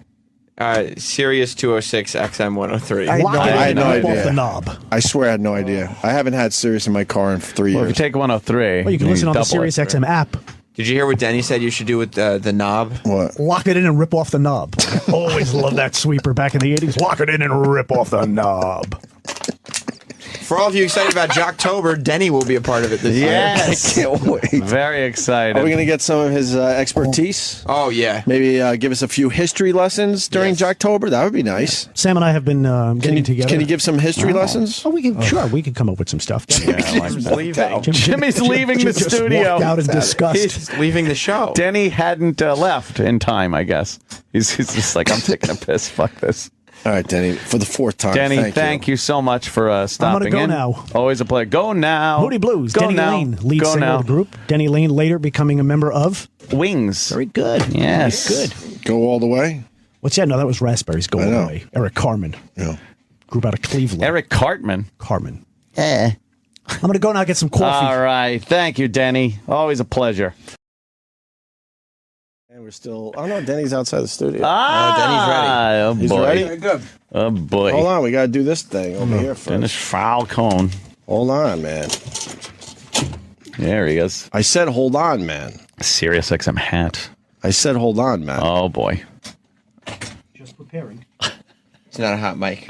Sirius 206, XM 103. I Lock it I had in no and rip off idea. the knob. I swear I had no idea. I haven't had Sirius in my car in 3 Well, if you years. take 103, Well, you can listen on the double Sirius it, XM app. Did you hear what Denny said you should do with the knob? What? Lock it in and rip off the knob. Always loved that sweeper back in the 80s. Lock it in and rip off the knob. For all of you excited about Jocktober, Denny will be a part of it this year. Yes. I can't wait. Very excited. Are we going to get some of his expertise? Oh, yeah. Maybe give us a few history lessons during Jocktober? That would be nice. Sam and I have been getting together. Can you give some history lessons? Oh, we can. Sure, we can come up with some stuff. Jimmy's leaving the Just studio. walked out in disgust. He's leaving the show. Denny hadn't left in time, I guess. He's just like, I'm taking a piss. Fuck this. All right, Denny, for the fourth time. Denny, thank you so much for stopping go in. now. Always a pleasure. Go now. Moody Blues. Go Denny now. Lane, lead Go singer now. of the group. Denny Lane later becoming a member of Wings. Very good. Yes. Very good. Go all the way. What's that? No, that was Raspberries. Go all the way. Eric Carmen. Yeah. Group out of Cleveland. Eric Cartman. Carmen. I'm going to go now get some coffee. All right. Thank you, Denny. Always a pleasure. And we're still. Oh, no, Denny's outside the studio. Oh, He's boy. ready? Good. Oh, boy. Hold on, we got to do this thing over here first. Dennis Falcone. Hold on, man. There he is. I said hold on, man. Sirius XM hat. I said hold on, man. Oh, boy. Just preparing. It's not a hot mic.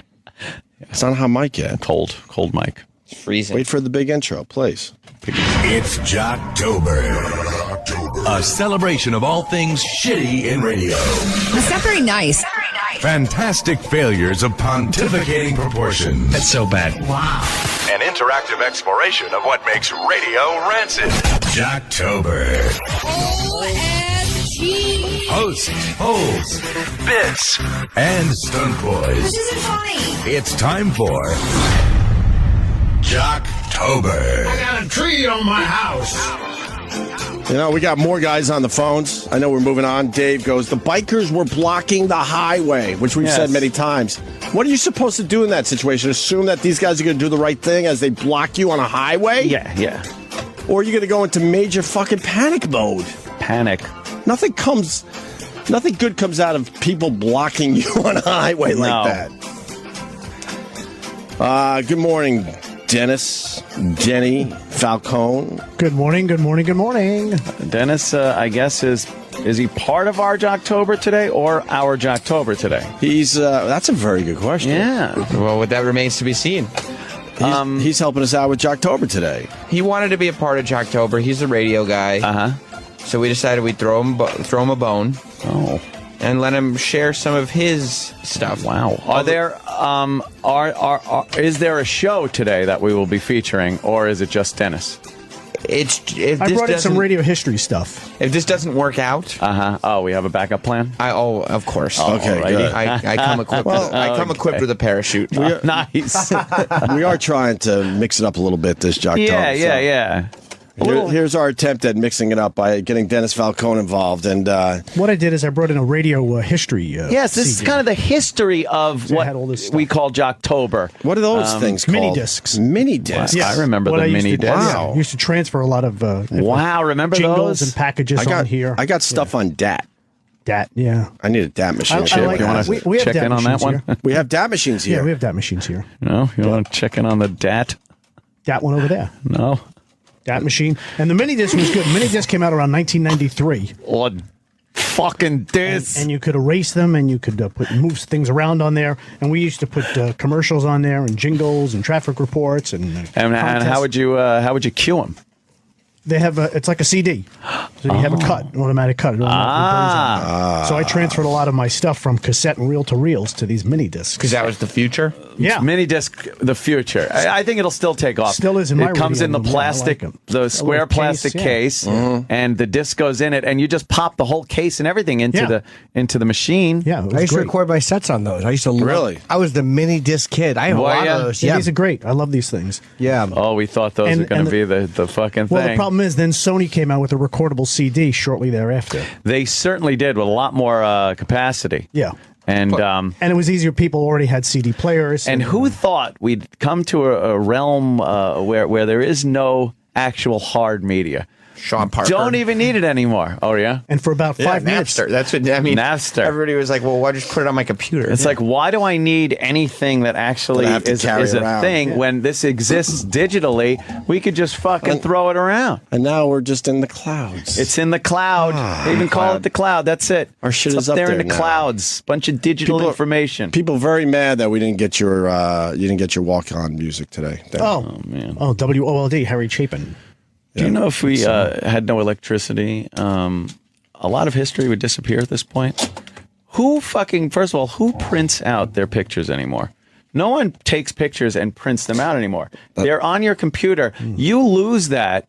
It's not a hot mic yet. Cold mic. It's freezing. Wait for the big intro, please. It's Jocktober. A celebration of all things shitty in radio. It's not very nice. Fantastic failures of pontificating proportion. That's so bad. Wow. An interactive exploration of what makes radio rancid. Jocktober. OMG. Hosts, holes, bits, and stunt boys. This isn't funny. It's time for Jocktober. I got a tree on my house. You know, we got more guys on the phones. I know we're moving on. Dave goes, the bikers were blocking the highway, which we've said many times. What are you supposed to do in that situation? Assume that these guys are going to do the right thing as they block you on a highway? Yeah. Or are you going to go into major fucking panic mode? Panic. Nothing comes Nothing good comes out of people blocking you on a highway like that. Good morning, Dennis, Denny Falcone. Good morning, good morning, good morning. Dennis, I guess, is he part of our Jocktober today or our Jocktober today? He's that's a very good question. Yeah. Well, that remains to be seen. He's helping us out with Jocktober today. He wanted to be a part of Jocktober. He's a radio guy. So we decided we'd throw him a bone. Oh. And let him share some of his stuff. Wow. Are there is there a show today that we will be featuring, or is it just Dennis? I brought in some radio history stuff. If this doesn't work out, Oh, we have a backup plan. Of course. Okay, good. I come equipped. I come equipped with a parachute. Nice. We are trying to mix it up a little bit this Jocktober. Yeah. Here's our attempt at mixing it up by getting Dennis Falcone involved. And what I did is I brought in a radio history. Yes, this is kind of the history of what we call Jocktober. What are those things called? Mini discs. Mini discs. I remember the mini discs. Wow. I used to transfer a lot of remember jingles those? and packages on here. I got stuff on DAT. DAT, yeah. I need a DAT machine. You want to we have check DAT in on that one? We have DAT machines here. Yeah, we have DAT machines here. No? You want to check in on the DAT? DAT one over there. No. DAT machine. And the mini disc was good. Mini disc came out around 1993. What fucking disc? And you could erase them, and you could move things around on there. And we used to put commercials on there, and jingles, and traffic reports, and how would you cue them? They have it's like a CD, so you have a cut, an automatic cut. So I transferred a lot of my stuff from cassette and reel to reels to these mini discs. Because that was the future? Yeah. Mini disc, the future. I think it'll still take off. Still is in my It comes in the radio. plastic, the square plastic case, and the disc goes in it, and you just pop the whole case and everything into the machine. Yeah, I used to record my sets on those. I used to Really? I was the mini disc kid. I have a lot of those. Yeah, these are great. I love these things. Yeah. Oh, we thought those were going to be the fucking thing. Well, the problem is, then Sony came out with a recordable CD shortly thereafter. They certainly did, with a lot more capacity. Yeah. And it was easier. People already had CD players. And who thought we'd come to a realm where there is no actual hard media? Sean Parker. Don't even need it anymore. Oh, yeah? And for about 5 minutes. Napster. That's what I mean. Napster. Everybody was like, well, why just put it on my computer? It's like, why do I need anything that actually is a thing when this exists digitally? We could just fucking throw it around. And now we're just in the clouds. It's in the cloud. They even call it the cloud. That's it. Our shit it's is up there in the now. clouds. Bunch of digital information. People very mad that we didn't get your walk-on music today. Oh, man. Oh, WOLD, Harry Chapin. Do you know if we had no electricity, a lot of history would disappear at this point? First of all, who prints out their pictures anymore? No one takes pictures and prints them out anymore. They're on your computer. You lose that,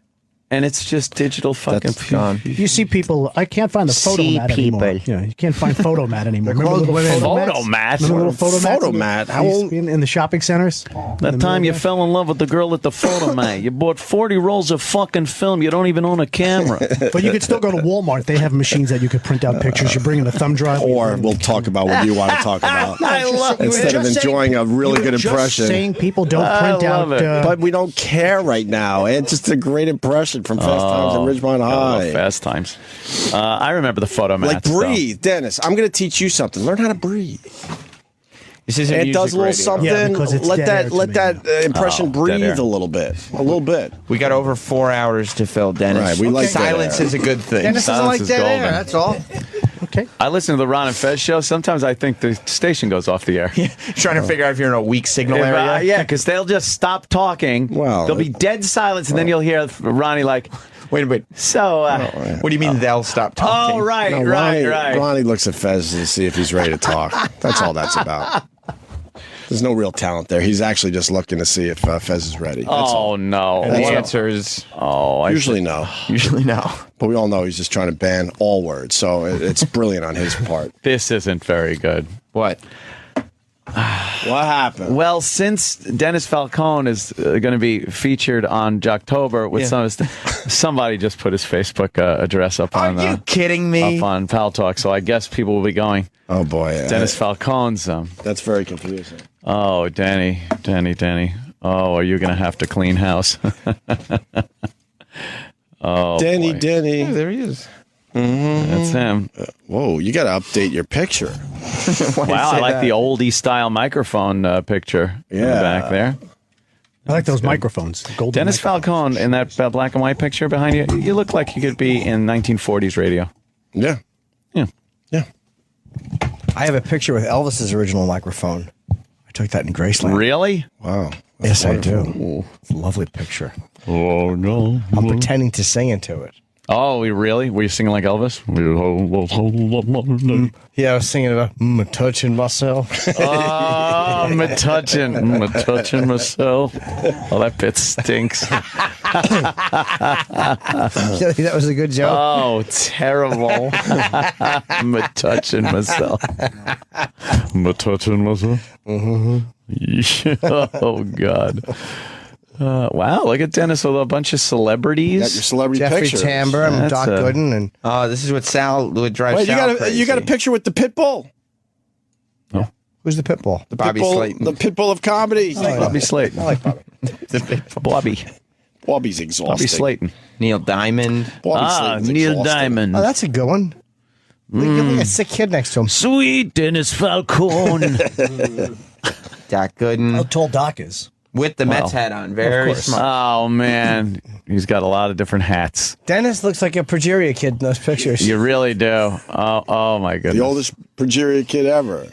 and it's just digital fucking gone. You see people, I can't find the photomat anymore. Yeah, you can't find photomat anymore. Remember Photomat? Remember little Photomat? How old? In the shopping centers? That time you fell in love with the girl at the Photomat. You bought 40 rolls of fucking film. You don't even own a camera. But you could still go to Walmart. They have machines that you could print out pictures. You bring in a thumb drive. Or we'll talk about what you want to talk about. I love it. Instead of enjoying a really good impression. Saying people don't print out. But we don't care right now. It's just a great impression from Fast Times at Ridgemont High. Fast Times. I remember the Photomat. Like breathe, Dennis. I'm going to teach you something. Learn how to breathe. This isn't it does a little something. Yeah, let that impression breathe a little bit. A little bit. We got over 4 hours to fill, Dennis. Right, we like silence is a good thing. Dennis doesn't like dead air, that's all. Okay. I listen to the Ron and Fez show. Sometimes I think the station goes off the air. Trying to figure out if you're in a weak signal area. Yeah, because they'll just stop talking. Well, there'll be dead silence, and then you'll hear Ronnie like, Wait. So, what do you mean they'll stop talking? Oh, right. Ronnie looks at Fez to see if he's ready to talk. That's all that's about. There's no real talent there. He's actually just looking to see if Fez is ready. No. And the answer is usually no. Usually no. But we all know he's just trying to ban all words, so it's brilliant on his part. This isn't very good. What? What happened? Well, since Dennis Falcone is going to be featured on Jocktober with somebody just put his Facebook address up on. Are you kidding me? Up on Pal Talk, so I guess people will be going. Oh boy, Dennis Falcone's. That's very confusing. Oh, Denny. Oh, are you going to have to clean house? Oh, Denny. Yeah, there he is. That's him. Whoa, you got to update your picture. Wow, I like the oldie style microphone picture in the back there. I like those microphones. The golden Dennis Falcone in that black and white picture behind you. You look like you could be in 1940s radio. Yeah. Yeah. Yeah. I have a picture with Elvis's original microphone. I took that in Graceland. Really? Wow. Yes, I do. It's a lovely picture. Oh, no. I'm pretending to sing into it. Oh, really? Were you singing like Elvis? Yeah, I was singing about touching myself. Oh, I'm touching myself. Oh, that bit stinks. That was a good joke. Oh, terrible. I'm touching myself. I'm touching myself. Oh, God. Wow, look at Dennis with a bunch of celebrities. You got your celebrity Jeffrey pictures. Tambor and Doc Gooden. And this is what Sal would drive. Wait, Sal crazy. you got a picture with the Pitbull. Oh. Who's the Pitbull? The Bobby Pitbull, Slayton. The Pitbull of comedy. Bobby Slayton. I like Bobby. Bobby. Bobby's exhausting. Bobby Slayton. Neil Diamond. Slayton's Neil exhausting. Diamond. Oh, that's a good one. You have a sick kid next to him. Sweet Dennis Falcone. Doc Gooden. How tall Doc is. With the Mets hat on. Very smart. Oh, man. He's got a lot of different hats. Dennis looks like a progeria kid in those pictures. You really do. Oh my goodness. The oldest progeria kid ever.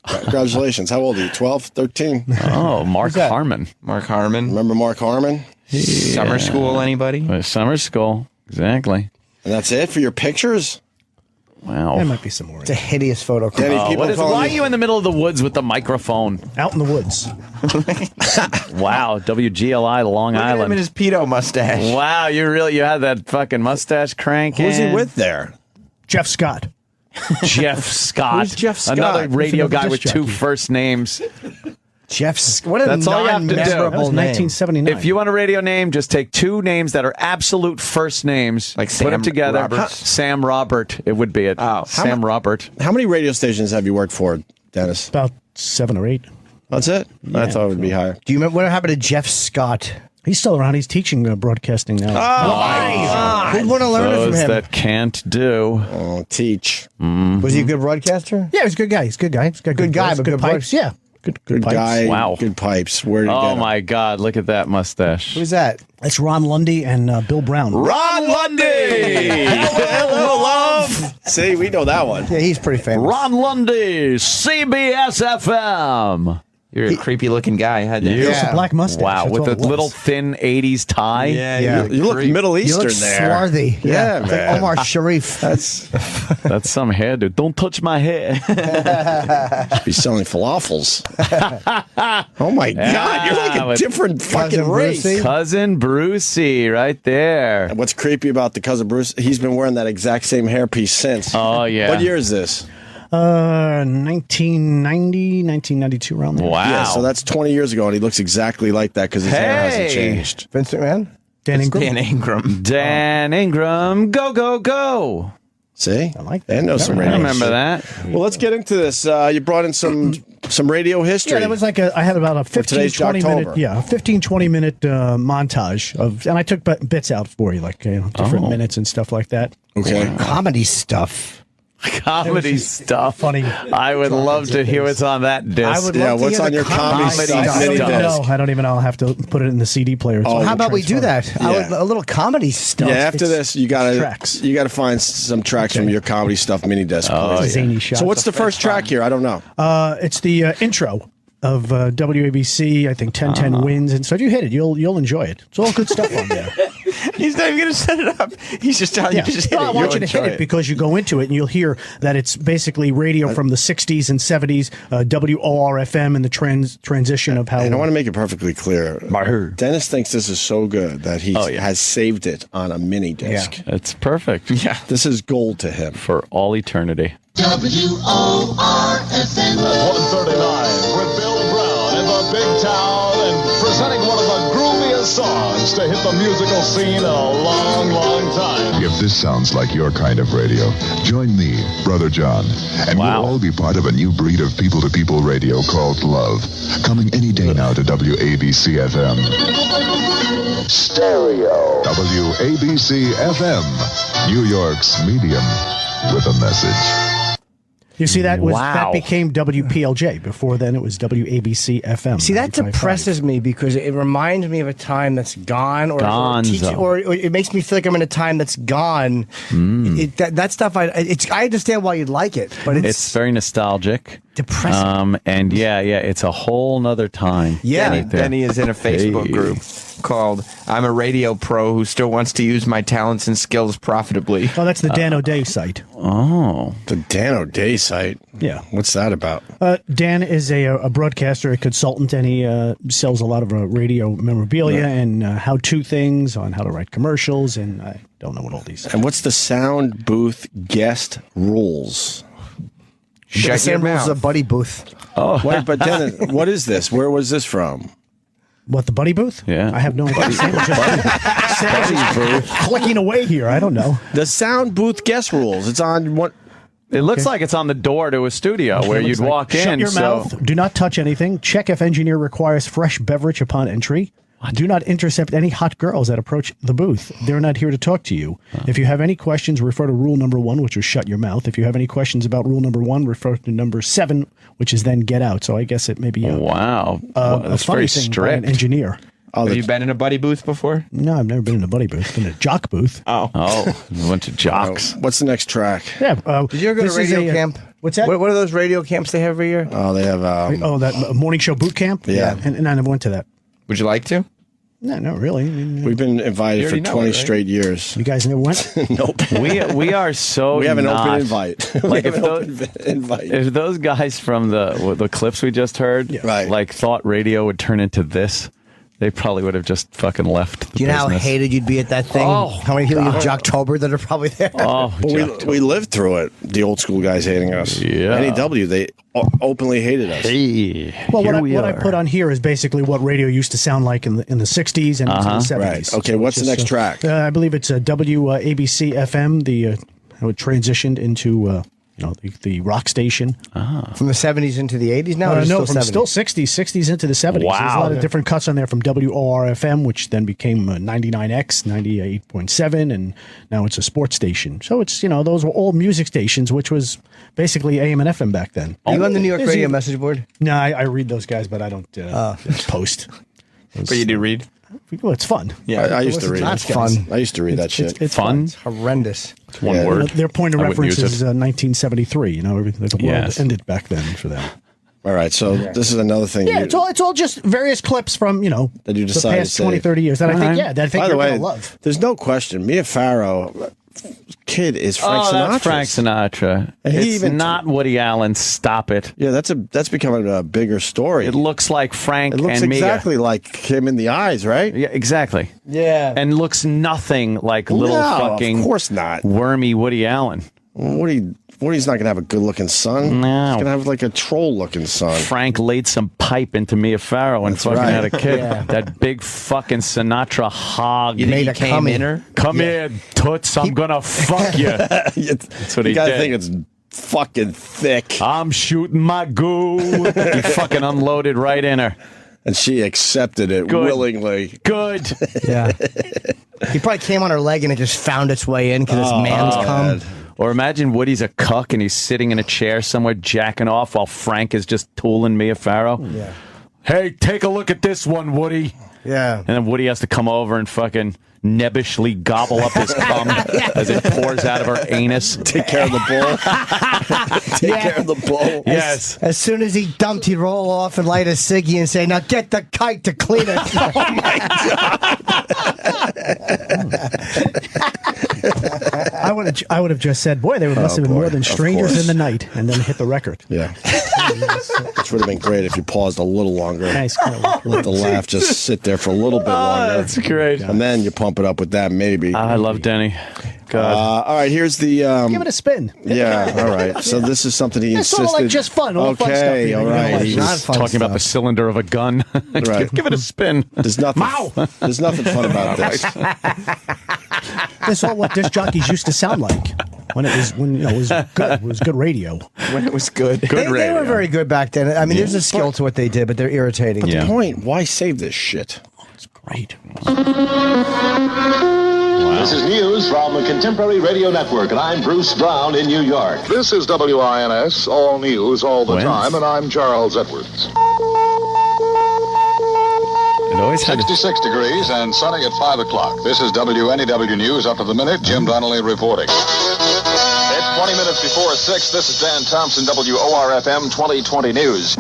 Congratulations. How old are you? 12, 13? Oh, Mark Harmon. Mark Harmon. Remember Mark Harmon? Summer school, anybody? Summer school. Exactly. And that's it for your pictures? Wow. There might be some more. It's a hideous photo. Denny, why are you in the middle of the woods with the microphone? Out in the woods. Wow, WGLI Long Look at him Island. in his pedo mustache. Wow, you had that fucking mustache crank. Who's he with there? Jeff Scott. Jeff Scott. Who's Jeff Scott? Another radio guy with disc two jockey. first names. What a That's all you have to do. That was non-memorable name. 1979. If you want a radio name, just take two names that are absolute first names, Like put Sam them together. Roberts? Sam Robert, it would be it. Oh. Sam Robert. How many radio stations have you worked for, Dennis? About 7 or 8. That's it? I thought it would be higher. Do you remember what happened to Jeff Scott? He's still around. He's teaching broadcasting now. Who'd want to learn it from Those him? that can't do. Oh, teach. Was he a good broadcaster? Yeah, he's a good guy. He's a good guy. He's got Good guy, voice, but good pipes. voice. Yeah. Good pipes. Guy, Wow. good pipes. Where did he get Oh him? my God! Look at that mustache. Who's that? That's Ron Lundy and Bill Brown. Ron Lundy. Hello, love. See, we know that one. Yeah, he's pretty famous. Ron Lundy, CBS FM. You're a creepy looking guy. Had that. It's a black mustache. Wow, That's with all the it was. little thin '80s tie. Yeah. You look Middle You Eastern look there. swarthy. Yeah, It's man. like Omar Sharif. That's some hairdo. Don't touch my hair. Be selling falafels. Oh my God, you're like a with different fucking Cousin race. Brucey. Cousin Brucey, right there. And what's creepy about the cousin Bruce? He's been wearing that exact same hairpiece since. Oh yeah. What year is this? 1990, 1992, around there. Wow. Yeah, so that's 20 years ago, and he looks exactly like that because his hair hasn't Hey! changed. Vince McMahon? Dan Ingram. Dan Ingram. Dan Ingram, go go go. See, I like that. I know some I radio. remember shit. that. Well, let's get into this. You brought in some radio history. Yeah, that was like I had about a 15, today's 20 minute, Jocktober. 15, 20 minute montage of, and I took bits out for you, like different minutes and stuff like that. Okay. Comedy stuff. Comedy stuff. Funny. I would love to hear what's on that disc. I would love to what's hear on the your comedy comedy stuff? stuff. I don't Mini even disc. know. I don't even know. I'll have to put it in the CD player. Oh, How about we do that? Yeah. A little comedy stuff. Yeah, after this, you gotta tracks. find some tracks from your comedy stuff mini disc. Oh, please. Zany shots. So what's the first track here? I don't know. It's the intro of WABC. I think 1010 wins, and so if you hit it, you'll enjoy it. It's all good stuff on there. He's not even going to set it up. He's just telling Yeah. you to just hit No, it. I want you to You'll hit enjoy it because you go into it and you'll hear that it's basically radio from the 60s and 70s, WORFM, and the transition of how. And I want to make it perfectly clear. Dennis thinks this is so good that he has saved it on a mini disc. Yeah, it's perfect. Yeah. This is gold to him. For all eternity. WORFM. 139 with Bill Brown in the big town and presenting one of the grooviest songs chance to hit the musical scene in a long, long time. If this sounds like your kind of radio, join me, Brother John, and we'll all be part of a new breed of people-to-people radio called Love, coming any day now to WABC-FM. Stereo. WABC-FM, New York's medium with a message. You see, that became WPLJ. Before then, it was WABC FM. See, that depresses me because it reminds me of a time that's gone, or it makes me feel like I'm in a time that's gone. That stuff, I understand why you'd like it, but it's very nostalgic. Depressing. And it's a whole nother time. Yeah, Denny is in a Facebook group called "I'm a Radio Pro Who Still Wants to Use My Talents and Skills Profitably." Oh, that's the Dan O'Day site. Oh, the Dan O'Day site. Yeah, what's that about? Dan is a broadcaster, a consultant, and he sells a lot of radio memorabilia and how-to things on how to write commercials. And I don't know what all these. And what's the sound booth guest rules? Shut your mouth. A buddy booth. Oh, wait, but Dennis, what is this? Where was this from? What, the buddy booth? Yeah, I have no idea. Clicking away here. I don't know. The sound booth guest rules. It's on what? It looks like it's on the door to a studio where you'd walk in. Shut your mouth. Do not touch anything. Check if engineer requires fresh beverage upon entry. Do not intercept any hot girls that approach the booth. They're not here to talk to you. If you have any questions, refer to rule number 1, which was shut your mouth. If you have any questions about rule number 1, refer to number 7, which is then get out. So I guess it may be that's funny very thing by strict. an engineer. Have you been in a buddy booth before? No, I've never been in a buddy booth. Been in a jock booth. We went to Jocks. What's the next track? Yeah. Did you ever go to radio camp? What's that? What are those radio camps they have every year? Oh, they have. that morning show boot camp. Yeah. And I never went to that. Would you like to? No, not really. We've been invited for 20 straight years. You guys never went? Nope. We are so. We have an not. open invite. Like if those guys from the clips we just heard, thought radio would turn into this, they probably would have just fucking left. Do you know how hated you'd be at that thing? How many people you have Jocktober that are probably there? We lived through it. The old school guys hating us. Yeah. NEW, they openly hated us. Well, what I put on here is basically what radio used to sound like in the 60s and into the 70s. Right. Okay, what's the next track? I believe it's WABC FM. How it transitioned into the rock station. From the 70s into the 80s now? No, from still 60s into the 70s. Wow. There's a lot of different cuts on there from WORFM, which then became 99X, 98.7, and now it's a sports station. So it's, those were all music stations, which was basically AM and FM back then. Are you on the New York Radio message board? No, I read those guys, but I don't post. But you do read? Well, it's fun. Yeah, I used to read. That's fun. I used to read that shit. It's fun. It's horrendous. It's one word. Their point of reference is 1973. Everything the world ended back then for them. All right, so this is another thing. Yeah, it's all just various clips from that you the past 20, 30 years that I think that I think By the you're way, gonna love. There's no question. Mia Farrow kid is Frank Sinatra. That's Frank Sinatra. It's not Woody Allen. Stop it. Yeah, that's becoming a bigger story. It looks like Frank It looks and Mia. exactly like him in the eyes, right? Yeah, exactly. Yeah. And looks nothing like little fucking of course not. wormy Woody Allen. Woody's not going to have a good-looking son. No. He's going to have like a troll-looking son. Frank laid some pipe into Mia Farrow and fucking had a kid. Yeah. That big fucking Sinatra hog. You made a came in her? Come in, toots, I'm going to fuck you. That's what he did. You got to think it's fucking thick. I'm shooting my goo. He fucking unloaded right in her. And she accepted it willingly. Good. Yeah. He probably came on her leg and it just found its way in because it's man's cum. Or imagine Woody's a cuck and he's sitting in a chair somewhere jacking off while Frank is just tooling Mia Farrow. Yeah. Hey, take a look at this one, Woody. Yeah. And then Woody has to come over and fucking nebbishly gobble up his cum as it pours out of her anus. Take care of the bull. Take care of the bull. Yes. As soon as he dumped, he'd roll off and light a ciggy and say, "Now get the kite to clean it." Oh, my God. I would have just said, boy, they must have been more than strangers in the night, and then hit the record. Yeah. which would have been great if you paused a little longer. Nice. Let the laugh just sit there for a little bit longer. That's great. And then you pump it up with that, maybe. I love Denny. God. All right, here's the... Give it a spin. Yeah, all right. So this is something he It's insisted... sort of like just fun. All fun stuff. Okay, all right. He's talking about the cylinder of a gun. Right. Give it a spin. There's nothing fun about this. This is all what disc jockeys used to sound like when it was good. It was good radio. When it was good. They were very good back then. I mean, there's a skill to what they did, but they're irritating. But the point, why save this shit? It's great. This is news from the Contemporary Radio Network, and I'm Bruce Brown in New York. This is WINS, all news all the time, and I'm Charles Edwards. It always 66 degrees and sunny at 5 o'clock. This is WNEW News up to the minute. Jim Donnelly reporting. It's 20 minutes before 6. This is Dan Thompson, WORFM 2020 News.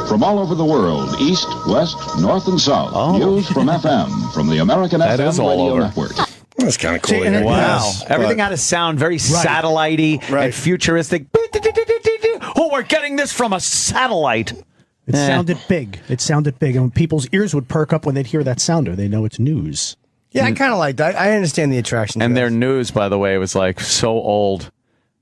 From all over the world, east, west, north, and south. News from FM, from the American FM Radio Network. That's kind of cool. Wow. Everything had to sound very satellite-y and futuristic. Oh, we're getting this from a satellite. It sounded big. It sounded big. And people's ears would perk up when they'd hear that sounder. They know it's news. Yeah, I kind of like that. I understand the attraction. And their news, by the way, was like so old.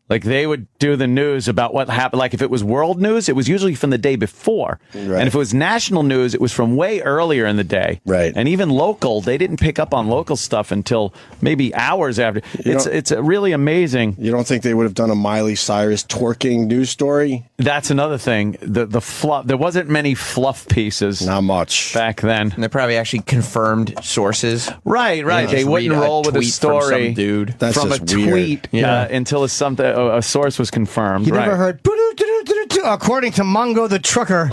Like they would do the news about what happened. Like if it was world news, it was usually from the day before. Right. And if it was national news, it was from way earlier in the day. Right. And even local, they didn't pick up on local stuff until maybe hours after. It's really amazing. You don't think they would have done a Miley Cyrus twerking news story? That's another thing. The fluff. There wasn't many fluff pieces. Not much back then. And they're probably actually confirmed sources. Right. They wouldn't roll with a story from some dude. That's from a just weird. tweet until a source was confirmed. You never heard, according to Mongo the trucker.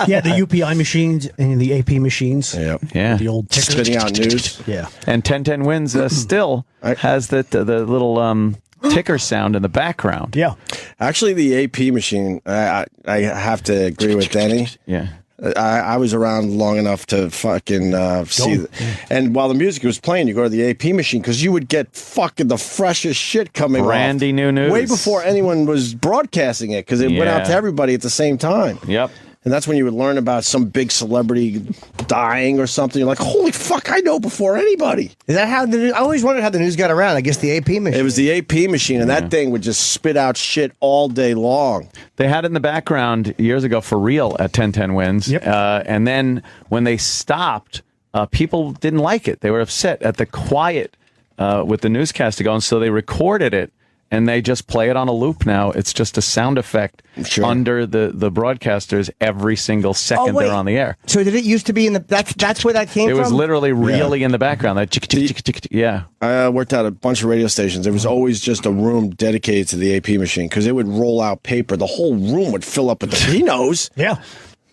Yeah, the UPI machines and the AP machines. Yeah. The old ticker. Spitting out news. Yeah. And 1010 Wins still has the little ticker sound in the background. Yeah. Actually, the AP machine, I have to agree with Denny. Yeah. I was around long enough to fucking see. And while the music was playing, you go to the AP machine because you would get fucking the freshest shit coming Brandy new news. way before anyone was broadcasting it because it went out to everybody at the same time. Yep. And that's when you would learn about some big celebrity dying or something. You're like, holy fuck, I know before anybody. Is that how I always wondered how the news got around. I guess the AP machine. It was the AP machine, and that thing would just spit out shit all day long. They had it in the background years ago for real at 1010 Wins. Yep. And then when they stopped, people didn't like it. They were upset at the quiet with the newscast going, so they recorded it. And they just play it on a loop now. It's just a sound effect under the broadcasters every single second they're on the air. So did it used to be in the... That's where that came from? It was literally really in the background. That yeah. I worked at a bunch of radio stations. There was always just a room dedicated to the AP machine because it would roll out paper. The whole room would fill up with he knows. Yeah.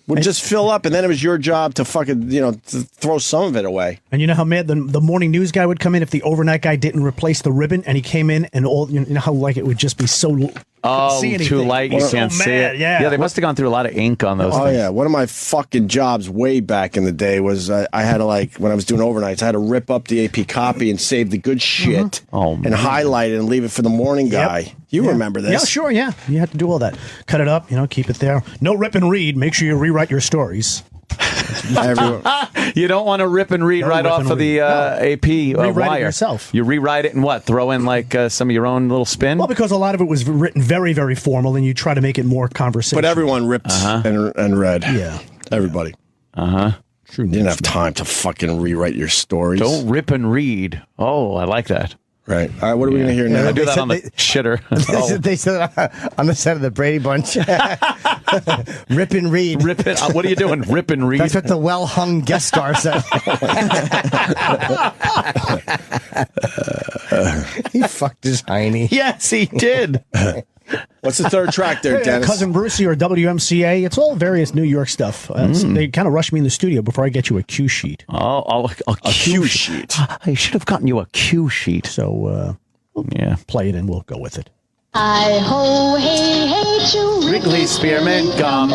Would just fill up, and then it was your job to fucking, to throw some of it away. And you know how mad the morning news guy would come in if the overnight guy didn't replace the ribbon, and he came in, and all you know how like it would just be so too light, you can't see it. Yeah, they must have gone through a lot of ink on those things. Oh yeah, one of my fucking jobs way back in the day was I had to when I was doing overnights, I had to rip up the AP copy and save the good shit and highlight it and leave it for the morning guy. You remember this? Yeah, sure. Yeah, you had to do all that. Cut it up, keep it there. No rip and read. Make sure you rewrite your stories. You don't want to rip and read off of the AP rewrite wire. It yourself. You rewrite it and what? Throw in some of your own little spin? Well, because a lot of it was written very, very formal, and you try to make it more conversational. But everyone ripped and read. Yeah. Everybody. True. You didn't have time to fucking rewrite your stories. Don't rip and read. Oh, I like that. Right. All right, what are we going to hear now? I do that on the shitter. They said on the set of the Brady Bunch. Rip and read. Rip it. What are you doing? Rip and read? That's what the well-hung guest star said. He fucked his hiney. Yes, he did. What's the third track there, Dennis? Cousin Brucey or WMCA. It's all various New York stuff. They kind of rushed me in the studio before I get you a cue sheet. A cue sheet. I should have gotten you a cue sheet. So, play it and we'll go with it. Hi ho, hey, hey, choo. Wrigley Spearmint Gum.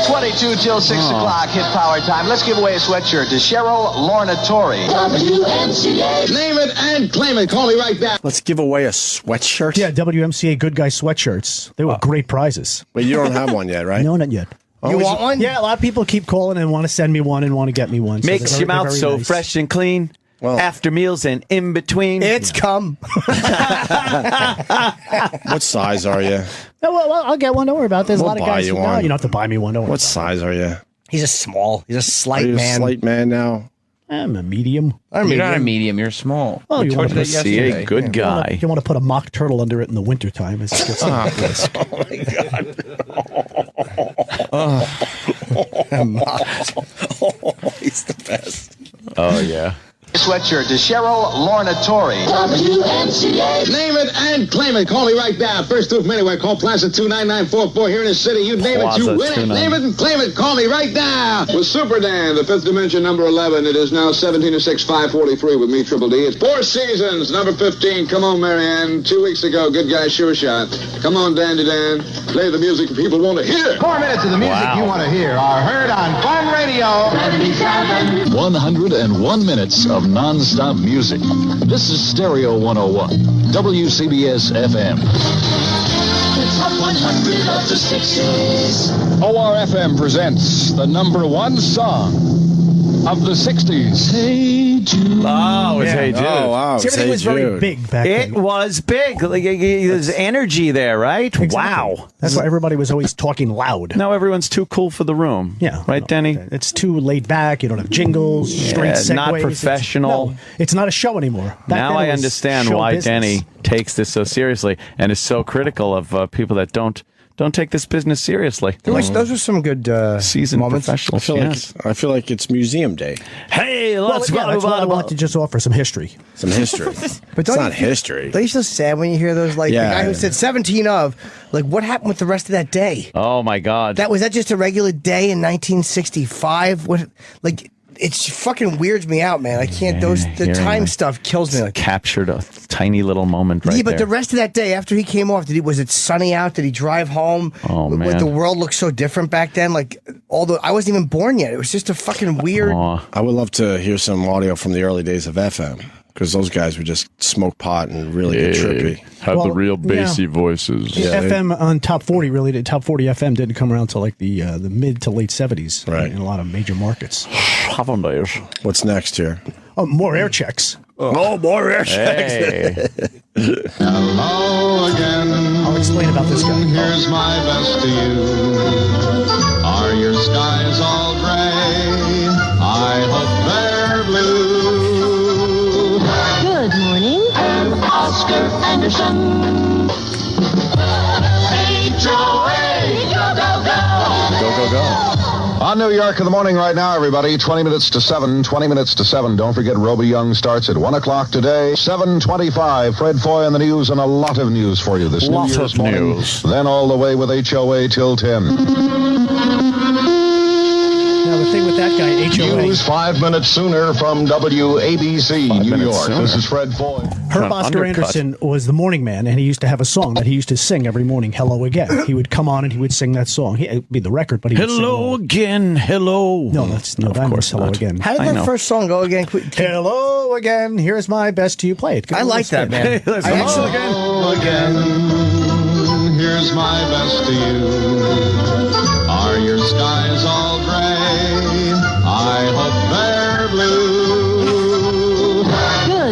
22 till 6 o'clock, hit power time. Let's give away a sweatshirt to Cheryl Lornatori. WMCA. Name it and claim it. Call me right back. Let's give away a sweatshirt. Yeah, WMCA Good Guy sweatshirts. They were great prizes. But you don't have one yet, right? No, not yet. You want one? Yeah, a lot of people keep calling and want to send me one and want to get me one. So Makes your mouth so nice. fresh and clean. Well, after meals and in between. It's cum. What size are you? Well, I'll get one. Don't worry about it. There's a lot of guys you who one. you don't have to buy me one. Don't worry. What size are you? He's a small. He's a slight Are you man. a slight man now? I'm a medium. You're not a medium. You're small. Well, We you told want you to that see yesterday. a good guy. You want to put a mock turtle under it in the wintertime. It's just Oh my God. He's the best. Oh, yeah. Sweatshirt to Cheryl Lornatori. WMCA. Name it and claim it. Call me right now. First through from anywhere. Call Plaza 29944 here in the city. You name it, you Plaza win it. 29. Name it and claim it. Call me right now. With Super Dan, the fifth dimension, number 11. It is now 17 to 6, 543 with me, Triple D. It's Four Seasons, number 15. Come on, Marianne. 2 weeks ago, good guy, sure shot. Come on, Dandy Dan. Play the music people want to hear. 4 minutes of the music you want to hear are heard on Fun Radio. 101 minutes of non-stop music. This is Stereo 101, WCBS FM. The top 100 of the 60s. ORFM presents the number one song of the 60s. Hey Jude. Oh, it's Hey Jude. Oh, wow. See, everything was very big back then. It was big. Like, there's energy there, right? Exactly. Wow. That's why everybody was always talking loud. Now everyone's too cool for the room. Yeah. Right, Denny? It's too laid back. You don't have jingles, straight segues. not professional. It's not a show anymore. Back Now then it I was understand show why business. Denny takes this so seriously and is so critical of people that don't take this business seriously. Those were some good seasoned moments. professionals. I feel like it's museum day. Hey, That's why I wanted to just offer some history. Some history. But It's not history. Don't you feel sad when you hear those? Like the guy who said 17 of. Like, what happened with the rest of that day? Oh my God! Was that just a regular day in 1965? What? Like, it fucking weirds me out, man. I can't. The time stuff kills me. Like, captured a tiny little moment right yeah, but there. the rest of that day after he came off, was it sunny out? Did he drive home? Oh man, Like, the world looked so different back then. Like, I wasn't even born yet. It was just a fucking weird. I would love to hear some audio from the early days of FM. Because those guys would just smoke pot and really get trippy. Had the real bassy voices. Yeah, FM on Top 40 really did. Top 40 FM didn't come around until like the mid to late 70s in a lot of major markets. What's next here? Oh, more air checks. Oh, more air checks. Hey. Hello again. I'll explain about this guy. Here's my best to you. Are your skies all gray? I hope they're blue. Good morning. I'm Oscar Anderson. HOA, go, go, go. Go, go, go. On New York in the morning right now, everybody. 20 minutes to 7. 20 minutes to 7. Don't forget, Roby Young starts at 1 o'clock today. 7:25. Fred Foy on the news and a lot of news for you this New Year's morning. Then all the way with HOA till 10. Now, the thing with that guy, HOA. News 5 minutes sooner from WABC, New York. This is Fred Foy. Herb Oscar Anderson was the morning man, and he used to have a song that he used to sing every morning, Hello Again. He would come on and he would sing that song. It'd be the record, but he would Hello again, hello. No, that was Hello Again. How did that first song go again? Hello again, here's my best to you. Play it. I like that, man. Hello again. Here's my best to you. Are your skies all gray? I hope they're blue.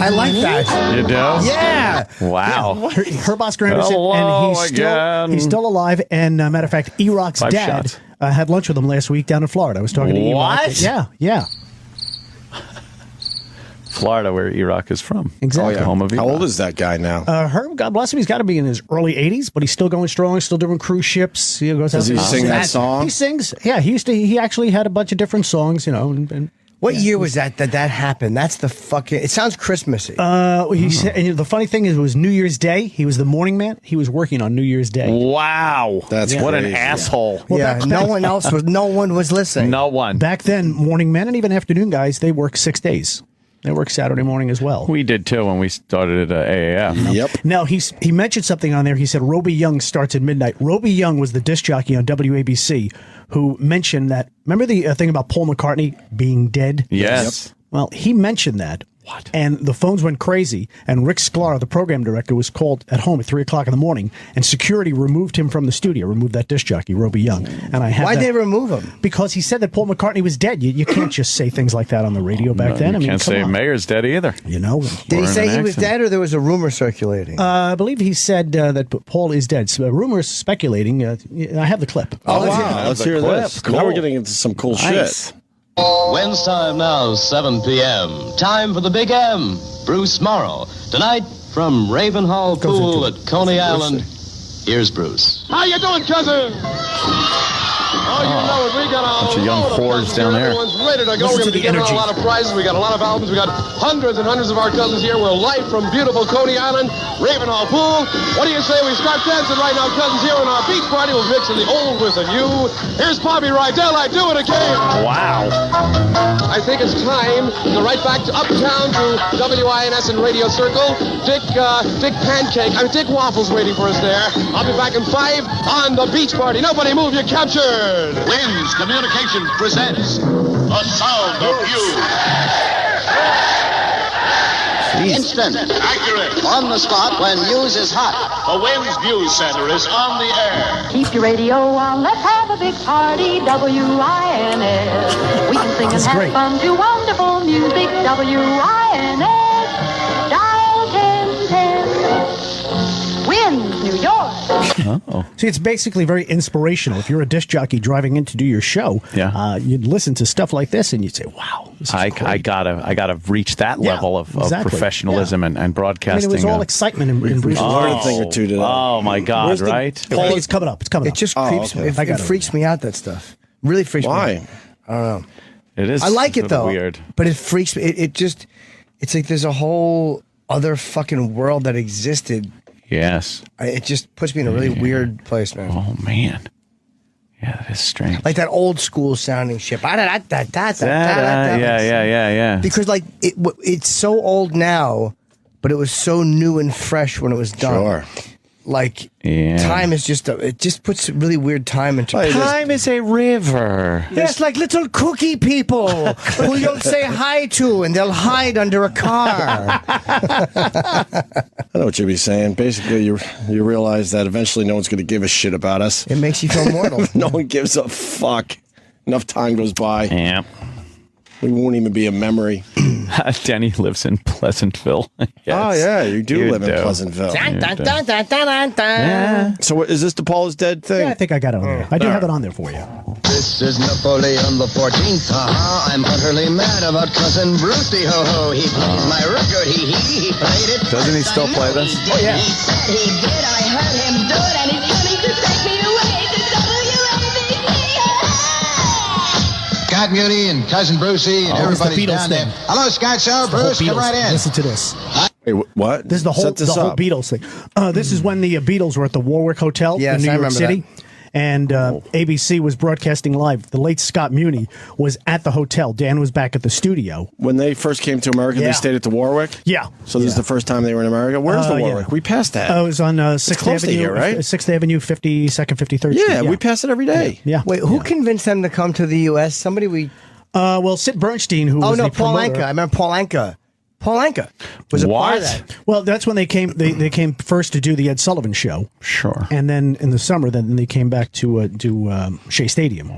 I like that. You do? Yeah. Wow. Herb Oscar Anderson, Hello and again. he's still alive. And matter of fact, E-Rock's 5 dad shots. had lunch with him last week down in Florida. I was talking to E-Rock. What? Yeah. Florida, where E-Rock is from. Exactly. The home of How E-Rock. old is that guy now? Herb, God bless him, he's got to be in his early 80s, but he's still going strong, still doing cruise ships. He goes Does out he there. sing that song? He sings. Yeah, he actually had a bunch of different songs, and What year was that happened? That's the fucking. It sounds Christmassy. He said, and the funny thing is, it was New Year's Day. He was the morning man. He was working on New Year's Day. Wow. That's what an crazy. asshole. Well, no one was listening. No one. Back then, morning men and even afternoon guys, they work 6 days. They work Saturday morning as well. We did too when we started at AAF. Yep. Now, he mentioned something on there. He said Roby Young starts at midnight. Roby Young was the disc jockey on WABC who mentioned that. Remember the thing about Paul McCartney being dead? Yes. Yep. Well, he mentioned that. What? And the phones went crazy, and Rick Sklar, the program director, was called at home at 3 o'clock in the morning, and security removed him from the studio, removed that disc jockey, Roby Young. And I had Why'd they remove him? Because he said that Paul McCartney was dead. You can't just say things like that on the radio back then. You can't say Mayer's dead either. You know. Did he say he was dead, or there was a rumor circulating? I believe he said that Paul is dead. So, rumors speculating. I have the clip. Oh, wow. Let's hear this. Cool. Now we're getting into some cool shit. When's time now? 7 p.m. Time for the Big M. Bruce Morrow. Tonight, from Ravenhall Pool at Coney Island, here's Bruce. How you doing, cousin? Oh, you know it. We got a bunch of young whores down there. Everyone's ready to go. We're going to be giving out a lot of prizes. We got a lot of albums. We got hundreds and hundreds of our cousins here. We're live from beautiful Coney Island, Ravenhall Pool. What do you say we start dancing right now, cousins, here on our beach party? We'll mix in the old with the new. Here's Bobby Rydell. I do it again. Wow. I think it's time to go right back to uptown to WINS and Radio Circle. Dick Waffles waiting for us there. I'll be back in 5 on the beach party. Nobody move, you're captured. Wins Communications presents The Sound of You. Instant. Accurate. On the spot when news is hot. The Wins News Center is on the air. Keep your radio on, let's have a big party, WINS. We can sing and have fun to wonderful music, WINS. Dial 1010. Wins, New York. Oh. See, it's basically very inspirational. If you're a disc jockey driving in to do your show, you'd listen to stuff like this and you'd say, wow, this is I gotta reach that level of professionalism and broadcasting. I mean, it was all excitement in Bruce. Learned a thing or two today. Oh my God! Right? Paul, it's coming up. It's coming up. It just creeps me. It freaks me out, that stuff. Really freaks me out. Why? I don't know. It is. I like it though. Weird. But it freaks me. It's like there's a whole other fucking world that existed. Yes. It just puts me in a really weird place, man. Oh man. Yeah, that is strange. Like that old school sounding shit. Yeah. Because like it's so old now, but it was so new and fresh when it was done. Sure. Like time is just it just puts really weird time into time is a river. There's like little cookie people who you'll say hi to and they'll hide under a car. I know what you'd be saying. Basically, you realize that eventually no one's going to give a shit about us. It makes you feel mortal. No one gives a fuck. Enough time goes by. Yeah. We won't even be a memory. Denny lives in Pleasantville. Yes. Oh, yeah, you do live in Pleasantville. Yeah. So is this the Paul is dead thing? Yeah, I think I got it on there. I do have it on there for you. This is Napoleon the 14th. I'm utterly mad about cousin Brucey. Ho ho, he plays my record. He played it. Doesn't he still play this? Oh yeah. He said he did. I heard him do it, and he's coming to take me away to WABC. Scott Muni and cousin Brucey and everybody down there. Hello, Scott. So Bruce, come right in. Listen to this. Wait, what? This is the whole Beatles thing. This is when the Beatles were at the Warwick Hotel in New York City. And ABC was broadcasting live. The late Scott Muni was at the hotel. Dan was back at the studio. When they first came to America, they stayed at the Warwick? Yeah. So this is the first time they were in America? Where's the Warwick? We passed that. It was on 6th Avenue, here, right? 6th Avenue, 52nd, 53rd Street. Yeah, we pass it every day. Yeah. Wait, who convinced them to come to the U.S.? Somebody we... well, Sid Bernstein, who was the Paul promoter. Anka. I remember Paul Anka. Paul Anka was a part of that. Well, that's when they came. They came first to do the Ed Sullivan Show. Sure. And then in the summer, then they came back to do Shea Stadium,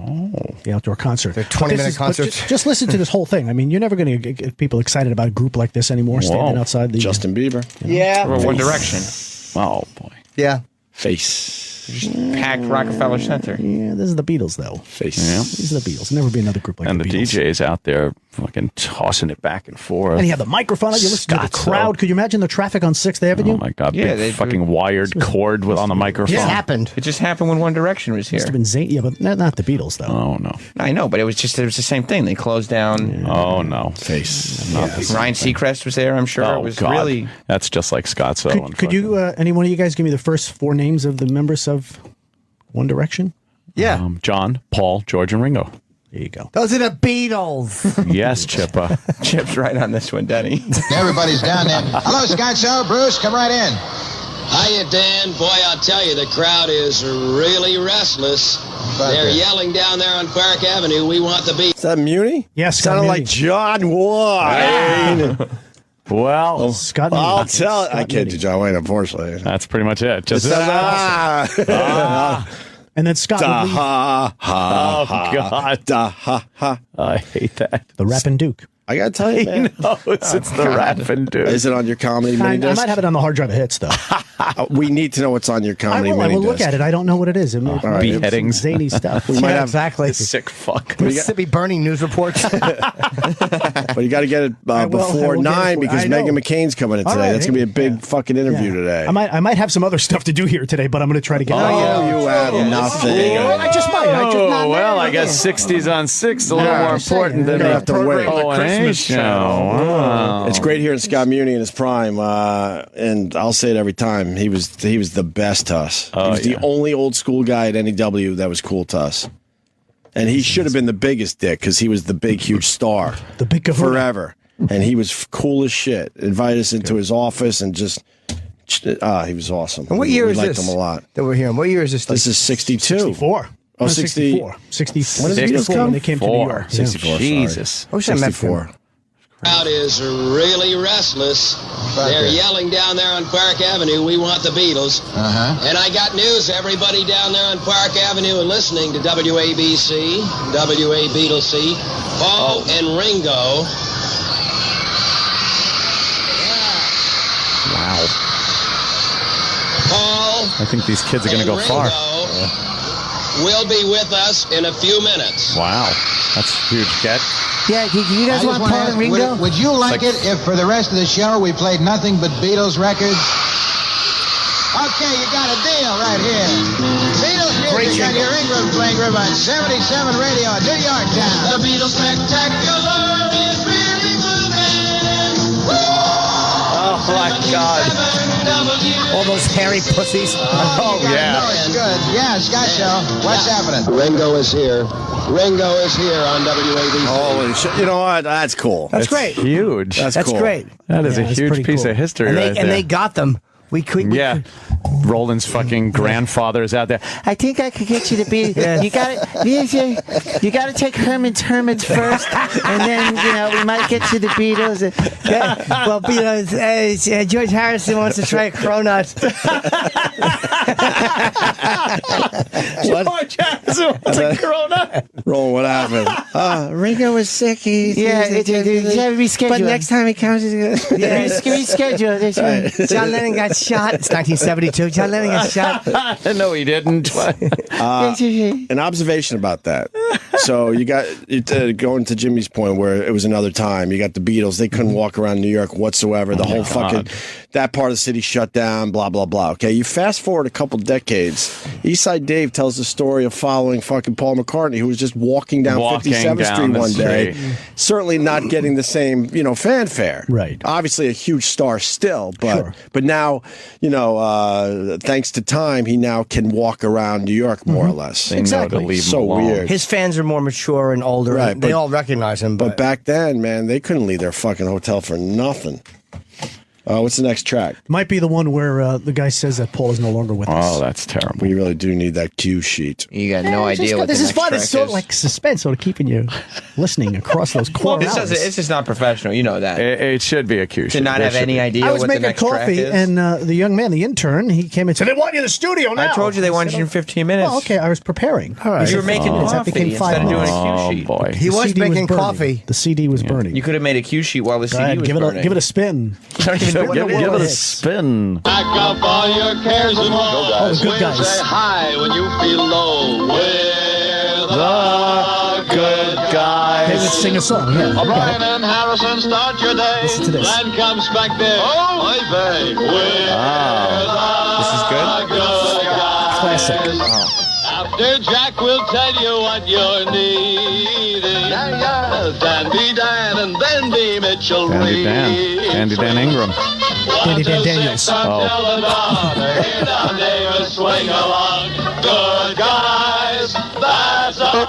the outdoor concert. They're 20-minute concerts. Just listen to this whole thing. I mean, you're never going to get people excited about a group like this anymore. Standing outside the Justin Bieber. Yeah. Or One Direction. Oh boy. Yeah. Face. Just packed Rockefeller Center. Yeah, this is the Beatles, though. Face. Yeah. These are the Beatles. Never be another group like and the the Beatles. DJ's out there fucking tossing it back and forth. And he had the microphone. You listen to the crowd. Could you imagine the traffic on 6th Avenue? Oh my God! Yeah, big fucking wired cord on the microphone. It happened. It just happened when One Direction was here. Must have been Zayn. Yeah, but not the Beatles, though. Oh no. I know, but it was the same thing. They closed down. Yeah. Oh no. Face. Ryan Seacrest was there. I'm sure. Oh It was God. really. That's just like Scott Owen. Could you, any one of you guys, give me the first 4 names of the members of One Direction? Yeah. John, Paul, George, and Ringo. There you go. Those are the Beatles. Yes, Chippa. Chip's right on this one, Denny. Everybody's down there. Hello, Scott Show. Bruce, come right in. Hiya, Dan. Boy, I'll tell you, the crowd is really restless. They're yelling down there on Park Avenue, we want the beat. Is that Muni? Yes, sounded like John Wayne. Well, Scott I'll tell it. I can't do John Wayne, unfortunately. That's pretty much it. Just and then Scott would leave. God. I hate that. The Rappin' Duke. I gotta tell you, man. He knows it's the Rappin' Duke. Is it on your comedy I mini disc? might have it on the hard drive of hits, though. We need to know what's on your comedy I mini will look disc. at it. I don't know what it is. It might be Beheadings. some zany stuff. We might have exactly. Sick fuck. Mississippi burning news reports. But you got to get it I before will get 9 it. because I know. Meghan McCain's coming in All today. right. That's gonna be a big fucking interview today. I might have some other stuff to do here today, but I'm going to try to get. You have nothing. I just might. Oh, well, I guess 60s on 6 a little more important than You're gonna have to wait. the Christmas show. Wow. It's great hearing Scott Muni in his prime, and I'll say it every time. He was the best to us. He was the only old school guy at NEW that was cool to us, and he should have been the biggest dick because he was the big, huge star, the big kahuna. forever, and he was cool as shit. Invited us into his office and just. He was awesome. And what year is liked this? him a lot. That we're hearing. What year is this? This is 62. 64. Oh, 64. 64. When did the Beatles when come? they came to New York. 64. Jesus. I wish I met 64. him. Crowd is really restless. They're yelling down there on Park Avenue, we want the Beatles. And I got news, everybody down there on Park Avenue and listening to WABC, WABC, Paul and Ringo. Wow. Paul I think these kids are going to go far. Will be with us in a few minutes. Wow. That's huge, Cat. Yeah, do you guys want Paul and Ringo? Would you like it if for the rest of the show we played nothing but Beatles records? Okay, you got a deal right here. Beatles music on your Ingram playing room on 77 Radio in New York Town. The Beatles Spectacular is really moving. Oh, my God. All those hairy pussies. Oh, yeah. No, it's good. Yeah, Scott Show. What's happening? Ringo is here. Ringo is here on WABC. Holy shit. You know what? That's cool. That's great. Huge. That's cool. Great. That is a that's huge pretty piece cool. of history And right there. they got them. We could. Roland's fucking grandfather is out there. I think I could get you to be. You got to. You got to take Herman's Hermits first, and then we might get to the Beatles. Well, Beatles. George Harrison wants to try a cronut. George Harrison wants a Corona. Roland, what happened? Ringo was sick. He reschedule. But next time he comes, reschedule. John Lennon got shot. It's 1972. John Lennon got shot. No, he didn't. An observation about that. So you got going to Jimmy's point where it was another time. You got the Beatles. They couldn't walk around New York whatsoever. The whole fucking that part of the city shut down. Blah blah blah. Okay, you fast forward a couple decades. Eastside Dave tells the story of following fucking Paul McCartney, who was just walking down 57th Street one day, certainly not getting the same fanfare. Right. Obviously a huge star still, but now thanks to time, he now can walk around New York more or less. Exactly. So weird. His fans are more mature and older. Right, and they all recognize him. But back then, man, they couldn't leave their fucking hotel for nothing. What's the next track? Might be the one where the guy says that Paul is no longer with us. Oh, that's terrible. We really do need that cue sheet. You got no idea what this the is next fun. track It's sort is. of like suspense, sort of keeping you listening across those Well, core hours. it's just not professional. You know that. It should be a cue sheet. To not have any idea I was what the making next track coffee, is. and the young man, the intern, he came and said, "They want you in the studio now." I told you they wanted you in 15 minutes. Well, okay, I was preparing. All right. You were making That coffee became 5 instead of doing minutes. a cue sheet. boy. He The was CD making burning. coffee. The CD was burning. You could have made a cue sheet while the Go CD ahead, was give burning. it a spin. Give it a spin. Pack up all your cares and woes. the good guys. Say hi when you feel low. We're the good guys. Hey, let's sing a song. Yeah. O'Brien and Harrison, start your day. Listen to this. Then comes back there. Oh, oy vey. We're This is good. the good guys. Classic. After Jack will tell you what you're needing. Yeah. Dandy Dan and then be Mitchell Dandy Dan. Dandy Dan Ingram. Dandy Dan Daniels. Tell the daughter, hear the neighbors swing along. Good guys, that's all.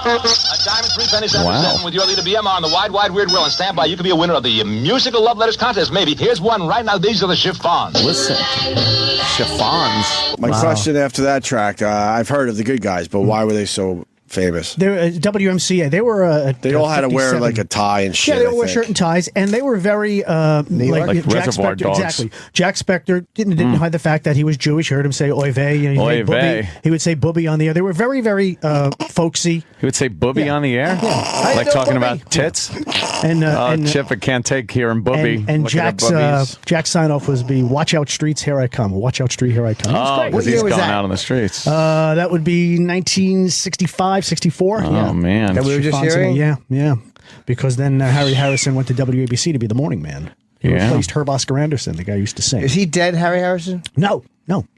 Simon, 3 pennies after 7 with your leader BMR on the Wide Weird World. And stand by, you could be a winner of the musical love letters contest. Maybe. Here's one right now. These are the chiffons. Listen. Chiffons. My question after that track, I've heard of the good guys, but why were they so famous? They're WMCA. They were. They all had to wear like a tie and shit. Yeah, they all wear shirt and ties, and they were very like Jack Reservoir Spector. Dogs. Exactly. Jack Spector didn't hide the fact that he was Jewish. Heard him say "Oy vey." You know, Oy vey. He would say "booby" on the air. They were very, very folksy. He would say "booby" on the air, like talking about tits. And Chip, I can't take hearing "booby." And Jack's sign off was be "Watch out, streets, here I come." Watch out, street, here I come. Oh, because he's going out on the streets. That would be 1965, 64. Oh, man. That we were just hearing? Yeah. Because then Harry Harrison went to WABC to be the morning man. He replaced Herb Oscar Anderson, the guy who used to sing. Is he dead, Harry Harrison? No,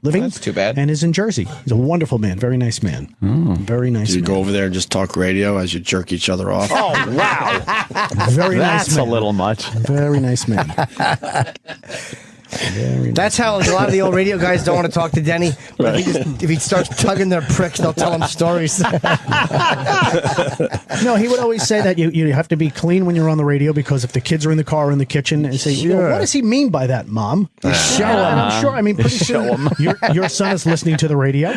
living. That's too bad. And is in Jersey. He's a wonderful man, very nice man. Very nice. Do you man. go over there and just talk radio as you jerk each other off? Oh, wow. Very nice That's man. a little much. Very nice man. That's how a lot of the old radio guys don't want to talk to Denny. But if he starts tugging their pricks, they'll tell him stories. No, he would always say that you have to be clean when you're on the radio because if the kids are in the car or in the kitchen and say, what does he mean by that, Mom? Show him. I'm sure. I mean, pretty soon your son is listening to the radio.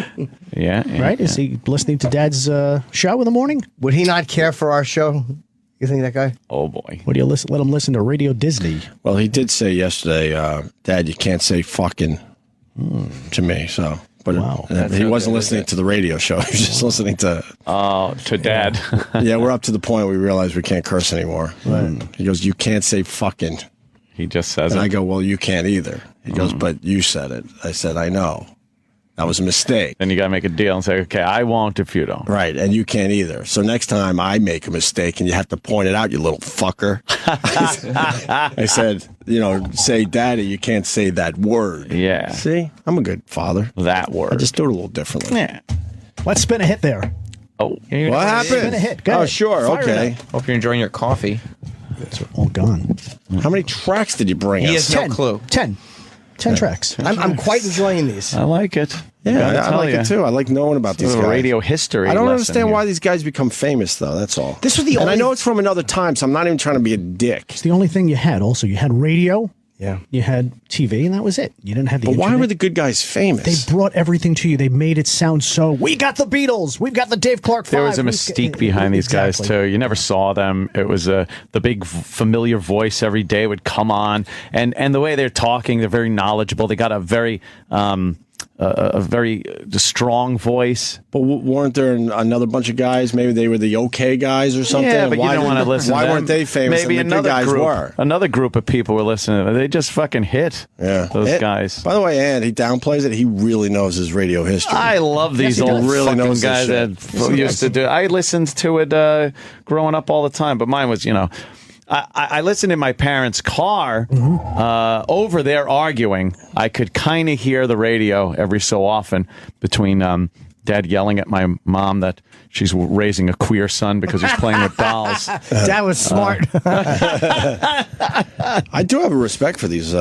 Yeah. Right? Is he listening to Dad's show in the morning? Would he not care for our show? You think that guy? Oh, boy. Would you let him listen to Radio Disney? Well, he did say yesterday, Dad, you can't say fucking to me. So, but he wasn't listening to the radio show. He was just listening to Dad. Yeah, we're up to the point where we realize we can't curse anymore. Right. He goes, you can't say fucking. He just says and it. I go, well, you can't either. He goes, but you said it. I said, I know. That was a mistake. Then you got to make a deal and say, okay, I won't if you don't. Right, and you can't either. So next time I make a mistake and you have to point it out, you little fucker. I said, say daddy, you can't say that word. Yeah. See, I'm a good father. That word. I just do it a little differently. Yeah. Let's spin a hit there. Oh. What happened? Spin a hit. Go oh, ahead. sure, Fire okay. Hope you're enjoying your coffee. It's all gone. How many tracks did you bring He us? has no clue. 10 tracks. I'm quite enjoying these. I like it. Yeah, I like it too. I like knowing about these guys. Radio history. I don't lesson understand here. why these guys become famous, though. That's all. This was the and only. I know it's from another time, so I'm not even trying to be a dick. It's the only thing you had. Also, you had radio. Yeah. You had TV, and that was it. You didn't have the But why internet. were the good guys famous? They brought everything to you. They made it sound so. We got the Beatles. We've got the Dave Clark 5. There was a mystique behind these guys, too. You never saw them. It was the big familiar voice every day would come on. And the way they're talking, they're very knowledgeable. They got a very strong voice. But weren't there another bunch of guys? Maybe they were the okay guys or something? Yeah, but why you don't want to listen Why to them. weren't they famous Maybe and the another good guys group, were? Another group of people were listening to them. They just fucking hit those guys. By the way, and he downplays it. He really knows his radio history. I love these old really fucking knows guys that used to do it. I listened to it growing up all the time, but mine was, I listened in my parents' car over there arguing. I could kind of hear the radio every so often between Dad yelling at my mom that she's raising a queer son because he's playing with dolls. Dad was smart. I do have a respect for these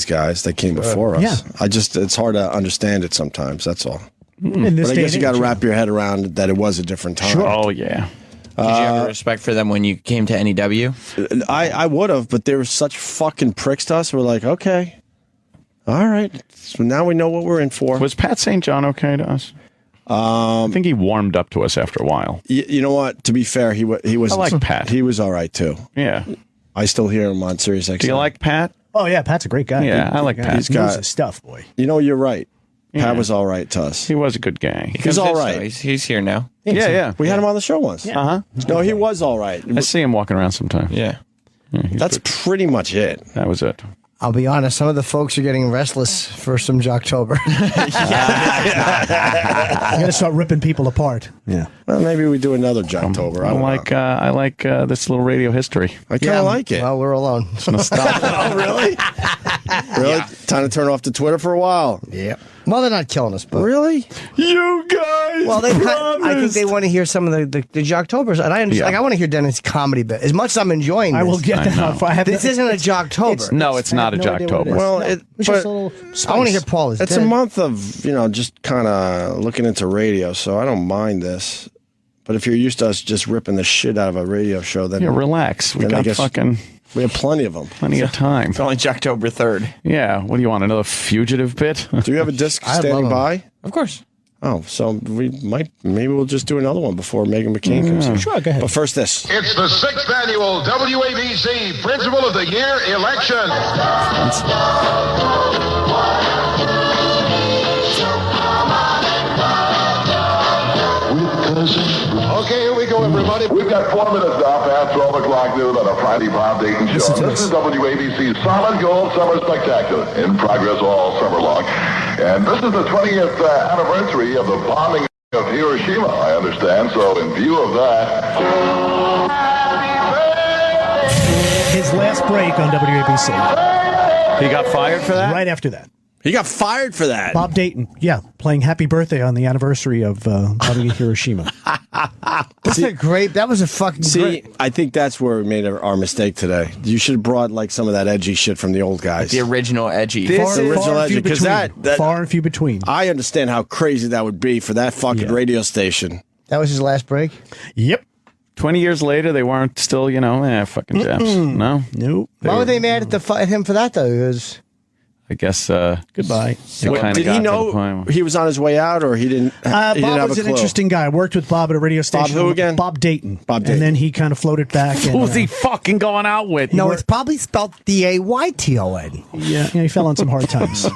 guys that came before us. Yeah. It's hard to understand it sometimes. That's all. In this But I day guess you and got to age, wrap your head around that it was a different time. Sure. Oh, yeah. Did you have respect for them when you came to NEW? I would have, but they were such fucking pricks to us. We're like, okay, all right. So now we know what we're in for. Was Pat St. John okay to us? I think he warmed up to us after a while. You know what? To be fair, he was. I like Pat. He was all right too. Yeah. I still hear him on Sirius XM. Do you like Pat? Oh, yeah, Pat's a great guy. Yeah, I like Pat. He's He knows got his stuff, boy. You know, you're right. Yeah. Pat was all right to us. He was a good guy. He's all right. He's here now. Yeah. We had him on the show once. Uh-huh. No, he was all right. I see him walking around sometimes. Yeah. That's pretty much it. That was it. I'll be honest, some of the folks are getting restless for some Jocktober. I got to start ripping people apart. Yeah. Well, maybe we do another Jocktober. I like this little radio history. I kind of like it. Well, we're alone. Oh, really? Really? Yeah. Time to turn off the Twitter for a while. Yeah. Well, they're not killing us, but really, you guys. Well, I think they want to hear some of the Jocktobers, and I understand. Yeah. Like, I want to hear Dennis' comedy bit. As much as I'm enjoying this, I will get that. This isn't a Jocktober. No, it's not a Jocktober. Well, it's just a little I want to hear Paul is It's dead. a month of just kind of looking into radio, so I don't mind this. But if you're used to us just ripping the shit out of a radio show, then relax. We got we have plenty of them. Plenty of time. It's only Jocktober 3rd. Yeah. What do you want? Another fugitive bit? Do you have a disc standing by? Of course. Oh, so maybe we'll just do another one before Megan McCain comes in. Sure, go ahead. But first this. It's the 6th annual WABC Principal of the Year election. Okay, here we go, everybody. We've got 4 minutes now past 12 o'clock noon on a Friday Bob Dayton show. This is WABC's Solid Gold Summer Spectacular, in progress all summer long. And this is the 20th anniversary of the bombing of Hiroshima, I understand. So in view of that... His last break on WABC. He got fired for that? Right after that. He got fired for that. Bob Dayton, playing Happy Birthday on the anniversary of bombing Hiroshima. That was a fucking great. I think that's where we made our mistake today. You should have brought like some of that edgy shit from the old guys. The original edgy. Far and few between. I understand how crazy that would be for that fucking radio station. That was his last break? Yep. 20 years later, they weren't still, fucking Japs. No? Nope. Why were they mad at him for that, though? Because... I guess goodbye. Did he know he was on his way out, or he didn't? Bob was an interesting guy. I worked with Bob at a radio station. Bob who again? Bob Dayton. Bob Dayton. And then he kind of floated back. Who's he fucking going out with? No, it's probably spelled D-A-Y-T-O-N. Yeah, he fell on some hard times.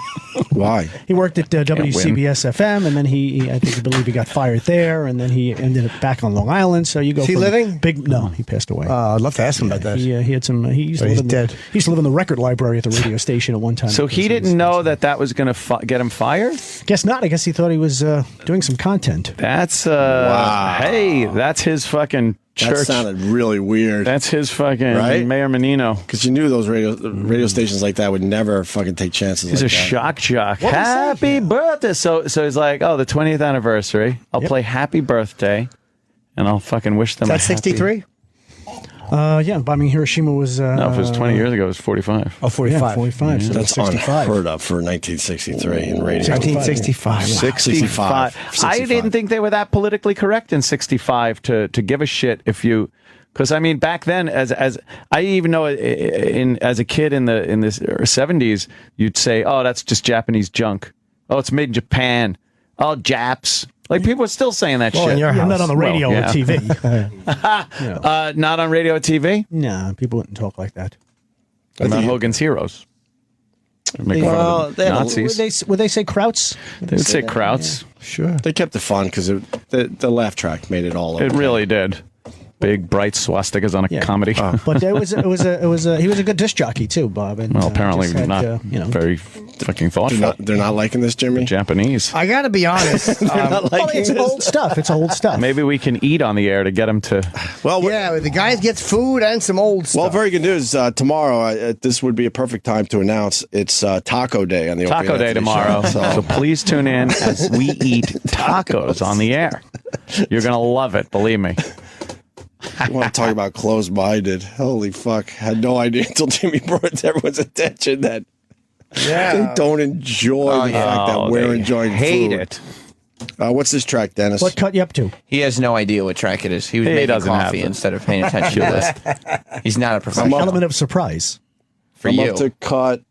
Why? He worked at WCBS FM, and then I believe he got fired there, and then he ended up back on Long Island. So you go. Is he living? No, he passed away. I'd love to ask him about that. He had some. He used to live in the record library at the radio station at one time. So he didn't know that was going to get him fired? Guess not. I guess he thought he was doing some content. That's wow. Hey, that's his fucking church. That sounded really weird. That's his fucking Mayor Menino. Because you knew those radio stations like that would never fucking take chances. He's like a that. shock jock. Happy birthday! So he's like, the 20th anniversary. I'll play Happy Birthday, and I'll fucking wish them. Is that 63? Bombing Hiroshima was... no, if it was 20 years ago, it was 45. Oh, 45. Yeah, 45. So that's 65. unheard of for 1963 in radio. 1965. 65. I didn't think they were that politically correct in 65 to give a shit if you... Because, I mean, back then, as I even know as a kid in the 70s, you'd say, oh, that's just Japanese junk. Oh, it's made in Japan. Oh, Japs. Like, people are still saying that shit. In your house. Not on the radio or TV. Not on radio or TV? No, people wouldn't talk like that. About Hogan's Heroes. Make fun of the Nazis. Would they say Krauts? They would say Krauts. Yeah. Sure. They kept it fun because the laugh track made it all okay. It really did. Big bright swastikas on a comedy. But he was a good disc jockey too, Bob. And, apparently not very fucking thoughtful. They're not liking this, Jimmy? The Japanese. I got to be honest. It's old stuff. It's old stuff. Maybe we can eat on the air to get him to... Well, the guy gets food and some old stuff. Well, very good news. Tomorrow, this would be a perfect time to announce it's Taco Day on the Taco Day tomorrow. So please tune in as we eat tacos on the air. You're going to love it, believe me. You want to talk about closed-minded? Holy fuck. Had no idea until Jimmy brought it to everyone's attention that they don't enjoy the fact that we're enjoying hate food. it. What's this track, Dennis? What cut you up to? He has no idea what track it is. He was making coffee instead of paying attention to this. He's not a professional. Element of surprise. For I'm you. up to cut.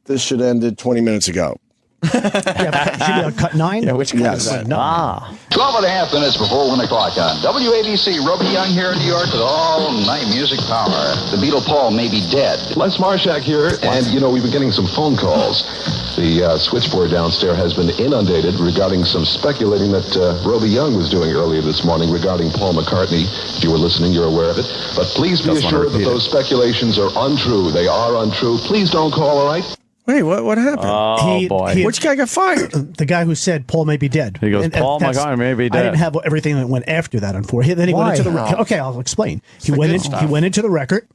This should have ended 20 minutes ago. Should be on cut 9? Yeah, which cut is that? 12 and a half minutes before 1 o'clock on WABC. Roby Young here in New York with all night music power. The Beatle Paul may be dead. Les Marshak here, and we've been getting some phone calls. The switchboard downstairs has been inundated regarding some speculating that Roby Young was doing earlier this morning regarding Paul McCartney. If you were listening, you're aware of it. But please be assured that those speculations are untrue. They are untrue. Please don't call, all right? Wait, what happened? Oh, boy. Which guy got fired? The guy who said Paul may be dead. He goes, Paul McCartney may be dead. I didn't have everything that went after that, unfortunately. Then he went into the record. Okay, I'll explain. He went into the record,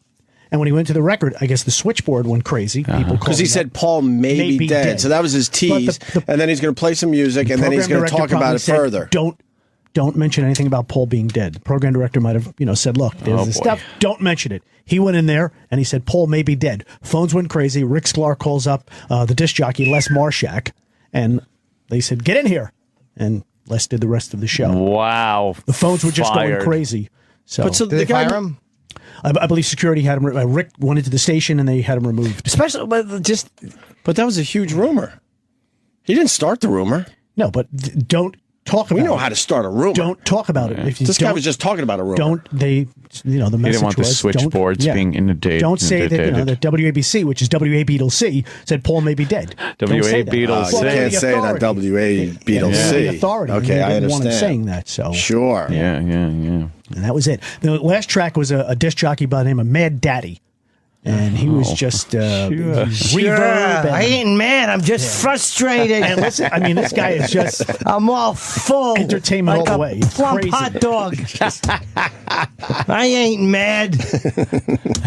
and when he went to the record, I guess the switchboard went crazy. People because he said Paul may be dead. So that was his tease. And then he's going to play some music, and then he's going to talk about it further. Don't mention anything about Paul being dead. The program director might have, said, look, there's this stuff. Don't mention it. He went in there and he said, Paul may be dead. Phones went crazy. Rick Sklar calls up the disc jockey, Les Marshak, and they said, get in here. And Les did the rest of the show. Wow. The phones were just Fired. going crazy. So, Did they fire him? I believe security had him. Rick went into the station and they had him removed. Especially, but that was a huge rumor. He didn't start the rumor. No, but don't talk about it. We know how to start a rumor. Don't talk about it. If you This guy don't- was just talking about a rumor. Don't they? The He message didn't want the was, switchboards being inundated. Don't say that. That WABC, which is WA Beatles C, said Paul may be dead. WA Beatles C. You can't say that WA Beatles C. The authority. Okay, I didn't want him understand. saying that. So sure. Yeah. And that was it. The last track was a disc jockey by the name of Mad Daddy. And he was just reverb. I ain't mad. I'm just frustrated. And listen, I mean, this guy is just I'm all full. entertainment like all the a way. It's plump crazy. hot dog. I ain't mad.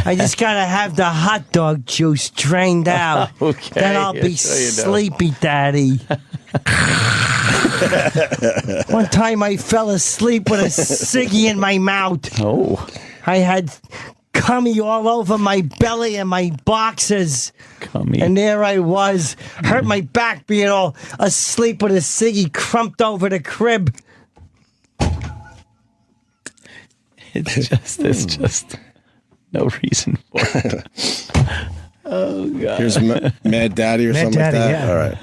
I just gotta have the hot dog juice drained out. Okay, Then I'll be so you know. sleepy, Daddy. One time I fell asleep with a ciggy in my mouth. Oh. I had cummy all over my belly and my boxes. Cummy. And there I was, hurt my back being all asleep with a ciggy crumped over the crib. It's just no reason for it. Oh, God. Here's Mad Daddy or something Daddy, like that. yeah. All right.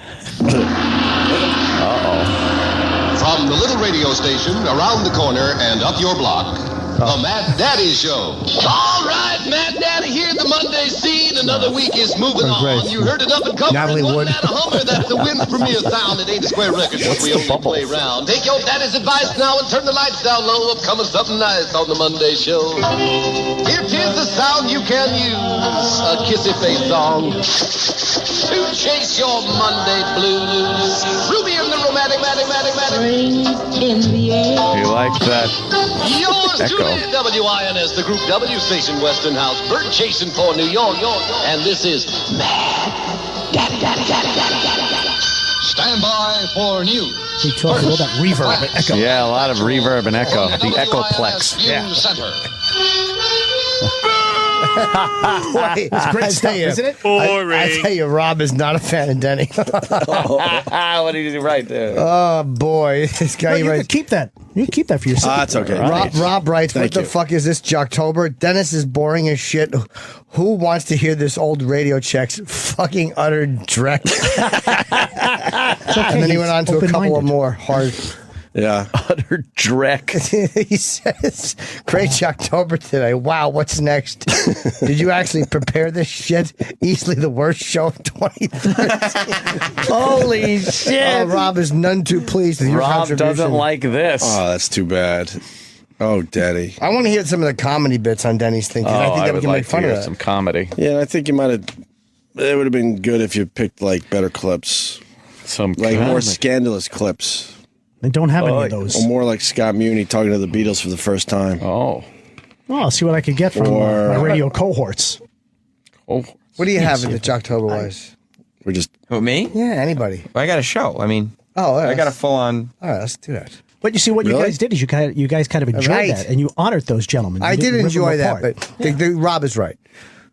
From the little radio station around the corner and up your block, the Mad Daddy Show. All right, Mad Daddy here, the Monday scene. Another week is moving on. You heard it up and coming. Natalie Wood. That a Hummer, that's the win premier sound. It ain't a square record, but we only play round. Take your daddy's advice now and turn the lights down low. Upcoming something nice on the Monday Show. Here 'tis the sound you can use. A kissy face song to chase your Monday blues. Ruby and the romantic, In the air. You like that? Yours Echo. truly, WINS, the Group W station, Western House, bird chasing for New York. And this is Mad Daddy. Stand by for news. He talked all that reverb and echo. Yeah, a lot of reverb and echo. The Echoplex. News Center. Boy, It's great stuff, isn't it? I tell you, Rob is not a fan of Denny. What did you write there? Oh, boy. This guy No, you writes. could keep that. You can keep that for yourself. That's okay. Rob writes, Thank what the you. fuck is this, Jocktober? Dennis is boring as shit. Who wants to hear this old radio checks fucking utter dreck? And then he went on to a couple of more hard. Yeah. Utter dreck. He says, great Jocktober today. Wow, what's next? Did you actually prepare this shit? Easily the worst show of 2013. Holy shit. Oh, Rob is none too pleased with your Rob contribution. doesn't like this. Oh, that's too bad. Oh, Daddy. I want to hear some of the comedy bits on Denny's thing, 'cause I think that we would can like make fun to of hear that. some comedy. Yeah, I think you might have. It would have been good if you picked like better clips, Some like more comedy. scandalous clips, They don't have any of those. or more like Scott Muni talking to the Beatles for the first time. Oh. Well, I'll see what I can get from Or- my radio cohorts. Oh. What do you have in the Jocktober wise? We're just. Who, me? Yeah, anybody. I got a show. I mean, Oh, I got a full on. All right, let's do that. But you see, what you Really? guys did is you guys kind of enjoyed Right. that, and you honored those gentlemen. You I did didn't rip enjoy them that, apart. but Rob is right.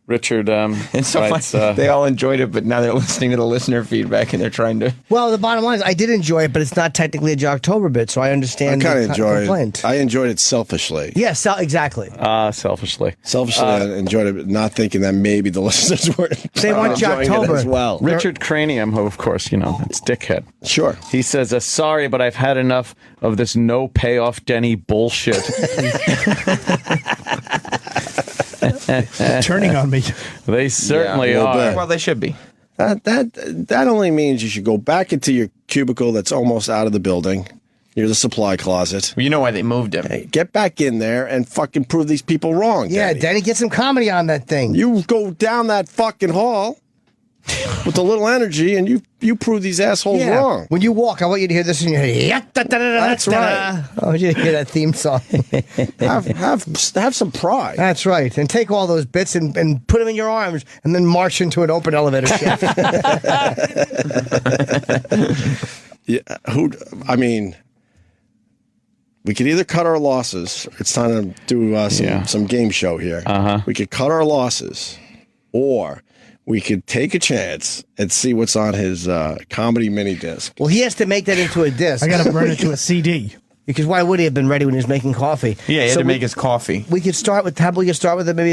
Richard And so writes, they all enjoyed it, but now they're listening to the listener feedback and they're trying to. Well, the bottom line is I did enjoy it, but it's not technically a Jocktober bit, so I I understand kind of the enjoyed complaint. it. I enjoyed it selfishly. Yes, exactly. selfishly. Selfishly, I enjoyed it, but not thinking that maybe the listeners weren't. They want enjoying it Jocktober as well. Richard Cranium, who, of course, it's Dickhead. Sure. He says, sorry, but I've had enough of this no payoff Denny bullshit. Turning on me. They certainly Yeah, a little are. bit. Well, they should be. That only means you should go back into your cubicle that's almost out of the building. Near the supply closet. You know why they moved him. Hey, get back in there and fucking prove these people wrong. Yeah, Denny, get some comedy on that thing. You go down that fucking hall with a little energy and you prove these assholes wrong. When you walk, I want you to hear this in your head. That's right. I want you to hear that theme song. have some pride. That's right. And take all those bits and put them in your arms and then march into an open elevator shaft. We could either cut our losses. It's time to do some game show here. We could cut our losses, or we could take a chance and see what's on his comedy mini disc. Well, he has to make that into a disc. I got to burn it to a CD. Because why would he have been ready when he was making coffee? Yeah, he had to make his coffee. We could start with maybe a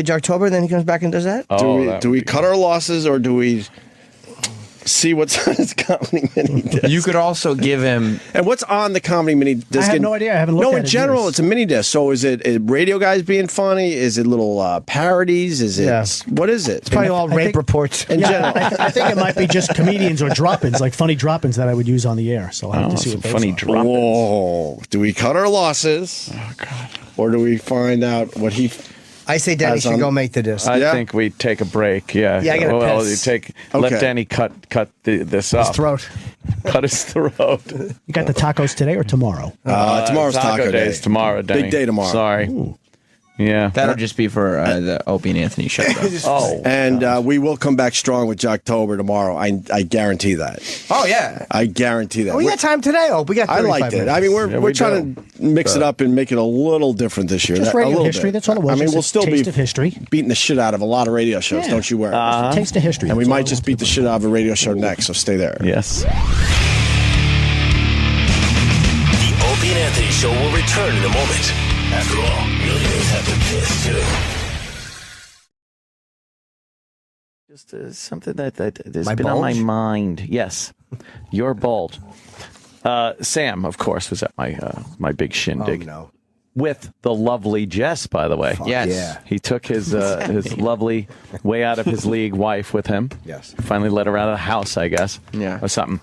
Jocktober, and then he comes back and does that? Do we cut our losses, or do we see what's on his comedy mini disc? You could also give him... And what's on the comedy mini disc? I have no idea. I haven't looked at it. No, in general, it's a mini disc. So is it radio guys being funny? Is it little parodies? Is it... Yeah. What is it? It's probably all rape reports. In general. I think it might be just comedians or drop-ins, like funny drop-ins that I would use on the air. So I'll have to see what those funny are. drop-ins. Whoa. Do we cut our losses? Oh, God. Or do we find out what he... I say Denny should go make the disc. I think we take a break. Yeah. Yeah, I gotta piss. Let Denny cut this up. His throat. Cut his throat. You got the tacos today or tomorrow? Tomorrow's taco day. Is tomorrow, Denny. Big day tomorrow. Sorry. Ooh. Yeah. That'll just be for the Opie and Anthony show. And we will come back strong with Jocktober tomorrow. I guarantee that. Oh, yeah. I guarantee that. We got time today, We got 35 I liked it. minutes. I mean, we're trying to mix it up and make it a little different this year. Just radio history. That's all it was. I mean, we'll still be taste of history. Beating the shit out of a lot of radio shows. Don't you worry. Taste of history. And we might just beat the shit out of a radio show next, so stay there. Yes. The Opie and Anthony Show will return in a moment. After all, millionaires have to piss, too. Just something that has been on my mind. Yes. You're bald. Sam, of course, was at my big shindig. Oh, no. With the lovely Jess, by the way. Yes. Yeah. He took his lovely, way out of his league wife with him. Yes. Finally let her out of the house, I guess. Yeah. Or something.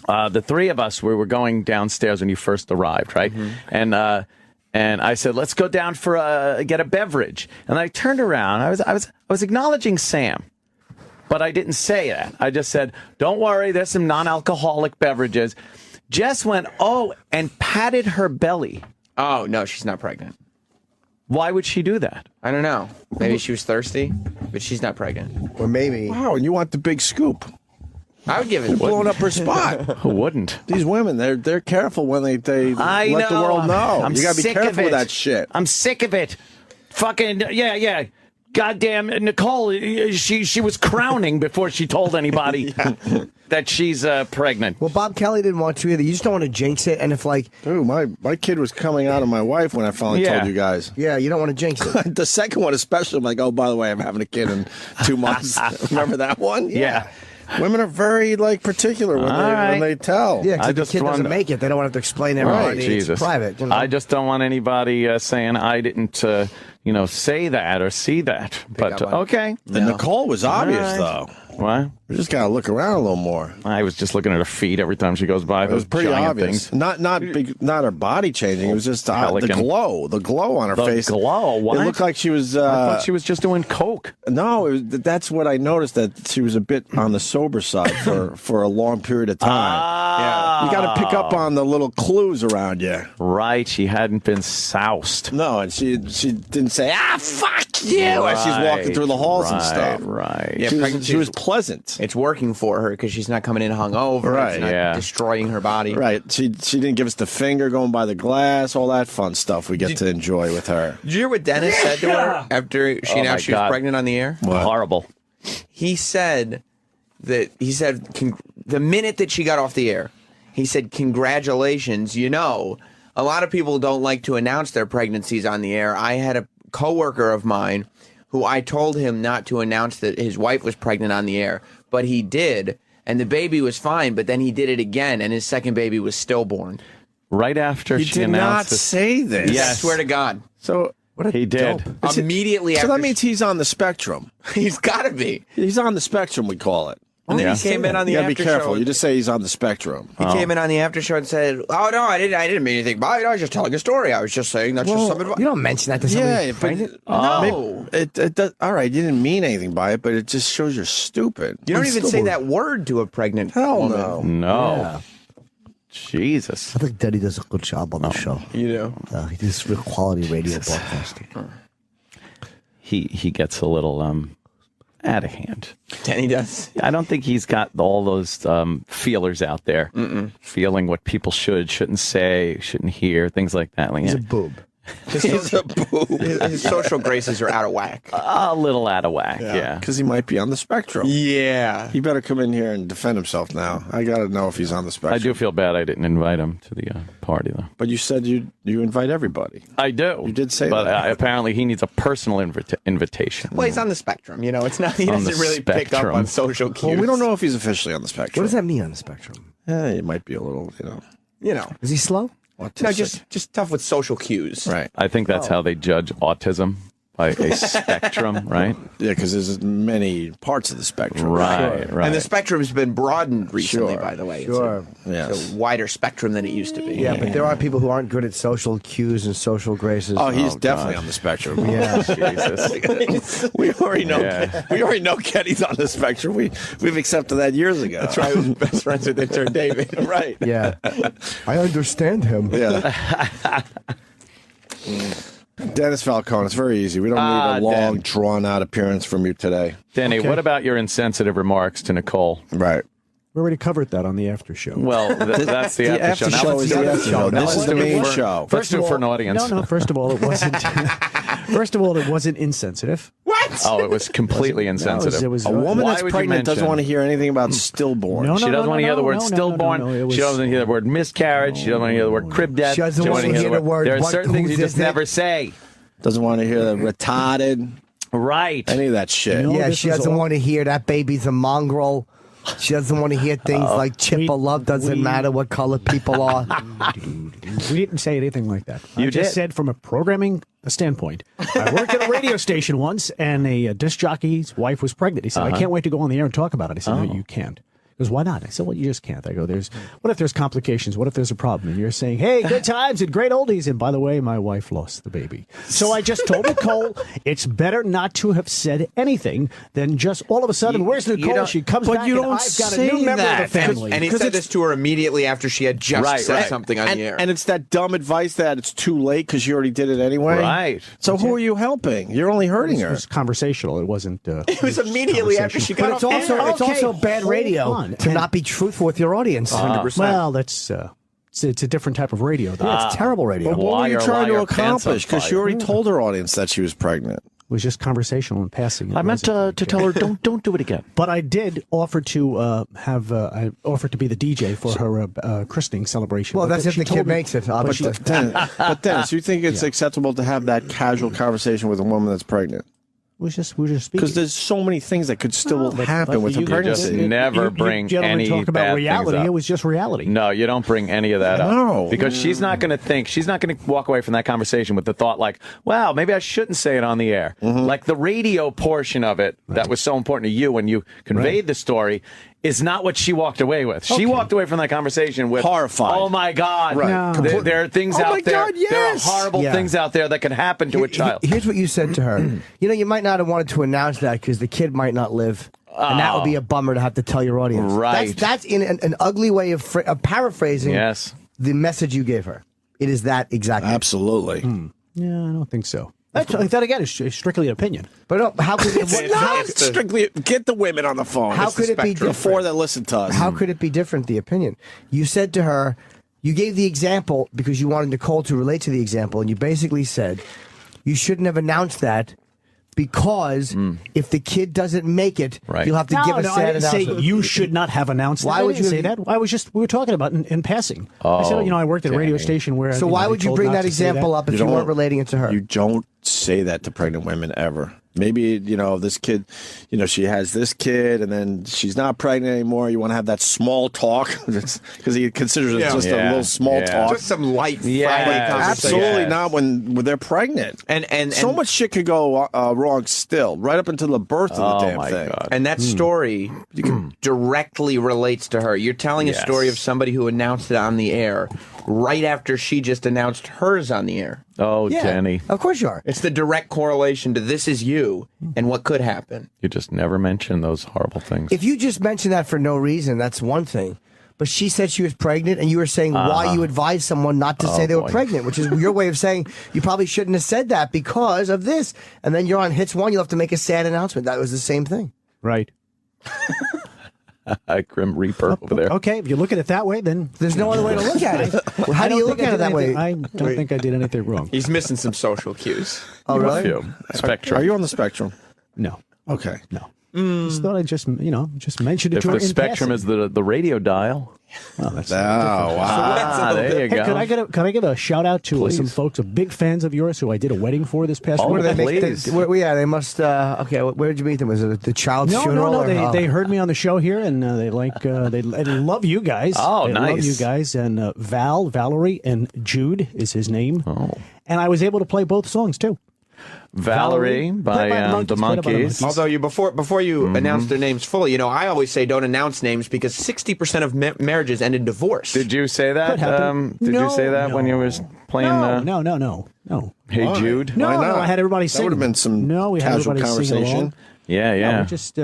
The three of us, we were going downstairs when you first arrived, right? Mm-hmm. And I said, let's go down for get a beverage. And I turned around. I was acknowledging Sam. But I didn't say that. I just said, don't worry, there's some non-alcoholic beverages. Jess went, and patted her belly. Oh, no, she's not pregnant. Why would she do that? I don't know. Maybe she was thirsty, but she's not pregnant. Or maybe... Wow, and you want the big scoop. I would give it... Blowing up her spot. Who wouldn't? These women, they're careful when they let the world know. You got to be careful with that shit. I'm sick of it. Fucking, yeah. Goddamn, Nicole, she was crowning before she told anybody that she's pregnant. Well, Bob Kelly didn't want to either. You just don't want to jinx it. And if, Dude, my kid was coming out of my wife when I finally told you guys. Yeah, you don't want to jinx it. The second one especially, I'm like, oh, by the way, I'm having a kid in 2 months. Remember that one? Yeah. Women are very particular when they tell. Yeah, because the kid doesn't make it. They don't want to have to explain everybody. Right, Jesus. It's private. You know? I just don't want anybody saying I didn't, say that or see that. But, okay. And Nicole was obvious, though. What? We just gotta look around a little more. I was just looking at her feet every time she goes by. It was pretty obvious. Things. Not her body changing. It was just the glow on her face. The glow. What? It looked like she was. I thought she was just doing coke. No, that's what I noticed. That she was a bit on the sober side for a long period of time. Yeah, you got to pick up on the little clues around you. Right. She hadn't been soused. No, and she didn't say fuck you as she's walking through the halls and stuff. Right. Yeah, she was pleasant. It's working for her because she's not coming in hungover. Right. It's not destroying her body. Right. She didn't give us the finger going by the glass, all that fun stuff we get to enjoy with her. Did you hear what Dennis said to her after she announced she was pregnant on the air? What? Horrible. He said the minute that she got off the air, he said, congratulations. You know, a lot of people don't like to announce their pregnancies on the air. I had a coworker of mine who I told him not to announce that his wife was pregnant on the air, but he did, and the baby was fine, but then he did it again, and his second baby was stillborn. Right after she did announced not say this. Yes. I swear to God. So he did. Immediately after. So that means he's on the spectrum. He's got to be. He's on the spectrum, we call it. And then he came in on the after show. You gotta be careful. You just say he's on the spectrum. He came in on the after show and said, "Oh no, I didn't mean anything by it. I was just telling a story. I was just saying that's just some advice." You don't mention that to somebody. Yeah, but no. It does. All right, you didn't mean anything by it, but it just shows you're stupid. You don't even say that word to a pregnant woman. No. Yeah. Jesus. I think Denny does a good job on the show. You do? He does real quality radio broadcasting. He gets a little out of hand. Denny does. I don't think he's got all those feelers out there, feeling what people shouldn't say, shouldn't hear, things like that. Like, He's a boob. He's a boob. His social graces are out of whack. A little out of whack, yeah. Because he might be on the spectrum. Yeah. He better come in here and defend himself now. I got to know if he's on the spectrum. I do feel bad I didn't invite him to the party, though. But you said you invite everybody. I do. You did say but that. But apparently he needs a personal invitation. Well, he's on the spectrum. You know, it's not. He doesn't really pick up on social cues. Well, we don't know if he's officially on the spectrum. What does that mean on the spectrum? He might be a little, Is he slow? No, just tough with social cues. Right. I think that's how they judge autism, by a spectrum, right? Yeah, because there's many parts of the spectrum. Right, right. And the spectrum has been broadened recently, by the way. Sure. It's a wider spectrum than it used to be. Yeah, but there are people who aren't good at social cues and social graces. Oh, he's definitely on the spectrum. Yeah. Jesus. We already know. We already know Kenny's on the spectrum. We've accepted that years ago. That's right. We're best friends with intern David. Right. Yeah. I understand him. Yeah. Dennis Falcone, it's very easy. We don't need a long, drawn-out appearance from you today. Denny, what about your insensitive remarks to Nicole? Right. We already covered that on the after show. Well, that's the after show. Now let's do the after show. This is the main show. Let's do it for an audience. No. First of all, it wasn't. First of all, it wasn't insensitive. What? Oh, it was completely insensitive. It was a woman that's pregnant doesn't want to hear anything about stillborn. She doesn't want to hear the word stillborn. She doesn't hear the word miscarriage. She doesn't want to hear the word crib death. She doesn't want to hear the word. There are certain things you just never say. Doesn't want to hear the retarded. Right. Any of that shit. Yeah, she doesn't want to hear that baby's a mongrel. She doesn't want to hear things like chip of love doesn't matter what color people are. We didn't say anything like that. You I just did. said from a programming standpoint. I worked at a radio station once, and a disc jockey's wife was pregnant. He said, I can't wait to go on the air and talk about it. I said, no, you can't. He goes, why not? I said, well, you just can't. I go, what if there's complications? What if there's a problem? And you're saying, hey, good times and great oldies. And by the way, my wife lost the baby. So I just told Nicole, it's better not to have said anything than just all of a sudden, where's Nicole? She comes back and I've got a new member of the family. And he said this to her immediately after she had just said something on the air. And it's that dumb advice that it's too late because you already did it anyway. Right. So who are you helping? You're only hurting her. It was conversational. It wasn't. It was immediately after she got But off it's the air. also bad radio to not be truthful with your audience. 100%. Well, that's it's a different type of radio. Though. Yeah, it's terrible radio. But what were you Liar, trying to liar, pants on accomplish? Because you fire. already told her audience that she was pregnant. It was just conversational and passing. I meant to tell her, don't do it again. But I did offer to I offered to be the DJ for her christening celebration. Well, But that's if she the told kid me- makes it. But Dennis, you think it's acceptable to have that casual conversation with a woman that's pregnant? we were just speaking. Because there's so many things that could still happen But with a you pregnancy. just never bring gentlemen any talk about bad reality. things up. It was just reality. No, you don't bring any of that No. up. Because she's not going to walk away from that conversation with the thought like, wow, maybe I shouldn't say it on the air. Like the radio portion of it that was so important to you when you conveyed the story is not what she walked away with. She walked away from that conversation with horrified. Oh my God. Right. No. There are things out there. God, yes. There are horrible things out there that can happen to a child. Here's what you said to her. You know, you might not have wanted to announce that because the kid might not live. And that would be a bummer to have to tell your audience. Right. That's in an ugly way of paraphrasing the message you gave her. It is that exactly. Absolutely. Yeah, I don't think so. That again is strictly an opinion. But how could it strictly get the women on the phone? How could it be the different? four that listen to us? How could it be different, the opinion? You said to her, you gave the example because you wanted Nicole to relate to the example, and you basically said, you shouldn't have announced that because if the kid doesn't make it, you'll have to give a sad I didn't say announcement. you should not have announced that. Why would I didn't you say that? I was just, we were talking about in passing. I said, I worked at a radio station where. So why would you bring that example up if you weren't relating it to her? You don't say that to pregnant women ever. Maybe, this kid, she has this kid and then she's not pregnant anymore. You want to have that small talk because he considers it just a little small talk. Just some light Friday conversation. Absolutely not when they're pregnant. And so much shit could go wrong still, right up until the birth of the damn thing. God. And that story directly relates to her. You're telling a story of somebody who announced it on the air right after she just announced hers on the air. Oh, Denny. Of course you are. It's the direct correlation to this is you and what could happen. You just never mention those horrible things. If you just mention that for no reason, that's one thing. But she said she was pregnant, and you were saying why you advised someone not to say they were pregnant, which is your way of saying you probably shouldn't have said that because of this. And then you're on Hits 1, you'll have to make a sad announcement. That was the same thing. Right. Grim Reaper over there. Okay, if you look at it that way, then there's no other way to look at it. How do you look at it that way? I don't think I did anything wrong. He's missing some social cues. Oh, really? Spectrum. Are you on the spectrum? No. Okay. No. Just thought I'd just mention it If to her the in spectrum passing. is the radio dial. Oh, that's wow. There you Hey, go. can I give a shout out to some folks, big fans of yours who I did a wedding for this past week? They must. Okay, where did you meet them? Was it at the child's funeral? No. They heard me on the show here, and they love you guys. Oh, they nice. love you guys, and Valerie, and Jude is his name. Oh. And I was able to play both songs too. Valerie by the Monkees. Although before you announce their names fully, I always say don't announce names because 60% of marriages end in divorce. Did you say that? Did you say that when you was playing? No. Hey Jude. No, I had everybody sing. That would have been some we had casual everybody sing along. conversation. Yeah. No, we just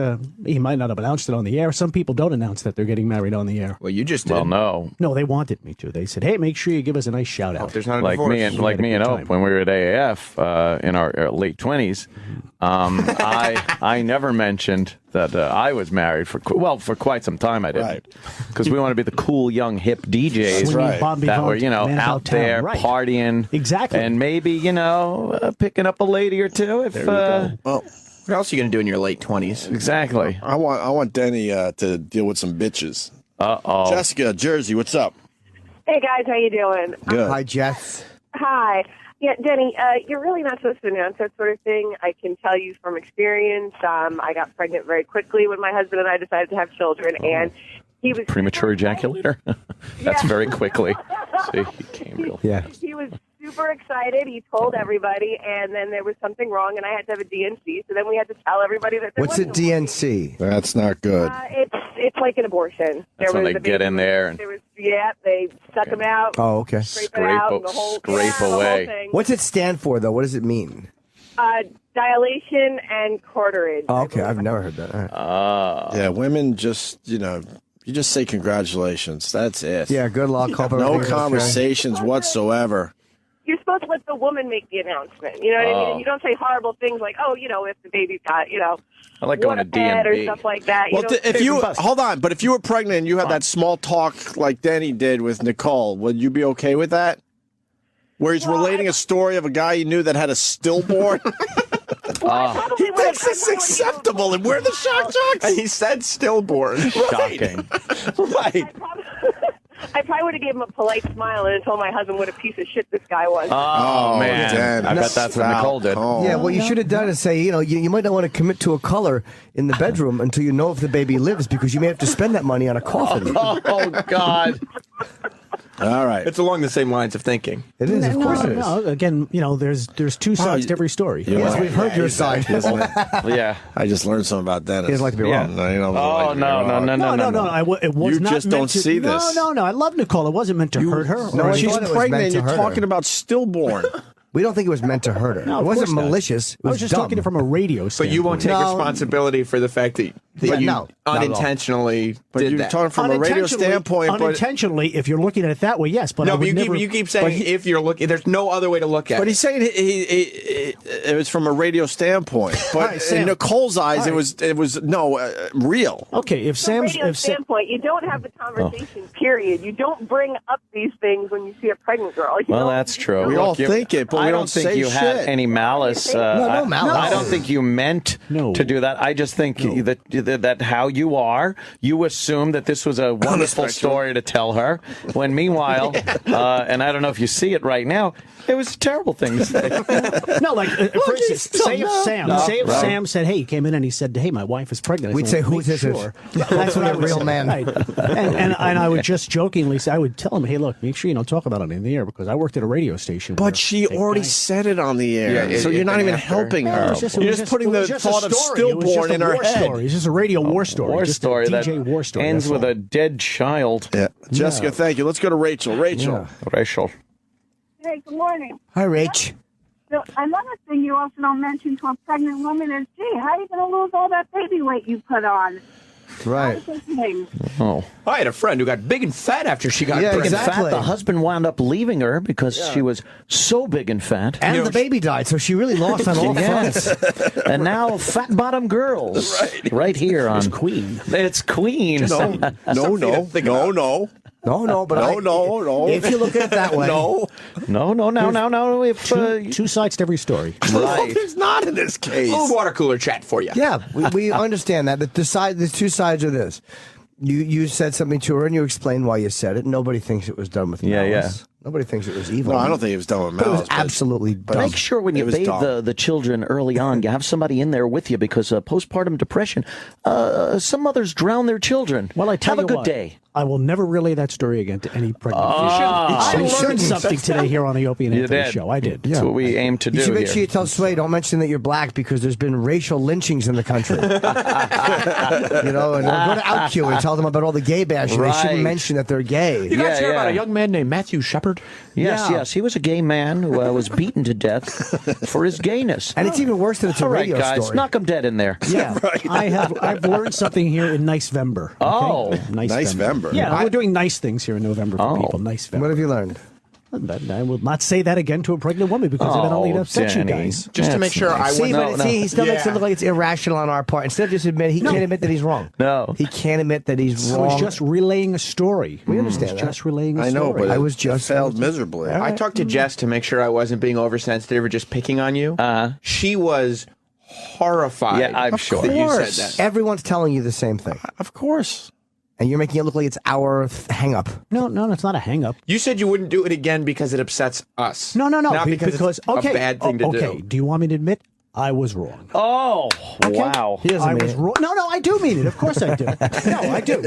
he might not have announced it on the air. Some people don't announce that they're getting married on the air. Well, you just did. Well, no. No, they wanted me to. They said, "Hey, make sure you give us a nice shout out." There's not a like divorce. me and Ope when we were at AAF in our late 20s. I never mentioned that I was married for quite some time. I didn't, because we want to be the cool young hip DJs that were out there partying exactly, and maybe picking up a lady or two if. What else are you going to do in your late 20s? Exactly. I want Denny to deal with some bitches. Uh-oh. Jessica, Jersey, what's up? Hey, guys, how you doing? Good. Hi, Jess. Hi. Yeah, Denny, you're really not supposed to announce that sort of thing. I can tell you from experience. I got pregnant very quickly when my husband and I decided to have children, and he was premature ejaculator. That's very quickly. See, he came real. Yeah. He was super excited. He told everybody, and then there was something wrong, and I had to have a DNC. So then we had to tell everybody that. What's a DNC? That's not good. It's like an abortion. That's when they get in there and they suck him out. Oh, okay. Scrape away. What's it stand for, though? What does it mean? Dilation and corderage. Oh, okay, I've never heard that. All right. Yeah, women just you just say congratulations. That's it. Yeah, good luck. Hope no everything's conversations whatsoever. You're supposed to let the woman make the announcement. You know what I mean? And you don't say horrible things like, if the baby's got, I like going to D&D or D&D. stuff like that. Well, hold on, but if you were pregnant and you had that small talk like Denny did with Nicole, would you be okay with that? Where he's relating a story of a guy he knew that had a stillborn. That's acceptable, and we're the shock jocks. And he said stillborn. Shocking. Right. I probably would have gave him a polite smile and told my husband what a piece of shit this guy was. Oh man, Dan, I bet that's what Nicole did. Yeah, what you should have done is say, you might not want to commit to a color in the bedroom until you know if the baby lives, because you may have to spend that money on a coffin. Oh God. All right. It's along the same lines of thinking. It is, of course it is. No, again, there's two sides to every story. Yes, we've heard your side. Yeah. I just learned something about Dennis. He doesn't like to be wrong. No. It was You not just meant don't to, see this. No. I love Nicole. It wasn't meant to hurt her. No, She's thought it was pregnant meant and to you're hurt talking her. about stillborn. We don't think it was meant to hurt her. No, it of wasn't course not. malicious. It I was was just dumb. talking it from a radio But standpoint. you won't take responsibility for the fact that you unintentionally did you're that. talking from a radio standpoint. But Unintentionally, if you're looking at it that way, yes. But no, I would but never, you keep saying if you're looking, there's no other way to look at it. But he's saying it was from a radio standpoint. But right, Sam. in Nicole's eyes, All it was real. Okay, if Sam's From a radio standpoint, you don't have the conversation. Period. You don't bring up these things when you see a pregnant girl. Well, that's true. We all think it, but we don't think say you had shit. any malice. No malice. I don't think you meant to do that. I just think that how you are, you assume that this was a wonderful story to tell her. When meanwhile, and I don't know if you see it right now, it was a terrible thing to say. No, like for instance, say if Sam said, "Hey," he came in and he said, "Hey, my wife is pregnant." We'd say, "Who's this?" That's what I would real say. man. Right. And I would just jokingly say, I would tell him, "Hey, look, make sure you don't talk about it in the air because I worked at a radio station." But she already said it on the air, Yeah, so you're not even helping her. You're just putting the thought of stillborn in her head. It's just a radio war story. War just story a DJ that war story. ends that's with all. a dead child. Yeah. Jessica, thank you. Let's go to Rachel. Rachel. Hey, good morning. Hi, Rach. So another thing you also don't mention to a pregnant woman is, gee, how are you going to lose all that baby weight you put on? Right. Oh. I had a friend who got big and fat after she got big pregnant. and fat. The husband wound up leaving her because she was so big and fat. And the baby died, so she really lost on all fronts. And now Fat Bottom Girls. Right here on Queen. It's Queen. No, but if you look at it that way. No. If, two sides to every story. Right. There's not in this case. A little water cooler chat for you. Yeah, we understand that. There's two sides of this. You said something to her and you explained why you said it. Nobody thinks it was done with malice. Nobody thinks it was evil. No, I don't think it was done with But malice. it was absolutely dumb. Make sure when you bathe the children early on, you have somebody in there with you because postpartum depression, some mothers drown their children. Well, I tell have you a good what, day. I will never relay that story again to any pregnant. I learned something today here on the Opie and Anthony show. I did. That's what we aim to do. You should make here. sure you tell Sway, don't mention that you're black because there's been racial lynchings in the country. And go to OutQ and tell them about all the gay bashing. They shouldn't mention that they're gay. You guys hear about a young man named Matthew Shepard? Yes. He was a gay man who was beaten to death for his gayness. And it's even worse than it's a radio guys, story. knock him dead in there. Yeah, I've learned something here in Nicevember. Okay? Nicevember. Yeah, we're doing nice things here in November for people. Nicevember. What have you learned? I will not say that again to a pregnant woman because it only upsets you guys. Just to make sure I wouldn't. He still makes it look like it's irrational on our part. Instead of just admitting, he can't admit that he's wrong. No. He can't admit that he's wrong. I was just relaying a story. We understand that. Just relaying a story. I know, but I was just failed miserably. I talked to Jess to make sure I wasn't being oversensitive or just picking on you. She was horrified. Yeah, I'm sure. That you said that. Everyone's telling you the same thing. Of course. And you're making it look like it's our hang-up. No, it's not a hang-up. You said you wouldn't do it again because it upsets us. No. Not because it's a bad thing to do. Okay, do you want me to admit I was wrong? Oh, okay. Wow. I was wrong. No, I do mean it. Of course I do. No, I do.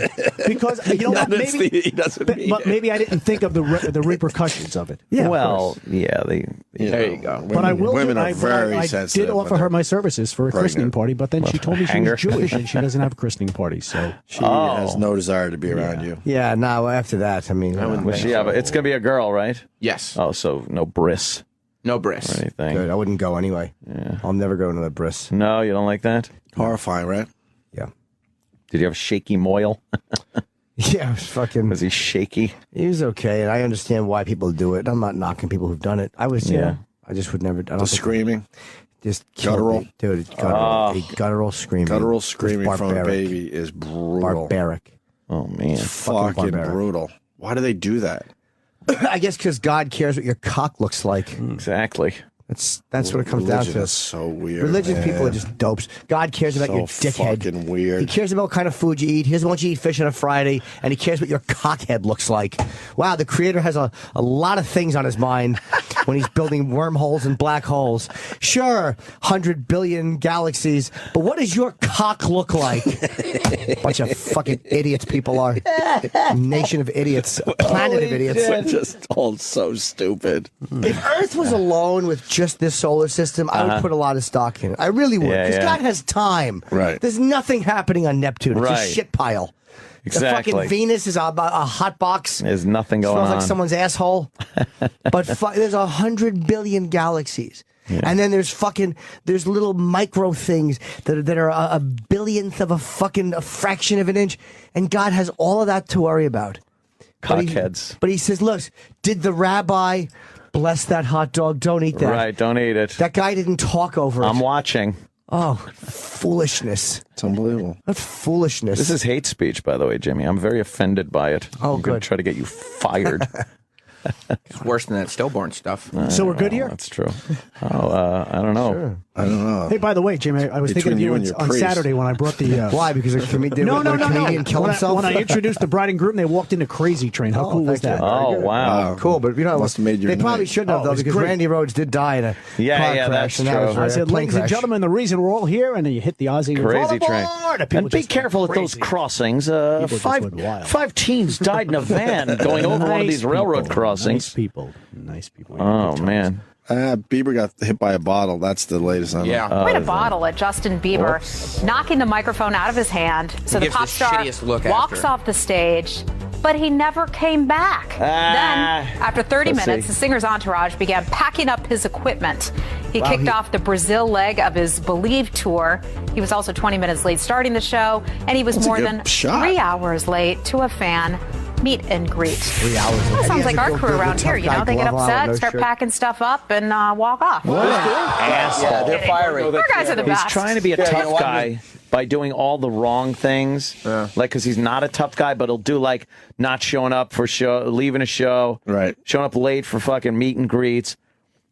Because, you know what, maybe... he doesn't mean but maybe I didn't think of the repercussions of it. Yeah, well, yeah. There you go. But I will. Women are very I sensitive. did offer her my services for a christening party, but then she told me she was Jewish and she doesn't have a christening party. So she has no desire to be around you. Yeah. No. After that, I mean, it's gonna be a girl, right? Yes. Oh, so no bris. No bris. Or anything. Good. I wouldn't go anyway. Yeah. I'll never go to the bris. No, you don't like that? Horrifying, right? Yeah. Did you have a shaky moil? Yeah, it was fucking. Was he shaky? He was okay, and I understand why people do it. I'm not knocking people who've done it. I was, I just would never. I don't The screaming. Just guttural, dude. Guttural, guttural screaming. Guttural screaming from a baby is brutal. Barbaric. Oh man, it's fucking brutal. Why do they do that? I guess because God cares what your cock looks like. Exactly. That's what it comes down to. Religion is so weird. Religious man. people are just dopes. God cares about your dickhead. Fucking weird. He cares about what kind of food you eat. He doesn't want you to eat fish on a Friday, and he cares what your cockhead looks like. Wow, the Creator has a lot of things on his mind when he's building wormholes and black holes. Sure, 100 billion galaxies, but what does your cock look like? Bunch of fucking idiots people are. Nation of idiots. Planet of idiots. We're just all so stupid. If Earth was alone with just this solar system, I would put a lot of stock in it. I really would. Because God has time. Right. There's nothing happening on Neptune. It's a shit pile. Exactly. The fucking Venus is a hot box. There's nothing going on. Smells like someone's asshole. But there's 100 billion galaxies. Yeah. And then there's little micro things that are a billionth of a fraction of an inch. And God has all of that to worry about. Cockheads. But he says, look, did the rabbi bless that hot dog? Don't eat that. Right, don't eat it. That guy didn't talk over it. I'm watching. Oh, foolishness. It's unbelievable. That's foolishness. This is hate speech, by the way, Jimmy. I'm very offended by it. Oh, I'm good. going to try to get you fired. It's worse than that stillborn stuff. So we're good here? That's true. Oh, I don't know. Sure. I don't know. Hey, by the way, Jimmy, I was thinking of you on Saturday when I brought the... Why? Because a comedian killed himself? When I introduced the bride and groom, they walked into Crazy Train. How cool was that? Oh, wow. Cool, but you know, must have made your they probably night. shouldn't have, though, because Randy Rhoads did die in a car crash. That's and true. That was I said, plane ladies and crash. gentlemen, the reason we're all here, and then you hit the Aussie Crazy Train. And be just careful went at those crazy. crossings. just went wild. Five teens died in a van going over one of these railroad crossings. Nice people. Oh, man. Bieber got hit by a bottle. That's the latest on it. Quite a bottle at Justin Bieber, knocking the microphone out of his hand. So the gives pop the star shittiest look walks after. off the stage, but he never came back. Then, after 30 pussy. minutes, the singer's entourage began packing up his equipment. He kicked off the Brazil leg of his Believe tour. He was also 20 minutes late starting the show, and he was more than 3 hours late to a fan meet and greet. 3 hours. That sounds like our crew around here. You know, they get upset, start packing stuff up, and walk off. What an asshole. Yeah, they're fiery. Our guys are the best. He's trying to be a tough guy by doing all the wrong things. Like, because he's not a tough guy, but he'll do, like, not showing up for show, leaving a show, showing up late for fucking meet and greets.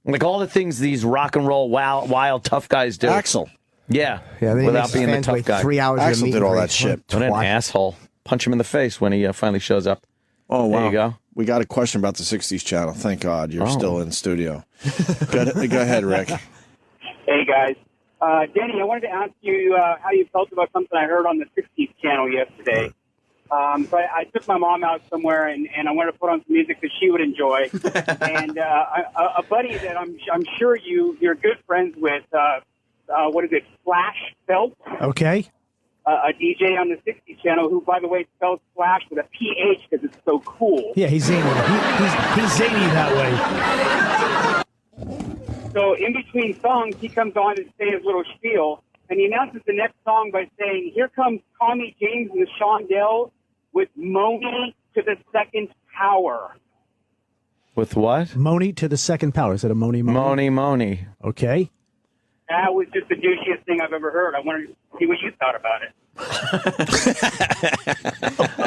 Like, all the things these rock and roll wild tough guys do. Axl. Yeah. They without being the fans tough wait guy. 3 hours to Axl meet did and all greet. that shit. What an asshole. Punch him in the face when he finally shows up. Oh, wow. There you go. We got a question about the 60s channel. Thank God you're still in studio. Go ahead, Rick. Hey, guys. Denny, I wanted to ask you how you felt about something I heard on the 60s channel yesterday. So I took my mom out somewhere, and I wanted to put on some music that she would enjoy. And a buddy that I'm sure you're good friends with, what is it, Flash Phelps? Okay. A DJ on the 60s channel who, by the way, spells Flash with a PH because it's so cool. Yeah, he's zany. He's zany that way. So in between songs, he comes on to say his little spiel, and he announces the next song by saying, "Here comes Tommy James and the Shondell with Moni to the second power." With what? Moni to the second power. Is that a Moni? Moni. Okay. That was just the douchiest thing I've ever heard. I wanted to see what you thought about it.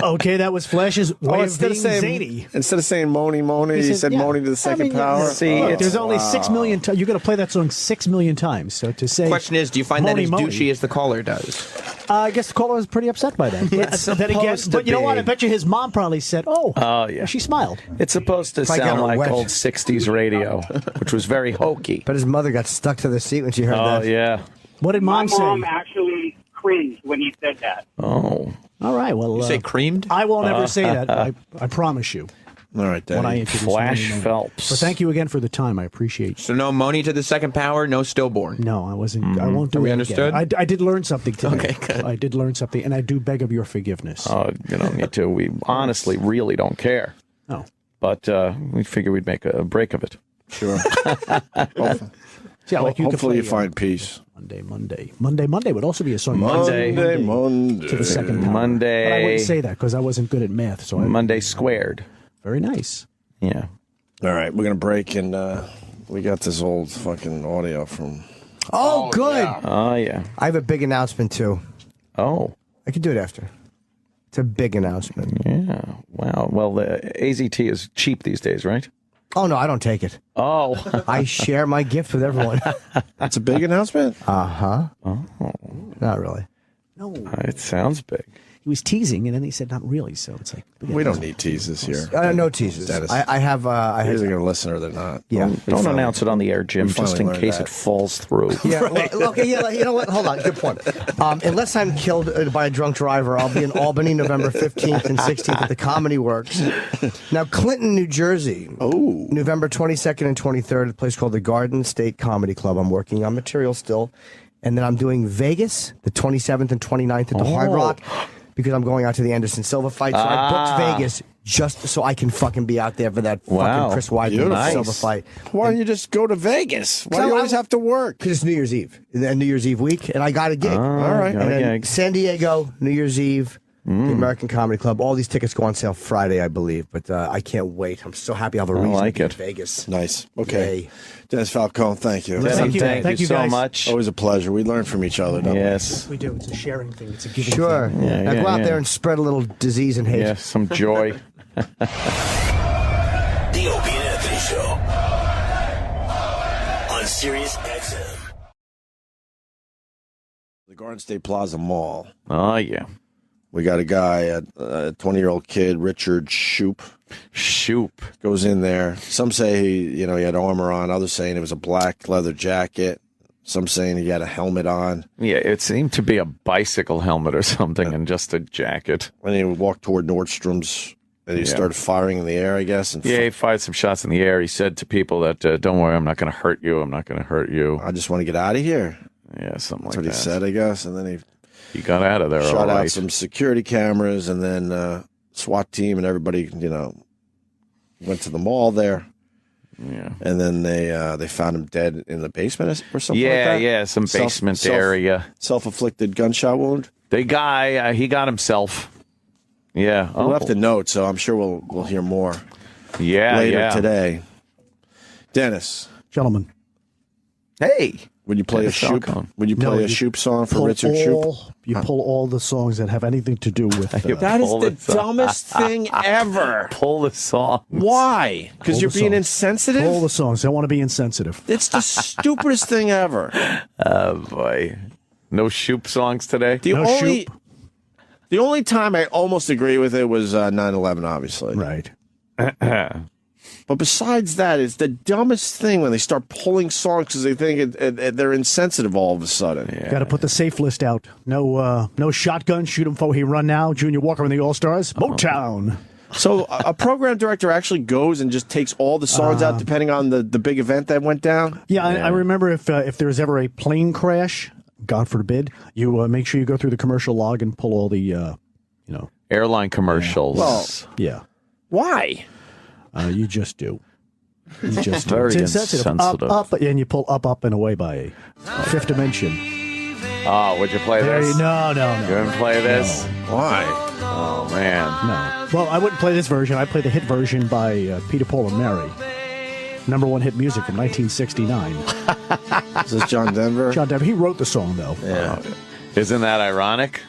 Okay, that was Flash's way of being saying zany. Instead of saying Moni, he said Moni to the second power. See, there's only 6 million times. You're going to play that song 6 million times. So to say, Question is, do you find Moni, that as Moni. douchey as the caller does? I guess the caller was pretty upset by that. But you know what? I bet you his mom probably said, "Oh, yeah." She smiled. It's supposed to If I got sound her like wet. old 60s radio, which was very hokey. But his mother got stuck to the seat when she heard that. Oh, yeah. What did My mom say? mom actually cringed when he said that. Oh. All right. Well, You say creamed? I won't ever say that. I promise you. All right, Danny. When I introduce Flash Moni. Phelps. But thank you again for the time. I appreciate. So no Moni to the second power, no stillborn. No, I wasn't. I won't do Are we it understood? again. I did learn something today. Okay, good. I did learn something, and I do beg of your forgiveness. Oh, you don't need to. We honestly really don't care. Oh. But we figure we'd make a break of it. Sure. Yeah, like you could Hopefully play, you find peace. Monday would also be a song. Monday to the second power. Monday. But I wouldn't say that because I wasn't good at math. So Monday squared. Very nice. Yeah. All right, we're going to break, and we got this old fucking audio from... Oh, good. Yeah. Oh, yeah. I have a big announcement, too. Oh. I can do it after. It's a big announcement. Yeah. Wow. Well, the AZT is cheap these days, right? Oh, no, I don't take it. Oh. I share my gift with everyone. That's a big announcement? Uh-huh. Oh. Not really. No. It sounds big. He was teasing, and then he said, "Not really." So it's like we don't need teases here. No teases. Dennis. I have. He's going to listen or they're not. Yeah. Don't announce it on the air, Jim, just in learned case that. it falls through. Yeah. Well, okay. Yeah. You know what? Hold on. Good point. Unless I'm killed by a drunk driver, I'll be in Albany, November 15th and 16th at the Comedy Works. Now, Clinton, New Jersey. Oh. November 22nd and 23rd at a place called the Garden State Comedy Club. I'm working on material still, and then I'm doing Vegas, the 27th and 29th at the Hard Rock. Because I'm going out to the Anderson Silva fight, so I booked Vegas just so I can fucking be out there for that fucking Chris Weidman Silva fight. Why don't you just go to Vegas? Why do you always have to work? Because it's New Year's Eve, and New Year's Eve week, and I got a gig. All right. And then San Diego, New Year's Eve, the American Comedy Club. All these tickets go on sale Friday, I believe, but I can't wait. I'm so happy I have a reason to be in Vegas. Nice. Okay. Yay. Dennis Falcone, thank you. Thank you so guys. much. Always a pleasure. We learn from each other, don't Yes. We do. It's a sharing thing. It's a giving Sure. thing. Yeah, Now yeah, go out yeah. there and spread a little disease and hate. Yeah, some joy. The Opie and Anthony Show on Sirius XM. The Garden State Plaza Mall. Oh, yeah. We got a guy, a 20-year-old kid, Richard Shoup. Goes in there. Some say he had armor on. Others saying it was a black leather jacket. Some saying he had a helmet on. Yeah, it seemed to be a bicycle helmet or something and just a jacket. And he walked toward Nordstrom's, and he started firing in the air, I guess. And he fired some shots in the air. He said to people that, don't worry, I'm not going to hurt you. I'm not going to hurt you. I just want to get out of here. Yeah, something That's like what that. he said, I guess. And then he got out of there all shot out right. some security cameras, and then SWAT team and everybody, went to the mall there. Yeah. And then they found him dead in the basement or something like that? Yeah, some basement area. Self-inflicted gunshot wound? The guy, he got himself. Yeah. We left a note, so I'm sure we'll hear more later today. Dennis. Gentlemen. Hey. Would you play a Shoop? Would you play a Shoop song for Richard Shoop? You pull all the songs that have anything to do with... that is the dumbest thing ever. Pull the song. Why? Because you're being insensitive? Pull the songs. I want to be insensitive. It's the stupidest thing ever. Oh, boy. No Shoop songs today? The only time I almost agree with it was 9/11, obviously. Right. But besides that, it's the dumbest thing when they start pulling songs because they think they're insensitive all of a sudden. Yeah. Got to put the safe list out. No shotgun, shoot him before he run now. Junior Walker and the All-Stars. Motown. So a program director actually goes and just takes all the songs out depending on the big event that went down? Yeah, I remember if there's ever a plane crash, God forbid, you make sure you go through the commercial log and pull all the, airline commercials. Well, yeah. Why? You just do. You just do. Very It's insensitive. insensitive. Up, and you pull up, and away by Fifth Dimension. Oh, would you play this? No. You wouldn't play this? No. Why? Oh, man. No. Well, I wouldn't play this version. I'd play the hit version by Peter, Paul, and Mary. #1 hit music from 1969. Is this John Denver? John Denver. He wrote the song, though. Yeah. Isn't that ironic?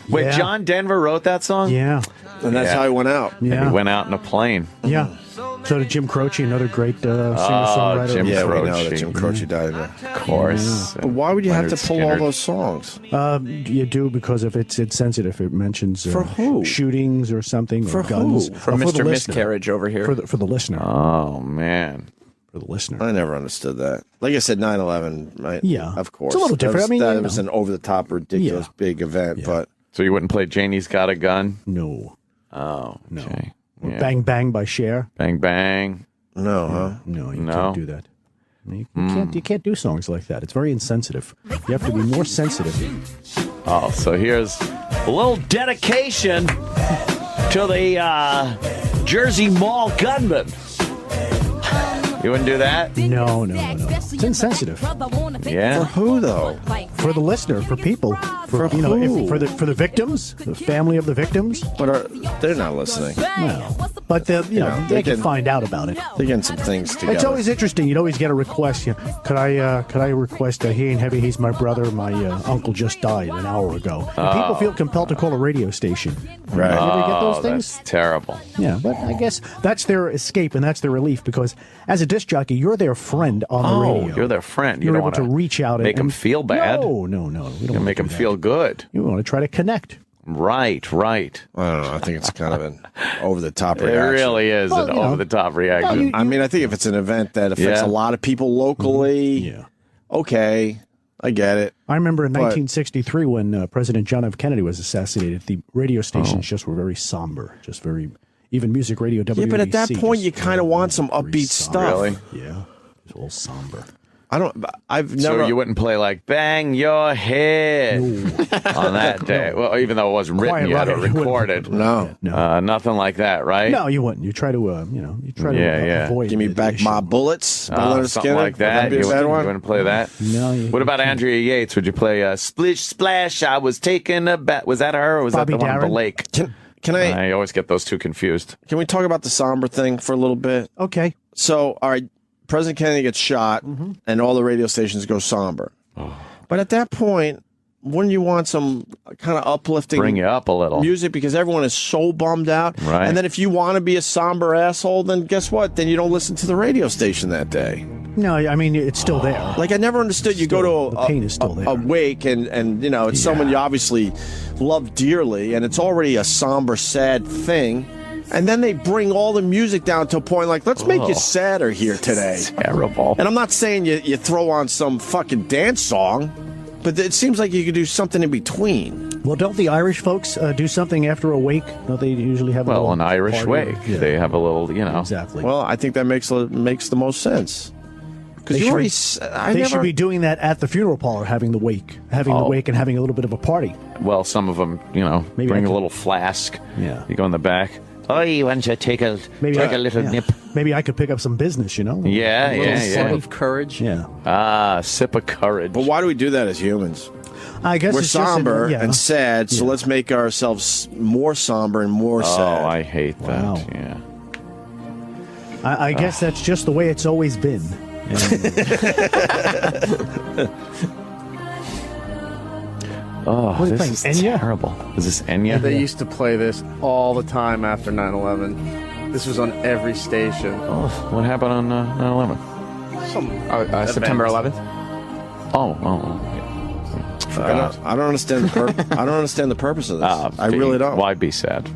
Wait, Yeah. John Denver wrote that song? Yeah. And that's how he went out. And Yeah. he went out in a plane. Yeah. So did Jim Croce, another great singer-songwriter. Jim Yeah, we Croce. know that Jim Croce died. Of course. But why would you have Leonard to pull Skinner. all those songs? You do because if it's sensitive, it mentions For who? shootings or something For or guns. who? From for the Mr. listener. Miscarriage over here. For the listener. Oh, man. For the listener. I never understood that. Like I said, 9/11, right? Yeah. Of course. It's a little different. That was an over-the-top, ridiculous, big event, but... So you wouldn't play Janie's Got a Gun? No. Oh, No. okay. Or Yeah. Bang Bang by Cher. Bang Bang. No, huh? No, you No. can't do that. You can't do songs like that. It's very insensitive. You have to be more sensitive. Oh, so here's a little dedication to the Jersey Mall gunman. You wouldn't do that? No. It's insensitive. Yeah. For who, though? For the listener, for people, for who? for the victims, the family of the victims. But they're not listening. Well, but they can find out about it. They're getting some things together. It's always interesting. You'd always get a request. Could I request He Ain't Heavy, He's My Brother. My uncle just died an hour ago. And people feel compelled to call a radio station. Right. You ever get those things? That's terrible. Yeah, but I guess that's their escape and that's their relief because as a disc jockey, you're their friend on the radio. You're their friend. You You're don't able want to reach out make them feel bad. No. We don't You wanna make do them that. feel good. You want to try to connect. Right. I don't know. I think it's kind of an over-the-top It reaction. really is an over-the-top reaction. I mean, I think if it's an event that affects a lot of people locally, okay, I get it. I remember in 1963 when President John F. Kennedy was assassanated, the radio stations just were very somber, just very, even music radio WABC. Yeah, but at that point, you kind of want some upbeat stuff. Really? Yeah, it's all somber. I've never. So you wouldn't play like "Bang Your Head" on that day. Well, even though it wasn't written yet or recorded. No. Nothing like that, right? No, you wouldn't. You try to, avoid. Give me back my bullets. By Leonard Something Skinner. like that. Would You be a bad one? wouldn't play that? No. What about Andrea Yates? Would you play "Splish Splash"? I was taking a bat. Was that her, or was Bobby that the one on the Darin? lake? Can I? I always get those two confused. Can we talk about the somber thing for a little bit? Okay. So, all right, President Kennedy gets shot, and all the radio stations go somber. But at that point, wouldn't you want some kind of uplifting, Bring you up a little music because everyone is so bummed out? Right. And then if you want to be a somber asshole, then guess what? Then you don't listen to the radio station that day. No, I mean, it's still there. Like, I never understood. You go to the pain is still there. a wake, and it's someone you obviously love dearly, and it's already a somber, sad thing. And then they bring all the music down to a point like, let's make you sadder here today. Terrible. And I'm not saying you throw on some fucking dance song, but it seems like you could do something in between. Well, don't the Irish folks do something after a wake? Don't they usually have an Irish party? wake? Yeah. They have a little, Exactly. Well, I think that makes the most sense. Because They should be doing that at the funeral parlor, having the wake and having a little bit of a party. Well, some of them, Maybe bring a little flask. Yeah. You go in the back. Oh, you want to take a little nip? Maybe I could pick up some business, you know? Yeah. Sip of courage. Yeah. Sip of courage. But why do we do that as humans? I guess we're it's just somber yeah. and sad, so let's make ourselves more somber and more sad. Oh, I hate that. Wow. Yeah. I guess that's just the way it's always been. Oh, What are you this playing, is Enya? terrible. Is this Enya? They used to play this all the time after 9/11. This was on every station. Oh, what happened on 9/11? September 11th. I don't understand the I don't understand the purpose of this. I really don't. Why be sad?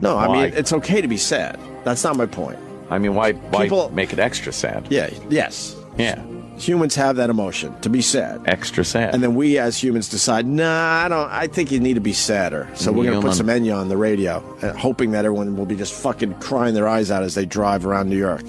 No, I mean it's okay to be sad. That's not my point. I mean, why People- make it extra sad? Yeah. Yes. Yeah. Humans have that emotion to be sad. Extra sad. And then we as humans decide, nah, I think you need to be sadder. So we're going to put some Enya on the radio, hoping that everyone will be just fucking crying their eyes out as they drive around New York.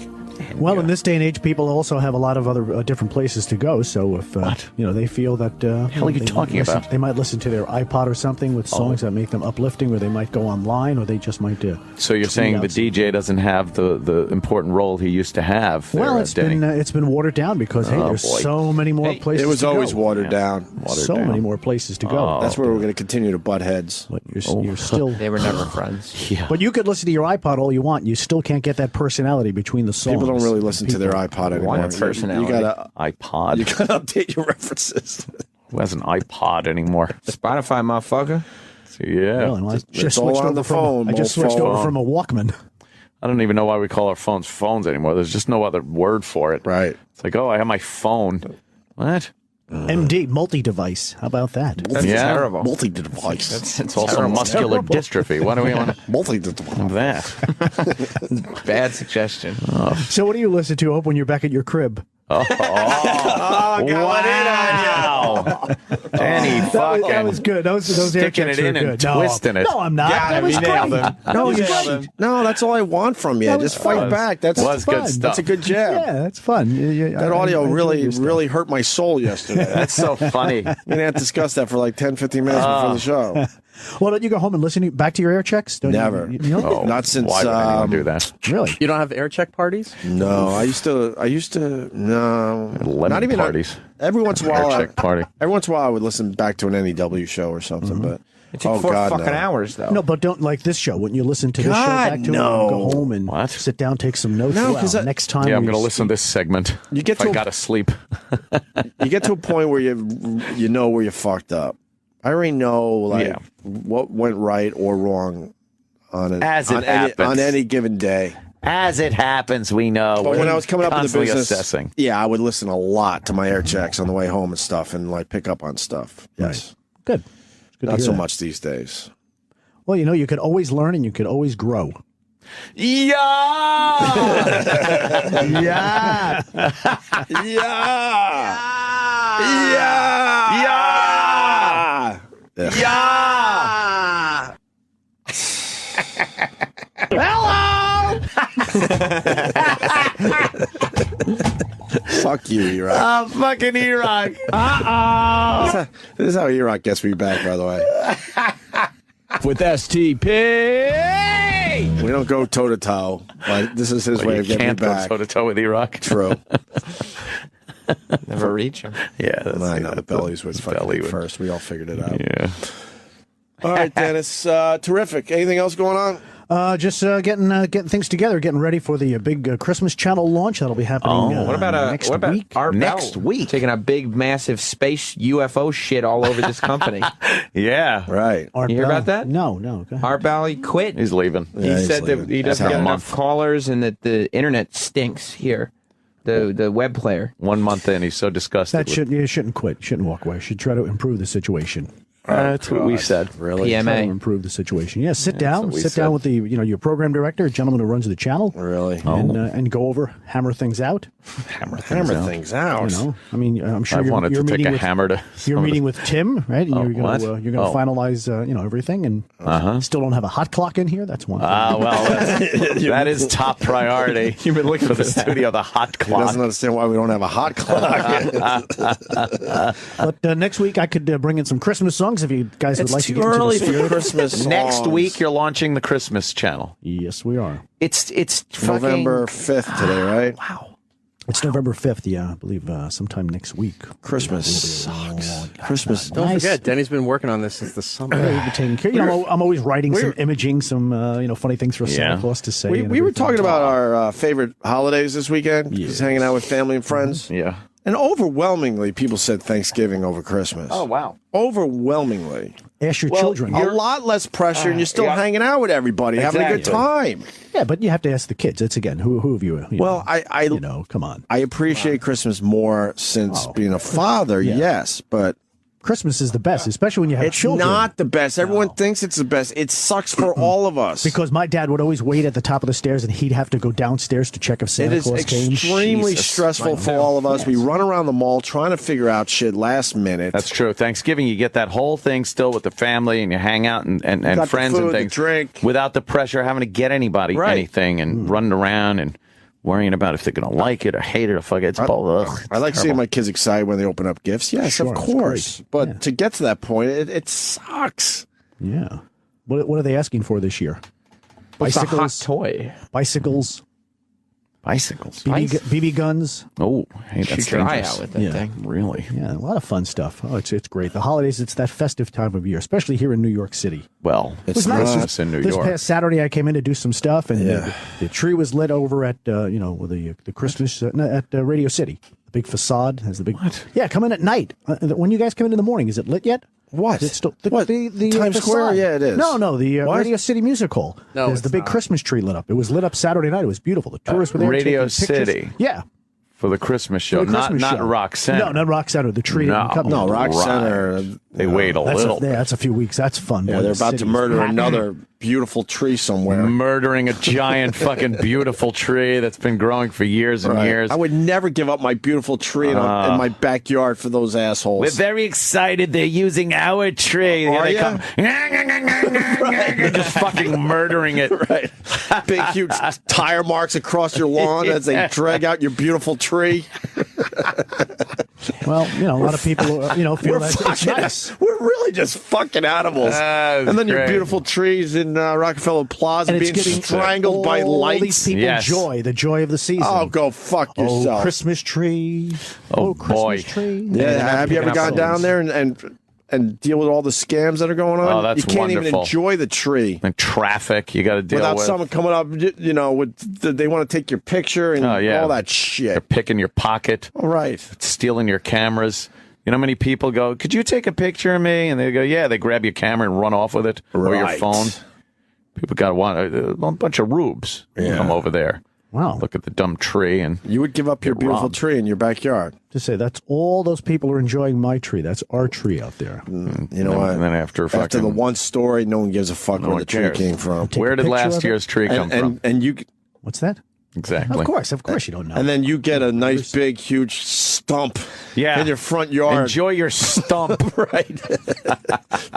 Well, in this day and age, people also have a lot of other different places to go. So if they feel that the hell are you talking about? They might listen to their iPod or something with songs that make them uplifting, or they might go online, or they just might. So you're saying the DJ doesn't have the important role he used to have? Well, it's been watered down because there's so many more places. It was to always go. watered down. Many more places to go. Oh, That's where we're going to continue to butt heads. But you're still. They were never friends. Yeah. But you could listen to your iPod all you want. You still can't get that personality between the songs. People don't really listen to their iPod anymore. personality. You gotta iPod. You gotta update your references. Who has an iPod anymore? Spotify, motherfucker. Yeah. Really? Well, I just all switched on over the from- phone. I just switched over from a Walkman. I don't even know why we call our phones anymore. There's just no other word for it. Right. It's like, oh, I have my phone. What? MD, multi-device. How about that? That's terrible. Multi-device. It's also muscular dystrophy. Why do we want to multi-device that? Bad suggestion. So what do you listen to, Hope, when you're back at your crib? Wow. Danny fucking that was good. Those air sticking checks it in were and good. twisting it. No, I'm not. That was nailed great. him. No, You you nailed didn't. him. No, that's all I want from you. That Just was fight fun. back. That's Was good fun. stuff. That's a good jab. Yeah, that's fun. That audio really hurt my soul yesterday. That's so funny. We didn't have to discuss that for like 10, 15 minutes before the show. Well, don't you go home and listen back to your air checks? Don't Never. You know? Not since. Why would anyone do that? Really? You don't have air check parties? No, I used to. No, not even parties. Every once in a while, Air check party. every once in a while, I would listen back to an NEW show or something. But It took 4 God, fucking no. hours, though. No, but don't like this show. Wouldn't you listen to this show God, back to no. it and go home and sit down, take some notes? No, Wow, 'cause next time. Yeah, I'm we going to listen speak- to this segment. You get if to I a- got to sleep. You get to a point where you know where you fucked up. I already know what went right or wrong on any given day. As it happens, we know. But when I was coming up in the Constantly business, assessing. yeah, I would listen a lot to my air checks on the way home and stuff, and like pick up on stuff. Yes, Good. It's good to not hear so that. much these days. Well, you know, you could always learn and you could always grow. Yeah! Yeah. Yeah. Hello! Fuck you, E-Rock. Oh, fucking E-Rock. This is how E-Rock gets me back, by the way. With STP. We don't go toe-to-toe, but this is his way of getting me Can't go back. toe-to-toe with E-Rock. True. Never reach him. Yeah, that's I know. The bellies would fucking first. We all figured it out. Yeah. All right, Dennis. Terrific. Anything else going on? Just getting things together, getting ready for the big Christmas channel launch that'll be happening What about next what about week. Art Next Bell week? taking a big, massive space UFO shit all over this company? Yeah. Right. Art You hear Bell? about that? No. Go ahead. Art Bell, he quit. He's leaving. He said that he doesn't After get a enough month. callers and that the internet stinks here. The web player. 1 month in, he's so disgusted. You shouldn't quit. You shouldn't walk away. You should try to improve the situation. That's what we said. Really? Try to PMA. improve the situation. Yeah, sit that's down. what we Sit said. down with your program director, a gentleman who runs the channel. Really? And go over, hammer things out. Hammer things out. You know, I mean, I'm sure I've wanted you're to take meeting a with, hammer to. You're meeting with Tim, right? And Oh, you're what? going to finalize, everything. And still don't have a hot clock in here. That's one thing. That is top priority. You've been looking for the studio, the hot He clock. doesn't understand why we don't have a hot clock. But next week I could bring in some Christmas songs. songs if you guys would like to get into early the for spirit. Christmas Next songs. week, you're launching the Christmas channel. Yes, we are. It's November 5th today, right? Wow. It's November 5th, yeah, I believe sometime next week. Christmas sucks. Christmas. Don't forget, Denny's been working on this since the summer. Yeah, you've been taking care. You know, I'm always writing some imaging, some funny things for Santa Claus to say. We were talking about our favorite holidays this weekend. Just hanging out with family and friends. Yeah. And overwhelmingly, people said Thanksgiving over Christmas. Oh, wow. Overwhelmingly. Ask your children. A lot less pressure, and you're still hanging out with everybody, having a good time. Yeah, but you have to ask the kids. It's again, who have you? Well, come on. I appreciate Christmas more since being a father. Yes, but Christmas is the best, especially when you have children. It's not the best. Everyone thinks it's the best. It sucks for all of us. Because my dad would always wait at the top of the stairs, and he'd have to go downstairs to check if Santa Claus came. It is extremely stressful for all of us. We run around the mall trying to figure out shit last minute. That's true. Thanksgiving, you get that whole thing still with the family, and you hang out and friends the food, and things. The drink. Without the pressure of having to get anybody anything and running around and worrying about if they're going to like it or hate it or fuck it. It's both. I like seeing my kids excited when they open up gifts. Yes, Sure, of course. But to get to that point, it sucks. Yeah. What are they asking for this year? What's the Bicycles, hot toy? Bicycles, BB guns. Oh, hey, that's Shoot your eye dangerous. out with that thing. Really? Yeah, a lot of fun stuff. Oh, it's great. The holidays, it's that festive time of year, especially here in New York City. Well, It it's was nice. Christmas in New This York. past Saturday, I came in to do some stuff, and the tree was lit over at the Christmas at Radio City. The big facade has the big. What? Yeah, come in at night. When you guys come in the morning, is it lit yet? What? Is it still the Times facade? Square? Yeah, it is. No, the What? Radio City Music Hall. No, there's the big Christmas tree lit up. It was lit up Saturday night. It was beautiful. The tourists were there Radio taking pictures. City. Yeah. For the Christmas show, For the Christmas not show. Rock Center. No, not Rock Center. The tree. No, Rock Center. They wait a little. That's a few weeks. That's fun. Yeah, Boy, they're the about to city's murder packed. another beautiful tree somewhere. Murdering a giant fucking beautiful tree that's been growing for years and years. I would never give up my beautiful tree in my backyard for those assholes. We're very excited they're using our tree. Here they come. They're just fucking murdering it. Right. Big, huge tire marks across your lawn as they drag out your beautiful tree. Well, a lot of people, feel that it's fucking- nice. We're really just fucking animals. And then your great. beautiful trees in Rockefeller Plaza And it's being giving strangled by all lights. these people the joy of the season. Oh, go fuck yourself. Oh, Christmas tree. Oh, Christmas boy. tree. Yeah, have you ever gone down there and deal with all the scams that are going on? Oh, that's you can't even wonderful. enjoy the tree. And traffic you got to deal Without with. someone coming up, they want to take your picture and all that They're shit. picking your pocket. All right. Stealing your cameras. You know how many people go, could you take a picture of me? And they go, yeah. They grab your camera and run off with it. Or your Right. phone. People got a bunch of rubes come over there. Wow. Look at the dumb tree. And You would give up your Get beautiful robbed. tree in your backyard. To say that's all those people are enjoying my tree. That's our tree out there. You know what? And then after the one story, no one gives a fuck No where one the tree cares. came from. Take Where a did picture last of it? year's tree come from? And you What's that? Exactly. Of course you don't know. and then you get a nice big huge stump Yeah. in your front yard. Enjoy your stump. Right.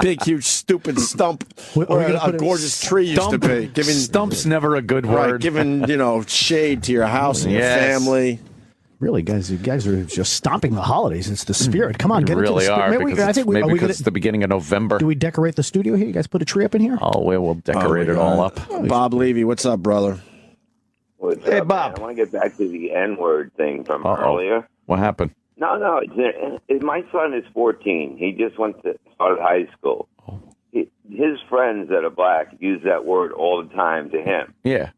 Big huge stupid stump Are we where gonna a put a gorgeous tree used to Stump. be. Giving Stump's never a good word. right, giving, shade to your house and your Yes. family. Really, guys, you guys are just stomping the holidays. It's the spirit. Come on, You get into really the spirit. are. Maybe Because are it's the beginning of November. do we decorate the studio here? You guys put a tree up in here? Oh, we'll decorate it all up. Bob Levy, what's up, brother? What's Hey, up, Bob. man? I want to get back to the N-word thing from Uh-oh. earlier. What happened? No, my son is 14. He just started high school. His friends that are black use that word all the time to him. Yeah.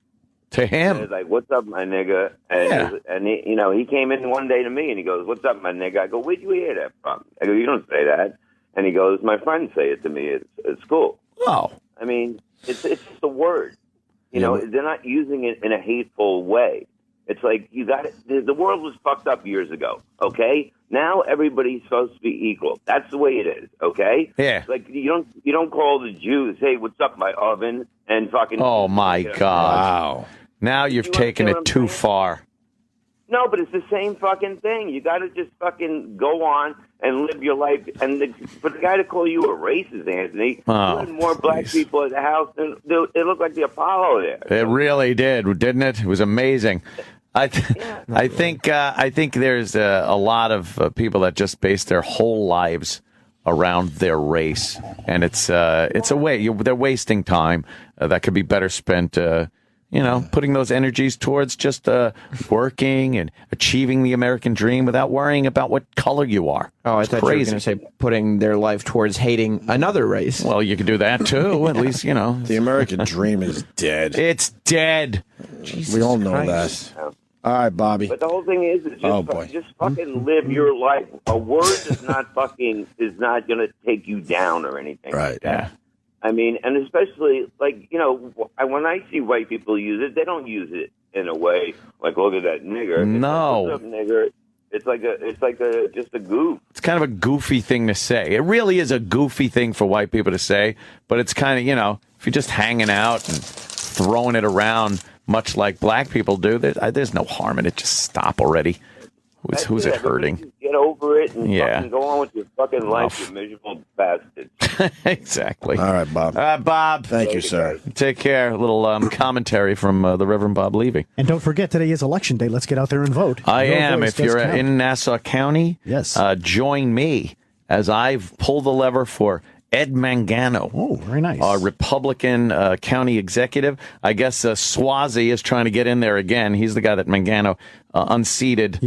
To him. It's like, "What's up, my nigga?" And he came in one day to me and he goes, "What's up, my nigga?" I go, "Where'd you hear that from?" I go, "You don't say that." And he goes, "My friends say it to me at school." Oh. I mean, it's just a word. They're not using it in a hateful way. It's like you got it. The world was fucked up years ago. Okay, now everybody's supposed to be equal. That's the way it is. Okay. Yeah. It's like you don't call the Jews, "Hey, what's up, my oven?" and fucking. Oh, my God. Wow. Now you've taken it too far. No, but it's the same fucking thing. You got to just fucking go on and live your life. And for the guy to call you a racist, Anthony, you had more black people at the house than it looked like the Apollo there. It really did, didn't it? It was amazing. I think there's a lot of people that just base their whole lives around their race, and it's a way they're wasting time that could be better spent. Putting those energies towards just working and achieving the American dream without worrying about what color you are. Oh, I thought you were going to say putting their life towards hating another race. Well, you could do that too. At least the American dream is dead. It's dead. We all know that. All right, Bobby. But the whole thing is just fucking live your life. A word is not going to take you down or anything. Right. Like that. I mean, and especially, like, when I see white people use it, they don't use it in a way like, look at that nigger. No. What's up, nigger? It's like just a goof. It's kind of a goofy thing to say. It really is a goofy thing for white people to say, but it's kind of, if you're just hanging out and throwing it around much like black people do, there's no harm in it. Just stop already. Who's it hurting? Just get over it and fucking go on with your fucking life, you miserable bastard. Exactly. All right, Bob. Bob. Thank you, sir. Take care. A little commentary from the Reverend Bob Levy. And don't forget, today is Election Day. Let's get out there and vote. I am. If you're in Nassau County, yes, join me as I pull the lever for Ed Mangano. Oh, very nice. Our Republican county executive. I guess Swazi is trying to get in there again. He's the guy that Mangano unseated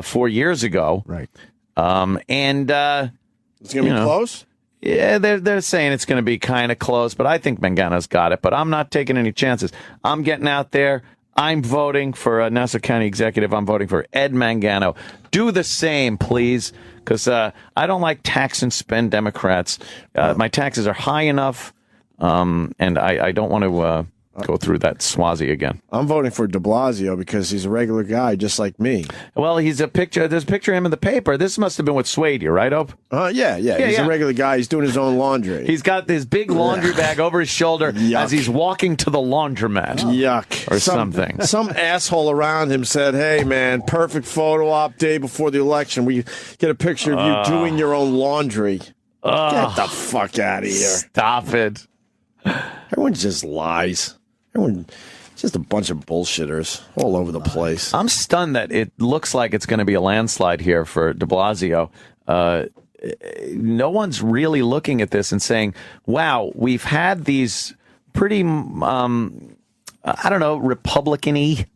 4 years ago. Right. And it's going to be close? Yeah, they're saying it's going to be kind of close, but I think Mangano's got it. But I'm not taking any chances. I'm getting out there. I'm voting for Nassau County Executive. I'm voting for Ed Mangano. Do the same, please, because I don't like tax and spend Democrats. My taxes are high enough, and I don't want to go through that Swazi again. I'm voting for de Blasio because he's a regular guy just like me. Well, there's a picture of him in the paper. This must have been what swayed you, right, Ope? Yeah. He's a regular guy. He's doing his own laundry. He's got this big laundry bag over his shoulder as he's walking to the laundromat. Yuck. Or something. Some asshole around him said, hey, man, perfect photo op day before the election. We get a picture of you doing your own laundry. Get the fuck out of here. Stop it. Everyone just lies. Just a bunch of bullshitters all over the place. I'm stunned that it looks like it's going to be a landslide here for de Blasio. No one's really looking at this and saying, wow, we've had these pretty, Republican-y,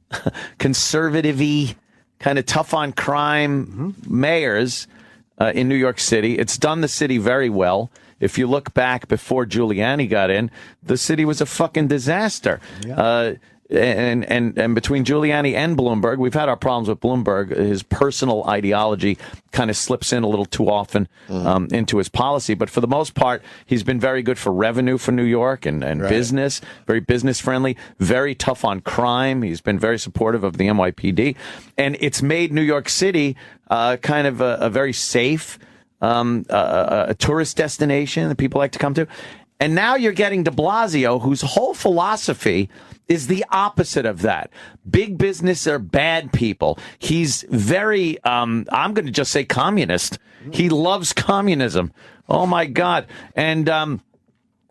conservative-y, kind of tough on crime mayors in New York City. It's done the city very well. If you look back before Giuliani got in, the city was a fucking disaster. Yeah. And between Giuliani and Bloomberg, we've had our problems with Bloomberg. His personal ideology kind of slips in a little too often into his policy. But for the most part, he's been very good for revenue for New York and business, very business friendly, very tough on crime. He's been very supportive of the NYPD. And it's made New York City kind of a very safe a tourist destination that people like to come to. And now you're getting de Blasio, whose whole philosophy is the opposite of that. Big business are bad people. He's very, I'm going to just say communist. He loves communism. Oh, my God. And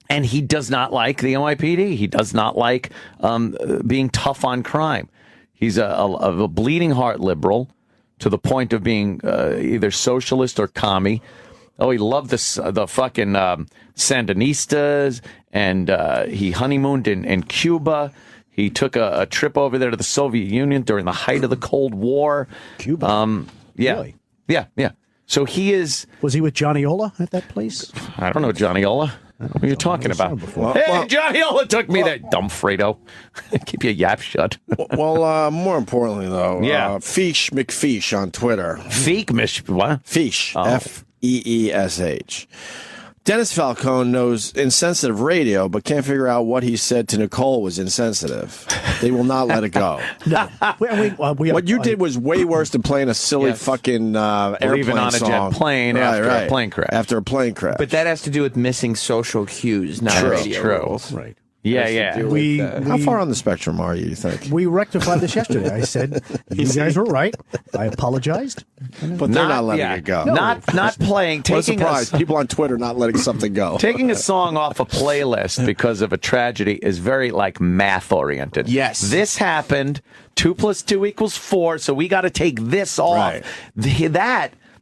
he does not like the NYPD. He does not like being tough on crime. He's a bleeding heart liberal, to the point of being either socialist or commie. Oh, he loved the fucking Sandinistas, and he honeymooned in Cuba. He took a trip over there to the Soviet Union during the height of the Cold War. Cuba? Really? Yeah. So he is... Was he with Johnny Ola at that place? I don't know Johnny Ola. What are you talking about? Hey, Johnny Ola took me there. Dumb Fredo. Keep your yap shut. Well, more importantly, though, Feesh McFeesh on Twitter. What? Feesh. F-E-E-S-H. Dennis Falcone knows insensitive radio, but can't figure out what he said to Nicole was insensitive. They will not let it go. What you did was way worse than playing a silly fucking airplane Leaving on song. a jet plane after a plane crash. After a plane crash. But that has to do with missing social cues, not radio rules. Right. Yeah. How far on the spectrum are you think? We rectified this yesterday. I said, you guys were right. I apologized. But they're not letting it go. No. Not playing. What a surprise. People on Twitter not letting something go. Taking a song off a playlist because of a tragedy is very, math-oriented. Yes. This happened. 2 + 2 = 4, so we got to take this off. Right.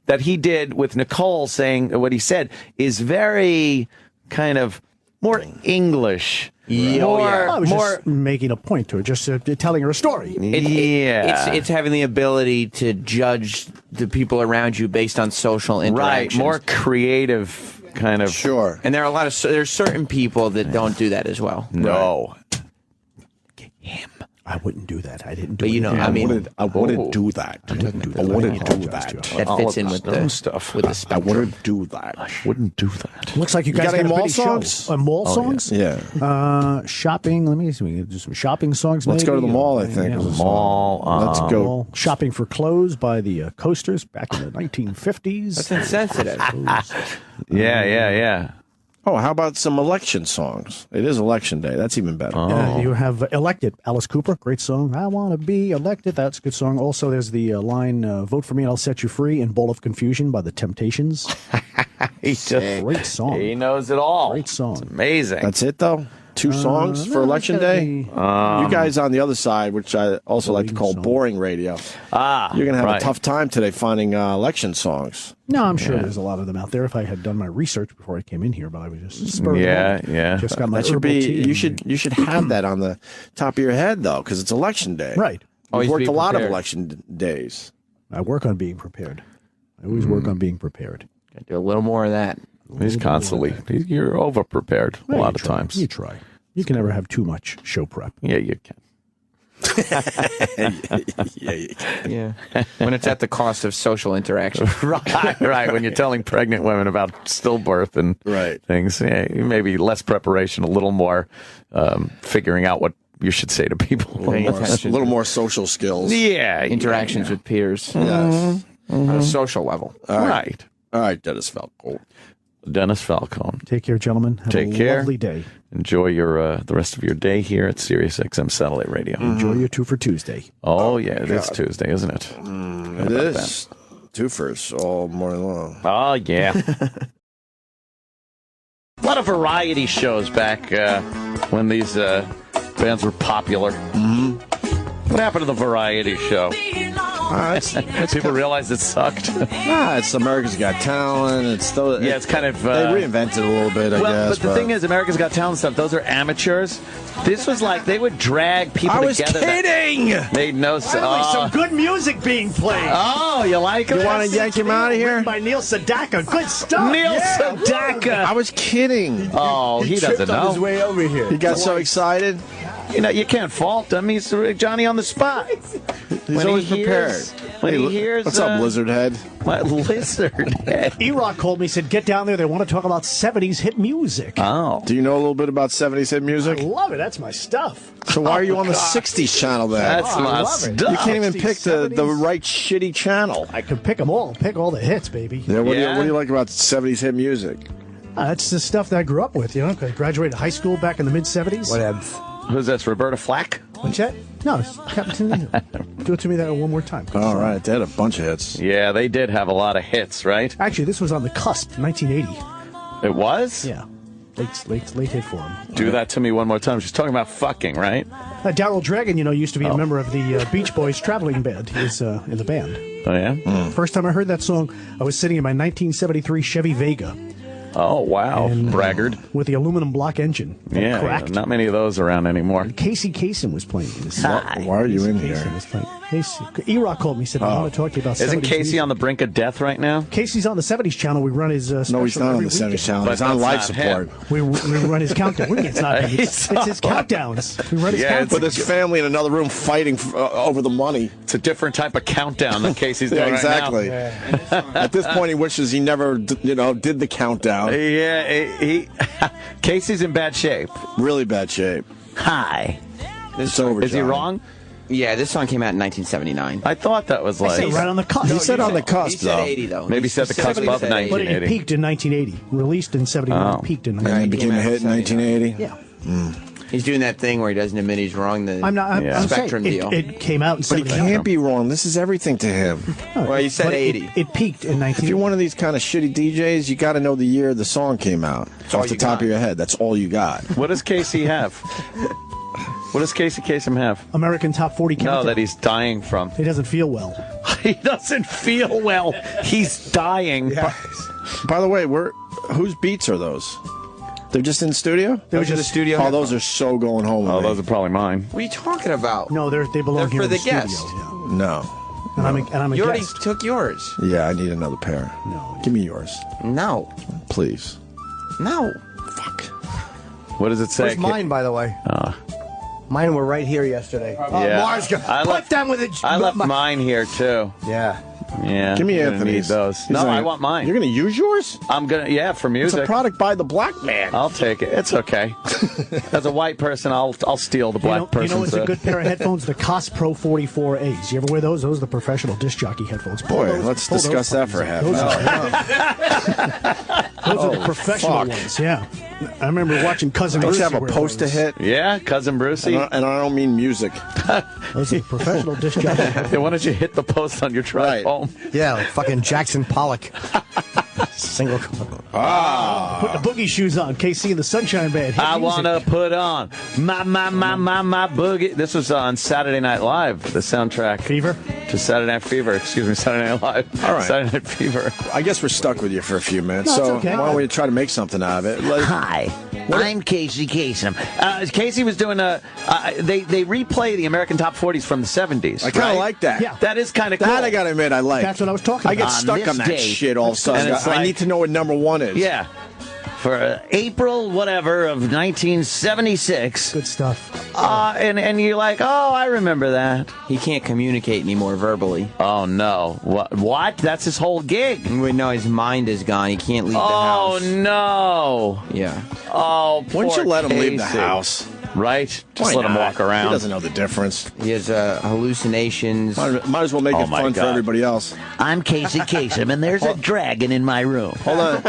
that he did with Nicole, saying what he said is very kind of more English. I was just making a point to it, just telling her a story. It's having the ability to judge the people around you based on social interactions. Right, more creative kind of. Sure. And there are there's certain people that don't do that as well. No. I wouldn't do that. I didn't do But it. I wouldn't do that. I wouldn't do that. That fits in with the stuff. With the I spectrum. wouldn't do that. I wouldn't do that. Looks like you guys got any got a mall pretty songs? show. Mall songs? Yeah. Shopping. Let me see. We can do some shopping songs. Let's go to the maybe. mall, I think. Yeah. Mall. Let's go. Mall. Shopping for clothes by the Coasters back in the 1950s. That's insensitive. Yeah. Oh, how about some election songs? It is election day. That's even better. You have Elected, Alice Cooper, great song. I want to be elected. That's a good song. Also, there's the line, Vote for Me and I'll Set You Free, and Bowl of Confusion by the Temptations. Great song. He knows it all. Great song. It's amazing. That's it, though? 2 songs for election day? You guys on the other side, which I also like to call boring radio. You're going to have a tough time today finding election songs. No, I'm sure there's a lot of them out there if I had done my research before I came in here, but I was just spurred along. Just got my That should herbal tea. you should have that on the top of your head, though, because it's election day. Right. You've worked a lot of election days. I work on being prepared. I always work on being prepared. Gotta do a little more of that. He's constantly. You're over prepared a lot of times. You try. You can never have too much show prep. Yeah, you can. Yeah. When it's at the cost of social interaction. right. When you're telling pregnant women about stillbirth and things, maybe less preparation, a little more figering out what you should say to people. A little more social skills. Yeah. Interactions with peers. Yes. On a social level. All right, Dennis Falcone. Dennis Falcone. Take care, gentlemen. Have Take a care. lovely day. Enjoy your the rest of your day here at Sirius XM Satellite Radio. Enjoy your 2 for Tuesday. Oh, yeah, it is Tuesday, isn't it? It is. 2-fers all morning long. Oh, yeah. A lot of variety shows back when these bands were popular. What happened to the variety show? People realized it sucked. It's America's Got Talent. It's still, it's kind of they reinvented it a little bit, I guess. But the thing is, America's Got Talent stuff, those are amateurs. This was like they would drag people together. I was kidding! Made no sense. Some good music being played. Oh, you like it? You want to yank him out of here? By Neil Sedaka. Good stuff. Neil Sedaka. I was kidding. Oh, he doesn't know. On his way over here. He got so excited. You know, you can't fault him. He's Johnny on the spot. He's always prepared. When he hears... What's up, Lizardhead? What, Lizardhead? E-Rock called me, said, get down there. They want to talk about 70s hit music. Oh. Do you know a little bit about 70s hit music? I love it. That's my stuff. So why are you on the 60s channel then? That's my stuff. You can't even pick the right shitty channel. I can pick them all. Pick all the hits, baby. Yeah, what do you like about 70s hit music? That's the stuff that I grew up with, you know. I graduated high school back in the mid-70s. Whatevs. Who's this, Roberta Flack? What's that? No, it's Captain. Do it to me that one more time. All right, they had a bunch of hits. Yeah, they did have a lot of hits, right? Actually, this was on the cusp, 1980. It was? Yeah. Late hit for him. Do that to me one more time. She's talking about fucking, right? Daryl Dragon, used to be a member of the Beach Boys traveling band. He was in the band. Oh, yeah? First time I heard that song, I was sitting in my 1973 Chevy Vega. Oh, wow. And, braggart. With the aluminum block engine. Yeah, cracked. not many of those around anymore. And Casey Kasem was playing this. Why are you in here? E-Rock called me and said, I want to talk to you about Isn't 70s Casey music. on the brink of death right now? Casey's on the 70s channel. We run his special No, he's not on the every 70s weekend. channel. But He's on life that's not support. We run his countdown. What do you mean it's not him? It's his countdowns. We run his countdowns. With his family in another room fighting over the money. It's a different type of countdown than Casey's doing exactly. right now. At this point, he wishes he never, did the countdown. Yeah, Casey's in bad shape. Really bad shape. Hi. It's over. Is he wrong? Yeah, this song came out in 1979. I thought that was I like... said right on the cusp. He said on the cusp, He said though. 80, though. Maybe he said the cusp of 1980. But it 1980. peaked in 1980. Released in 79. Peaked in And it 1980. became a hit in 1980? Yeah. He's doing that thing where he doesn't admit he's wrong. I'm Spectrum saying deal. it came out in But he 79. can't be wrong. This is everything to him. Well, he said But 80. It peaked in 1980. If you're one of these kind of shitty DJs, you got to know the year the song came out. all Off the you top got. of your head. That's all you got. What does Casey have? What does Casey Kasem have? American Top 40 countdown. No, that he's dying from. He doesn't feel well. He doesn't feel well. He's dying. Yeah. By the way, whose beats are those? They're just in the studio? Those are the studio. Oh, those are so going home with me. Those are probably mine. What are you talking about? No, they belong here for in the studio. guest. Yeah. No. And I'm a You already guest. took yours. Yeah, I need another pair. No. Give me yours. No. Please. No. Fuck. What does it say? Where's mine, by the way? Mine were right here yesterday. Yeah. Mars, put them with I left mine here, too. Yeah. Yeah. Give me I'm gonna Anthony's. Need those. No, I want mine. You're going to use yours? I'm going to, yeah, for music. It's a product by the black man. I'll take it. It's okay. As a white person, I'll steal the black person's. You know, it's a good pair of headphones, the Cos Pro 44As. You ever wear those? Those are the professional disc jockey headphones. Boy, let's discuss that for a half hour. Those are the professional ones, yeah. I remember watching Cousin Don't Brucey you have a wear poster those. hit? Yeah, Cousin Brucey. And I don't mean music. Those are the professional disc jockey headphones. Yeah, why don't you hit the post on your drive home? Yeah, like fucking Jackson Pollock. Single. Put the boogie shoes on. KC and the Sunshine Band. Hit I music. want to put on my boogie. This was on Saturday Night Live, the soundtrack. Fever? To Saturday Night Fever. Excuse me, Saturday Night Live. All right. Saturday Night Fever. I guess we're stuck with you for a few minutes. No, it's so okay. why don't we try to make something out of it? Hi, I'm Casey Kasem. Casey was doing they replay the American Top 40s from the 70s. I kind of like that. Yeah. That is kind of cool. That I got to admit, I like. That's what I was talking about. I get On stuck this on that day. shit all of a sudden. And it's I like- need to know what number one is. Yeah. For April, whatever, of 1976. Good stuff. And you're like, oh, I remember that. He can't communicate anymore verbally. Oh, no. What? That's his whole gig. Wait, no, his mind is gone. He can't leave the Oh, house. no. Yeah. Oh, poor Wouldn't you let him leave the Casey. house? Right? Just Why let him not? walk around. He doesn't know the difference. He has hallucinations. Might as well make Oh, it my fun for God. everybody else. I'm Casey Kasem, and there's a dragon in my room. Hold on.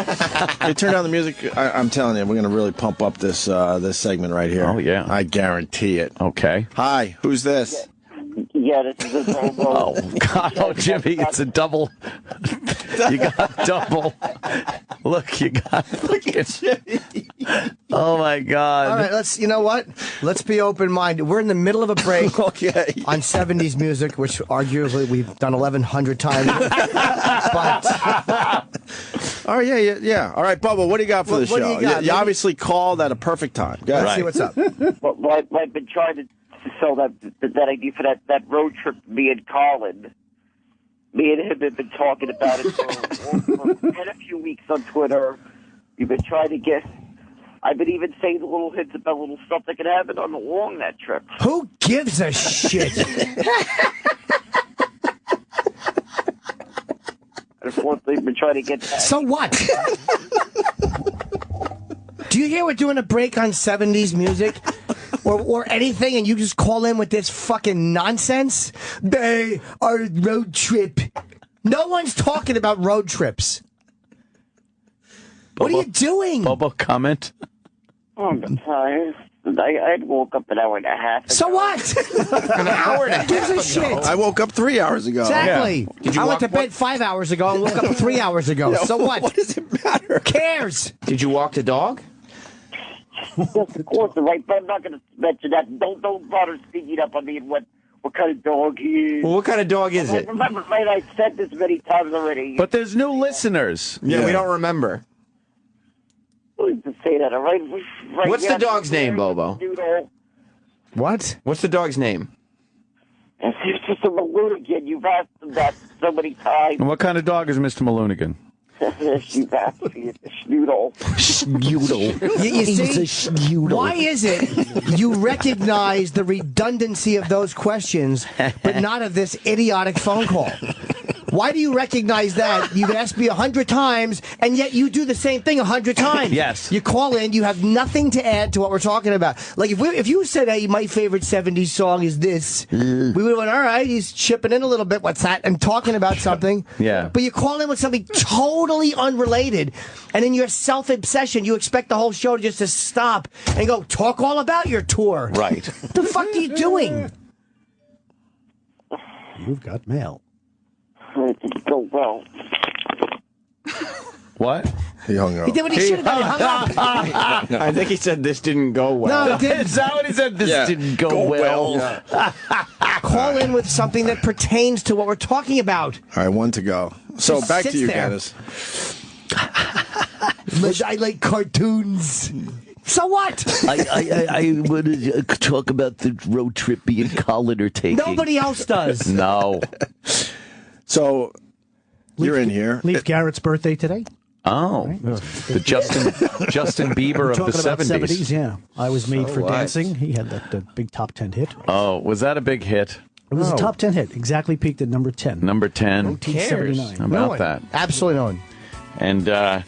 Hey, turn down the music. I'm telling you, we're going to really pump up this this segment right here. Oh, yeah. I guarantee it. Okay. Hi, who's this? Yeah, this is a double. Oh, God. Oh, Jimmy, it's a double. You got double. Look, you got fucking Jimmy. Oh, my God. All right, you know what? Let's be open-minded. We're in the middle of a break Okay. on 70s music, which arguably we've done 1,100 times. But All right, yeah. All right, Bubba, what do you got for the What do show? you got? You obviously called at a perfect time. Go ahead. let's see what's up. Well, I've been trying to sell that idea for that road trip. Me and Colin, me and him have been talking about it for a few weeks on Twitter. We've been trying to get. I've been even saying the little hints about little stuff that could happen along that trip. Who gives a shit? I just want to been trying to get that. So what? Do you hear we're doing a break on 70s music? Or anything, and you just call in with this fucking nonsense? They are road trip. No one's talking about road trips. What are you doing? Bobo, comment. Oh, I'm tired. I woke up an hour and a half ago. So what? An hour and a half Gives a ago. shit. I woke up 3 hours ago. Exactly. Did you I went walk- to bed 5 hours ago and woke up 3 hours ago. So what? What does it matter? Who cares? Did you walk the dog? Yes, of course, right? But I'm not going to mention that. Don't bother speaking up on me and what kind of dog he is. Well, what kind of dog is it? Remember, mate, I said this many times already. But there's new listeners. Yeah, we don't remember. Please just say that, all right? What's the dog's name, Bobo? Noodle. What? What's the dog's name? It's just a Maloonigan. You've asked him that so many times. And what kind of dog is Mr. Maloonigan? You've asked me. It's a Schnoodle. Schnoodle. You see, why is it you recognize the redundancy of those questions, but not of this idiotic phone call? Why do you recognize that? You've asked me 100 times, and yet you do the same thing 100 times. Yes. You call in, you have nothing to add to what we're talking about. Like, if you said, hey, my favorite 70s song is this, we would have went, all right, he's chipping in a little bit, what's that, and talking about something. Yeah. But you call in with something totally unrelated, and in your self-obsession, you expect the whole show just to stop and go, talk all about your tour. Right. What the fuck are you doing? You've got mail. It didn't go well. What? He hung up. He did what he should have done. He hung up. I think he said this didn't go well. No, it didn't. Is that what he said? This didn't go well. Call in with something that pertains to what we're talking about. All right, one to go. So Just back sits to you, there. Dennis. I like cartoons. So what? I want to talk about the road trip me and Colin are taking. Nobody else does. No. So you're in here. Leaf Garrett's birthday today. Oh, the Justin Bieber We're of the talking about 70s. Yeah, I Was Made So for what? Dancing. He had that big top 10 hit. Oh, was that a big hit? It was a top 10 hit. Exactly peaked at number 10. Number 10. 1979. How No about one. that? Absolutely no one. And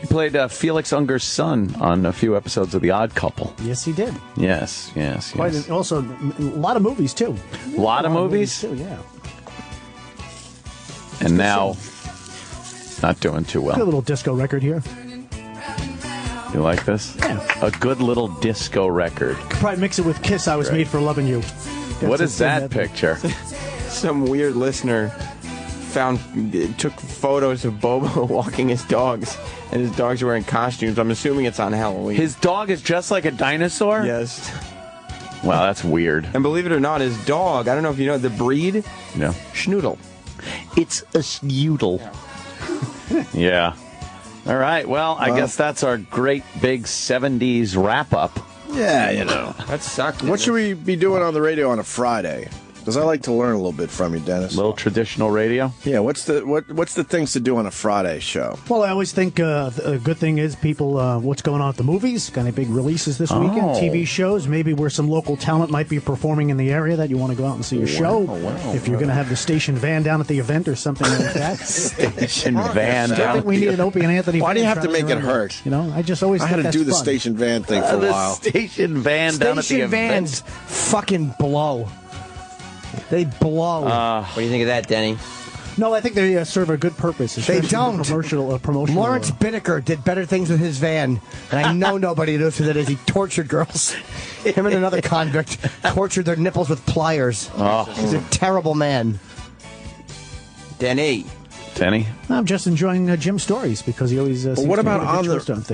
he played Felix Unger's son on a few episodes of The Odd Couple. Yes, he did. Yes. Also, a lot of movies, too. A lot of movies? too, yeah. And now, not doing too Good well. little disco record here. You like this? Yeah. A good little disco record. Could probably mix it with Kiss, I Was Made for Loving You. What is that picture? Some weird listener took photos of Bobo walking his dogs, and his dogs are wearing costumes. I'm assuming it's on Halloween. His dog is just like a dinosaur? Yes. Wow, that's weird. And believe it or not, his dog, I don't know if you know the breed, No. Schnoodle. It's a snoodle. Yeah. All right. Well, I guess that's our great big 70s wrap up. Yeah, you know. That sucked. What should we be doing on the radio on a Friday? Because I like to learn a little bit from you, Dennis. Little traditional radio? Yeah, what's the things to do on a Friday show? Well, I always think a good thing is people, what's going on at the movies, kind of big releases this weekend, TV shows, maybe where some local talent might be performing in the area that you want to go out and see a show. If you're going to have the station van down at the event or something like that. Station van I down. think we need an Opie and Anthony. Why do you van have to traveling make it around. hurt? You know, I just always I think had to that's do the fun. station van thing for a The while. station van down at the Station event. vans fucking blow. They blow. What do you think of that, Denny? No, I think they serve a good purpose. They don't. Promotional. Lawrence Binnicker did better things with his van, and I know nobody knows who that is. He tortured girls. Him and another convict tortured their nipples with pliers. Oh. He's a terrible man. Denny. I'm just enjoying Jim's stories because he always. But seems what to about have a good on twist the things.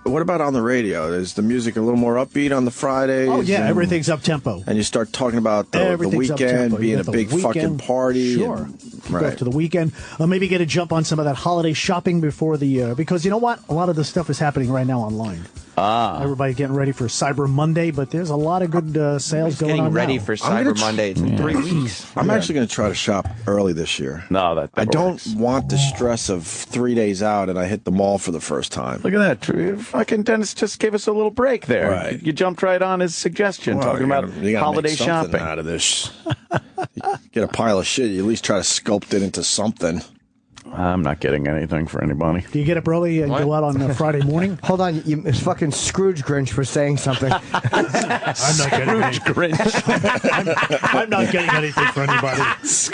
what about on the radio? Is the music a little more upbeat on the Fridays? Oh yeah, and, everything's up tempo. And you start talking about the Everything's weekend up-tempo. You being got a the big weekend. fucking party. Sure. And, Go up to the weekend. Maybe get a jump on some of that holiday shopping before the because you know what, a lot of the stuff is happening right now online. Everybody getting ready for Cyber Monday, but there's a lot of good sales going Getting on ready now. for Cyber Monday. It's in 3 weeks. I'm actually going to try to shop early this year. No, I don't want the stress of 3 days out and I hit the mall for the first time. Look at that. Fucking Dennis just gave us a little break there. Right. You jumped right on his suggestion, Well, talking you about gotta holiday make something shopping. out of this. You get a pile of shit, you at least try to sculpt it into something. I'm not getting anything for anybody. Do you get up early and go out on Friday morning? Hold on, it's fucking Scrooge Grinch for saying something. I'm not getting anything. I'm not getting anything for anybody. That's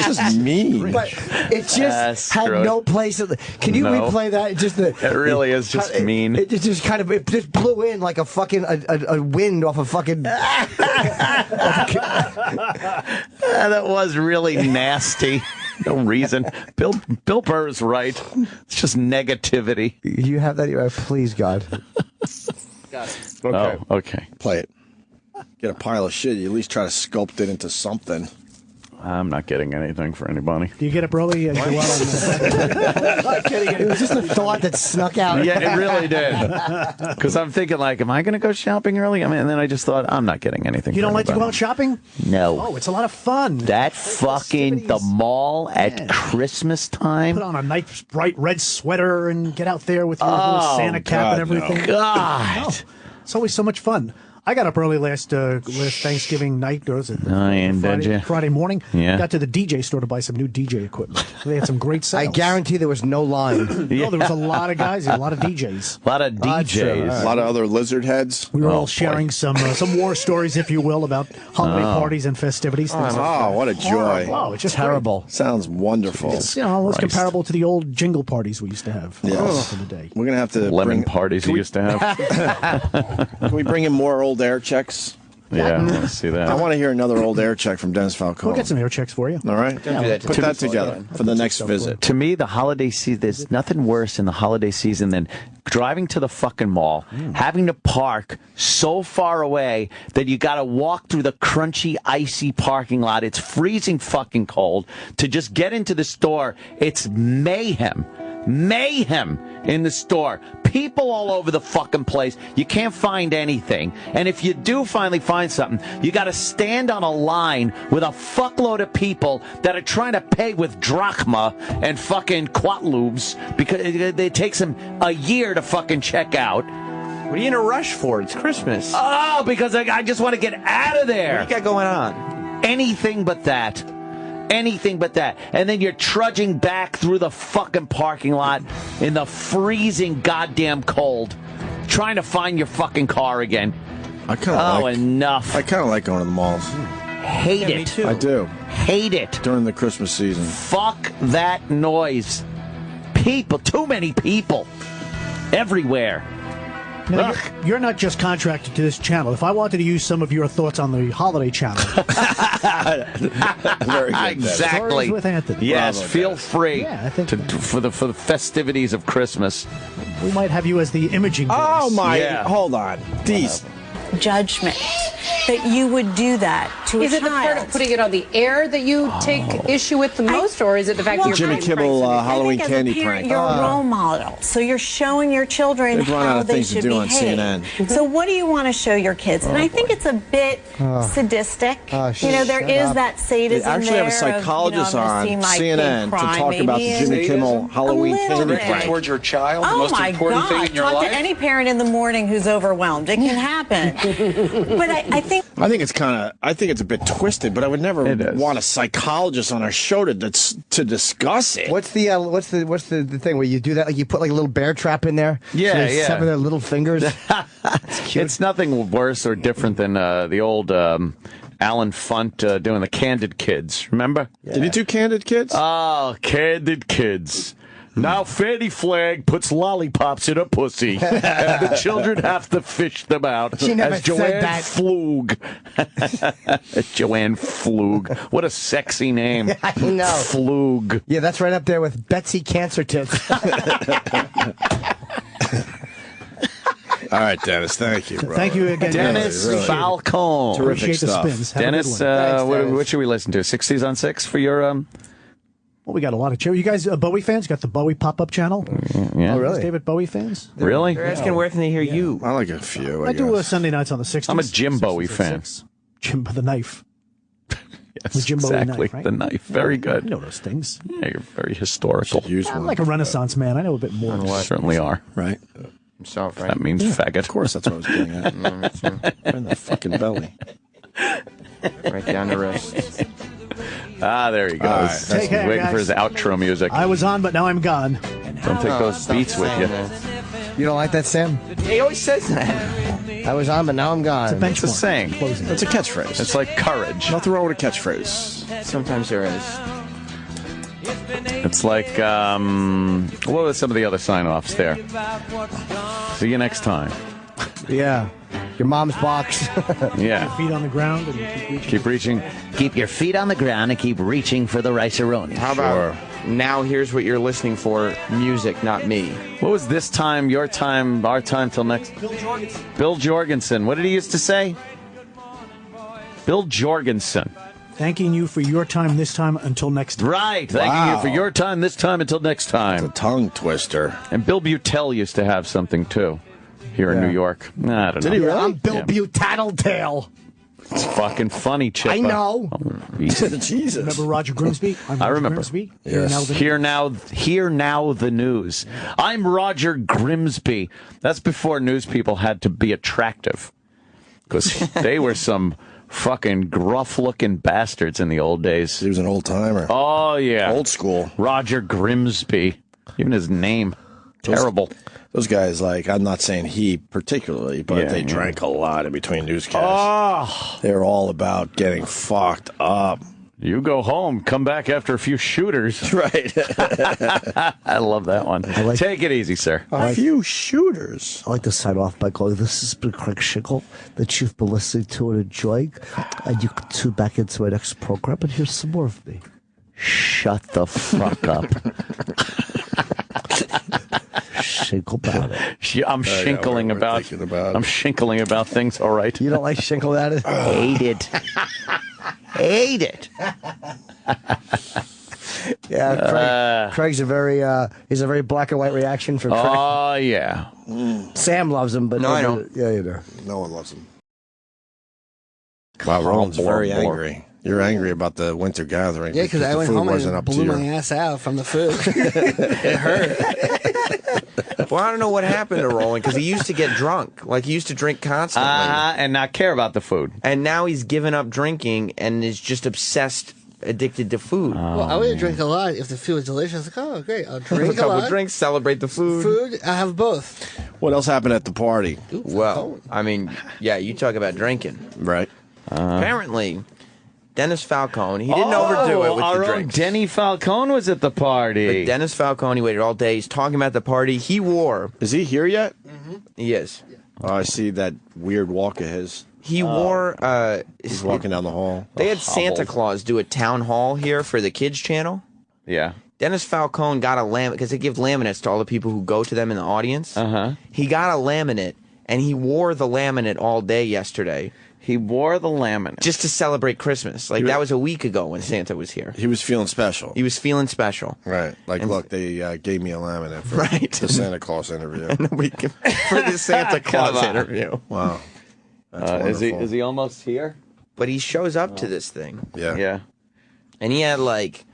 just mean. But it just had no place. Can you No. replay that? It really is just mean. It just kind of just blew in like a fucking a wind off a fucking. That was really nasty. No reason. Bill Burr's right. It's just negativity. You have that? Please, God. Okay. Oh, okay. Play it. Get a pile of shit, you at least try to sculpt it into something. I'm not getting anything for anybody. Do you get up early and go out on I'm kidding. It was just a thought that snuck out. Yeah, it really did. Because I'm thinking, like, am I going to go shopping early? I mean, and then I just thought, I'm not getting anything. You don't for like to anybody. go out shopping? No. Oh, it's a lot of fun. That fucking the mall at Christmas time. Put on a nice bright red sweater and get out there with your little Santa cap and everything. No. God. No. It's always so much fun. I got up early last Thanksgiving night, or was it Friday morning. Yeah. Got to the DJ store to buy some new DJ equipment. They had some great sales. I guarantee there was no line. No, there was a lot of guys, a lot of DJs. A lot of DJs. A lot of other lizard heads. We were all sharing some war stories, if you will, about holiday parties and festivities. Things like that. What a joy. Oh, it's just terrible. great. Sounds wonderful. It's almost comparable to the old jingle parties we used to have back in the day. We're going to have to Lemon parties we used to have. Can we bring in more old air checks? Yeah, let's see that. I want to hear another old air check from Dennis Falcone. We'll get some air checks for you. All right? Don't do that to Put me. that together for the next visit. To me, the holiday season, there's nothing worse in the holiday season than driving to the fucking mall, having to park so far away that you got to walk through the crunchy, icy parking lot. It's freezing fucking cold. To just get into the store, it's mayhem. Mayhem in the store. People all over the fucking place. You can't find anything. And if you do finally find something, you got to stand on a line with a fuckload of people that are trying to pay with drachma and fucking quatlubes because it takes them a year to fucking check out. What are you in a rush for? It's Christmas. Oh, because I just want to get out of there. What do you got going on? Anything but that. Anything but that. And then you're trudging back through the fucking parking lot in the freezing goddamn cold, trying to find your fucking car again. I kind of enough. I kind of like going to the malls. Hate it. Me too. I do. Hate it. During the Christmas season. Fuck that noise. People, too many people. Everywhere. Now, you're not just contracted to this channel. If I wanted to use some of your thoughts on the holiday channel. Very good. Exactly. Stories with Anthony. Yes, Bravo, feel Dennis. free Yeah, I think for the festivities of Christmas. we might have you as the imaging Dennis. Oh, my. Yeah. Hold on. These. Judgment that you would do that to Is a it the part child. of putting it on the air that you take issue with the most, or is it the fact that you're Jimmy Kimmel Halloween I think candy as a parent, prank. You're a role model, so you're showing your children They've run out how of they things to should do on behave. CNN. So what do you want to show your kids? And I think it's a bit sadistic. You know, there is that sadism They actually there. have a psychologist of, on see my CNN kid to cry, talk about the maybe, Jimmy Kimmel Halloween candy bit. prank. towards your child, the Oh most my important God! thing in your Talk life? to any parent in the morning who's overwhelmed. It can happen. But I think I think it's a bit twisted, but I would never want a psychologist on our show to discuss it. What's the thing where you do that? Like you put like a little bear trap in there? Yeah, so they yeah. sever their little fingers? It's nothing worse or different than the old Alan Funt doing the Candid Kids. Remember? Yeah. Did he do Candid Kids? Oh, Candid Kids. Now Fanny Flag puts lollipops in her pussy, and the children have to fish them out. She never as said Joanne that. Flug. Joanne Flug. What a sexy name. I know. Flug. Yeah, that's right up there with Betsy Cancer Tits. All right, Dennis. Thank you, bro. Thank you again, Dennis Really Falcone. Terrific Appreciate the stuff. spins. Have a Dennis, good one. Thanks, what Dennis. should we listen to? 60s on 6 for your... Well, we got a lot of you guys Bowie fans? Got the Bowie pop-up channel? Yeah. Oh, really? David Bowie fans? Really? They're asking where can they hear you? I like a few. I do Sunday nights on the 60s. I'm a Jim Bowie fan. Jim the knife. Yes, The Jim Bowie exactly. knife, right? The knife. Very You good. know those things. Yeah, you're very historical. I'm like a Renaissance man. I know a bit more. You certainly are. Right. Himself, right? That means faggot. Of course, that's what I was getting at. Right in the fucking belly. Right down the wrist. Ah, there he goes. All right. That's Take care, waiting guys. for his outro music. I was on, but now I'm gone. Don't take those beats with you. You don't like that, Sam? He always says that. I was on, but now I'm gone. It's a saying. It's a catchphrase. It's like courage. Nothing wrong with a catchphrase. Sometimes there is. It's like, what were some of the other sign-offs there? See you next time. Yeah. Your mom's box. Yeah. Feet on the ground and keep reaching. Keep reaching. Keep your feet on the ground and keep reaching for the rice-a-roni. How about now here's what you're listening for, music, not me. What was this time, your time, our time till next? Bill Jorgensen. What did he used to say? Bill Jorgensen. Thanking you for your time this time until next time. Right. Thanking you for your time this time until next time. It's a tongue twister. And Bill Beutel used to have something, too, here in New York. I don't know. Did he really? I'm Bill Yeah. Butattletale. It's fucking funny, Chippa. I know. Oh, easy. Jesus. Remember Roger Grimsby? I'm I Roger remember. Grimsby. Yes. Hear now the news. I'm Roger Grimsby. That's before news people had to be attractive. Because they were some fucking gruff-looking bastards in the old days. He was an old timer. Oh, yeah. Old school. Roger Grimsby. Even his name. Terrible. Those guys, like, I'm not saying he particularly, but Yeah, they yeah. drank a lot in between newscasts. Oh. They're all about getting fucked up. You go home, come back after a few shooters. Right. I love that one. Take it easy, sir. A few shooters. I like to sign off by going, this has been Craig Shingle that you've been listening to and enjoying. And you can tune back into my next program and hear some more of me. Shut the fuck up. Shinkle about it. I'm shinkling about. I'm shinkling about things. All right. You don't like shinkle at it? Hate it. Hate it. Yeah, Craig's a very he's a very black and white reaction from Craig. Oh yeah. Sam loves him, but no, I don't. Yeah, you do. No one loves him. Wow, Roland's very angry. You're angry about the winter gathering. Yeah, because I went home and blew my ass out from the food. It hurt. Well, I don't know what happened to Roland, because he used to get drunk. Like, he used to drink constantly. And not care about the food. And now he's given up drinking and is just obsessed, addicted to food. Well, I would drink a lot if the food was delicious. Like, oh, great. I'll drink a couple lot. drinks, celebrate the food. Food, I have both. What else happened at the party? Well, I mean, yeah, you talk about drinking. Right. Apparently, Dennis Falcone, he didn't overdo it with our the own drinks. Denny Falcone was at the party. But Dennis Falcone waited all day. He's talking about the party. He wore... Is he here yet? He is. Oh, I see that weird walk of his. He wore... He's walking down the hall. They had Santa Claus do a town hall here for the kids' channel. Yeah. Dennis Falcone got a laminate, because they give laminates to all the people who go to them in the audience. He got a laminate, and he wore the laminate all day yesterday. He wore the laminate. Just to celebrate Christmas. Like, that was a week ago when Santa was here. He was feeling special. He was feeling special. Right. Like, And- look, they gave me a laminate for Right. the Santa Claus interview. And we can, for the Santa Claus interview. Wow. That's is he almost here? But he shows up to this thing. Yeah. Yeah. And he had like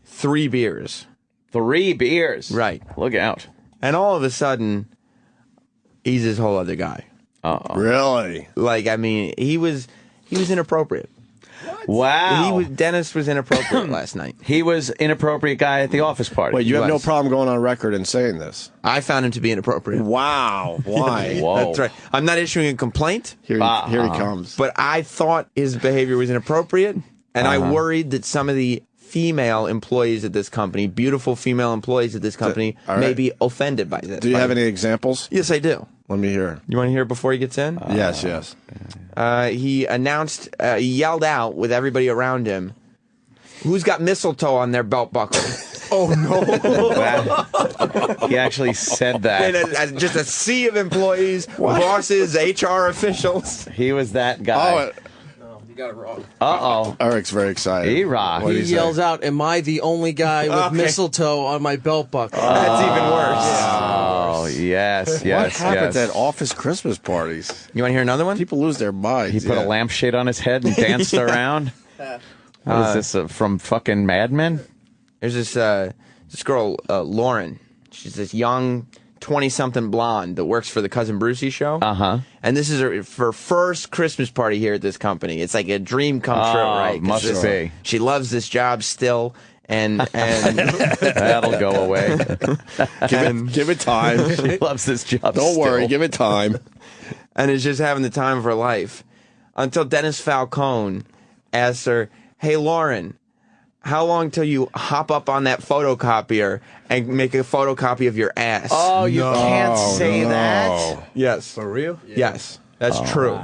3 beers. 3 beers. Right. Look out. And all of a sudden, he's this whole other guy. Really? Like, I mean, he was inappropriate. Wow. Dennis was inappropriate last night. He was inappropriate guy at the office party. Wait, you have no problem going on record and saying this? I found him to be inappropriate. Wow. Why? Whoa. That's right. I'm not issuing a complaint. Here he comes. But I thought his behavior was inappropriate, and I worried that some of the female employees at this company, beautiful female employees at this company, may be offended by this. Do you have any examples? Yes, I do. Let me hear. You want to hear it before he gets in? Yes. He announced, he yelled out with everybody around him, who's got mistletoe on their belt buckle? Oh, no. He actually said that. And just a sea of employees, bosses, HR officials. He was that guy. You got it wrong. Uh-oh. Eric's very excited. E-Rock. He yells out, am I the only guy with mistletoe on my belt buckle? That's even worse. Oh, yes. What happens at office Christmas parties? You want to hear another one? People lose their minds. He put a lampshade on his head and danced around. What is this, from fucking Mad Men? There's this girl, Lauren. She's this young 20-something blonde that works for the Cousin Brucey show. And this is her first Christmas party here at this company. It's like a dream come true, right? Must be. She loves this job still. And that'll go away. Give it time. She loves this job. Don't worry, give it time. And is just having the time of her life until Dennis Falcone asks her, "Hey Lauren, how long till you hop up on that photocopier and make a photocopy of your ass?" Oh, you can't say that. Yes, For real? yes, that's true.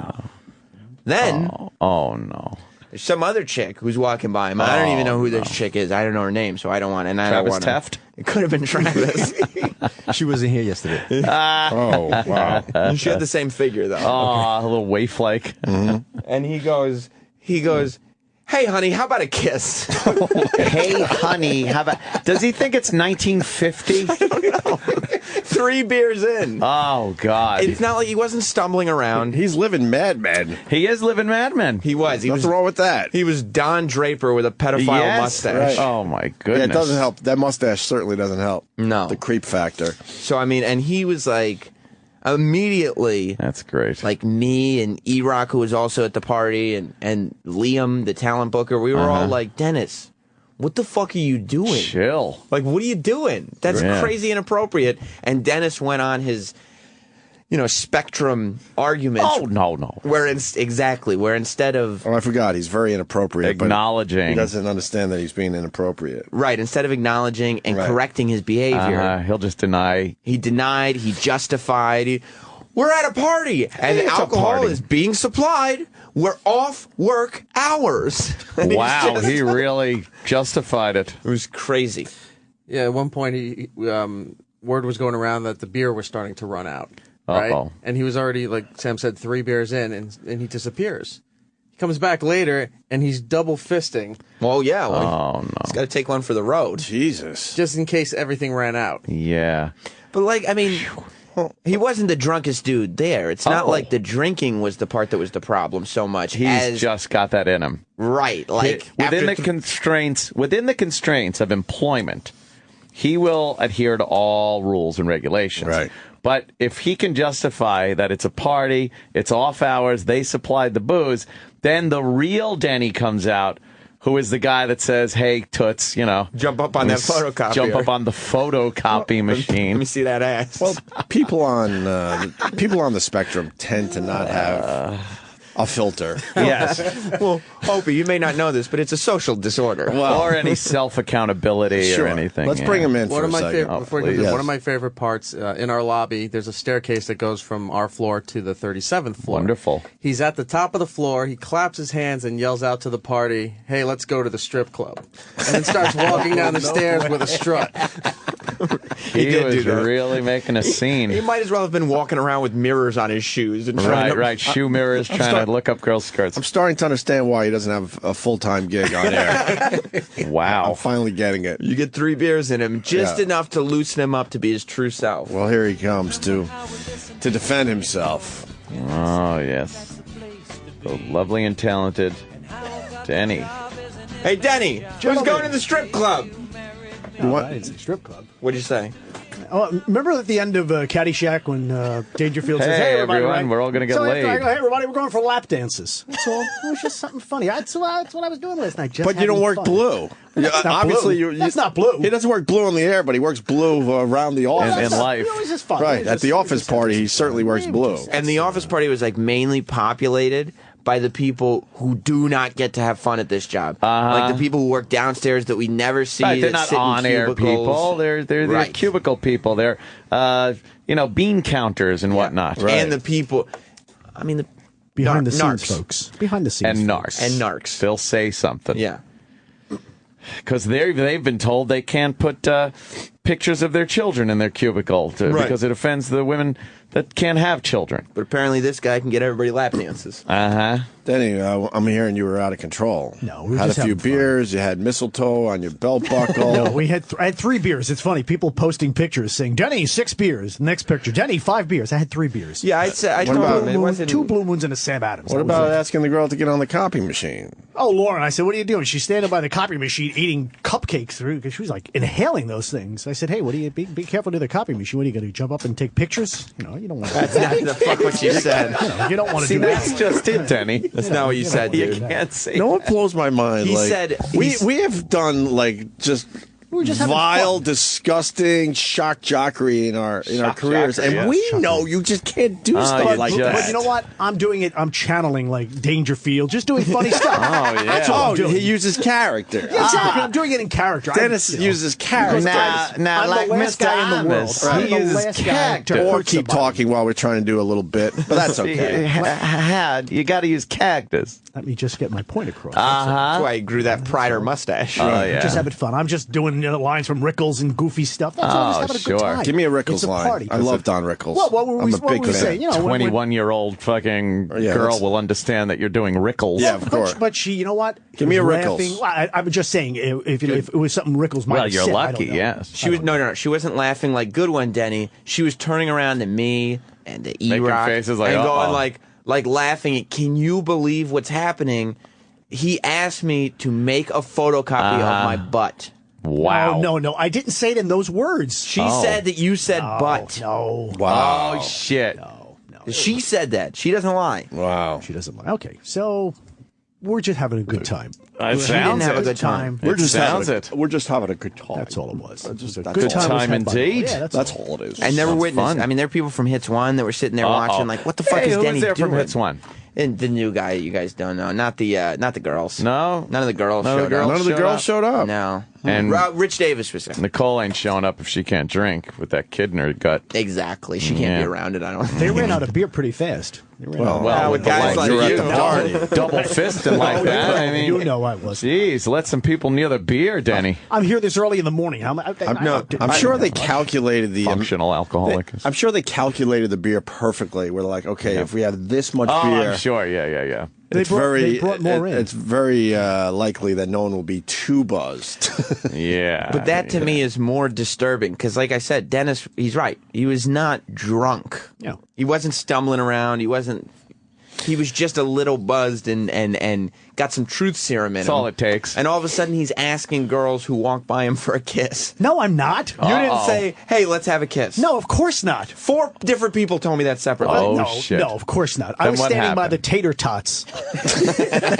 Then Oh no. there's some other chick who's walking by him. I don't even know who this chick is. I don't know her name, so I don't want. And I Travis don't want Teft? It could have been Travis. She wasn't here yesterday. Oh, wow. She had the same figure though. Oh, a little waif-like. And he goes, "Hey, honey, how about a kiss?" Hey, honey, how about... Does he think it's 1950? 3 beers in. Oh, God. It's not like he wasn't stumbling around. He's living Mad Men. He is living Mad Men. He was. What's wrong with that? He was Don Draper with a pedophile Yes. mustache. Right. Oh, my Yeah, goodness. it doesn't help. That mustache certainly doesn't help. No. The creep factor. So, I mean, and he was like, immediately, That's great. like me and E-Rock, who was also at the party, and Liam, the talent booker, we were all like, "Dennis, what the fuck are you doing? Chill. Like, what are you doing? That's Yeah. crazy inappropriate." And Dennis went on his spectrum arguments. Oh, no. Where instead of... Oh, I forgot. He's very inappropriate. Acknowledging. He doesn't understand that he's being inappropriate. Right. Instead of acknowledging and correcting his behavior. He'll just deny. He denied. He justified. We're at a party, and alcohol is being supplied. We're off work hours. Wow, he really justified it. It was crazy. Yeah, at one point, word was going around that the beer was starting to run out. Right? Uh-oh. And he was already, like Sam said, 3 beers in, and he disappears. He comes back later, and he's double fisting. Well, yeah. Oh, no. He's got to take one for the road. Jesus. Just in case everything ran out. Yeah. But, he wasn't the drunkest dude there. It's not like the drinking was the part that was the problem so much. He's just got that in him. Right. Within the constraints of employment, he will adhere to all rules and regulations. Right. But if he can justify that it's a party, it's off hours, they supplied the booze, then the real Denny comes out, who is the guy that says, hey, toots, jump up on that photocopier. Jump up on the photocopy machine. Let me see that ass. Well, people on the spectrum tend to not have a filter. Yes. Well, Opie, you may not know this, but it's a social disorder. Or any self-accountability or anything. Let's bring him in One for of a my second. favorite, one of my favorite parts in our lobby, there's a staircase that goes from our floor to the 37th floor. Wonderful. He's at the top of the floor. He claps his hands and yells out to the party, hey, let's go to the strip club. And then starts walking down the stairs with a strut. He was really making a scene. He might as well have been walking around with mirrors on his shoes. And Right. Shoe mirrors, trying to look up girls' skirts. I'm starting to understand why he doesn't have a full-time gig on air. Wow. I'm finally getting it. You get 3 beers in him, just enough to loosen him up to be his true self. Well, here he comes to defend himself. Oh, yes. The lovely and talented Denny. Hey, Denny, who's going to the strip club? No, I didn't say strip club. What'd you say? Oh, remember at the end of Caddyshack when Dangerfield says, "Hey, everybody, everyone, we're all going to get laid." I go, "Hey, everybody, we're going for lap dances." That's all. It was just something funny. That's what I was doing last night. Just but you don't work fun. blue. That's Obviously, blue. That's not blue. He doesn't work blue on the air, but he works blue around the office. In life. It was just fun. Right. At the office party, he certainly works blue. And the office party was mainly populated by the people who do not get to have fun at this job. Like the people who work downstairs that we never see. Right, they're that not sit in on-air cubicles. people. They're cubicle people. They're, bean counters and whatnot. Right. And the people, behind the scenes, narcs. folks. Behind the scenes. And narcs. And narcs. They'll say something. Yeah. Because they've been told they can't put pictures of their children in their cubicle because it offends the women that can't have children. But apparently this guy can get everybody lap dances. Denny, I'm hearing you were out of control. No, we were had just a few having fun. beers. You had mistletoe on your belt buckle. No, I had 3 beers. It's funny. People posting pictures saying, Denny, 6 beers. Next picture, Denny, 5 beers. I had 3 beers. Yeah, I told him it wasn't... 2 Blue Moons and a Sam Adams. What about asking the girl to get on the copy machine? Oh, Lauren, I said, what are you doing? She's standing by the copy machine eating cupcakes through because she was inhaling those things. I said, hey, what do you be careful to the copy machine? What are you going to jump up and take pictures? You don't want to do that. The fuck what you said. You don't want to See, do that. that's just it, Denny. That's not what you said, dude. You can't say You know what blows my mind? He said we have done just vile, disgusting shock jockery in our careers, and we know you just can't do stuff like that. But you know what? I'm doing it. I'm channeling Dangerfield, just doing funny stuff. That's all I'm doing. He uses character. Yeah, exactly. I'm doing it in character. Dennis uses character. Now, I'm like the last Mr. guy in the world. Amos, I'm he the uses last guy character. to Or hurt keep somebody. talking while we're trying to do a little bit, but that's okay. You got to use characters. Let me just get my point across. That's why he grew that Prider mustache. I'm just having fun. I'm just doing lines from Rickles and goofy stuff. That's all. Just having a good time. Give me a Rickles It's a line. party. I love Don Rickles. What were we, I'm a big fan. saying? 21-year-old fucking girl will understand that you're doing Rickles. Yeah, of course. But she, you know what? Give me a laughing. Rickles. Well, I'm just saying, if it was something Rickles might Well, have you're said, I lucky, don't know. yes. She was no. She wasn't laughing like good one, Denny. She was turning around to me and to E-Rock faces like, and going uh-oh. like laughing. Can you believe what's happening? He asked me to make a photocopy of my butt. Wow. No, I didn't say it in those words. She said that you said butt. No. Wow. Oh, shit. No. She said that. She doesn't lie. Wow. She doesn't lie. Okay, so We're just having a good time. It sounds have a it. good time. We're just sounds having it. We're just having a good time. That's all it was. Just a Good time indeed. Yeah, That's all it is. I never Sounds witnessed. fun. I mean, there are people from Hits One that were sitting there watching, like, what the fuck Hey, is who Denny was there doing? from Hits One? And the new guy you guys don't know, not the girls. No, None of the girls None of showed the girls up. None of the girls showed up. No. And Rich Davis was there. Nicole ain't showing up if she can't drink with that kid in her gut. Exactly. She can't be around it, I don't think. They ran out of beer pretty fast. Well, with guys like you, you, double fisting like that. I mean, you know I was. Jeez, let some people near the beer, Denny. I'm here this early in the morning. I'm sure they calculated the functional alcoholic. I'm sure they calculated the beer perfectly. We're like, okay, if we have this much beer, I'm sure. Yeah. They brought more in. It's very likely that no one will be too buzzed. Yeah. But that to me is more disturbing because, like I said, Dennis, he's right. He was not drunk. No. He wasn't stumbling around. He wasn't. He was just a little buzzed and got some truth serum in him. That's all it takes. And all of a sudden, he's asking girls who walk by him for a kiss. No, I'm not. You didn't say, "Hey, let's have a kiss." No, of course not. 4 different people told me that separately. Oh, no, shit. No, of course not. I Then was what standing by happened? the tater tots.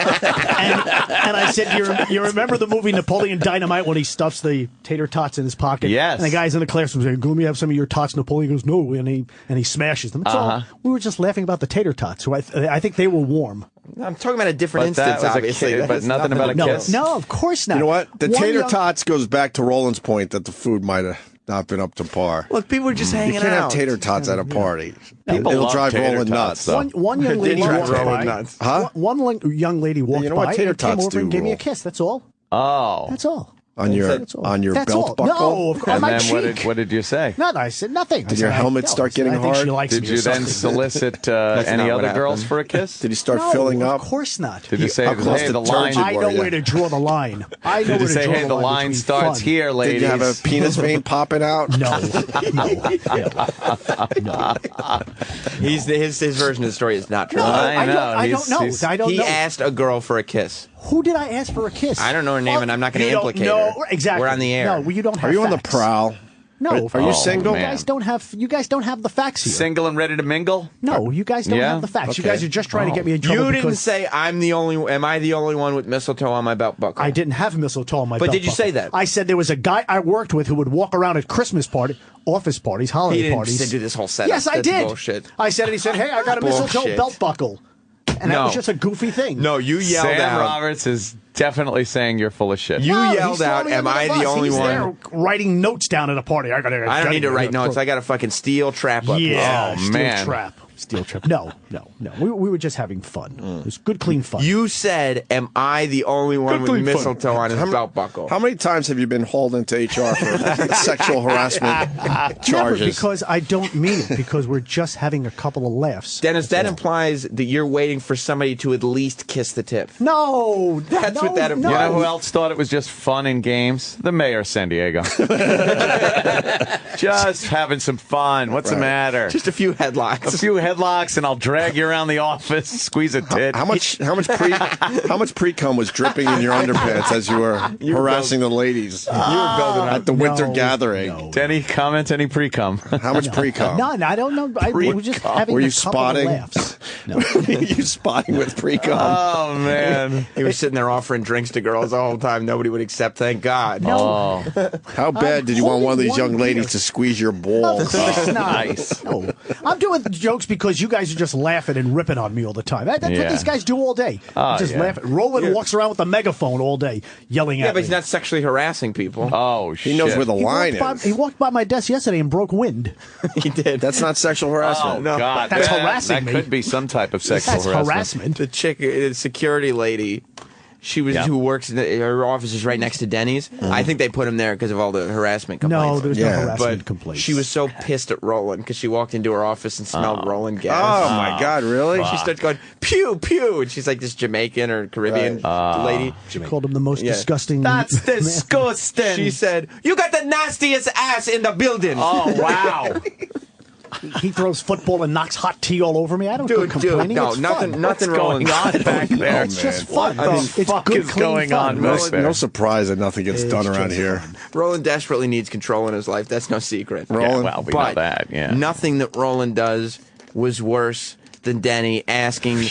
and I said, you remember the movie Napoleon Dynamite when he stuffs the tater tots in his pocket? Yes. And the guys in the classroom say, "Let me have some of your tots." Napoleon goes, "No," and he smashes them. So we were just laughing about the tater tots, who I think they were warm. I'm talking about a different But that instance, was a obviously. kid, That but has nothing about a to do- kiss? No, of course not. You know what? The One tater young- tots goes back to Roland's point that the food might have not been up to par. Look, people were just hanging You can't have out. tater tots at a party. People It'll love drive tater Roland tots, nuts. though. One young lady drive walked Roland by. nuts. Huh? One young lady walked you know what by tater and came tots over and do, gave me a Roland? kiss. That's all. Oh. That's all. On your That's all. That's belt all. buckle? No, of course. On And my then cheek. what did you say? No, I said nothing. Did your helmet start getting I think hard? she likes Did me you or then something. solicit That's any not what other girls happened. for a kiss? Did he start No, filling of up? course not. Did you say, How close hey, to the line? turgid I were know you? where to draw the line. I know Did where you to say, draw hey, the line between starts fun. here, ladies? Did you have a penis vein popping out? No. His version of the story is not true. No, I know. I don't know. I don't He know. asked a girl for a kiss. Who did I ask for a kiss? I don't know her name, and I'm not going to You don't implicate know. her. Exactly. We're on the air. No, well, you don't have Are you on the facts. prowl? No. Are you single? You guys don't have. You guys don't have the facts here. Single and ready to mingle? No, you guys don't Yeah? have the facts. You Okay. guys are just trying to get me in trouble. You didn't because say am I the only one with mistletoe on my belt buckle? I didn't have mistletoe on my But belt did you buckle. say that? I said there was a guy I worked with who would walk around at Christmas office parties, holiday He didn't parties. do this whole setup. Yes, I That's did. bullshit. I said it. He said, "Hey, I got a mistletoe Bullshit. belt buckle," and that No. was just a goofy thing. No, you yelled Sam out. Roberts is definitely saying you're full of shit. You No, yelled he's throwing out, me "Am under I the the bus. only He's one?" there writing notes down at a party. I don't need to write notes. I got a fucking steel trap up here. Yeah, Oh, steel man. trap. Steel trap. No. We were just having fun. It was good, clean fun. You said, "Am I the only one with clean fun. mistletoe on his belt buckle?" How many times have you been hauled into HR for sexual harassment charges? Never, because I don't mean it. Because we're just having a couple of laughs. Dennis, that implies that you're waiting for somebody to at least kiss the tip. No, That's what that You implies. know who else thought it was just fun and games? The mayor of San Diego. Just having some fun. What's the matter? Just a few headlocks. A few headlocks, and I'll drag you around the office, squeeze a tit. How much pre-cum was dripping in your underpants as you were harassing the ladies? You were building at the winter No, gathering. no. Any comment? Any pre-cum? How much pre-cum? None. I don't know. We were just having Were you a couple spotting? of laughs. No. You spotting with pre-cum? Oh, man. He was sitting there offering drinks to girls the whole time. Nobody would accept. Thank God. No. How bad did you want one of these holding young one ladies beer. to squeeze your balls? Of course not. Nice. No. I'm doing jokes because you guys are just laughing and ripping on me all the time. That's what Yeah. these guys do all day. Oh, Just yeah. laugh. Roland walks around with a megaphone all day, yelling Yeah, at but me. he's not sexually harassing people. Oh, shit. He knows where the He line walked is. he walked by my desk yesterday and broke wind. He did. That's not sexual Oh, harassment. God. That's that, harassing That me. could be some type of sexual That's harassment. The chick, the security lady, who works in her office is right next to Denny's. I think they put him there because of all the harassment complaints. No, there's no harassment but complaints. she was so pissed at Roland because she walked into her office and smelled Roland gas. Oh, my God, really? She starts going, pew, pew. And she's like this Jamaican or Caribbean lady. She called him the most disgusting. That's disgusting. She said, "You got the nastiest ass in the building." Oh, wow. He throws football and knocks hot tea all over me. I don't go complaining. no, It's nothing, fun. nothing What's Roland. going on back there? It's just fun. What the It's fuck good, is clean going fun. on back there? No surprise that nothing gets done around here. Roland desperately needs control in his life. That's no secret. Roland, well, we but know that, yeah. nothing that Roland does was worse than Denny asking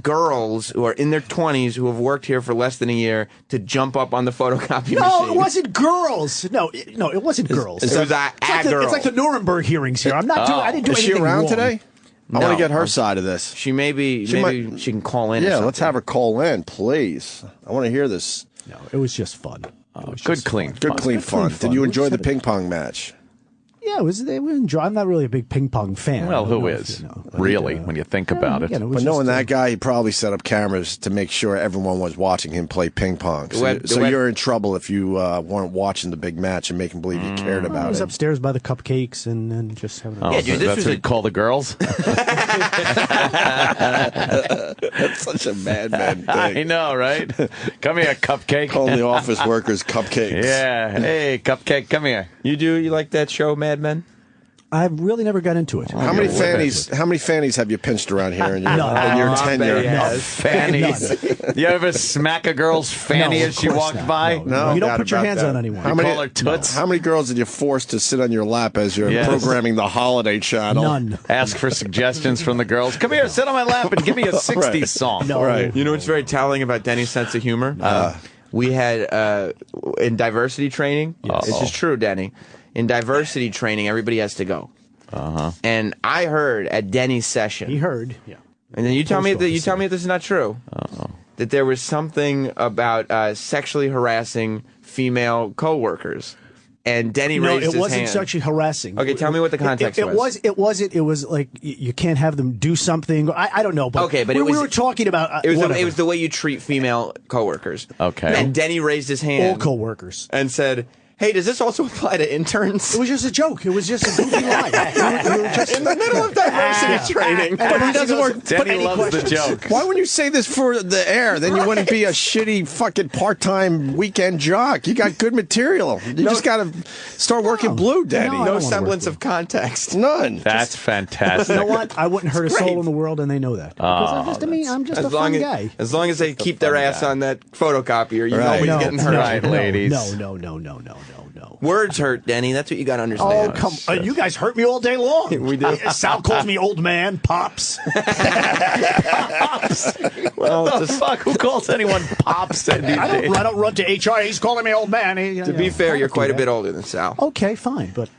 girls who are in their 20s who have worked here for less than a year to jump up on the photocopy machine. No, it wasn't girls. No, it wasn't girls. It was a girl. It's like the Nuremberg hearings here. I'm not doing. I didn't do anything Is she around wrong. today? No. I want to get her side of this. She maybe she can call in. Yeah, let's have her call in, please. I want to hear this. No, it was just fun. Good clean fun. Did you enjoy the ping pong match? Yeah, I'm not really a big ping pong fan. Well, who is? Really, when you think about it. But knowing that guy, he probably set up cameras to make sure everyone was watching him play ping pong. So you're in trouble if you weren't watching the big match and making believe you cared about it. I was upstairs by the cupcakes and just having a dude, that's what you call the girls? That's such a madman thing. I know, right? Come here, cupcake. Call the office workers cupcakes. Yeah. Hey, cupcake, come here. You like that show, Mad Men? I've really never got into it. How many fannies have you pinched around here in your tenure? No, fannies. You ever smack a girl's fanny as she walked by? No. You don't put your hands on anyone. How many, how many girls did you force to sit on your lap as you're programming the Holiday Channel? None. Ask for suggestions from the girls. Come here, sit on my lap and give me a 60s song. No. Right. You know what's very telling about Denny's sense of humor? We had in diversity training. This is true, Denny. In diversity training, everybody has to go. And I heard at Denny's session. He heard. Yeah. And then you tell me that this is not true. That there was something about sexually harassing female coworkers. And Denny raised his hand. No, it wasn't sexually harassing. Okay, tell me what the context was. It was like you can't have them do something. I don't know. But okay, but we were talking about. It was the way you treat female coworkers. Okay. And Denny raised his hand. All coworkers. And said, hey, does this also apply to interns? It was just a joke. It was just a goofy line. We were just in the middle of diversity training. But he doesn't work. Denny loves the joke. Why wouldn't you say this for the air? Then you wouldn't be a shitty fucking part-time weekend jock. You got good material. You just got to start working blue, Denny. No semblance of context. None. That's fantastic. You know what? I wouldn't hurt a soul in the world, and they know that. Because I'm just a fun guy. As long as they keep their ass on that photocopier, nobody's getting hurt. Right, ladies. No. Words hurt, Denny. That's what you got to understand. Oh, come on. You guys hurt me all day long. We do. Sal calls me old man, Pops. Pops. Well, what the fuck? Who calls anyone Pops? I don't run to HR. He's calling me old man. To be fair, you're quite a bit older than Sal. Okay, fine. But,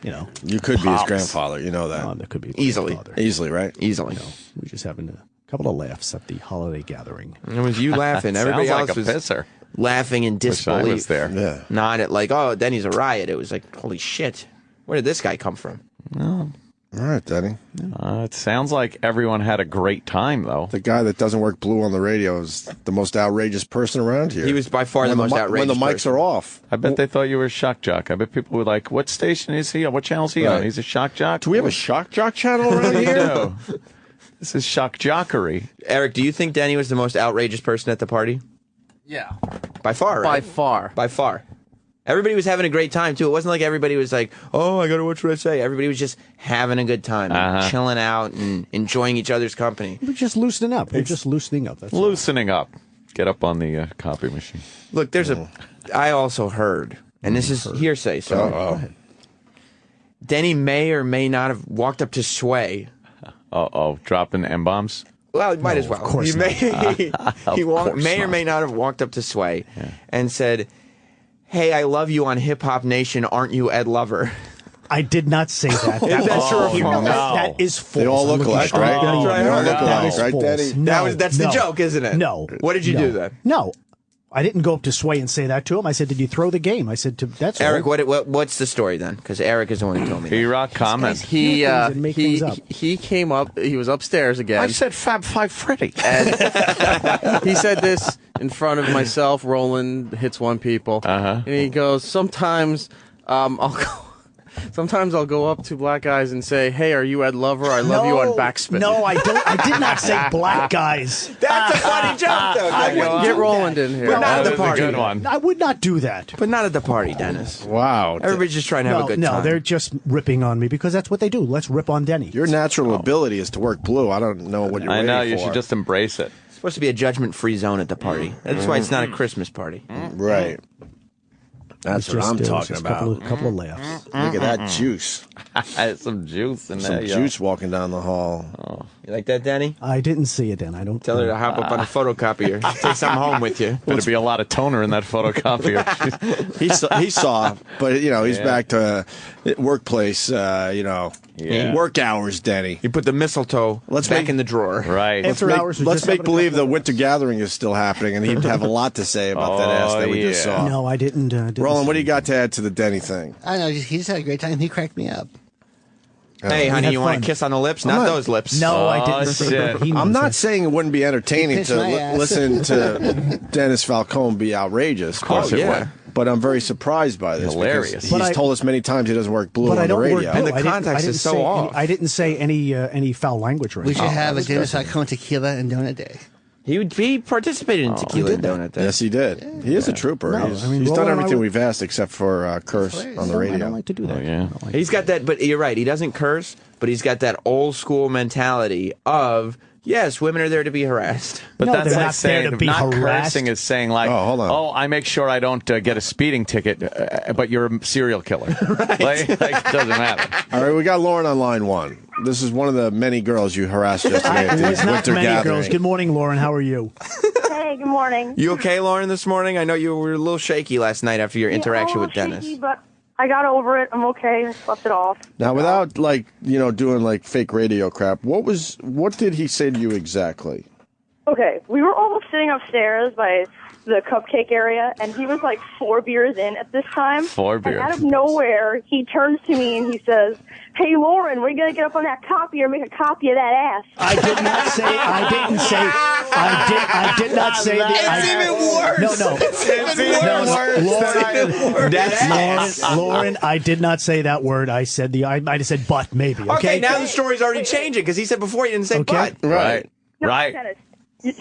you could be his grandfather. You know that. That could be easily. Easily, right? Easily. We're just having a couple of laughs at the holiday gathering. It was you laughing. Everybody Sounds else like a was pisser. laughing in disbelief. I was there. Yeah. Not at like, oh, Denny's a riot. It was like, holy shit. Where did this guy come from? No. All right, Denny. It sounds like everyone had a great time, though. The guy that doesn't work blue on the radio is the most outrageous person around here. He was by far the most outrageous when the mics person. are off. I bet they thought you were a shock jock. I bet people were like, what station is he on? What channel is he on? He's a shock jock? Do we have a shock jock channel around here? No. This is shock jockery. Eric, do you think Denny was the most outrageous person at the party? Yeah. By far, right? By far. Everybody was having a great time, too. It wasn't like everybody was like, oh, I got to watch what I say. Everybody was just having a good time, chilling out and enjoying each other's company. We're just loosening up. That's loosening up. Get up on the copy machine. Look, I also heard, and this is hearsay, so Denny may or may not have walked up to Sway. Dropping M-bombs? Well, he might as well. Of course he may or may not have walked up to Sway and said, hey, I love you on Hip Hop Nation. Aren't you Ed Lover? I did not say that. That is false. They all look alike, right? They all look alike, right, Denny? That's the joke, isn't it? No. What did you do then? No. I didn't go up to Sway and say that to him. I said, did you throw the game? I said, that's Eric, what's the story then? Because Eric is the one who told me. P-Rock, comment. He came up. He was upstairs again. I said Fab Five Freddy. And he said this in front of myself. Roland hits one people. And he goes, sometimes I'll go up to black guys and say, hey, are you Ed Lover? I love you on backspin. No, I don't. I did not say black guys. That's a funny joke, though. Get Roland in here. But not at the party. A good one. I would not do that. But not at the party, Dennis. Wow. Everybody's just trying to have a good time. No, they're just ripping on me because that's what they do. Let's rip on Denny. Your natural ability is to work blue. I don't know what you're waiting for. I know. You should just embrace it. It's supposed to be a judgment-free zone at the party. That's why it's not a Christmas party. Right. That's what I'm talking about. A couple of laughs. Look at that juice. Some juice in there. Some juice walking down the hall. You like that, Denny? I didn't see it, Dan. I don't. Tell her to hop up on a photocopier. Take something home with you. Better be a lot of toner in that photocopier. he saw, but he's back to workplace. Work hours, Denny. You put the mistletoe back in the drawer. Right. Let's make believe the winter gathering is still happening, and he'd have a lot to say about that ass that we just saw. No, I didn't. Roland, what do you got to add to the Denny thing? I know he just had a great time. He cracked me up. Hey, honey, you want a kiss on the lips? Not those lips. No, I didn't say that. I'm not saying it wouldn't be entertaining to listen to Dennis Falcone be outrageous. Of course it would. But I'm very surprised by this. Hilarious. He's told us many times he doesn't work blue on the radio. And the context is so off. I didn't say any foul language or anything. We should have a Dennis Falcone tequila and donut day. He participated in tequila donut day. Yes, he did. Yeah. He is a trooper. No, he's done everything we've asked except for curse on the radio. I don't like to do that. Yeah. He's got that, but you're right. He doesn't curse, but he's got that old school mentality of, yes, women are there to be harassed. But that's they're like not saying, there to be not harassed. cursing is saying like, hold on. oh, I make sure I don't get a speeding ticket, but you're a serial killer. Right. like, it doesn't matter. All right, we got Lauren on line one. This is one of the many girls you harassed yesterday at the winter gathering. Girls. Good morning, Lauren. How are you? Hey, good morning. You okay, Lauren, this morning? I know you were a little shaky last night after your interaction with Dennis. Shaky, but I got over it. I'm okay. I slept it off. Now, without doing fake radio crap, what did he say to you exactly? Okay, we were all sitting upstairs by the cupcake area, and he was like 4 beers in at this time. 4 beers. And out of nowhere, he turns to me and he says, "Hey, Lauren, we're going to get up on that copy or make a copy of that ass." I did not say that. It's even worse. No. It's even worse. That ass. Lauren, I did not say that word. I said I might have said butt, maybe. Okay, now the story's already changing because he said before he didn't say butt. Right. No, Right. Dennis,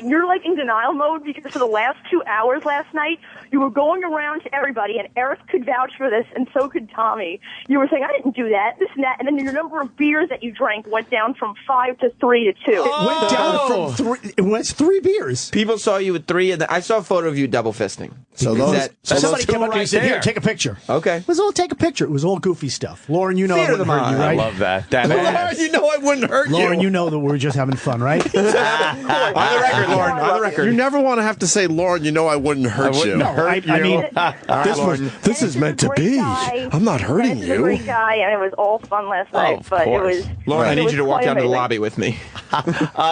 you're like in denial mode because for the last 2 hours last night, you were going around to everybody, and Eric could vouch for this, and so could Tommy. You were saying, "I didn't do that, this and that," and then your number of beers that you drank went down from 5 to 3 to 2. It went down from 3. It was 3 beers. People saw you with 3, and I saw a photo of you double fisting. So somebody came up and said, "Here, take a picture." Okay. It was all take a picture. It was all goofy stuff. Lauren, you know I wouldn't hurt you, right? I love that. Lauren, you know I wouldn't hurt you. Lauren, you know that we're just having fun, right? On the record, Lauren. On the record. You never want to have to say, "Lauren, you know I wouldn't hurt you." No, I mean, this is meant to be. I'm not hurting He's a great guy, and it was all fun last night. But it was Lauren, I need you to walk down to the amazing. lobby with me.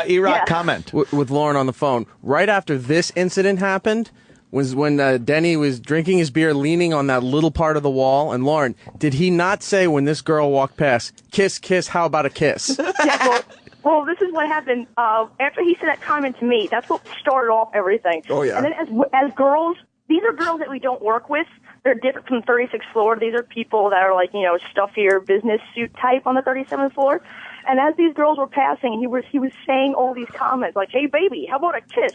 E-Rock, comment. With Lauren on the phone. Right after this incident happened was when Denny was drinking his beer, leaning on that little part of the wall. And Lauren, did he not say when this girl walked past, "Kiss, kiss, how about a kiss"? Yeah, well, this is what happened. After he said that comment to me, that's what started off everything. Oh, yeah. And then as girls, these are girls that we don't work with. They're different from 36th floor. These are people that are like, stuffier business suit type on the 37th floor. And as these girls were passing, he was saying all these comments like, "Hey, baby, how about a kiss?"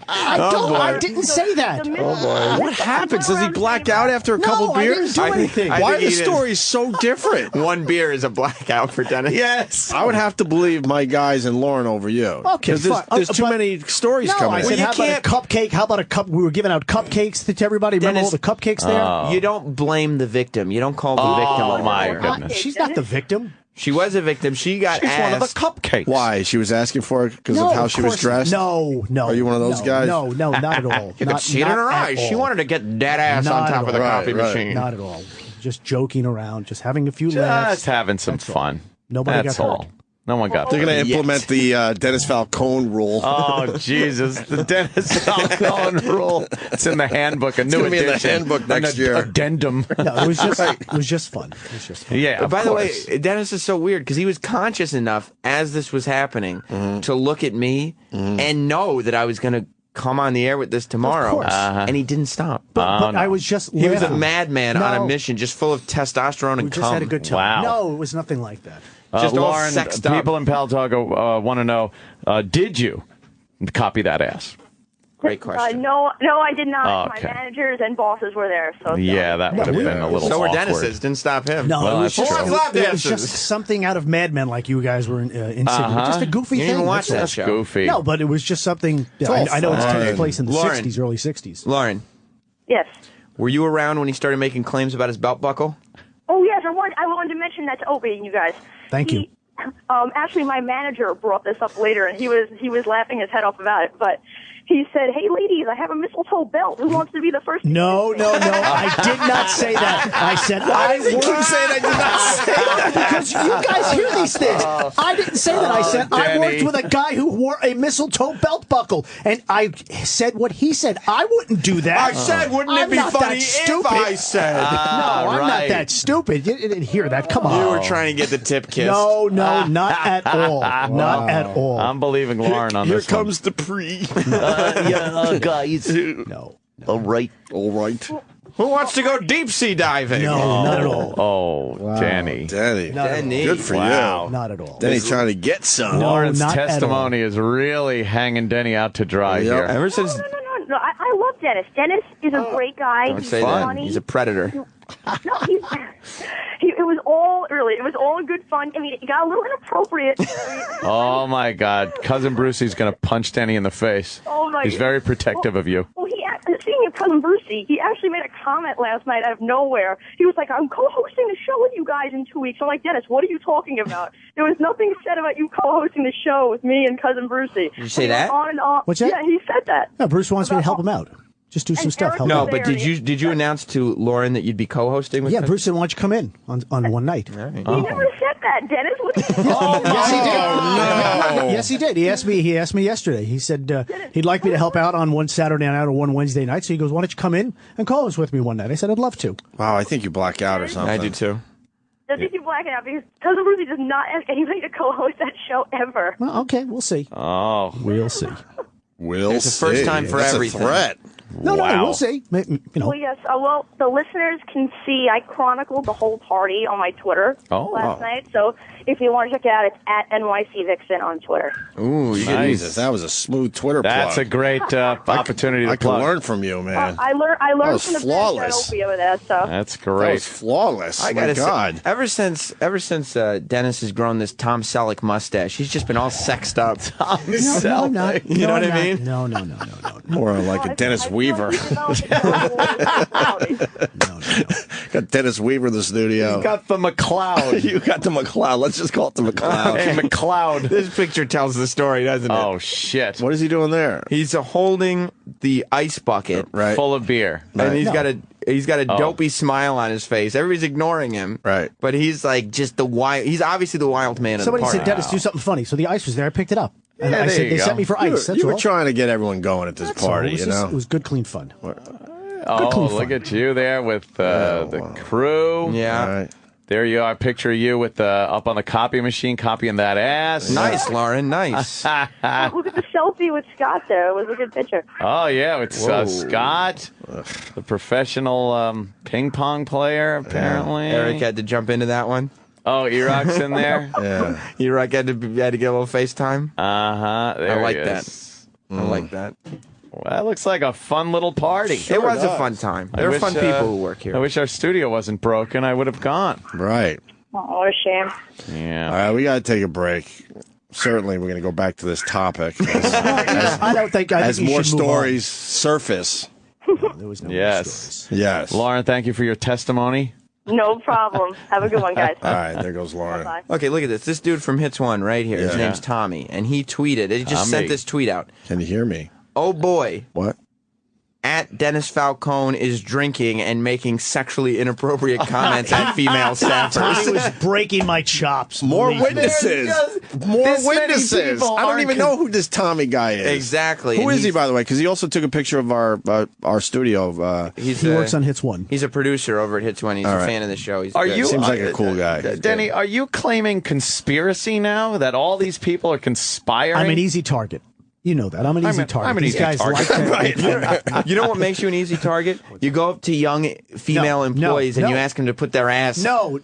I didn't say that. What happens? Does he black out after a couple beers? I didn't do anything. Why are the stories so different? 1 beer is a blackout for Dennis. Yes. I would have to believe my guys and Lauren over you. Okay, there's too many stories coming. I said, how about a cupcake? How about a cup? We were giving out cupcakes to everybody. Remember all the cupcakes there? You don't blame the victim. You don't call the victim. Oh, my goodness. She's not the victim. She was a victim. She's one of the cupcakes. Why? She was asking for it because of how she was dressed? No. Are you one of those guys? No, not at all. You could see it in her eyes. She wanted to get that ass on top of the coffee machine. Not at all. Just joking around, just having a few laughs. Just having some fun. Nobody That's got hurt. all. No one got They're going to implement the Dennis Falcone rule. Oh, Jesus. The Dennis Falcone rule. It's in the handbook, a new edition. It's going to be in the handbook next year. Addendum. No, it was just fun. Yeah, By the way, Dennis is so weird because he was conscious enough as this was happening to look at me and know that I was going to come on the air with this tomorrow. And he didn't stop. But I was just He was a madman on a mission just full of testosterone and we just had a good time. Wow. No, it was nothing like that. Just all Lauren, sexed up. people in Palo Alto want to know, did you copy that ass? Great question. No, I did not. Oh, okay. My managers and bosses were there. So Yeah, that would have been a little So were awkward. Dennis's. Didn't stop him. No, Well, it was that's just true. it was just something out of Mad Men, like you guys were insinuating. Just a goofy You thing. didn't even watch That's that all. show. Goofy. No, but it was just something. I know it's taking place in the Lauren. 60s, early 60s. Lauren, Yes. were you around when he started making claims about his belt buckle? Oh, yes. I wanted to mention that to Opie and you guys. Thank you. Actually, my manager brought this up later, and he was laughing his head off about it. But he said, "Hey, ladies, I have a mistletoe belt. Who wants to be the first?" No. I did not say that. I said I keep saying I did not say that because you guys hear these things. I didn't say that. I said I worked with a guy who wore a mistletoe belt buckle, and I said what he said. I wouldn't do that. I said, wouldn't it be funny if I said? No, I'm not that stupid. You didn't hear that. Come on. You were trying to get the tip kiss. No, not at all. Not at all. I'm believing Lauren on this one. Here comes the pre. Guys. No. All right. Who wants to go deep sea diving? No, not at all. Oh, wow. Danny. Good for you. Not at all. Danny's trying to get some. Lauren's testimony is really hanging Denny out to dry here. Ever since. No, I love Dennis. Dennis is a great guy. Don't say that. He's a predator. No, it was all in good fun. I mean, it got a little inappropriate. Oh my God, Cousin Brucey's gonna punch Denny in the face. Oh my! He's very protective of you. Well, speaking of Cousin Brucey, he actually made a comment last night out of nowhere. He was like, "I'm co-hosting the show with you guys in 2 weeks." I'm like, Dennis, what are you talking about? There was nothing said about you co-hosting the show with me and Cousin Brucey. Did you say that? On and on. What's that? Yeah, he said that. No, Bruce wants me to help him out. Just do some stuff. No, but did you announce to Lauren that you'd be co-hosting with? Yeah, Bruce said, "Why don't you come in on one night?" He never said that, Dennis. Yes, he did. No. Yes, he did. He asked me yesterday. He said he'd like me to help out on one Saturday night or one Wednesday night. So he goes, "Why don't you come in and co-host with me one night?" I said, "I'd love to." Wow, I think you black out or something. I do too. I think you black it out because Cousin Brucey does not ask anybody to co-host that show ever. Well, okay, we'll see. Oh, we'll see. It's the first time for everything. A threat. No, we'll see. Well, yes. Well, the listeners can see I chronicled the whole party on my Twitter last night. So if you want to check it out, it's at NYC Vixen on Twitter. Ooh, Jesus, that was a smooth Twitter plug. That's a great opportunity to I can learn from you, man. I learned from the flawless. best Opie over there. So that's great. That was flawless. I gotta say, ever since Dennis has grown this Tom Selleck mustache, he's just been all sexed up. Tom Selleck. You know what I mean? No. More like a Dennis Weaver. Got Dennis Weaver in the studio. You got the McCloud. You got the McCloud. Let's just call it the McCloud. Hey, McCloud. This picture tells the story, doesn't it? Oh, shit. What is he doing there? He's holding the ice bucket full of beer. And he's got a dopey smile on his face. Everybody's ignoring him. Right. But he's like just he's obviously the wild man of the party. Somebody said, "Dennis, do something funny." So the ice was there. I picked it up. And I said, they sent me for ice. You were trying to get everyone going at this party, you know? It was good, clean fun. Look at you there with the crew. Yeah. Right. There you are. Picture you with up on the copy machine, copying that ass. Nice, Lauren. Nice. Look at the selfie with Scott there. It was a good picture. Oh, yeah. It's Scott, the professional ping pong player, apparently. Eric had to jump into that one. Oh, E-Rock's in there? Yeah. E-Rock had to get a little FaceTime. Uh-huh. I like that. I like that. Well, that looks like a fun little party. It was a fun time. There are fun people who work here. I wish our studio wasn't broken. I would have gone. Right. Oh, what a shame. Yeah. All right, we got to take a break. Certainly, we're going to go back to this topic I don't think as more stories surface. No, there was no more stories. Yes. Lauren, thank you for your testimony. No problem. Have a good one, guys. All right, there goes Lauren. Bye-bye. Okay, look at this. This dude from Hits One right here. His name's Tommy, and he tweeted. He just sent this tweet out. Can you hear me? Oh boy. What? At Dennis Falcone is drinking and making sexually inappropriate comments at female staffers. Tommy was breaking my chops. More witnesses. More witnesses. I don't even know who this Tommy guy is. Exactly. Who is he, by the way? Because he also took a picture of our studio. He works on Hits One. He's a producer over at Hits One. He's a fan of the show. He's good. Seems like a cool guy. Denny, are you claiming conspiracy now? That all these people are conspiring? I'm an easy target. You know that. I'm an easy target. I'm an easy target. Like that. You know what makes you an easy target? You go up to young female employees and you ask them to put their ass. No.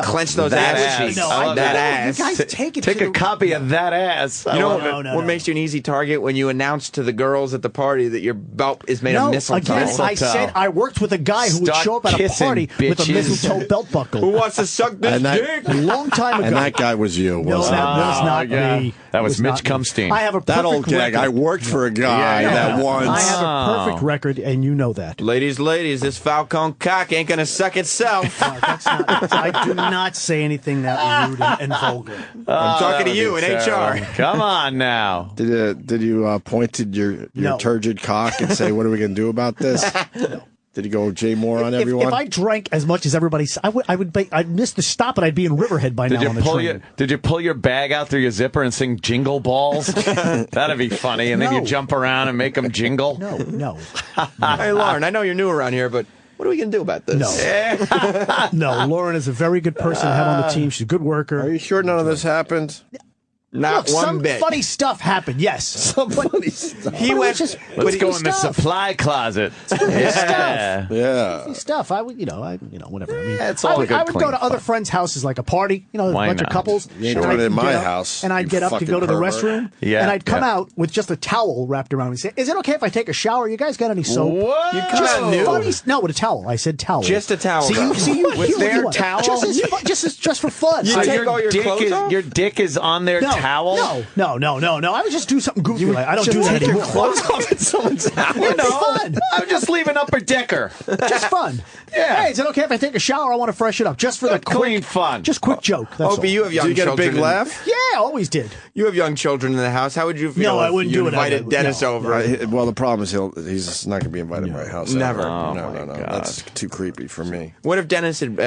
Clench those ass cheeks. That ass. You guys take a copy of that ass. You know what makes you an easy target? When you announce to the girls at the party that your belt is made of mistletoe. Again, I said I worked with a guy who would show up at a party with a mistletoe belt buckle. Who wants to suck this dick? A long time ago. And that guy was you, No, wasn't that was not me. That was Mitch Cumstein. I have a that old perfect gag. record. I worked for a guy that once. I have a perfect record, and you know that. Ladies, this Falcone cock ain't gonna suck itself. I do not say anything that rude and vulgar. I'm talking to you in HR. Come on now. Did you point to your turgid cock and say, "What are we going to do about this"? No. Did you go Jay Moore on everyone? If I drank as much as everybody, I'd miss the stop, and I'd be in Riverhead by now on the train. Did you pull your bag out through your zipper and sing Jingle Balls? That'd be funny. And then you jump around and make them jingle? No. Hey, Lauren, I know you're new around here, but what are we going to do about this? No. No, Lauren is a very good person to have on the team. She's a good worker. Are you sure none of this happened? Not Look, one some bit. Funny stuff happened, yes. Some funny stuff. He went. Let's go in the supply closet. Yeah. Stuff. I would, whatever. I mean, it's all I would go to other friends' houses, like a party, a bunch of couples. You ain't doing it in my house. And I'd get up to go to the restroom. Yeah. And I'd come out with just a towel wrapped around me. Say, "Is it okay if I take a shower? You guys got any soap?" What? You come out new? No, with a towel. I said towel. Just a towel. See you with their towel? Just for fun. You take all your clothes off? Your dick is on their towel? No. I would just do something goofy. I don't do that anymore. Clothes off in someone's house. It's fun. I'm just leaving upper decker. Just fun. Yeah. Hey, is it okay if I take a shower? I want to freshen up. Just for the clean fun. Just quick joke. That's Opie, all. you have young children. Do you get a big laugh? Yeah, always did. You have young children in the house. How would you feel? No, I if wouldn't you do it. Invited Dennis over. Well, the problem is he's not going to be invited to my house. Never. No. That's too creepy for me. What if Dennis had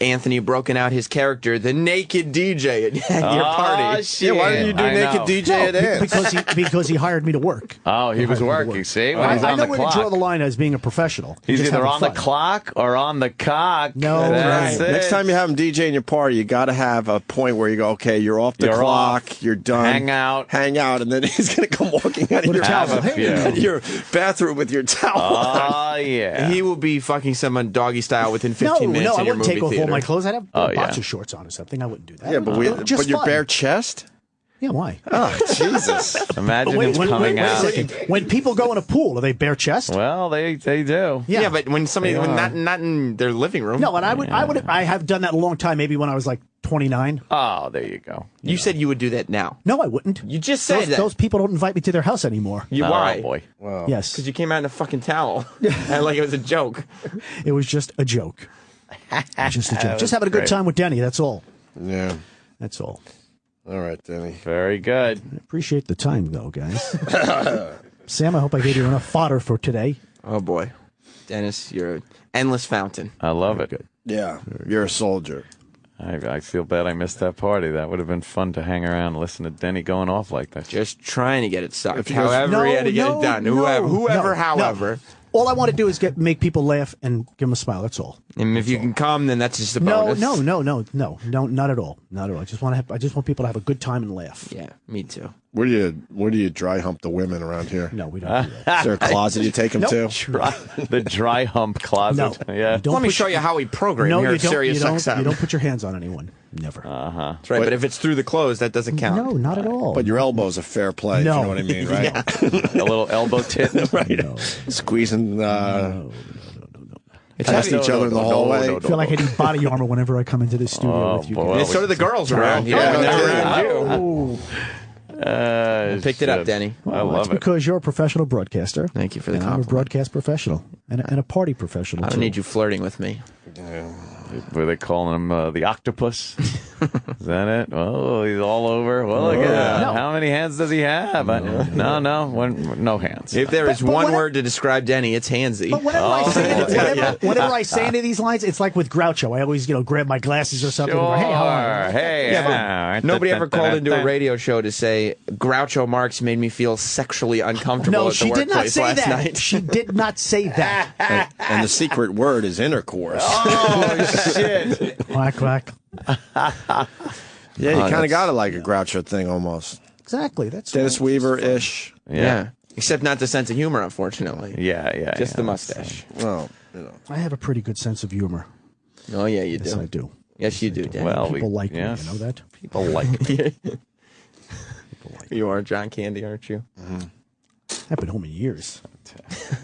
Anthony broken out his character, the naked DJ, at your party? Shit. Yeah, why didn't you do naked DJ at Ants? Because he hired me to work. Oh, he was working. See, when he's I on know the where clock. to draw the line as being a professional. He's Just either having on the fun. clock or on the cock. No, That's right. it. Next time you have him DJ in your party, you got to have a point where you go, okay, you're off the clock, you're done. Hang out, and then he's going to come walking out of your bathroom with your towel. Oh, yeah. He will be fucking someone doggy style within 15 minutes No, I in your wouldn't movie take off theater. all my clothes. I'd have boxer shorts on or something. I wouldn't do that. Yeah, but your bare chest? Yeah, why? Oh, Jesus. Imagine him coming out. Wait a second. When people go in a pool, are they bare chest? Well, they do. Yeah, but when somebody, not in their living room. No, and I have done that a long time, maybe when I was like 29. Oh, there you go. You said you would do that now. No, I wouldn't. You just said that. Those people don't invite me to their house anymore. Why? Oh, boy. Wow. Yes. Because you came out in a fucking towel. Like it was a joke. It was just a joke. Just having a good time with Denny, that's all. Yeah. That's all. All right, Denny. Very good. I appreciate the time, though, guys. Sam, I hope I gave you enough fodder for today. Oh, boy. Dennis, you're an endless fountain. I love it. Good. Yeah, you're a soldier. I feel bad I missed that party. That would have been fun to hang around and listen to Denny going off like that. Just trying to get it sucked. He goes, however he had to get it done. Whoever. No. All I want to do is make people laugh and give them a smile. That's all. And if you can come, then that's just a bonus. No, not at all. Not at all. I just want people to have a good time and laugh. Yeah, me too. Where do you dry hump the women around here? No, we don't do that. Is there a closet you take them to? The dry hump closet. No. Yeah. Let me show you how we program here at Sirius XM. You don't put your hands on anyone. Never. Uh-huh. That's right, but if it's through the clothes, that doesn't count. No, not at all. But your elbow's a fair play, No. if you know what I mean, right? Yeah. A little elbow tit. Right. No. Squeezing It's past heavy. each other in the hallway. I feel like I need body armor whenever I come into the studio with you boy. guys. And so do the girls around here. when they're around you. Picked it up, Denny. I Well, love that's it. because you're a professional broadcaster. Thank you for the and compliment. I'm a broadcast professional and a party professional. I don't need you flirting with me. Were they calling him the octopus? Is that it? Oh, he's all over. Well, look at that. No. How many hands does he have? No hands. If there is But one when word to describe Denny, it's handsy. But whenever I say any of these lines, it's like with Groucho. I always, grab my glasses or something. And go, hey, how are you? Hey, Yeah, but nobody ever called into a radio show to say Groucho Marx made me feel sexually uncomfortable No, at the she did not workplace say last that. night. She did not say that. And the secret word is intercourse. Oh, shit. Quack, quack. Yeah, you kind of got it like a Groucho thing almost. Exactly. That's Dennis Weaver-ish. Yeah. Except not the sense of humor, unfortunately. Yeah. Just the mustache. Well, I have a pretty good sense of humor. Oh, yeah, you do. Yes, I do. Yes, you do, Denny. Well, People like me, you know that? People like me. You are John Candy, aren't you? I haven't been home in years.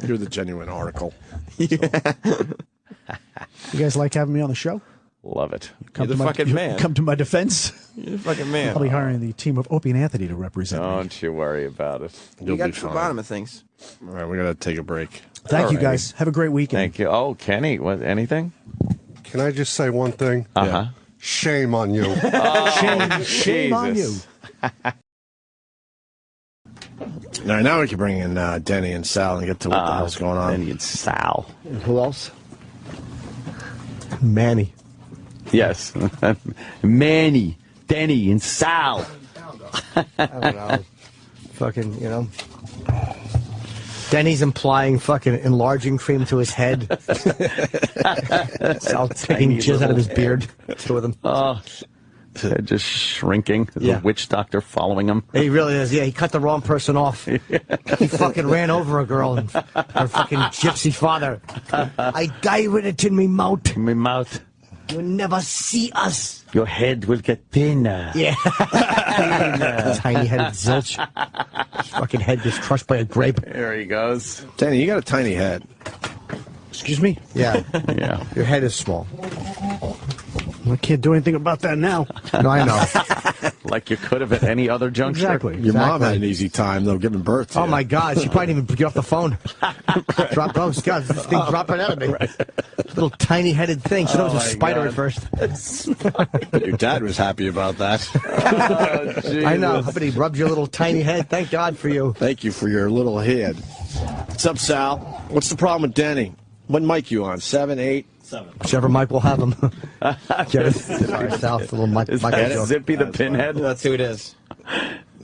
you're the genuine article. You guys like having me on the show? Love it. You're the fucking man. Come to my defense. You're the fucking man. I'll be hiring the team of Opie and Anthony to represent me. Don't you worry about it. You got to the bottom of things. All right, we're going to take a break. Thank you, guys. Have a great weekend. Thank you. Oh, Kenny, what? Anything? Can I just say one thing? Uh-huh. Shame on you. Shame on you. All right, now we can bring in Denny and Sal and get to what the hell's going on. Denny and Sal. And who else? Manny. Yes. Manny, Denny, and Sal. I don't know. Fucking, you know. Denny's implying fucking enlarging cream to his head. Sal taking jizz out of his beard. Still with him. Oh, just shrinking. There's a witch doctor following him. He really is. Yeah, he cut the wrong person off. He fucking ran over a girl and her fucking gypsy father. I die with it in me mouth. In my mouth. You'll never see us. Your head will get thinner. Yeah. Tiny-headed zilch. His fucking head gets crushed by a grape. There he goes. Denny, you got a tiny head. Excuse me? Yeah. Yeah. Your head is small. I can't do anything about that now. No, I know. Like you could have at any other juncture. Exactly. Your mom had an easy time, though, giving birth to Oh, you. my God. She probably didn't even get off the phone. God, this thing dropping out of me. Right. Little tiny-headed thing. She thought it was a spider at first. Your dad was happy about that. I know. But he rubbed your little tiny head. Thank God for you. Thank you for your little head. What's up, Sal? What's the problem with Denny? What mic you on? 7, 8? 7. Whichever mic will have him. Sorry, Sal. The little mic. Is that Zippy the Pinhead? That's who it is.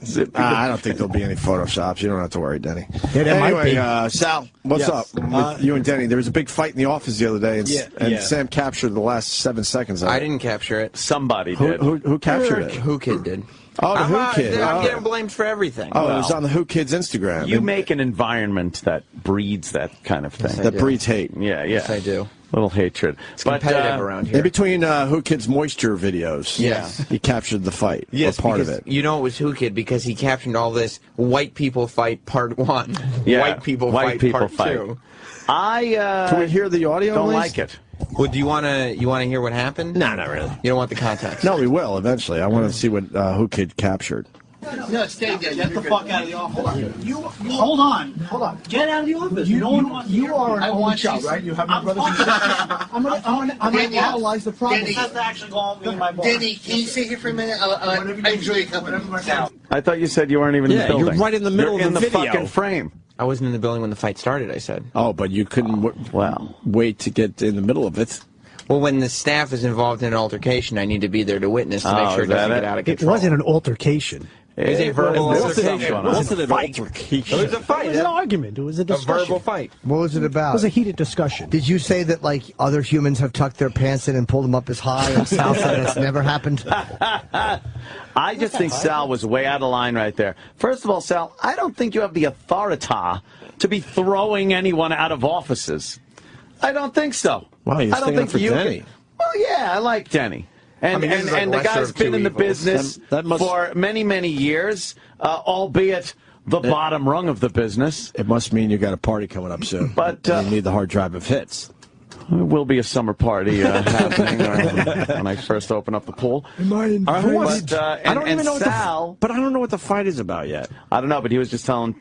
Zippy I don't think there'll be any Photoshops. You don't have to worry, Denny. Yeah, there might be. Sal, what's up with you and Denny? There was a big fight in the office the other day, and Sam captured the last 7 seconds of it. I didn't capture it. Somebody did. Who captured it? Who Kid did. Oh, the Who Kid. I'm getting blamed for everything. Oh, it was on the Who Kid's Instagram. You make an environment that breeds that kind of thing. That breeds hate. Yeah, yeah. Yes, I do. Little hatred. It's competitive around here. In between Who Kid's moisture videos, he captured the fight. Yes, or part of it. You know it was Who Kid because he captioned all this white people fight part 1. Yeah. White people fight part 2. Can we hear the audio? Don't at like least? it. Well, do you want to hear what happened? No, not really. You don't want the context? No, we will eventually. I want to see what Who Kid captured. No, stay there. Get the fuck out of the office. You hold on. Get out of the office. You are an only child, right? You have my brothers and sisters. I'm gonna analyze the problem. Denny has to actually go on being my boss. Denny, can you sit here for a minute? I enjoy your company. I thought you said you weren't even in the building. You're right in the middle You're of the in video. the fucking frame. I wasn't in the building when the fight started, I said. Oh, but you couldn't wait to get in the middle of it. Well, when the staff is involved in an altercation, I need to be there to witness to make sure it doesn't get out of control. It wasn't an altercation. It was a verbal altercation. It wasn't an altercation. It was a fight. It was an argument. It was a discussion. A verbal fight. What was it about? It was a heated discussion. Did you say that, like, other humans have tucked their pants in and pulled them up as high, and Sal said that's never happened? I just think Sal was way out of line right there. First of all, Sal, I don't think you have the authority to be throwing anyone out of offices. I don't think so. Wow, you're sticking up for Denny. Well, yeah, I like Denny. And, I mean, and the guy's been in the business for many, many years, albeit the bottom rung of the business. It must mean you got a party coming up soon. But you need the hard drive of hits. There will be a summer party happening when I first open up the pool. Am I invited? I don't even know Sal, but I don't know what the fight is about yet. I don't know, but he was just telling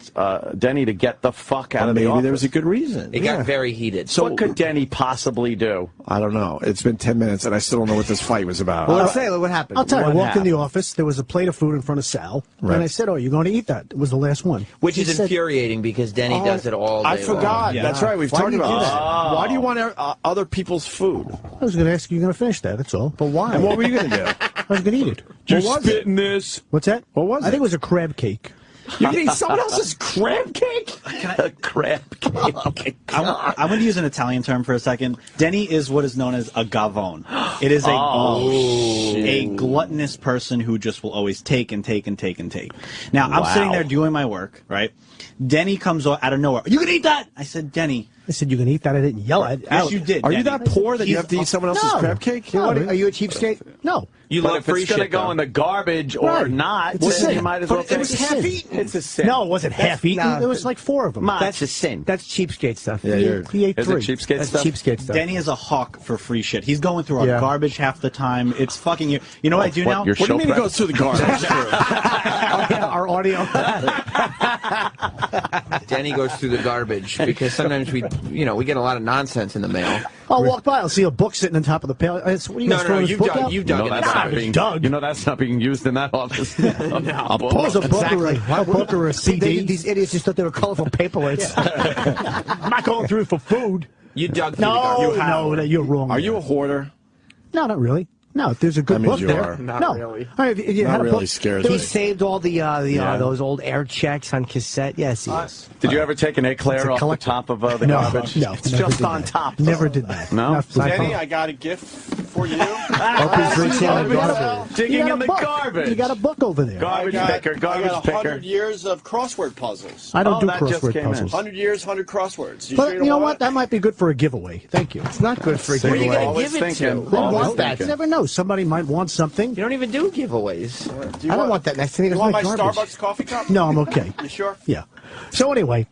Denny to get the fuck out of the office. Maybe there was a good reason. It got very heated. So what could Denny possibly do? I don't know. It's been 10 minutes, and I still don't know what this fight was about. Well, let's say what happened. I'll tell you. I What walked in happened? the office. There was a plate of food in front of Sal. Right. And I said, "Oh, you're going to eat that?" It was the last one. Which He is said, infuriating because Denny does it all day I forgot. long. That's right. We've Why talked do you about do this. that? Why do you want other people's food? I was going to ask you, you're going to finish that. That's all. But why? And what were you going to do? I was going to eat it. Just spit in this. What's that? What was I it? think it was a crab cake. You mean someone else's crab cake? A crab cake. I'm going to use an Italian term for a second. Denny is what is known as a gavone. It is a gluttonous person who just will always take and take and take and take. Now, I'm sitting there doing my work, right? Denny comes out of nowhere. You can eat that! I said, Denny. I said, you can eat that. I didn't yell at it. Yes, you did, Are you Denny. that poor that you have to eat someone else's crab cake? No. Are you a cheapskate? No. You but love if free it's going to shit, go though. in the garbage or Right. not, It's a then sin. you might as But well it take was it. half-eaten. It's a sin. No, it wasn't half-eaten. There was like 4 of them. That's a sin. That's cheapskate stuff. Yeah, he ate Is 3. it cheapskate That's stuff? cheapskate stuff. Denny is a hawk for free shit. He's going through our Yeah. garbage half the time. It's fucking you. You know what I do now? Your What do you show mean he prep? goes through the garbage? Our audio. Denny goes through the garbage because sometimes we get a lot of nonsense in the mail. I'll walk by. I'll see a book sitting on top of the pail. What are you guys throwing this book out? You've dug No, in the that's not garbage. being, Dug. you know that's not being used in that office. What was a book or a book or a CD? These idiots just thought they were colorful paperweights. I'm not going through it for food. You dug through the garbage. No, you're wrong. Are you a hoarder? No, not really. No, if there's a good That means book you there. are. Not no. really. All right, if you Not had a really book, scares He me. saved all the those old air checks on cassette. Yes, he is. Did you ever take an It's eclair a off the collector. top of the No, garbage? no, It's never just did on that. top. Never did that. No? Denny, I got a gift for you. Opie's reaching in the garbage. Digging You got in a the book. garbage. You got a book over there. Garbage picker, I garbage got picker. 100 years of crossword puzzles. I don't do that just crossword came in. puzzles. 100 years, 100 crosswords. But sure you know want what? it? That might be good for a giveaway. Thank you. It's not good for a Where you giveaway. gonna give it to? They want that. You never know. Somebody might want something. You don't even do giveaways. I don't want that next to me. You There's want my my garbage. Starbucks coffee cup? No, I'm okay. You sure? Yeah. So anyway,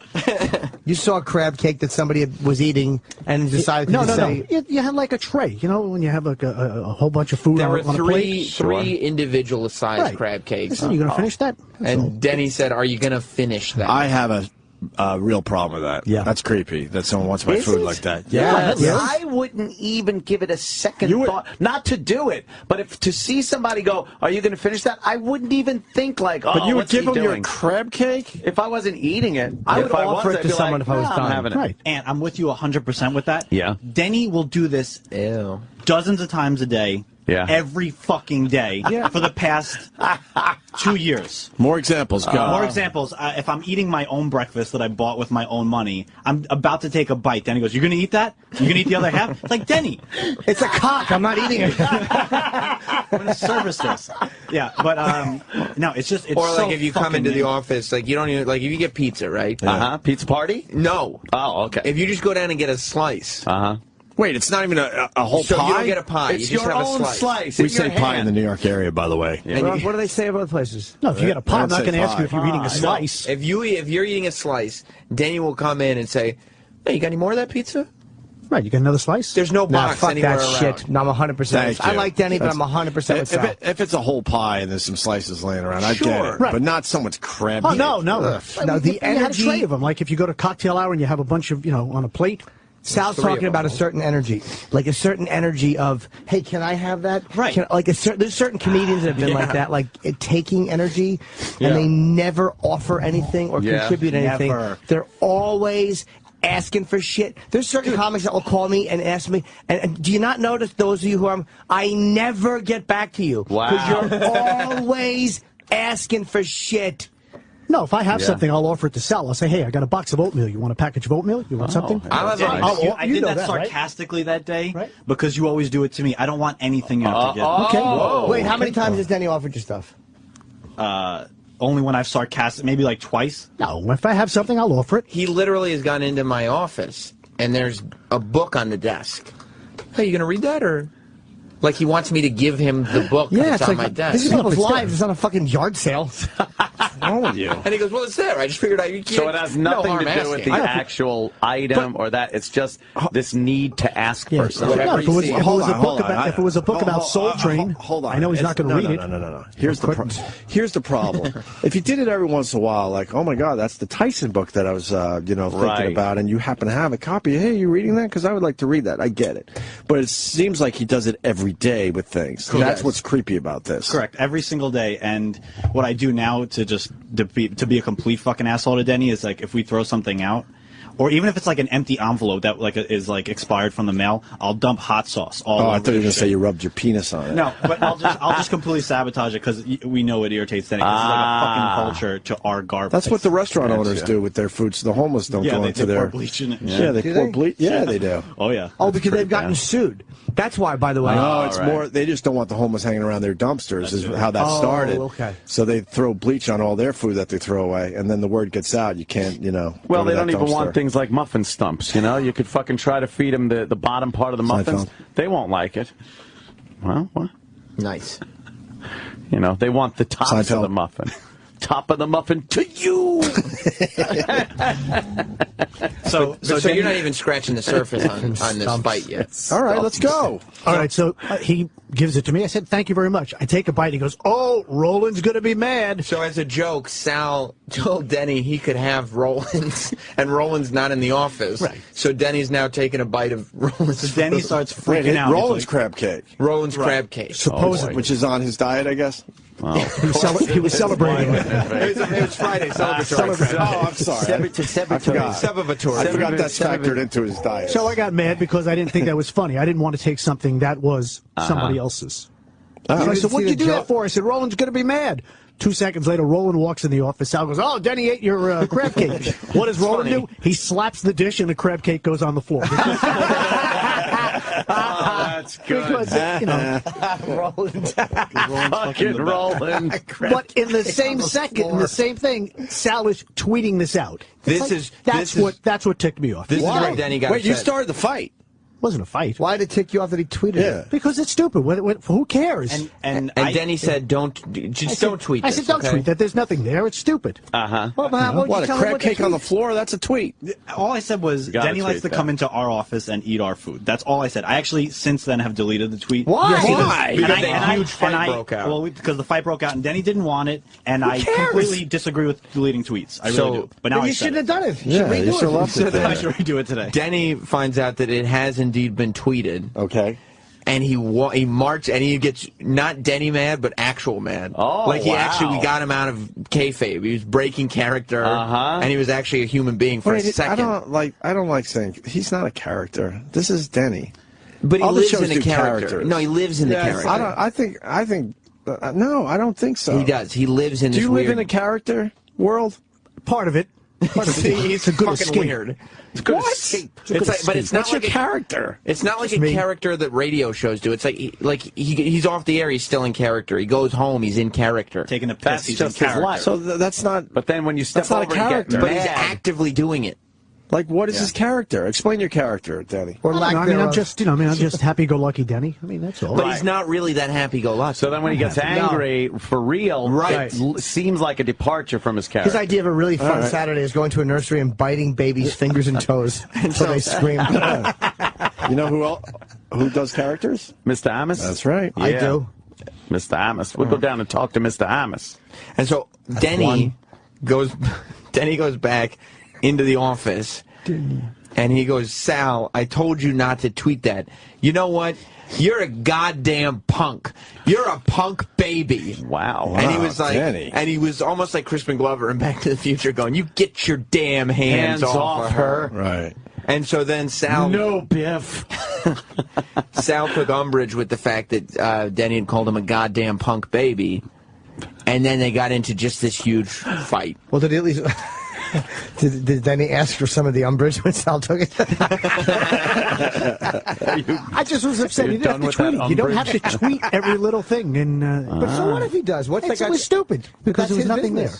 You saw a crab cake that somebody was eating and decided to no. say, You had like a tray. You know, when you have like a whole bunch of food There on, were on a plate. three individual-sized Right. crab cakes. Listen, you gonna finish that? That's all. And Denny said, "Are you gonna finish that?" I have a real problem with that. Yeah. That's creepy that someone wants my Is food it? like that. Yes. Yeah. I wouldn't even give it a second thought. Not to do it, but if to see somebody go, "Are you going to finish that?" I wouldn't even think like, "Oh, But you would what's he give them your doing?" crab cake? If I wasn't eating it, I would if I offer was, it I'd to be someone like, if I was "No, done." I'm having it. Right. And I'm with you 100% with that. Yeah. Denny will do this Ew. dozens of times a day. Yeah. Every fucking day for the past 2 years. More examples. Go. More examples. If I'm eating my own breakfast that I bought with my own money, I'm about to take a bite. Denny goes, "You're going to eat that? You're going to eat the other half?" It's like, Denny, it's a cock. I'm not eating it. I'm going to service this. Yeah, but no, it's just, it's Or like so if you come fucking into the mean. office, like you don't even like if you get pizza, right? Pizza party? No. Oh, okay. If you just go down and get a slice. Wait, it's not even a whole So pie? you don't get a pie. It's you just your have own a slice. We It's say your pie in hand. the New York area, by the way. And what do they say about places? No, if you get a pie, I'm They not don't going to say ask you if you're eating a slice. If you're eating a slice, Denny will come in and say, "Hey, you got any more of that pizza?" Right, you got another slice? There's no Nah, box fuck anywhere that around. shit. No, I'm 100%. Thank I you. like Denny, but That's- I'm 100% with Sal. If it's a whole pie and there's some slices laying around, I get Sure. it. Right. But not someone's crab Oh, cake. no. Ugh. No, the You had a energy- tray of them. Like if you go to cocktail hour and you have a bunch of, on a plate. Sal's Three of talking about a them. certain energy, like a certain energy of, hey, can I have that? Right. There's certain comedians that have been like that, like taking energy, and they never offer anything or Yeah. contribute anything. Never. They're always asking for shit. There's certain comics that will call me and ask me, and do you not notice those of you who I never get back to you. Wow. Because you're always asking for shit. No, if I have Yeah. something, I'll offer it to Sal. I'll say, hey, I got a box of oatmeal. You want a package of oatmeal? You want something? I love Nice. I You did know that that, right? sarcastically that day Right. because you always do it to me. I don't want anything you have to give. Okay. Whoa. Wait, how many times has Denny offered you stuff? Only when I've sarcastic, maybe like twice. No, if I have something, I'll offer it. He literally has gone into my office, and there's a book on the desk. Hey, you gonna read that, or like he wants me to give him the book that's on my desk? This is people's lives. It's not a fucking yard sale. What's wrong with you? And he goes, "Well, it's there. I just figured out you can't." So it has nothing no to harm do with asking. the actual item or that. It's just this need to ask for something. Whatever No, if it was, you if see. it was a Hold book on, about, if it was a book about Soul Train, hold on. I know he's not going to read it. No. Here's the problem. If you did it every once in a while, like, oh my God, that's the Tyson book that I was, thinking Right. about, and you happen to have a copy. Hey, you reading that? Because I would like to read that. I get it, but it seems like he does it every day with things. That's what's creepy about this. Correct, every single day. And what I do now to be a complete fucking asshole to Denny is like if we throw something out, or even if it's like an empty envelope that like is like expired from the mail, I'll dump hot sauce all over I thought you were the going to shit. say you rubbed your penis on it. No, but I'll just completely sabotage it because we know it irritates Denny. 'Cause it's like a fucking culture to our garbage. That's what the restaurant Gotcha. owners do with their food. So the homeless don't Yeah, go they into pour their bleach in it. Yeah, they Do pour they? bleach. Yeah, they do. Oh yeah. Oh, because pretty they've gotten bad. sued. That's why, by the way. No, it's right. more. They just don't want the homeless hanging around their dumpsters. Is how that Oh, started. okay. So they throw bleach on all their food that they throw away, and then the word gets out. You can't, Well, go to they that don't even want dumpster. things like muffin stumps, You could fucking try to feed them the bottom part of the muffins. Seinfeld. They won't like it. Well, what? Nice. You know, they want the tops of the muffin. Top of the muffin to you. So you're not even scratching the surface on this fight yet. All right, let's go. All right, so he gives it to me. I said, thank you very much. I take a bite. He goes, oh, Roland's going to be mad. So as a joke, Sal told Denny he could have Roland's, and Roland's not in the office. Right. So Denny's now taking a bite of Roland's. So Denny starts freaking out. Roland's crab cake. Roland's crab cake. Supposedly. Which is on his diet, I guess. Oh. He was celebrating. It was Friday, celebratory. Oh, I'm sorry. I forgot that's factored into his diet. So I got mad because I didn't think that was funny. I didn't want to take something that was somebody else's. So I said, what'd you do that for? I said, Roland's going to be mad. 2 seconds later, Roland walks in the office. Sal goes, oh, Denny ate your crab cake. What does Roland do? He slaps the dish and the crab cake goes on the floor. That's good. Because, you know, fucking Roland. But in the same second, in the same thing, Sal is tweeting this out. That's what ticked me off. This is where Denny got upset. You started the fight. Wasn't a fight. Why did it tick you off that he tweeted it? Because it's stupid. Who cares? And Denny said, don't tweet this. I said, don't tweet that. There's nothing there. It's stupid. What, a crab cake on the floor? That's a tweet. All I said was, Denny likes to come into our office and eat our food. That's all I said. I actually, since then, have deleted the tweet. Why? Because a huge fight broke out. Well, because the fight broke out, and Denny didn't want it, and I completely disagree with deleting tweets. I really do. But now you shouldn't have done it. Yeah, you should have left it. I should redo it today. Denny finds out that it has indeed been tweeted. Okay. And he marched, and he gets not Denny mad, but actual mad. Oh, like we got him out of kayfabe. He was breaking character, and he was actually a human being for a second. I don't like saying he's not a character. This is Denny. But he lives in a character. No, he lives in the character. I think. No, I don't think so. He does. He lives in. Do you live in a character world? Part of it. It's a good escape. Weird. It's a good escape. But it's not like your character. It's not like a character that radio shows do. It's like he's off the air. He's still in character. He goes home. He's in character. Taking a piss. That's just his life. So that's not. But then when you step over, a character. But he's actively doing it. Like, what is his character? Explain your character, Denny. Or I'm just happy-go-lucky Denny. I mean, that's all. But he's not really that happy-go-lucky. So then when he gets angry, for real, it seems like a departure from his character. His idea of a really fun Saturday is going to a nursery and biting babies' fingers and toes until they scream. You know who does characters? Mr. Amos? That's right. Yeah. I do. Mr. Amos. We'll go down and talk to Mr. Amos. And so Denny goes back into the office, and he goes, Sal, I told you not to tweet that. You know what? You're a goddamn punk. You're a punk baby. Wow. And he was like, Denny. and he was almost like Crispin Glover in Back to the Future going, you get your damn hands off of her. Right. And so then Sal... No, Biff. Sal took umbrage with the fact that Denny had called him a goddamn punk baby. And then they got into just this huge fight. Well, did he at least... Did Denny ask for some of the umbrage when Sal took it? I just was upset. You didn't have to tweet it. You don't have to tweet every little thing. But so what if he does? It was stupid because there was nothing there.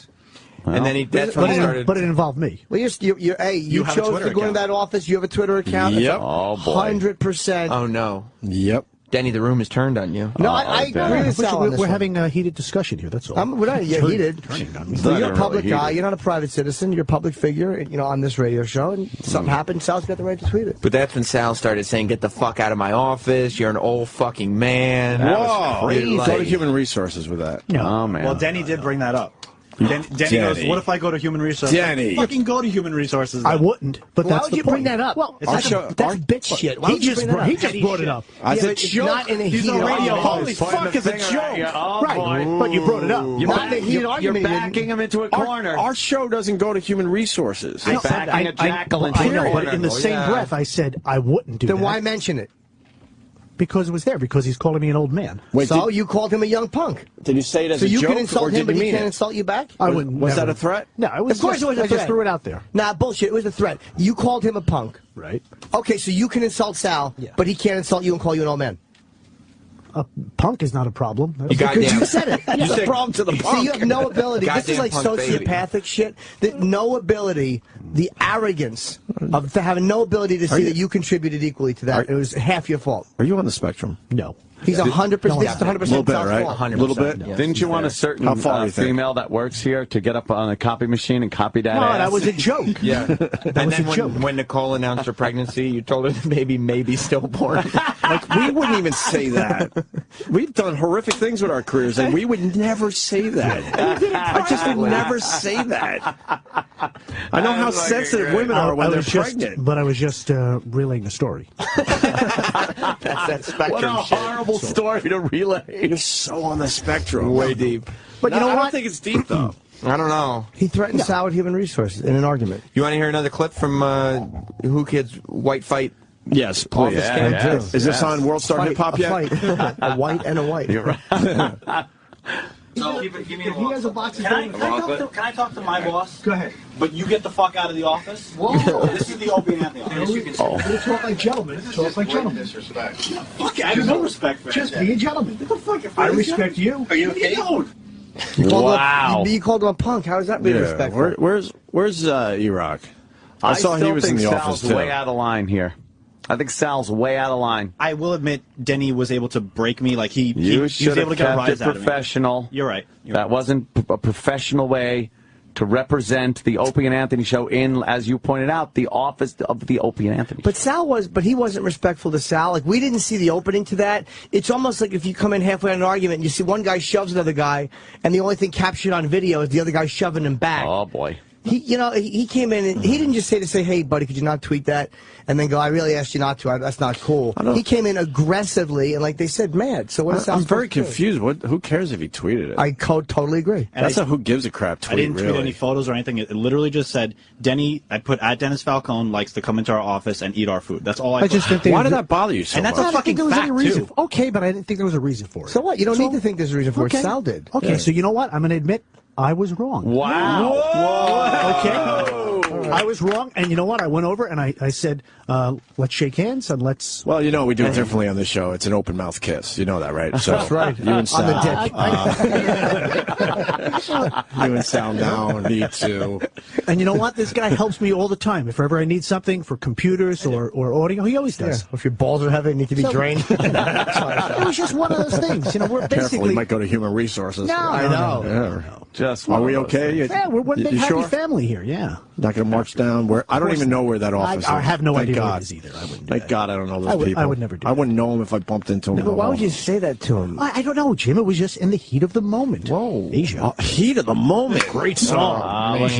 Well, and then that's when he started. But it involved me. Well, you chose to go in that office. You have a Twitter account. Yep. Oh boy. 100%. Oh no. Yep. Denny, the room is turned on you. No, I agree with Sal on this We're one. having a heated discussion here, that's all. We're not heated. Well, you're a public guy. You're not a private citizen. You're a public figure, on this radio show. And something happened, Sal's got the right to tweet it. But that's when Sal started saying, get the fuck out of my office. You're an old fucking man. Whoa. Go to Human Resources with that. No. Oh, man. Well, Denny did bring that up. Denny goes, what if I go to Human Resources? Denny. Fucking go to Human Resources. I wouldn't, but Why that's would the you point. bring that up? Well, that's bitch shit. Why would you bring that up? He just brought it up. I said, not in a heated argument. Holy fuck, it's a joke. Oh, right, but you brought it up. You're backing him into a corner. Our show doesn't go to Human Resources. You're backing a jackal into a corner. But in the same breath, I said I wouldn't do that. Then why mention it? Because it was there. Because he's calling me an old man. Wait, so you called him a young punk. Did you say it as a joke? So you can insult him, but he can't insult you back? I wouldn't. Was that a threat? No, it was. Of course it was a threat. I just threw it out there. Nah, bullshit. It was a threat. You called him a punk. Right. Okay, so you can insult Sal, but he can't insult you and call you an old man. Punk is not a problem. Because you said it. That's a problem to the punk. See, you have no ability. This is like sociopathic shit. No ability, the arrogance of having no ability to see that you contributed equally to that. It was half your fault. Are you on the spectrum? No. He's 100%. 100%. A little bit, right? 100%. A little bit. Yeah. Didn't you want a certain How far do you think? female that works here to get up on a copy machine and copy that No, ass? that was a joke. Yeah. That was a joke. When Nicole announced her pregnancy, you told her the baby may be stillborn. Like, we wouldn't even say that. We've done horrific things with our careers, and we would never say that. I just would never say that. I know how sensitive women are when they're pregnant. But I was just relaying the story. That's that spectrum. What a horrible story to relay. You're so on the spectrum. Way deep. But you know I what? don't think it's deep, though. I don't know. He threatened Sal with human resources in an argument. You want to hear another clip from Who Kids White Fight? Yes, please. Is this on World Star Hip Hop yet? A white and a white. You're right. So, If he has a box of can I talk to my boss? Go ahead. But you get the fuck out of the office? Whoa. This is the Opie and Anthony office. You can Talk like gentlemen. Talk like gentlemen. Fuck, I have no respect for Just that. be a gentleman. What the fuck? I respect you. Are you okay? Wow. You called him a punk. How is that being respectful? Where's E-Rock? I saw he still was in think the Sal's office, too. way out of line here. I think Sal's way out of line. I will admit, Denny was able to break me. Like he You was should able have to get a kept rise it out of me. professional. You're right. That wasn't a professional way to represent the Opie and Anthony show in, as you pointed out, the office of the Opie and Anthony. But he wasn't respectful to Sal. Like, we didn't see the opening to that. It's almost like if you come in halfway on an argument and you see one guy shoves another guy, and the only thing captured on video is the other guy shoving him back. Oh, boy. He came in and he didn't just say, hey, buddy, could you not tweet that? And then go, I really asked you not to. That's not cool. He came in aggressively and, like they said, mad. So what is Sal I'm very supposed to do? confused. Who cares if he tweeted it? I totally agree. That's a who gives a crap tweet, I didn't tweet really. any photos or anything. It literally just said, Denny, I put at Dennis Falcone likes to come into our office and eat our food. That's all I just put. didn't Why did that bother you so And that's much? a I didn't think fucking there was any fact, reason. too. Okay, but I didn't think there was a reason for it. So what? You don't need to think there's a reason for it. Sal did. Okay, so you know what? I'm going to admit I was wrong. Wow. Whoa. Okay. I was wrong, and you know what? I went over and I said, let's shake hands and let's... Well, we do it differently on this show. It's an open mouth kiss. You know that, right? So, that's right. You and Sal. On You and Sal now need to. And you know what? This guy helps me all the time. If ever I need something for computers or audio, he always does. Yeah. If your balls are heavy and need to be drained. It was just one of those things. We're Careful, basically... he might go to human resources. No, I know. Yeah. Just Are we okay? Yeah, we're one big You happy sure? family here, yeah. Not going to march down where I don't even know where that office is. I have no Thank idea God. where it is either. I wouldn't do Thank that. God I don't know those people. I would never do I wouldn't know him if I bumped into him. But why would you say that to him? I don't know, Jim. It was just in the heat of the moment. Whoa. Asia. Heat of the moment. Great song.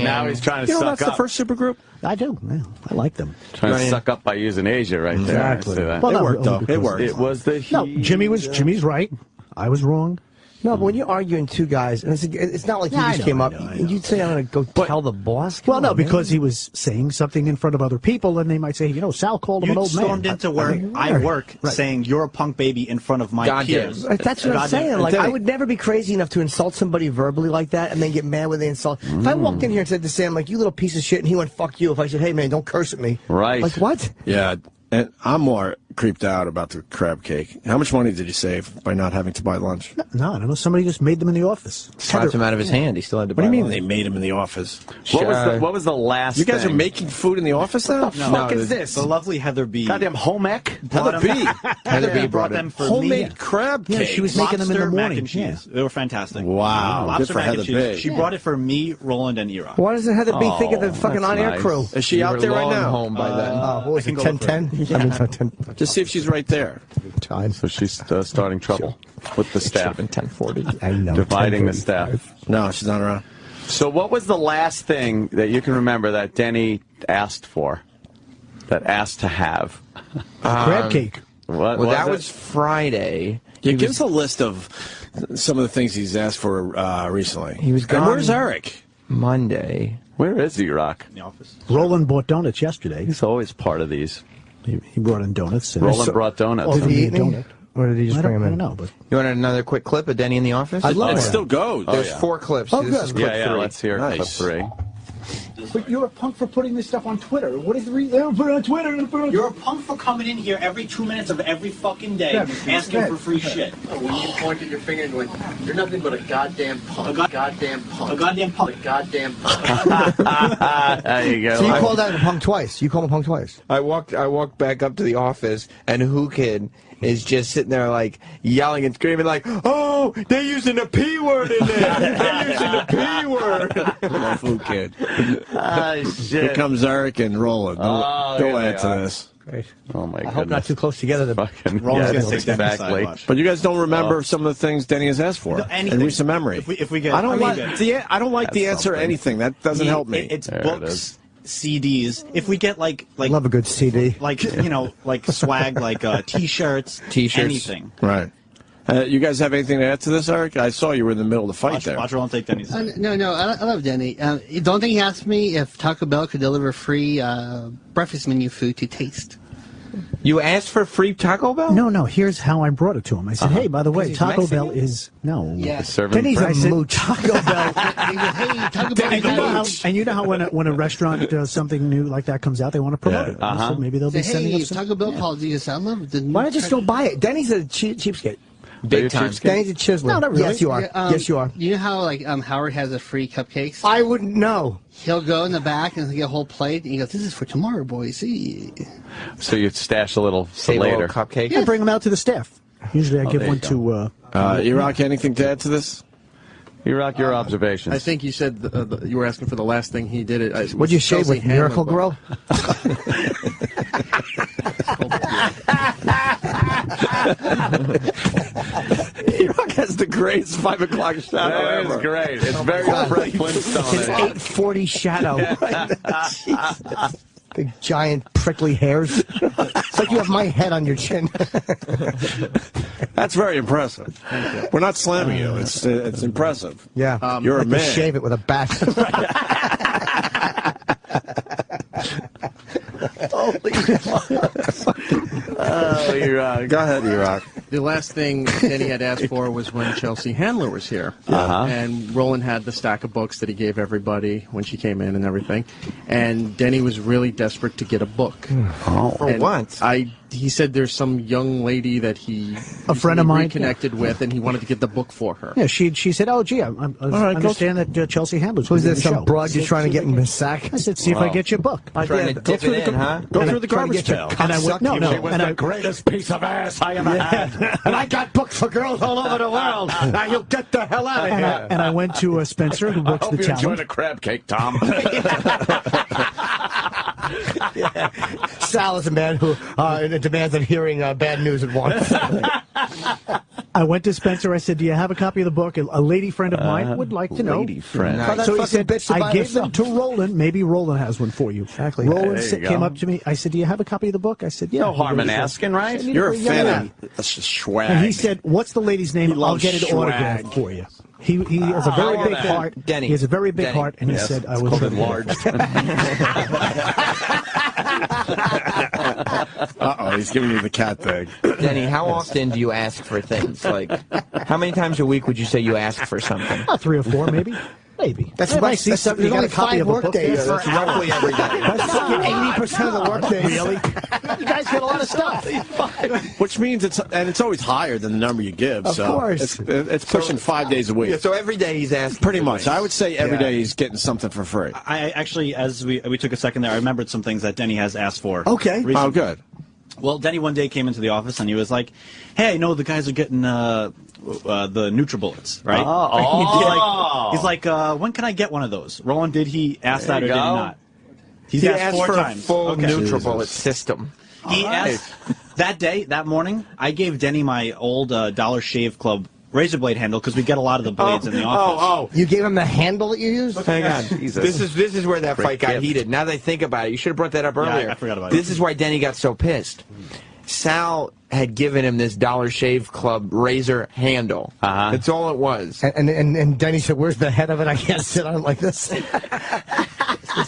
Now he's trying to You know, suck that's up. the first supergroup. I do. Yeah, I like them. Trying to suck up by using Asia right there. Exactly. I see that. Well, It no, worked, though. because It worked. It was the heat. No, Jimmy's right. I was wrong. No, but when you're arguing two guys, and it's not like you Yeah, just I came know, up, I know. and you'd say, I'm going to go tell the boss? Come Well, no, on, man. because he was saying something in front of other people, and they might say, Sal called him You an old stormed man. into where I work saying you're a punk baby in front of my peers. That's what I'm saying. Like, I would never be crazy enough to insult somebody verbally like that and then get mad when they insult. If I walked in here and said to Sam, like, you little piece of shit, and he went, fuck you, if I said, hey, man, don't curse at me. Right. Like, what? Yeah, and I'm more creeped out about the crab cake. How much money did you save by not having to buy lunch? No, I don't know. Somebody just made them in the office. Slapped him out of his hand. He still had to buy What do you mean lunch. they made him in the office? What was the last You guys thing? are making food in the office now? What the fuck is this? The lovely Heather B. Goddamn home ec? Heather B. Heather B brought them for Homemade me. crab cake. Yeah, she was making them in the Lobster, mac morning. and cheese. They were fantastic. Wow. Lobster, Good for mac and Heather cheese. B. She brought it for me, Roland, and Era. Why doesn't Heather B think of the fucking that's on-air nice. crew? Is she out there right now? home by then. What was I it, can go 10-10? I mean, 10. Just see if she's right there. Time. So she's starting trouble with the staff. 10:40. I know. Dividing the 10:45. staff. No, she's not around. So what was the last thing that you can remember that Denny asked for? That asked to have? Crab cake. What Well, that it? was Friday. Yeah, give us a list of some of the things he's asked for recently. He was And gone. where's Eric? Monday. Where is E-Rock? In the office. Roland bought donuts yesterday. He's always part of these. He brought in donuts. And Roland brought donuts. Did he eat any? donut. Or did he just I bring don't, them I in? don't know, but You want another quick clip of Denny in the office? I'd love It that. still goes. There's 4 clips. Oh, This is good. clip Yeah, 3. let's hear Nice. clip 3. But you're a punk for putting this stuff on Twitter. What is the reason? They don't put it on Twitter. You're a punk for coming in here every 2 minutes of every fucking day asking for free shit. When you pointed your finger and went, you're nothing but a goddamn punk. A goddamn punk. A goddamn punk. A goddamn punk. There you go. So you called out a punk twice. You called him a punk twice. I walked back up to the office, and Who Kid is just sitting there, like, yelling and screaming, like, oh, they're using the P word in there. They're using the P word. Love Who Kid. Shit. Here comes Eric and Roland. Go add to this. Great. Oh, my goodness. I hope not too close together. Roland's going to take that exactly. But you guys don't remember some of the things Denny has asked for in recent memory. If we get, I don't like the answer to anything. That doesn't help me. It's books, CDs. If we get like love a good CD. Like like swag, like T-shirts, anything. Right. You guys have anything to add to this, Eric? I saw you were in the middle of the fight there. Watch Roland take Denny's. No, I love Denny. The only thing he asked me if Taco Bell could deliver free breakfast menu food to taste. You asked for free Taco Bell? No. Here's how I brought it to him. I said, "Hey, by the way, Taco Bell is no." Yeah. Denny's a mooch. Taco Bell. Hey, Taco Bell. And you know how when a restaurant does something new like that comes out, they want to promote it. So maybe they'll be sending us some. Taco Bell calls you. I love it. Why not just go buy it? Denny's a cheapskate. Big time. Denny's a chiseler. No, not really. Yes, you are. Yes, you are. You know how like Howard has the free cupcakes? I wouldn't know. He'll go in the back and he'll get a whole plate, and he goes, "This is for tomorrow, boys." See. So you stash a little for Save later. a little cupcake. Yeah, bring them out to the staff. Usually I give one to... Iraq, anything to add to this? Iraq, your observations. I think you said you were asking for the last thing he did. What'd you shave with? Miracle Grow? Iraq has the greatest 5 o'clock shadow ever. It's great. It's very Fred Flintstone. It's an 840 shadow. Jesus. Big, giant, prickly hairs. It's like you have my head on your chin. That's very impressive. We're not slamming you. It's impressive. Yeah. You're a man. Shave it with a bat. Holy Iraq. Go ahead, Iraq. The last thing Denny had asked for was when Chelsea Handler was here. And Roland had the stack of books that he gave everybody when she came in and everything. And Denny was really desperate to get a book. For what? He said there's some young lady that he friend of mine connected with, and he wanted to get the book for her. Yeah, she said, "Oh, gee, I understand that Chelsea Handler's Was there the some show." broad you're trying to get in the sack? I said, "See if I get you a book." Trying to dip it in, huh? Go through the garbage pail. And I went, no. She was the greatest piece of ass I ever had. And I got books for girls all over the world. Now you get the hell out of here. And I went to Spencer, who works the I hope you challenge. enjoyed a crab cake, Tom. Sal is a man who demands of hearing bad news at once. I went to Spencer. I said, "Do you have a copy of the book?" A lady friend of mine would like to know. Lady friend. Nice. So he said, "I gave them herself. to Roland. Maybe Roland has one for you." Exactly. Roland There you came go. up to me. I said, "Do you have a copy of the book?" I said, "Yeah." No harm in asking, right? You're a fan of swag. And he said, "What's the lady's name? I'll loves get it swag. autographed for you." He has a very big heart. Denny. He has a very big Denny. heart, and he said, "I was enlarged." Uh-oh, he's giving you the cat thing. Denny, how often do you ask for things? Like, how many times a week would you say you ask for something? 3 or 4, maybe. Maybe. That's If right. I see something, you got a copy of a book. Days. That's roughly every day. That's like 80% of the work days. Really? You guys get a lot of stuff. Which means it's always higher than the number you give. Of so course. It's pushing 5 days a week. Yeah, so every day he's asking. Pretty much. I would say every day he's getting something for free. I actually, as we took a second there, I remembered some things that Denny has asked for. Okay. recently. Oh, good. Well, Denny one day came into the office and he was like, "Hey, I know the guys are getting the NutriBullets, right?" He's like, "When can I get one of those?" Roland, did he ask that or did he not? He asked 4 for times. a full Okay. NutriBullet system. He asked that day, that morning. I gave Denny my old Dollar Shave Club razor blade handle because we get a lot of the blades in the office. You gave him the handle that you used? Hang on. This is where that fight got heated. Now that I think about it, you should have brought that up earlier. I forgot about it. This is why Denny got so pissed. Sal had given him this Dollar Shave Club razor handle. That's all it was. And Denny said, "Where's the head of it? I can't sit on it like this." This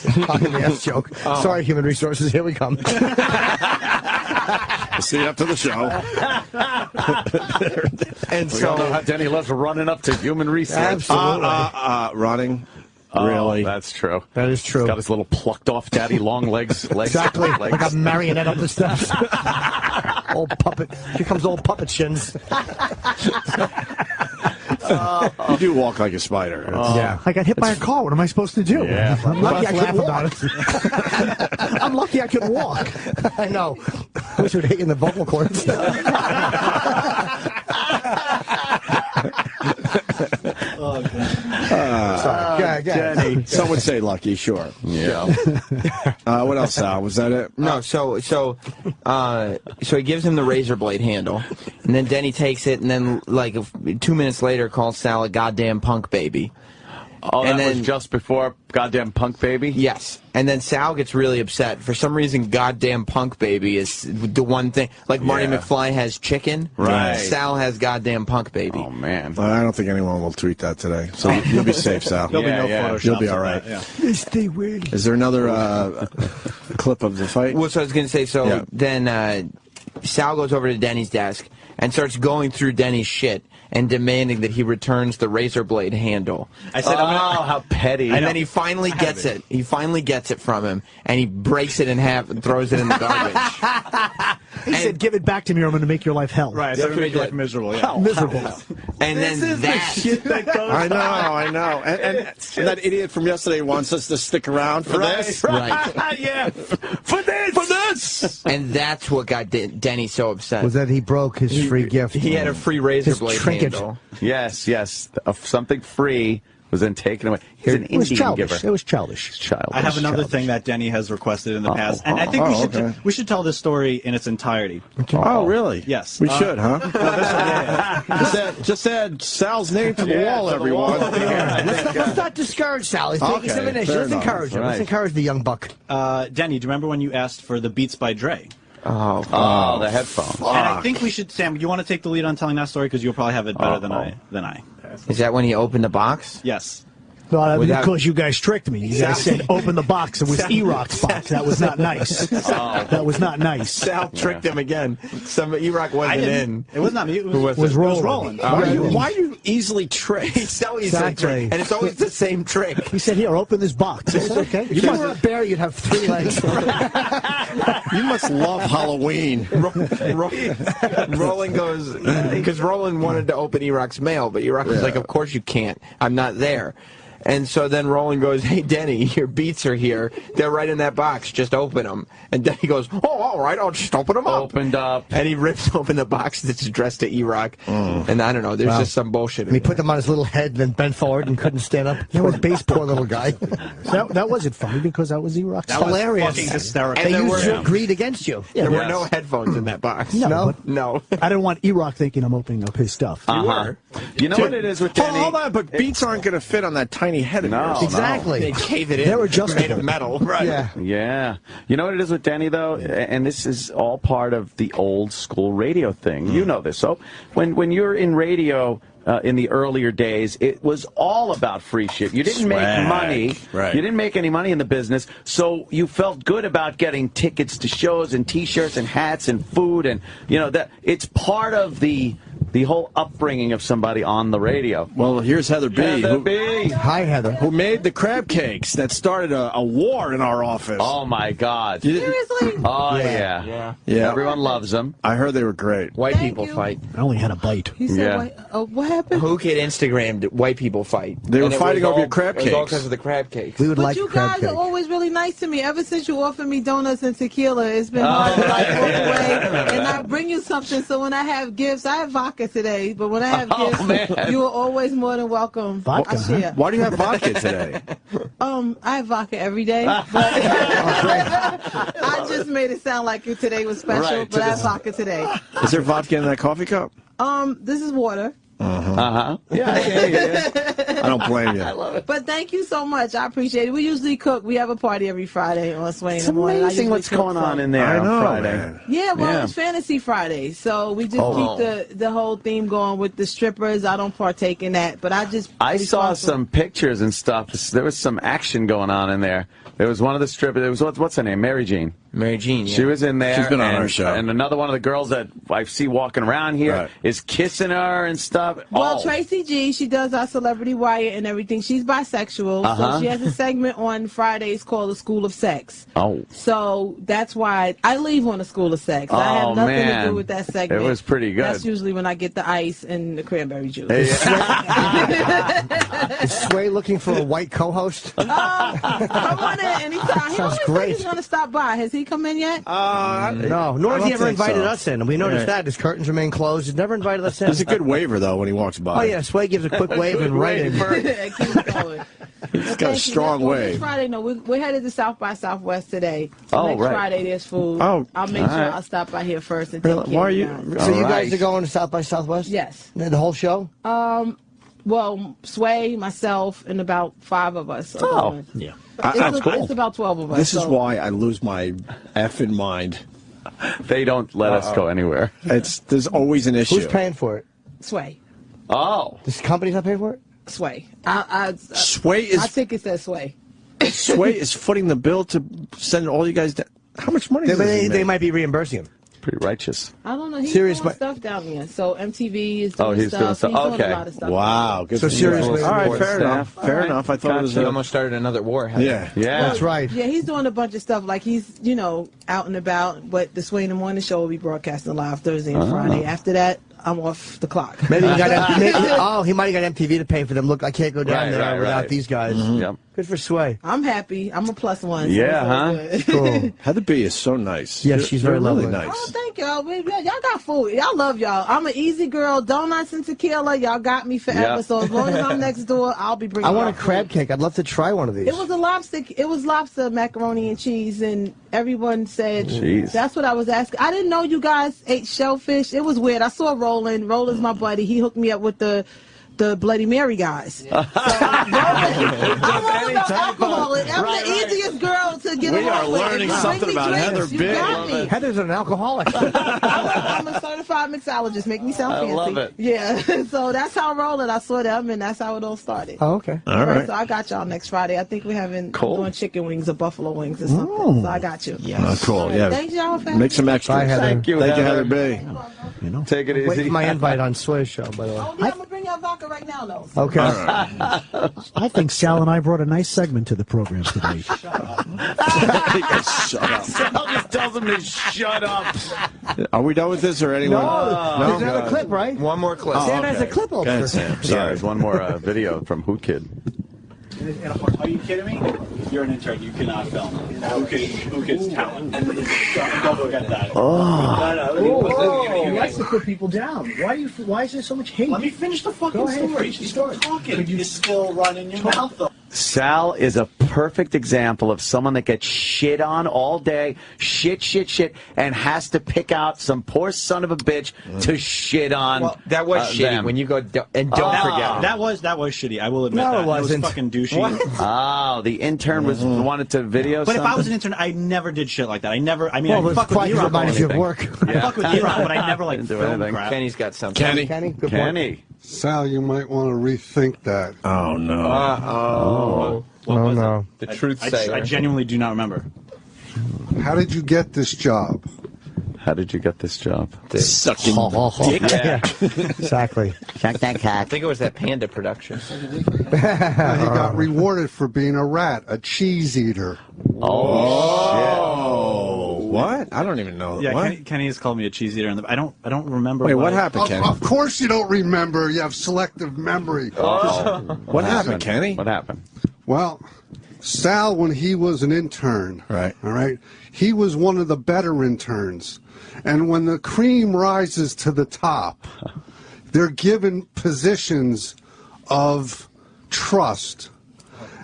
is a cock in the ass joke. Sorry, Human Resources. Here we come. We'll see you after the show. And We all know how Denny loves running up to Human Resources. Running Really? That's true. That is true. He's got his little plucked off daddy long legs. Exactly. Legs. Like a marionette up the steps. Old puppet. Here comes old puppet shins. You do walk like a spider. Yeah. I got hit by a car. What am I supposed to do? Yeah. I'm lucky I could walk. About it. I'm lucky I could walk. I know. I wish it would hit you in the vocal cords. Sorry. Denny. Some would say lucky, sure. Yeah. What else, Sal? Was that it? No, so he gives him the razor blade handle, and then Denny takes it, and then like 2 minutes later calls Sal a goddamn punk baby. Oh, and that then, was just before goddamn punk baby? Yes. And then Sal gets really upset. For some reason, goddamn punk baby is the one thing. Like Marty McFly has chicken. Right. Sal has goddamn punk baby. Oh, man. I don't think anyone will tweet that today. So you'll be safe, Sal. There'll be no Photoshop. You'll be all right. Stay weird. Is there another clip of the fight? Well, so I was going to say, then Sal goes over to Denny's desk and starts going through Denny's shit and demanding that he returns the razor blade handle. I said, how petty. And then he finally gets it. He finally gets it from him, and he breaks it in half and throws it in the garbage. He said, give it back to me or I'm going to make your life hell. Right, so make your life miserable. Yeah. Miserable. And this then is the shit that goes I know. And that idiot from yesterday wants us to stick around for this. Right. Yeah. For this. And that's what got Denny so upset. Was that he broke his free gift. He had a free razor His blade trinket. handle. Yes. Something free was then taken away. He's an It was Indian childish. giver. It was childish. It's childish. I have another thing that Denny has requested in the past, and I think we should tell this story in its entirety. Oh, really? Yes. We should, huh? No, just add Sal's name to the wall, everyone. Let's not discourage Sal. He's taking some initiative. Let's encourage him. Let's encourage the young buck. Denny, do you remember when you asked for the Beats by Dre? Oh, the headphones. And I think we should, Sam, you want to take the lead on telling that story because you'll probably have it better than I. Is that when he opened the box? Yes. No, because you guys tricked me. You guys said, open the box. It was E-Rock's box. That was not nice. That was not nice. Sal tricked him again. Some E-Rock wasn't in. It was not me. It was Roland. Why are you easily tricked? He's so easily tricked. And it's always the same trick. He said, here, open this box. It's okay. If you were a bear, you'd have 3 legs. You must love Halloween. Roland goes, because Roland wanted to open E-Rock's mail, but E-Rock was like, of course you can't. I'm not there. And so then Roland goes, hey, Denny, your beats are here. They're right in that box. Just open them. And Denny goes, oh, all right, I'll just open them up. Opened up. And he rips open the box that's addressed to E-Rock. And I don't know, there's just some bullshit. And he put them on his little head and then bent forward and couldn't stand up. That was poor little guy. That wasn't funny because that was E-Rock's. That was fucking hysterical. They used your greed against you. There were no headphones in that box. No. I didn't want E-Rock thinking I'm opening up his stuff. You know what it is with Denny? Hold on, but beats aren't going to fit on that tiny head of yours. Exactly. They cave it in. They were just made of metal. Right. Yeah. You know what it is with Denny, though? And this is all part of the old school radio thing. You know this. So when you're in radio in the earlier days, it was all about free shit. You didn't make money. Right. You didn't make any money in the business, so you felt good about getting tickets to shows and T-shirts and hats and food. And, you know, that it's part of the whole upbringing of somebody on the radio. Well, here's Heather B. Hi, Heather. Who made the crab cakes that started a war in our office. Oh, my God. Seriously? Oh, yeah. Everyone loves them. I heard they were great. White people fight. I only had a bite. He said, what happened? Who kid Instagrammed white people fight? They were fighting over your crab cakes. It was all because of the crab cakes. We would But like you crab guys cake. are always really nice to me. Ever since you offered me donuts and tequila, it's been hard to like walk away. And I bring you something, so when I have gifts, I have vodka today, but when I have gifts, you are always more than welcome. Vodka, I share. Why do you have vodka today? I have vodka every day, but I just made it sound like today was special, Right, but I have vodka today. Is there vodka in that coffee cup? This is water. Yeah. I don't blame you. I love it. But thank you so much. I appreciate it. We usually cook. We have a party every Friday on Sway in the morning. It's amazing what's going on in there on Friday. Man. Yeah, well, it's Fantasy Friday, so we just keep the whole theme going with the strippers. I don't partake in that, but I saw some pictures and stuff. There was some action going on in there. There was one of the strippers. There was what's her name? Mary Jean. Mary Jean. Yeah. She was in there. She's been on our show. And another one of the girls that I see walking around here is kissing her and stuff. Well, Tracy G, she does our Celebrity Wire and everything. She's bisexual, so she has a segment on Fridays called The School of Sex. Oh. So that's why I leave on The School of Sex. I have nothing to do with that segment. It was pretty good. That's usually when I get the ice and the cranberry juice. Is Sway looking for a white co-host? Come on in anytime. He always says he's going to stop by. Has he come in yet? No, nor has he ever invited us in. We noticed that. His curtains remain closed. He's never invited us in. There's a good waiver, though, when he walks by. Oh, yeah, Sway gives a quick wave and right in. Keep going. He's got a strong wave. This Friday, no, we're headed to South by Southwest today. So next Friday, there's food. Oh, I'll make sure I'll stop by here first and take care of you. So you guys are going to South by Southwest? Yes. The whole show? Well, Sway, myself, and about 5 of us. Yeah. It's about 12 of us. This is why I lose my effing mind. They don't let us go anywhere. There's always an issue. Who's paying for it? Sway. Oh. This company's not paying for it? Sway. Sway is... My ticket says Sway. Sway is footing the bill to send all you guys down. How much money does he make? They might be reimbursing him. Pretty righteous. I don't know. He's doing stuff down there. So MTV is doing he's stuff. doing stuff. He's doing Okay. a lot of stuff. Wow. Good so seriously. All right, fair enough. Fair enough. I thought it was... He almost started another war. Yeah. That's right. Yeah, he's doing a bunch of stuff. Like he's, out and about. But the Sway in the Morning Show will be broadcasting live Thursday and Friday. After that, I'm off the clock. Maybe he got he might have got MTV to pay for them. Look, I can't go down there without these guys. Yep. Good for Sway. I'm happy. I'm a +1. Yeah, Cool. Heather B is so nice. Yes, she's very lovely. Nice. Oh, thank y'all. Y'all got food. Y'all love y'all. I'm an easy girl. Donuts and tequila. Y'all got me forever. So as long as I'm next door, I'll be bringing. I want a crab cake. I'd love to try one of these. It was a lobster. It was lobster macaroni and cheese, and everyone said that's what I was asking. I didn't know you guys ate shellfish. It was weird. I saw Roland. Roland's my buddy. He hooked me up with the Bloody Mary guys. So, I'm all about alcohol. I'm the easiest girl to get along with. We are learning something about Heather Big. Heather's an alcoholic. I'm a certified mixologist. Make me sound fancy. I love it. Yeah. So that's how I'm rolling. I saw them, and that's how it all started. Oh, okay. All right. So I got y'all next Friday. I think we're doing chicken wings or buffalo wings or something. So I got you. Yeah. Cool. Yeah. Thanks, y'all. Make some extras. Bye, Heather. Thank you, Heather B. Take it easy. Wait for my invite on Sway's show, by the way. Oh, yeah, I'm going to bring y'all vodka right now, though. Okay. I think Sal and I brought a nice segment to the program today. Shut up. Sal just tells him to shut up. Are we done with this or anyone? No. There's another clip, right? One more clip. Sam has a clip over there. Sam. Sorry, there's one more video from Who Kid. Are you kidding me? You're an intern. You cannot film. Who kid's talent? Don't forget that. He likes to put people down. Why is there so much hate? Let me finish the fucking story. She's talking. Could you still run in your mouth, though? Sal is a perfect example of someone that gets shit on all day, shit, and has to pick out some poor son of a bitch to shit on. Well, that was shitty them. when you go and don't forget. That was shitty. I will admit No, that. it wasn't. It was fucking douchey. Oh, the intern wanted to video But something? if I was an intern, I never did shit like that. I Well, fuck with E-Rock. reminded you of work. I fuck with E-Rock, but I never Didn't do filmed anything. crap. Kenny's got something. Kenny, good point. Kenny. Sal, you might want to rethink that. Oh, no. What was no. The truth it? sayer. I genuinely do not remember. How did you get this job? How did you get this job? Sucking dick. Yeah. Exactly. Check that cat. I think it was that Panda production. He got rewarded for being a rat, a cheese eater. Oh, what? I don't even know. Yeah, What? Kenny has called me a cheese eater, and I don't remember. Wait, what happened, Kenny? Of course you don't remember. You have selective memory. What happened, Kenny? What happened? Well, Sal, when he was an intern, Right. all right, he was one of the better interns. And when the cream rises to the top, they're given positions of trust.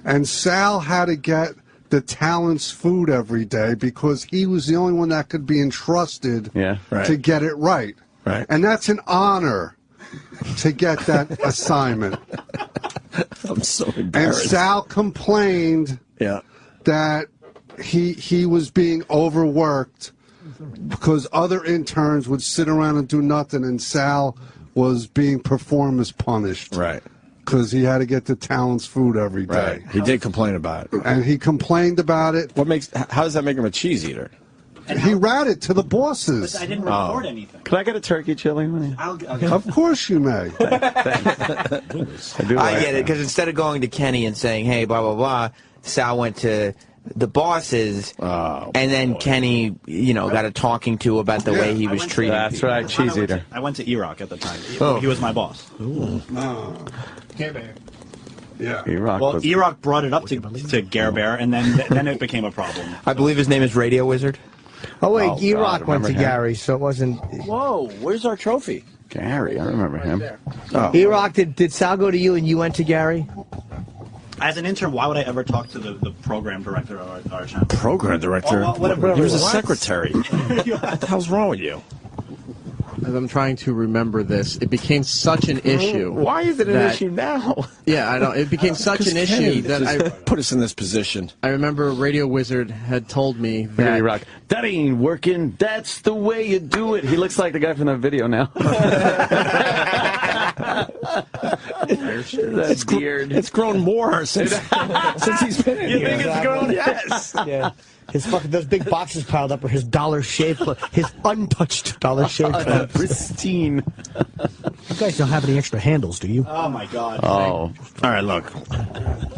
And Sal had to get the talent's food every day because he was the only one that could be entrusted to get it right. Right. And that's an honor to get that assignment. I'm so And embarrassed. Sal complained that he was being overworked because other interns would sit around and do nothing, and Sal was being performance punished. Right. Because he had to get the talent's food every day. Right. He did complain about it. And he complained about it. How does that make him a cheese eater? He ratted to the bosses. But I didn't record anything. Could I get a turkey chili? Of course you may. I get it, because instead of going to Kenny and saying, hey, blah, blah, blah, Sal went to the bosses, and then Kenny, got a talking to about the way he was treated. That's right, cheese eater. I went to E-Rock at the time. Oh. He was my boss. Care Bear. Yeah. Well, E-Rock brought it up to Care Bear, and then it became a problem. I believe his name is Radio Wizard. Oh, wait, E-Rock went to Gary, so it wasn't... Whoa, where's our trophy? Gary, I remember him. E-Rock, did Sal go to you and you went to Gary? As an intern, why would I ever talk to the program director of our channel? Program director? Whatever. He was a secretary. What the hell's wrong with you? As I'm trying to remember this, it became such an issue. Why is it an issue now? Yeah, I don't. It became such an issue that I put us in this position. I remember Radio Wizard had told me that Rock, that ain't working. That's the way you do it. He looks like the guy from that video now. That's weird. It's grown more since he's been in You here. think it's grown? Yes. Yeah. Those big boxes piled up are his dollar shave club, his untouched dollar shave club. Pristine. You guys don't have any extra handles, do you? Oh, my God. Oh. All right, look.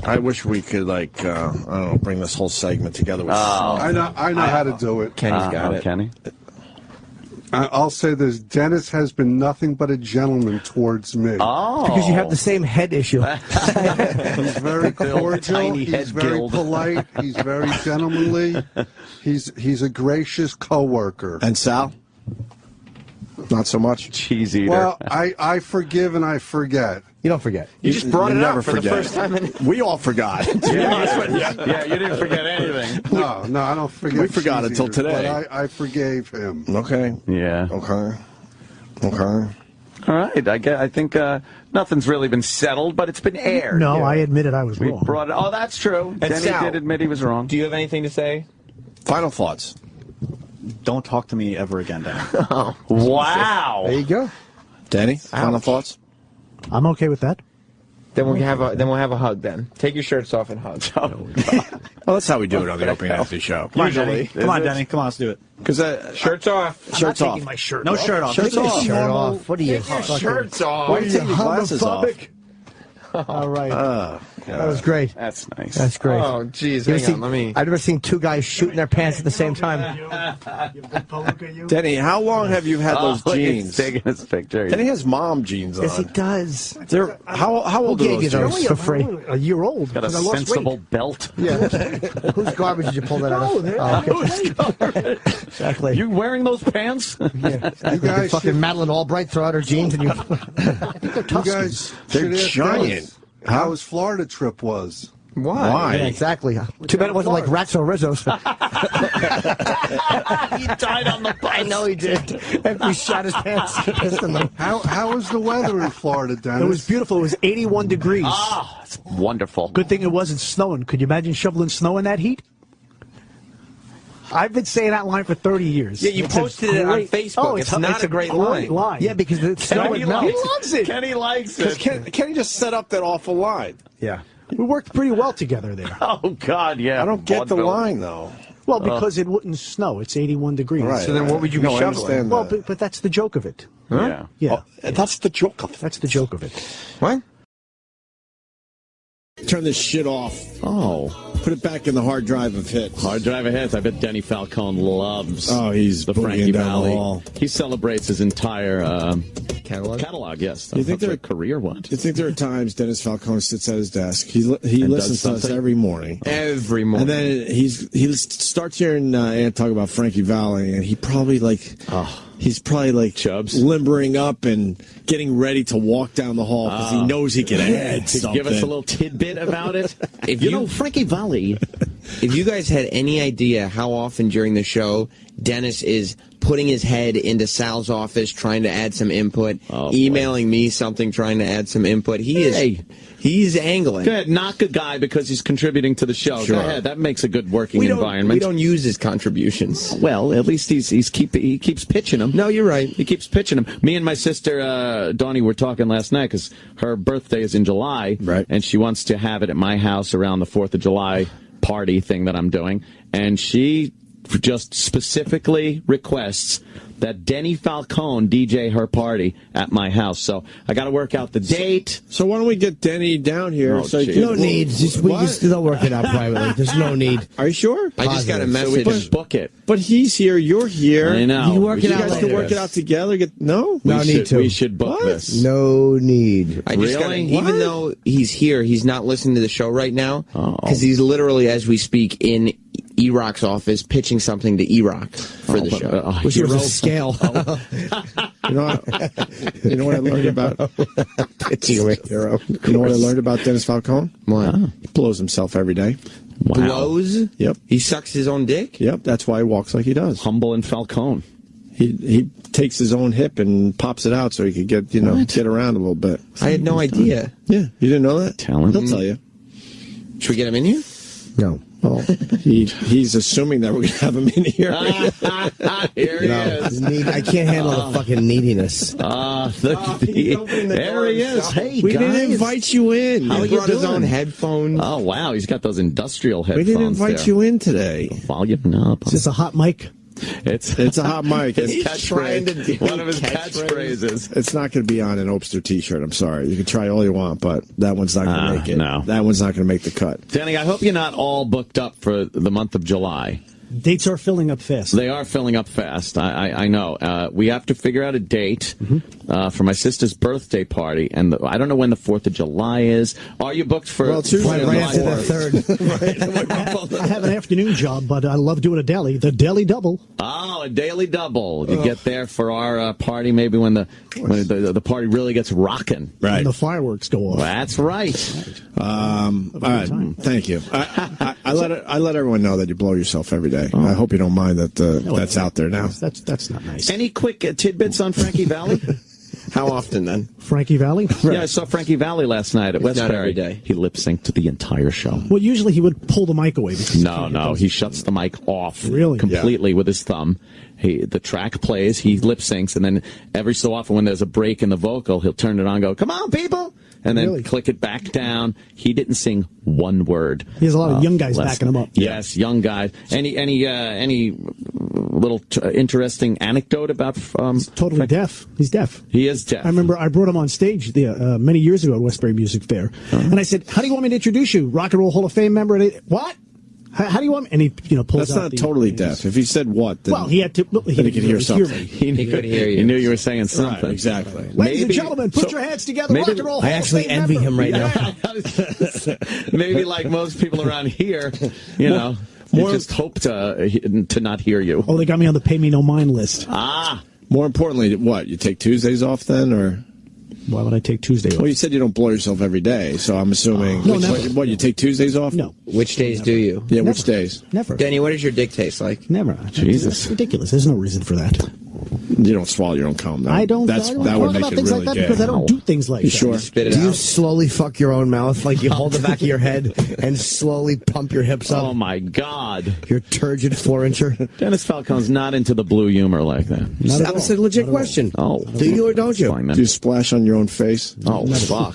I wish we could, I don't know, bring this whole segment together with... I know how to do it. Kenny's got it. Kenny? I'll say this. Dennis has been nothing but a gentleman towards me. Oh. Because you have the same head issue. He's very cordial. He's very polite. He's very gentlemanly. He's a gracious coworker. And Sal? Not so much? Cheese eater. Well, I forgive and I forget. You don't forget. You just brought it never up for the forget. first time. We all forgot. Yeah, you didn't forget anything. No, I don't forget. We forgot cheese until eaters, today. But I forgave him. Okay. Yeah. Okay. All right. I think nothing's really been settled, but it's been aired. No, I admitted I was We wrong. brought it. Oh, that's true. And Denny Sal, did admit he was wrong. Do you have anything to say? Final thoughts. Don't talk to me ever again, Dan. Wow. There you go. Danny, final thoughts? I'm okay with that. Then we'll have a hug. Then take your shirts off and hug. Well, that's how we do it on the Opie and Anthony show. Come on, Denny. Come on, Denny. Come on, let's do it. Because shirts off. I'm Shirts not off. taking my shirt No off. shirt off. Shirts off. Shirt off. What are you? Shirts off. Why do you take your glasses off? All right. That was great. That's nice. That's great. Oh, jeez. You ever Hang seen- on. Let me. I've never seen two guys shooting their pants at the same time. Denny, how long have you had those Look, jeans? he's taking his picture. Denny has mom jeans on. Yes, he does. They're, how old Who are gave you those jeans? those for free? A year old. Got a 'cause I lost sensible weight. belt. Yeah. Whose garbage did you pull that out of? Oh, okay. Exactly. You wearing those pants? Yeah. You guys fucking should- Madeline Albright throw out her jeans and you. You guys They're should ask giant. Dennis how his Florida trip was. Why? Yeah, exactly. Too bad it wasn't like Ratso Rizzo's. He died on the bus. I know he did. After he shot his pants. How was the weather in Florida, Dennis? It was beautiful. It was 81 degrees. Ah, it's wonderful. Good thing it wasn't snowing. Could you imagine shoveling snow in that heat? I've been saying that line for 30 years. Yeah, you It's a posted it on great- Facebook. Oh, it's not a great line. Yeah, because the snow Kenny would melt. loves it. Kenny likes it. Kenny just set up that awful line. Yeah. We worked pretty well together there. Oh, God, yeah. I don't get the Vaudeville. line, though. Well, because it wouldn't snow. It's 81 degrees. Right. So then what would you be No, I shoveling? understand Well, that. but that's the joke of it. Yeah. Yeah. That's the joke of it. That's the joke of it. What? Turn this shit off. Oh. Put it back in the hard drive of hits. Hard drive of hits. I bet Denny Falcone loves he's the boogieing Frankie down the Valley. hall. He celebrates his entire Catalog? yes. You think That's there- a career one? You think there are times Dennis Falcone sits at his desk? He listens to us something? every morning. Every morning. And then he starts hearing Ant talk about Frankie Valley, and he's probably Chubbs. limbering up and getting ready to walk down the hall because he knows he can add To something. give us a little tidbit about it. If you you- know, Frankie Valley. If you guys had any idea how often during the show Dennis is putting his head into Sal's office trying to add some input, emailing me something trying to add some input, he's angling. Go ahead, knock a guy because he's contributing to the show. Sure. Go ahead, that makes a good working environment. We don't use his contributions. Well, at least he keeps pitching them. No, you're right. He keeps pitching them. Me and my sister Donnie were talking last night because her birthday is in July, right? And she wants to have it at my house around the 4th of July party thing that I'm doing, and she just specifically requests that Denny Falcone DJ her party at my house. So I got to work out the date. So why don't we get Denny down here? No need. We can still work it out privately. There's no need. Are you sure? I just got a message. So we can book it. But he's here. You're here. I know. You can work it out You guys later. can work it out together. No we need to. We should book this. No need. I just Really? even though he's here, he's not listening to the show right now because he's literally, as we speak, in E-Rock's office pitching something to E-Rock for the show. Wish it was a scale. You know what I learned about Pitching a hero. You know what I learned about Dennis Falcone? What? He blows himself every day. Wow. Blows? Yep. He sucks his own dick? Yep. That's why he walks like he does. Humble and Falcone. He takes his own hip and pops it out so he could get around a little bit. I had no idea. Yeah. You didn't know that? Talent. He'll tell you. Should we get him in here? No. Well, he's assuming that we're going to have him in here. Here he is. I can't handle the fucking neediness. There he is. Hey, we guys. didn't invite you in. He brought his own headphones. Oh, wow. He's got those industrial headphones. We didn't invite you in today. Volume up. Is this a hot mic? It's a hot mic. His catchphrase. One of his catchphrases. It's not going to be on an Opster t-shirt. I'm sorry. You can try all you want, but that one's not going to make it. No. That one's not going to make the cut. Danny, I hope you're not all booked up for the month of July. Dates are filling up fast. They are filling up fast. I know. We have to figure out a date for my sister's birthday party, and I don't know when the 4th of July is. Are you booked for? Well, Tuesday, right after the 3rd. I have an afternoon job, but I love doing a deli. The Deli Double. Oh, a daily double. You get there for our party, maybe when the party really gets rocking. Right. And the fireworks go off. That's right. All right. Thank you. I let everyone know that you blow yourself every day. I hope you don't mind that that's out there now. That's not nice. Any quick tidbits on Frankie Valley? How often then? Frankie Valley? Yeah, I saw Frankie Valley last night at Westbury. Not every day. He lip synced to the entire show. Well, usually he would pull the mic away. No, he shuts the mic off Really? completely with his thumb. The track plays, he lip syncs, and then every so often when there's a break in the vocal, he'll turn it on and go, "Come on, people!" And then click it back down. He didn't sing one word. He has a lot of young guys backing him up. Yes, young guys. Any little interesting anecdote about? He's totally deaf. He's deaf. He is deaf. I remember I brought him on stage many years ago at Westbury Music Fair, and I said, "How do you want me to introduce you? Rock and Roll Hall of Fame member?" And what? How do you want me? And he, pulls That's out not totally deaf. If he said what, then, well, he had to. He then he could hear something. He could hear you. He knew you were saying something. Right, exactly. Ladies and gentlemen, put your hands together. Rock and Roll Hall I actually of Fame envy member. him right now. Maybe like most people around here, you just hope to not hear you. Oh, they got me on the Pay Me No Mind list. More importantly, what? You take Tuesdays off then, or? Why would I take Tuesday off? Well, you said you don't blow yourself every day, so I'm assuming. No, never. What, you take Tuesdays off? No. Which days do you? Yeah, which days? Never. Denny, what does your dick taste like? Never. Jesus. That's ridiculous. There's no reason for that. You don't swallow your own cum. I don't that talk would make about it things really like that gay. because I don't do things like You that. sure? Spit it Do you out. slowly fuck your own mouth? Like you hold the back of your head and slowly pump your hips up? Oh, my God. Your turgid 4-incher? Dennis Falcone's not into the blue humor like that. That's a legit question. Oh. Do you or don't you? Fine, man. Do you splash on your own face? Oh, fuck.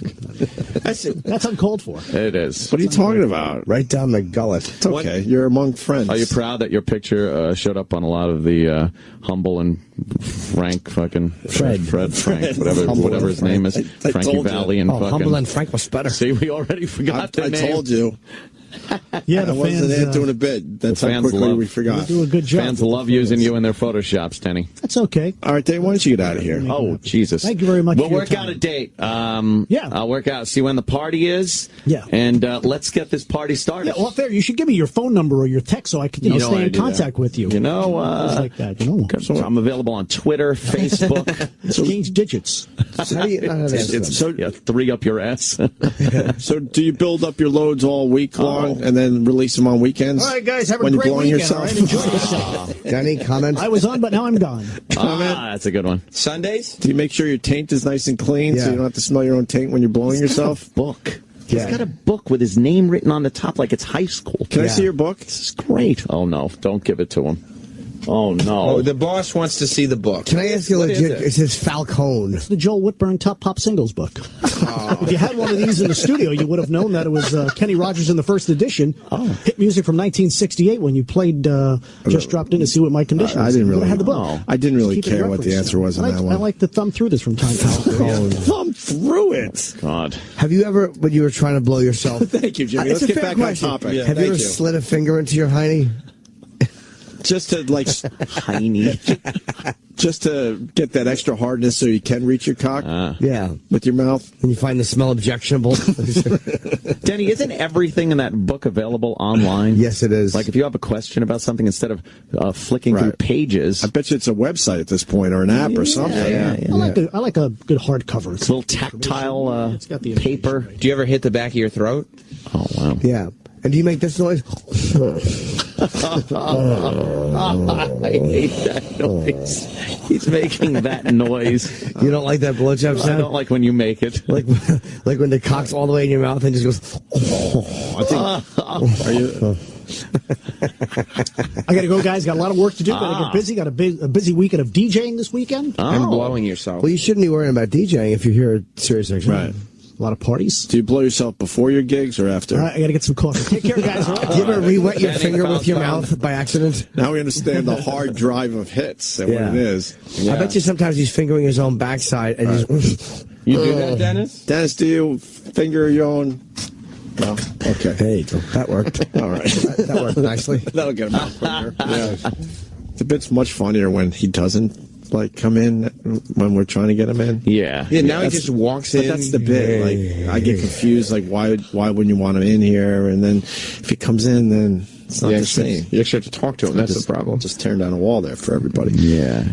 That's uncalled for. It is. What are you talking about? Right down the gullet. It's okay. You're among friends. Are you proud that your picture showed up on a lot of the Humble and Frank fucking... Fred Frank, whatever his name is. I Frankie told you. Valley and fucking... Humble and Frank was better. See, we already forgot the I name. told you. Yeah, I the wasn't fans, doing a bit. That's how fans quickly love- we They forgot. do a good job. Fans love using you in their Photoshops, Denny. That's okay. All right, Dave, why don't you get out of here? Oh, Jesus. Thank you very much We'll for your work time. out a date. Yeah. I'll work out, see when the party is. Yeah. And let's get this party started. Yeah, well, fair. You should give me your phone number or your text so I can, You know stay I in do contact that. with you. You know, Things like that. so I'm available on Twitter, Facebook. Exchange digits. How do you, Yeah, 3 up your ass. So do you build up your loads all week long and then release them on weekends? All right, guys, have a when great you're blowing weekend. yourself? All right, enjoy yourself. Danny, comment? I was on, but now I'm gone. That's a good one. Sundays? Do you make sure your taint is nice and clean so Yeah. you don't have to smell your own taint when you're blowing yourself? Book. Yeah. He's got a book with his name written on the top like it's high school. Can I see your book? This is great. Oh, no. Don't give it to him. Oh, no. Oh, the boss wants to see the book. Can I ask you legit? It says Falcone. It's the Joel Whitburn Top Pop Singles book. If you had one of these in the studio, you would have known that it was Kenny Rogers in the first edition. Hit music from 1968 when you played Just Dropped In to See What My Condition I is. didn't really. Had the book. I didn't really care what the answer was on that one. I like to thumb through this from time to time. Thumb through it. God. Have you ever, when you were trying to blow yourself? Thank you, Jimmy. Let's get back on topic. Yeah, have you ever slid a finger into your hiney? Just to just to get that extra hardness so you can reach your cock. Yeah, with your mouth, and you find the smell objectionable. Denny, isn't everything in that book available online? Yes, it is. Like if you have a question about something, instead of flicking through pages, I bet you it's a website at this point or an app or something. I like a good hardcover. It's a little tactile it's got the paper. Do you ever hit the back of your throat? Oh wow. Yeah. And do you make this noise? I hate that noise. He's making that noise. You don't like that blowjob sound? I don't like when you make it. Like when the cock's all the way in your mouth and just goes. Are you? I got to go, guys. Got a lot of work to do. Got to get busy. Got a busy weekend of DJing this weekend. And blowing yourself. Well, you shouldn't be worrying about DJing if you're here at Sirius XM. Right. A lot of parties. Do you blow yourself before your gigs or after? All right, I got to get some coffee. Take care, guys. Do you ever re-wet your finger with your mouth by accident? Now we understand the hard drive of hits and what it is. I bet you sometimes he's fingering his own backside and he's. You do that, Dennis? Dennis, do you finger your own? No. Okay. Hey, that worked. All right. That worked nicely. That'll get him out quicker. Yeah. It's a bit much funnier when he doesn't come in when we're trying to get him in. Yeah. Yeah, now he just walks in. But that's the bit. Like I get confused. Like why wouldn't you want him in here? And then if he comes in, then it's not the same. You actually have to talk to him. That's the problem. Just tearing down a wall there for everybody. Yeah.